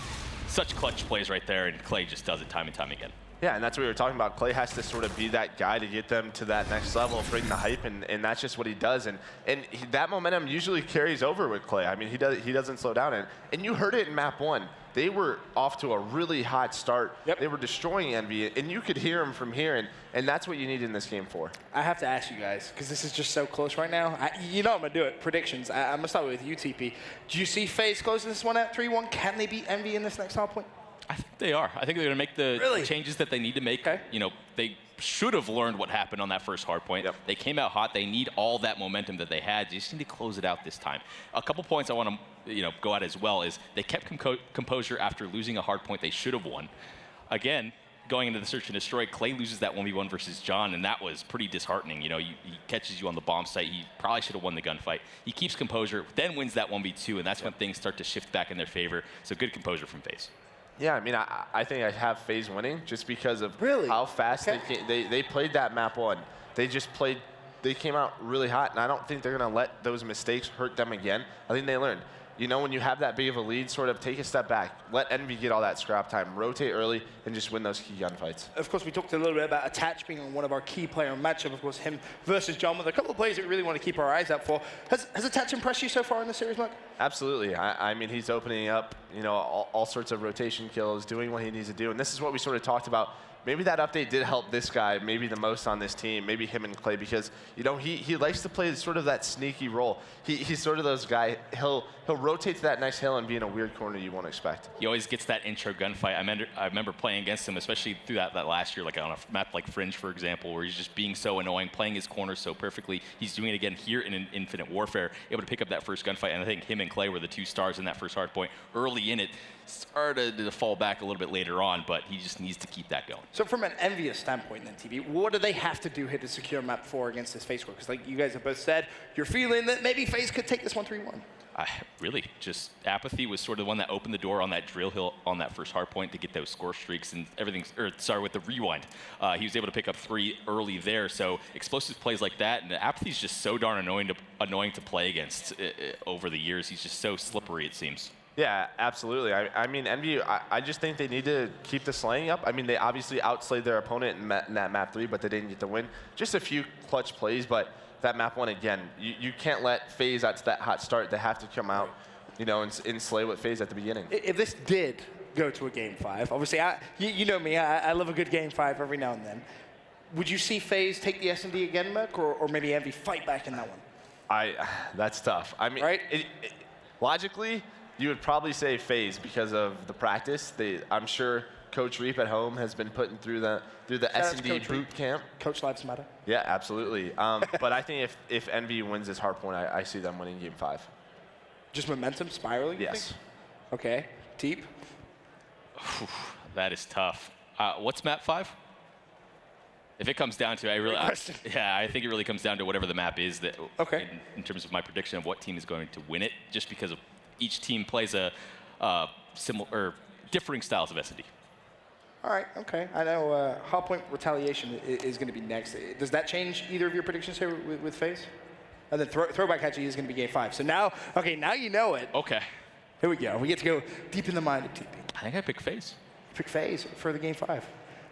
Such clutch plays right there, and Clay just does it time and time again. Yeah, and that's what we were talking about. Clay has to sort of be that guy to get them to that next level, bring the hype, and that's just what he does. And that momentum usually carries over with Clay. I mean, he doesn't slow down. And you heard it in map 1. They were off to a really hot start. They were destroying Envy, and you could hear them from here, and that's what you need in this game 4. I have to ask you guys, because this is just so close right now. You know I'm going to do it. Predictions. I'm going to start with you, TP. Do you see FaZe closing this one at 3-1? Can they beat Envy in this next hard point? I think they are. I think they're going to make the changes that they need to make. You know, they should have learned what happened on that first hard point. They came out hot. They need all that momentum that they had. They just need to close it out this time. A couple points I want to go at as well is they kept composure after losing a hard point they should have won. Again, going into the search and destroy, Clay loses that 1v1 versus John, and that was pretty disheartening. You know, he catches you on the bomb site. He probably should have won the gunfight. He keeps composure, then wins that 1v2, and that's when things start to shift back in their favor. So good composure from FaZe. Yeah, I mean, I think I have FaZe winning just because of how fast they played that map 1. They came out really hot, and I don't think they're going to let those mistakes hurt them again. I think they learned. You know, when you have that big of a lead, sort of take a step back. Let Envy get all that scrap time. Rotate early and just win those key gunfights. Of course, we talked a little bit about Attach being on one of our key player matchup. Of course, him versus John with a couple of players that we really want to keep our eyes out for. Has Attach impressed you so far in the series, Mark? Absolutely. I mean, he's opening up, you know, all sorts of rotation kills, doing what he needs to do. And this is what we sort of talked about. Maybe that update did help this guy maybe the most on this team, maybe him and Clay, because, you know, he likes to play sort of that sneaky role. He's sort of those guy, he'll rotate to that next hill and be in a weird corner you won't expect. He always gets that intro gunfight. I remember playing against him, especially through that last year, like on a map like Fringe, for example, where he's just being so annoying, playing his corner so perfectly. He's doing it again here in Infinite Warfare, able to pick up that first gunfight, and I think him and Clay were the 2 stars in that first hard point early in it. Started to fall back a little bit later on, but he just needs to keep that going. So from an envious standpoint then, TV, what do they have to do here to secure map 4 against this FaZe squad? Because like you guys have both said, you're feeling that maybe FaZe could take this one 3-1. Really, just Apathy was sort of the one that opened the door on that drill hill on that first hard point to get those score streaks and everything, with the rewind. He was able to pick up 3 early there, so explosive plays like that, and Apathy's just so darn annoying to play against over the years. He's just so slippery, it seems. Yeah, absolutely. I mean, Envy, I just think they need to keep the slaying up. I mean, they obviously outslayed their opponent in that map 3, but they didn't get the win. Just a few clutch plays, but that map 1, again, you can't let FaZe out to that hot start. They have to come out, you know, and slay with FaZe at the beginning. If this did go to a game 5, obviously, you know me, I love a good game 5 every now and then. Would you see FaZe take the S&D again, Merc, or maybe Envy fight back in that one? That's tough. I mean, right? Logically, you would probably say FaZe because of the practice. I'm sure Coach Reap at home has been putting through the S&D boot camp. Coach lives matter. Yeah, absolutely. But I think if Envy wins this hard point, I see them winning game 5. Just momentum spiraling? Yes. Okay. Deep. That is tough. What's map 5? If it comes down to, I think it really comes down to whatever the map is that. Okay. In terms of my prediction of what team is going to win it, just because of each team plays a similar or differing styles of S&D. All right, okay. I know Hardpoint Retaliation is going to be next. Does that change either of your predictions here with FaZe? And then Throwback actually is going to be game 5. So now you know it. Okay. Here we go. We get to go deep in the mind of TP. I think I pick FaZe. Pick FaZe for the game 5.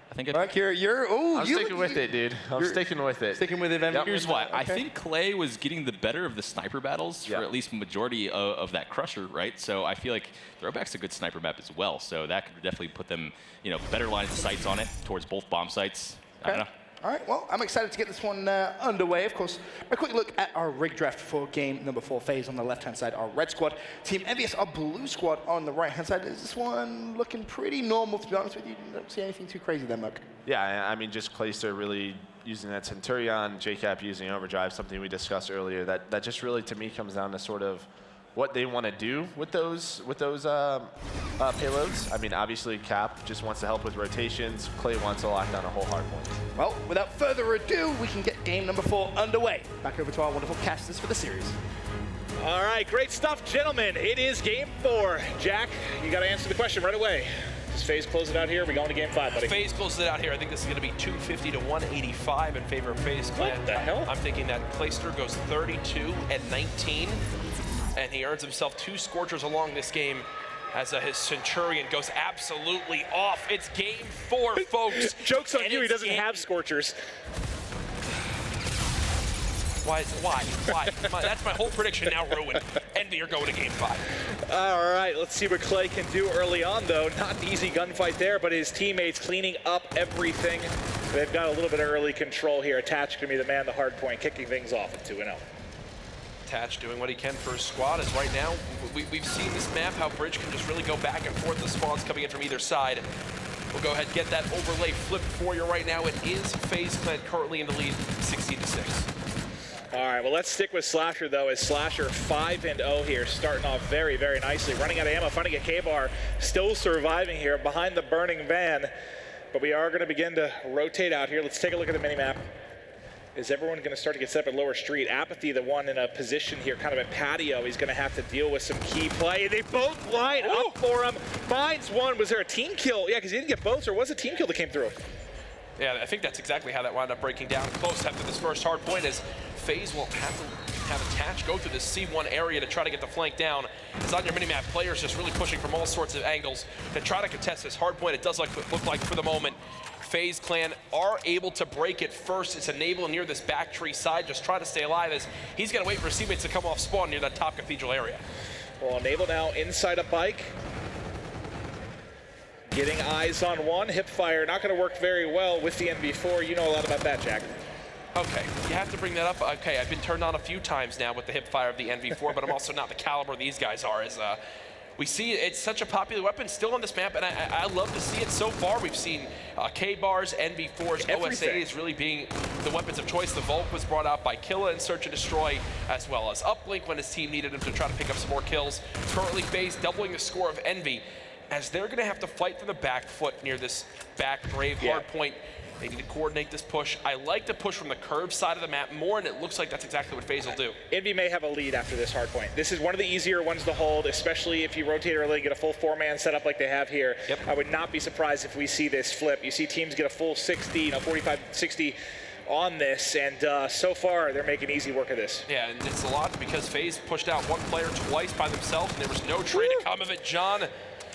I think Mark, I'm sticking with it, dude. I'm sticking with it. Sticking with it. Here's why. Okay. I think Clay was getting the better of the sniper battles for at least the majority of that Crusher, right? So I feel like Throwback's a good sniper map as well. So that could definitely put them, better lines of sights on it towards both bomb sites. Okay. I don't know. All right, well, I'm excited to get this one underway. Of course, a quick look at our rig draft for game number 4 FaZe on the left-hand side, our red squad. Team Envious, our blue squad on the right-hand side. Is this one looking pretty normal, to be honest with you? Don't see anything too crazy there, Mark. Yeah, I mean, just Clayster really using that Centurion, JCap using Overdrive, something we discussed earlier. That just really, to me, comes down to sort of what they want to do with those payloads. I mean, obviously, Cap just wants to help with rotations. Clay wants to lock down a whole hard point. Well, without further ado, we can get game number 4 underway. Back over to our wonderful casters for the series. All right, great stuff, gentlemen. It is game 4. Jack, you got to answer the question right away. Does FaZe close it out here? Are we going to game 5, buddy? FaZe closes it out here. I think this is going to be 250 to 185 in favor of FaZe Clan. What the hell? I'm thinking that Clayster goes 32 and 19, and he earns himself 2 Scorchers along this game as his Centurion goes absolutely off. It's game 4, folks. Joke's on you, he doesn't have Scorchers. Why? That's my whole prediction now ruined. Envy are going to game 5. All right, let's see what Clay can do early on, though. Not an easy gunfight there, but his teammates cleaning up everything. They've got a little bit of early control here. Attach can be the man, the hard point, kicking things off at 2-0. Attach doing what he can for his squad, as right now we've seen this map, how Bridge can just really go back and forth. The spawns coming in from either side. We'll go ahead and get that overlay flipped for you right now. It is FaZe Clan currently in the lead, 16-6. All right, well, let's stick with Slasher, though, as Slasher 5-0 here, starting off very, very nicely. Running out of ammo, finding a K-Bar, still surviving here behind the burning van. But we are going to begin to rotate out here. Let's take a look at the minimap. Is everyone going to start to get set up at Lower Street? Apathy, the one in a position here, kind of at patio. He's going to have to deal with some key play. They both line up for him. Finds one. Was there a team kill? Yeah, because he didn't get both, or was it a team kill that came through? Yeah, I think that's exactly how that wound up breaking down close after this first hard point, as FaZe will have to have Attach go through the C1 area to try to get the flank down. As on your minimap, players just really pushing from all sorts of angles to try to contest this hard point. It does look like for the moment FaZe Clan are able to break it first. It's Enable near this back tree side, just try to stay alive as he's gonna wait for his teammates to come off spawn near that top cathedral area. Well, Enable now inside a bike. Getting eyes on one. Hipfire not going to work very well with the NV4. You know a lot about that, Jack. Okay, you have to bring that up. Okay, I've been turned on a few times now with the Hipfire of the NV4, but I'm also not the caliber these guys are. As we see, it's such a popular weapon still on this map, and I love to see it so far. We've seen K-Bars, NV4s, OSAs really being the weapons of choice. The Volk was brought out by Killa in Search and Destroy, as well as Uplink when his team needed him to try to pick up some more kills. Currently, FaZe doubling the score of Envy, as they're going to have to fight from the back foot near this back grave hard point. They need to coordinate this push. I like to push from the curve side of the map more, and it looks like that's exactly what FaZe will do. Envy may have a lead after this hard point. This is one of the easier ones to hold, especially if you rotate early, get a full 4-man setup like they have here. Yep. I would not be surprised if we see this flip. You see teams get a full 60, 45, 60 on this, and so far they're making easy work of this. Yeah, and it's a lot because FaZe pushed out one player twice by themselves, and there was no trade to come of it. John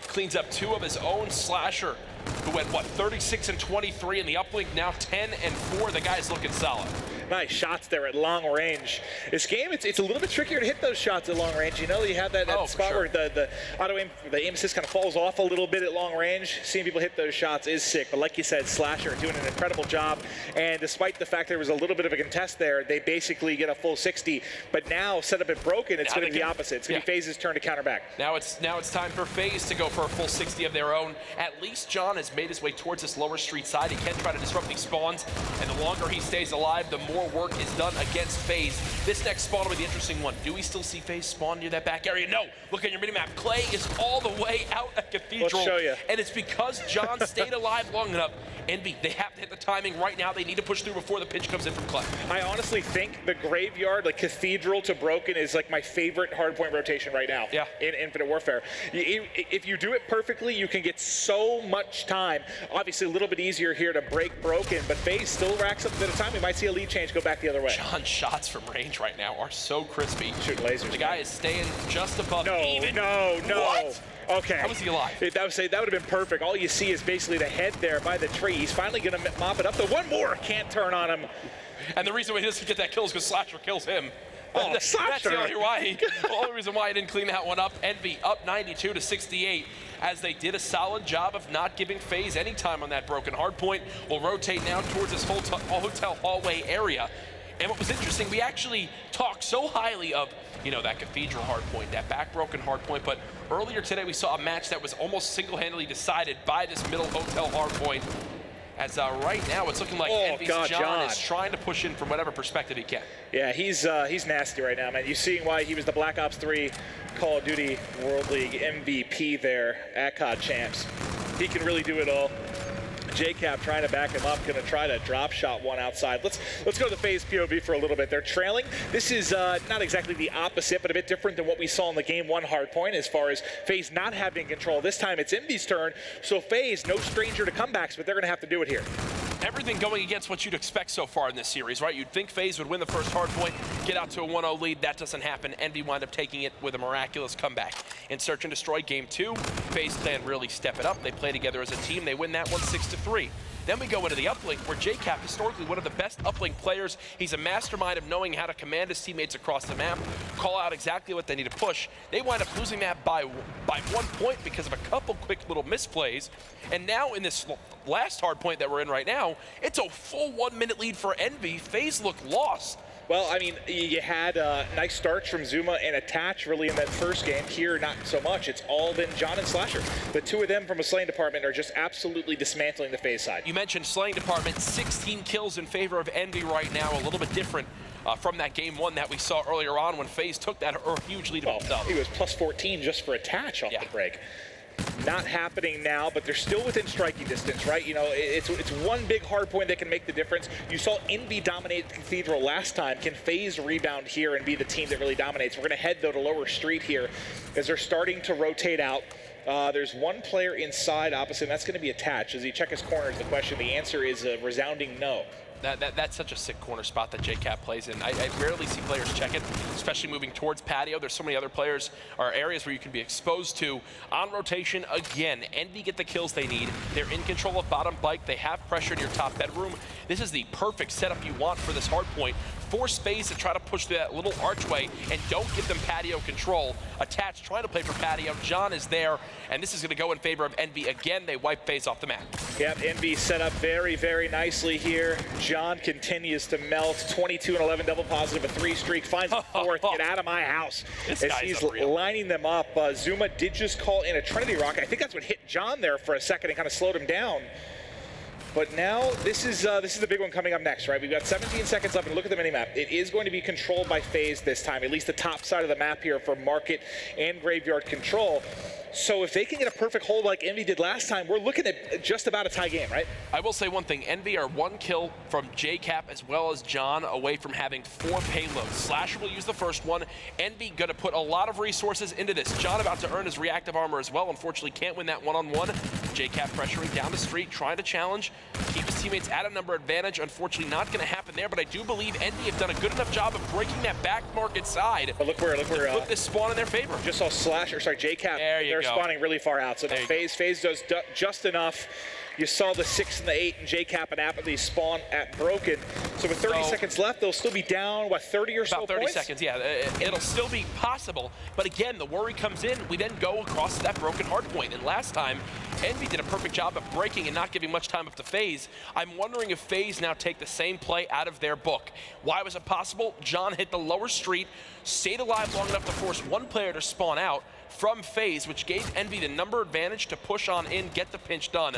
cleans up 2 of his own. Slasher, who went, 36 and 23, and the Uplink now 10 and 4. The guy's looking solid. Nice shots there at long range. This game, it's a little bit trickier to hit those shots at long range. You know, you have that spot where the auto aim, the aim assist kind of falls off a little bit at long range. Seeing people hit those shots is sick, but like you said, Slasher doing an incredible job. And despite the fact there was a little bit of a contest there, they basically get a full 60. But now, set up at Broken, it's going to be the opposite. It's going to be FaZe's turn to counter back. Now it's time for FaZe to go for a full 60 of their own. At least John has made his way towards this Lower Street side. He can try to disrupt these spawns, and the longer he stays alive, the more work is done against FaZe. This next spawn will be the interesting one. Do we still see FaZe spawn near that back area? No. Look at your minimap. Clay is all the way out at Cathedral. Let's show you. And it's because John stayed alive long enough. Envy, they have to hit the timing right now. They need to push through before the pitch comes in from Clay. I honestly think the Graveyard, like Cathedral to Broken, is like my favorite hardpoint rotation right now in Infinite Warfare. If you do it perfectly, you can get so much time. Obviously, a little bit easier here to break Broken, but FaZe still racks up a bit of time. We might see a lead change go back the other way. John's shots from range right now are so crispy. Shooting lasers. The guy is staying just above even. No. What? Okay. How was he alive? That would have been perfect. All you see is basically the head there by the tree. He's finally going to mop it up. The one more can't turn on him. And the reason why he doesn't get that kill is because Slasher kills him. Oh, That's the only reason why he didn't clean that one up. Envy up 92 to 68 as they did a solid job of not giving FaZe any time on that broken hardpoint. We'll rotate now towards this hotel hallway area. And what was interesting, we actually talked so highly of, that Cathedral hardpoint, that back broken hardpoint, but earlier today we saw a match that was almost single-handedly decided by this middle hotel hardpoint. As right now it's looking like Envy's John is trying to push in from whatever perspective he can. Yeah, he's nasty right now, man. You see why he was the Black Ops 3 Call of Duty World League MVP there at COD Champs. He can really do it all. JCap trying to back him up, going to try to drop shot one outside. Let's go to the FaZe POV for a little bit. They're trailing. This is not exactly the opposite, but a bit different than what we saw in the game one hardpoint as far as FaZe not having control. This time it's Envy's turn, so FaZe, no stranger to comebacks, but they're going to have to do it here. Everything going against what you'd expect so far in this series, right? You'd think FaZe would win the first hardpoint, get out to a 1-0 lead. That doesn't happen. Envy wind up taking it with a miraculous comeback. In Search and Destroy Game 2, FaZe Clan really step it up. They play together as a team. They win that one 6-3. Then we go into the uplink, where JCap, historically one of the best uplink players. He's a mastermind of knowing how to command his teammates across the map, call out exactly what they need to push. They wind up losing that by 1 point because of a couple quick little misplays. And now in this last hard point that we're in right now, it's a full 1 minute lead for Envy. FaZe look lost. Well, I mean, you had nice starts from Zuma and Attach really in that first game. Here, not so much. It's all been John and Slasher. The two of them from a slaying department are just absolutely dismantling the FaZe side. You mentioned slaying department, 16 kills in favor of Envy right now, a little bit different from that game one that we saw earlier on when FaZe took that huge lead himself. He was plus 14 just for Attach off the break. Not happening now, but they're still within striking distance, right? You know, it's one big hard point that can make the difference. You saw Envy dominate Cathedral last time. Can FaZe rebound here and be the team that really dominates? We're going to head, though, to Lower Street here as they're starting to rotate out. There's one player inside opposite, and that's going to be Attached. Does he check his corner is the question. The answer is a resounding no. That's such a sick corner spot that JCap plays in. I rarely see players check it, especially moving towards patio. There's so many other players or areas where you can be exposed to. On rotation, again, Envy get the kills they need. They're in control of bottom bike. They have pressure in your top bedroom. This is the perfect setup you want for this hard point. Force FaZe to try to push through that little archway and don't give them patio control. Attached, trying to play for patio. John is there, and this is going to go in favor of Envy. Again, they wipe FaZe off the map. Yep, Envy set up very, very nicely here. John continues to melt. 22 and 11 double positive, a 3 streak, finds a 4th. Get out of my house. As he's lining them up. Zuma did just call in a Trinity Rock. I think that's what hit John there for a second and kind of slowed him down. But now this is the big one coming up next, right? We've got 17 seconds left, and look at the minimap. It is going to be controlled by FaZe this time, at least the top side of the map here for Market and Graveyard control. So if they can get a perfect hold like Envy did last time, we're looking at just about a tie game, right? I will say one thing. Envy are 1 kill from JCap as well as John away from having 4 payloads. Slasher will use the first one. Envy going to put a lot of resources into this. John about to earn his reactive armor as well. Unfortunately, can't win that one-on-one. JCap pressuring down the street, trying to challenge, keep his teammates at a number advantage. Unfortunately, not going to happen there, but I do believe Envy have done a good enough job of breaking that back Market side. But look where flip this spawn in their favor. Just saw JCap. They're spawning really far out. So the FaZe does just enough. You saw the 6 and the 8 and JCap and Apathy spawn at Broken. So with 30 seconds left, they'll still be down, what, 30 or so about 30 points? seconds, yeah. It'll still be possible. But again, the worry comes in. We then go across that broken hard point. And last time, Envy did a perfect job of breaking and not giving much time up to FaZe. I'm wondering if FaZe now take the same play out of their book. Why was it possible? John hit the lower street, stayed alive long enough to force one player to spawn out from FaZe, which gave Envy the number advantage to push on in, get the pinch done.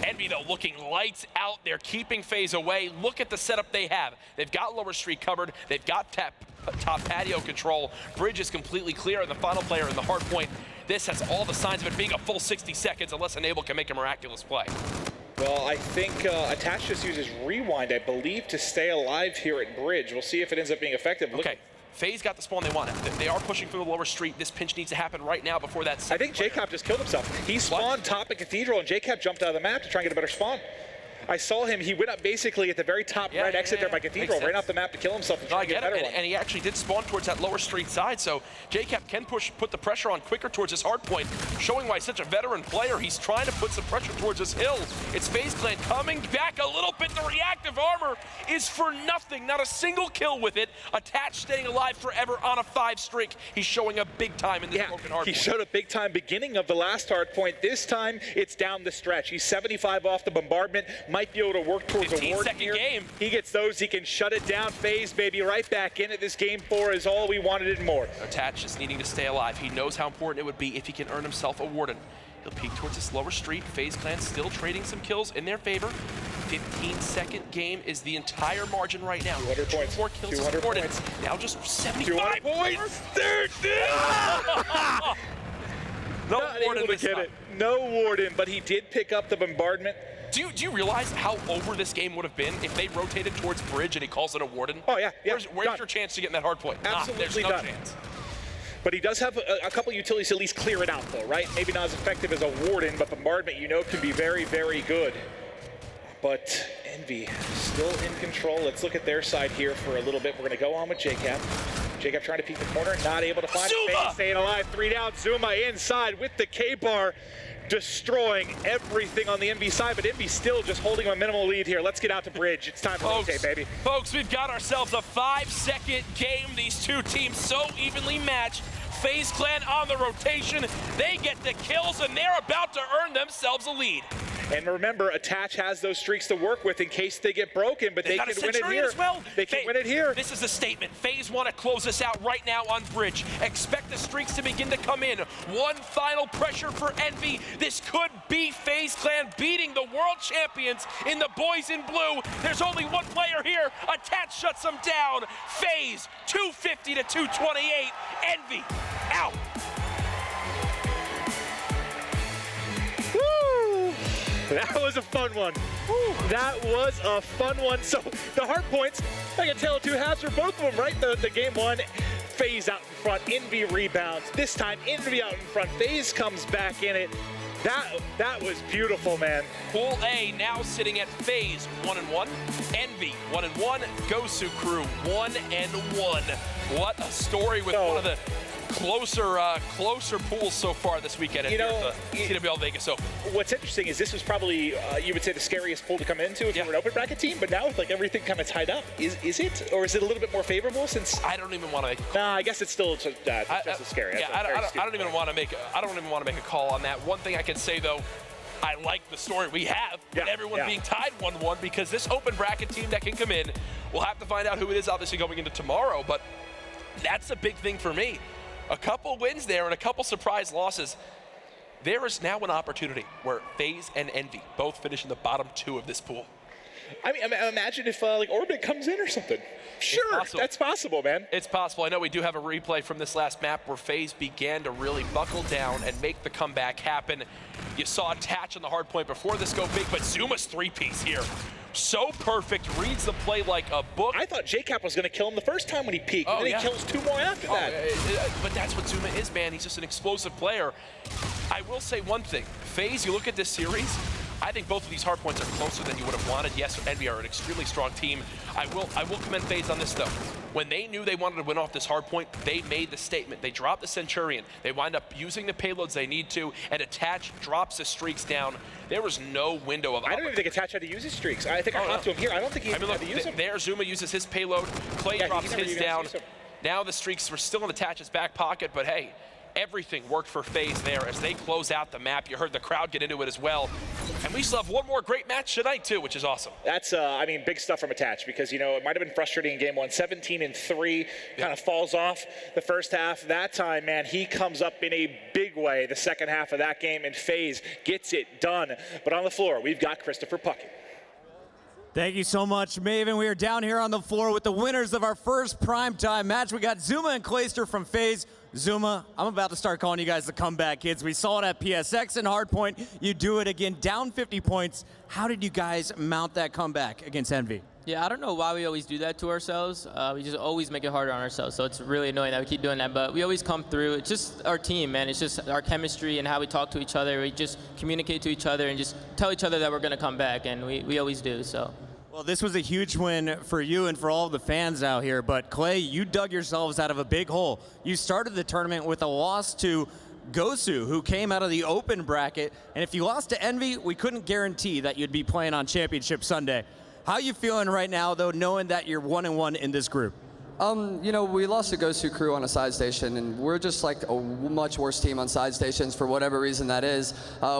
Envy, though, looking lights out. They're keeping FaZe away. Look at the setup they have. They've got lower street covered. They've got top patio control. Bridge is completely clear, and the final player in the hard point. This has all the signs of it being a full 60 seconds unless Enable can make a miraculous play. Well, I think Attach just uses Rewind, I believe, to stay alive here at Bridge. We'll see if it ends up being effective. Okay. FaZe got the spawn they wanted. They are pushing through the lower street. This pinch needs to happen right now before that. I think JCap just killed himself. He spawned top at Cathedral, and JCap jumped out of the map to try and get a better spawn. I saw him. He went up basically at the very top right exit there by Cathedral, ran off the map to kill himself and try to get a better one. And he actually did spawn towards that lower street side, so JCap can put the pressure on quicker towards his hard point, showing why he's such a veteran player. He's trying to put some pressure towards his hill. It's FaZe Clan coming back a little bit. The reactive armor is for nothing. Not a single kill with it. Attached, staying alive forever on a 5 streak. He's showing up big time in this broken hard point. He showed up big time beginning of the last hard point. This time, it's down the stretch. He's 75 off the bombardment. Might be able to work towards a ward here. Game. He gets those. He can shut it down. FaZe, baby, right back in it. This game 4 is all we wanted and more. Attached is needing to stay alive. He knows how important it would be if he can earn himself a Warden. He'll peek towards this lower street. FaZe Clan still trading some kills in their favor. 15-second game is the entire margin right now. 200 points. 4 kills 200 supported. points. Now just 75 points. No Warden this time. No Warden, but he did pick up the bombardment. Do you realize how over this game would have been if they rotated towards Bridge and he calls it a Warden? Oh, yeah. Where's your chance to get in that hard point? Absolutely there's no done. chance. But he does have a couple utilities to at least clear it out, though, right? Maybe not as effective as a Warden, but bombardment, can be very, very good. But Envy still in control. Let's look at their side here for a little bit. We're going to go on with JCap. JCap trying to peek the corner, not able to find it. Staying alive, 3 down. Zuma inside with the K-bar, destroying everything on the Envy side, but Envy still just holding a minimal lead here. Let's get out to Bridge. It's time to rotate, baby. Folks, we've got ourselves a 5-second game. These two teams so evenly matched. FaZe Clan on the rotation. They get the kills, and they're about to earn themselves a lead. And remember, Attach has those streaks to work with in case they get broken, but they can win it here. As well. They can win it here. This is a statement. FaZe want to close this out right now on Bridge. Expect the streaks to begin to come in. One final pressure for Envy. This could be FaZe Clan beating the world champions in the boys in blue. There's only one player here. Attach shuts them down. FaZe 250 to 228. Envy out. That was a fun one. That was a fun one. So the hard points, I can tell 2 halves for both of them, right? The game one, FaZe out in front, Envy rebounds. This time, Envy out in front. FaZe comes back in it. That was beautiful, man. Pool A now sitting at FaZe 1-1, Envy 1-1, Gosu Crew 1-1. What a story with one of the closer pools so far this weekend at the CWL Vegas Open. What's interesting is this was probably, you would say, the scariest pool to come into if you're an open bracket team, but now with like everything kind of tied up, is it? Or is it a little bit more favorable since? I don't even want to. Nah, I guess it's still just as scary. Yeah, I don't even want to make a call on that. One thing I can say though, I like the story we have with everyone being tied 1-1 because this open bracket team that can come in, we'll have to find out who it is obviously going into tomorrow, but that's a big thing for me. A couple wins there and a couple surprise losses. There is now an opportunity where FaZe and Envy both finish in the bottom 2 of this pool. I mean, imagine if like Orbit comes in or something. Sure, that's possible, man. It's possible. I know we do have a replay from this last map where FaZe began to really buckle down and make the comeback happen. You saw Attach on the hard point before this go big, but Zuma's 3-piece here. So perfect, reads the play like a book. I thought JCap was going to kill him the first time when he peeked, and then he kills 2 more after that. But that's what Zuma is, man. He's just an explosive player. I will say one thing. FaZe, you look at this series, I think both of these hard points are closer than you would have wanted. Yes, Envy are an extremely strong team. I will commend FaZe on this, though. When they knew they wanted to win off this hard point, they made the statement. They dropped the Centurion. They wind up using the payloads they need to, and Attach drops the streaks down. There was no window of I don't even think Attach had to use his streaks. I think I talked to him here. I don't think he had to use them. There, Zuma uses his payload. Clay drops his down. Now the streaks were still in Attach's back pocket, but hey, everything worked for FaZe there as they close out the map. You heard the crowd get into it as well. And we still have one more great match tonight, too, which is awesome. That's, I mean, big stuff from Attach because, it might have been frustrating in game 1. 17-3 kind of falls off the first half. That time, man, he comes up in a big way the second half of that game, and FaZe gets it done. But on the floor, we've got Christopher Puckett. Thank you so much, Maven. We are down here on the floor with the winners of our first primetime match. We got Zuma and Clayster from FaZe. Zuma, I'm about to start calling you guys the comeback kids. We saw it at PSX and Hardpoint. You do it again, down 50 points. How did you guys mount that comeback against Envy? Yeah, I don't know why we always do that to ourselves. We just always make it harder on ourselves, so it's really annoying that we keep doing that, but we always come through. It's just our team, man. It's just our chemistry and how we talk to each other. We just communicate to each other and just tell each other that we're going to come back, and we always do, so. Well, this was a huge win for you and for all the fans out here, but Clay, you dug yourselves out of a big hole. You started the tournament with a loss to Gosu, who came out of the open bracket, and if you lost to Envy, we couldn't guarantee that you'd be playing on Championship Sunday. How are you feeling right now, though, knowing that you're 1-1 in this group? We lost to Gosu Crew on a side station, and we're just like a much worse team on side stations for whatever reason that is.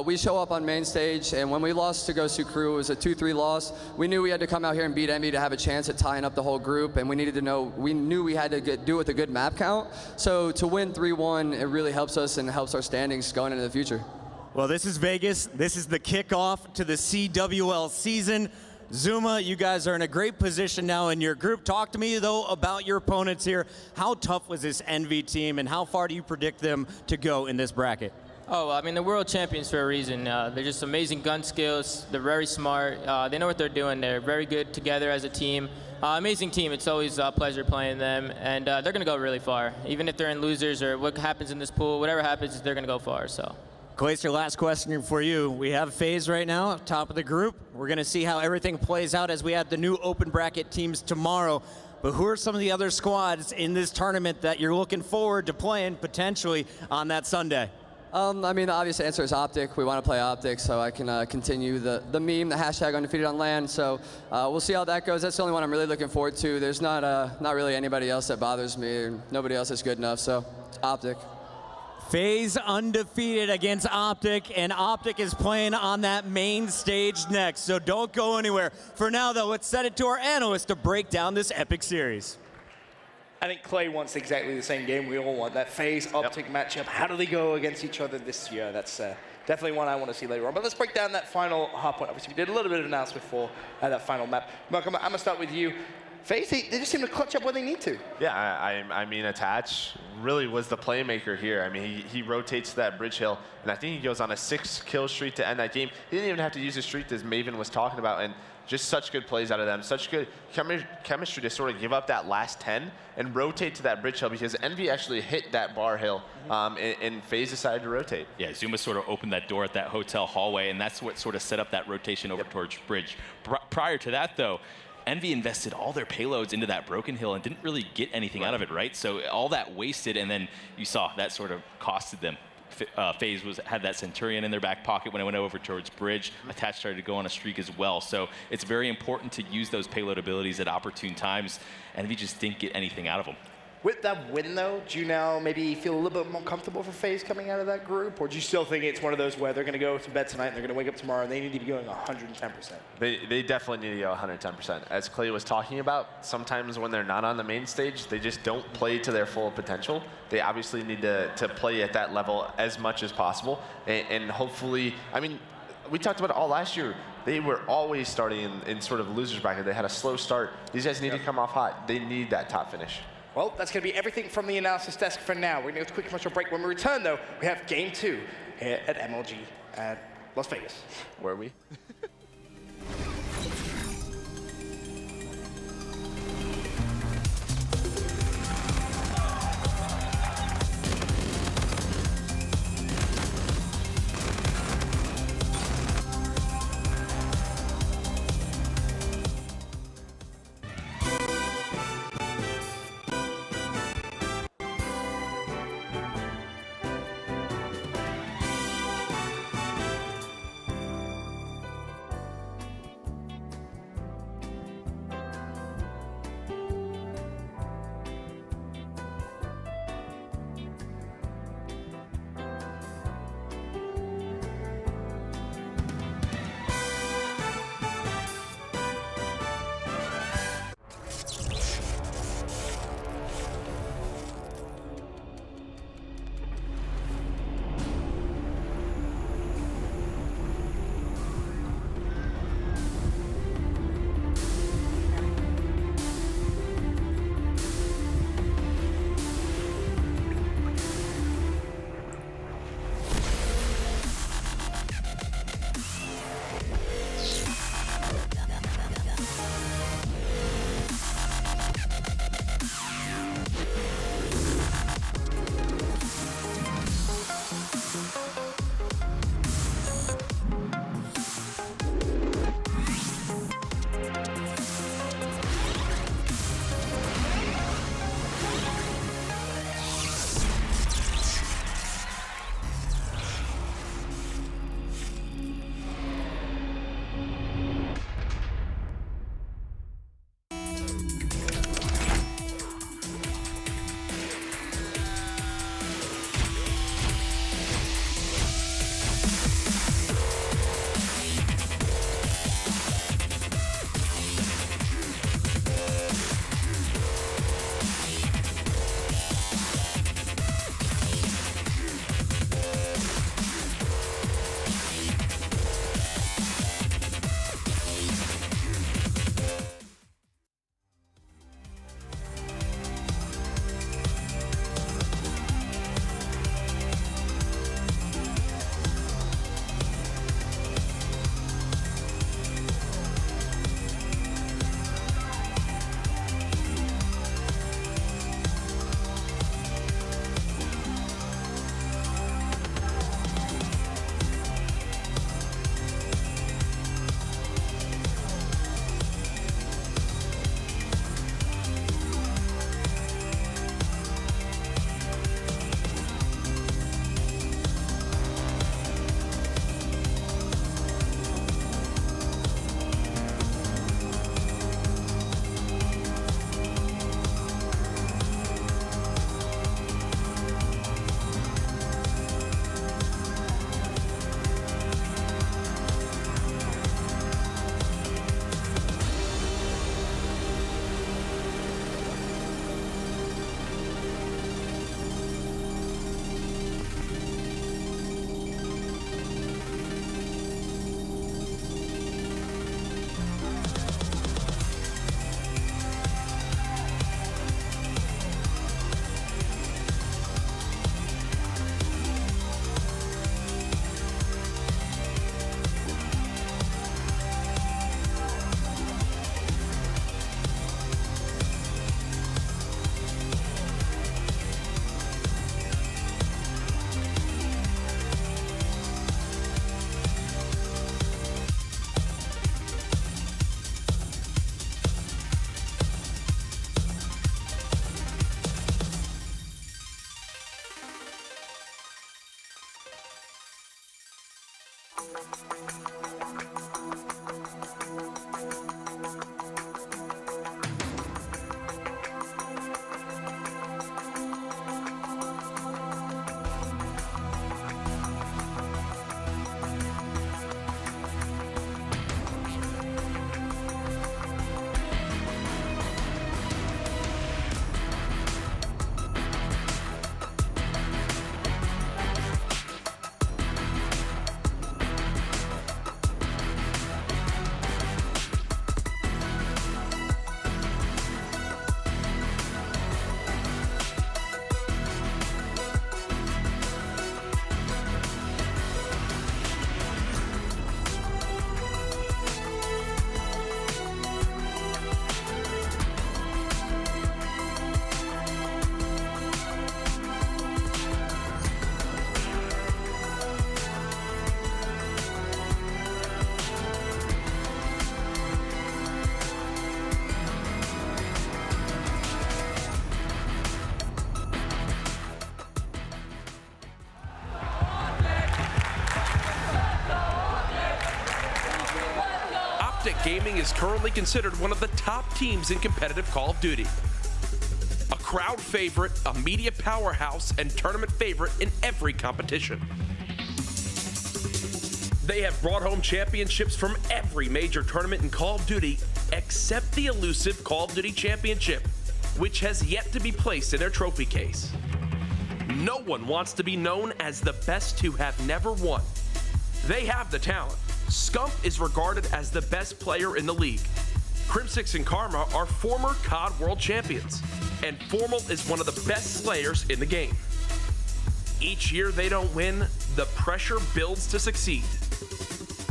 We show up on main stage, and when we lost to Gosu Crew, it was a 2-3 loss. We knew we had to come out here and beat Envy to have a chance at tying up the whole group, and we knew we had to do it with a good map count. So to win 3-1, it really helps us and helps our standings going into the future. Well, this is Vegas. This is the kickoff to the CWL season. Zuma, you guys are in a great position now in your group. Talk to me, though, about your opponents here. How tough was this Envy team, and how far do you predict them to go in this bracket? Oh, I mean, they're world champions for a reason. They're just amazing gun skills. They're very smart. They know what they're doing. They're very good together as a team. Amazing team. It's always a pleasure playing them. And they're going to go really far. Even if they're in losers or what happens in this pool, whatever happens, they're going to go far. So. Clayster, last question for you. We have FaZe right now, top of the group. We're going to see how everything plays out as we have the new open bracket teams tomorrow. But who are some of the other squads in this tournament that you're looking forward to playing potentially on that Sunday? I mean, the obvious answer is Optic. We want to play Optic, so I can continue the meme, the hashtag undefeated on LAN. So we'll see how that goes. That's the only one I'm really looking forward to. There's not really anybody else that bothers me. Nobody else is good enough, so it's Optic. FaZe undefeated against Optic, and Optic is playing on that main stage next, so don't go anywhere. For now, though, let's send it to our analyst to break down this epic series. I think Clay wants exactly the same game we all want, that FaZe Optic matchup. How do they go against each other this year? That's definitely one I want to see later on. But let's break down that final hardpoint. Obviously, we did a little bit of analysis before that final map. Mark, I'm going to start with you. FaZe, they just seem to clutch up when they need to. Yeah, I mean, Attach really was the playmaker here. I mean, he rotates to that bridge hill, and I think he goes on a 6-kill streak to end that game. He didn't even have to use a streak, as Maven was talking about, and just such good plays out of them, such good chemistry to sort of give up that last 10 and rotate to that bridge hill, because Envy actually hit that bar hill, and FaZe decided to rotate. Yeah, Zuma sort of opened that door at that hotel hallway, and that's what sort of set up that rotation over towards bridge. Prior to that, though, Envy invested all their payloads into that Broken Hill and didn't really get anything out of it, right? So all that wasted, and then you saw that sort of costed them. FaZe had that Centurion in their back pocket when it went over towards bridge. Attach started to go on a streak as well. So it's very important to use those payload abilities at opportune times. Envy just didn't get anything out of them. With that win, though, do you now maybe feel a little bit more comfortable for FaZe coming out of that group? Or do you still think it's one of those where they're going to go to bed tonight and they're going to wake up tomorrow and they need to be going 110%? They definitely need to go 110%. As Clay was talking about, sometimes when they're not on the main stage, they just don't play to their full potential. They obviously need to play at that level as much as possible. And hopefully, I mean, we talked about it all last year. They were always starting in sort of losers bracket. They had a slow start. These guys need to come off hot. They need that top finish. Well, that's going to be everything from the analysis desk for now. We're going to go to a quick commercial break. When we return, though, we have Game 2 here at MLG at Las Vegas. Where are we? Gaming is currently considered one of the top teams in competitive Call of Duty. A crowd favorite, a media powerhouse, and tournament favorite in every competition. They have brought home championships from every major tournament in Call of Duty except the elusive Call of Duty Championship, which has yet to be placed in their trophy case. No one wants to be known as the best who have never won. They have the talent. Scump is regarded as the best player in the league. Crimsix and Karma are former COD World Champions, and Formal is one of the best slayers in the game. Each year they don't win, the pressure builds to succeed.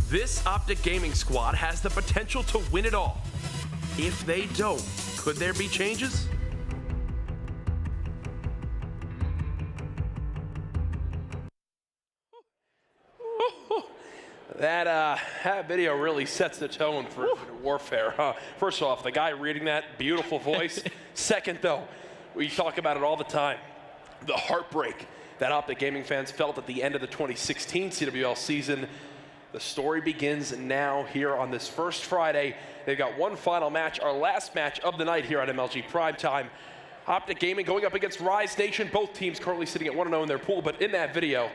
This Optic Gaming squad has the potential to win it all. If they don't, could there be changes? That video really sets the tone for warfare. First off, the guy reading that, beautiful voice. Second, though, we talk about it all the time, the heartbreak that Optic Gaming fans felt at the end of the 2016 CWL season. The story begins now here on this first Friday. They've got one final match, our last match of the night here on MLG Primetime. Optic Gaming going up against Rise Nation, both teams currently sitting at 1-0 in their pool, but in that video,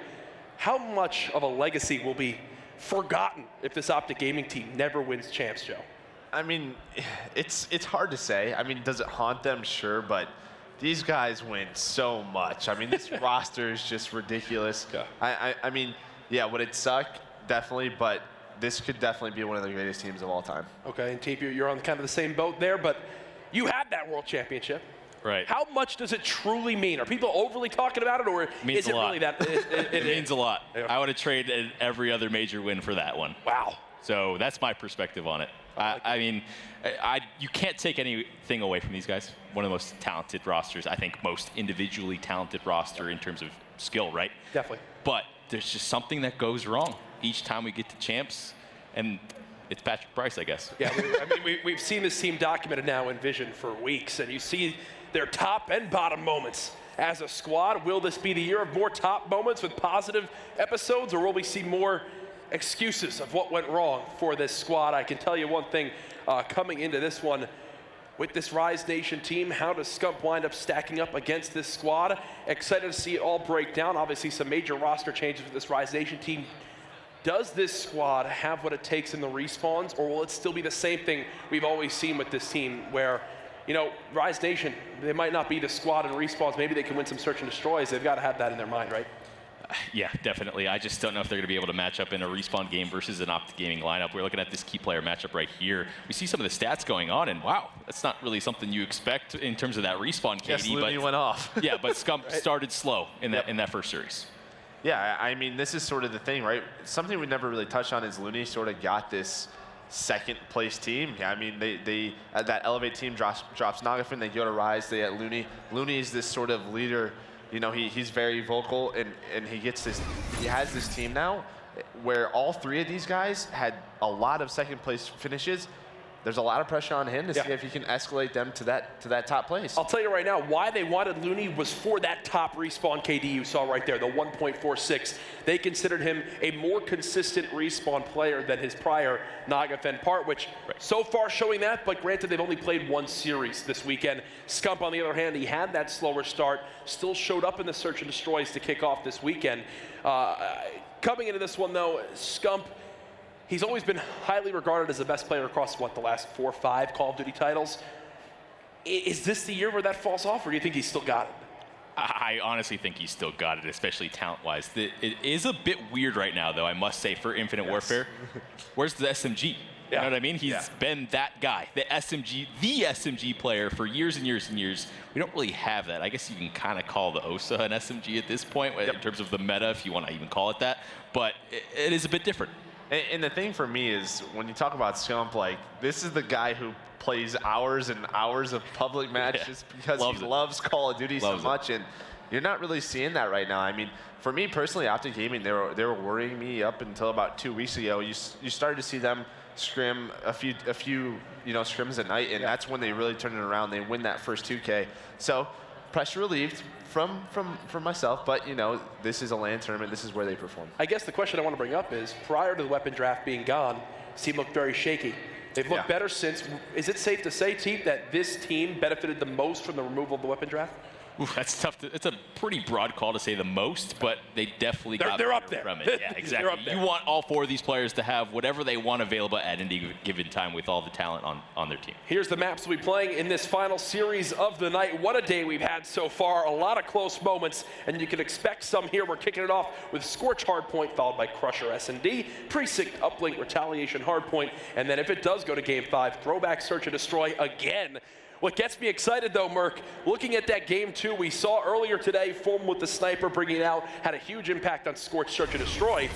how much of a legacy will be forgotten if this Optic Gaming team never wins champs, Joe? I mean, it's hard to say. I mean, does it haunt them? Sure, but these guys win so much. I mean, this roster is just ridiculous. Yeah. I mean, yeah, would it suck? Definitely, but this could definitely be one of the greatest teams of all time. Okay, and TP, you're on kind of the same boat there, but you had that world championship. Right. How much does it truly mean? Are people overly talking about it, or is it really that? It means a lot. I would have traded every other major win for that one. Wow. So that's my perspective on it. I mean, you can't take anything away from these guys. One of the most talented rosters, I think most individually talented roster in terms of skill, right? Definitely. But there's just something that goes wrong each time we get to champs, and it's Patrick Price, I guess. Yeah, we've seen this team documented now in Vision for weeks, and you see their top and bottom moments as a squad. Will this be the year of more top moments with positive episodes, or will we see more excuses of what went wrong for this squad? I can tell you one thing, coming into this one, with this Rise Nation team, how does Scump wind up stacking up against this squad? Excited to see it all break down. Obviously, some major roster changes with this Rise Nation team. Does this squad have what it takes in the respawns, or will it still be the same thing we've always seen with this team where, you know, Rise Nation, they might not be the squad in respawns. Maybe they can win some search and destroys. They've got to have that in their mind, right? Yeah, definitely. I just don't know if they're going to be able to match up in a Respawn game versus an Optic Gaming lineup. We're looking at this key player matchup right here. We see some of the stats going on, and wow, that's not really something you expect in terms of that Respawn KD. Yes, Looney went off. Yeah, but Scump started slow in that first series. Yeah, I mean, this is sort of the thing, right? Something we never really touched on is Looney sort of got this second place team. Yeah, I mean, they that Elevate team drops Nagafin, they go to Rise, they get Looney. Looney is this sort of leader. You know, he's very vocal, and he has this team now where all three of these guys had a lot of second place finishes, there's a lot of pressure on him to see if he can escalate them to that top place. I'll tell you right now, why they wanted Looney was for that top respawn KD you saw right there, the 1.46. They considered him a more consistent respawn player than his prior Nagafen part, which so far showing that, but granted they've only played one series this weekend. Scump, on the other hand, he had that slower start, still showed up in the Search and Destroys to kick off this weekend. Coming into this one, though, Scump, he's always been highly regarded as the best player across, the last 4 or 5 Call of Duty titles. Is this the year where that falls off, or do you think he's still got it? I honestly think he's still got it, especially talent-wise. It is a bit weird right now, though, I must say, for Infinite Warfare. Where's the SMG? You know what I mean? He's been that guy, the SMG player for years and years and years. We don't really have that. I guess you can kind of call the OSA an SMG at this point in terms of the meta, if you want to even call it that. But it is a bit different. And the thing for me is, when you talk about Scump, like, this is the guy who plays hours and hours of public matches because he loves Call of Duty so much, and you're not really seeing that right now. I mean, for me personally, Optic Gaming, they were worrying me up until about 2 weeks ago. You started to see them scrim a few scrims a night, and that's when they really turned it around. They win that first 2K. So pressure relieved from myself, but this is a LAN tournament. This is where they perform. I guess the question I want to bring up is, prior to the weapon draft being gone, this team looked very shaky. They've looked better since. Is it safe to say, Team, that this team benefited the most from the removal of the weapon draft? Ooh, that's tough. It's a pretty broad call to say the most, but they definitely got they're up there from it. Yeah, exactly. Up there. You want all 4 of these players to have whatever they want available at any given time with all the talent on their team. Here's the maps we'll be playing in this final series of the night. What a day we've had so far. A lot of close moments, and you can expect some here. We're kicking it off with Scorch Hardpoint, followed by Crusher S&D, Precinct Uplink Retaliation Hardpoint, and then if it does go to Game 5, Throwback Search and Destroy again. What gets me excited, though, Merc, looking at that Game 2 we saw earlier today, Fulham with the sniper bringing it out, had a huge impact on Scorch, Search, and Destroy.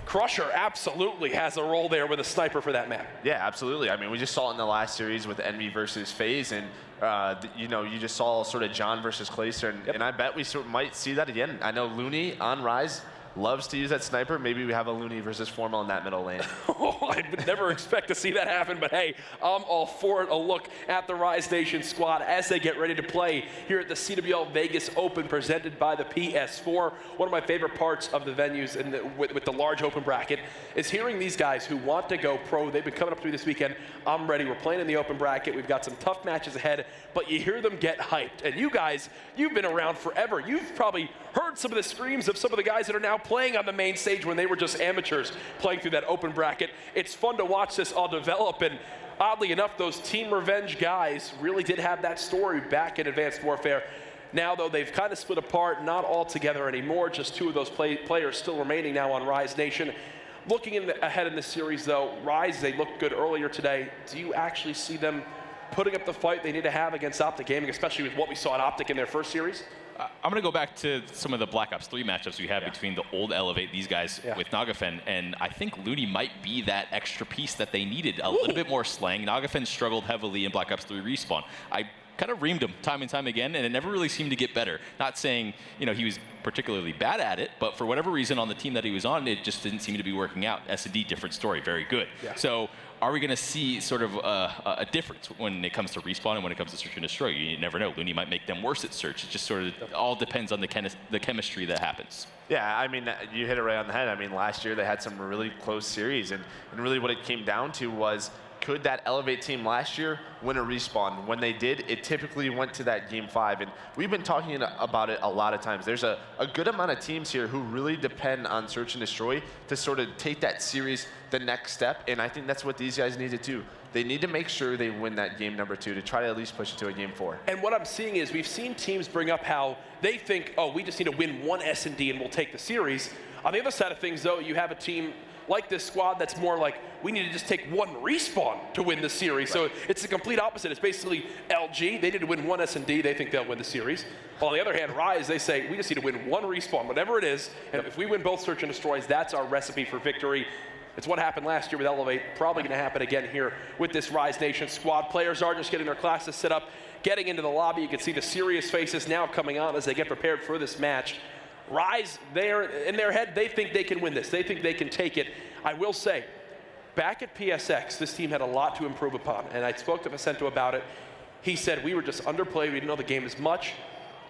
Crusher absolutely has a role there with a sniper for that map. Yeah, absolutely. I mean, we just saw it in the last series with Envy versus FaZe, and you just saw sort of John versus Clayster, and I bet we might see that again. I know Looney on Rise loves to use that sniper. Maybe we have a Looney versus Formal in that middle lane. I would never expect to see that happen, but hey, I'm all for it. A look at the Rise Nation squad as they get ready to play here at the CWL Vegas Open presented by the PS4. One of my favorite parts of the venues with the large open bracket is hearing these guys who want to go pro. They've been coming up to me this weekend. I'm ready. We're playing in the open bracket. We've got some tough matches ahead, but you hear them get hyped. And you guys, you've been around forever. You've probably heard some of the screams of some of the guys that are now playing on the main stage when they were just amateurs playing through that open bracket. It's fun to watch this all develop, and oddly enough, those Team Revenge guys really did have that story back in Advanced Warfare. Now, though, they've kind of split apart, not all together anymore, just 2 of those players still remaining now on Rise Nation. Looking ahead in this series, though, Rise, they looked good earlier today. Do you actually see them putting up the fight they need to have against Optic Gaming, especially with what we saw at Optic in their first series? I'm going to go back to some of the Black Ops 3 matchups we had between the old Elevate, these guys with Nagafen, and I think Looney might be that extra piece that they needed. A little bit more slang. Nagafen struggled heavily in Black Ops 3 Respawn. I kind of reamed him time and time again, and it never really seemed to get better. Not saying, he was particularly bad at it, but for whatever reason on the team that he was on, it just didn't seem to be working out. S&D, different story, very good. So are we going to see sort of a difference when it comes to Respawn and when it comes to Search and Destroy? You never know. Looney might make them worse at Search. It just sort of all depends on the chemistry that happens. Yeah, I mean, you hit it right on the head. I mean, last year they had some really close series, and really what it came down to was, could that Elevate team last year win a Respawn? When they did, it typically went to that Game 5, and we've been talking about it a lot of times. There's a good amount of teams here who really depend on Search and Destroy to sort of take that series the next step, and I think that's what these guys need to do. They need to make sure they win that game number 2 to try to at least push it to a Game 4. And what I'm seeing is we've seen teams bring up how they think, oh, we just need to win one S&D and we'll take the series. On the other side of things, though, you have a team like this squad that's more like, we need to just take one Respawn to win the series. So it's the complete opposite. It's basically LG. They need to win one S&D. They think they'll win the series. While on the other hand, Rise, they say, we just need to win one Respawn, whatever it is. And if we win both Search and Destroys, that's our recipe for victory. It's what happened last year with Elevate. Probably going to happen again here with this Rise Nation squad. Players are just getting their classes set up, getting into the lobby. You can see the serious faces now coming on as they get prepared for this match. Rise, in their head, they think they can win this. They think they can take it. I will say, back at PSX, this team had a lot to improve upon, and I spoke to Vicento about it. He said we were just underplayed, we didn't know the game as much.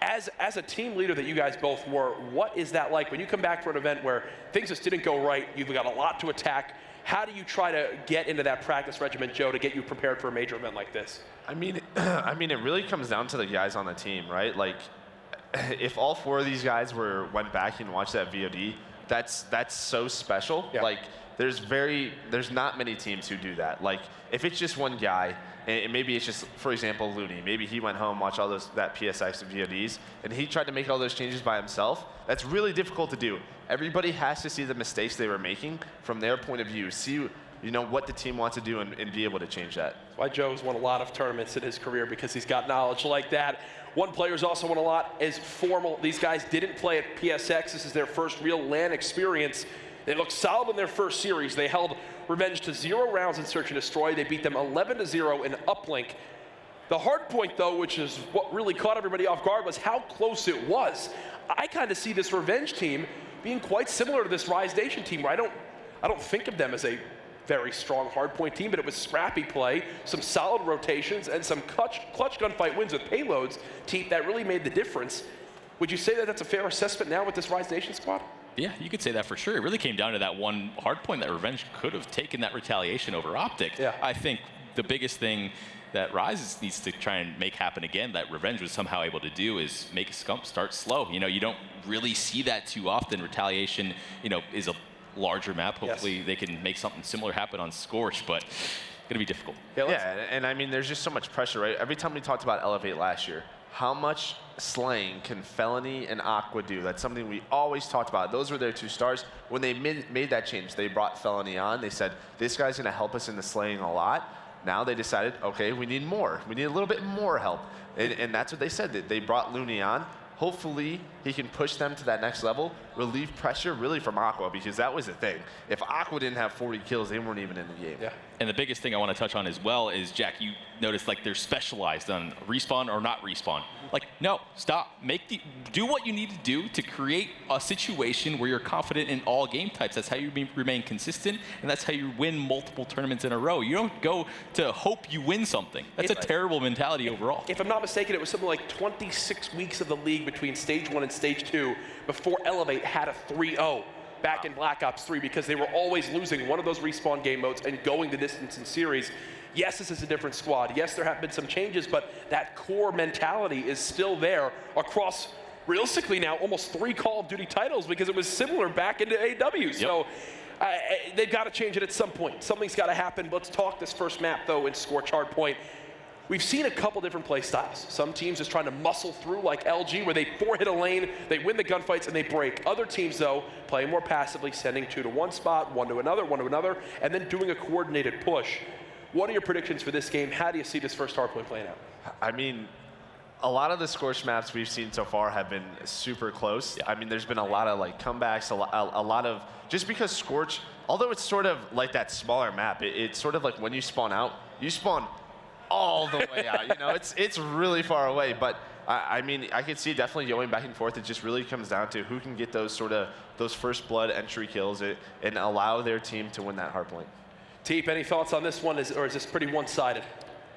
As a team leader that you guys both were, what is that like when you come back for an event where things just didn't go right, you've got a lot to attack? How do you try to get into that practice regimen, Joe, to get you prepared for a major event like this? I mean, it really comes down to the guys on the team, right? Like, if all 4 of these guys went back and watched that VOD, that's so special. Yeah. Like, there's not many teams who do that. Like, if it's just one guy, and maybe it's just, for example, Looney. Maybe he went home, watched all that PSX and VODs, and he tried to make all those changes by himself. That's really difficult to do. Everybody has to see the mistakes they were making from their point of view, see what the team wants to do and be able to change that. That's why Joe's won a lot of tournaments in his career, because he's got knowledge like that. One player's also won a lot is Formal. These guys didn't play at PSX. This is their first real LAN experience. They looked solid in their first series. They held Revenge to 0 rounds in Search and Destroy. They beat them 11-0 in Uplink. The hard point, though, which is what really caught everybody off guard, was how close it was. I kind of see this Revenge team being quite similar to this Rise Nation team, where I don't think of them as a very strong hardpoint team, but it was scrappy play, some solid rotations, and some clutch gunfight wins with payloads team that really made the difference. Would you say that that's a fair assessment now with this Rise Nation squad? Yeah, you could say that for sure. It really came down to that one hard point that Revenge could have taken that retaliation over Optic. Yeah. I think the biggest thing that Rise needs to try and make happen again that Revenge was somehow able to do is make Scump start slow. You don't really see that too often. Retaliation, is a larger map. Hopefully they can make something similar happen on Scorch, but it's going to be difficult. Yeah, and I mean, there's just so much pressure, right? Every time we talked about Elevate last year, how much slaying can Felony and Aqua do? That's something we always talked about. Those were their 2 stars. When they made that change, they brought Felony on. They said, this guy's going to help us in the slaying a lot. Now they decided, okay, we need more. We need a little bit more help. And that's what they said. They brought Looney on. Hopefully, he can push them to that next level, relieve pressure really from Aqua, because that was the thing. If Aqua didn't have 40 kills, they weren't even in the game. Yeah. And the biggest thing I want to touch on as well is, Jack, you noticed like they're specialized on respawn or not respawn. Like, no, stop. Do what you need to do to create a situation where you're confident in all game types. That's how you remain consistent, and that's how you win multiple tournaments in a row. You don't go to hope you win something. That's a terrible mentality overall. If I'm not mistaken, it was something like 26 weeks of the league between Stage 1 and Stage 2 before Elevate had a 3-0 back in Black Ops 3, because they were always losing one of those respawn game modes and going the distance in series. Yes, this is a different squad. Yes, there have been some changes, but that core mentality is still there across, realistically now, almost 3 Call of Duty titles, because it was similar back into AW. Yep. So they've got to change it at some point. Something's got to happen. Let's talk this first map, though, in Scorch Hardpoint. We've seen a couple different play styles. Some teams just trying to muscle through like LG, where they 4-hit a lane, they win the gunfights, and they break. Other teams, though, playing more passively, sending 2 to one spot, 1 to another, and then doing a coordinated push. What are your predictions for this game? How do you see this first hardpoint playing out? I mean, a lot of the Scorch maps we've seen so far have been super close. Yeah. I mean, there's been a lot of like comebacks, a lot of, just because Scorch, although it's sort of like that smaller map, it's sort of like when you spawn out, you spawn all the way out. It's really far away, but I mean, I could see definitely going back and forth. It just really comes down to who can get those first blood entry kills and allow their team to win that hardpoint. Teep, any thoughts on this one, or is this pretty one-sided?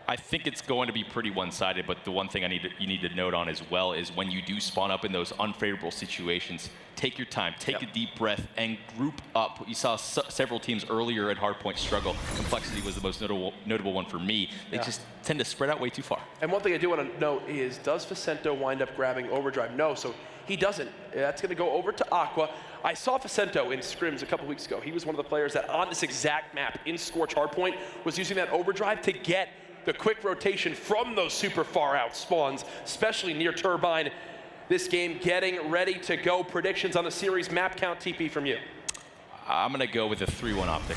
I think it's going to be pretty one-sided, but the one thing you need to note on as well is when you do spawn up in those unfavorable situations, take your time, take a deep breath, and group up. You saw several teams earlier at Hardpoint struggle. Complexity was the most notable one for me. They just tend to spread out way too far. And one thing I do want to note is, does Vicento wind up grabbing Overdrive? No, so he doesn't. That's going to go over to Aqua. I saw Vicento in scrims a couple weeks ago. He was one of the players that on this exact map in Scorch Hardpoint was using that Overdrive to get the quick rotation from those super far out spawns, especially near Turbine. This game getting ready to go. Predictions on the series map count, TP, from you. I'm going to go with a 3-1 Optic.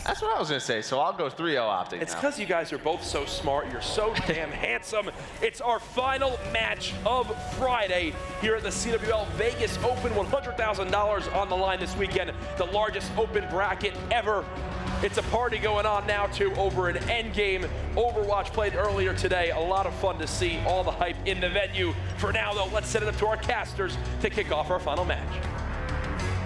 That's what I was going to say, so I'll go 3-0 Optic. It's because you guys are both so smart. You're so damn handsome. It's our final match of Friday here at the CWL Vegas Open. $100,000 on the line this weekend. The largest open bracket ever. It's a party going on now, too, over an Endgame. Overwatch played earlier today. A lot of fun to see, all the hype in the venue. For now, though, let's send it up to our casters to kick off our final match.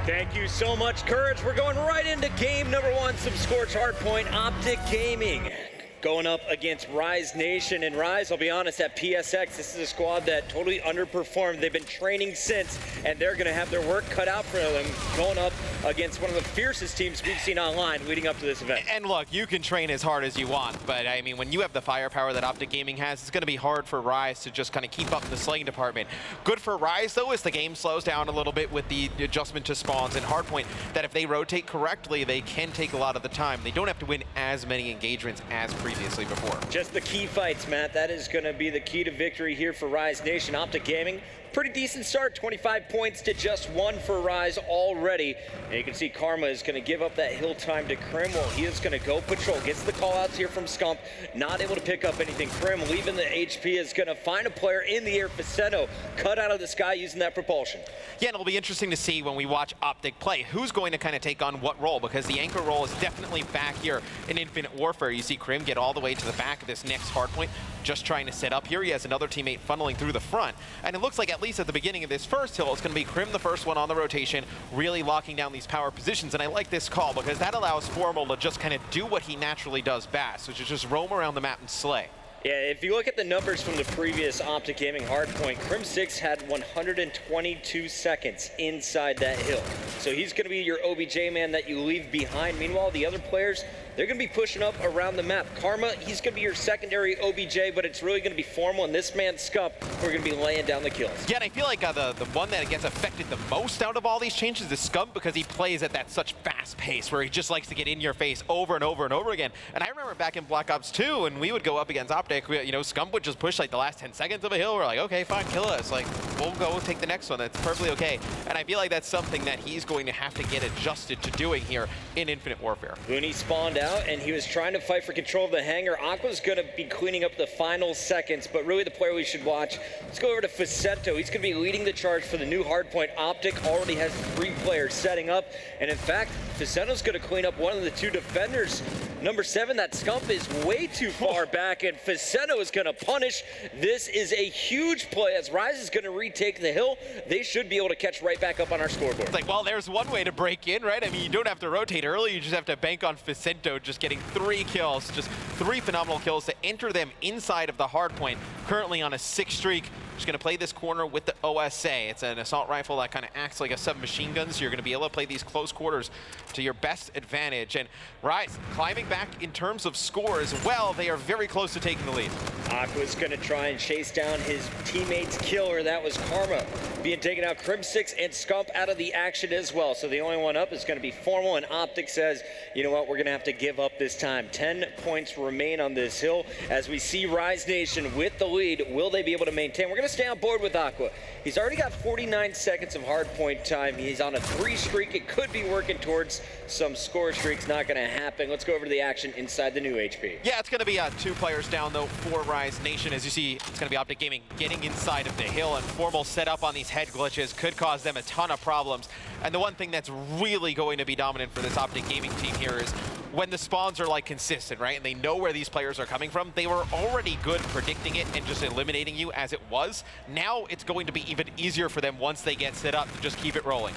Thank you so much, Courage. We're going right into game number 1, some Scorch Hardpoint Optic Gaming. Going up against Rise Nation. And Rise, I'll be honest, at PSX, this is a squad that totally underperformed. They've been training since, and they're going to have their work cut out for them going up against one of the fiercest teams we've seen online leading up to this event. And look, you can train as hard as you want, but I mean, when you have the firepower that Optic Gaming has, it's going to be hard for Rise to just kind of keep up in the slaying department. Good for Rise, though, is the game slows down a little bit with the adjustment to spawns and Hardpoint, that if they rotate correctly, they can take a lot of the time. They don't have to win as many engagements as previously before. Just the key fights, Matt. That is going to be the key to victory here for Rise Nation. Optic Gaming, pretty decent start, 25 points to just 1 for Rise already. And you can see Karma is going to give up that hill time to Krim. Well, he is going to go patrol. Gets the call outs here from Scump. Not able to pick up anything. Krim leaving the HP is going to find a player in the air. Facetto cut out of the sky using that propulsion. Yeah, and it'll be interesting to see when we watch Optic play who's going to kind of take on what role, because the anchor role is definitely back here in Infinite Warfare. You see Krim get all the way to the back of this next hardpoint, just trying to set up. Here he has another teammate funneling through the front, and it looks like at least at the beginning of this first hill, it's going to be Krim the first one on the rotation, really locking down these power positions. And I like this call because that allows Formal to just kind of do what he naturally does best, which is just roam around the map and slay. Yeah, if you look at the numbers from the previous Optic Gaming Hardpoint, Crim6 had 122 seconds inside that hill. So he's going to be your OBJ man that you leave behind. Meanwhile, the other players, they're going to be pushing up around the map. Karma, he's going to be your secondary OBJ, but it's really going to be Formal and this man Scump who are going to be laying down the kills. Yeah, and I feel like the one that gets affected the most out of all these changes is Scump, because he plays at that such fast pace where he just likes to get in your face over and over and over again. And I remember back in Black Ops 2, when we would go up against Optic, you know, Scump would just push like the last 10 seconds of a hill. We're like, okay, fine, kill us. Like, we'll go take the next one. That's perfectly okay. And I feel like that's something that he's going to have to get adjusted to doing here in Infinite Warfare. Looney spawned out, and he was trying to fight for control of the hangar. Aqua's going to be cleaning up the final seconds, but really the player we should watch, let's go over to Facetto. He's going to be leading the charge for the new hardpoint. Optic already has 3 players setting up, and in fact, Facetto's going to clean up one of the 2 defenders. Number 7, that Scump is way too far back, and Facetto is going to punish. This is a huge play as Rise is going to retake the hill. They should be able to catch right back up on our scoreboard. It's like, well, there's one way to break in, right? I mean, you don't have to rotate early. You just have to bank on Facetto just getting 3 kills, just 3 phenomenal kills to enter them inside of the hardpoint. Currently on a 6 streak. Just going to play this corner with the OSA. It's an assault rifle that kind of acts like a submachine gun, so you're going to be able to play these close quarters to your best advantage. And Rise climbing back in terms of score as well. They are very close to taking the lead. Aqua's going to try and chase down his teammate's killer. That was Karma being taken out. Crim6 and Scump out of the action as well. So the only one up is going to be Formal, and Optic says, you know what, we're going to have to give up this time. 10 points remain on this hill as we see Rise Nation with the lead. Will they be able to maintain? We're going to stay on board with Aqua. He's already got 49 seconds of hardpoint time. He's on a 3 streak. It could be working towards some score streaks. Not going to happen. Let's go over to the action inside the new HP. Yeah, it's going to be 2 players down, though, for Rise Nation. As you see, it's going to be Optic Gaming getting inside of the hill, and Formal set up on these head glitches could cause them a ton of problems. And the one thing that's really going to be dominant for this Optic Gaming team here is when the spawns are like consistent, right? And they know where these players are coming from. They were already good predicting it and just eliminating you as it was. Now it's going to be even easier for them once they get set up to just keep it rolling.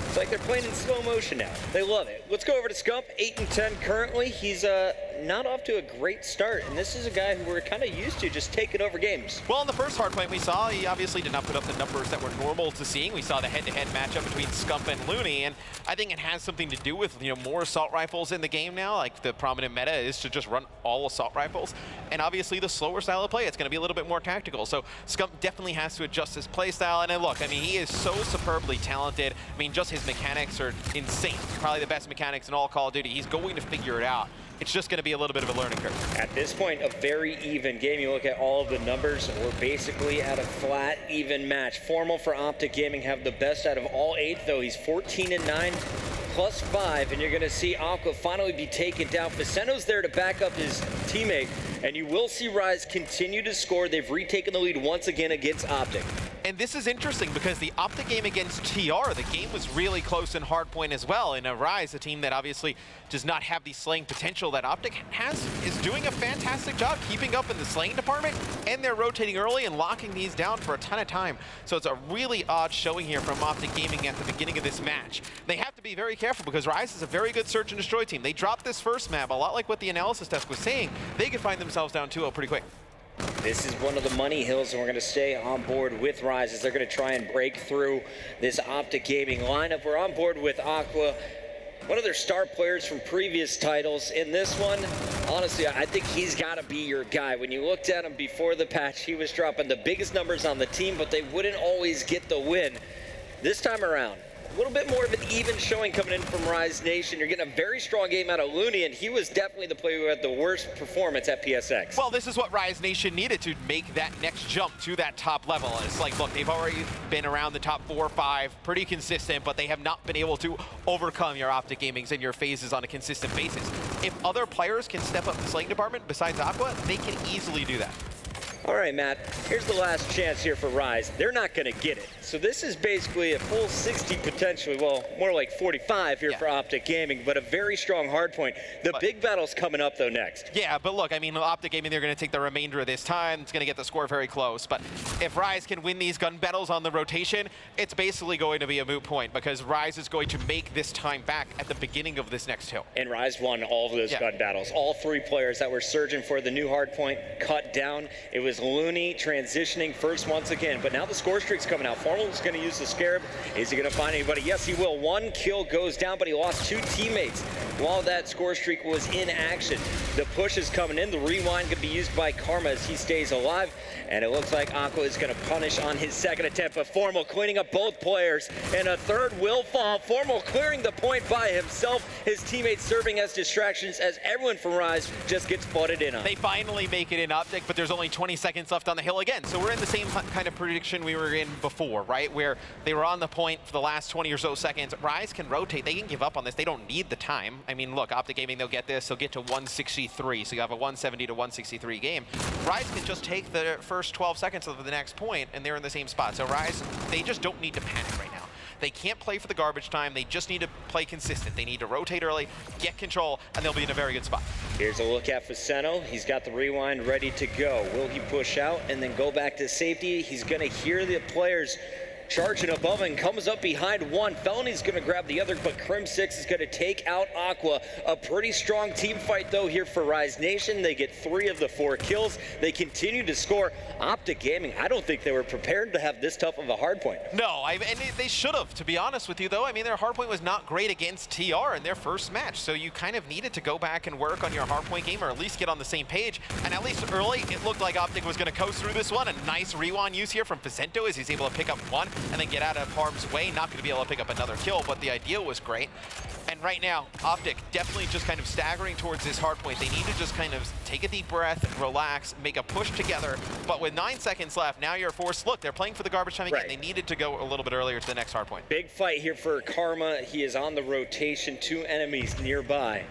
It's like they're playing in slow motion now. They love it. Let's go over to Scump, 8-10 currently. He's not off to a great start, and this is a guy who we're kind of used to just taking over games. Well, in the first hardpoint we saw, he obviously did not put up the numbers that were normal to seeing. We saw the head-to-head matchup between Scump and Looney, and I think it has something to do with, you know, more assault rifles in the game now. Like, the prominent meta is to just run all assault rifles, and obviously the slower style of play, it's going to be a little bit more tactical. So Scump definitely has to adjust his play style, and look, I mean, he is so superbly talented. I mean, just his mechanics are insane. Probably the best mechanics in all Call of Duty. He's going to figure it out. It's just going to be a little bit of a learning curve. At this point, a very even game. You look at all of the numbers, we're basically at a flat, even match. Formal for Optic Gaming have the best out of all 8, though. He's 14-9 plus 5, and you're going to see Aqua finally be taken down. Facetto's there to back up his teammate, and you will see Rise continue to score. They've retaken the lead once again against Optic. And this is interesting because the Optic game against TR, the game was really close in hardpoint as well. And Arise, a team that obviously does not have the slaying potential that Optic has, is doing a fantastic job keeping up in the slaying department, and they're rotating early and locking these down for a ton of time. So it's a really odd showing here from Optic Gaming at the beginning of this match. They have to be very careful because Rise is a very good search and destroy team. They dropped this first map, a lot like what the analysis desk was saying. They could find themselves down 2-0 pretty quick. This is one of the money hills, and we're going to stay on board with Rise as they're going to try and break through this Optic Gaming lineup. We're on board with Aqua, one of their star players from previous titles. In this one, honestly, I think he's got to be your guy. When you looked at him before the patch, he was dropping the biggest numbers on the team, but they wouldn't always get the win. This time around, a little bit more of an even showing coming in from Rise Nation. You're getting a very strong game out of Looney, and he was definitely the player who had the worst performance at PSX. Well, this is what Rise Nation needed to make that next jump to that top level. It's like, look, they've already been around the top 4 or 5, pretty consistent, but they have not been able to overcome your Optic Gamings and your phases on a consistent basis. If other players can step up the slaying department besides Aqua, they can easily do that. All right, Matt, here's the last chance here for Rise. They're not going to get it. So this is basically a full 60 potentially, well, more like 45 here for Optic Gaming, but a very strong hard point. The big battle's coming up, though, next. Yeah, but look, I mean, Optic Gaming, they're going to take the remainder of this time. It's going to get the score very close. But if Rise can win these gun battles on the rotation, it's basically going to be a moot point because Rise is going to make this time back at the beginning of this next hill. And Rise won all of those gun battles. All 3 players that were surging for the new hard point cut down. It was Looney transitioning first once again, but now the score streak's coming out. Formal is going to use the Scarab. Is he going to find anybody? Yes, he will. 1 kill goes down, but he lost 2 teammates while that score streak was in action. The push is coming in. The rewind can be used by Karma as he stays alive, and it looks like Aqua is going to punish on his second attempt, but Formal cleaning up both players, and a third will fall. Formal clearing the point by himself. His teammates serving as distractions as everyone from Rise just gets flooded in on. They finally make it in Optic, but there's only 20 seconds left on the hill again. So we're in the same kind of prediction we were in before, right? Where they were on the point for the last 20 or so seconds. Rise can rotate. They can give up on this. They don't need the time. I mean, look, Optic Gaming, they'll get this. They'll get to 163. So you have a 170 to 163 game. Rise can just take the first 12 seconds of the next point, and they're in the same spot. So Rise, they just don't need to panic right now. They can't play for the garbage time. They just need to play consistent. They need to rotate early, get control, and they'll be in a very good spot. Here's a look at Faceno. He's got the rewind ready to go. Will he push out and then go back to safety? He's going to hear the players charging above and comes up behind one. Felony's going to grab the other, but Crim6 is going to take out Aqua. A pretty strong team fight, though, here for Rise Nation. They get 3 of the 4 kills. They continue to score. Optic Gaming, I don't think they were prepared to have this tough of a hardpoint. No, and they should have, to be honest with you, though. I mean, their hardpoint was not great against TR in their first match, so you kind of needed to go back and work on your hardpoint game or at least get on the same page. And at least early, it looked like Optic was going to coast through this one. A nice rewind use here from Facento as he's able to pick up 1 and then get out of harm's way. Not going to be able to pick up another kill, but the idea was great. And right now, Optic definitely just kind of staggering towards this hardpoint. They need to just kind of take a deep breath, relax, make a push together. But with 9 seconds left, now you're forced. Look, they're playing for the garbage time again. They needed to go a little bit earlier to the next hardpoint. Big fight here for Karma. He is on the rotation, 2 enemies nearby.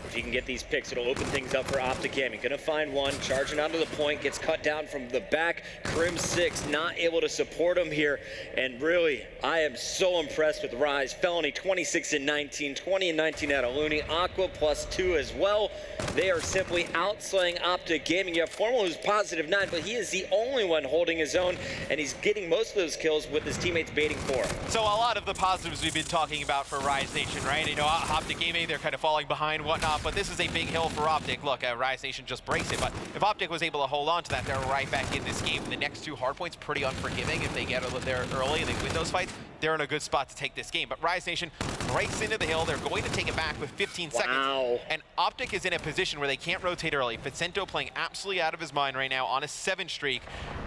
If he can get these picks, it'll open things up for Optic Gaming. Gonna find one, charging onto the point, gets cut down from the back. Crim6 not able to support him here. And really, I am so impressed with Rise. Felony 26 and 19, 20 and 19 out of Looney. Aqua +2 as well. They are simply outslaying Optic Gaming. You have Formal who's +9, but he is the only one holding his own, and he's getting most of those kills with his teammates baiting for him. So a lot of the positives we've been talking about for Rise Nation, right? You know, Optic Gaming, they're kind of falling behind, whatnot. But this is a big hill for Optic. Look, Rise Nation just breaks it, but if Optic was able to hold on to that, they're right back in this game. The next 2 hardpoints, pretty unforgiving. If they get there early and they win those fights, they're in a good spot to take this game. But Rise Nation breaks into the hill. They're going to take it back with 15 seconds. And Optic is in a position where they can't rotate early. Facento playing absolutely out of his mind right now on a 7 streak.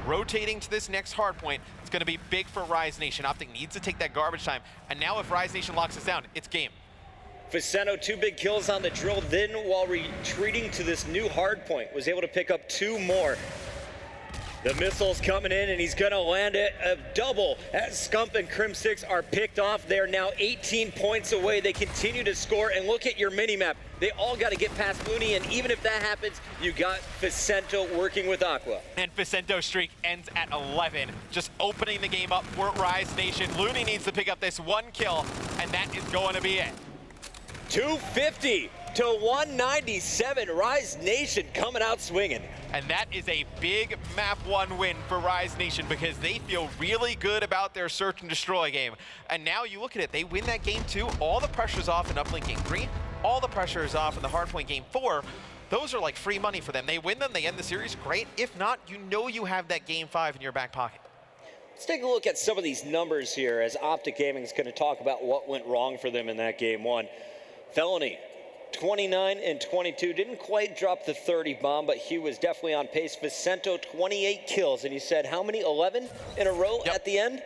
Rotating to this next hardpoint, it's going to be big for Rise Nation. Optic needs to take that garbage time. And now if Rise Nation locks us down, it's game. Faceno, 2 big kills on the drill, then while retreating to this new hard point, was able to pick up 2 more. The missile's coming in, and he's going to land it a double as Scump and Crimsix are picked off. They're now 18 points away. They continue to score, and look at your mini-map. They all got to get past Looney, and even if that happens, you got Vicento working with Aqua. And Vicento's streak ends at 11, just opening the game up for Rise Nation. Looney needs to pick up this 1 kill, and that is going to be it. 250 to 197. Rise Nation coming out swinging. And that is a big map 1 win for Rise Nation because they feel really good about their search and destroy game. And now you look at it, they win that game 2, all the pressure's off in uplink game 3, all the pressure is off in the hardpoint game 4. Those are like free money for them. They win them, they end the series, great. If not, you know you have that game 5 in your back pocket. Let's take a look at some of these numbers here as Optic Gaming is going to talk about what went wrong for them in that game 1. Felony, 29 and 22, didn't quite drop the 30 bomb, but he was definitely on pace. Vicento, 28 kills, and he said how many, 11 in a row at the end?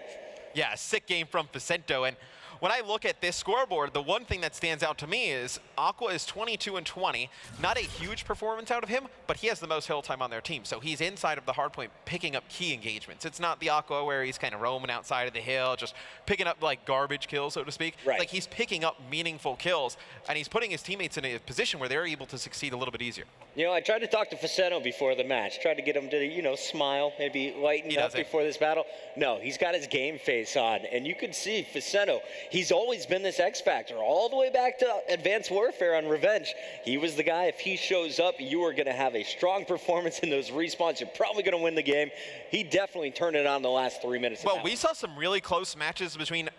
Yeah, a sick game from Vicento. And when I look at this scoreboard, the one thing that stands out to me is Aqua is 22 and 20. Not a huge performance out of him, but he has the most hill time on their team. So he's inside of the hardpoint picking up key engagements. It's not the Aqua where he's kind of roaming outside of the hill, just picking up like garbage kills, so to speak. Right. Like he's picking up meaningful kills, and he's putting his teammates in a position where they're able to succeed a little bit easier. You know, I tried to talk to Vicento before the match, tried to get him to, you know, smile, maybe lighten up before this battle. No, he's got his game face on, and you can see Vicento, he's always been this X Factor, all the way back to Advanced Warfare on Revenge. He was the guy, if he shows up, you are going to have a strong performance in those respawns. You're probably going to win the game. He definitely turned it on the last 3 minutes. Well, we saw some really close matches between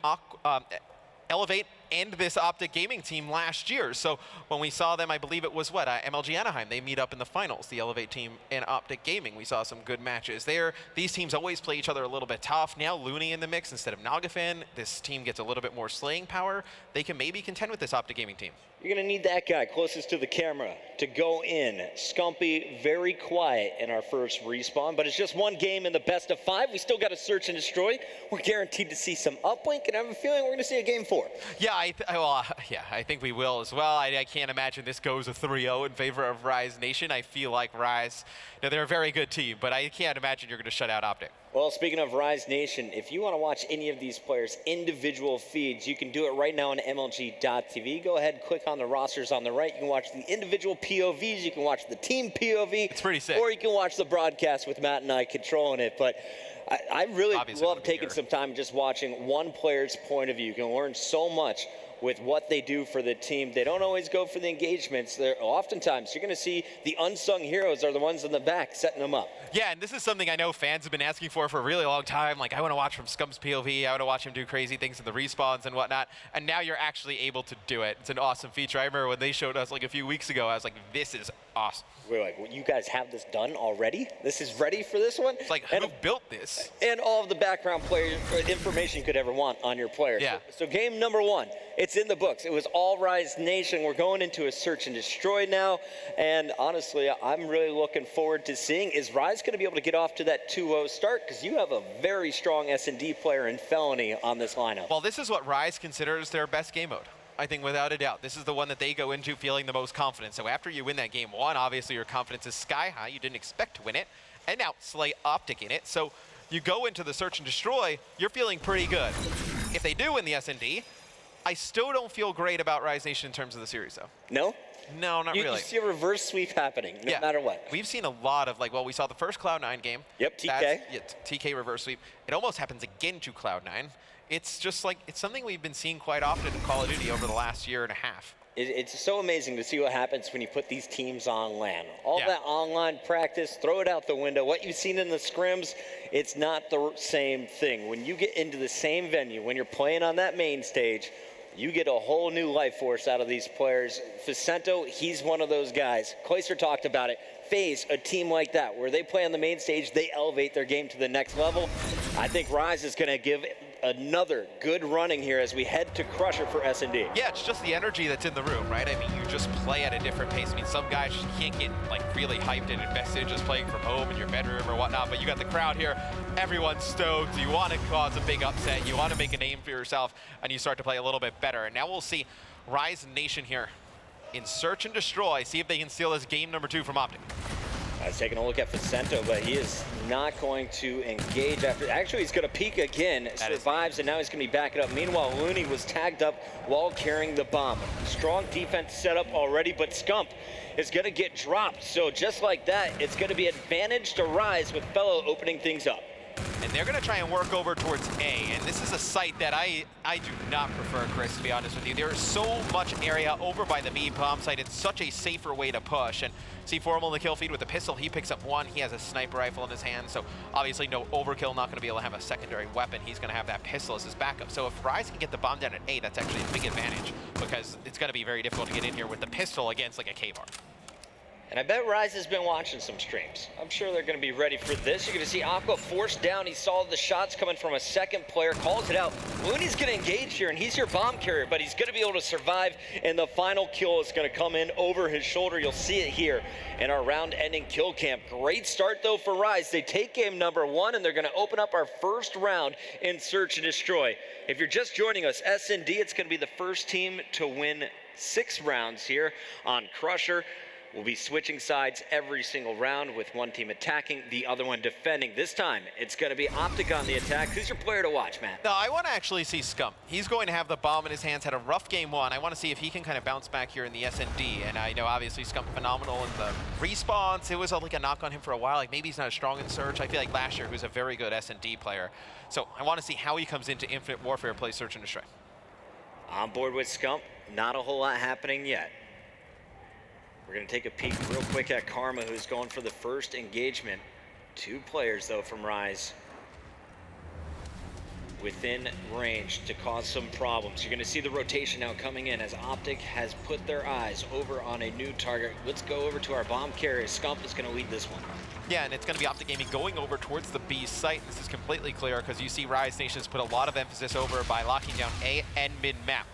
Elevate and this Optic Gaming team last year. So when we saw them, I believe it was what, MLG Anaheim, they meet up in the finals, the Elevate team and Optic Gaming. We saw some good matches there. These teams always play each other a little bit tough. Now Looney in the mix instead of Nagafin. This team gets a little bit more slaying power. They can maybe contend with this Optic Gaming team. You're going to need that guy closest to the camera to go in. Scumpy, very quiet in our first respawn, but it's just one game in the best of 5. We still got to search and destroy. We're guaranteed to see some uplink, and I have a feeling we're going to see a game 4. Yeah, I think we will as well. I can't imagine this goes a 3-0 in favor of Rise Nation. I feel like Rise, you know, they're a very good team, but I can't imagine you're going to shut out Optic. Well, speaking of Rise Nation, if you want to watch any of these players' individual feeds, you can do it right now on MLG.tv. Go ahead, click on the rosters on the right. You can watch the individual POVs. You can watch the team POV. It's pretty sick. Or you can watch the broadcast with Matt and I controlling it. But I really love taking some time just watching one player's point of view. You can learn so much with what they do for the team. They don't always go for the engagements. They're oftentimes, you're going to see the unsung heroes are the ones in the back setting them up. Yeah, and this is something I know fans have been asking for a really long time. Like, I want to watch from Scump's POV. I want to watch him do crazy things in the respawns and whatnot. And now you're actually able to do it. It's an awesome feature. I remember when they showed us like a few weeks ago, I was like, this is awesome. We're like, well, you guys have this done already? This is ready for this one? It's like, who built this? And all of the background player information you could ever want on your player. Yeah. So game number 1, it's in the books. It was all Rise Nation. We're going into a search and destroy now. And honestly, I'm really looking forward to seeing, is Rise going to be able to get off to that 2-0 start? Because you have a very strong S&D player in Felony on this lineup. Well, this is what Rise considers their best game mode. I think without a doubt. This is the one that they go into feeling the most confident. So after you win that game 1, obviously your confidence is sky high. You didn't expect to win it. And now slay Optic in it. So you go into the search and destroy, you're feeling pretty good. If they do win the S&D, I still don't feel great about Rise Nation in terms of the series, though. No? No, not really. You see a reverse sweep happening, no matter what. We've seen a lot of, like, well, we saw the first Cloud9 game. Yep, TK. TK reverse sweep. It almost happens again to Cloud9. It's just like, it's something we've been seeing quite often in Call of Duty over the last year and a half. It's so amazing to see what happens when you put these teams on LAN. All that online practice, throw it out the window. What you've seen in the scrims, it's not the same thing. When you get into the same venue, when you're playing on that main stage, you get a whole new life force out of these players. Vicento, he's one of those guys. Clayster talked about it. FaZe, a team like that, where they play on the main stage, they elevate their game to the next level. I think Rise is going to give another good running here as we head to Crusher for S&D. Yeah, it's just the energy that's in the room, right? I mean, you just play at a different pace. I mean, some guys just can't get like really hyped and invested just playing from home in your bedroom or whatnot, but you got the crowd here. Everyone's stoked. You want to cause a big upset. You want to make a name for yourself, and you start to play a little bit better. And now we'll see Rise Nation here in search and destroy, see if they can steal this game number 2 from Optic. Taking a look at Vicento, but he is not going to engage after. Actually, he's going to peek again, survives, and now he's going to be backing up. Meanwhile, Looney was tagged up while carrying the bomb. Strong defense set up already, but Scump is going to get dropped. So just like that, it's going to be advantage to Rise with Fellow opening things up. And they're going to try and work over towards A, and this is a site that I do not prefer, Chris, to be honest with you. There is so much area over by the B bomb site. It's such a safer way to push. And see Formal in the kill feed with the pistol. He picks up one. He has a sniper rifle in his hand, so obviously no overkill, not going to be able to have a secondary weapon. He's going to have that pistol as his backup. So if Rise can get the bomb down at A, that's actually a big advantage because it's going to be very difficult to get in here with the pistol against like a K-bar. And I bet Rise has been watching some streams. I'm sure they're going to be ready for this. You're going to see Aqua forced down. He saw the shots coming from a second player, calls it out. Looney's going to engage here, and he's your bomb carrier, but he's going to be able to survive, and the final kill is going to come in over his shoulder. You'll see it here in our round-ending kill cam. Great start, though, for Rise. They take game number 1, and they're going to open up our first round in Search and Destroy. If you're just joining us, SND, it's going to be the first team to win 6 rounds here on Crusher. We'll be switching sides every single round with one team attacking, the other one defending. This time, it's going to be Optic on the attack. Who's your player to watch, Matt? No, I want to actually see Scump. He's going to have the bomb in his hands, had a rough game 1. I want to see if he can kind of bounce back here in the SND. And I know, obviously, Scump phenomenal in the response. It was like a knock on him for a while. Like, maybe he's not as strong in Search. I feel like last year he was a very good SND player. So I want to see how he comes into Infinite Warfare, play Search and Destroy. On board with Scump, not a whole lot happening yet. We're going to take a peek real quick at Karma, who's going for the first engagement. 2 players, though, from Rise within range to cause some problems. You're going to see the rotation now coming in as Optic has put their eyes over on a new target. Let's go over to our bomb carrier. Scump is going to lead this one. Yeah, and it's going to be Optic Gaming going over towards the B site. This is completely clear because you see Rise Nation's put a lot of emphasis over by locking down A and mid-map.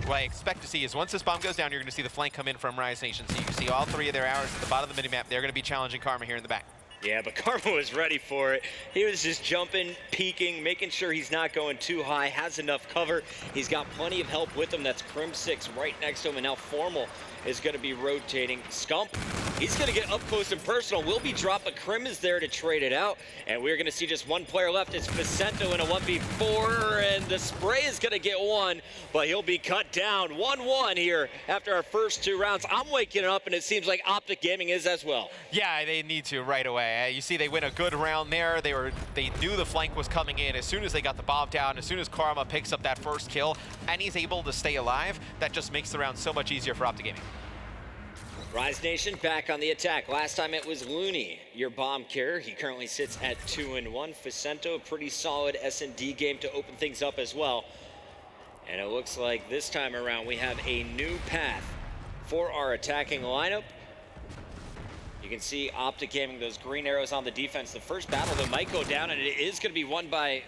What I expect to see is once this bomb goes down, you're going to see the flank come in from Rise Nation. So you can see all 3 of their arrows at the bottom of the minimap. They're going to be challenging Karma here in the back. Yeah, but Karma was ready for it. He was just jumping, peeking, making sure he's not going too high, has enough cover. He's got plenty of help with him. That's Crim6 right next to him, and now Formal is going to be rotating. Scump, he's going to get up close and personal. Will be dropped, but Crim is there to trade it out. And we're going to see just one player left. It's Vicento in a 1v4, and the spray is going to get one, but he'll be cut down. 1-1 here after our first 2 rounds. I'm waking up, and it seems like Optic Gaming is as well. Yeah, they need to right away. You see they win a good round there. They knew the flank was coming in. As soon as they got the bomb down, as soon as Karma picks up that first kill, and he's able to stay alive, that just makes the round so much easier for Optic Gaming. Rise Nation back on the attack. Last time it was Looney, your bomb carrier. He currently sits at 2-1. Vicento, a pretty solid S&D game to open things up as well. And it looks like this time around we have a new path for our attacking lineup. You can see Optic Gaming, those green arrows on the defense. The first battle that might go down, and it is going to be won by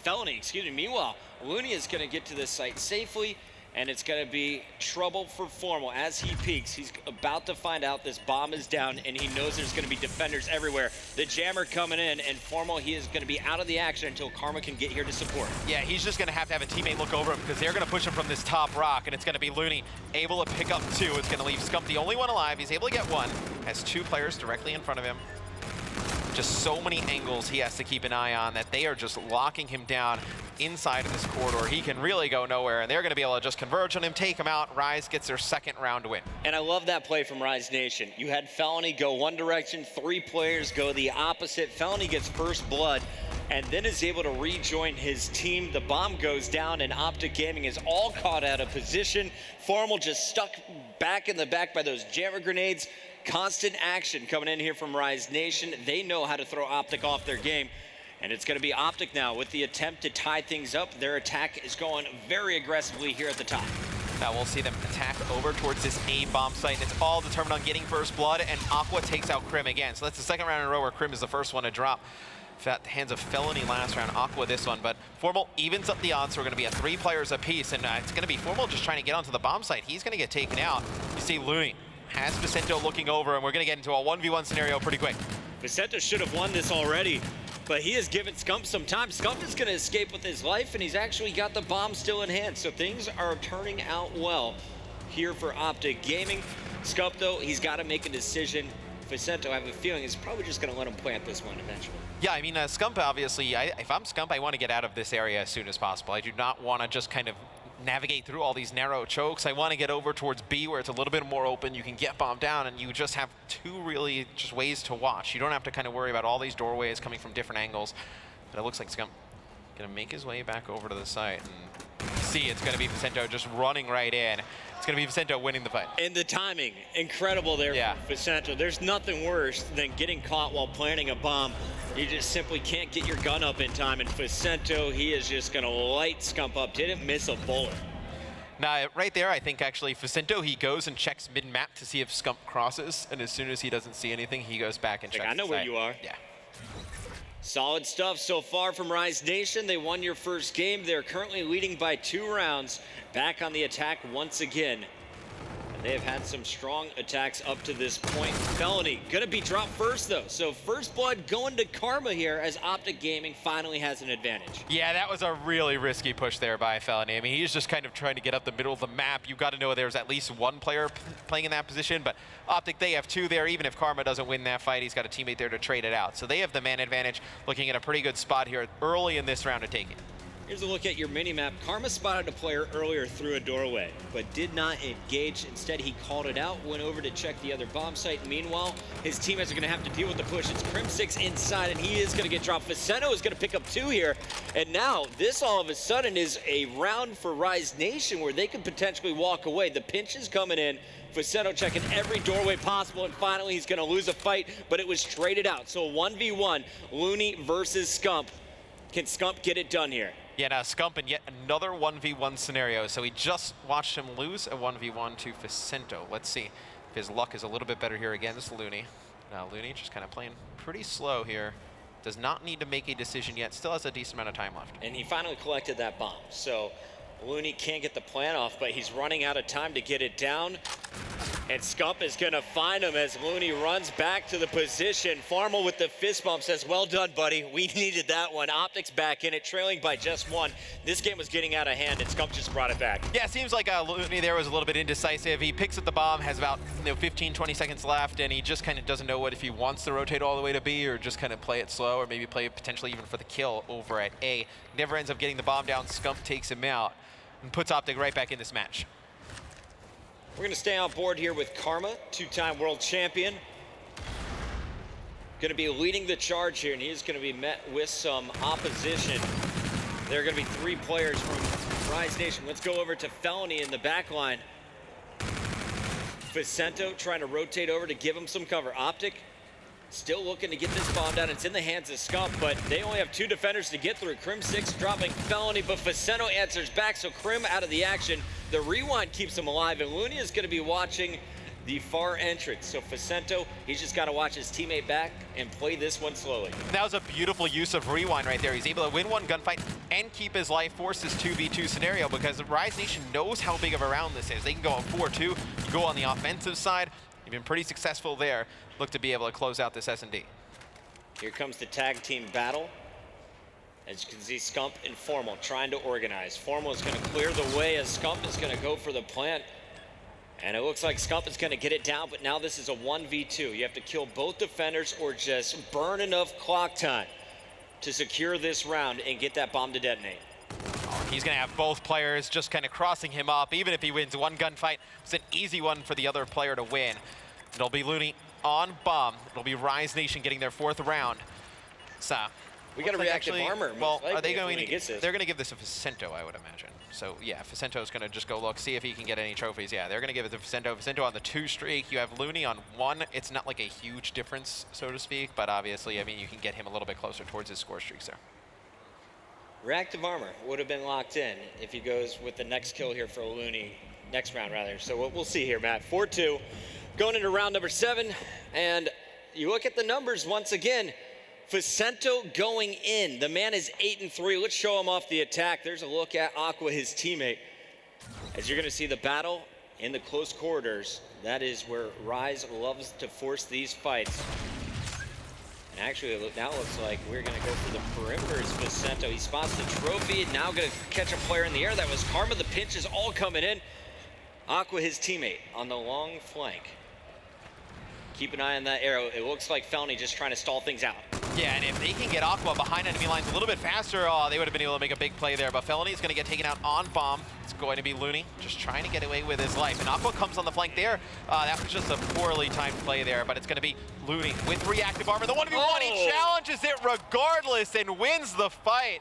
Felony. Meanwhile, Looney is going to get to this site safely, and it's going to be trouble for Formal. As he peeks, he's about to find out this bomb is down, and he knows there's going to be defenders everywhere. The jammer coming in, and Formal, he is going to be out of the action until Karma can get here to support. Yeah, he's just going to have a teammate look over him because they're going to push him from this top rock, and it's going to be Looney able to pick up 2. It's going to leave Scump the only one alive. He's able to get 1. Has 2 players directly in front of him. Just so many angles he has to keep an eye on that they are just locking him down inside of this corridor. He can really go nowhere, and they're going to be able to just converge on him, take him out. Rise gets their 2nd round win. And I love that play from Rise Nation. You had Felony go one direction, 3 players go the opposite. Felony gets first blood and then is able to rejoin his team. The bomb goes down, and Optic Gaming is all caught out of position. Formal just stuck back in the back by those jammer grenades. Constant action coming in here from Rise Nation. They know how to throw Optic off their game. And it's going to be Optic now with the attempt to tie things up. Their attack is going very aggressively here at the top. Now we'll see them attack over towards this A bomb site, and it's all determined on getting first blood, and Aqua takes out Crim again. So that's the 2nd round in a row where Crim is the first one to drop. At the hands of Felony last round, Aqua this one, but Formal evens up the odds. So we're going to be at 3 players apiece, and it's going to be Formal just trying to get onto the bomb site. He's going to get taken out. You see Looney has Vicento looking over, and we're going to get into a 1v1 scenario pretty quick. Vicento should have won this already, but he has given Scump some time. Scump is going to escape with his life, and he's actually got the bomb still in hand. So things are turning out well here for Optic Gaming. Scump, though, he's got to make a decision. Facento, I have a feeling, is probably just going to let him plant this one eventually. Yeah, I mean, Scump, obviously, if I'm Scump, I want to get out of this area as soon as possible. I do not want to just kind of navigate through all these narrow chokes. I want to get over towards B where it's a little bit more open. You can get bombed down, and you just have two really just ways to watch. You don't have to kind of worry about all these doorways coming from different angles. But it looks like Scump going to make his way back over to the site. And see, it's going to be Facento just running right in. It's going to be Facento winning the fight. And the timing, incredible there for Facento. There's nothing worse than getting caught while planting a bomb. You just simply can't get your gun up in time. And Facento, he is just going to light Scump up. Didn't miss a bullet. Now, right there, I think actually Facento, he goes and checks mid-map to see if Scump crosses. And as soon as he doesn't see anything, he goes back and checks I know where you are. Yeah. Solid stuff so far from Rise Nation. They won your first game. They're currently leading by 2 rounds. Back on the attack once again. And they have had some strong attacks up to this point. Felony gonna be dropped first though. So first blood going to Karma here as Optic Gaming finally has an advantage. Yeah, that was a really risky push there by Felony. I mean, he's just kind of trying to get up the middle of the map. You've got to know there's at least one player playing in that position, but Optic, they have 2 there. Even if Karma doesn't win that fight, he's got a teammate there to trade it out. So they have the man advantage, looking at a pretty good spot here early in this round to take it. Here's a look at your mini-map. Karma spotted a player earlier through a doorway, but did not engage. Instead, he called it out, went over to check the other bomb site. Meanwhile, his teammates are going to have to deal with the push. It's Crim6 inside, and he is going to get dropped. Facento is going to pick up 2 here, and now this all of a sudden is a round for Rise Nation where they could potentially walk away. The pinch is coming in. Facento checking every doorway possible, and finally he's going to lose a fight, but it was traded out. So 1v1, Looney versus Scump. Can Scump get it done here? Yeah, now Scump in yet another 1v1 scenario. So we just watched him lose a 1v1 to Facento. Let's see if his luck is a little bit better here against Looney. Now Looney just kind of playing pretty slow here. Does not need to make a decision yet. Still has a decent amount of time left. And he finally collected that bomb. So Looney can't get the plan off, but he's running out of time to get it down. And Scump is going to find him as Looney runs back to the position. Farmel with the fist bump says, well done, buddy. We needed that one. Optics back in it, trailing by just 1. This game was getting out of hand, and Scump just brought it back. Yeah, it seems like Looney there was a little bit indecisive. He picks up the bomb, has about 15, 20 seconds left, and he just kind of doesn't know if he wants to rotate all the way to B or just kind of play it slow or maybe play it potentially even for the kill over at A. Never ends up getting the bomb down. Scump takes him out and puts Optic right back in this match. We're going to stay on board here with Karma, 2-time world champion. Going to be leading the charge here, and he's going to be met with some opposition. There are going to be 3 players from Rise Nation. Let's go over to Felony in the back line. Facento trying to rotate over to give him some cover. Optic still looking to get this bomb down. It's in the hands of Scump, but they only have 2 defenders to get through. Crim6 dropping Felony, but Facento answers back, so Crim out of the action. The rewind keeps him alive, and Looney is going to be watching the far entrance. So Facento, he's just got to watch his teammate back and play this one slowly. That was a beautiful use of rewind right there. He's able to win one gunfight and keep his life, force this 2v2 scenario because Rise Nation knows how big of a round this is. They can go on 4-2, go on the offensive side. You've been pretty successful there. Look to be able to close out this S&D. Here comes the tag team battle. As you can see, Scump and Formal trying to organize. Formal is going to clear the way as Scump is going to go for the plant. And it looks like Scump is going to get it down, but now this is a 1v2. You have to kill both defenders or just burn enough clock time to secure this round and get that bomb to detonate. He's going to have both players just kind of crossing him up. Even if he wins one gunfight, it's an easy one for the other player to win. It'll be Looney on bomb. It'll be Rise Nation getting their 4th round. So we got a reactive armor. Well, are they going to get this? They're going to give this to Facento, I would imagine. So yeah, Facento's going to just go look, see if he can get any trophies. Yeah, they're going to give it to Facento. Facento on the 2 streak. You have Looney on 1. It's not like a huge difference, so to speak, but obviously, I mean, you can get him a little bit closer towards his score streaks there. Reactive armor would have been locked in if he goes with the next kill here for Looney, next round rather. So we'll see here, Matt. 4-2, going into round number 7, and you look at the numbers once again. Facento going in. The man is 8-3. Let's show him off the attack. There's a look at Aqua, his teammate. As you're going to see the battle in the close corridors, that is where Rise loves to force these fights. And actually, now it looks like we're going to go for the perimeters. Facento, he spots the trophy, and now going to catch a player in the air. That was Karma. The pinch is all coming in. Aqua, his teammate, on the long flank. Keep an eye on that arrow. It looks like Felny just trying to stall things out. Yeah, and if they can get Aqua behind enemy lines a little bit faster, they would have been able to make a big play there. But Felony is going to get taken out on bomb. It's going to be Looney just trying to get away with his life. And Aqua comes on the flank there. That was just a poorly timed play there, but it's going to be Looney with reactive armor. The 1v1, he challenges it regardless and wins the fight.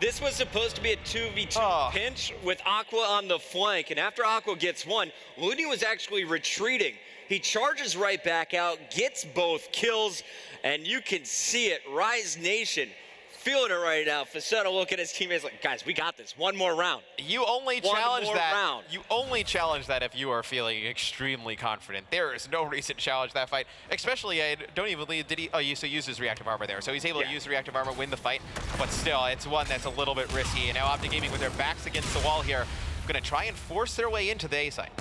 This was supposed to be a 2v2 pinch with Aqua on the flank, and after Aqua gets one, Looney was actually retreating. He charges right back out, gets both kills, and you can see it. Rise Nation feeling it right now. Facetto looking at his teammates like, guys, we got this. One more round. You only challenge that. You only challenge that if you are feeling extremely confident. There is no reason to challenge that fight, especially. Don't even leave. Did he? Oh, he used his reactive armor there, so he's able to use the reactive armor, win the fight. But still, it's one that's a little bit risky. And now Optic Gaming with their backs against the wall here, going to try and force their way into the A site.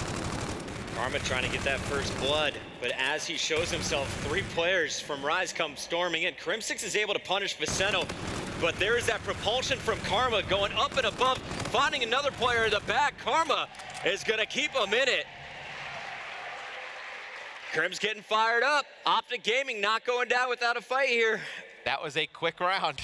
Karma trying to get that first blood, but as he shows himself, 3 players from Rise come storming in. Crimsix is able to punish Viceno, but there is that propulsion from Karma going up and above, finding another player in the back. Karma is gonna keep him in it. Crim's getting fired up. Optic Gaming not going down without a fight here. That was a quick round.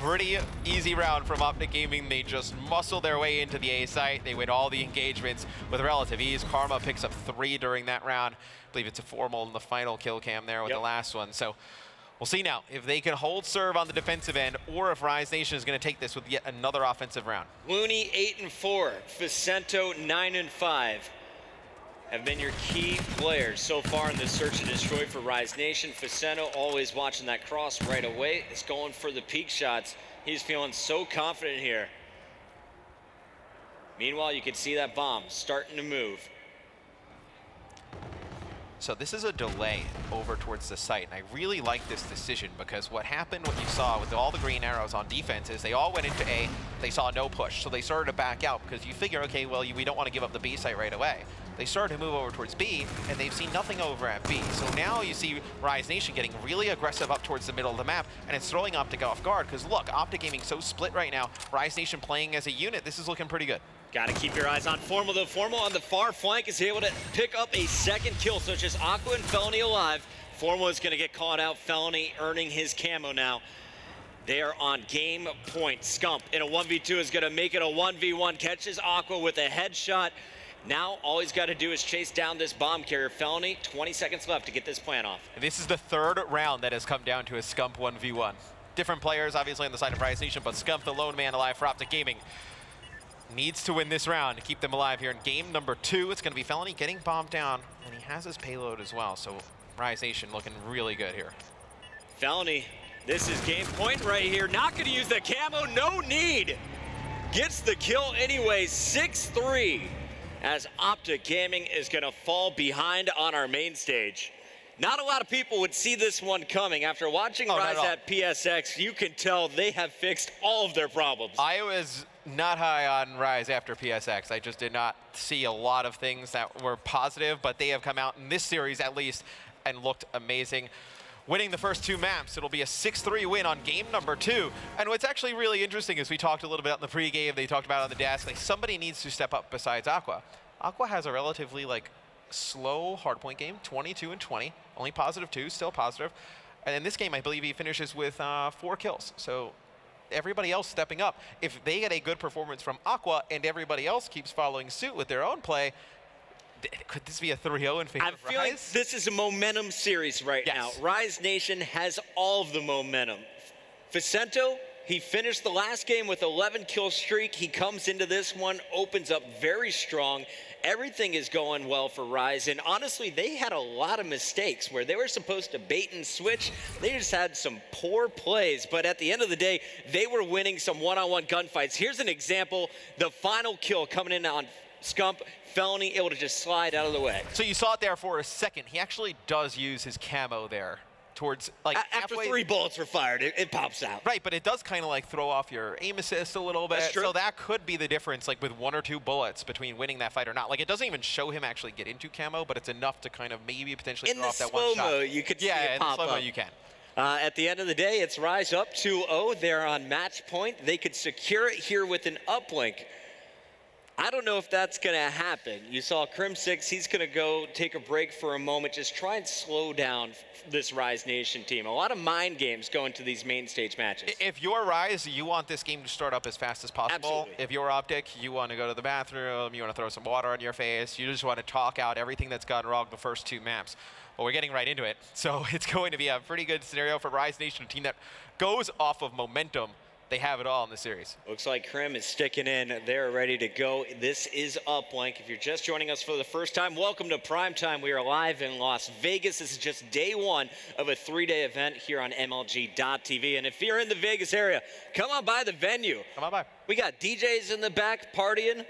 Pretty easy round from Optic Gaming. They just muscle their way into the A site. They win all the engagements with relative ease. Karma picks up 3 during that round. I believe it's a formal in the final kill cam there with the last one. So we'll see now if they can hold serve on the defensive end or if Rise Nation is going to take this with yet another offensive round. Looney 8-4, Vicento 9-5. Have been your key players so far in this search and destroy for Rise Nation. Faceno always watching that cross right away. Is going for the peak shots. He's feeling so confident here. Meanwhile, you can see that bomb starting to move. So this is a delay over towards the site, and I really like this decision because what happened, what you saw with all the green arrows on defense is they all went into A, they saw no push, so they started to back out because you figure, okay, well, we don't want to give up the B site right away. They started to move over towards B, and they've seen nothing over at B. So now you see Rise Nation getting really aggressive up towards the middle of the map, and it's throwing Optic off guard because look, Optic Gaming so split right now, Rise Nation playing as a unit, this is looking pretty good. Got to keep your eyes on Formal, though. Formal on the far flank is able to pick up a second kill, so it's just Aqua and Felony alive. Formal is going to get caught out. Felony earning his camo now. They are on game point. Scump in a 1v2 is going to make it a 1v1. Catches Aqua with a headshot. Now all he's got to do is chase down this bomb carrier. Felony, 20 seconds left to get this plan off. And this is the 3rd round that has come down to a Scump 1v1. Different players, obviously, on the side of Rise Nation, but Scump, the lone man alive for Optic Gaming, needs to win this round to keep them alive here in game number 2. It's going to be Felony getting bombed down, and he has his payload as well, so Rise Nation looking really good here. Felony, this is game point right here. Not going to use the camo, no need. Gets the kill anyway, 6-3. As Optic Gaming is going to fall behind on our main stage. Not a lot of people would see this one coming. After watching Rise at PSX, you can tell they have fixed all of their problems. I was not high on Rise after PSX. I just did not see a lot of things that were positive, but they have come out in this series at least and looked amazing. Winning the first 2 maps, it'll be a 6-3 win on game number 2. And what's actually really interesting is we talked a little bit in the pregame, they talked about it on the desk, like somebody needs to step up besides Aqua. Aqua has a relatively slow hardpoint game, 22-20, only +2, still positive. And in this game, I believe he finishes with 4 kills. So everybody else stepping up. If they get a good performance from Aqua and everybody else keeps following suit with their own play, could this be a 3-0 in favor of Rise? I feel like this is a momentum series right now. Rise Nation has all of the momentum. Vicento, he finished the last game with 11 kill streak. He comes into this one, opens up very strong. Everything is going well for Rise, and honestly, they had a lot of mistakes where they were supposed to bait and switch. They just had some poor plays, but at the end of the day, they were winning some one-on-one gunfights. Here's an example, the final kill coming in on Scump, Felony able to just slide out of the way. So you saw it there for a second. He actually does use his camo there towards after 3 bullets were fired, it pops out. Right, but it does kind of throw off your aim assist a little bit. That's true. So that could be the difference, with 1 or 2 bullets between winning that fight or not. It doesn't even show him actually get into camo, but it's enough to kind of maybe potentially throw off that one shot. In the slow-mo, you could see it pop up. Yeah, in the slow-mo you can. At the end of the day, it's Rise up 2-0. They're on match point. They could secure it here with an uplink. I don't know if that's going to happen. You saw Crim6, he's going to go take a break for a moment, just try and slow down this Rise Nation team. A lot of mind games going to these main stage matches. If you're Rise, you want this game to start up as fast as possible. Absolutely. If you're Optic, you want to go to the bathroom, you want to throw some water on your face, you just want to talk out everything that's gone wrong the first 2 maps. Well, we're getting right into it. So it's going to be a pretty good scenario for Rise Nation, a team that goes off of momentum. They have it all in the series. Looks like Crim is sticking in. They're ready to go. This is Uplink. If you're just joining us for the first time, welcome to Primetime. We are live in Las Vegas. This is just day 1 of a 3-day event here on MLG.TV. And if you're in the Vegas area, come on by the venue. Come on by. We got DJs in the back partying.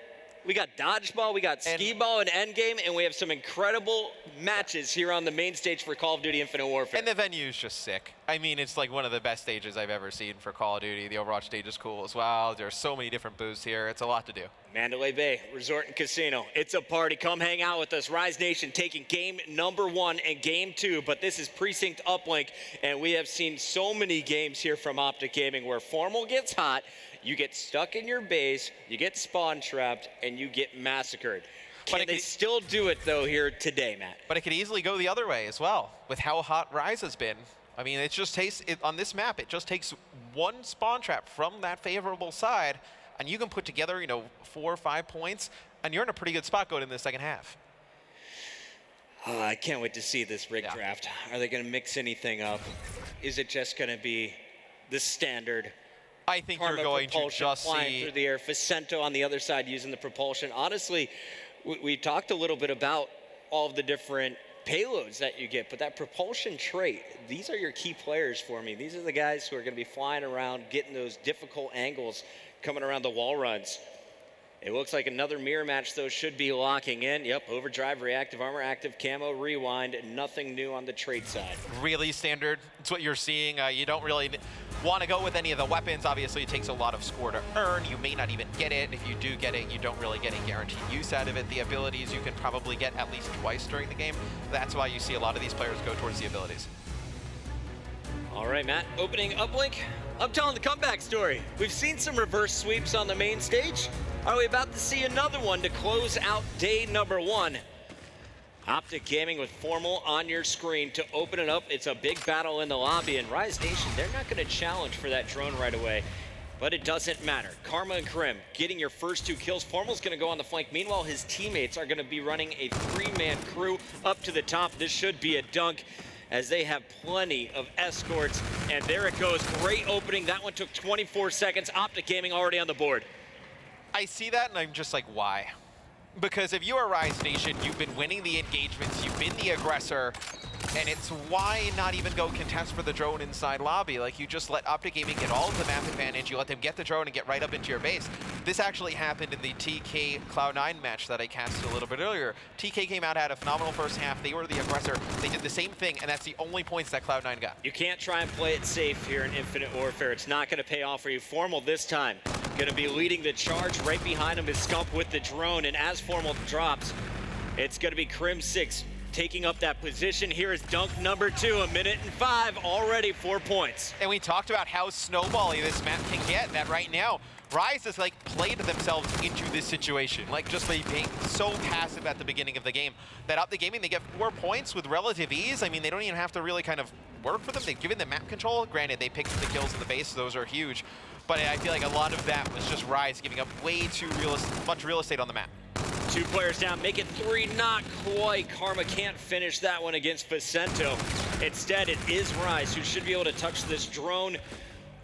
We got dodgeball, we got skee-ball and endgame, and we have some incredible matches here on the main stage for Call of Duty Infinite Warfare. And the venue is just sick. I mean, it's like one of the best stages I've ever seen for Call of Duty. The Overwatch stage is cool as well. There's so many different booths here. It's a lot to do. Mandalay Bay Resort and Casino. It's a party. Come hang out with us. Rise Nation taking game number 1 and game 2, but this is Precinct Uplink, and we have seen so many games here from Optic Gaming where Formal gets hot, you get stuck in your base, you get spawn trapped, and you get massacred. Can they still do it, though, here today, Matt? But it could easily go the other way as well, with how hot Rise has been. I mean, it just takes, on this map, it just takes 1 spawn trap from that favorable side, and you can put together, 4 or 5 points, and you're in a pretty good spot going into the second half. Oh, I can't wait to see this rig draft. Are they going to mix anything up? Is it just going to be the standard? I think Karma you're going to just flying see through the air. Facento on the other side using the propulsion. Honestly, we talked a little bit about all of the different payloads that you get, but that propulsion trait, these are your key players for me. These are the guys who are going to be flying around, getting those difficult angles, coming around the wall runs. It looks like another mirror match, though, should be locking in. Yep, overdrive, reactive armor, active camo, rewind. Nothing new on the trait side. Really standard. It's what you're seeing. You don't really want to go with any of the weapons. Obviously, it takes a lot of score to earn. You may not even get it. If you do get it, you don't really get a guaranteed use out of it. The abilities you can probably get at least twice during the game. That's why you see a lot of these players go towards the abilities. All right, Matt, opening Uplink. I'm telling the comeback story. We've seen some reverse sweeps on the main stage. Are we about to see another one to close out day number 1? Optic Gaming with Formal on your screen to open it up. It's a big battle in the lobby, and Rise Nation, they're not going to challenge for that drone right away, but it doesn't matter. Karma and Crim getting your first 2 kills. Formal's going to go on the flank. Meanwhile, his teammates are going to be running a 3-man crew up to the top. This should be a dunk, as they have plenty of escorts. And there it goes. Great opening. That one took 24 seconds. Optic Gaming already on the board. I see that and I'm just like, why? Because if you are Rise Nation, you've been winning the engagements, you've been the aggressor, and it's why not even go contest for the drone inside lobby? Like, you just let Optic Gaming get all of the map advantage, you let them get the drone and get right up into your base. This actually happened in the TK Cloud9 match that I casted a little bit earlier. TK came out, had a phenomenal first half, they were the aggressor, they did the same thing, and that's the only points that Cloud9 got. You can't try and play it safe here in Infinite Warfare. It's not going to pay off for you. Formal this time going to be leading the charge. Right behind him is Scump with the drone, and as Formal drops, it's going to be Crim6 taking up that position. Here is dunk number 2, 1:05 minutes, already 4 points. And we talked about how snowbally this map can get, that right now, Rise has like played themselves into this situation, like just by being so passive at the beginning of the game, that Optic Gaming, they get 4 points with relative ease. I mean, they don't even have to really kind of work for them. They've given them map control. Granted, they picked the kills in the base, so those are huge. But I feel like a lot of that was just Rise giving up way too much real estate on the map. 2 players down, make it 3, not quite. Karma can't finish that one against Facento. Instead, it is Rise who should be able to touch this drone.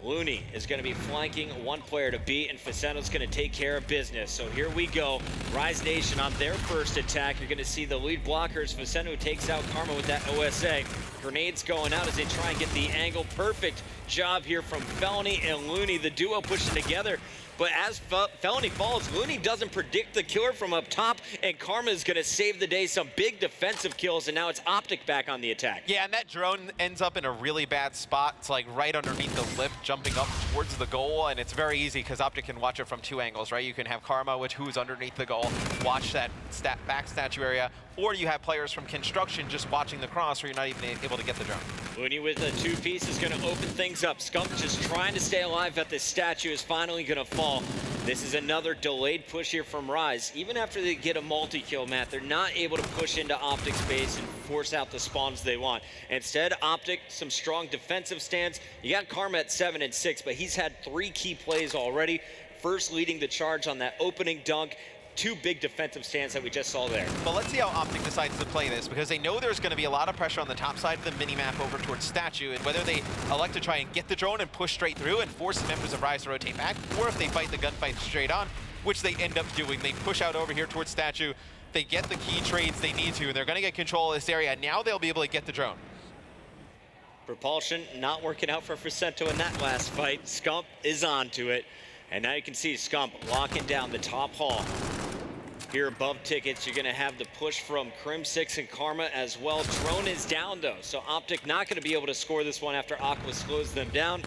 Looney is going to be flanking 1 player to beat, and Facento's going to take care of business. So here we go. Rise Nation on their first attack. You're going to see the lead blockers. Facento takes out Karma with that OSA. Grenades going out as they try and get the angle. Perfect job here from Felony and Looney, the duo pushing together. But as Felony falls, Looney doesn't predict the killer from up top, and Karma is going to save the day. Some big defensive kills, and now it's Optic back on the attack. Yeah, and that drone ends up in a really bad spot. It's like right underneath the lip, jumping up towards the goal, and it's very easy because Optic can watch it from 2 angles, right? You can have Karma, who's underneath the goal, watch that back statue area, or you have players from construction just watching the cross where you're not even able to get the drone. Looney with a 2-piece is going to open things up. Scump just trying to stay alive, but this statue is finally going to fall. This is another delayed push here from Rise. Even after they get a multi-kill, Matt, they're not able to push into Optic's base and force out the spawns they want. Instead, Optic, some strong defensive stands. You got Karma at 7 and 6, but he's had 3 key plays already. First leading the charge on that opening dunk. 2 big defensive stands that we just saw there. But let's see how Optic decides to play this, because they know there's going to be a lot of pressure on the top side of the minimap over towards Statue, and whether they elect to try and get the drone and push straight through and force the members of Rise to rotate back, or if they fight the gunfight straight on, which they end up doing. They push out over here towards Statue, they get the key trades they need to, and they're going to get control of this area. Now they'll be able to get the drone. Propulsion not working out for Facento in that last fight. Scump is onto it. And now you can see Scump locking down the top hall. Here above Tickets, you're going to have the push from Crim6 and Karma as well. Drone is down, though, so Optic not going to be able to score this one after Aqua slows them down.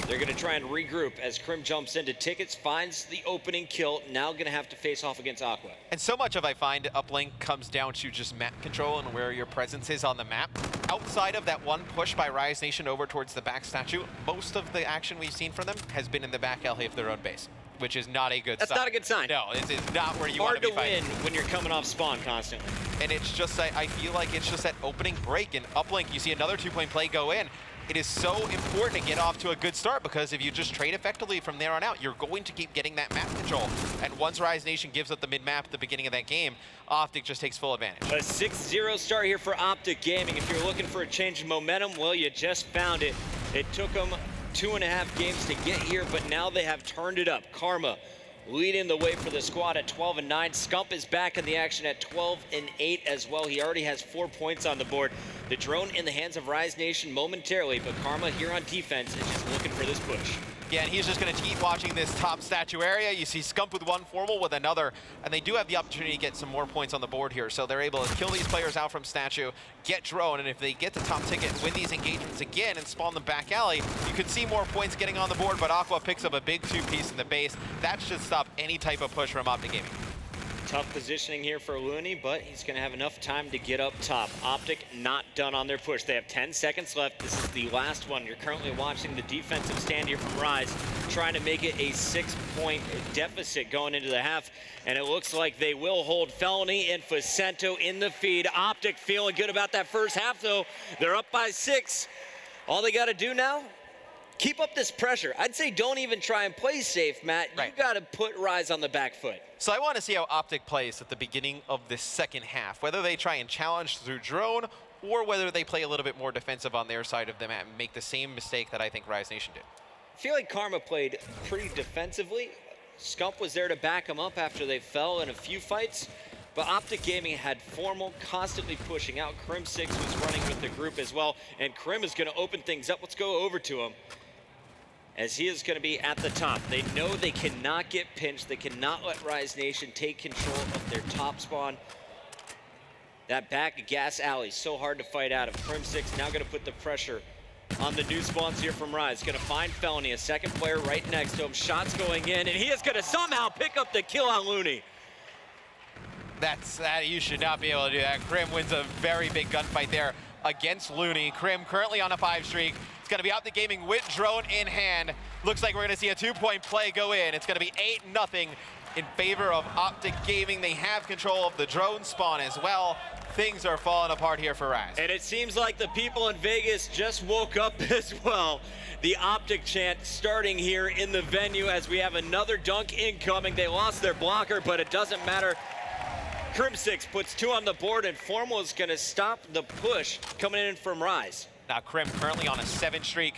They're going to try and regroup as Crim jumps into Tickets, finds the opening kill. Now going to have to face off against Aqua. And so much of, I find, uplink comes down to just map control and where your presence is on the map. Outside of that one push by Rise Nation over towards the back Statue, most of the action we've seen from them has been in the back alley of their own base, which is not a good sign. That's not a good sign. No, it's not where you want to be fighting. Hard to win when you're coming off spawn constantly. And it's just, I feel like it's just that opening break. And uplink, you see another 2-point play go in. It is so important to get off to a good start, because if you just trade effectively from there on out, you're going to keep getting that map control. And once Rise Nation gives up the mid-map at the beginning of that game, Optic just takes full advantage. A 6-0 start here for Optic Gaming. If you're looking for a change in momentum, well, you just found it. It took them 2.5 games to get here, but now they have turned it up. Karma leading the way for the squad at 12 and 9. Scump is back in the action at 12 and 8 as well. He already has 4 points on the board. The drone in the hands of Rise Nation momentarily, but Karma here on defense is just looking for this push. Yeah, and he's just going to keep watching this top Statue area. You see Scump with one, Formal with another, and they do have the opportunity to get some more points on the board here. So they're able to kill these players out from Statue, get drone, and if they get the top ticket and win these engagements again and spawn them back alley, you could see more points getting on the board, but Aqua picks up a big 2-piece in the base. That should stop any type of push from Optic Gaming. Tough positioning here for Looney, but he's going to have enough time to get up top. Optic not done on their push. They have 10 seconds left. This is the last one. You're currently watching the defensive stand here from Rise, trying to make it a 6-point deficit going into the half, and it looks like they will hold Felony and Facento in the feed. Optic feeling good about that first half, though. They're up by 6. All they got to do now, keep up this pressure. I'd say don't even try and play safe, Matt. You got to put Rise on the back foot. So I want to see how Optic plays at the beginning of this second half, whether they try and challenge through drone or whether they play a little bit more defensive on their side of the map and make the same mistake that I think Rise Nation did. I feel like Karma played pretty defensively. Scump was there to back him up after they fell in a few fights. But Optic Gaming had Formal constantly pushing out. Crim6 was running with the group as well. And Crim is going to open things up. Let's go over to him, as he is going to be at the top. They know they cannot get pinched. They cannot let Rise Nation take control of their top spawn. That back gas alley, so hard to fight out of. Crim6 now going to put the pressure on the new spawns here from Rise. Going to find Felony, a second player right next to him. Shots going in, and he is going to somehow pick up the kill on Looney. You should not be able to do that. Crim wins a very big gunfight there against Looney. Crim currently on a 5 streak. It's going to be Optic Gaming with drone in hand. Looks like we're going to see a 2-point play go in. It's going to be 8-0 in favor of Optic Gaming. They have control of the drone spawn as well. Things are falling apart here for Rise. And it seems like the people in Vegas just woke up as well. The Optic chant starting here in the venue as we have another dunk incoming. They lost their blocker, but it doesn't matter. Crim6 puts 2 on the board, and Formal is going to stop the push coming in from Rise. Now Crim currently on a 7 streak.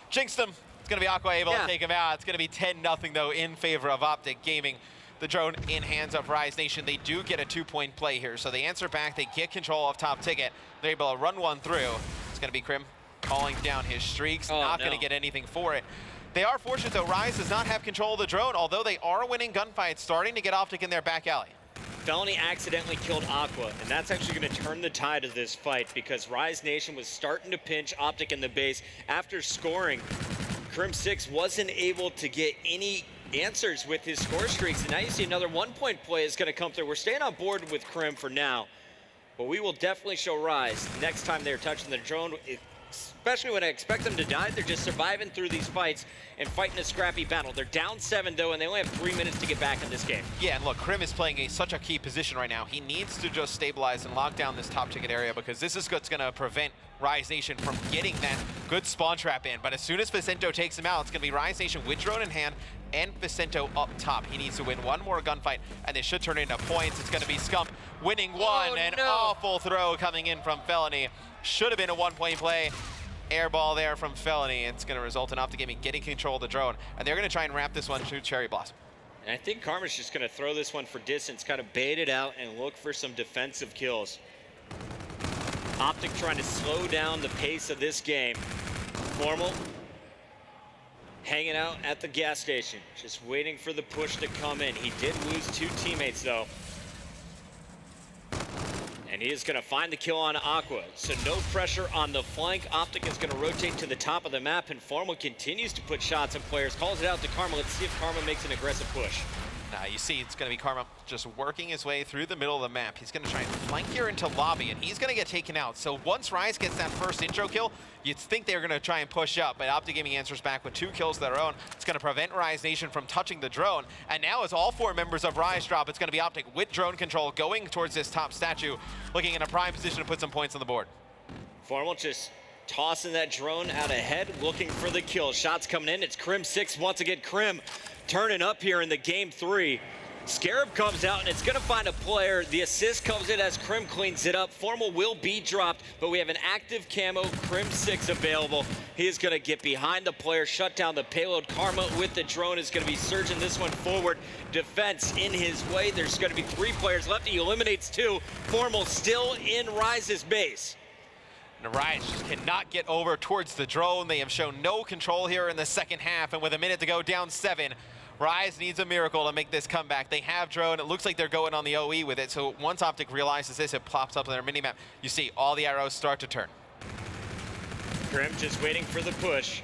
Jinxed him. It's going to be Aqua able to take him out. It's going to be 10-0 though in favor of Optic Gaming. The drone in hands of Rise Nation. They do get a 2-point play here, so they answer back. They get control of top ticket. They're able to run one through. It's going to be Crim calling down his streaks. Not going to get anything for it. They are fortunate though. Rise does not have control of the drone, although they are winning gunfights, starting to get Optic in their back alley. Felony accidentally killed Aqua, and that's actually going to turn the tide of this fight because Rise Nation was starting to pinch Optic in the base. After scoring, Crim6 wasn't able to get any answers with his score streaks, and now you see another 1-point play is going to come through. We're staying on board with Crim for now, but we will definitely show Rise next time they're touching the drone. especially when I expect them to die, they're just surviving through these fights and fighting a scrappy battle. They're down 7 though, and they only have 3 minutes to get back in this game. Yeah, and look, Krim is playing such a key position right now. He needs to just stabilize and lock down this top ticket area, because this is what's going to prevent Rise Nation from getting that good spawn trap in. But as soon as Vicento takes him out, it's going to be Rise Nation with drone in hand and Vicento up top. He needs to win one more gunfight, and they should turn it into points. It's going to be Scump winning one. An awful throw coming in from Felony. Should have been a 1-point play. Air ball there from Felony. It's going to result in Optic Gaming getting control of the drone, and they're going to try and wrap this one to Cherry Blossom. And I think Karma's just going to throw this one for distance, kind of bait it out and look for some defensive kills. Optic trying to slow down the pace of this game. Formal hanging out at the gas station, just waiting for the push to come in. He did lose 2 teammates though. And he is going to find the kill on Aqua. So no pressure on the flank. Optic is going to rotate to the top of the map, and Formal continues to put shots at players. Calls it out to Karma. Let's see if Karma makes an aggressive push. Now you see it's going to be Karma just working his way through the middle of the map. He's going to try and flank here into lobby, and he's going to get taken out. So once Rise gets that first intro kill, you'd think they're going to try and push up, but Optic Gaming answers back with 2 kills of their own. It's going to prevent Rise Nation from touching the drone. And now as all 4 members of Rise drop, it's going to be Optic with drone control going towards this top statue, looking in a prime position to put some points on the board. Formal just tossing that drone out ahead, looking for the kill. Shots coming in. It's Crim6 once again. Crim turning up here in the game 3. Scarab comes out, and it's going to find a player. The assist comes in as Crim cleans it up. Formal will be dropped, but we have an active camo Crim6 available. He is going to get behind the player, shut down the payload. Karma with the drone is going to be surging this one forward. Defense in his way. There's going to be 3 players left. He eliminates 2. Formal still in Rise's base. And Rise just cannot get over towards the drone. They have shown no control here in the second half, and with a minute to go, down 7. Rise needs a miracle to make this comeback. They have drone. It looks like they're going on the OE with it. So once Optic realizes this, it pops up on their minimap. You see all the arrows start to turn. Grim just waiting for the push.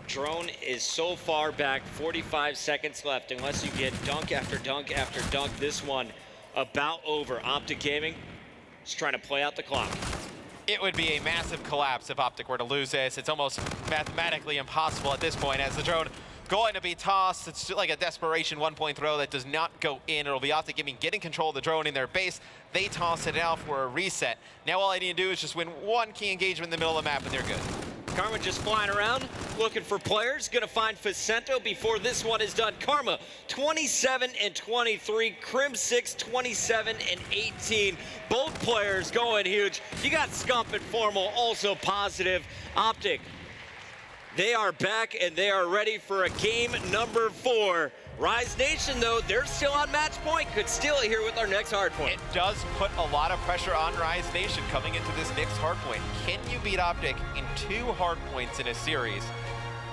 Drone is so far back, 45 seconds left. Unless you get dunk after dunk after dunk, this one about over. Optic Gaming is trying to play out the clock. It would be a massive collapse if Optic were to lose this. It's almost mathematically impossible at this point, as the drone going to be tossed. It's like a desperation 1-point throw that does not go in. It'll be Optic Gaming getting control of the drone in their base. They toss it out for a reset. Now all I need to do is just win 1 key engagement in the middle of the map, and they're good. Karma just flying around, looking for players. Gonna find Vicento before this one is done. Karma, 27 and 23. Crim6, 27 and 18. Both players going huge. You got Scump and Formal also positive. Optic, they are back and they are ready for a game number 4. Rise Nation, though, they're still on match point. Could steal it here with our next hard point. It does put a lot of pressure on Rise Nation coming into this next hard point. Can you beat Optic in 2 hard points in a series?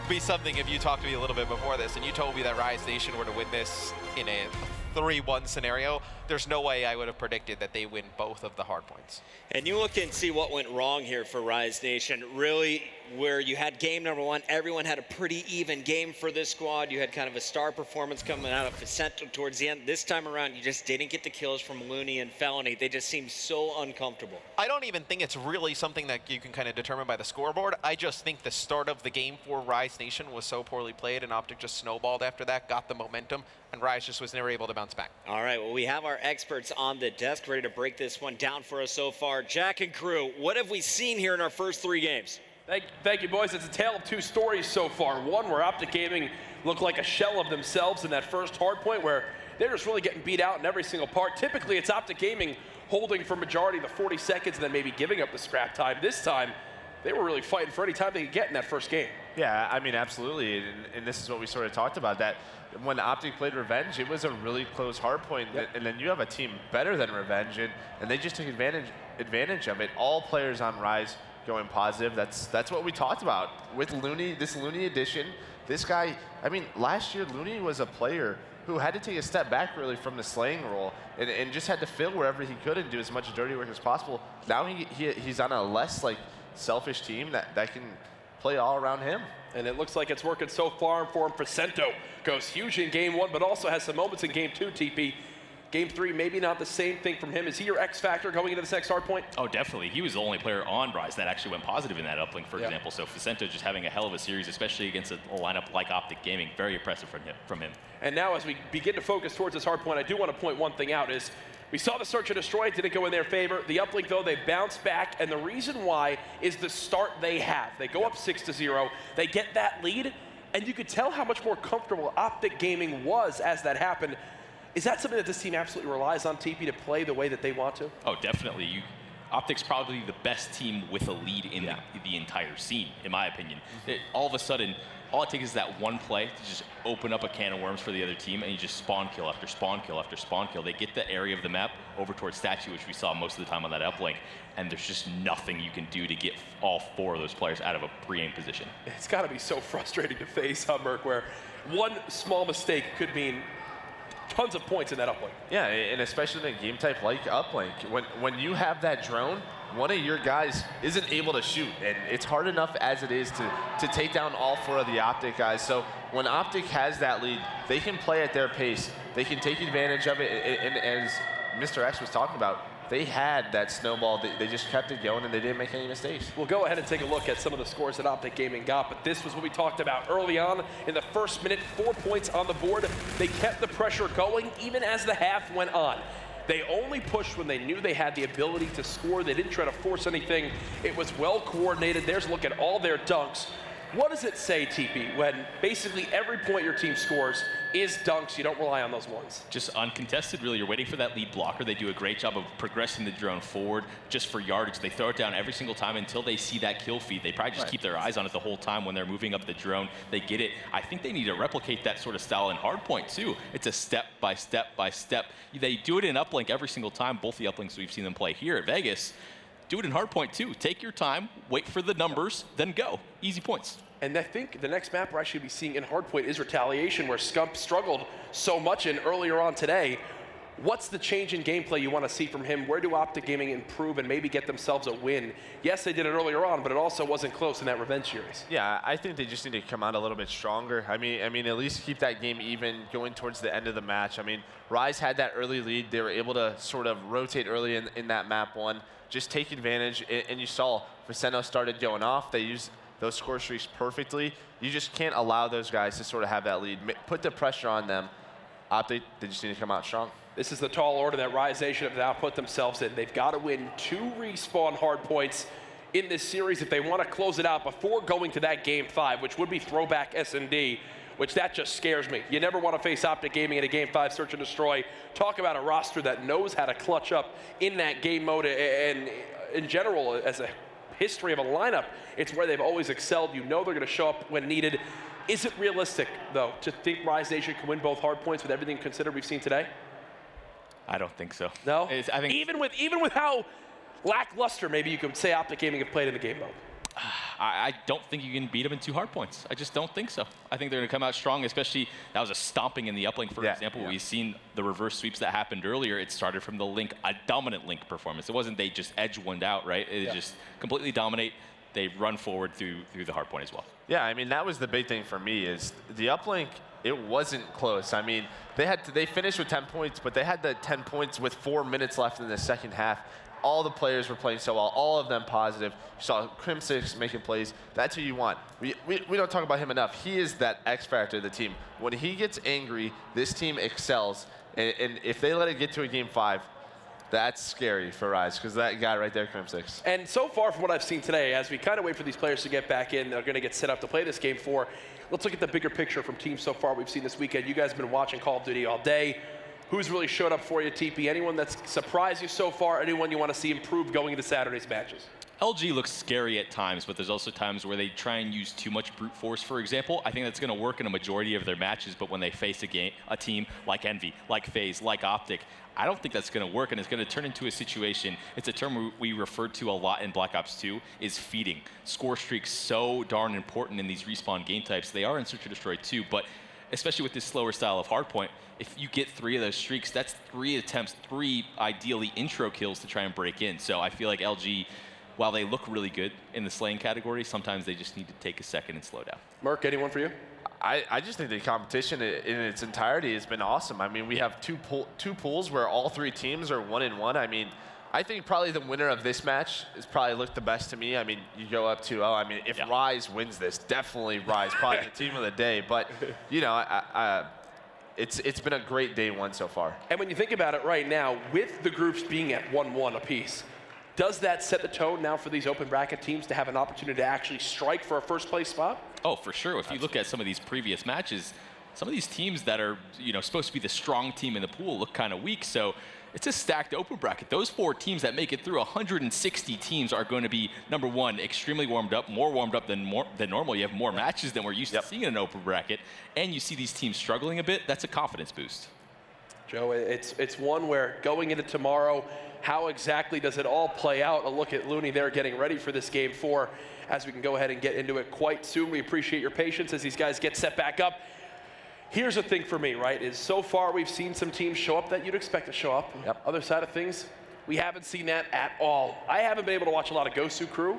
Be something if you talked to me a little bit before this and you told me that Rise Nation were to win this in a 3-1 scenario, there's no way I would have predicted that they win both of the hard points. And you look and see what went wrong here for Rise Nation. Really, where you had game number 1, everyone had a pretty even game for this squad. You had kind of a star performance coming out of Vicento towards the end. This time around, you just didn't get the kills from Looney and Felony. They just seemed so uncomfortable. I don't even think it's really something that you can kind of determine by the scoreboard. I just think the start of the game for Rise Nation was so poorly played, and Optic just snowballed after that, got the momentum, and Rise just was never able to bounce back. All right, well, we have our experts on the desk ready to break this one down for us so far. Jack and crew, what have we seen here in our first 3 games? Thank you, boys. It's a tale of 2 stories so far. One where Optic Gaming looked like a shell of themselves in that first hard point, where they're just really getting beat out in every single part. Typically, it's Optic Gaming holding for majority of the 40 seconds and then maybe giving up the scrap time. This time, they were really fighting for any time they could get in that first game. Yeah, I mean, absolutely. And this is what we sort of talked about, that when Optic played Revenge, it was a really close hard point. Yep. And then you have a team better than Revenge, and they just took advantage of it. All players on Rise going positive. That's what we talked about with Looney, this Looney edition. This guy, I mean, last year Looney was a player who had to take a step back really from the slaying role and just had to fill wherever he could and do as much dirty work as possible. Now he's on a less like selfish team that can play all around him. And it looks like it's working so far for him. Vicento goes huge in game 1, but also has some moments in game 2, TP. Game 3, maybe not the same thing from him. Is he your X factor going into this next hard point? Oh, definitely. He was the only player on Rise that actually went positive in that uplink, for example. So Vicento just having a hell of a series, especially against a lineup like Optic Gaming. Very impressive from him. And now as we begin to focus towards this hard point, I do want to point one thing out is we saw the Search and Destroy, didn't go in their favor. The uplink, though, they bounced back, and the reason why is the start they have. They go up 6-0, they get that lead, and you could tell how much more comfortable Optic Gaming was as that happened. Is that something that this team absolutely relies on, TP, to play the way that they want to? Oh, definitely. Optic's probably the best team with a lead in the entire scene, in my opinion. All of a sudden, all it takes is that one play to just open up a can of worms for the other team, and you just spawn kill after spawn kill after spawn kill. They get the area of the map over towards Statue, which we saw most of the time on that uplink, and there's just nothing you can do to get all 4 of those players out of a pre-aim position. It's got to be so frustrating to face, huh, Merc, where one small mistake could mean tons of points in that uplink. Yeah, and especially in a game type like uplink, when you have that drone, one of your guys isn't able to shoot, and it's hard enough as it is to take down all 4 of the Optic guys. So when Optic has that lead, they can play at their pace. They can take advantage of it, and as Mr. X was talking about, they had that snowball. They just kept it going, and they didn't make any mistakes. We'll go ahead and take a look at some of the scores that Optic Gaming got, but this was what we talked about early on. In the first minute, 4 points on the board. They kept the pressure going even as the half went on. They only pushed when they knew they had the ability to score. They didn't try to force anything. It was well coordinated. There's a look at all their dunks. What does it say, TP, when basically every point your team scores is dunks? You don't rely on those ones. Just uncontested, really. You're waiting for that lead blocker. They do a great job of progressing the drone forward just for yardage. They throw it down every single time until they see that kill feed. They probably just keep their eyes on it the whole time when they're moving up the drone. They get it. I think they need to replicate that sort of style in hardpoint, too. It's a step by step by step. They do it in uplink every single time. Both the uplinks we've seen them play here at Vegas. Do it in hardpoint, too. Take your time, wait for the numbers, then go. Easy points. And I think the next map we're actually be seeing in hardpoint is Retaliation, where Scump struggled so much in earlier on today. What's the change in gameplay you want to see from him? Where do Optic Gaming improve and maybe get themselves a win? Yes, they did it earlier on, but it also wasn't close in that revenge series. Yeah, I think they just need to come out a little bit stronger. I mean, at least keep that game even going towards the end of the match. I mean, Rise had that early lead. They were able to sort of rotate early in that map 1, just take advantage. And you saw Vicento started going off. They used those score streaks perfectly. You just can't allow those guys to sort of have that lead. Put the pressure on them. Optic, they just need to come out strong. This is the tall order that Rise Nation have now put themselves in. They've got to win 2 respawn hard points in this series if they want to close it out before going to that Game 5, which would be throwback S&D, which that just scares me. You never want to face Optic Gaming in a Game 5 Search and Destroy. Talk about a roster that knows how to clutch up in that game mode, and in general, as a history of a lineup, it's where they've always excelled. You know they're going to show up when needed. Is it realistic, though, to think Rise Nation can win both hard points with everything considered we've seen today? I don't think so. No? I think even with how lackluster maybe you could say Optic Gaming have played in the game mode. I don't think you can beat them in 2 hard points. I just don't think so. I think they're going to come out strong, especially that was a stomping in the uplink, for example. We've seen the reverse sweeps that happened earlier. It started from the Link, a dominant Link performance. It wasn't they just edge one out, right? It just completely dominate. They run forward through the hard point as well. Yeah, I mean, that was the big thing for me is the uplink, it wasn't close. I mean, they finished with 10 points, but they had the 10 points with 4 minutes left in the second half. All the players were playing so well, all of them positive. You saw Crimsix making plays. That's who you want. We don't talk about him enough. He is that X factor of the team. When he gets angry, this team excels. And if they let it get to a Game 5, that's scary for Rise, because that guy right there, Crimsix. And so far from what I've seen today, as we kind of wait for these players to get back in, they're going to get set up to play this Game 4. Let's look at the bigger picture from teams so far we've seen this weekend. You guys have been watching Call of Duty all day. Who's really showed up for you, TP? Anyone that's surprised you so far? Anyone you want to see improve going into Saturday's matches? LG looks scary at times, but there's also times where they try and use too much brute force, for example. I think that's going to work in a majority of their matches, but when they face a team like Envy, like FaZe, like Optic, I don't think that's going to work, and it's going to turn into a situation. It's a term we referred to a lot in Black Ops 2, is feeding. Score streaks so darn important in these respawn game types. They are in Search and Destroy too, but especially with this slower style of hardpoint, if you get 3 of those streaks, that's 3 attempts, 3 ideally intro kills to try and break in. So I feel like LG, while they look really good in the slaying category, sometimes they just need to take a second and slow down. Merc, anyone for you? I just think the competition in its entirety has been awesome. I mean, we have two pools where all 3 teams are 1-1. I mean, I think probably the winner of this match has probably looked the best to me. I mean, you go up 2-0. I mean, if Rise wins this, definitely Rise, probably the team of the day. But, you know, it's been a great day 1 so far. And when you think about it right now, with the groups being at 1-1 apiece, does that set the tone now for these open bracket teams to have an opportunity to actually strike for a first place spot? Oh, for sure. If you look at some of these previous matches, some of these teams that are, you know, supposed to be the strong team in the pool look kind of weak. So it's a stacked open bracket. Those 4 teams that make it through, 160 teams are going to be, number 1, extremely warmed up, more warmed up than normal. You have more matches than we're used to seeing in an open bracket, and you see these teams struggling a bit. That's a confidence boost. Joe, it's one where going into tomorrow, how exactly does it all play out? A look at Looney there getting ready for this game 4 as we can go ahead and get into it quite soon. We appreciate your patience as these guys get set back up. Here's the thing for me, right, is so far we've seen some teams show up that you'd expect to show up. Other side of things, we haven't seen that at all. I haven't been able to watch a lot of Gosu Crew,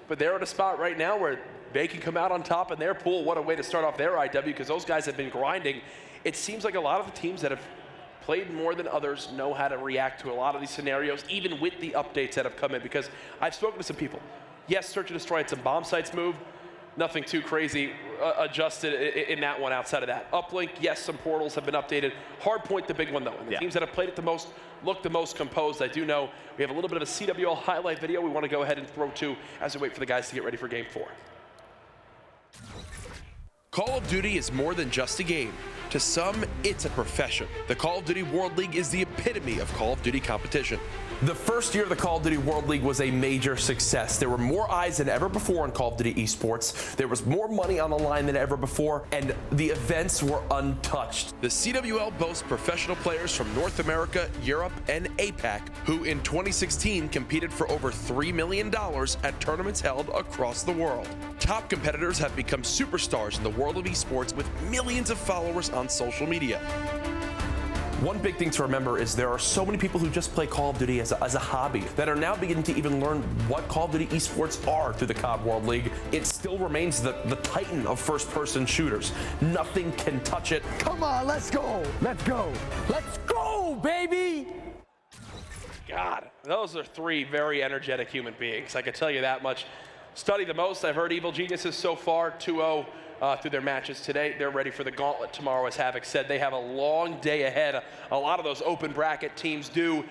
but they're at a spot right now where they can come out on top in their pool. What a way to start off their IW, because those guys have been grinding. It seems like a lot of the teams that have played more than others know how to react to a lot of these scenarios, even with the updates that have come in, because I've spoken to some people. Yes, Search and Destroy had some bomb sites move. Nothing too crazy adjusted in that one outside of that. Uplink, yes, some portals have been updated. Hardpoint, the big one, though. And the teams that have played it the most look the most composed. I do know we have a little bit of a CWL highlight video we want to go ahead and throw to as we wait for the guys to get ready for Game 4. Call of Duty is more than just a game. To some, it's a profession. The Call of Duty World League is the epitome of Call of Duty competition. The first year of the Call of Duty World League was a major success. There were more eyes than ever before on Call of Duty esports. There was more money on the line than ever before, and the events were untouched. The CWL boasts professional players from North America, Europe, and APAC, who in 2016 competed for over $3 million at tournaments held across the world. Top competitors have become superstars in the world of esports with millions of followers on social media. One big thing to remember is there are so many people who just play Call of Duty as a hobby that are now beginning to even learn what Call of Duty esports are through the COD World League. It still remains the titan of first-person shooters. Nothing can touch it. Come on, let's go. Let's go. Let's go, baby. God, those are 3 very energetic human beings. I can tell you that much. Study the most. I've heard Evil Geniuses so far, 2-0. Through their matches today. They're ready for the gauntlet tomorrow, as Havoc said. They have a long day ahead. A lot of those open bracket teams do.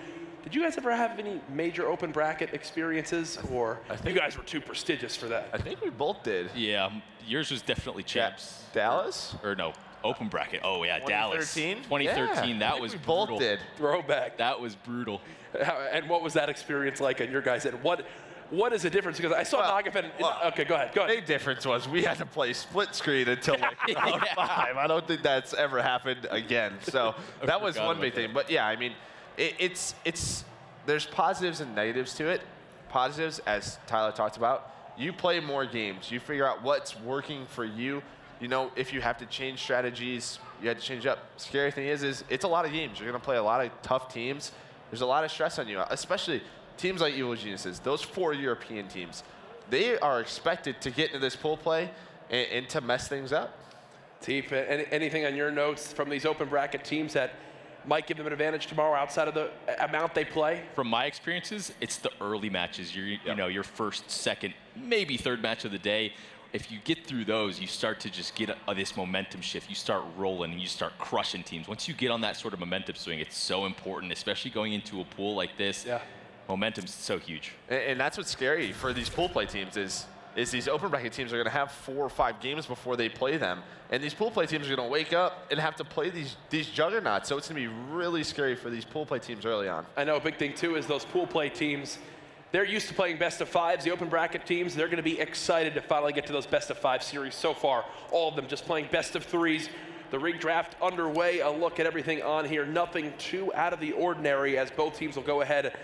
Did you guys ever have any major open bracket experiences, or you guys were too prestigious for that? I think we both did. Yeah, yours was definitely champs. Dallas? Or no, open bracket. Oh yeah, 2013? Dallas. 2013, that was brutal. Both did. Throwback. That was brutal. And what was that experience like on your guys' end? What is the difference? Because I saw Nagafen. Okay, go ahead. Big difference was we had to play split screen until like round 5. I don't think that's ever happened again. So that was one big thing. But yeah, I mean, it's there's positives and negatives to it. Positives, as Tyler talked about, you play more games. You figure out what's working for you. You know, if you have to change strategies, you have to change up. Scary thing is it's a lot of games. You're going to play a lot of tough teams. There's a lot of stress on you, especially teams like Evil Geniuses, those 4 European teams, they are expected to get into this pool play and to mess things up. Teef, anything on your notes from these open bracket teams that might give them an advantage tomorrow outside of the amount they play? From my experiences, it's the early matches. You know, your first, second, maybe third match of the day. If you get through those, you start to just get this momentum shift. You start rolling and you start crushing teams. Once you get on that sort of momentum swing, it's so important, especially going into a pool like this. Yeah. Momentum's so huge. And that's what's scary for these pool play teams is these open bracket teams are going to have 4 or 5 games before they play them. And these pool play teams are going to wake up and have to play these juggernauts. So it's going to be really scary for these pool play teams early on. I know a big thing, too, is those pool play teams, they're used to playing best of 5s. The open bracket teams, they're going to be excited to finally get to those best of 5 series. So far, all of them just playing best of 3s. The rig draft underway. A look at everything on here. Nothing too out of the ordinary as both teams will go ahead.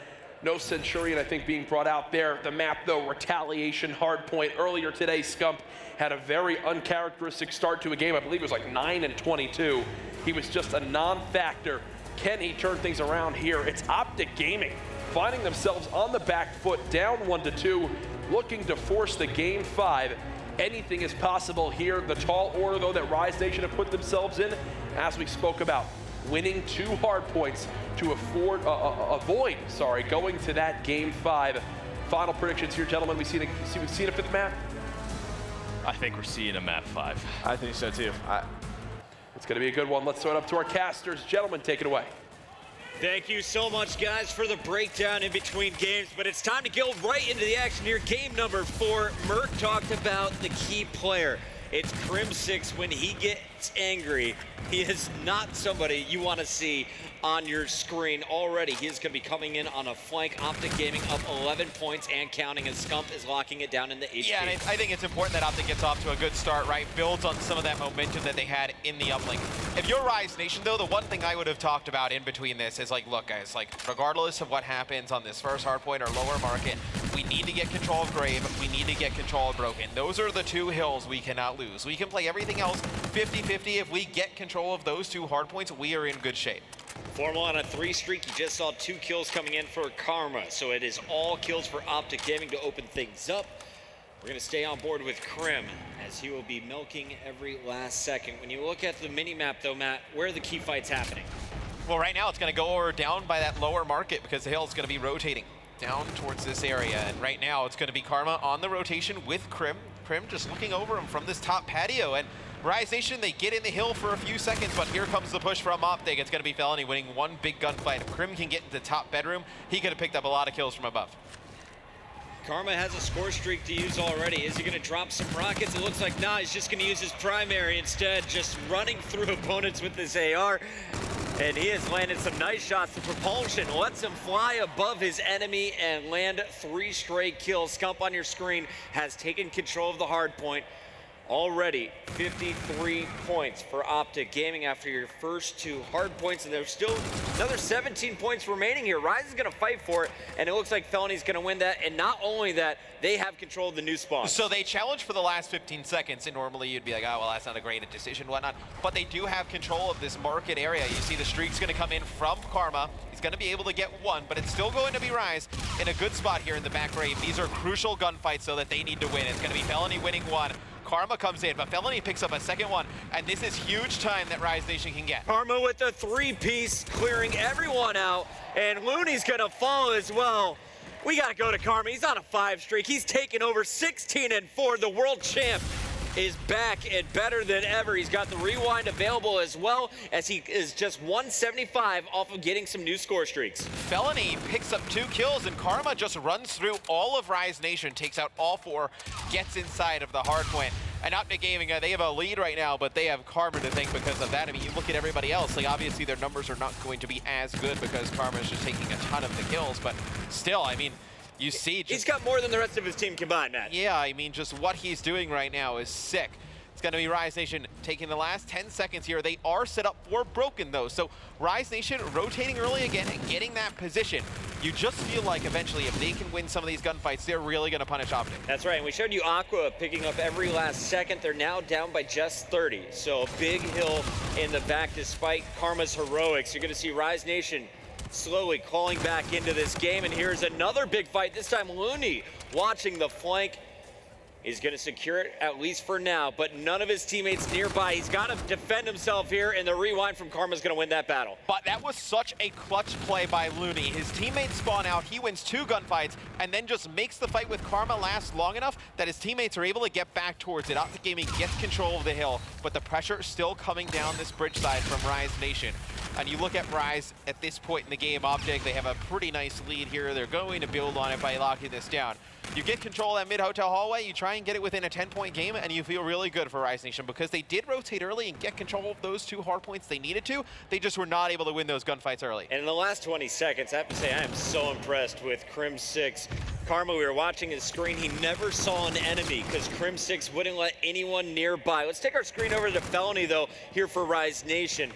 No Centurion, I think, being brought out there. The map, though, Retaliation, Hardpoint. Earlier today, Scump had a very uncharacteristic start to a game. I believe it was like 9-22. He was just a non-factor. Can he turn things around here? It's Optic Gaming finding themselves on the back foot, down 1-2, looking to force the Game 5 anything is possible here. The tall order, though, that Rise Nation have put themselves in, as we spoke about, winning 2 hard points to avoid going to that Game 5. Final predictions here, gentlemen. We've seen a 5th map? I think we're seeing a map 5. I think so too. It's going to be a good one. Let's throw it up to our casters. Gentlemen, take it away. Thank you so much, guys, for the breakdown in between games, but it's time to go right into the action here. Game number 4, Merc talked about the key player. It's Crim6. When he gets angry, he is not somebody you want to see on your screen already. He is going to be coming in on a flank. Optic Gaming up 11 points and counting, and Scump is locking it down in the HP. Yeah, and I think it's important that Optic gets off to a good start, right? Builds on some of that momentum that they had in the uplink. If you're Rise Nation, though, the one thing I would have talked about in between this is, like, look, guys, like, regardless of what happens on this first hardpoint or lower market, we need to get control of Grave. We need to get control of Broken. Those are the 2 hills we cannot lose. We can play everything else 50-50. If we get control of those 2 hardpoints, we are in good shape. Formal on a 3 streak. You just saw 2 kills coming in for Karma. So it is all kills for Optic Gaming to open things up. We're going to stay on board with Crim as he will be milking every last second. When you look at the mini-map, though, Matt, where are the key fights happening? Well, right now it's going to go down by that lower market because the hill is going to be rotating down towards this area. And right now it's going to be Karma on the rotation with Crim. Crim just looking over him from this top patio. And Rise Nation, they get in the hill for a few seconds, but here comes the push from Optic. It's going to be Felony winning 1 big gunfight. If Crim can get into the top bedroom, he could have picked up a lot of kills from above. Karma has a score streak to use already. Is he going to drop some rockets? It looks like not. He's just going to use his primary instead, just running through opponents with this AR. And he has landed some nice shots. The propulsion lets him fly above his enemy and land 3 straight kills. Scump on your screen has taken control of the hard point. Already 53 points for Optic Gaming after your first 2 hard points, and there's still another 17 points remaining here. Rise is going to fight for it, and it looks like Felony's going to win that. And not only that, they have control of the new spawn. So they challenge for the last 15 seconds, and normally you'd be like, oh, well, that's not a great decision, whatnot. But they do have control of this market area. You see the streak's going to come in from Karma. He's going to be able to get 1, but it's still going to be Rise in a good spot here in the back rave. These are crucial gunfights so that they need to win. It's going to be Felony winning 1. Karma comes in, but Felony picks up a second one, and this is huge time that Rise Nation can get. Karma with the 3-piece, clearing everyone out, and Looney's gonna follow as well. We gotta go to Karma. He's on a 5 streak. He's taken over 16-4. The world champ is back and better than ever. He's got the rewind available as well, as he is just 175 off of getting some new score streaks. Felony picks up 2 kills, and Karma just runs through all of Rise Nation, takes out all 4, gets inside of the hard point. And Optic Gaming, they have a lead right now, but they have Karma to thank because of that. I mean, you look at everybody else, like obviously their numbers are not going to be as good because Karma is just taking a ton of the kills, but still, I mean, you see just... He's got more than the rest of his team combined, Matt. Yeah, I mean, just what he's doing right now is sick. It's going to be Rise Nation taking the last 10 seconds here. They are set up for Broken, though. So Rise Nation rotating early again and getting that position. You just feel like eventually if they can win some of these gunfights, they're really going to punish Optic. That's right. And we showed you Aqua picking up every last second. They're now down by just 30. So a big hill in the back despite Karma's heroics. You're going to see Rise Nation slowly calling back into this game. And here's another big fight. This time Looney watching the flank. He's going to secure it, at least for now, but none of his teammates nearby. He's got to defend himself here, and the rewind from Karma is going to win that battle. But that was such a clutch play by Looney. His teammates spawn out, he wins 2 gunfights, and then just makes the fight with Karma last long enough that his teammates are able to get back towards it. Optic Gaming gets control of the hill, but the pressure is still coming down this bridge side from Rise Nation. And you look at Rise at this point in the game, Optic, they have a pretty nice lead here. They're going to build on it by locking this down. You get control of that mid-hotel hallway, you try and get it within a 10-point game, and you feel really good for Rise Nation because they did rotate early and get control of those 2 hard points they needed to. They just were not able to win those gunfights early. And in the last 20 seconds, I have to say I am so impressed with Crim6. Karma, we were watching his screen. He never saw an enemy because Crim6 wouldn't let anyone nearby. Let's take our screen over to Felony, though, here for Rise Nation.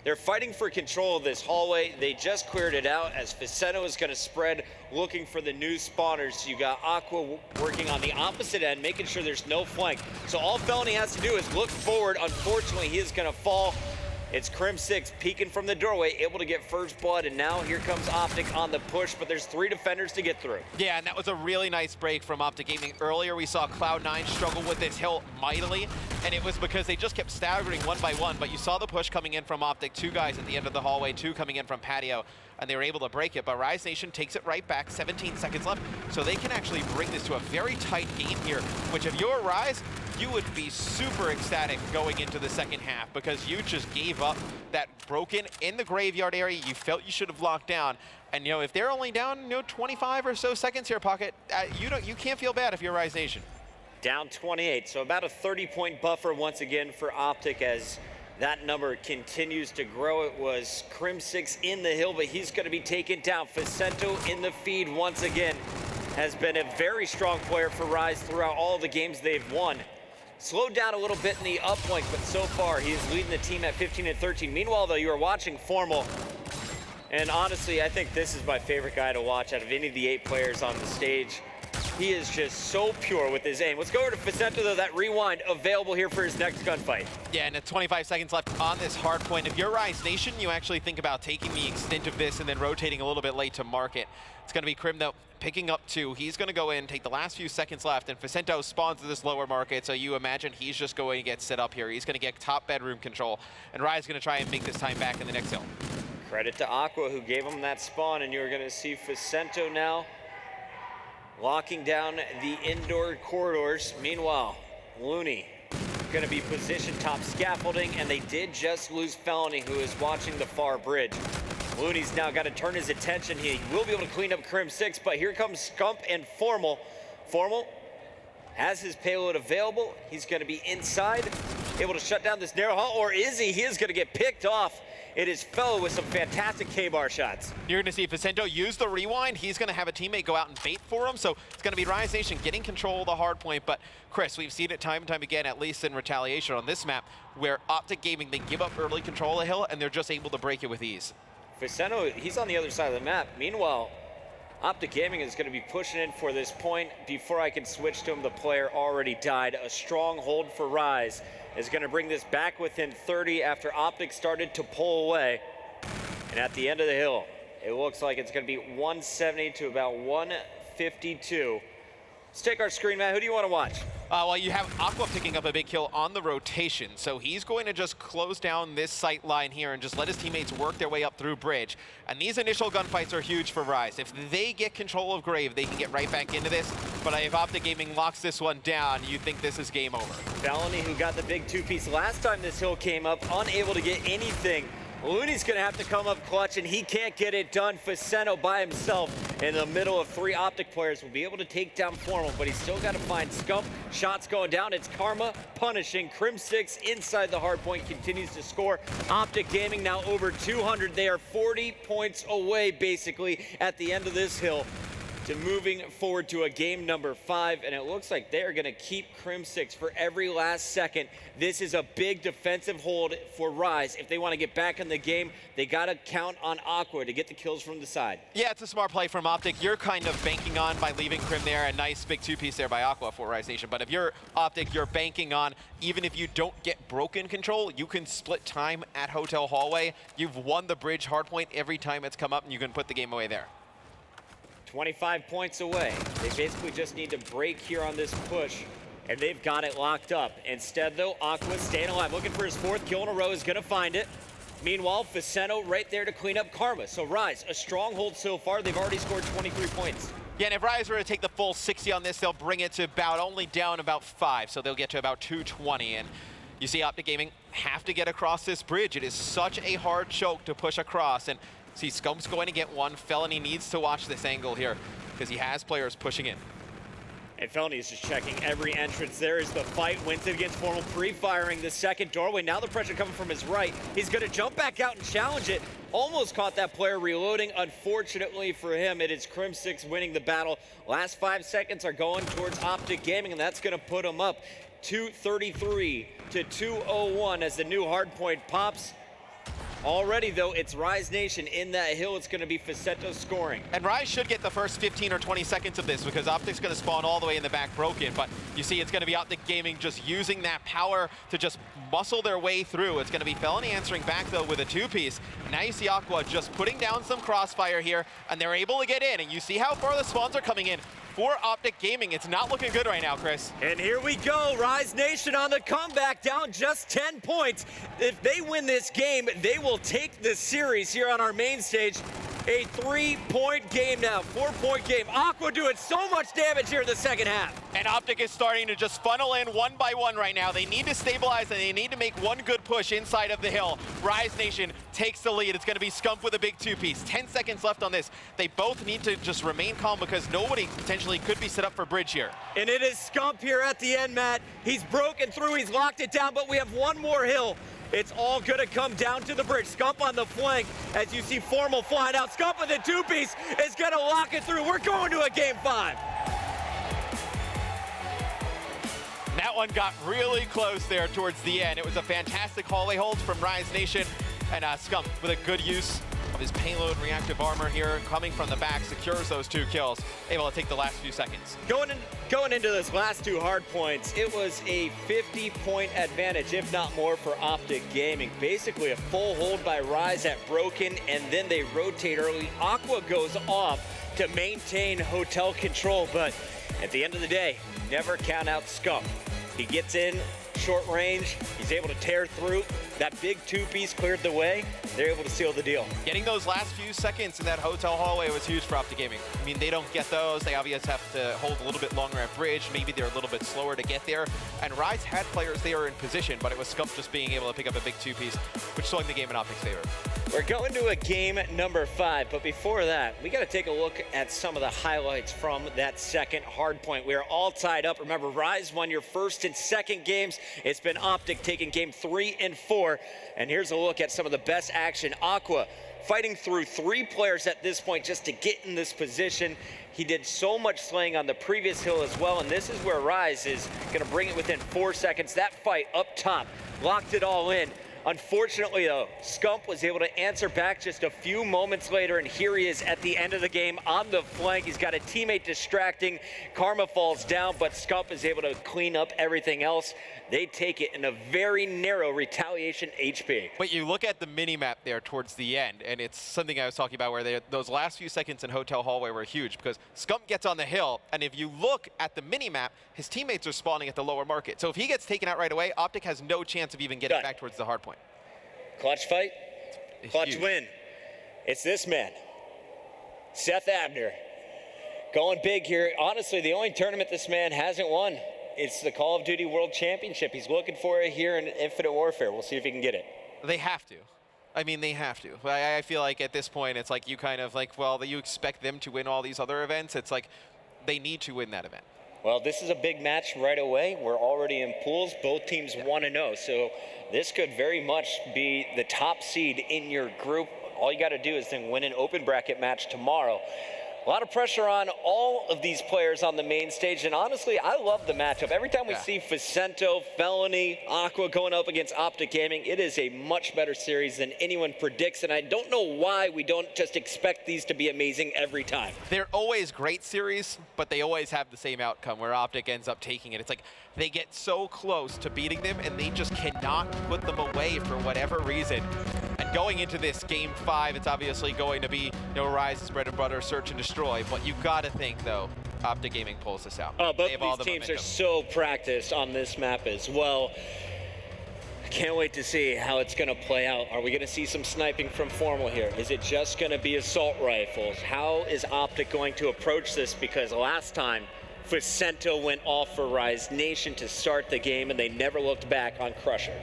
They're fighting for control of this hallway. They just cleared it out as Faceno is going to spread looking for the new spawners. You got Aqua working on the opposite end, making sure there's no flank. So all Felony has to do is look forward. Unfortunately, he is going to fall It's Crim6 peeking from the doorway, able to get first blood, and now here comes Optic on the push, but there's 3 defenders to get through. Yeah, and that was a really nice break from Optic Gaming. Earlier, we saw Cloud9 struggle with this hill mightily, and it was because they just kept staggering one by one, but you saw the push coming in from Optic, 2 guys at the end of the hallway, 2 coming in from Patio, and they were able to break it, but Rise Nation takes it right back, 17 seconds left, so they can actually bring this to a very tight game here, which if you're Rise, you would be super ecstatic going into the second half because you just gave up that broken in the graveyard area you felt you should have locked down. And, if they're only down, 25 or so seconds here, Pocket, you can't feel bad if you're Rise Nation. Down 28, so about a 30-point buffer once again for Optic as that number continues to grow. It was Crim6 in the hill, but he's going to be taken down. Facento in the feed once again has been a very strong player for Rise throughout all the games they've won. Slowed down a little bit in the uplink, but so far he is leading the team at 15 and 13. Meanwhile, though, you are watching Formal, and honestly, I think this is my favorite guy to watch out of any of the 8 players on the stage. He is just so pure with his aim. Let's go over to Facento, though, that rewind available here for his next gunfight. Yeah, and 25 seconds left on this hard point. If you're Rise Nation, you actually think about taking the extent of this and then rotating a little bit late to market. It's going to be Crim, though, picking up 2. He's going to go in, take the last few seconds left, and Facento spawns to this lower market, so you imagine he's just going to get set up here. He's going to get top bedroom control, and Rise is going to try and make this time back in the next hill. Credit to Aqua, who gave him that spawn, and you're going to see Facento now locking down the indoor corridors. Meanwhile, Looney going to be positioned top scaffolding, and they did just lose Felony, who is watching the far bridge. Looney's now got to turn his attention. He will be able to clean up Crim6, but here comes Scump and Formal. Formal has his payload available. He's going to be inside, able to shut down this narrow hall, or is he? He is going to get picked off. It is Fellow with some fantastic K-bar shots. You're going to see Facento use the rewind. He's going to have a teammate go out and bait for him, so it's going to be Rise Nation getting control of the hard point. But Chris, we've seen it time and time again, at least in Retaliation on this map, where Optic Gaming, they give up early control of the hill, and they're just able to break it with ease. Facento, he's on the other side of the map. Meanwhile, Optic Gaming is going to be pushing in for this point. Before I can switch to him, the player already died. A strong hold for Rise is going to bring this back within 30 after Optic started to pull away. And at the end of the hill, it looks like it's going to be 170 to about 152. Let's take our screen, Matt. Who do you want to watch? Well, you have Aqua picking up a big kill on the rotation, so he's going to just close down this sight line here and just let his teammates work their way up through bridge. And these initial gunfights are huge for Rise. If they get control of Grave, they can get right back into this. But if Optic Gaming locks this one down, you think this is game over. Felony, who got the big 2-piece last time this hill came up, unable to get anything. Looney's going to have to come up clutch, and he can't get it done. Facento by himself in the middle of 3 Optic players will be able to take down Formal, but he's still got to find Scump. Shots going down. It's Karma punishing. Crim6 inside the hard point continues to score. Optic Gaming now over 200. They are 40 points away, basically, at the end of this hill, to moving forward to a game number 5, and it looks like they are going to keep Crim6 for every last second. This is a big defensive hold for Rise. If they want to get back in the game, they got to count on Aqua to get the kills from the side. Yeah, it's a smart play from Optic. You're kind of banking on by leaving Crim there. A nice big 2-piece there by Aqua for Rise Nation. But if you're Optic, you're banking on, even if you don't get broken control, you can split time at Hotel Hallway. You've won the bridge hardpoint every time it's come up, and you can put the game away there. 25 points away. They basically just need to break here on this push, and they've got it locked up. Instead, though, Aqua's staying alive, looking for his 4th kill in a row, is going to find it. Meanwhile, Facento right there to clean up Karma. So Rise, a stronghold so far. They've already scored 23 points. Yeah, and if Rise were to take the full 60 on this, they'll bring it to only down about 5, so they'll get to about 220. And you see Optic Gaming have to get across this bridge. It is such a hard choke to push across, and see, Scump's going to get one. Felony needs to watch this angle here because he has players pushing in. And Felony is just checking every entrance. There is the fight. Winston against Formal, pre-firing the second doorway. Now the pressure coming from his right. He's going to jump back out and challenge it. Almost caught that player reloading. Unfortunately for him, it is Crim6 winning the battle. Last 5 seconds are going towards Optic Gaming, and that's going to put him up 233 to 201 as the new hardpoint pops. Already, though, it's Rise Nation in that hill. It's going to be Facento scoring. And Rise should get the first 15 or 20 seconds of this because Optic's going to spawn all the way in the back broken. But you see it's going to be Optic Gaming just using that power to just muscle their way through. It's going to be Felony answering back, though, with a two-piece. Now you see Aqua just putting down some crossfire here, and they're able to get in. And you see how far the spawns are coming in. For Optic Gaming, it's not looking good right now, Chris. And here we go, Rise Nation on the comeback, down just 10 points. If they win this game, they will take the series here on our main stage. A 3-point game now, 4-point game. Aqua doing so much damage here in the second half. And Optic is starting to just funnel in one by one right now. They need to stabilize and they need to make one good push inside of the hill. Rise Nation takes the lead. It's going to be Scump with a big two-piece. 10 seconds left on this. They both need to just remain calm because nobody potentially could be set up for bridge here. And it is Scump here at the end, Matt. He's broken through, he's locked it down, but we have one more hill. It's all gonna come down to the bridge. Scump on the flank as you see Formal flying out. Scump with a two-piece is gonna lock it through. We're going to a game 5. That one got really close there towards the end. It was a fantastic hallway hold from Rise Nation. And Scump with a good use of his payload reactive armor here, coming from the back, secures those 2 kills, able to take the last few seconds. Going into those last 2 hard points, it was a 50-point advantage, if not more, for Optic Gaming. Basically a full hold by Rise at Broken, and then they rotate early. Aqua goes off to maintain hotel control, but at the end of the day, never count out Scump. He gets in short range, he's able to tear through. That big two-piece cleared the way. They're able to seal the deal. Getting those last few seconds in that hotel hallway was huge for Optic Gaming. I mean, they don't get those. They obviously have to hold a little bit longer at bridge. Maybe they're a little bit slower to get there. And Rise had players there in position, but it was Scump just being able to pick up a big two-piece, which swung the game in Optic's favor. We're going to a game number 5, but before that, we got to take a look at some of the highlights from that second hard point. We are all tied up. Remember, Rise won your first and second games. It's been Optic taking game 3 and 4. And here's a look at some of the best action. Aqua fighting through 3 players at this point just to get in this position. He did so much slaying on the previous hill as well, and this is where Rise is going to bring it within 4 seconds. That fight up top locked it all in. Unfortunately, though, Scump was able to answer back just a few moments later, and here he is at the end of the game on the flank. He's got a teammate distracting. Karma falls down, but Scump is able to clean up everything else. They take it in a very narrow retaliation HP. But you look at the mini-map there towards the end, and it's something I was talking about where those last few seconds in Hotel Hallway were huge because Scump gets on the hill, and if you look at the mini-map, his teammates are spawning at the lower market. So if he gets taken out right away, Optic has no chance of even getting back towards the hard point. Clutch fight, clutch huge. win. It's this man, Seth Abner, going big here. Honestly, the only tournament this man hasn't won, it's the Call of Duty World Championship. He's looking for it here in Infinite Warfare. We'll see if he can get it. They have to. I mean, they have to. I feel like at this point, it's like you kind of like, well, you expect them to win all these other events. It's like they need to win that event. Well, this is a big match right away. We're already in pools. Both teams 1-0, so this could very much be the top seed in your group. All you got to do is then win an open bracket match tomorrow. A lot of pressure on all of these players on the main stage, and honestly, I love the matchup. Every time we see Facento, Felony, Aqua going up against Optic Gaming, it is a much better series than anyone predicts, and I don't know why we don't just expect these to be amazing every time. They're always great series, but they always have the same outcome where Optic ends up taking it. It's like they get so close to beating them, and they just cannot put them away for whatever reason. And going into this game 5, it's obviously going to be Rise's bread and butter, search and destroy. But you got to think, though, Optic Gaming pulls this out. Oh, both of these teams are so practiced on this map as well. I can't wait to see how it's going to play out. Are we going to see some sniping from Formal here? Is it just going to be assault rifles? How is Optic going to approach this? Because last time, Facento went off for Rise Nation to start the game, and they never looked back on Crusher.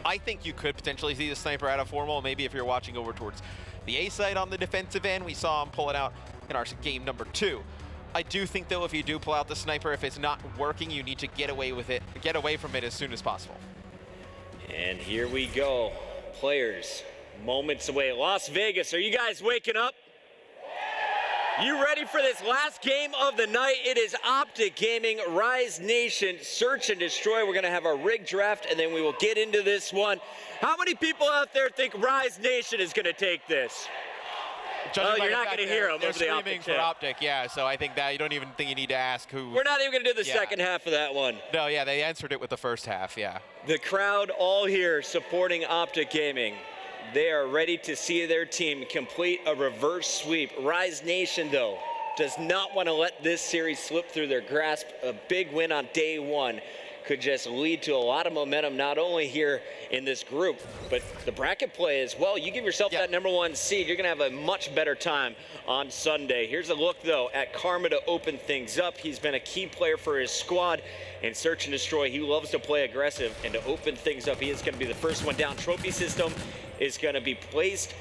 I think you could potentially see the sniper out of Formal, maybe if you're watching over towards the A side on the defensive end. We saw him pull it out in our game number 2. I do think, though, if you do pull out the sniper, if it's not working, you need to get away with it, get away from it as soon as possible. And here we go. Players, moments away. Las Vegas, are you guys waking up? You ready for this last game of the night? It is Optic Gaming, Rise Nation, Search and Destroy. We're going to have our rig draft, and then we will get into this one. How many people out there think Rise Nation is going to take this? Oh, you're not going to hear them They're over the screaming Optic for chat. Optic, yeah. So I think that you don't even think you need to ask who. We're not even going to do the second half of that one. No, yeah, they answered it with the first half, yeah. The crowd all here supporting Optic Gaming. They are ready to see their team complete a reverse sweep. Rise Nation, though, does not want to let this series slip through their grasp. A big win on day one could just lead to a lot of momentum, not only here in this group, but the bracket play as well. You give yourself that #1 seed, you're going to have a much better time on Sunday. Here's a look, though, at Karma to open things up. He's been a key player for his squad in Search and Destroy. He loves to play aggressive, and to open things up, he is going to be the first one down. Trophy system is going to be placed,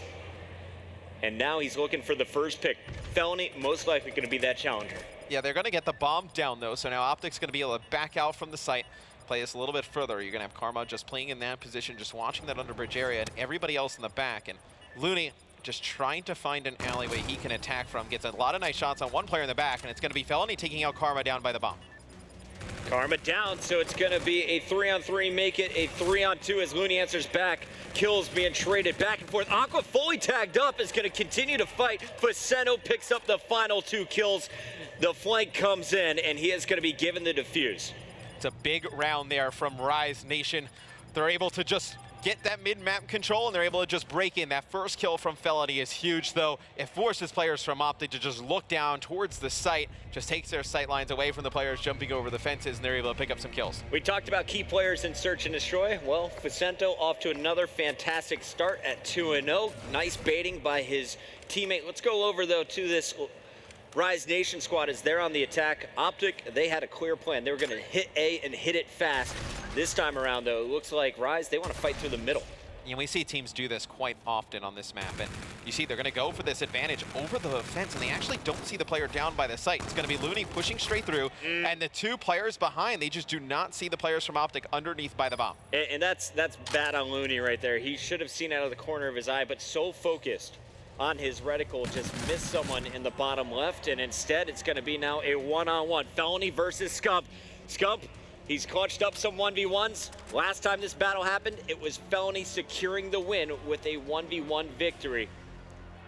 and now he's looking for the first pick. Felony, most likely going to be that challenger. Yeah, they're going to get the bomb down, though, so now Optic's going to be able to back out from the site, play this a little bit further. You're going to have Karma just playing in that position, just watching that underbridge area, and everybody else in the back. And Looney just trying to find an alleyway he can attack from. Gets a lot of nice shots on one player in the back, and it's going to be Felony taking out Karma down by the bomb. Karma down, so it's going to be a 3-on-3, make it a 3-on-2 as Looney answers back. Kills being traded back and forth. Aqua fully tagged up, is going to continue to fight. Facento picks up the final 2 kills. The flank comes in, and he is going to be given the defuse. It's a big round there from Rise Nation. They're able to just get that mid-map control, and they're able to just break in. That first kill from Felony is huge, though. It forces players from Optic to just look down towards the site, just takes their sight lines away from the players jumping over the fences, and they're able to pick up some kills. We talked about key players in Search and Destroy. Well, Facento off to another fantastic start at 2-0. Nice baiting by his teammate. Let's go over, though, to this Rise Nation squad as they're on the attack. Optic, they had a clear plan. They were going to hit A and hit it fast. This time around, though, it looks like Rise, they want to fight through the middle. And we see teams do this quite often on this map, and you see they're going to go for this advantage over the fence, and they actually don't see the player down by the site. It's going to be Looney pushing straight through, and the 2 players behind, they just do not see the players from Optic underneath by the bomb. And that's bad on Looney right there. He should have seen out of the corner of his eye, but so focused on his reticle, just missed someone in the bottom left, and instead it's going to be now a 1-on-1. Felony versus Scump. Scump, he's clutched up some 1v1s. Last time this battle happened, it was Felony securing the win with a 1v1 victory.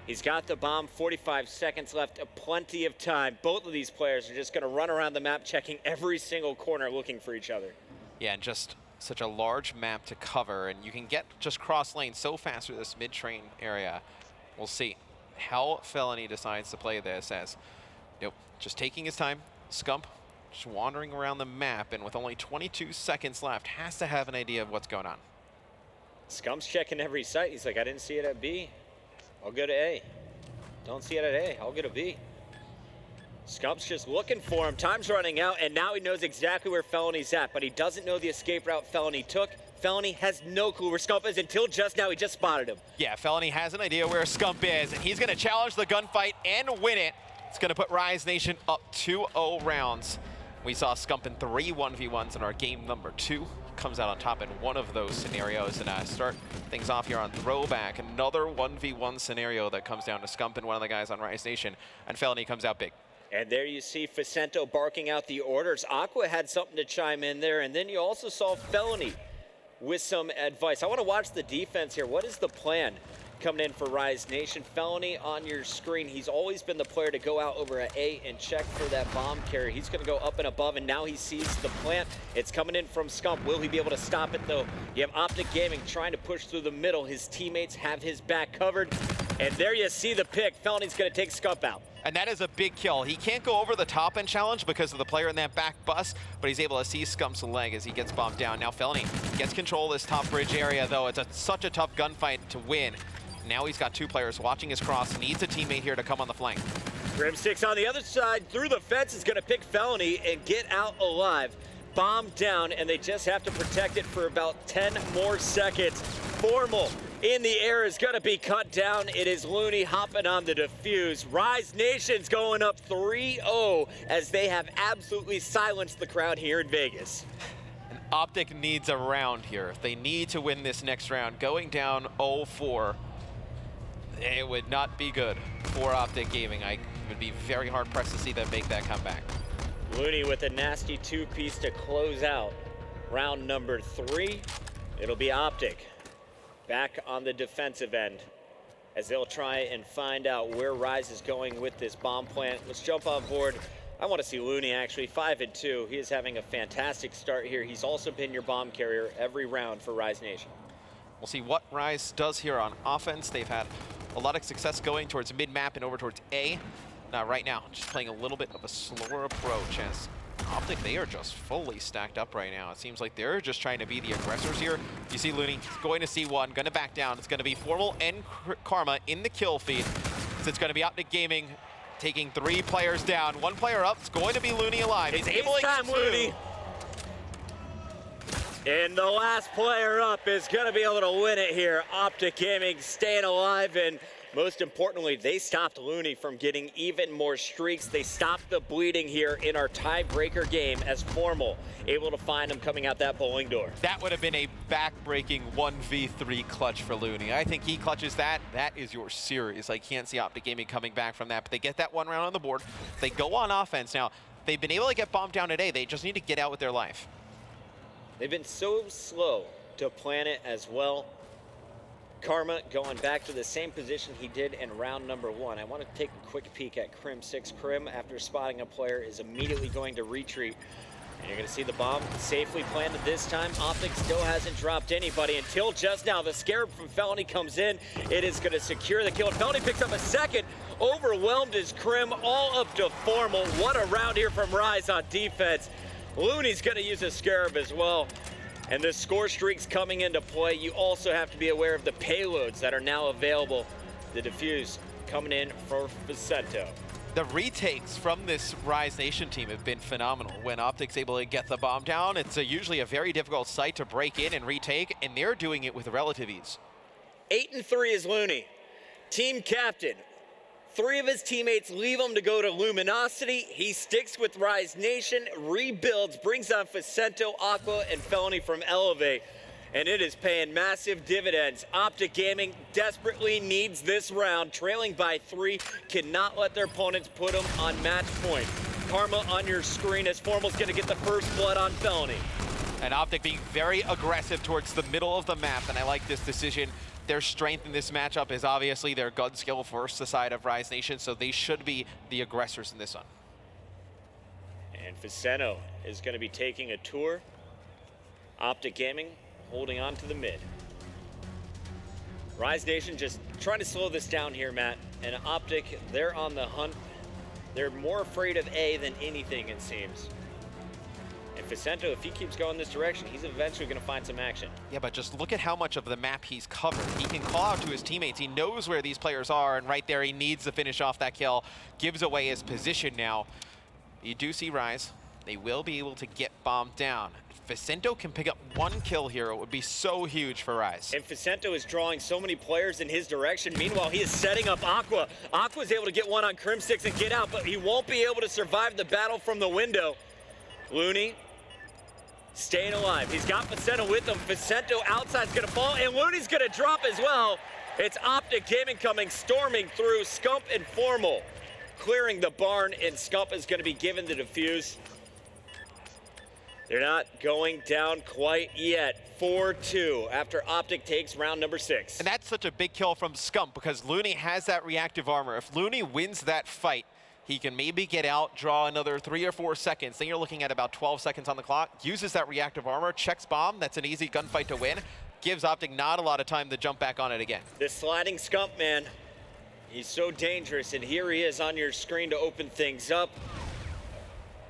He's got the bomb, 45 seconds left, plenty of time. Both of these players are just going to run around the map, checking every single corner, looking for each other. Yeah, and just such a large map to cover, and you can get just cross lane so fast through this mid-train area. We'll see how Felony decides to play this as, just taking his time. Scump just wandering around the map, and with only 22 seconds left, has to have an idea of what's going on. Scump's checking every site. He's like, I didn't see it at B. I'll go to A. Don't see it at A. I'll go to B. Scump's just looking for him. Time's running out, and now he knows exactly where Felony's at, but he doesn't know the escape route Felony took. Felony has no clue where Scump is until just now. He just spotted him. Yeah, Felony has an idea where Scump is, and he's going to challenge the gunfight and win it. It's going to put Rise Nation up 2-0 rounds. We saw Scump in 3 1v1s in our game number 2. Comes out on top in one of those scenarios, and start things off here on Throwback. Another 1v1 scenario that comes down to Scump and one of the guys on Rise Nation, and Felony comes out big. And there you see Facento barking out the orders. Aqua had something to chime in there, and then you also saw Felony with some advice. I want to watch the defense here. What is the plan coming in for Rise Nation? Felony on your screen. He's always been the player to go out over at A and check for that bomb carrier. He's going to go up and above, and now he sees the plant. It's coming in from Scump. Will he be able to stop it, though? You have Optic Gaming trying to push through the middle. His teammates have his back covered. And there you see the pick. Felony's going to take Scump out. And that is a big kill. He can't go over the top end challenge because of the player in that back bus, but he's able to see Scump's leg as he gets bombed down. Now Felony gets control of this top bridge area, though. It's such a tough gunfight to win. Now he's got 2 players watching his cross. Needs a teammate here to come on the flank. Grim6 on the other side through the fence is going to pick Felony and get out alive. Bomb down, and they just have to protect it for about 10 more seconds. Formal in the air is going to be cut down. It is Looney hopping on the defuse. Rise Nation's going up 3-0 as they have absolutely silenced the crowd here in Vegas. And Optic needs a round here. They need to win this next round. Going down 0-4, it would not be good for Optic Gaming. would be very hard pressed to see them make that comeback. Looney with a nasty two-piece to close out round number 3. It'll be Optic back on the defensive end as they'll try and find out where Rise is going with this bomb plant. Let's jump on board. I want to see Looney actually 5-2. He is having a fantastic start here. He's also been your bomb carrier every round for Rise Nation. We'll see what Rise does here on offense. They've had a lot of success going towards mid-map and over towards A. Right now, just playing a little bit of a slower approach as Optic, they are just fully stacked up right now. It seems like they're just trying to be the aggressors here. You see Looney going to C1, going to back down. It's going to be Formal and Karma in the kill feed. So it's going to be Optic Gaming taking 3 players down. 1 player up. It's going to be Looney alive. It's time, Looney. And the last player up is going to be able to win it here. Optic Gaming staying alive, and most importantly, they stopped Looney from getting even more streaks. They stopped the bleeding here in our tiebreaker game as Formal able to find him coming out that bowling door. That would have been a back-breaking 1v3 clutch for Looney. I think he clutches that. That is your series. I can't see Optic Gaming coming back from that, but they get that 1 round on the board. They go on offense. Now, they've been able to get bombed down today. They just need to get out with their life. They've been so slow to plan it as well. Karma going back to the same position he did in round number 1. I want to take a quick peek at Crim6. Crim, after spotting a player, is immediately going to retreat. And you're going to see the bomb safely planted this time. Optic still hasn't dropped anybody until just now. The Scarab from Felony comes in. It is going to secure the kill. Felony picks up a second. Overwhelmed is Crim, all up to Formal. What a round here from Rise on defense. Looney's going to use a Scarab as well. And the score streaks coming into play. You also have to be aware of the payloads that are now available. The defuse coming in for Vicento. The retakes from this Rise Nation team have been phenomenal. When Optic's able to get the bomb down, it's usually a very difficult site to break in and retake, and they're doing it with relative ease. 8-3 is Looney. Team captain. 3 of his teammates leave him to go to Luminosity. He sticks with Rise Nation, rebuilds, brings on Vicento, Aqua, and Felony from Elevate. And it is paying massive dividends. Optic Gaming desperately needs this round, trailing by 3, cannot let their opponents put them on match point. Karma on your screen as Formal's gonna get the first blood on Felony. And Optic being very aggressive towards the middle of the map, and I like this decision. Their strength in this matchup is obviously their gun skill versus the side of Rise Nation, so they should be the aggressors in this one. And Vicento is going to be taking a tour. Optic Gaming holding on to the mid. Rise Nation just trying to slow this down here, Matt. And Optic, they're on the hunt. They're more afraid of A than anything, it seems. And Vicento, if he keeps going this direction, he's eventually going to find some action. Yeah, but just look at how much of the map he's covered. He can call out to his teammates. He knows where these players are, and right there he needs to finish off that kill. Gives away his position now. You do see Rise. They will be able to get bombed down. If Vicento can pick up 1 kill here, it would be so huge for Rise. And Vicento is drawing so many players in his direction. Meanwhile, he is setting up Aqua. Aqua's able to get one on Crim6 and get out, but he won't be able to survive the battle from the window. Looney staying alive. He's got Vicento with him. Vicento outside's gonna fall, and Looney's gonna drop as well. It's Optic Gaming coming, storming through. Scump and Formal clearing the barn, and Scump is gonna be given the defuse. They're not going down quite yet. 4-2 after Optic takes round number 6. And that's such a big kill from Scump because Looney has that reactive armor. If Looney wins that fight, he can maybe get out, draw another 3 or 4 seconds. Then you're looking at about 12 seconds on the clock. Uses that reactive armor, checks bomb. That's an easy gunfight to win. Gives Optic not a lot of time to jump back on it again. This sliding Scump, man, he's so dangerous. And here he is on your screen to open things up.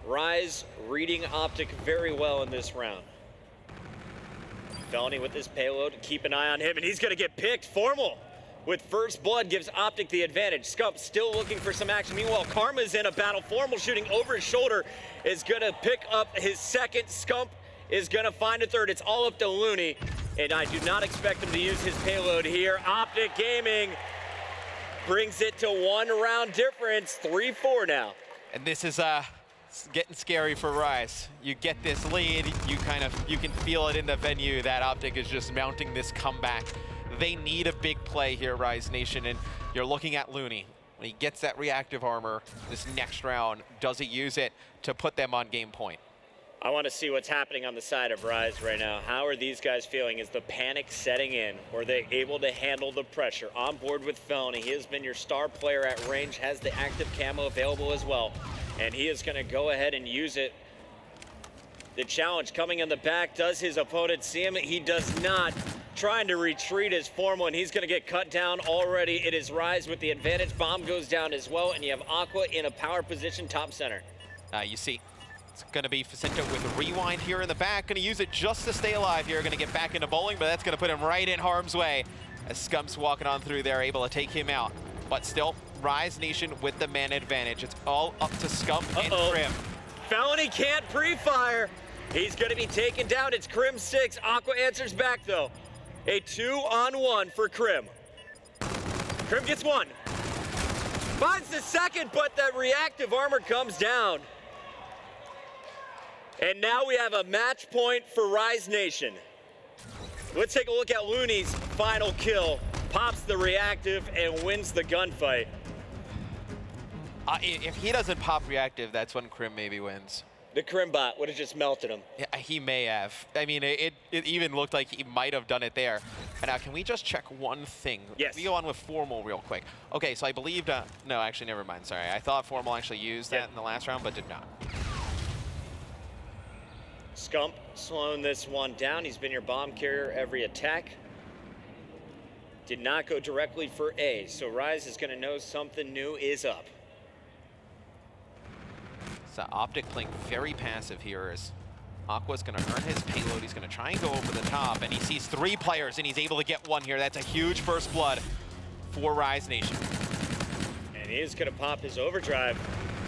Rise reading Optic very well in this round. Felony with his payload. Keep an eye on him, and he's going to get picked. Formal with first blood gives Optic the advantage. Scump still looking for some action. Meanwhile, Karma's in a battle. Formal shooting over his shoulder is going to pick up his second. Scump is going to find a third. It's all up to Looney, and I do not expect him to use his payload here. Optic Gaming brings it to 1 round difference. 3-4 now. And this is getting scary for Rise. You get this lead, you can feel it in the venue that Optic is just mounting this comeback. They need a big play here, Rise Nation, and you're looking at Looney. when he gets that reactive armor this next round, does he use it to put them on game point? I want to see what's happening on the side of Rise right now. How are these guys feeling? Is the panic setting in? Were they able to handle the pressure? On board with Felony. He has been your star player at range, has the active camo available as well. And he is going to go ahead and use it. The challenge coming in the back. Does his opponent see him? He does not. Trying to retreat is Formal, and he's going to get cut down already. It is Rise with the advantage. Bomb goes down as well, and you have Aqua in a power position top center. You see, it's going to be Facento with a rewind here in the back. Going to use it just to stay alive here. Going to get back into bowling, but that's going to put him right in harm's way. As Scump's walking on through there, able to take him out. But still, Rise Nation with the man advantage. It's all up to Scump and Crim. Felony can't pre-fire. He's going to be taken down. It's Crim 6. Aqua answers back, though. A 2-on-1 for Crim. Crim gets one. Finds the second, but that reactive armor comes down. And now we have a match point for Rise Nation. Let's take a look at Looney's final kill. Pops the reactive and wins the gunfight. If he doesn't pop reactive, that's when Crim maybe wins. The Crim bot would have just melted him. Yeah, he may have. I mean, it even looked like he might have done it there. And now, can we just check one thing? Yes. We go on with Formal real quick. Okay, so I believed, no, actually, never mind, sorry. I thought Formal actually used that in the last round, but did not. Scump slowing this one down. He's been your bomb carrier every attack. Did not go directly for A, so Rise is going to know something new is up. So Optic playing very passive here as Aqua's going to earn his payload. He's going to try and go over the top, and he sees 3 players, and he's able to get one here. That's a huge first blood for Rise Nation. And he is going to pop his overdrive.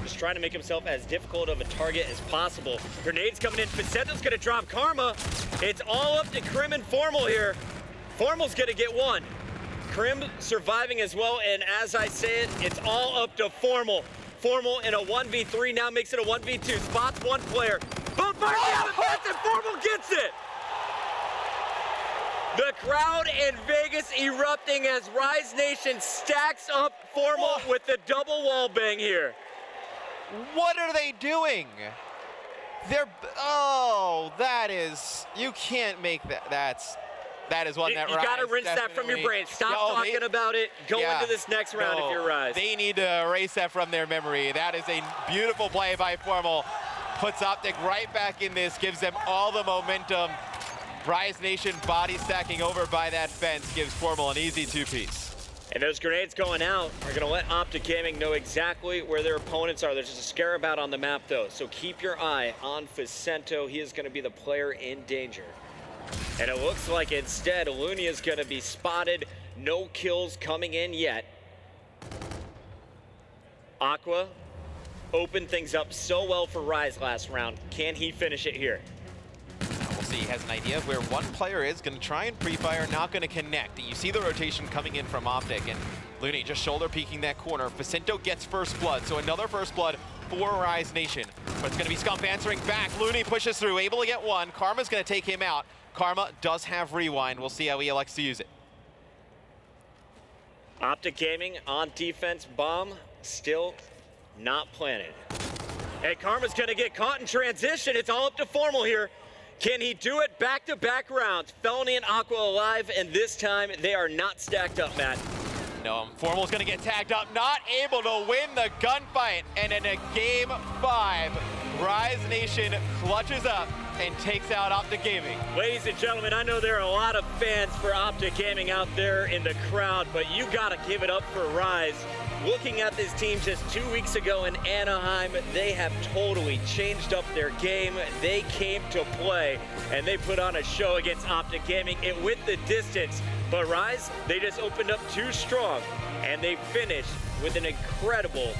Just trying to make himself as difficult of a target as possible. Grenades coming in. Facento's going to drop Karma. It's all up to Crim and Formal here. Formal's going to get one. Crim surviving as well, and as I say it, it's all up to Formal. Formal in a 1v3 now makes it a 1v2. Spots one player. Boom, fire down the fence, and Formal gets it! The crowd in Vegas erupting as Rise Nation stacks up Formal with the double wall bang here. What are they doing? Oh, that is, you can't make that. That is one that You gotta rinse that from your brain. Stop talking about it. Go into this next round if you're Rise. They need to erase that from their memory. That is a beautiful play by Formal. Puts Optic right back in this, gives them all the momentum. Rise Nation body stacking over by that fence gives Formal an easy 2-piece. And those grenades going out are going to let Optic Gaming know exactly where their opponents are. There's just a scarab out on the map, though, so keep your eye on Facento. He is going to be the player in danger. And it looks like instead, Looney is going to be spotted. No kills coming in yet. Aqua opened things up so well for Rise last round. Can he finish it here? We'll see. He has an idea of where one player is. Going to try and pre-fire, not going to connect. You see the rotation coming in from Optic, and Looney just shoulder peeking that corner. Facento gets first blood, so another first blood for Rise Nation. But it's going to be Scump answering back. Looney pushes through, able to get one. Karma's going to take him out. Karma does have rewind. We'll see how he elects to use it. Optic Gaming on defense. Bomb still not planted. And Karma's going to get caught in transition. It's all up to Formal here. Can he do it back-to-back rounds? Felony and Aqua alive, and this time they are not stacked up, Matt. No, Formal's going to get tagged up, not able to win the gunfight. And in a game 5, Rise Nation clutches up and takes out Optic Gaming. Ladies and gentlemen, I know there are a lot of fans for Optic Gaming out there in the crowd, but you got to give it up for Rise. Looking at this team just 2 weeks ago in Anaheim, they have totally changed up their game. They came to play, and they put on a show against Optic Gaming. It went the distance, but Rise, they just opened up too strong, and they finished with an incredible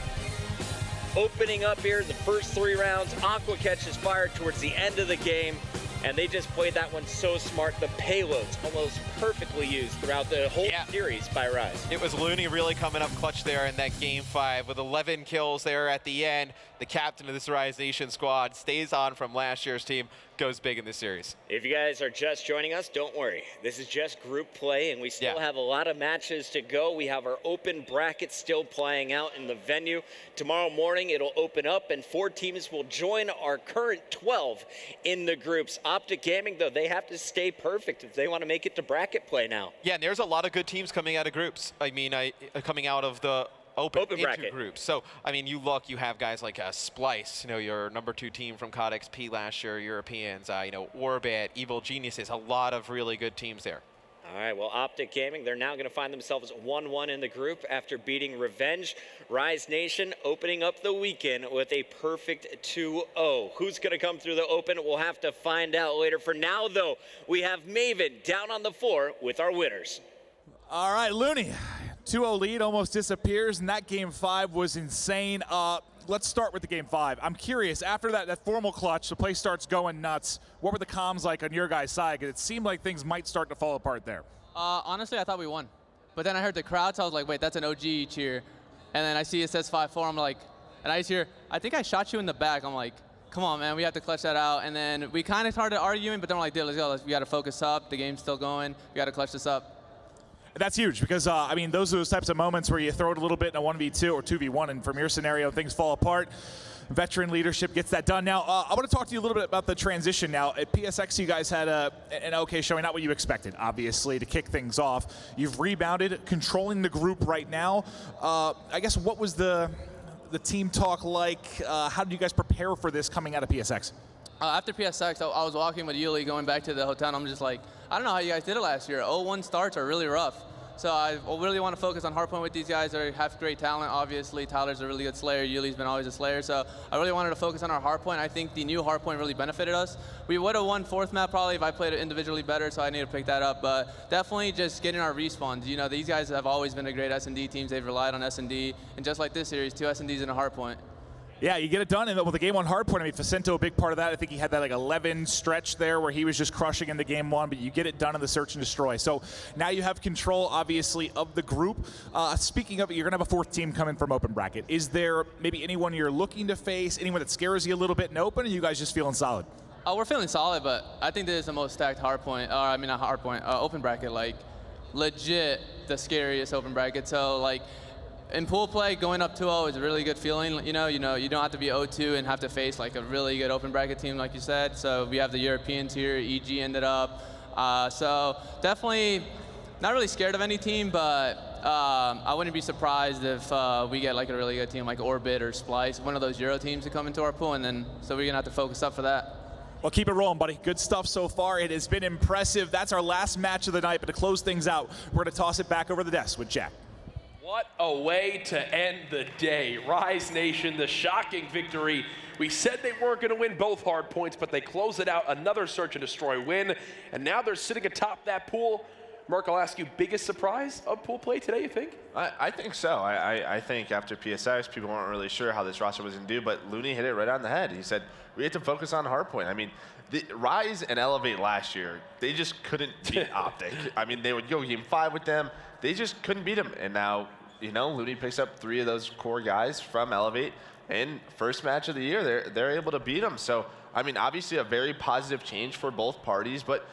opening up here the first 3 rounds. Aqua catches fire towards the end of the game. and they just played that one so smart. The payloads almost perfectly used throughout the whole series by Rise. It was Looney really coming up clutch there in that Game 5 with 11 kills there at the end. The captain of this Rise Nation squad stays on from last year's team, goes big in this series. If you guys are just joining us, don't worry. This is just group play, and we still have a lot of matches to go. We have our open bracket still playing out in the venue. Tomorrow morning, it'll open up, and 4 teams will join our current 12 in the groups. Optic Gaming, though, they have to stay perfect if they want to make it to bracket play now. Yeah, and there's a lot of good teams coming out of groups. I mean, coming out of the open bracket groups. So, I mean, you have guys like Splice, your number 2 team from COD XP last year, Europeans, Orbit, Evil Geniuses, a lot of really good teams there. All right, well, Optic Gaming, they're now going to find themselves 1-1 in the group after beating Revenge. Rise Nation opening up the weekend with a perfect 2-0. Who's going to come through the open? We'll have to find out later. For now, though, we have Maven down on the floor with our winners. All right, Looney, 2-0 lead almost disappears, and that Game 5 was insane. Let's start with the Game 5. I'm curious, after that formal clutch, the play starts going nuts. What were the comms like on your guys' side? Because it seemed like things might start to fall apart there. Honestly, I thought we won. But then I heard the crowd, so I was like, wait, that's an OG cheer. And then I see it says 5-4. I'm like, and I just hear, I think I shot you in the back. I'm like, come on, man, we have to clutch that out. And then we kind of started arguing, but then we're like, dude, let's go. We got to focus up. The game's still going. We got to clutch this up. That's huge because, I mean, those are those types of moments where you throw it a little bit in a 1v2 or 2v1, and from your scenario, things fall apart. Veteran leadership gets that done. Now, I want to talk to you a little bit about the transition now. At PSX, you guys had an okay showing, not what you expected, obviously, to kick things off. You've rebounded, controlling the group right now. I guess what was the team talk like? How did you guys prepare for this coming out of PSX? After PSX, I was walking with Yuli going back to the hotel, and I'm just like, I don't know how you guys did it last year. 0-1 starts are really rough. So I really want to focus on hardpoint with these guys. They have great talent, obviously. Tyler's a really good slayer. Yuli's been always a slayer. So I really wanted to focus on our hardpoint. I think the new hardpoint really benefited us. We would have won 4th map probably if I played it individually better, so I need to pick that up. But definitely just getting our respawns. These guys have always been a great S&D teams. They've relied on S&D. And just like this series, 2 S&Ds and a hardpoint. Yeah, you get it done, and with the Game 1 hardpoint, I mean, Facento, a big part of that. I think he had that 11 stretch there where he was just crushing in the Game 1, but you get it done in the search and destroy. So now you have control, obviously, of the group. Speaking of it, you're going to have a 4th team coming from open bracket. Is there maybe anyone you're looking to face, anyone that scares you a little bit in open, or are you guys just feeling solid? We're feeling solid, but I think this is the most stacked hardpoint, not hardpoint, open bracket, legit the scariest open bracket. So, in pool play, going up 2-0 is a really good feeling. You don't have to be 0-2 and have to face a really good open bracket team, like you said. So we have the Europeans here. EG ended up. So definitely not really scared of any team, but I wouldn't be surprised if we get a really good team like Orbit or Splice, one of those Euro teams to come into our pool, and then so we're gonna have to focus up for that. Well, keep it rolling, buddy. Good stuff so far. It has been impressive. That's our last match of the night, but to close things out, we're gonna toss it back over the desk with Jack. What a way to end the day. Rise Nation, the shocking victory. We said they weren't going to win both hard points, but they close it out. Another search and destroy win. And now they're sitting atop that pool. Mark, I'll ask you, biggest surprise of pool play today, you think? I think so. I think after PSX, people weren't really sure how this roster was going to do, but Looney hit it right on the head. He said, we had to focus on hardpoint. I mean, the Rise and Elevate last year, they just couldn't beat Optic. I mean, they would go Game 5 with them. They just couldn't beat them. And now, Looney picks up 3 of those core guys from Elevate, and first match of the year, they're able to beat them. So, I mean, obviously a very positive change for both parties, but,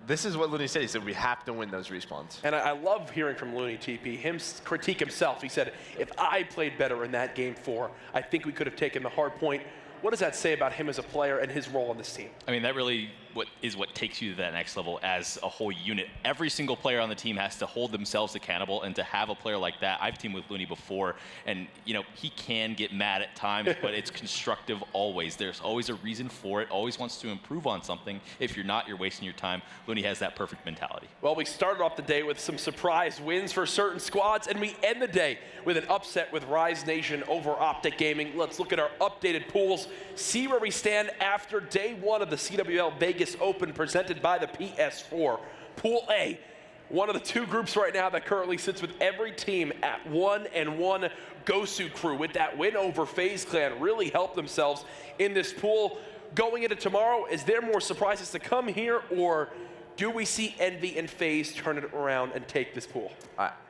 this is what Looney said. He said, we have to win those respawns. And I love hearing from Looney, TP, him critique himself. He said, if I played better in that Game 4, I think we could have taken the hard point. What does that say about him as a player and his role on this team? I mean, that really what takes you to that next level as a whole unit. Every single player on the team has to hold themselves accountable, and to have a player like that, I've teamed with Looney before, and he can get mad at times, but it's constructive always. There's always a reason for it, always wants to improve on something. If you're not, you're wasting your time. Looney has that perfect mentality. Well, we started off the day with some surprise wins for certain squads, and we end the day with an upset with Rise Nation over Optic Gaming. Let's look at our updated pools, see where we stand after day 1 of the CWL Vegas Open presented by the PS4. Pool A, one of the 2 groups right now that currently sits with every team at 1-1. Gosu Crew, with that win over FaZe Clan, really helped themselves in this pool. going into tomorrow, is there more surprises to come here, or do we see Envy and FaZe turn it around and take this pool?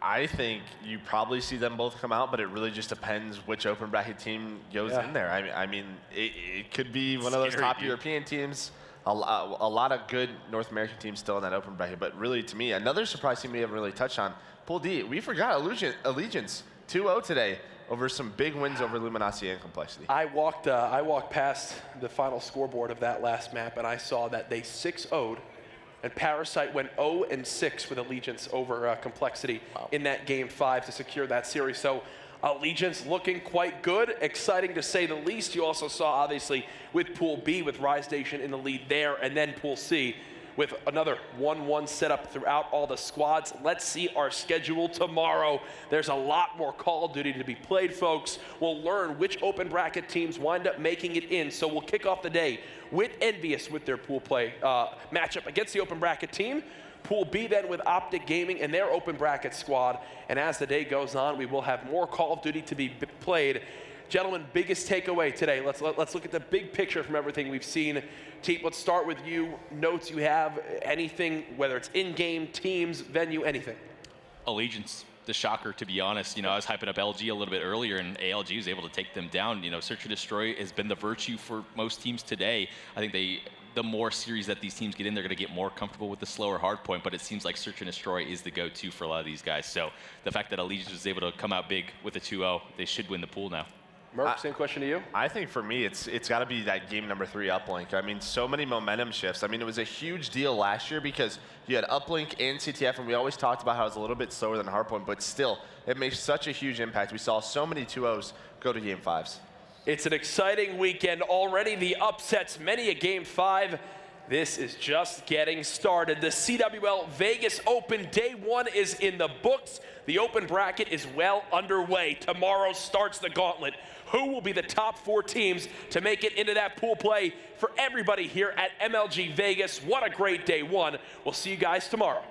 I think you probably see them both come out, but it really just depends which open bracket team goes in there. I mean, it could be one of those top European teams, a lot of good North American teams still in that open bracket, but really, to me, another surprise team we haven't really touched on, Pool D. We forgot Allegiance 2-0 today over some big wins over Luminosity and Complexity. I walked past the final scoreboard of that last map, and I saw that they 6-0'd, and Parasite went 0-6 with Allegiance over Complexity in that Game 5 to secure that series. So Allegiance looking quite good, exciting to say the least. You also saw, obviously, with Pool B, with Rise Nation in the lead there, and then Pool C with another 1-1 setup throughout all the squads. Let's see our schedule tomorrow. There's a lot more Call of Duty to be played, folks. We'll learn which open bracket teams wind up making it in. So we'll kick off the day with Envious with their pool play matchup against the open bracket team. Pool B then with Optic Gaming and their open bracket squad. And as the day goes on, we will have more Call of Duty to be played. Gentlemen, biggest takeaway today. Let's look at the big picture from everything we've seen. Teep, let's start with you. Notes you have, anything, whether it's in-game, teams, venue, anything. Allegiance, the shocker, to be honest. You know, I was hyping up LG a little bit earlier, and ALG was able to take them down. You know, Search and Destroy has been the virtue for most teams today. I think the more series that these teams get in, they're going to get more comfortable with the slower hardpoint, but it seems like Search and Destroy is the go-to for a lot of these guys. So the fact that Allegiance was able to come out big with a 2-0, they should win the pool now. Merc, same question to you. I think for me, it's got to be that game number 3 uplink. I mean, so many momentum shifts. I mean, it was a huge deal last year because you had uplink and CTF, and we always talked about how it was a little bit slower than hardpoint, but still, it makes such a huge impact. We saw so many 2-0s go to game 5s. It's an exciting weekend already. The upsets, many a game 5. This is just getting started. The CWL Vegas Open Day 1 is in the books. The open bracket is well underway. Tomorrow starts the gauntlet. Who will be the top 4 teams to make it into that pool play for everybody here at MLG Vegas? What a great Day 1. We'll see you guys tomorrow.